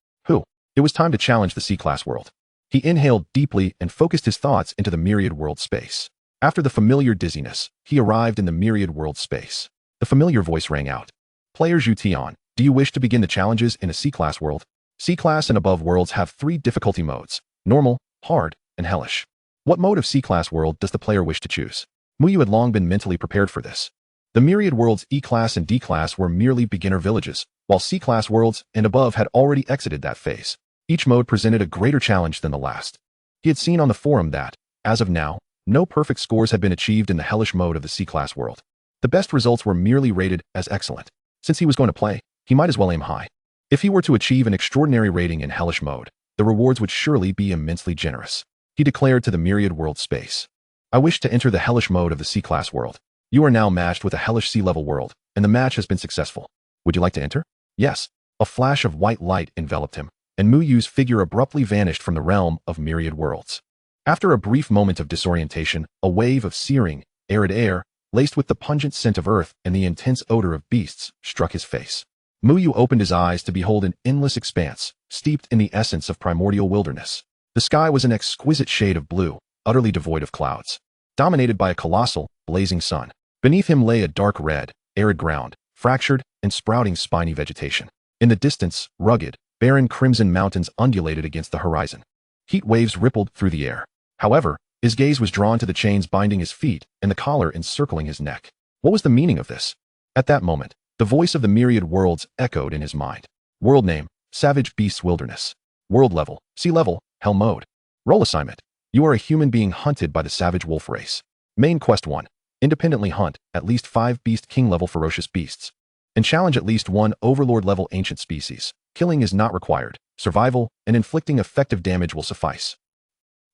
It was time to challenge the C-Class world. He inhaled deeply and focused his thoughts into the Myriad World space. After the familiar dizziness, he arrived in the Myriad World space. The familiar voice rang out. Player Zhu Tian, do you wish to begin the challenges in a C-Class world? C-Class and above worlds have 3 difficulty modes: normal, hard, and hellish. What mode of C-Class world does the player wish to choose? Mu Yu had long been mentally prepared for this. The Myriad Worlds E-Class and D-Class were merely beginner villages, while C-Class worlds and above had already exited that phase. Each mode presented a greater challenge than the last. He had seen on the forum that, as of now, no perfect scores had been achieved in the hellish mode of the C-Class world. The best results were merely rated as excellent. Since he was going to play, he might as well aim high. If he were to achieve an extraordinary rating in hellish mode, the rewards would surely be immensely generous. He declared to the Myriad World space. I wish to enter the hellish mode of the C-Class world. You are now matched with a hellish C-level world, and the match has been successful. Would you like to enter? Yes. A flash of white light enveloped him, and Mu Yu's figure abruptly vanished from the realm of Myriad Worlds. After a brief moment of disorientation, a wave of searing, arid air, laced with the pungent scent of earth and the intense odor of beasts, struck his face. Mu Yu opened his eyes to behold an endless expanse, steeped in the essence of primordial wilderness. The sky was an exquisite shade of blue, utterly devoid of clouds, dominated by a colossal, blazing sun. Beneath him lay a dark red, arid ground, fractured and sprouting spiny vegetation. In the distance, rugged, barren crimson mountains undulated against the horizon. Heat waves rippled through the air. However, his gaze was drawn to the chains binding his feet and the collar encircling his neck. What was the meaning of this? At that moment, the voice of the Myriad Worlds echoed in his mind. World name, Savage Beasts Wilderness. World level, Sea level, Hell mode. Role assignment. You are a human being hunted by the savage wolf race. Main quest 1. Independently hunt at least 5 Beast King level ferocious beasts. And challenge at least 1 Overlord level ancient species. Killing is not required. Survival and inflicting effective damage will suffice.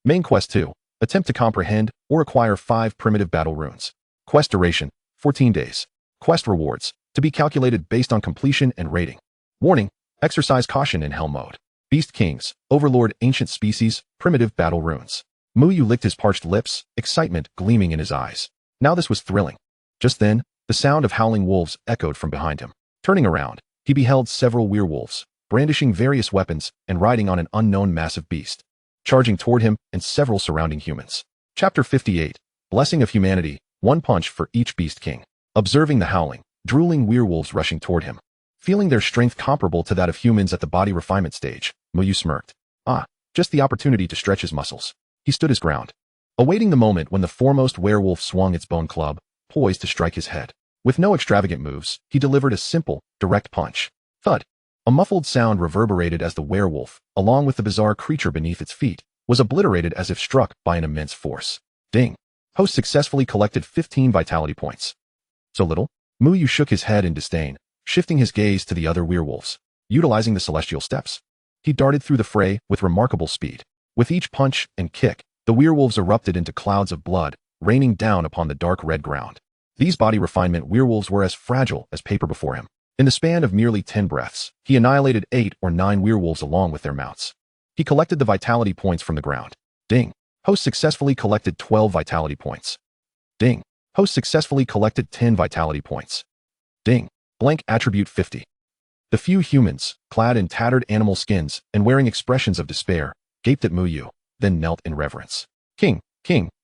Main quest 2. Attempt to comprehend or acquire 5 primitive battle runes. Quest duration, 14 days. Quest rewards, to be calculated based on completion and rating. Warning, exercise caution in Hell mode. Beast Kings, Overlord ancient species, primitive battle runes. Mu Yu licked his parched lips, excitement gleaming in his eyes. Now this was thrilling. Just then, the sound of howling wolves echoed from behind him. Turning around, he beheld several werewolves, brandishing various weapons and riding on an unknown massive beast, charging toward him and several surrounding humans. Chapter 58, Blessing of Humanity, 1 punch for each Beast King. Observing the howling, drooling werewolves rushing toward him. Feeling their strength comparable to that of humans at the body refinement stage, Mu Yu smirked. Just the opportunity to stretch his muscles. He stood his ground, awaiting the moment when the foremost werewolf swung its bone club, poised to strike his head. With no extravagant moves, he delivered a simple, direct punch. Thud. A muffled sound reverberated as the werewolf, along with the bizarre creature beneath its feet, was obliterated as if struck by an immense force. Ding. Host successfully collected 15 vitality points. So little? Mu Yu shook his head in disdain, shifting his gaze to the other werewolves. Utilizing the celestial steps. He darted through the fray with remarkable speed. With each punch and kick, the werewolves erupted into clouds of blood, raining down upon the dark red ground. These body refinement werewolves were as fragile as paper before him. In the span of merely 10 breaths, he annihilated 8 or 9 werewolves along with their mounts. He collected the vitality points from the ground. Ding. Host successfully collected 12 vitality points. Ding. Host successfully collected 10 vitality points. Ding. Blank attribute 50. The few humans, clad in tattered animal skins and wearing expressions of despair, gaped at Muyu, then knelt in reverence. King,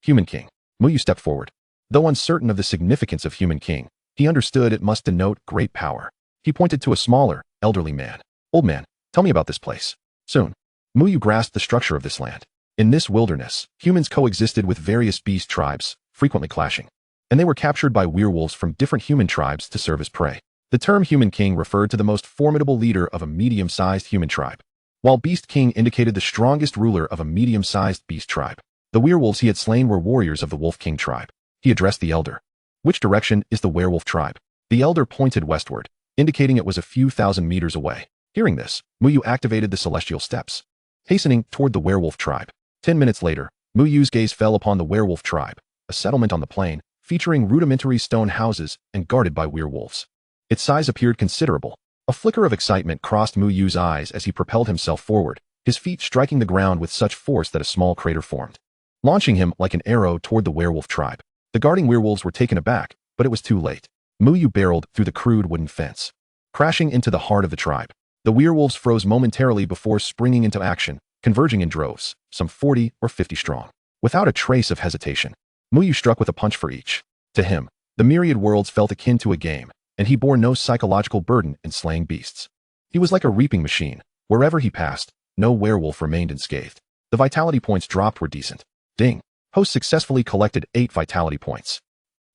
human king. Muyu stepped forward. Though uncertain of the significance of human king, he understood it must denote great power. He pointed to a smaller, elderly man. Old man, tell me about this place. Soon, Muyu grasped the structure of this land. In this wilderness, humans coexisted with various beast tribes, frequently clashing. And they were captured by werewolves from different human tribes to serve as prey. The term human king referred to the most formidable leader of a medium-sized human tribe, while beast king indicated the strongest ruler of a medium-sized beast tribe. The werewolves he had slain were warriors of the wolf king tribe. He addressed the elder. Which direction is the werewolf tribe? The elder pointed westward, indicating it was a few thousand meters away. Hearing this, Muyu activated the celestial steps, hastening toward the werewolf tribe. 10 minutes later, Muyu's gaze fell upon the werewolf tribe, a settlement on the plain, featuring rudimentary stone houses and guarded by werewolves. Its size appeared considerable. A flicker of excitement crossed Muyu's eyes as he propelled himself forward, his feet striking the ground with such force that a small crater formed, launching him like an arrow toward the werewolf tribe. The guarding werewolves were taken aback, but it was too late. Muyu barreled through the crude wooden fence, crashing into the heart of the tribe. The werewolves froze momentarily before springing into action, converging in droves, some 40 or 50 strong. Without a trace of hesitation, Muyu struck with a punch for each. To him, the myriad worlds felt akin to a game, and he bore no psychological burden in slaying beasts. He was like a reaping machine. Wherever he passed, no werewolf remained unscathed. The vitality points dropped were decent. Ding. Host successfully collected 8 vitality points.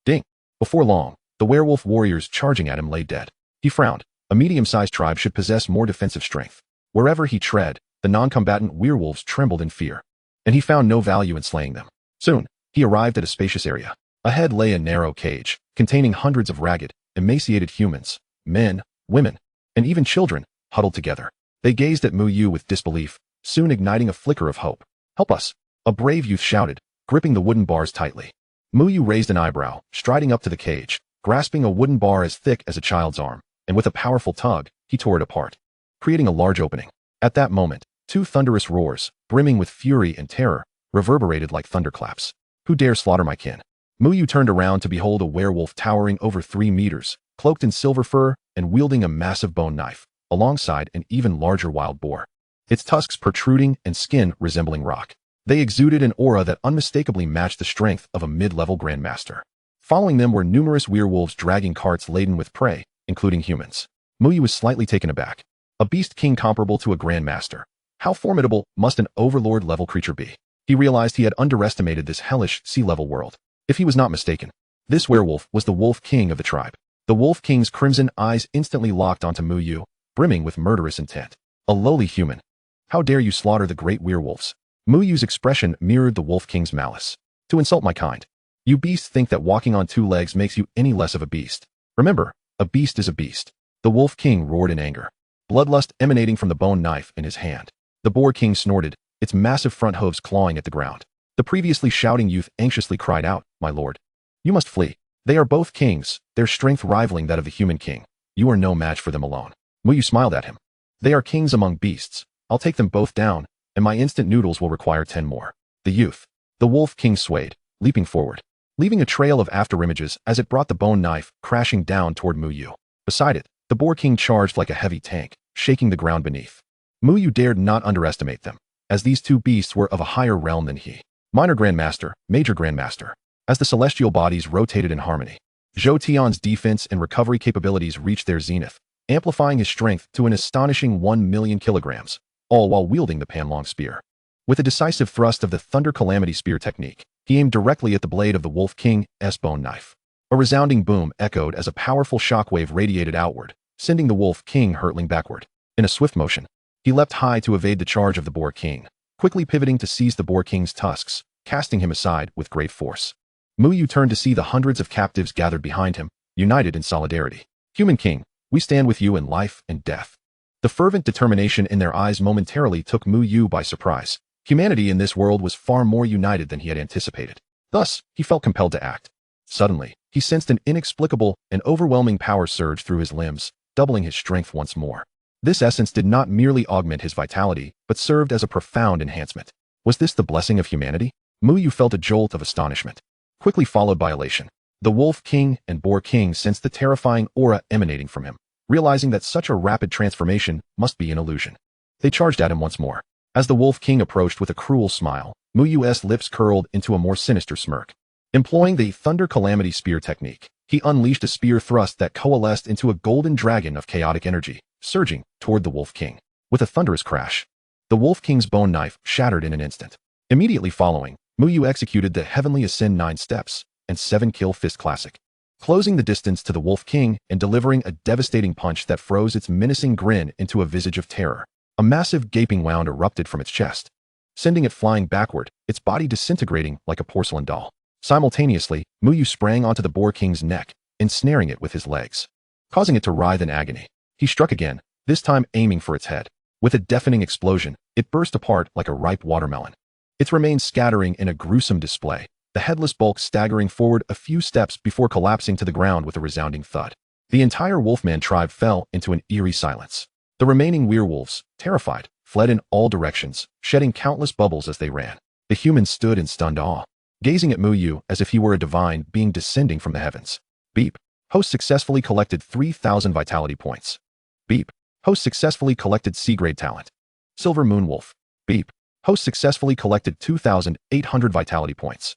Ding. Before long, the werewolf warriors charging at him lay dead. He frowned. A medium-sized tribe should possess more defensive strength. Wherever he tread, the non-combatant werewolves trembled in fear, and he found no value in slaying them. Soon, he arrived at a spacious area. Ahead lay a narrow cage, containing hundreds of ragged, emaciated humans, men, women, and even children, huddled together. They gazed at Muyu with disbelief, soon igniting a flicker of hope. Help us, a brave youth shouted, gripping the wooden bars tightly. Muyu raised an eyebrow, striding up to the cage, grasping a wooden bar as thick as a child's arm, and with a powerful tug, he tore it apart, creating a large opening. At that moment, 2 thunderous roars, brimming with fury and terror, reverberated like thunderclaps. Who dare slaughter my kin? Muyu turned around to behold a werewolf towering over 3 meters, cloaked in silver fur and wielding a massive bone knife, alongside an even larger wild boar. Its tusks protruding and skin resembling rock. They exuded an aura that unmistakably matched the strength of a mid-level grandmaster. Following them were numerous werewolves dragging carts laden with prey, including humans. Muyu was slightly taken aback. A beast king comparable to a grandmaster. How formidable must an overlord-level creature be? He realized he had underestimated this hellish sea-level world. If he was not mistaken, this werewolf was the wolf king of the tribe. The wolf king's crimson eyes instantly locked onto Muyu, brimming with murderous intent. A lowly human. How dare you slaughter the great werewolves? Muyu's expression mirrored the wolf king's malice. To insult my kind. You beasts think that walking on 2 legs makes you any less of a beast. Remember, a beast is a beast. The wolf king roared in anger, bloodlust emanating from the bone knife in his hand. The boar king snorted, its massive front hooves clawing at the ground. The previously shouting youth anxiously cried out, "My lord, you must flee. They are both kings, their strength rivaling that of the human king. You are no match for them alone." Muyu smiled at him. "They are kings among beasts. I'll take them both down, and my instant noodles will require 10 more. The youth. The wolf king swayed, leaping forward, leaving a trail of afterimages as it brought the bone knife crashing down toward Muyu. Beside it, the boar king charged like a heavy tank, shaking the ground beneath. Muyu dared not underestimate them, as these 2 beasts were of a higher realm than he. Minor Grandmaster, Major Grandmaster. As the celestial bodies rotated in harmony, Zhou Tian's defense and recovery capabilities reached their zenith, amplifying his strength to an astonishing 1 million kilograms, all while wielding the Panlong spear. With a decisive thrust of the Thunder Calamity Spear technique, he aimed directly at the blade of the Wolf King's bone knife. A resounding boom echoed as a powerful shockwave radiated outward, sending the Wolf King hurtling backward. In a swift motion, he leapt high to evade the charge of the Boar King, quickly pivoting to seize the Boar King's tusks, casting him aside with great force. Muyu turned to see the hundreds of captives gathered behind him, united in solidarity. "Human King, we stand with you in life and death." The fervent determination in their eyes momentarily took Mu Yu by surprise. Humanity in this world was far more united than he had anticipated. Thus, he felt compelled to act. Suddenly, he sensed an inexplicable and overwhelming power surge through his limbs, doubling his strength once more. This essence did not merely augment his vitality, but served as a profound enhancement. Was this the blessing of humanity? Mu Yu felt a jolt of astonishment, quickly followed by elation. The Wolf King and Boar King sensed the terrifying aura emanating from him, realizing that such a rapid transformation must be an illusion. They charged at him once more. As the Wolf King approached with a cruel smile, Mu Yu's lips curled into a more sinister smirk. Employing the Thunder Calamity Spear technique, he unleashed a spear thrust that coalesced into a golden dragon of chaotic energy, surging toward the Wolf King. With a thunderous crash, the Wolf King's bone knife shattered in an instant. Immediately following, Mu Yu executed the Heavenly Ascend 9 steps and 7-kill fist classic, closing the distance to the Wolf King and delivering a devastating punch that froze its menacing grin into a visage of terror. A massive gaping wound erupted from its chest, sending it flying backward, its body disintegrating like a porcelain doll. Simultaneously, Mu Yu sprang onto the Boar King's neck, ensnaring it with his legs, causing it to writhe in agony. He struck again, this time aiming for its head. With a deafening explosion, it burst apart like a ripe watermelon, its remains scattering in a gruesome display, the headless bulk staggering forward a few steps before collapsing to the ground with a resounding thud. The entire Wolfman tribe fell into an eerie silence. The remaining werewolves, terrified, fled in all directions, shedding countless bubbles as they ran. The humans stood in stunned awe, gazing at Mu Yu as if he were a divine being descending from the heavens. Beep. Host successfully collected 3,000 vitality points. Beep. Host successfully collected C-grade talent. Silver Moonwolf. Beep. Host successfully collected 2,800 vitality points.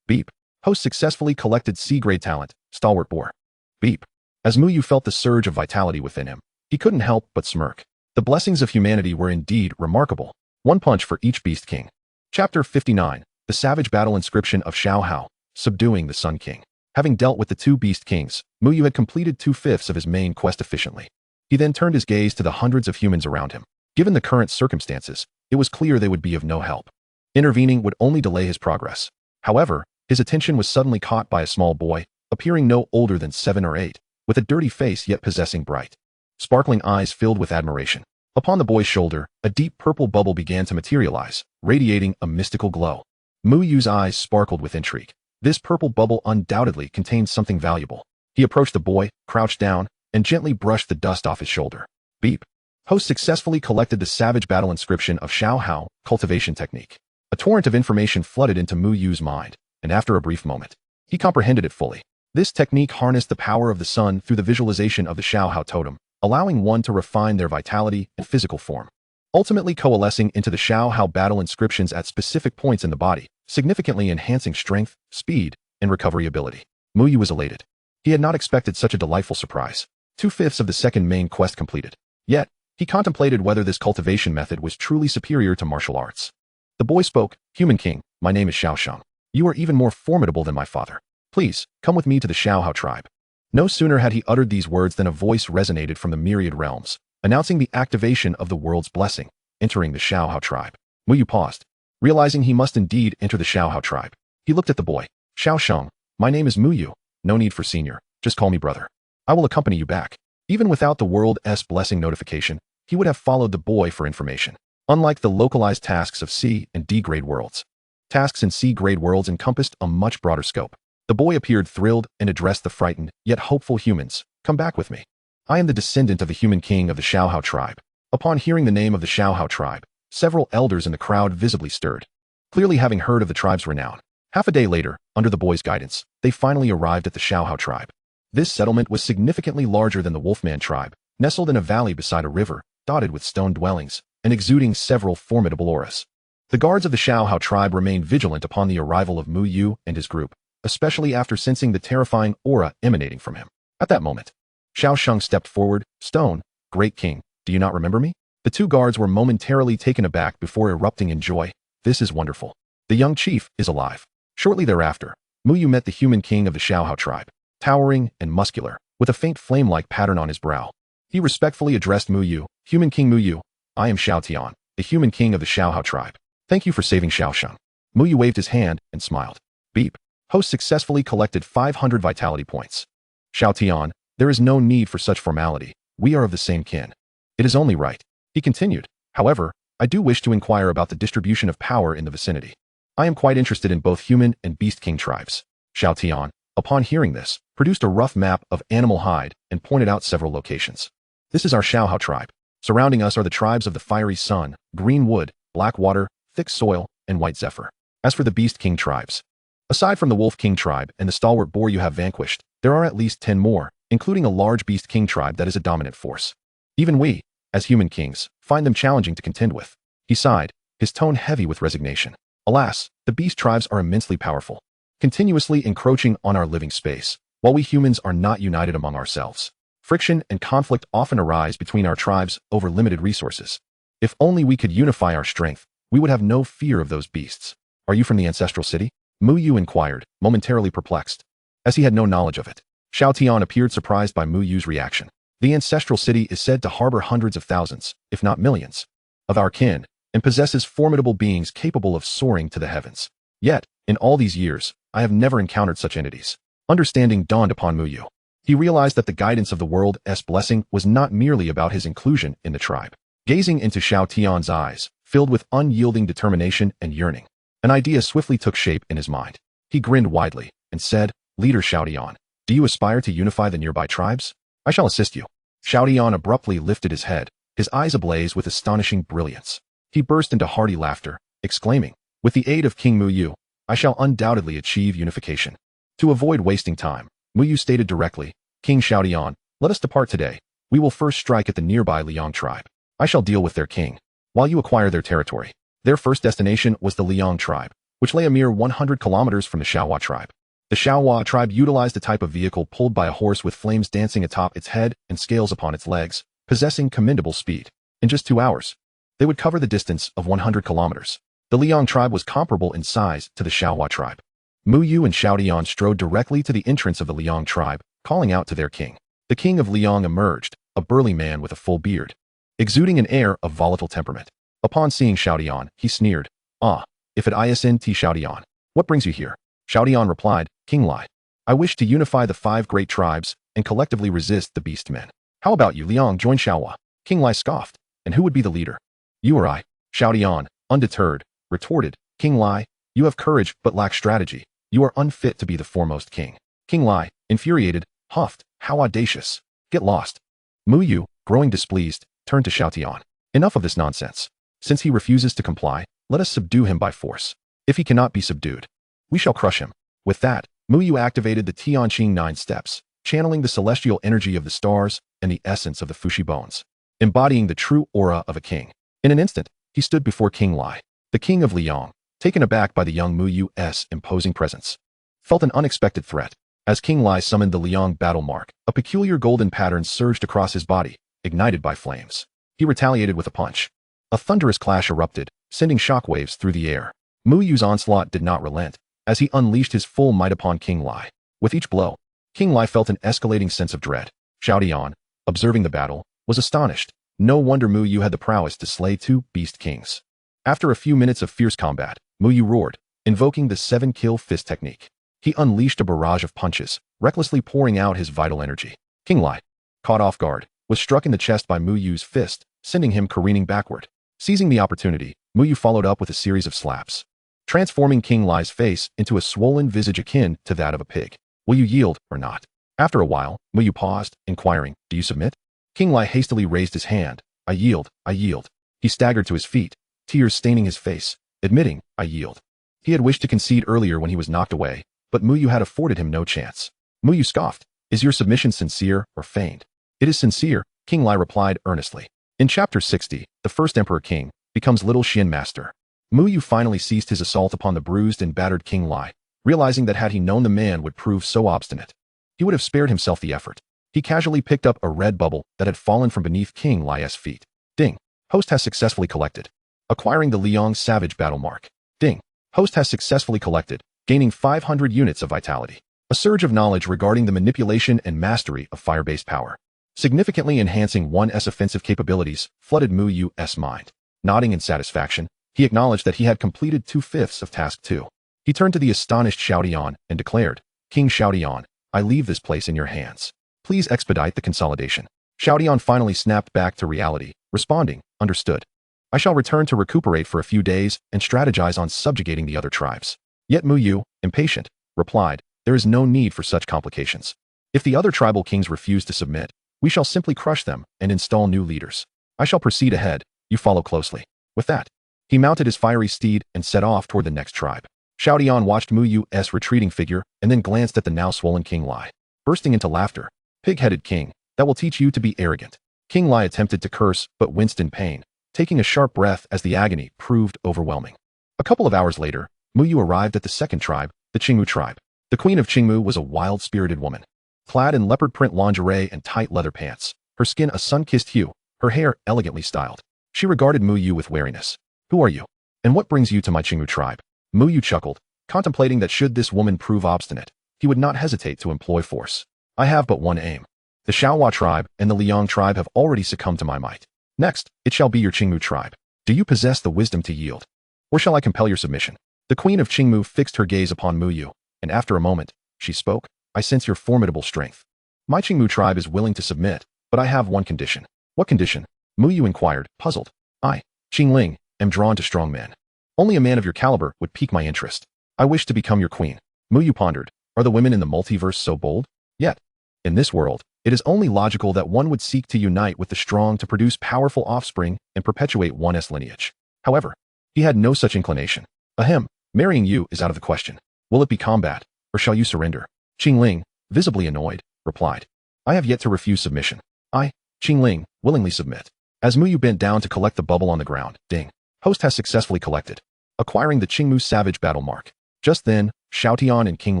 Beep. Host successfully collected C-grade talent. Stalwart Boar. Beep. As Mu Yu felt the surge of vitality within him, he couldn't help but smirk. The blessings of humanity were indeed remarkable. One punch for each Beast King. Chapter 59. The Savage Battle Inscription of Xiao Hao, Subduing the Sun King. Having dealt with the two Beast Kings, Mu Yu had completed 2/5 of his main quest efficiently. He then turned his gaze to the hundreds of humans around him. Given the current circumstances, it was clear they would be of no help. Intervening would only delay his progress. However, his attention was suddenly caught by a small boy, appearing no older than 7 or 8, with a dirty face yet possessing bright, sparkling eyes filled with admiration. Upon the boy's shoulder, a deep purple bubble began to materialize, radiating a mystical glow. Mu Yu's eyes sparkled with intrigue. This purple bubble undoubtedly contained something valuable. He approached the boy, crouched down, and gently brushed the dust off his shoulder. Beep. Host successfully collected the Savage Battle Inscription of Xiao Hao, Cultivation Technique. A torrent of information flooded into Mu Yu's mind, and after a brief moment, he comprehended it fully. This technique harnessed the power of the sun through the visualization of the Xiao Hao totem, allowing one to refine their vitality and physical form, ultimately coalescing into the Xiao Hao battle inscriptions at specific points in the body, significantly enhancing strength, speed, and recovery ability. Mu Yu was elated. He had not expected such a delightful surprise. 2/5 of the second main quest completed. Yet, he contemplated whether this cultivation method was truly superior to martial arts. The boy spoke, "Human King, my name is Xiao Shang. You are even more formidable than my father. Please, come with me to the Xiao Hao tribe." No sooner had he uttered these words than a voice resonated from the myriad realms, announcing the activation of the world's blessing, entering the Xiao Hao tribe. Mu Yu paused, realizing he must indeed enter the Xiao Hao tribe. He looked at the boy. "Xiao Shang, my name is Mu Yu. No need for senior, just call me brother. I will accompany you back." Even without the world's blessing notification, he would have followed the boy for information. Unlike the localized tasks of C and D grade worlds, tasks in C grade worlds encompassed a much broader scope. The boy appeared thrilled and addressed the frightened, yet hopeful humans. "Come back with me. I am the descendant of the Human King of the Xiao Hao tribe." Upon hearing the name of the Xiao Hao tribe, several elders in the crowd visibly stirred, clearly having heard of the tribe's renown. Half a day later, under the boy's guidance, they finally arrived at the Xiao Hao tribe. This settlement was significantly larger than the Wolfman tribe, nestled in a valley beside a river, dotted with stone dwellings, and exuding several formidable auras. The guards of the Xiao Hao tribe remained vigilant upon the arrival of Mu Yu and his group, especially after sensing the terrifying aura emanating from him. At that moment, Xiao Shang stepped forward. "Stone, great king, do you not remember me?" The two guards were momentarily taken aback before erupting in joy. "This is wonderful. The young chief is alive." Shortly thereafter, Mu Yu met the Human King of the Xiao Hao tribe, towering and muscular, with a faint flame-like pattern on his brow. He respectfully addressed Mu Yu. "Human King Mu Yu, I am Xiao Tian, the Human King of the Xiao Hao tribe. Thank you for saving Xiao Shang." Mu Yu waved his hand and smiled. Beep. Host successfully collected 500 vitality points. "Xiao Tian, there is no need for such formality. We are of the same kin. It is only right. He continued. However, I do wish to inquire about the distribution of power in the vicinity. I am quite interested in both human and beast king tribes. Xiao Tian, upon hearing this, produced a rough map of animal hide and pointed out several locations. This is our Xiaohao tribe. Surrounding us are the tribes of the fiery sun, green wood, black water, thick soil, and white zephyr. As for the beast king tribes, aside from the wolf king tribe and the stalwart boar you have vanquished, there are at least 10 more, including a large beast king tribe that is a dominant force. Even we, as human kings, find them challenging to contend with. He sighed, his tone heavy with resignation. Alas, the beast tribes are immensely powerful, continuously encroaching on our living space, while we humans are not united among ourselves. Friction and conflict often arise between our tribes over limited resources. If only we could unify our strength, we would have no fear of those beasts. Are you from the ancestral city? Mu Yu inquired, momentarily perplexed, as he had no knowledge of it. Xiao Tian appeared surprised by Mu Yu's reaction. The ancestral city is said to harbor hundreds of thousands, if not millions, of our kin, and possesses formidable beings capable of soaring to the heavens. Yet, in all these years, I have never encountered such entities. Understanding dawned upon Mu Yu. He realized that the guidance of the world's blessing was not merely about his inclusion in the tribe. Gazing into Xiao Tian's eyes, filled with unyielding determination and yearning, an idea swiftly took shape in his mind. He grinned widely and said, Leader Xiao Tian, do you aspire to unify the nearby tribes? I shall assist you. Xiao Tian abruptly lifted his head, his eyes ablaze with astonishing brilliance. He burst into hearty laughter, exclaiming, with the aid of King Mu Yu, I shall undoubtedly achieve unification. To avoid wasting time, Mu Yu stated directly, King Xiao Tian, let us depart today. We will first strike at the nearby Liang tribe. I shall deal with their king, while you acquire their territory. Their first destination was the Liang tribe, which lay a mere 100 kilometers from the Xiaohua tribe. The Xiaohua tribe utilized a type of vehicle pulled by a horse with flames dancing atop its head and scales upon its legs, possessing commendable speed. In just 2 hours, they would cover the distance of 100 kilometers. The Liang tribe was comparable in size to the Xiaohua tribe. Mu Yu and Xiao Tian strode directly to the entrance of the Liang tribe, calling out to their king. The king of Liang emerged, a burly man with a full beard, exuding an air of volatile temperament. Upon seeing Xiao Tian, he sneered, Ah, if it isn't Xiao Tian, what brings you here? Xiao Tian replied, King Lai, I wish to unify the 5 great tribes and collectively resist the beast men. How about you, Liang join Xiaohua? King Lai scoffed, and who would be the leader? You or I? Xiao Tian, undeterred, retorted, King Lai, you have courage but lack strategy. You are unfit to be the foremost king. King Lai, infuriated, huffed, how audacious. Get lost. Mu Yu, growing displeased, turned to Xiao Tian. Enough of this nonsense. Since he refuses to comply, let us subdue him by force. If he cannot be subdued, we shall crush him. With that, Mu Yu activated the Tianqing 9 steps, channeling the celestial energy of the stars and the essence of the Fushi bones, embodying the true aura of a king. In an instant, he stood before King Lai. The king of Liang, taken aback by the young Mu Yu's imposing presence, felt an unexpected threat. As King Lai summoned the Liang battle mark, a peculiar golden pattern surged across his body, ignited by flames. He retaliated with a punch. A thunderous clash erupted, sending shockwaves through the air. Mu Yu's onslaught did not relent, as he unleashed his full might upon King Lai. With each blow, King Lai felt an escalating sense of dread. Xiao Tian, observing the battle, was astonished. No wonder Mu Yu had the prowess to slay 2 beast kings. After a few minutes of fierce combat, Mu Yu roared, invoking the 7-kill fist technique. He unleashed a barrage of punches, recklessly pouring out his vital energy. King Lai, caught off guard, was struck in the chest by Mu Yu's fist, sending him careening backward. Seizing the opportunity, Mu Yu followed up with a series of slaps, transforming King Lai's face into a swollen visage akin to that of a pig. Will you yield or not? After a while, Mu Yu paused, inquiring, Do you submit? King Lai hastily raised his hand. I yield, I yield. He staggered to his feet, tears staining his face, admitting, I yield. He had wished to concede earlier when he was knocked away, but Mu Yu had afforded him no chance. Mu Yu scoffed, Is your submission sincere or feigned? It is sincere, King Lai replied earnestly. In Chapter 60, the first Emperor King becomes Little Shin Master. Mu Yu finally ceased his assault upon the bruised and battered King Lai, realizing that had he known the man would prove so obstinate, he would have spared himself the effort. He casually picked up a red bubble that had fallen from beneath King Lai's feet. Ding. Host has successfully collected. Acquiring the Liang Savage battle mark. Ding. Host has successfully collected, gaining 500 units of vitality. A surge of knowledge regarding the manipulation and mastery of fire-based power, significantly enhancing one's offensive capabilities, flooded Mu Yu's mind. Nodding in satisfaction, he acknowledged that he had completed 2/5 of Task 2. He turned to the astonished Xiao Tian and declared, King Xiao Tian, I leave this place in your hands. Please expedite the consolidation. Xiaotian finally snapped back to reality, responding, understood. I shall return to recuperate for a few days and strategize on subjugating the other tribes. Yet Muyu, impatient, replied, there is no need for such complications. If the other tribal kings refuse to submit, we shall simply crush them and install new leaders. I shall proceed ahead, you follow closely. With that, he mounted his fiery steed and set off toward the next tribe. Xiaotian watched Muyu's retreating figure and then glanced at the now swollen King Lai, bursting into laughter. Pig-headed king, that will teach you to be arrogant. King Lai attempted to curse but winced in pain, taking a sharp breath as the agony proved overwhelming. A couple of hours later, Muyu arrived at the second tribe, the Qingmu tribe. The queen of Qingmu was a wild-spirited woman, clad in leopard print lingerie and tight leather pants, her skin a sun-kissed hue, her hair elegantly styled. She regarded Muyu with wariness. Who are you? And what brings you to my Qingmu tribe? Muyu chuckled, contemplating that should this woman prove obstinate, he would not hesitate to employ force. I have but one aim. The Xiaohua tribe and the Liang tribe have already succumbed to my might. Next, it shall be your Qingmu tribe. Do you possess the wisdom to yield? Or shall I compel your submission? The queen of Qingmu fixed her gaze upon Muyu, and after a moment, she spoke. I sense your formidable strength. My Qingmu tribe is willing to submit, but I have one condition. What condition? Muyu inquired, puzzled. I, Qingling, am drawn to strong men. Only a man of your caliber would pique my interest. I wish to become your queen. Muyu pondered. Are the women in the multiverse so bold? Yet, in this world, it is only logical that one would seek to unite with the strong to produce powerful offspring and perpetuate one's lineage. However, he had no such inclination. Ahem, marrying you is out of the question. Will it be combat, or shall you surrender? Qingling, visibly annoyed, replied. I have yet to refuse submission. I, Qingling, willingly submit. As Muyu bent down to collect the bubble on the ground, ding. Host has successfully collected, acquiring the Qingmu Savage Battle Mark. Just then, Xiaotian and King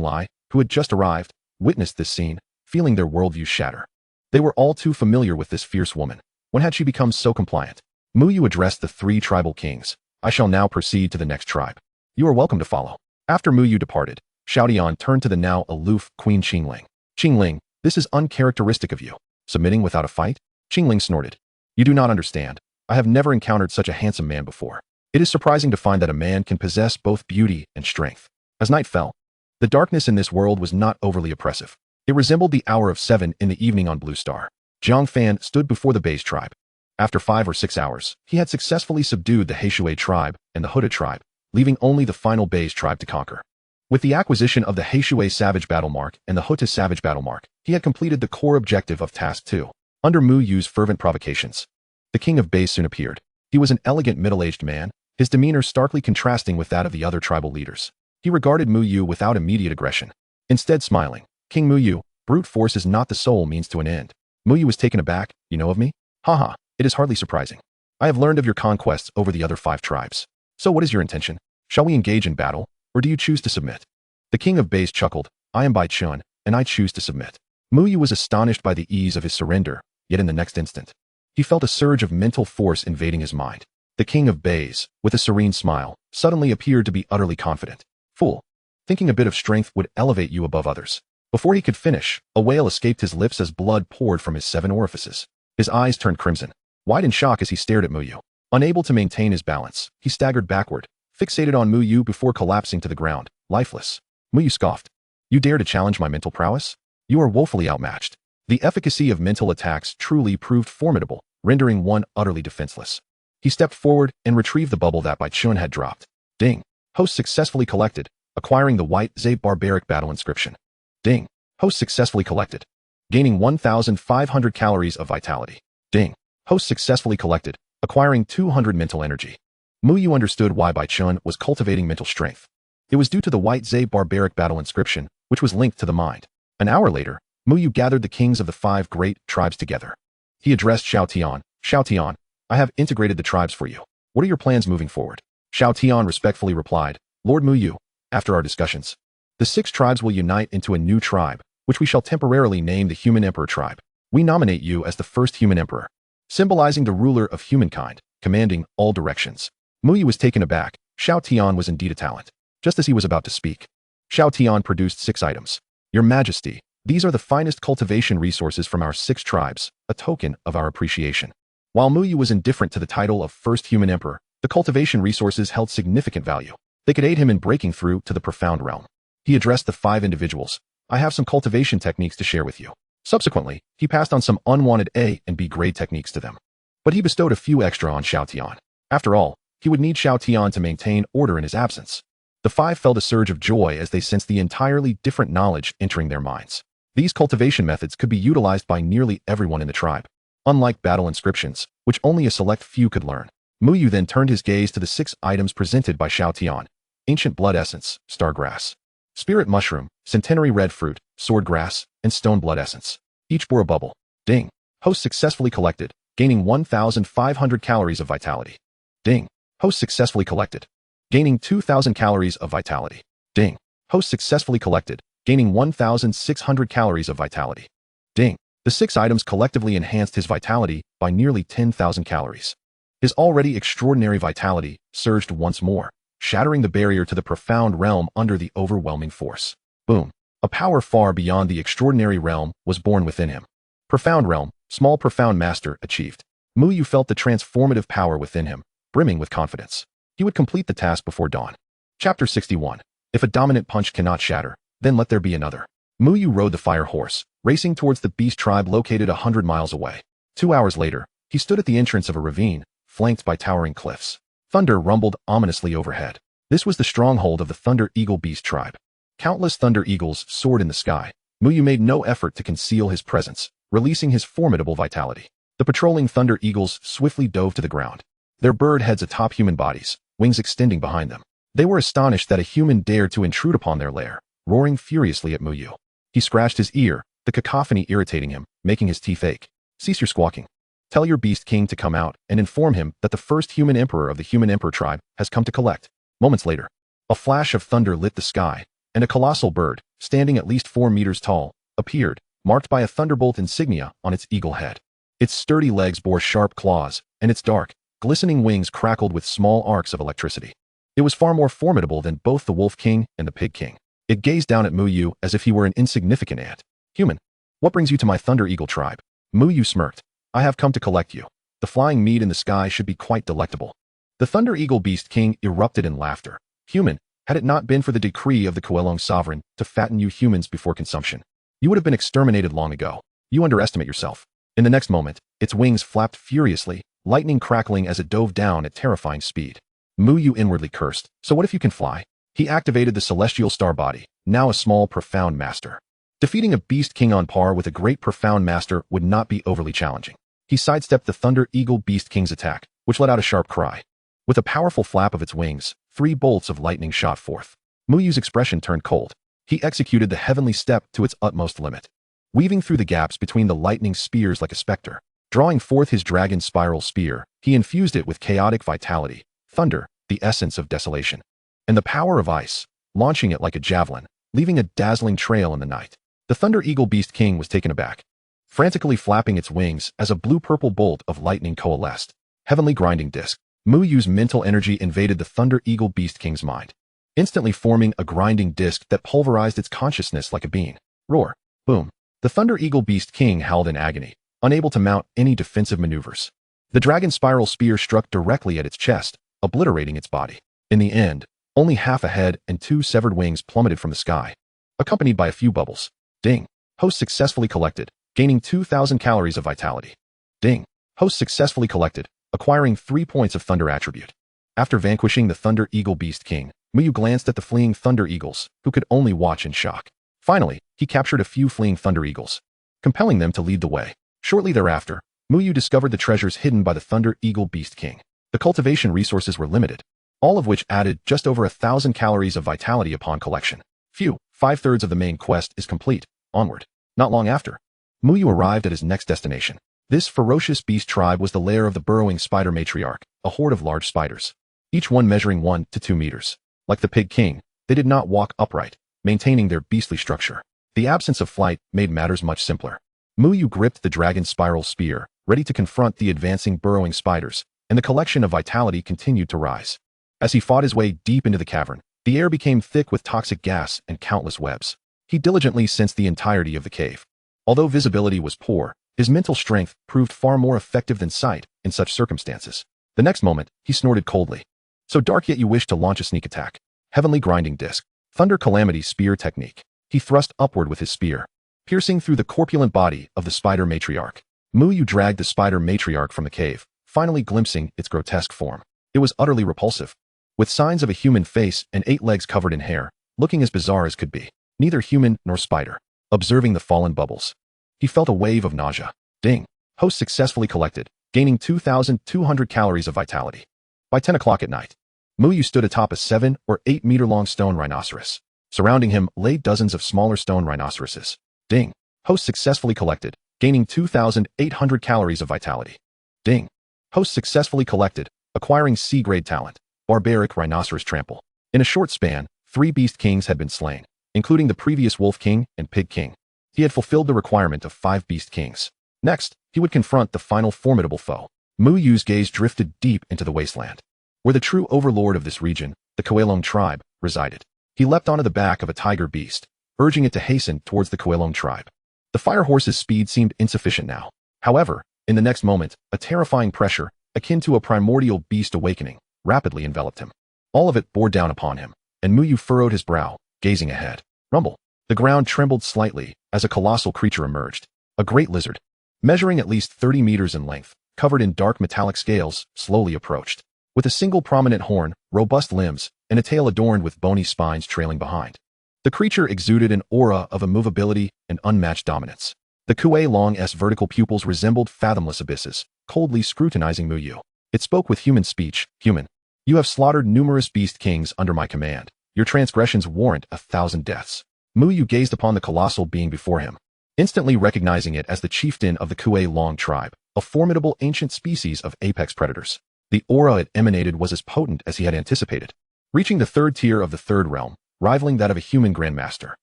Lai, who had just arrived, witnessed this scene, feeling their worldviews shatter. They were all too familiar with this fierce woman. When had she become so compliant? Muyu addressed the three tribal kings. I shall now proceed to the next tribe. You are welcome to follow. After Muyu departed, Xiaotian turned to the now aloof Queen Qingling. Qingling, this is uncharacteristic of you. Submitting without a fight? Qingling snorted. You do not understand. I have never encountered such a handsome man before. It is surprising to find that a man can possess both beauty and strength. As night fell, the darkness in this world was not overly oppressive. It resembled the hour of 7 in the evening on Blue Star. Jiang Fan stood before the Beis tribe. After 5 or 6 hours, he had successfully subdued the Heishui tribe and the Huda tribe, leaving only the final Beis tribe to conquer. With the acquisition of the Heishui Savage Battle Mark and the Huta Savage Battle Mark, he had completed the core objective of Task 2. Under Muyu's fervent provocations, the king of Beis soon appeared. He was an elegant middle-aged man, his demeanor starkly contrasting with that of the other tribal leaders. He regarded Muyu without immediate aggression. Instead smiling, King Muyu, brute force is not the sole means to an end. Muyu was taken aback. You know of me? Haha, it is hardly surprising. I have learned of your conquests over the other 5 tribes. So what is your intention? Shall we engage in battle, or do you choose to submit? The king of Beis chuckled. I am Bai Chun, and I choose to submit. Muyu was astonished by the ease of his surrender, yet in the next instant, he felt a surge of mental force invading his mind. The king of Beis, with a serene smile, suddenly appeared to be utterly confident. Fool, thinking a bit of strength would elevate you above others. Before he could finish, a wail escaped his lips as blood poured from his 7 orifices. His eyes turned crimson, wide in shock as he stared at Muyu. Unable to maintain his balance, he staggered backward, fixated on Muyu before collapsing to the ground, lifeless. Muyu scoffed. You dare to challenge my mental prowess? You are woefully outmatched. The efficacy of mental attacks truly proved formidable, rendering one utterly defenseless. He stepped forward and retrieved the bubble that Bai Chun had dropped. Ding. Host successfully collected, acquiring the White Zay Barbaric Battle Inscription. Ding. Host successfully collected, gaining 1,500 calories of vitality. Ding. Host successfully collected, acquiring 200 mental energy. Muyu understood why Bai Chun was cultivating mental strength. It was due to the White Zay Barbaric Battle Inscription, which was linked to the mind. An hour later, Muyu gathered the kings of the 5 great tribes together. He addressed Xiaotian. Xiaotian, I have integrated the tribes for you. What are your plans moving forward? Xiaotian respectfully replied, Lord Muyu, after our discussions, the 6 tribes will unite into a new tribe, which we shall temporarily name the Human Emperor tribe. We nominate you as the first Human Emperor, symbolizing the ruler of humankind, commanding all directions. Muyu was taken aback. Xiaotian was indeed a talent. Just as he was about to speak, Xiaotian produced 6 items. Your Majesty, these are the finest cultivation resources from our 6 tribes, a token of our appreciation. While Muyu was indifferent to the title of First Human Emperor, the cultivation resources held significant value. They could aid him in breaking through to the profound realm. He addressed the 5 individuals. I have some cultivation techniques to share with you. Subsequently, he passed on some unwanted A and B grade techniques to them. But he bestowed a few extra on Xiao Tian. After all, he would need Xiao Tian to maintain order in his absence. The five felt a surge of joy as they sensed the entirely different knowledge entering their minds. These cultivation methods could be utilized by nearly everyone in the tribe. Unlike battle inscriptions, which only a select few could learn, Muyu then turned his gaze to the 6 items presented by Xiao Tian: Ancient Blood Essence, Stargrass, Spirit Mushroom, Centenary Red Fruit, Swordgrass, and Stone Blood Essence. Each bore a bubble. Ding. Host successfully collected, gaining 1,500 calories of vitality. Ding. Host successfully collected, gaining 2,000 calories of vitality. Ding. Host successfully collected, gaining 1,600 calories of vitality. Ding. The 6 items collectively enhanced his vitality by nearly 10,000 calories. His already extraordinary vitality surged once more, shattering the barrier to the profound realm under the overwhelming force. Boom. A power far beyond the extraordinary realm was born within him. Profound realm, small profound master achieved. Muyu felt the transformative power within him, brimming with confidence. He would complete the task before dawn. Chapter 61. If a dominant punch cannot shatter, then let there be another. Muyu rode the fire horse, racing towards the beast tribe located 100 miles away. 2 hours later, he stood at the entrance of a ravine, flanked by towering cliffs. Thunder rumbled ominously overhead. This was the stronghold of the Thunder Eagle Beast tribe. Countless Thunder Eagles soared in the sky. Muyu made no effort to conceal his presence, releasing his formidable vitality. The patrolling Thunder Eagles swiftly dove to the ground, their bird heads atop human bodies, wings extending behind them. They were astonished that a human dared to intrude upon their lair, roaring furiously at Muyu. He scratched his ear, the cacophony irritating him, making his teeth ache. Cease your squawking. Tell your beast king to come out and inform him that the first human emperor of the human emperor tribe has come to collect. Moments later, a flash of thunder lit the sky, and a colossal bird, standing at least 4 meters tall, appeared, marked by a thunderbolt insignia on its eagle head. Its sturdy legs bore sharp claws, and its dark, glistening wings crackled with small arcs of electricity. It was far more formidable than both the Wolf King and the Pig King. It gazed down at Muyu as if he were an insignificant ant. Human, what brings you to my Thunder Eagle tribe? Muyu smirked. I have come to collect you. The flying meat in the sky should be quite delectable. The Thunder Eagle Beast King erupted in laughter. Human, had it not been for the decree of the Kuelong sovereign to fatten you humans before consumption, you would have been exterminated long ago. You underestimate yourself. In the next moment, its wings flapped furiously, lightning crackling as it dove down at terrifying speed. Muyu inwardly cursed. So what if you can fly? He activated the celestial star body, now a small profound master. Defeating a beast king on par with a great profound master would not be overly challenging. He sidestepped the Thunder Eagle Beast King's attack, which let out a sharp cry. With a powerful flap of its wings, 3 bolts of lightning shot forth. Muyu's expression turned cold. He executed the heavenly step to its utmost limit, weaving through the gaps between the lightning spears like a specter. Drawing forth his dragon spiral spear, he infused it with chaotic vitality, thunder, the essence of desolation, and the power of ice, launching it like a javelin, leaving a dazzling trail in the night. The Thunder Eagle Beast King was taken aback, frantically flapping its wings as a blue-purple bolt of lightning coalesced. Heavenly grinding disc. Muyu's mental energy invaded the Thunder Eagle Beast King's mind, instantly forming a grinding disc that pulverized its consciousness like a bean. Roar. Boom. The Thunder Eagle Beast King howled in agony, unable to mount any defensive maneuvers. The dragon spiral spear struck directly at its chest, obliterating its body. In the end, only half a head and 2 severed wings plummeted from the sky, accompanied by a few bubbles. Ding. Host successfully collected, gaining 2,000 calories of vitality. Ding. Host successfully collected, acquiring 3 points of thunder attribute. After vanquishing the Thunder Eagle Beast King, Muyu glanced at the fleeing Thunder Eagles, who could only watch in shock. Finally, he captured a few fleeing Thunder Eagles, compelling them to lead the way. Shortly thereafter, Muyu discovered the treasures hidden by the Thunder Eagle Beast King. The cultivation resources were limited, all of which added just over 1,000 calories of vitality upon collection. Phew, 5/3 of the main quest is complete. Onward. Not long after, Muyu arrived at his next destination. This ferocious beast tribe was the lair of the burrowing spider matriarch, a horde of large spiders, each one measuring 1 to 2 meters. Like the Pig King, they did not walk upright, maintaining their beastly structure. The absence of flight made matters much simpler. Muyu gripped the dragon spiral spear, ready to confront the advancing burrowing spiders, and the collection of vitality continued to rise. As he fought his way deep into the cavern, the air became thick with toxic gas and countless webs. He diligently sensed the entirety of the cave. Although visibility was poor, his mental strength proved far more effective than sight in such circumstances. The next moment, he snorted coldly. So dark yet you wish to launch a sneak attack. Heavenly grinding disc. Thunder Calamity spear technique. He thrust upward with his spear, piercing through the corpulent body of the spider matriarch. Muyu dragged the spider matriarch from the cave, finally glimpsing its grotesque form. It was utterly repulsive, with signs of a human face and 8 legs covered in hair, looking as bizarre as could be. Neither human nor spider. Observing the fallen bubbles, he felt a wave of nausea. Ding. Host successfully collected, gaining 2,200 calories of vitality. By 10 o'clock at night, Muyu stood atop a 7 or 8 meter long stone rhinoceros. Surrounding him lay dozens of smaller stone rhinoceroses. Ding. Host successfully collected, gaining 2,800 calories of vitality. Ding. Host successfully collected, acquiring C-grade talent, barbaric rhinoceros trample. In a short span, 3 beast kings had been slain, including the previous wolf king and pig king. He had fulfilled the requirement of 5 beast kings. Next, he would confront the final formidable foe. Muyu's gaze drifted deep into the wasteland, where the true overlord of this region, the Kuelong tribe, resided. He leapt onto the back of a tiger beast, urging it to hasten towards the Kuelong tribe. The fire horse's speed seemed insufficient now. However, in the next moment, a terrifying pressure, akin to a primordial beast awakening, rapidly enveloped him. All of it bore down upon him, and Muyu furrowed his brow, gazing ahead. Rumble. The ground trembled slightly as a colossal creature emerged. A great lizard, measuring at least 30 meters in length, covered in dark metallic scales, slowly approached. With a single prominent horn, robust limbs, and a tail adorned with bony spines trailing behind. The creature exuded an aura of immovability and unmatched dominance. The Kuelong's vertical pupils resembled fathomless abysses, coldly scrutinizing Muyu. It spoke with human speech. Human, you have slaughtered numerous beast kings under my command. Your transgressions warrant 1,000 deaths. Muyu gazed upon the colossal being before him, instantly recognizing it as the chieftain of the Kuelong tribe, a formidable ancient species of apex predators. The aura it emanated was as potent as he had anticipated, reaching the 3rd tier of the 3rd realm, rivaling that of a human grandmaster.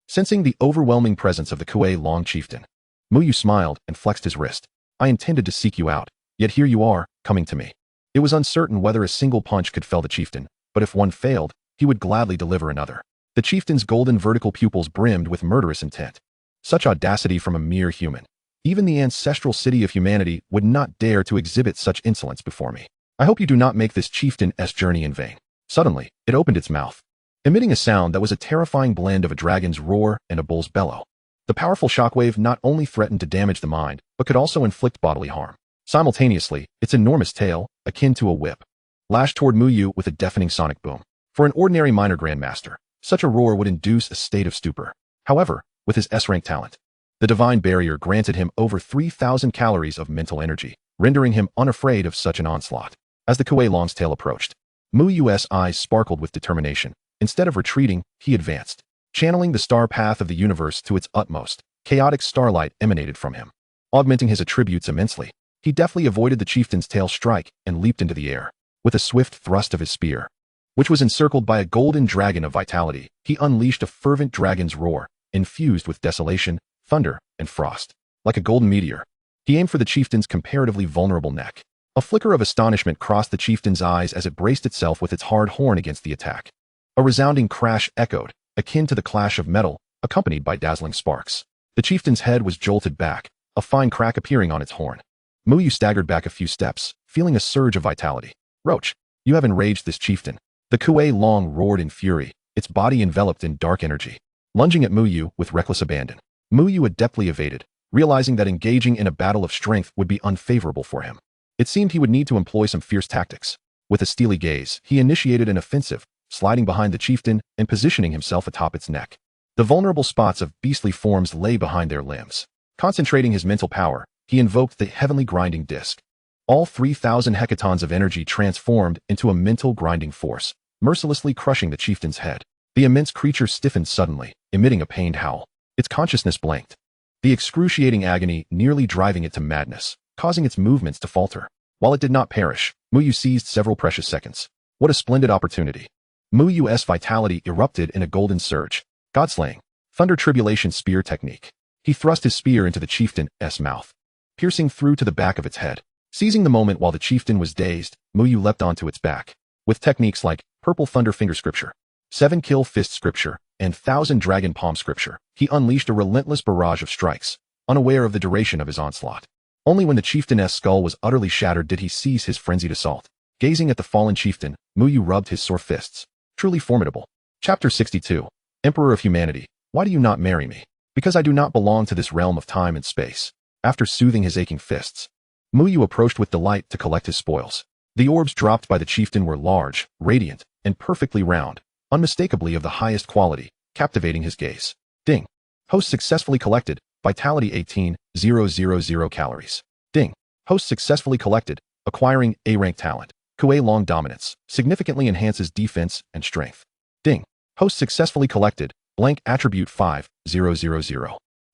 Sensing the overwhelming presence of the Kuelong chieftain, Muyu smiled and flexed his wrist. I intended to seek you out, yet here you are, coming to me. It was uncertain whether a single punch could fell the chieftain, but if one failed, he would gladly deliver another. The chieftain's golden vertical pupils brimmed with murderous intent. Such audacity from a mere human. Even the ancestral city of humanity would not dare to exhibit such insolence before me. I hope you do not make this chieftain's journey in vain. Suddenly, it opened its mouth, emitting a sound that was a terrifying blend of a dragon's roar and a bull's bellow. The powerful shockwave not only threatened to damage the mind, but could also inflict bodily harm. Simultaneously, its enormous tail, akin to a whip, lashed toward Muyu with a deafening sonic boom. For an ordinary minor grandmaster, such a roar would induce a state of stupor. However, with his S-rank talent, the divine barrier granted him over 3,000 calories of mental energy, rendering him unafraid of such an onslaught. As the Kuelong's tail approached, Muyu's eyes sparkled with determination. Instead of retreating, he advanced, channeling the star path of the universe to its utmost. Chaotic starlight emanated from him, augmenting his attributes immensely. He deftly avoided the chieftain's tail strike and leaped into the air. With a swift thrust of his spear, which was encircled by a golden dragon of vitality, he unleashed a fervent dragon's roar, infused with desolation, thunder, and frost. Like a golden meteor, he aimed for the chieftain's comparatively vulnerable neck. A flicker of astonishment crossed the chieftain's eyes as it braced itself with its hard horn against the attack. A resounding crash echoed, akin to the clash of metal, accompanied by dazzling sparks. The chieftain's head was jolted back, a fine crack appearing on its horn. Muyu staggered back a few steps, feeling a surge of vitality. Roach, you have enraged this chieftain. The Kuelong roared in fury, its body enveloped in dark energy. Lunging at Muyu with reckless abandon, Muyu adeptly evaded, realizing that engaging in a battle of strength would be unfavorable for him. It seemed he would need to employ some fierce tactics. With a steely gaze, he initiated an offensive, sliding behind the chieftain and positioning himself atop its neck. The vulnerable spots of beastly forms lay behind their limbs. Concentrating his mental power, he invoked the heavenly grinding disc. All 3,000 hecatons of energy transformed into a mental grinding force, mercilessly crushing the chieftain's head. The immense creature stiffened suddenly, emitting a pained howl. Its consciousness blanked, the excruciating agony nearly driving it to madness, causing its movements to falter. While it did not perish, Muyu seized several precious seconds. What a splendid opportunity. Muyu's vitality erupted in a golden surge. Godslaying, thunder tribulation spear technique. He thrust his spear into the chieftain's mouth, piercing through to the back of its head. Seizing the moment while the chieftain was dazed, Muyu leapt onto its back. With techniques like Purple Thunder Finger Scripture, 7 Kill Fist Scripture, and 1,000 Dragon Palm Scripture, he unleashed a relentless barrage of strikes, unaware of the duration of his onslaught. Only when the chieftain's skull was utterly shattered did he cease his frenzied assault. Gazing at the fallen chieftain, Muyu rubbed his sore fists. Truly formidable. Chapter 62. Emperor of Humanity, why do you not marry me? Because I do not belong to this realm of time and space. After soothing his aching fists, Muyu approached with delight to collect his spoils. The orbs dropped by the chieftain were large, radiant, and perfectly round, unmistakably of the highest quality, captivating his gaze. Ding. Host successfully collected. Vitality 18,000 calories. Ding. Host successfully collected. Acquiring A-rank talent. Kuei Long Dominance. Significantly enhances defense and strength. Ding. Host successfully collected. Blank attribute 5000.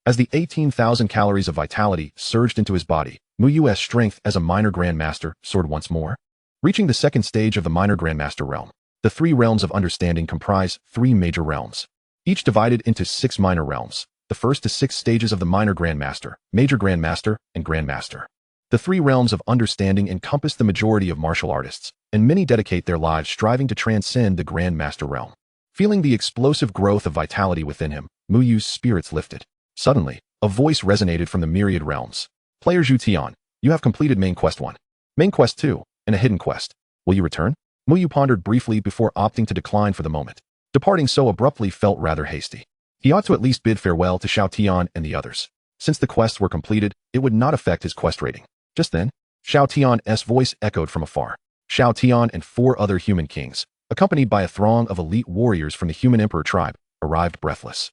As the 18,000 calories of vitality surged into his body, Muyu's strength as a minor grandmaster soared once more. Reaching the second stage of the minor grandmaster realm. The three realms of understanding comprise three major realms, each divided into 6 minor realms. The first to 6 stages of the minor grandmaster, major grandmaster, and grandmaster. The three realms of understanding encompass the majority of martial artists, and many dedicate their lives striving to transcend the grandmaster realm. Feeling the explosive growth of vitality within him, Muyu's spirits lifted. Suddenly, a voice resonated from the myriad realms. Player Zhu Tian, you have completed Main Quest 1, Main Quest 2, and a hidden quest. Will you return? Muyu pondered briefly before opting to decline for the moment. Departing so abruptly felt rather hasty. He ought to at least bid farewell to Xiao Tian and the others. Since the quests were completed, it would not affect his quest rating. Just then, Xiao Tian's voice echoed from afar. Xiao Tian and 4 other human kings, accompanied by a throng of elite warriors from the human emperor tribe, arrived breathless.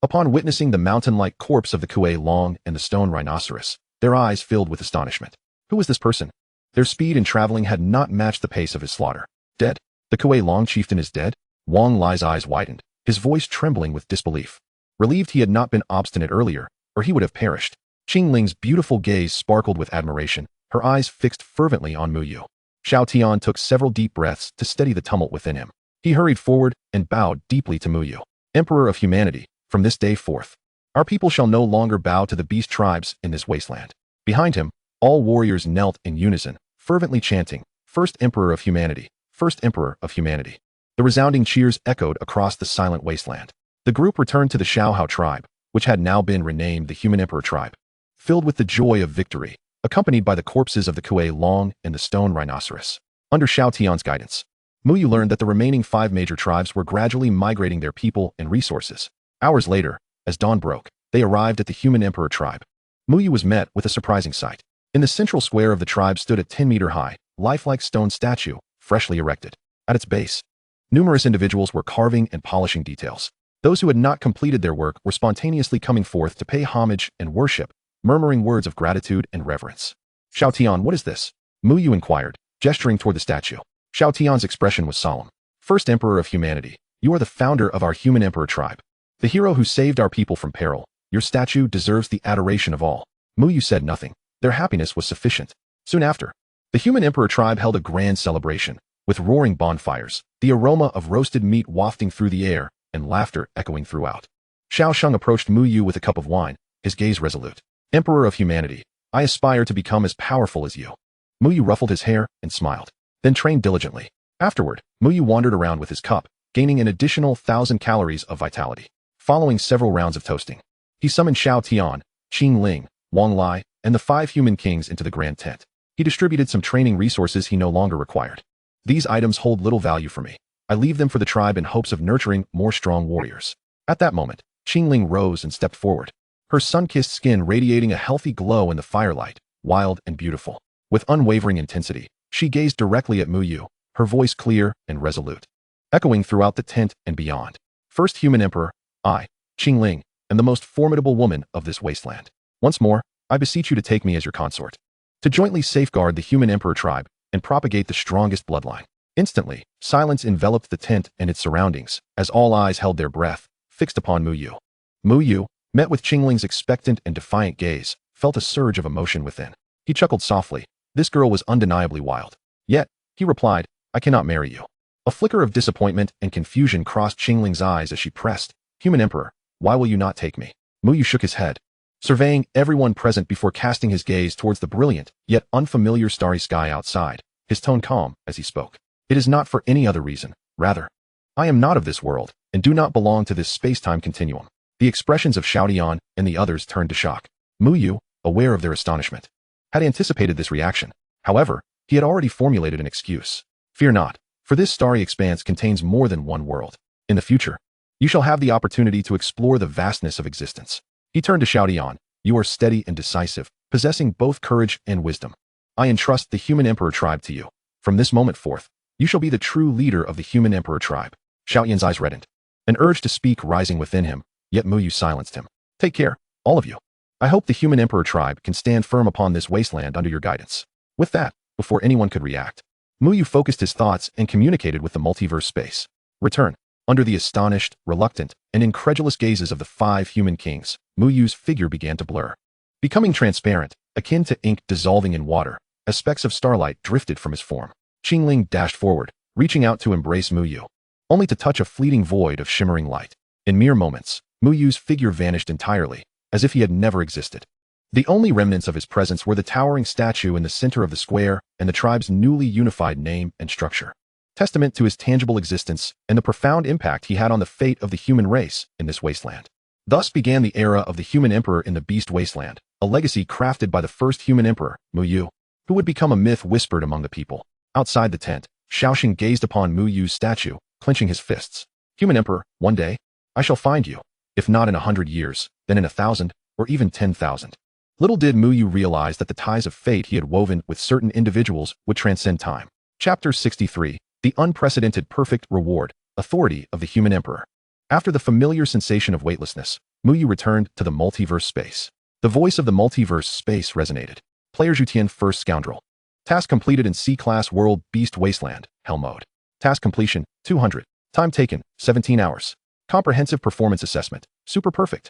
Upon witnessing the mountain-like corpse of the Kuei Long and the stone rhinoceros, their eyes filled with astonishment. Who was this person? Their speed in traveling had not matched the pace of his slaughter. Dead? The Kuei Long chieftain is dead? Wang Lai's eyes widened, his voice trembling with disbelief. Relieved he had not been obstinate earlier, or he would have perished. Qing Ling's beautiful gaze sparkled with admiration, her eyes fixed fervently on Muyu. Xiao Tian took several deep breaths to steady the tumult within him. He hurried forward and bowed deeply to Muyu. Emperor of humanity, from this day forth, our people shall no longer bow to the beast tribes in this wasteland. Behind him, all warriors knelt in unison, fervently chanting, First Emperor of humanity, First Emperor of humanity. The resounding cheers echoed across the silent wasteland. The group returned to the Xiaohao tribe, which had now been renamed the Human Emperor tribe, filled with the joy of victory, accompanied by the corpses of the Kuei Long and the stone rhinoceros. Under Xiao Tian's guidance, Muyu learned that the remaining 5 major tribes were gradually migrating their people and resources. Hours later, as dawn broke, they arrived at the Human Emperor tribe. Muyu was met with a surprising sight. In the central square of the tribe stood a 10-meter-high, lifelike stone statue, freshly erected. At its base, numerous individuals were carving and polishing details. Those who had not completed their work were spontaneously coming forth to pay homage and worship, murmuring words of gratitude and reverence. Xiao Tian, what is this? Muyu inquired, gesturing toward the statue. Xiao Tian's expression was solemn. First Emperor of humanity, you are the founder of our Human Emperor tribe. The hero who saved our people from peril. Your statue deserves the adoration of all. Muyu said nothing. Their happiness was sufficient. Soon after, the Human Emperor tribe held a grand celebration, with roaring bonfires, the aroma of roasted meat wafting through the air, and laughter echoing throughout. Xiao Sheng approached Muyu with a cup of wine, his gaze resolute. Emperor of humanity, I aspire to become as powerful as you. Muyu ruffled his hair and smiled, then trained diligently. Afterward, Muyu wandered around with his cup, gaining an additional 1,000 calories of vitality. Following several rounds of toasting, he summoned Xiao Tian, Qing Ling, Wang Lai, and the 5 human kings into the grand tent. He distributed some training resources he no longer required. These items hold little value for me. I leave them for the tribe in hopes of nurturing more strong warriors. At that moment, Qing Ling rose and stepped forward, her sun-kissed skin radiating a healthy glow in the firelight, wild and beautiful. With unwavering intensity, she gazed directly at Muyu, her voice clear and resolute, echoing throughout the tent and beyond. First Human Emperor, I, Qing Ling, am the most formidable woman of this wasteland. Once more, I beseech you to take me as your consort, to jointly safeguard the Human Emperor tribe and propagate the strongest bloodline. Instantly, silence enveloped the tent and its surroundings, as all eyes held their breath, fixed upon Muyu. Muyu, met with Qing Ling's expectant and defiant gaze, felt a surge of emotion within. He chuckled softly. This girl was undeniably wild. Yet, he replied, I cannot marry you. A flicker of disappointment and confusion crossed Qing Ling's eyes as she pressed, Human Emperor, why will you not take me? Muyu shook his head, surveying everyone present before casting his gaze towards the brilliant, yet unfamiliar starry sky outside, his tone calm as he spoke. It is not for any other reason. Rather, I am not of this world, and do not belong to this space-time continuum. The expressions of Xiao Tian and the others turned to shock. Muyu, aware of their astonishment, had anticipated this reaction. However, he had already formulated an excuse. Fear not, for this starry expanse contains more than one world. In the future, you shall have the opportunity to explore the vastness of existence. He turned to Xiaodian. You are steady and decisive, possessing both courage and wisdom. I entrust the Human Emperor tribe to you. From this moment forth, you shall be the true leader of the Human Emperor tribe. Xiaodian's eyes reddened, an urge to speak rising within him, yet Muyu silenced him. Take care, all of you. I hope the Human Emperor tribe can stand firm upon this wasteland under your guidance. With that, before anyone could react, Muyu focused his thoughts and communicated with the multiverse space. Return. Under the astonished, reluctant, and incredulous gazes of the 5 human kings, Muyu's figure began to blur. Becoming transparent, akin to ink dissolving in water, as specks of starlight drifted from his form. Qingling dashed forward, reaching out to embrace Muyu, only to touch a fleeting void of shimmering light. In mere moments, Muyu's figure vanished entirely, as if he had never existed. The only remnants of his presence were the towering statue in the center of the square and the tribe's newly unified name and structure, testament to his tangible existence and the profound impact he had on the fate of the human race in this wasteland. Thus began the era of the Human Emperor in the Beast Wasteland, a legacy crafted by the first human emperor, Muyu, who would become a myth whispered among the people. Outside the tent, Xiaoxing gazed upon Muyu's statue, clenching his fists. Human Emperor, one day, I shall find you. If not in 100 years, then in 1,000, or even 10,000. Little did Muyu realize that the ties of fate he had woven with certain individuals would transcend time. Chapter 63, The Unprecedented Perfect Reward, Authority of the Human Emperor. After the familiar sensation of weightlessness, Muyu returned to the multiverse space. The voice of the multiverse space resonated. Players Yutian First Scoundrel. Task completed in C-Class World Beast Wasteland, Hell Mode. Task completion, 200. Time taken, 17 hours. Comprehensive Performance Assessment, Super Perfect.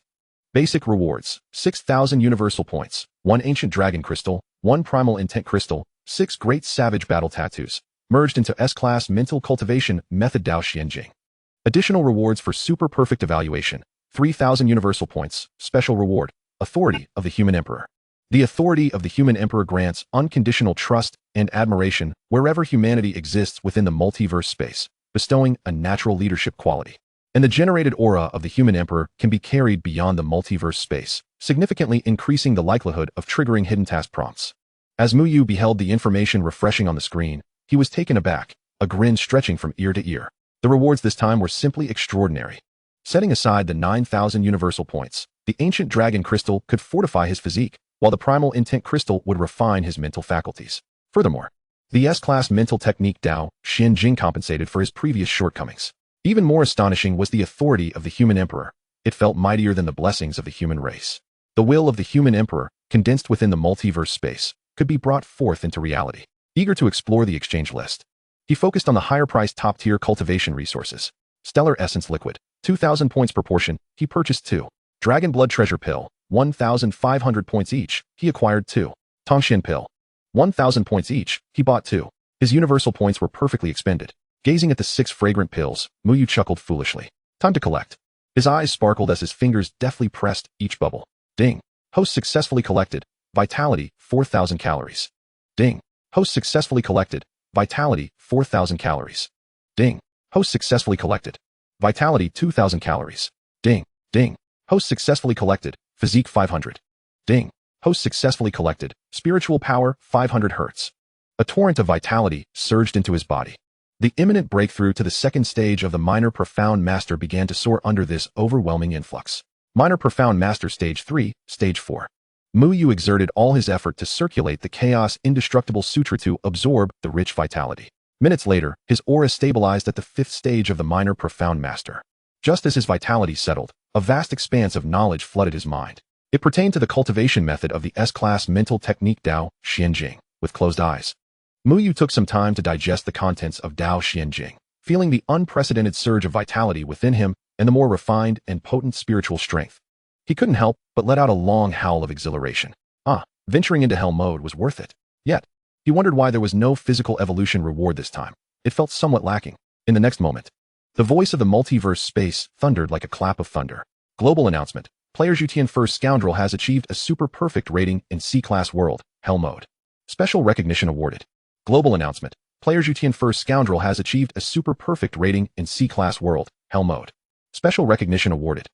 Basic Rewards, 6,000 Universal Points, 1 Ancient Dragon Crystal, 1 Primal Intent Crystal, 6 Great Savage Battle Tattoos, merged into S-Class Mental Cultivation Method Dao Xianjing. Additional rewards for Super Perfect Evaluation, 3,000 Universal Points, Special Reward, Authority of the Human Emperor. The authority of the Human Emperor grants unconditional trust and admiration wherever humanity exists within the multiverse space, bestowing a natural leadership quality. And the generated aura of the Human Emperor can be carried beyond the multiverse space, significantly increasing the likelihood of triggering hidden task prompts. As Muyu beheld the information refreshing on the screen, he was taken aback, a grin stretching from ear to ear. The rewards this time were simply extraordinary. Setting aside the 9,000 Universal Points, the Ancient Dragon Crystal could fortify his physique, while the Primal Intent Crystal would refine his mental faculties. Furthermore, the S-Class Mental Technique Dao Xianjing compensated for his previous shortcomings. Even more astonishing was the authority of the Human Emperor. It felt mightier than the blessings of the human race. The will of the Human Emperor, condensed within the multiverse space, could be brought forth into reality. Eager to explore the exchange list, he focused on the higher-priced top-tier cultivation resources. Stellar Essence Liquid, 2,000 points per portion, he purchased 2. Dragon Blood Treasure Pill, 1,500 points each, he acquired 2. Tongxian Pill, 1,000 points each, he bought 2. His universal points were perfectly expended. Gazing at the 6 fragrant pills, Muyu chuckled foolishly. Time to collect. His eyes sparkled as his fingers deftly pressed each bubble. Ding. Host successfully collected. Vitality, 4,000 calories. Ding. Host successfully collected. Vitality, 4,000 calories. Ding. Host successfully collected. Vitality, 2,000 calories. Ding. Ding. Host successfully collected. Physique, 500. Ding. Host successfully collected. Spiritual power, 500 Hz. A torrent of vitality surged into his body. The imminent breakthrough to the second stage of the Minor Profound Master began to soar under this overwhelming influx. Minor Profound Master Stage 3, Stage 4. Muyu exerted all his effort to circulate the Chaos Indestructible Sutra to absorb the rich vitality. Minutes later, his aura stabilized at the 5th stage of the Minor Profound Master. Just as his vitality settled, a vast expanse of knowledge flooded his mind. It pertained to the cultivation method of the S-Class Mental Technique Dao Xianjing. With closed eyes, Muyu took some time to digest the contents of Dao Xianjing, feeling the unprecedented surge of vitality within him and the more refined and potent spiritual strength. He couldn't help but let out a long howl of exhilaration. Venturing into hell mode was worth it. Yet, he wondered why there was no physical evolution reward this time. It felt somewhat lacking. In the next moment, the voice of the multiverse space thundered like a clap of thunder. Global announcement. Players Yutian First Scoundrel has achieved a super perfect rating in C-Class World, Hell Mode. Special recognition awarded. Global announcement. Players Yutian First Scoundrel has achieved a super perfect rating in C-Class World, Hell Mode. Special recognition awarded.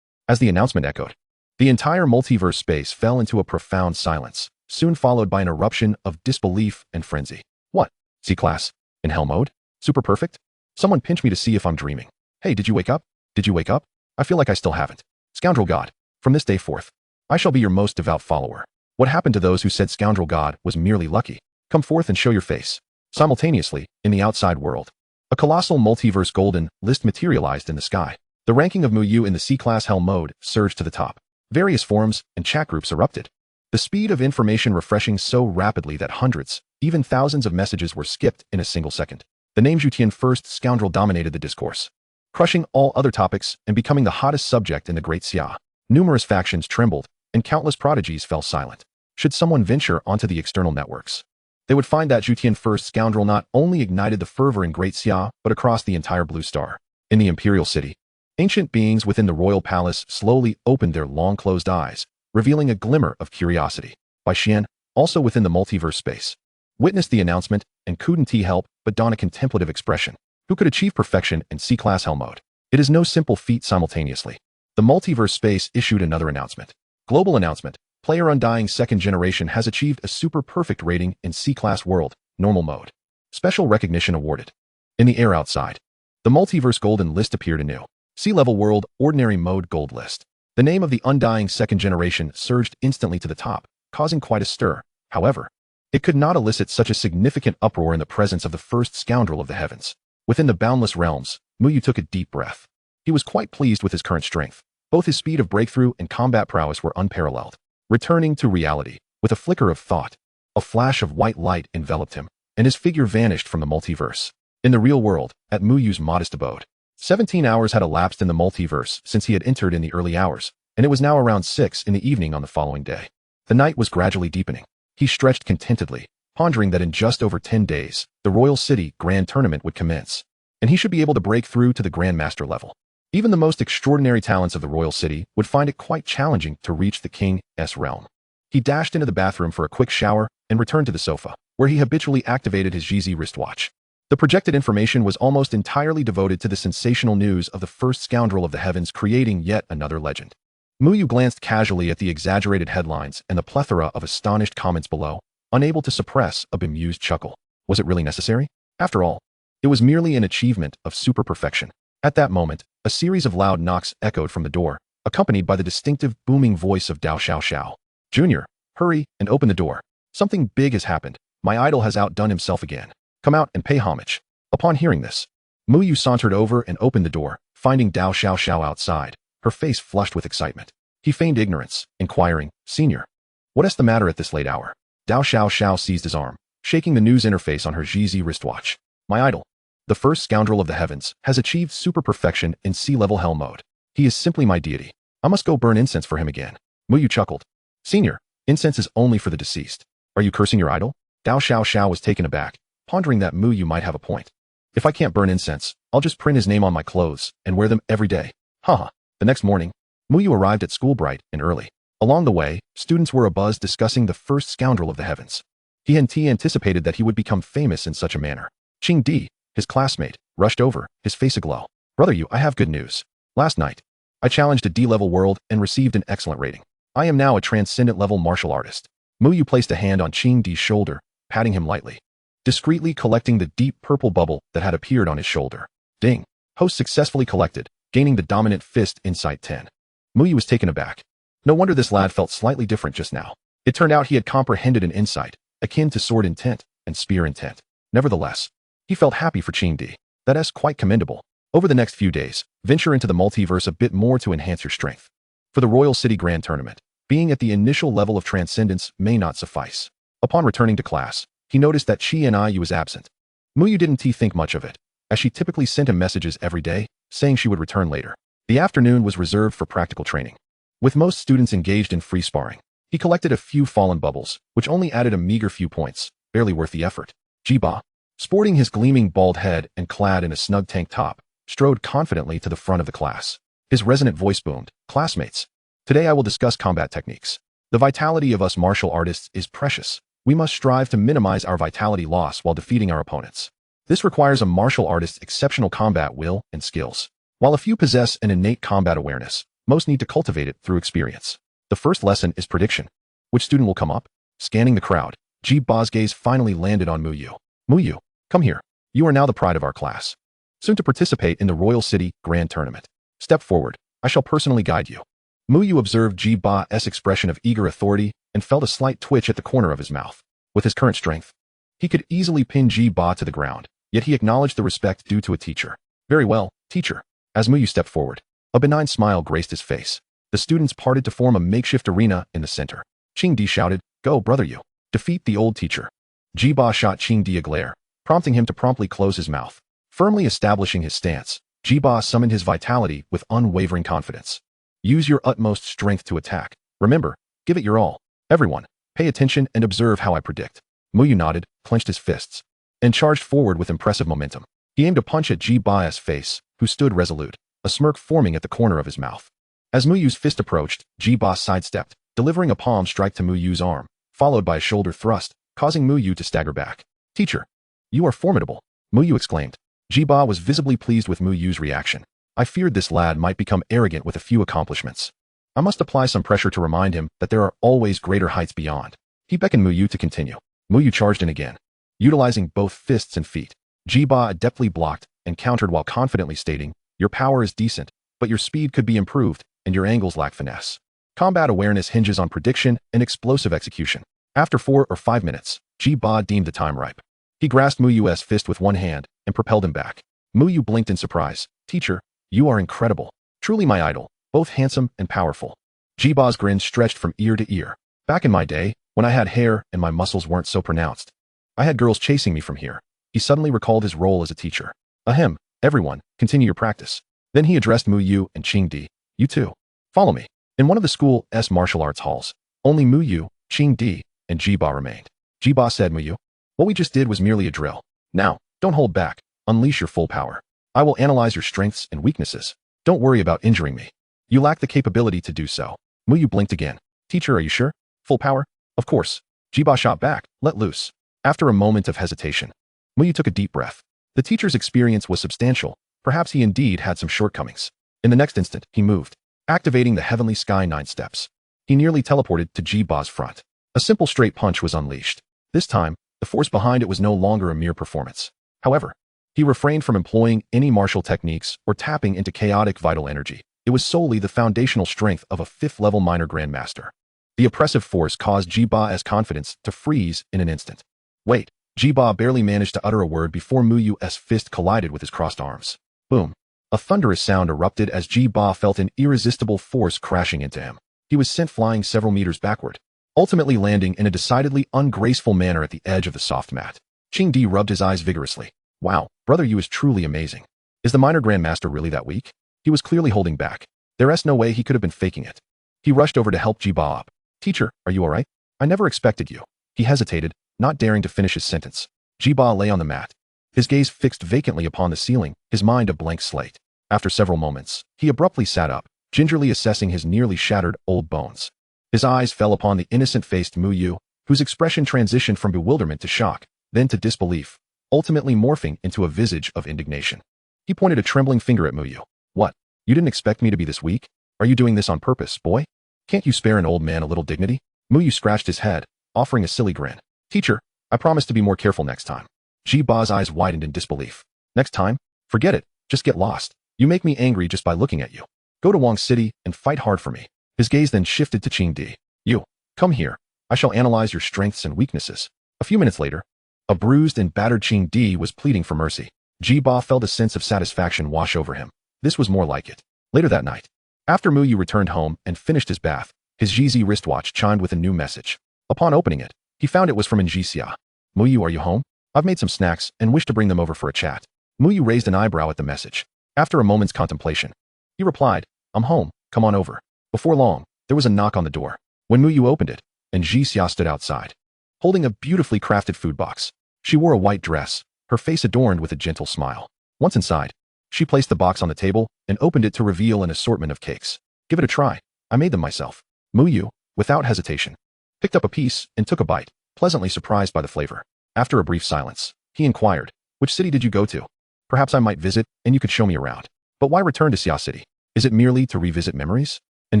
As the announcement echoed, the entire multiverse space fell into a profound silence, soon followed by an eruption of disbelief and frenzy. What? C-Class? In Hell Mode? Super perfect? Someone pinch me to see if I'm dreaming. Hey, did you wake up? Did you wake up? I feel like I still haven't. Scoundrel God. From this day forth, I shall be your most devout follower. What happened to those who said scoundrel god was merely lucky? Come forth and show your face. Simultaneously, in the outside world, a colossal multiverse golden list materialized in the sky. The ranking of Muyu in the C-class hell mode surged to the top. Various forums and chat groups erupted. The speed of information refreshing so rapidly that hundreds, even thousands of messages were skipped in a single second. The name Zhutian first scoundrel dominated the discourse, crushing all other topics and becoming the hottest subject in the Great Xia. Numerous factions trembled, and countless prodigies fell silent. Should someone venture onto the external networks, they would find that Zhutian first scoundrel not only ignited the fervor in Great Xia, but across the entire Blue Star. In the Imperial City, ancient beings within the royal palace slowly opened their long-closed eyes, revealing a glimmer of curiosity. Bai Xian, also within the multiverse space, witnessed the announcement and couldn't help but don a contemplative expression. Who could achieve perfection in C-class hell mode? It is no simple feat simultaneously. The multiverse space issued another announcement. Global announcement. Player Undying 2nd Generation has achieved a super perfect rating in C-class world, normal mode. Special recognition awarded. In the air outside, the multiverse golden list appeared anew. Sea-level world, ordinary mode gold list. The name of the Undying 2nd Generation surged instantly to the top, causing quite a stir. However, it could not elicit such a significant uproar in the presence of the first scoundrel of the heavens. Within the boundless realms, Muyu took a deep breath. He was quite pleased with his current strength. Both his speed of breakthrough and combat prowess were unparalleled. Returning to reality, with a flicker of thought, a flash of white light enveloped him, and his figure vanished from the multiverse. In the real world, at Muyu's modest abode, 17 hours had elapsed in the multiverse since he had entered in the early hours, and it was now around 6 in the evening on the following day. The night was gradually deepening. He stretched contentedly, pondering that in just over 10 days, the Royal City Grand Tournament would commence, and he should be able to break through to the Grandmaster level. Even the most extraordinary talents of the Royal City would find it quite challenging to reach the King's realm. He dashed into the bathroom for a quick shower and returned to the sofa, where he habitually activated his GZ wristwatch. The projected information was almost entirely devoted to the sensational news of the first scoundrel of the heavens creating yet another legend. Muyu glanced casually at the exaggerated headlines and the plethora of astonished comments below, unable to suppress a bemused chuckle. Was it really necessary? After all, it was merely an achievement of super perfection. At that moment, a series of loud knocks echoed from the door, accompanied by the distinctive booming voice of Dao Xiao Xiao. Junior, hurry and open the door. Something big has happened. My idol has outdone himself again. Come out and pay homage. Upon hearing this, Muyu sauntered over and opened the door, finding Dao Xiao Xiao outside, her face flushed with excitement. He feigned ignorance, inquiring, Senior, what is the matter at this late hour? Dao Xiao Xiao seized his arm, shaking the news interface on her GZ wristwatch. My idol, the first scoundrel of the heavens, has achieved super perfection in sea-level hell mode. He is simply my deity. I must go burn incense for him again. Muyu chuckled. Senior, incense is only for the deceased. Are you cursing your idol? Dao Xiao Xiao was taken aback, pondering that Muyu might have a point. If I can't burn incense, I'll just print his name on my clothes and wear them every day. Haha. The next morning, Muyu arrived at school bright and early. Along the way, students were abuzz discussing the first scoundrel of the heavens. He anticipated that he would become famous in such a manner. Qing Di, his classmate, rushed over, his face aglow. Brother Yu, I have good news. Last night, I challenged a D-level world and received an excellent rating. I am now a transcendent level martial artist. Muyu placed a hand on Qing Di's shoulder, patting him lightly, discreetly collecting the deep purple bubble that had appeared on his shoulder. Ding. Host successfully collected, gaining the dominant fist insight 10. Muyu was taken aback. No wonder this lad felt slightly different just now. It turned out he had comprehended an insight, akin to sword intent and spear intent. Nevertheless, he felt happy for Qing Di. That is quite commendable. Over the next few days, venture into the multiverse a bit more to enhance your strength. For the Royal City Grand Tournament, being at the initial level of transcendence may not suffice. Upon returning to class, he noticed that Qianyu was absent. Muyu didn't think much of it, as she typically sent him messages every day, saying she would return later. The afternoon was reserved for practical training. With most students engaged in free sparring, he collected a few fallen bubbles, which only added a meager few points, barely worth the effort. Jiba, sporting his gleaming bald head and clad in a snug tank top, strode confidently to the front of the class. His resonant voice boomed, Classmates, today I will discuss combat techniques. The vitality of us martial artists is precious. We must strive to minimize our vitality loss while defeating our opponents. This requires a martial artist's exceptional combat will and skills. While a few possess an innate combat awareness, most need to cultivate it through experience. The first lesson is prediction. Which student will come up? Scanning the crowd, Jiba's gaze finally landed on Muyu. Muyu, come here. You are now the pride of our class. Soon to participate in the Royal City Grand Tournament. Step forward. I shall personally guide you. Muyu observed Ji-Ba's expression of eager authority and felt a slight twitch at the corner of his mouth. With his current strength, he could easily pin Ji-Ba to the ground, yet he acknowledged the respect due to a teacher. Very well, teacher. As Muyu stepped forward, a benign smile graced his face. The students parted to form a makeshift arena in the center. Qingdi shouted, "Go, brother you. Defeat the old teacher." Ji-Ba shot Qingdi a glare, prompting him to promptly close his mouth. Firmly establishing his stance, Ji-Ba summoned his vitality with unwavering confidence. Use your utmost strength to attack. Remember, give it your all. Everyone, pay attention and observe how I predict. Muyu nodded, clenched his fists, and charged forward with impressive momentum. He aimed a punch at Ji-Ba's face, who stood resolute, a smirk forming at the corner of his mouth. As Muyu's fist approached, Ji-Ba sidestepped, delivering a palm strike to Muyu's arm, followed by a shoulder thrust, causing Muyu to stagger back. "Teacher, you are formidable," Muyu exclaimed. Ji-Ba was visibly pleased with Muyu's reaction. I feared this lad might become arrogant with a few accomplishments. I must apply some pressure to remind him that there are always greater heights beyond. He beckoned Muyu to continue. Muyu charged in again, utilizing both fists and feet. Ji-Ba adeptly blocked and countered while confidently stating, "Your power is decent, but your speed could be improved, and your angles lack finesse. Combat awareness hinges on prediction and explosive execution." After 4 or 5 minutes, Ji-Ba deemed the time ripe. He grasped Muyu's fist with one hand and propelled him back. Muyu blinked in surprise. "Teacher, you are incredible. Truly my idol, both handsome and powerful." Ji-Ba's grin stretched from ear to ear. "Back in my day, when I had hair and my muscles weren't so pronounced, I had girls chasing me from here." He suddenly recalled his role as a teacher. "Ahem, everyone, continue your practice." Then he addressed Muyu and Qingdi. "You two, follow me." In one of the school's martial arts halls, only Muyu, Qingdi, and Ji-Ba remained. Ji-Ba said, "Muyu, what we just did was merely a drill. Now, don't hold back. Unleash your full power. I will analyze your strengths and weaknesses. Don't worry about injuring me. You lack the capability to do so." Muyu blinked again. "Teacher, are you sure? Full power?" "Of course." Ji-Ba shot back, "Let loose." After a moment of hesitation, Muyu took a deep breath. The teacher's experience was substantial. Perhaps he indeed had some shortcomings. In the next instant, he moved, activating the Heavenly Sky 9 steps. He nearly teleported to Ji-Ba's front. A simple straight punch was unleashed. This time, the force behind it was no longer a mere performance. However, he refrained from employing any martial techniques or tapping into chaotic vital energy. It was solely the foundational strength of a 5th-level minor grandmaster. The oppressive force caused Ji-Ba's confidence to freeze in an instant. "Wait." Ji-Ba barely managed to utter a word before Muyu's fist collided with his crossed arms. Boom. A thunderous sound erupted as Ji-Ba felt an irresistible force crashing into him. He was sent flying several meters backward, ultimately landing in a decidedly ungraceful manner at the edge of the soft mat. Qingdi rubbed his eyes vigorously. "Wow, brother, you is truly amazing. Is the minor grandmaster really that weak?" He was clearly holding back. There's no way he could have been faking it. He rushed over to help Ji-Ba up. "Teacher, are you alright? I never expected you." He hesitated, not daring to finish his sentence. Ji-Ba lay on the mat, his gaze fixed vacantly upon the ceiling, his mind a blank slate. After several moments, he abruptly sat up, gingerly assessing his nearly shattered old bones. His eyes fell upon the innocent-faced Muyu, whose expression transitioned from bewilderment to shock, then to disbelief, ultimately morphing into a visage of indignation. He pointed a trembling finger at Muyu. "What? You didn't expect me to be this weak? Are you doing this on purpose, boy? Can't you spare an old man a little dignity?" Muyu scratched his head, offering a silly grin. "Teacher, I promise to be more careful next time." Ji-Ba's eyes widened in disbelief. "Next time? Forget it. Just get lost. You make me angry just by looking at you. Go to Wang City and fight hard for me." His gaze then shifted to Qingdi. "You, come here. I shall analyze your strengths and weaknesses." A few minutes later, a bruised and battered Qingdi was pleading for mercy. Ji-Ba felt a sense of satisfaction wash over him. This was more like it. Later that night, after Muyu returned home and finished his bath, his GZ wristwatch chimed with a new message. Upon opening it, he found it was from Njixia. "Muyu, are you home? I've made some snacks and wish to bring them over for a chat." Muyu raised an eyebrow at the message. After a moment's contemplation, he replied, "I'm home, come on over." Before long, there was a knock on the door. When Muyu opened it, Njixia stood outside, holding a beautifully crafted food box. She wore a white dress, her face adorned with a gentle smile. Once inside, she placed the box on the table and opened it to reveal an assortment of cakes. "Give it a try. I made them myself." Muyu, without hesitation, picked up a piece and took a bite, pleasantly surprised by the flavor. After a brief silence, he inquired, "Which city did you go to? Perhaps I might visit and you could show me around." "But why return to Xia City? Is it merely to revisit memories?" And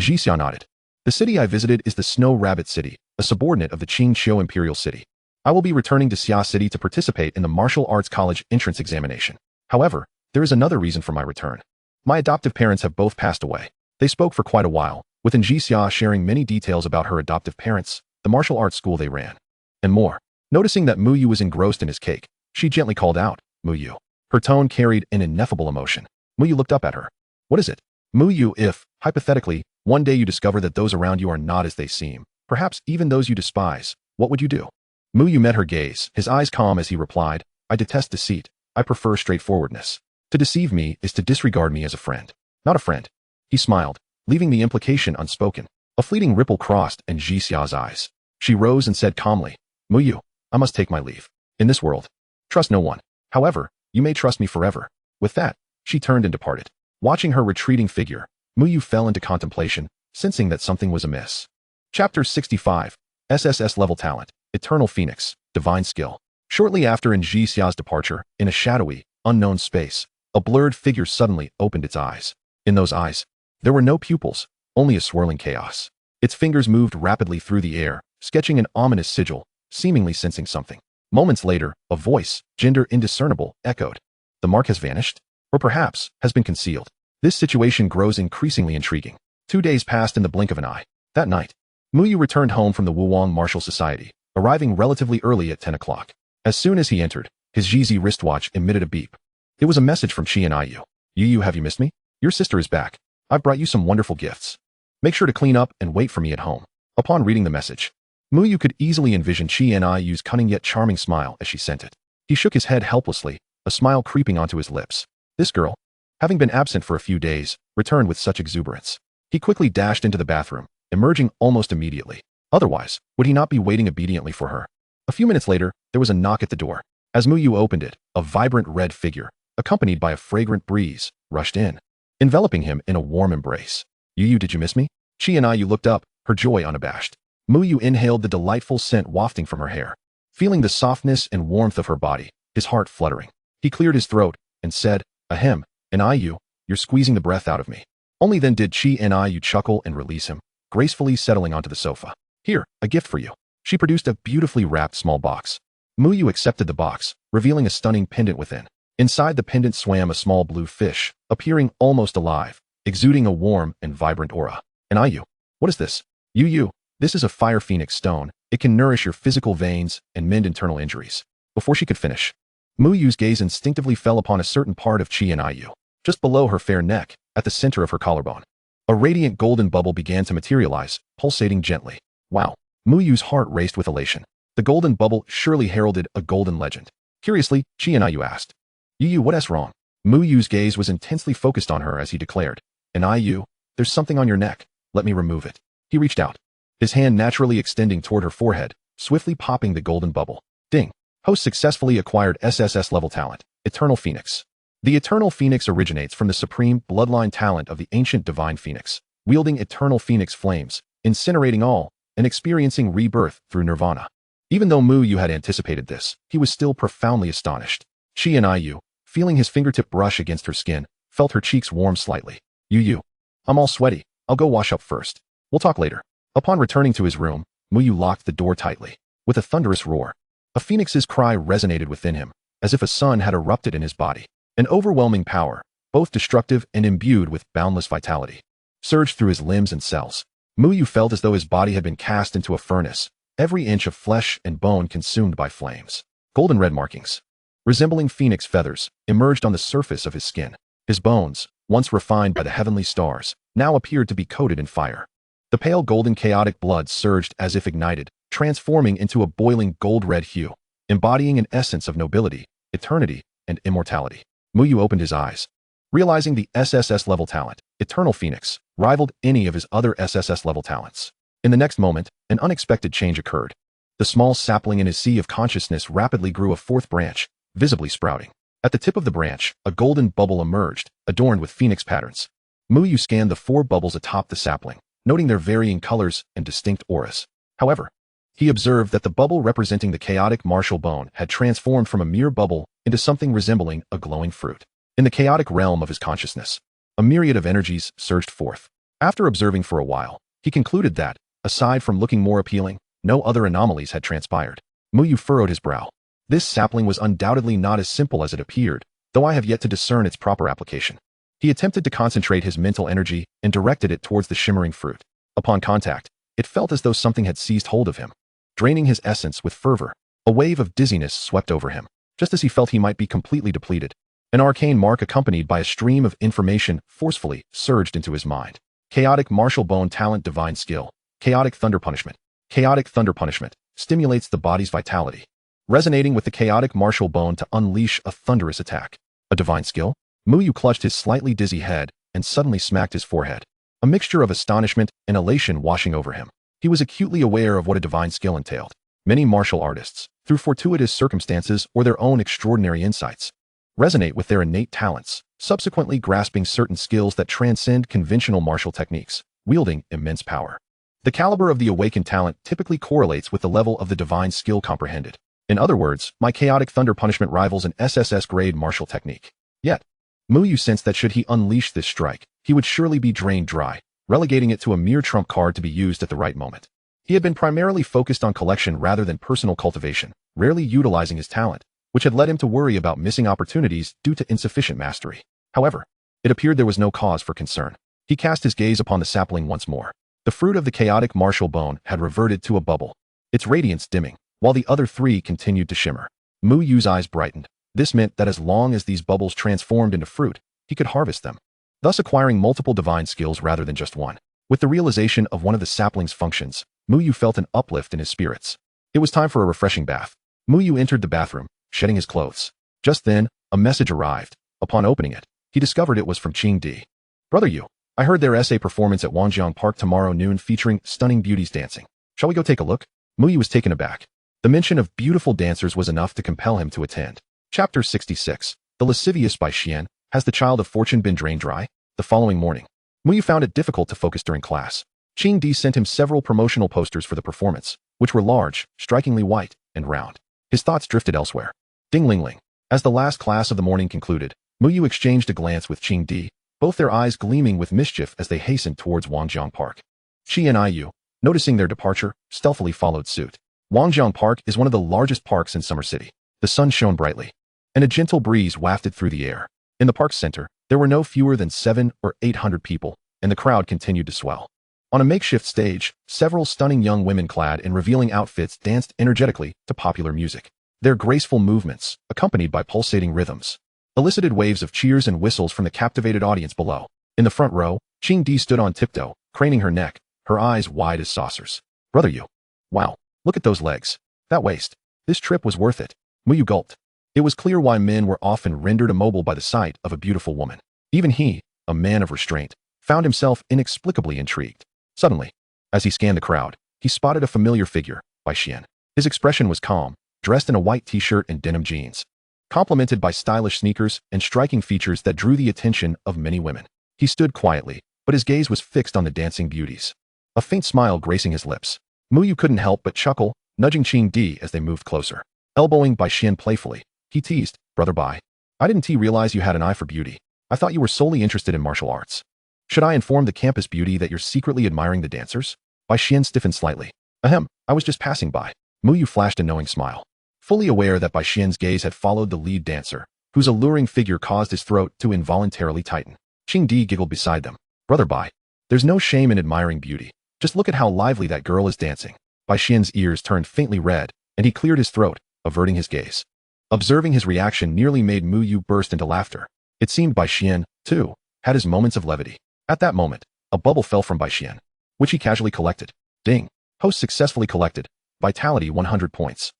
Jixia nodded. "The city I visited is the Snow Rabbit City, a subordinate of the Qingqiu Imperial City. I will be returning to Xia City to participate in the Martial Arts College entrance examination. However, there is another reason for my return. My adoptive parents have both passed away." They spoke for quite a while, with Njixia sharing many details about her adoptive parents, the martial arts school they ran, and more. Noticing that Muyu was engrossed in his cake, she gently called out, "Muyu." Her tone carried an ineffable emotion. Muyu looked up at her. "What is it?" "Muyu, if, hypothetically, one day you discover that those around you are not as they seem, perhaps even those you despise, what would you do?" Muyu met her gaze, his eyes calm as he replied, "I detest deceit. I prefer straightforwardness. To deceive me is to disregard me as a friend. Not a friend." He smiled, leaving the implication unspoken. A fleeting ripple crossed Njixia's eyes. She rose and said calmly, "Muyu, I must take my leave. In this world, trust no one. However, you may trust me forever." With that, she turned and departed. Watching her retreating figure, Muyu fell into contemplation, sensing that something was amiss. Chapter 65, SSS Level Talent, Eternal Phoenix, Divine Skill. Shortly after Njixia's departure, in a shadowy, unknown space, a blurred figure suddenly opened its eyes. In those eyes, there were no pupils, only a swirling chaos. Its fingers moved rapidly through the air, sketching an ominous sigil, seemingly sensing something. Moments later, a voice, gender indiscernible, echoed. "The mark has vanished? Or perhaps, has been concealed." This situation grows increasingly intriguing. 2 days passed in the blink of an eye. That night, Muyu returned home from the Wuwang Martial Society, arriving relatively early at 10 o'clock. As soon as he entered, his GZ wristwatch emitted a beep. It was a message from Chi and Iyu. "Yu, have you missed me? Your sister is back. I've brought you some wonderful gifts. Make sure to clean up and wait for me at home." Upon reading the message, Muyu could easily envision Chi and Iyu's cunning yet charming smile as she sent it. He shook his head helplessly, a smile creeping onto his lips. This girl, having been absent for a few days, returned with such exuberance. He quickly dashed into the bathroom, emerging almost immediately. Otherwise, would he not be waiting obediently for her? A few minutes later, there was a knock at the door. As Muyu opened it, a vibrant red figure, accompanied by a fragrant breeze, rushed in, enveloping him in a warm embrace. "Yu, did you miss me?" Chi and Iyu looked up, her joy unabashed. Muyu inhaled the delightful scent wafting from her hair. Feeling the softness and warmth of her body, his heart fluttering, he cleared his throat and said, "Ahem, and Iyu, you're squeezing the breath out of me." Only then did Chi and Iyu chuckle and release him, gracefully settling onto the sofa. "Here, a gift for you." She produced a beautifully wrapped small box. Muyu accepted the box, revealing a stunning pendant within. Inside the pendant swam a small blue fish, appearing almost alive, exuding a warm and vibrant aura. "And Iyu, what is this?" "Yu, this is a fire phoenix stone. It can nourish your physical veins and mend internal injuries." Before she could finish, Muyu's gaze instinctively fell upon a certain part of Chi and Iyu, just below her fair neck, at the center of her collarbone. A radiant golden bubble began to materialize, pulsating gently. Wow! Muyu's heart raced with elation. The golden bubble surely heralded a golden legend. Curiously, Chi and Iyu asked, "Yu, what's wrong?" Muyu's gaze was intensely focused on her as he declared, "And Iyu, there's something on your neck. Let me remove it." He reached out, his hand naturally extending toward her forehead, swiftly popping the golden bubble. Ding! Host successfully acquired SSS level talent, Eternal Phoenix. The Eternal Phoenix originates from the supreme bloodline talent of the ancient divine Phoenix, wielding eternal Phoenix flames, incinerating all, and experiencing rebirth through nirvana. Even though Muyu had anticipated this, he was still profoundly astonished. Chi and Iyu, feeling his fingertip brush against her skin, felt her cheeks warm slightly. "Yu, I'm all sweaty. I'll go wash up first. We'll talk later." Upon returning to his room, Muyu locked the door tightly. With a thunderous roar, a phoenix's cry resonated within him, as if a sun had erupted in his body. An overwhelming power, both destructive and imbued with boundless vitality, surged through his limbs and cells. Muyu felt as though his body had been cast into a furnace, every inch of flesh and bone consumed by flames. Golden red markings, resembling phoenix feathers, emerged on the surface of his skin. His bones, once refined by the heavenly stars, now appeared to be coated in fire. The pale golden chaotic blood surged as if ignited, transforming into a boiling gold-red hue, embodying an essence of nobility, eternity, and immortality. Muyu opened his eyes, realizing the SSS level talent, Eternal Phoenix, rivaled any of his other SSS level talents. In the next moment, an unexpected change occurred. The small sapling in his sea of consciousness rapidly grew a fourth branch, visibly sprouting. At the tip of the branch, a golden bubble emerged, adorned with phoenix patterns. Muyu scanned the 4 bubbles atop the sapling, noting their varying colors and distinct auras. However, he observed that the bubble representing the chaotic martial bone had transformed from a mere bubble into something resembling a glowing fruit. In the chaotic realm of his consciousness, a myriad of energies surged forth. After observing for a while, he concluded that, aside from looking more appealing, no other anomalies had transpired. Muyu furrowed his brow. This sapling was undoubtedly not as simple as it appeared, though I have yet to discern its proper application. He attempted to concentrate his mental energy and directed it towards the shimmering fruit. Upon contact, it felt as though something had seized hold of him, draining his essence with fervor. A wave of dizziness swept over him, just as he felt he might be completely depleted. An arcane mark accompanied by a stream of information forcefully surged into his mind. Chaotic Martial Bone Talent Divine Skill. Chaotic Thunder Punishment. Chaotic Thunder Punishment stimulates the body's vitality, resonating with the Chaotic Martial Bone to unleash a thunderous attack. A divine skill? Muyu clutched his slightly dizzy head and suddenly smacked his forehead, a mixture of astonishment and elation washing over him. He was acutely aware of what a divine skill entailed. Many martial artists, through fortuitous circumstances or their own extraordinary insights, resonate with their innate talents, subsequently grasping certain skills that transcend conventional martial techniques, wielding immense power. The caliber of the awakened talent typically correlates with the level of the divine skill comprehended. In other words, my Chaotic Thunder Punishment rivals an SSS-grade martial technique. Yet, Muyu sensed that should he unleash this strike, he would surely be drained dry, relegating it to a mere trump card to be used at the right moment. He had been primarily focused on collection rather than personal cultivation, rarely utilizing his talent, which had led him to worry about missing opportunities due to insufficient mastery. However, it appeared there was no cause for concern. He cast his gaze upon the sapling once more. The fruit of the Chaotic Martial Bone had reverted to a bubble, its radiance dimming, while the other three continued to shimmer. Muyu's eyes brightened. This meant that as long as these bubbles transformed into fruit, he could harvest them, thus acquiring multiple divine skills rather than just one. With the realization of one of the sapling's functions, Muyu felt an uplift in his spirits. It was time for a refreshing bath. Muyu entered the bathroom, shedding his clothes. Just then, a message arrived. Upon opening it, he discovered it was from Qing Di. Brother Yu, I heard their essay performance at Wangjiang Park tomorrow noon featuring stunning beauties dancing. Shall we go take a look? Muyu was taken aback. The mention of beautiful dancers was enough to compel him to attend. Chapter 66. The Lascivious by Xian. Has the child of fortune been drained dry? The following morning, Muyu found it difficult to focus during class. Qing Di sent him several promotional posters for the performance, which were large, strikingly white, and round. His thoughts drifted elsewhere. Ding ling ling. As the last class of the morning concluded, Muyu exchanged a glance with Qing Di, both their eyes gleaming with mischief as they hastened towards Wangjiang Park. Qi and Iyu, noticing their departure, stealthily followed suit. Wangjiang Park is one of the largest parks in Summer City. The sun shone brightly, and a gentle breeze wafted through the air. In the park's center, there were no fewer than 700 or 800 people, and the crowd continued to swell. On a makeshift stage, several stunning young women clad in revealing outfits danced energetically to popular music. Their graceful movements, accompanied by pulsating rhythms, elicited waves of cheers and whistles from the captivated audience below. In the front row, Qing Di stood on tiptoe, craning her neck, her eyes wide as saucers. Brother Yu. Wow, look at those legs. That waist. This trip was worth it. Muyu gulped. It was clear why men were often rendered immobile by the sight of a beautiful woman. Even he, a man of restraint, found himself inexplicably intrigued. Suddenly, as he scanned the crowd, he spotted a familiar figure, Bai Xian. His expression was calm, dressed in a white t-shirt and denim jeans, complemented by stylish sneakers and striking features that drew the attention of many women. He stood quietly, but his gaze was fixed on the dancing beauties, a faint smile gracing his lips. Muyu couldn't help but chuckle, nudging Qing Di as they moved closer. Elbowing Bai Xian playfully, he teased, Brother Bai, I didn't realize you had an eye for beauty. I thought you were solely interested in martial arts. Should I inform the campus beauty that you're secretly admiring the dancers? Bai Xian stiffened slightly. Ahem, I was just passing by. Muyu flashed a knowing smile, fully aware that Bai Xian's gaze had followed the lead dancer, whose alluring figure caused his throat to involuntarily tighten. Qing Di giggled beside them. Brother Bai, there's no shame in admiring beauty. Just look at how lively that girl is dancing. Bai Xian's ears turned faintly red, and he cleared his throat, averting his gaze. Observing his reaction nearly made Muyu burst into laughter. It seemed Bai Xian, too, had his moments of levity. At that moment, a bubble fell from Bai Xian, which he casually collected. Ding. Host successfully collected. Vitality 100 points.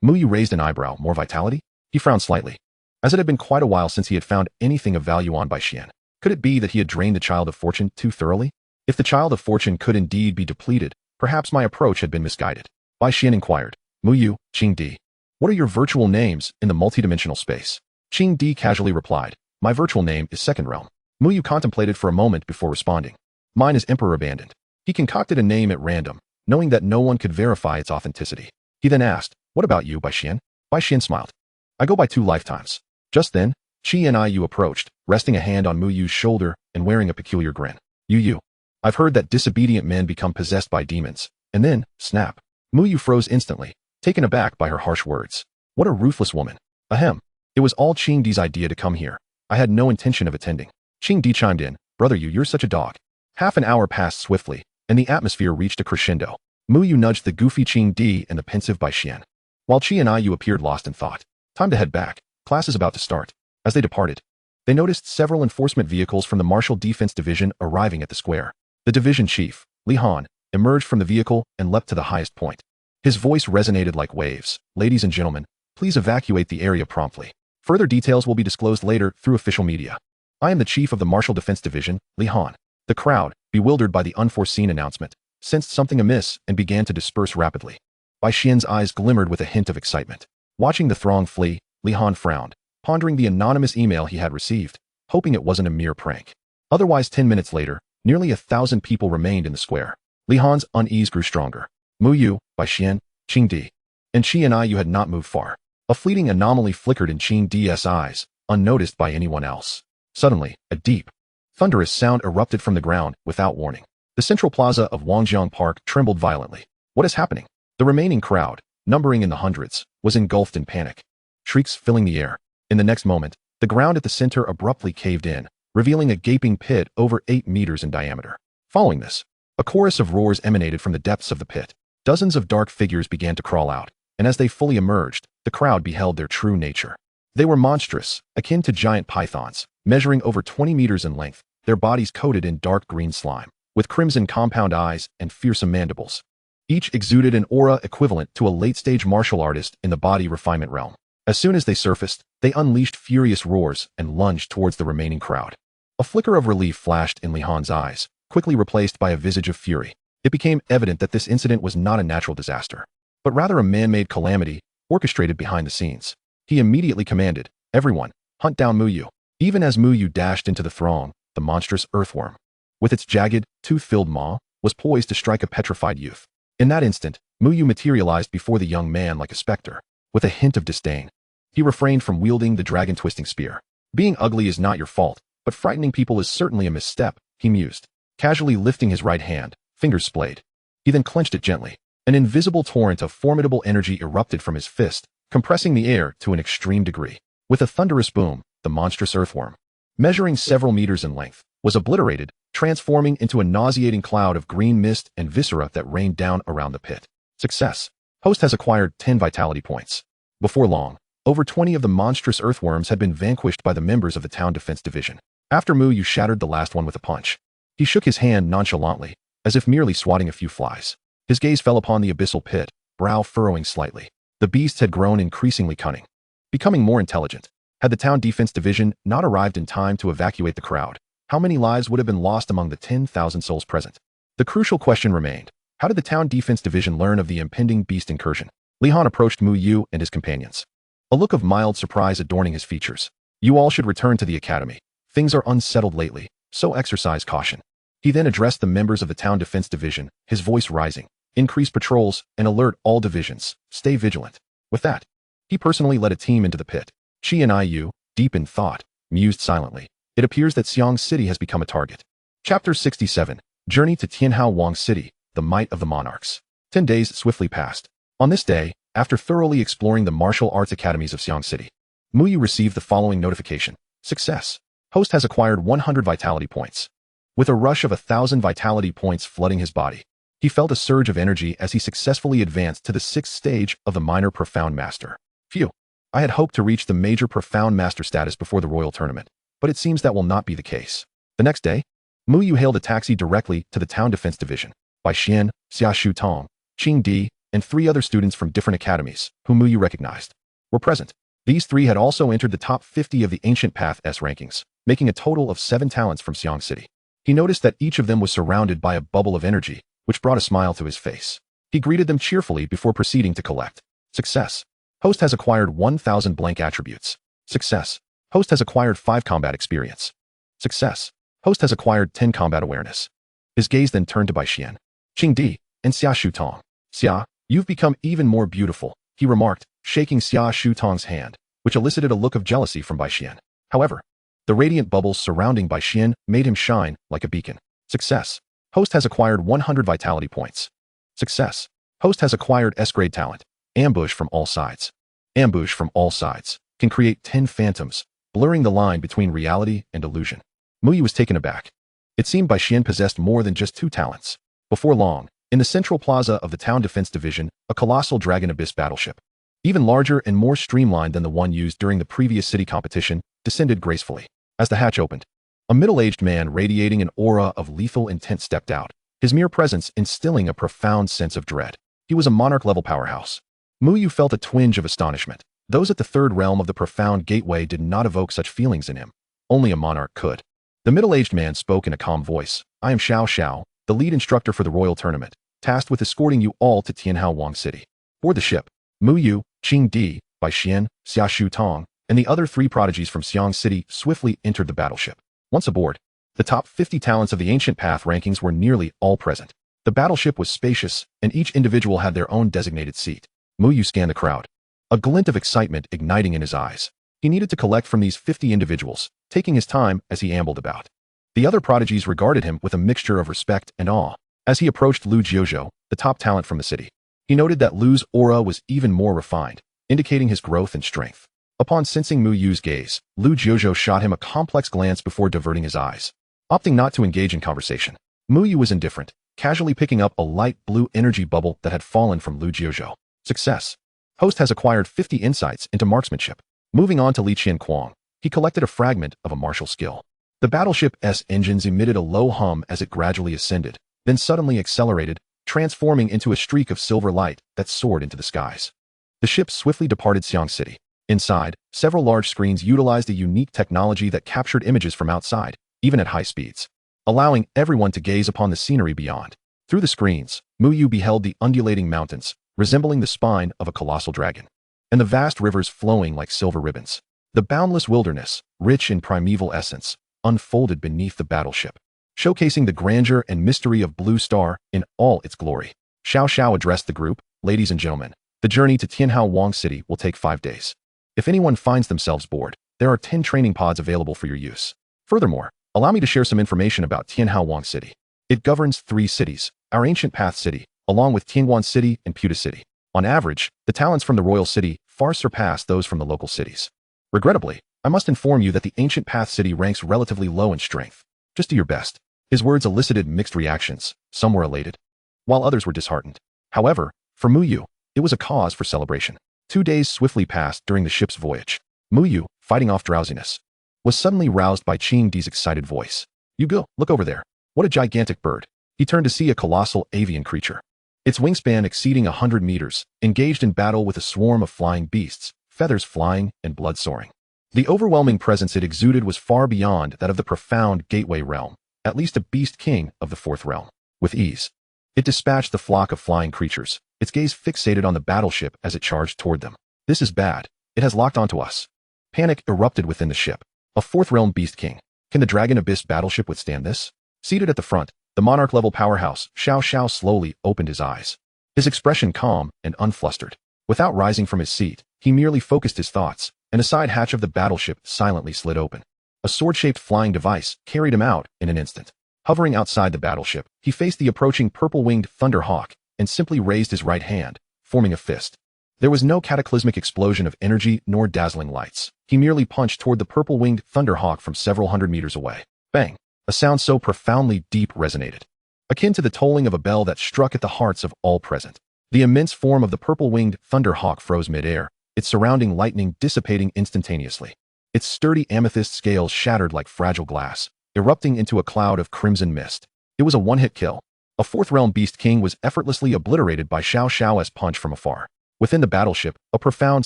Muyu raised an eyebrow. More vitality? He frowned slightly, as it had been quite a while since he had found anything of value on Bai Xian. Could it be that he had drained the Child of Fortune too thoroughly? If the Child of Fortune could indeed be depleted, perhaps my approach had been misguided. Bai Xian inquired. Muyu, Qing Di. What are your virtual names in the multidimensional space? Qing Di casually replied. My virtual name is Second Realm. Muyu contemplated for a moment before responding. Mine is Emperor Abandoned. He concocted a name at random, knowing that no one could verify its authenticity. He then asked, what about you, Bai Xian? Bai Xian smiled. I go by 2 lifetimes. Just then, Qi and Iyu approached, resting a hand on Muyu's shoulder and wearing a peculiar grin. Yu, I've heard that disobedient men become possessed by demons, and then, snap. Muyu froze instantly, taken aback by her harsh words. What a ruthless woman. Ahem. It was all Qing Di's idea to come here. I had no intention of attending. Qing Di chimed in. Brother Yu, you're such a dog. Half an hour passed swiftly, and the atmosphere reached a crescendo. Muyu nudged the goofy Qing Di and the pensive Bai Xian, while Qi and Iu appeared lost in thought. Time to head back. Class is about to start. As they departed, they noticed several enforcement vehicles from the Martial Defense Division arriving at the square. The division chief, Li Han, emerged from the vehicle and leapt to the highest point. His voice resonated like waves. Ladies and gentlemen, please evacuate the area promptly. Further details will be disclosed later through official media. I am the chief of the Martial Defense Division, Li Han. The crowd, bewildered by the unforeseen announcement, sensed something amiss and began to disperse rapidly. Bai Xian's eyes glimmered with a hint of excitement. Watching the throng flee, Li Han frowned, pondering the anonymous email he had received, hoping it wasn't a mere prank. Otherwise, 10 minutes later, nearly 1,000 people remained in the square. Li Han's unease grew stronger. Muyu, Bai Xian, Qing Di, and Qi and Iu had not moved far. A fleeting anomaly flickered in Qing Di's eyes, unnoticed by anyone else. Suddenly, a deep, thunderous sound erupted from the ground without warning. The central plaza of Wangjiang Park trembled violently. What is happening? The remaining crowd, numbering in the hundreds, was engulfed in panic. Shrieks filling the air. In the next moment, the ground at the center abruptly caved in, revealing a gaping pit over 8 meters in diameter. Following this, a chorus of roars emanated from the depths of the pit. Dozens of dark figures began to crawl out, and as they fully emerged, the crowd beheld their true nature. They were monstrous, akin to giant pythons, measuring over 20 meters in length, their bodies coated in dark green slime, with crimson compound eyes and fearsome mandibles. Each exuded an aura equivalent to a late-stage martial artist in the body refinement realm. As soon as they surfaced, they unleashed furious roars and lunged towards the remaining crowd. A flicker of relief flashed in Li Han's eyes, quickly replaced by a visage of fury. It became evident that this incident was not a natural disaster, but rather a man-made calamity orchestrated behind the scenes. He immediately commanded, "Everyone, hunt down Muyu." Even as Muyu dashed into the throng, the monstrous earthworm, with its jagged, tooth-filled maw, was poised to strike a petrified youth. In that instant, Muyu materialized before the young man like a specter. With a hint of disdain, he refrained from wielding the dragon-twisting spear. "Being ugly is not your fault, but frightening people is certainly a misstep," he mused, casually lifting his right hand, fingers splayed. He then clenched it gently. An invisible torrent of formidable energy erupted from his fist, compressing the air to an extreme degree. With a thunderous boom, the monstrous earthworm, measuring several meters in length, was obliterated, transforming into a nauseating cloud of green mist and viscera that rained down around the pit. Success. Host has acquired 10 vitality points. Before long, over 20 of the monstrous earthworms had been vanquished by the members of the Town Defense Division. After Muyu shattered the last one with a punch, he shook his hand nonchalantly, as if merely swatting a few flies. His gaze fell upon the abyssal pit, brow furrowing slightly. The beasts had grown increasingly cunning, becoming more intelligent. Had the Town Defense Division not arrived in time to evacuate the crowd, how many lives would have been lost among the 10,000 souls present? The crucial question remained: how did the Town Defense Division learn of the impending beast incursion? Li Han approached Muyu and his companions, a look of mild surprise adorning his features. "You all should return to the academy. Things are unsettled lately, so exercise caution." He then addressed the members of the Town Defense Division, his voice rising. "Increase patrols and alert all divisions. Stay vigilant." With that, he personally led a team into the pit. Qi and Iu, deep in thought, mused silently. It appears that Xiang City has become a target. Chapter 67. Journey to Tianhao Wang City, the Might of the Monarchs. 10 days swiftly passed. On this day, after thoroughly exploring the martial arts academies of Xiang City, Muyu received the following notification. Success. Host has acquired 100 vitality points. With a rush of 1,000 vitality points flooding his body, he felt a surge of energy as he successfully advanced to the 6th stage of the Minor Profound Master. Phew! I had hoped to reach the Major Profound Master status before the Royal Tournament, but it seems that will not be the case. The next day, Muyu hailed a taxi directly to the Town Defense Division. Bai Xian, Xiaoshu Tong, Qing Di, and 3 other students from different academies, whom Muyu recognized, were present. These 3 had also entered the top 50 of the Ancient Path S rankings, making a total of 7 talents from Xiang City. He noticed that each of them was surrounded by a bubble of energy, which brought a smile to his face. He greeted them cheerfully before proceeding to collect. Success. Host has acquired 1,000 blank attributes. Success. Host has acquired 5 combat experience. Success. Host has acquired 10 combat awareness. His gaze then turned to Bai Xian, Qing Di, and Xia Shutong. "Xia, you've become even more beautiful," he remarked, shaking Xia Shutong's hand, which elicited a look of jealousy from Bai Xian. However, the radiant bubbles surrounding Bai Xian made him shine like a beacon. Success. Host has acquired 100 vitality points. Success. Host has acquired S-grade talent. Ambush from all sides. Ambush from all sides can create 10 phantoms, blurring the line between reality and illusion. Muyu was taken aback. It seemed Bai Xian possessed more than just 2 talents. Before long, in the central plaza of the Town Defense Division, a colossal Dragon Abyss battleship, even larger and more streamlined than the one used during the previous city competition, descended gracefully. As the hatch opened, a middle-aged man radiating an aura of lethal intent stepped out, his mere presence instilling a profound sense of dread. He was a monarch-level powerhouse. Muyu felt a twinge of astonishment. Those at the third realm of the profound gateway did not evoke such feelings in him. Only a monarch could. The middle-aged man spoke in a calm voice. I am Xiao Xiao, the lead instructor for the royal tournament, tasked with escorting you all to Tianhao City. Board the ship, Muyu, Qing Di, Bai Xian, Xiaoshu Tong, and the other 3 prodigies from Xiang City swiftly entered the battleship. Once aboard, the top 50 talents of the Ancient Path rankings were nearly all present. The battleship was spacious, and each individual had their own designated seat. Muyu scanned the crowd, a glint of excitement igniting in his eyes. He needed to collect from these 50 individuals, taking his time as he ambled about. The other prodigies regarded him with a mixture of respect and awe. As he approached Lu Jiuzhou, the top talent from the city, he noted that Lu's aura was even more refined, indicating his growth and strength. Upon sensing Muyu's gaze, Lu Jiuzhou shot him a complex glance before diverting his eyes. Opting not to engage in conversation, Muyu was indifferent, casually picking up a light blue energy bubble that had fallen from Lu Jiuzhou. Success. Host has acquired 50 insights into marksmanship. Moving on to Li Qianquang, he collected a fragment of a martial skill. The battleship's engines emitted a low hum as it gradually ascended, then suddenly accelerated, transforming into a streak of silver light that soared into the skies. The ship swiftly departed Xiang City. Inside, several large screens utilized a unique technology that captured images from outside, even at high speeds, allowing everyone to gaze upon the scenery beyond. Through the screens, Muyu beheld the undulating mountains, resembling the spine of a colossal dragon, and the vast rivers flowing like silver ribbons. The boundless wilderness, rich in primeval essence, unfolded beneath the battleship, showcasing the grandeur and mystery of Blue Star in all its glory. Xiao Xiao addressed the group. Ladies and gentlemen, the journey to Tianhao City will take 5 days. If anyone finds themselves bored, there are 10 training pods available for your use. Furthermore, allow me to share some information about Tianhao City. It governs 3 cities, our Ancient Path City, along with Tianguan City and Puta City. On average, the talents from the royal city far surpass those from the local cities. Regrettably, I must inform you that the Ancient Path City ranks relatively low in strength. Just do your best. His words elicited mixed reactions. Some were elated, while others were disheartened. However, for Muyu, it was a cause for celebration. 2 days swiftly passed during the ship's voyage. Muyu, fighting off drowsiness, was suddenly roused by Qing Di's excited voice. You go, look over there. What a gigantic bird. He turned to see a colossal avian creature. Its wingspan exceeding 100 meters, engaged in battle with a swarm of flying beasts, feathers flying and blood soaring. The overwhelming presence it exuded was far beyond that of the profound gateway realm, at least a beast king of the 4th realm. With ease, it dispatched the flock of flying creatures, its gaze fixated on the battleship as it charged toward them. This is bad. It has locked onto us. Panic erupted within the ship. A 4th realm beast king. Can the Dragon Abyss battleship withstand this? Seated at the front, the monarch-level powerhouse, Xiao Xiao slowly opened his eyes. His expression calm and unflustered. Without rising from his seat, he merely focused his thoughts, and a side hatch of the battleship silently slid open. A sword-shaped flying device carried him out in an instant. Hovering outside the battleship, he faced the approaching purple-winged Thunder Hawk and simply raised his right hand, forming a fist. There was no cataclysmic explosion of energy nor dazzling lights. He merely punched toward the purple-winged Thunder Hawk from several hundred meters away. Bang! A sound so profoundly deep resonated, akin to the tolling of a bell that struck at the hearts of all present. The immense form of the purple-winged Thunder Hawk froze mid-air, its surrounding lightning dissipating instantaneously. Its sturdy amethyst scales shattered like fragile glass, erupting into a cloud of crimson mist. It was a one-hit kill. A 4th realm beast king was effortlessly obliterated by Xiao Xiao's punch from afar. Within the battleship, a profound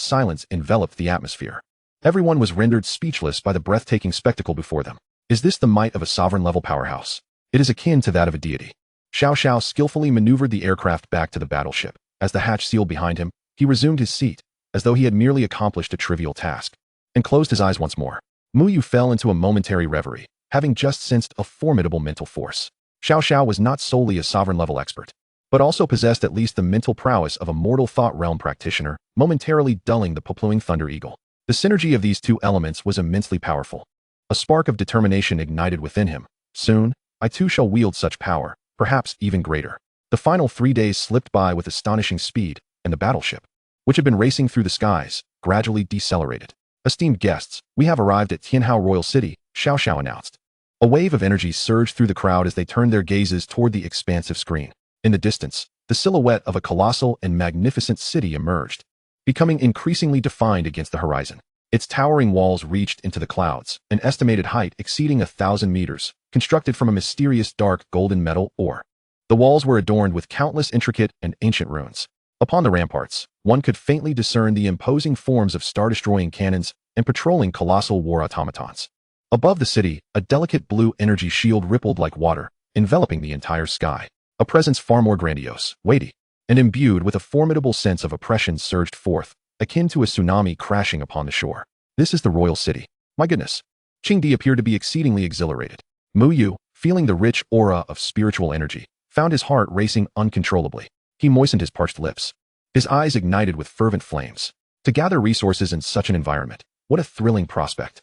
silence enveloped the atmosphere. Everyone was rendered speechless by the breathtaking spectacle before them. Is this the might of a sovereign-level powerhouse? It is akin to that of a deity. Xiao Xiao skillfully maneuvered the aircraft back to the battleship. As the hatch sealed behind him, he resumed his seat, as though he had merely accomplished a trivial task, and closed his eyes once more. Muyu fell into a momentary reverie, having just sensed a formidable mental force. Xiao Xiao was not solely a sovereign-level expert, but also possessed at least the mental prowess of a mortal thought realm practitioner, momentarily dulling the purple-winged Thunder Eagle. The synergy of these 2 elements was immensely powerful. A spark of determination ignited within him. Soon, I too shall wield such power, perhaps even greater. The final 3 days slipped by with astonishing speed, and the battleship, which had been racing through the skies, gradually decelerated. Esteemed guests, we have arrived at Tianhao Royal City, Xiao Xiao announced. A wave of energy surged through the crowd as they turned their gazes toward the expansive screen. In the distance, the silhouette of a colossal and magnificent city emerged, becoming increasingly defined against the horizon. Its towering walls reached into the clouds, an estimated height exceeding 1,000 meters, constructed from a mysterious dark golden metal ore. The walls were adorned with countless intricate and ancient runes. Upon the ramparts, one could faintly discern the imposing forms of star-destroying cannons and patrolling colossal war automatons. Above the city, a delicate blue energy shield rippled like water, enveloping the entire sky. A presence far more grandiose, weighty, and imbued with a formidable sense of oppression surged forth, akin to a tsunami crashing upon the shore. This is the royal city. My goodness. Qingdi appeared to be exceedingly exhilarated. Mu Yu, feeling the rich aura of spiritual energy, found his heart racing uncontrollably. He moistened his parched lips. His eyes ignited with fervent flames. To gather resources in such an environment, what a thrilling prospect.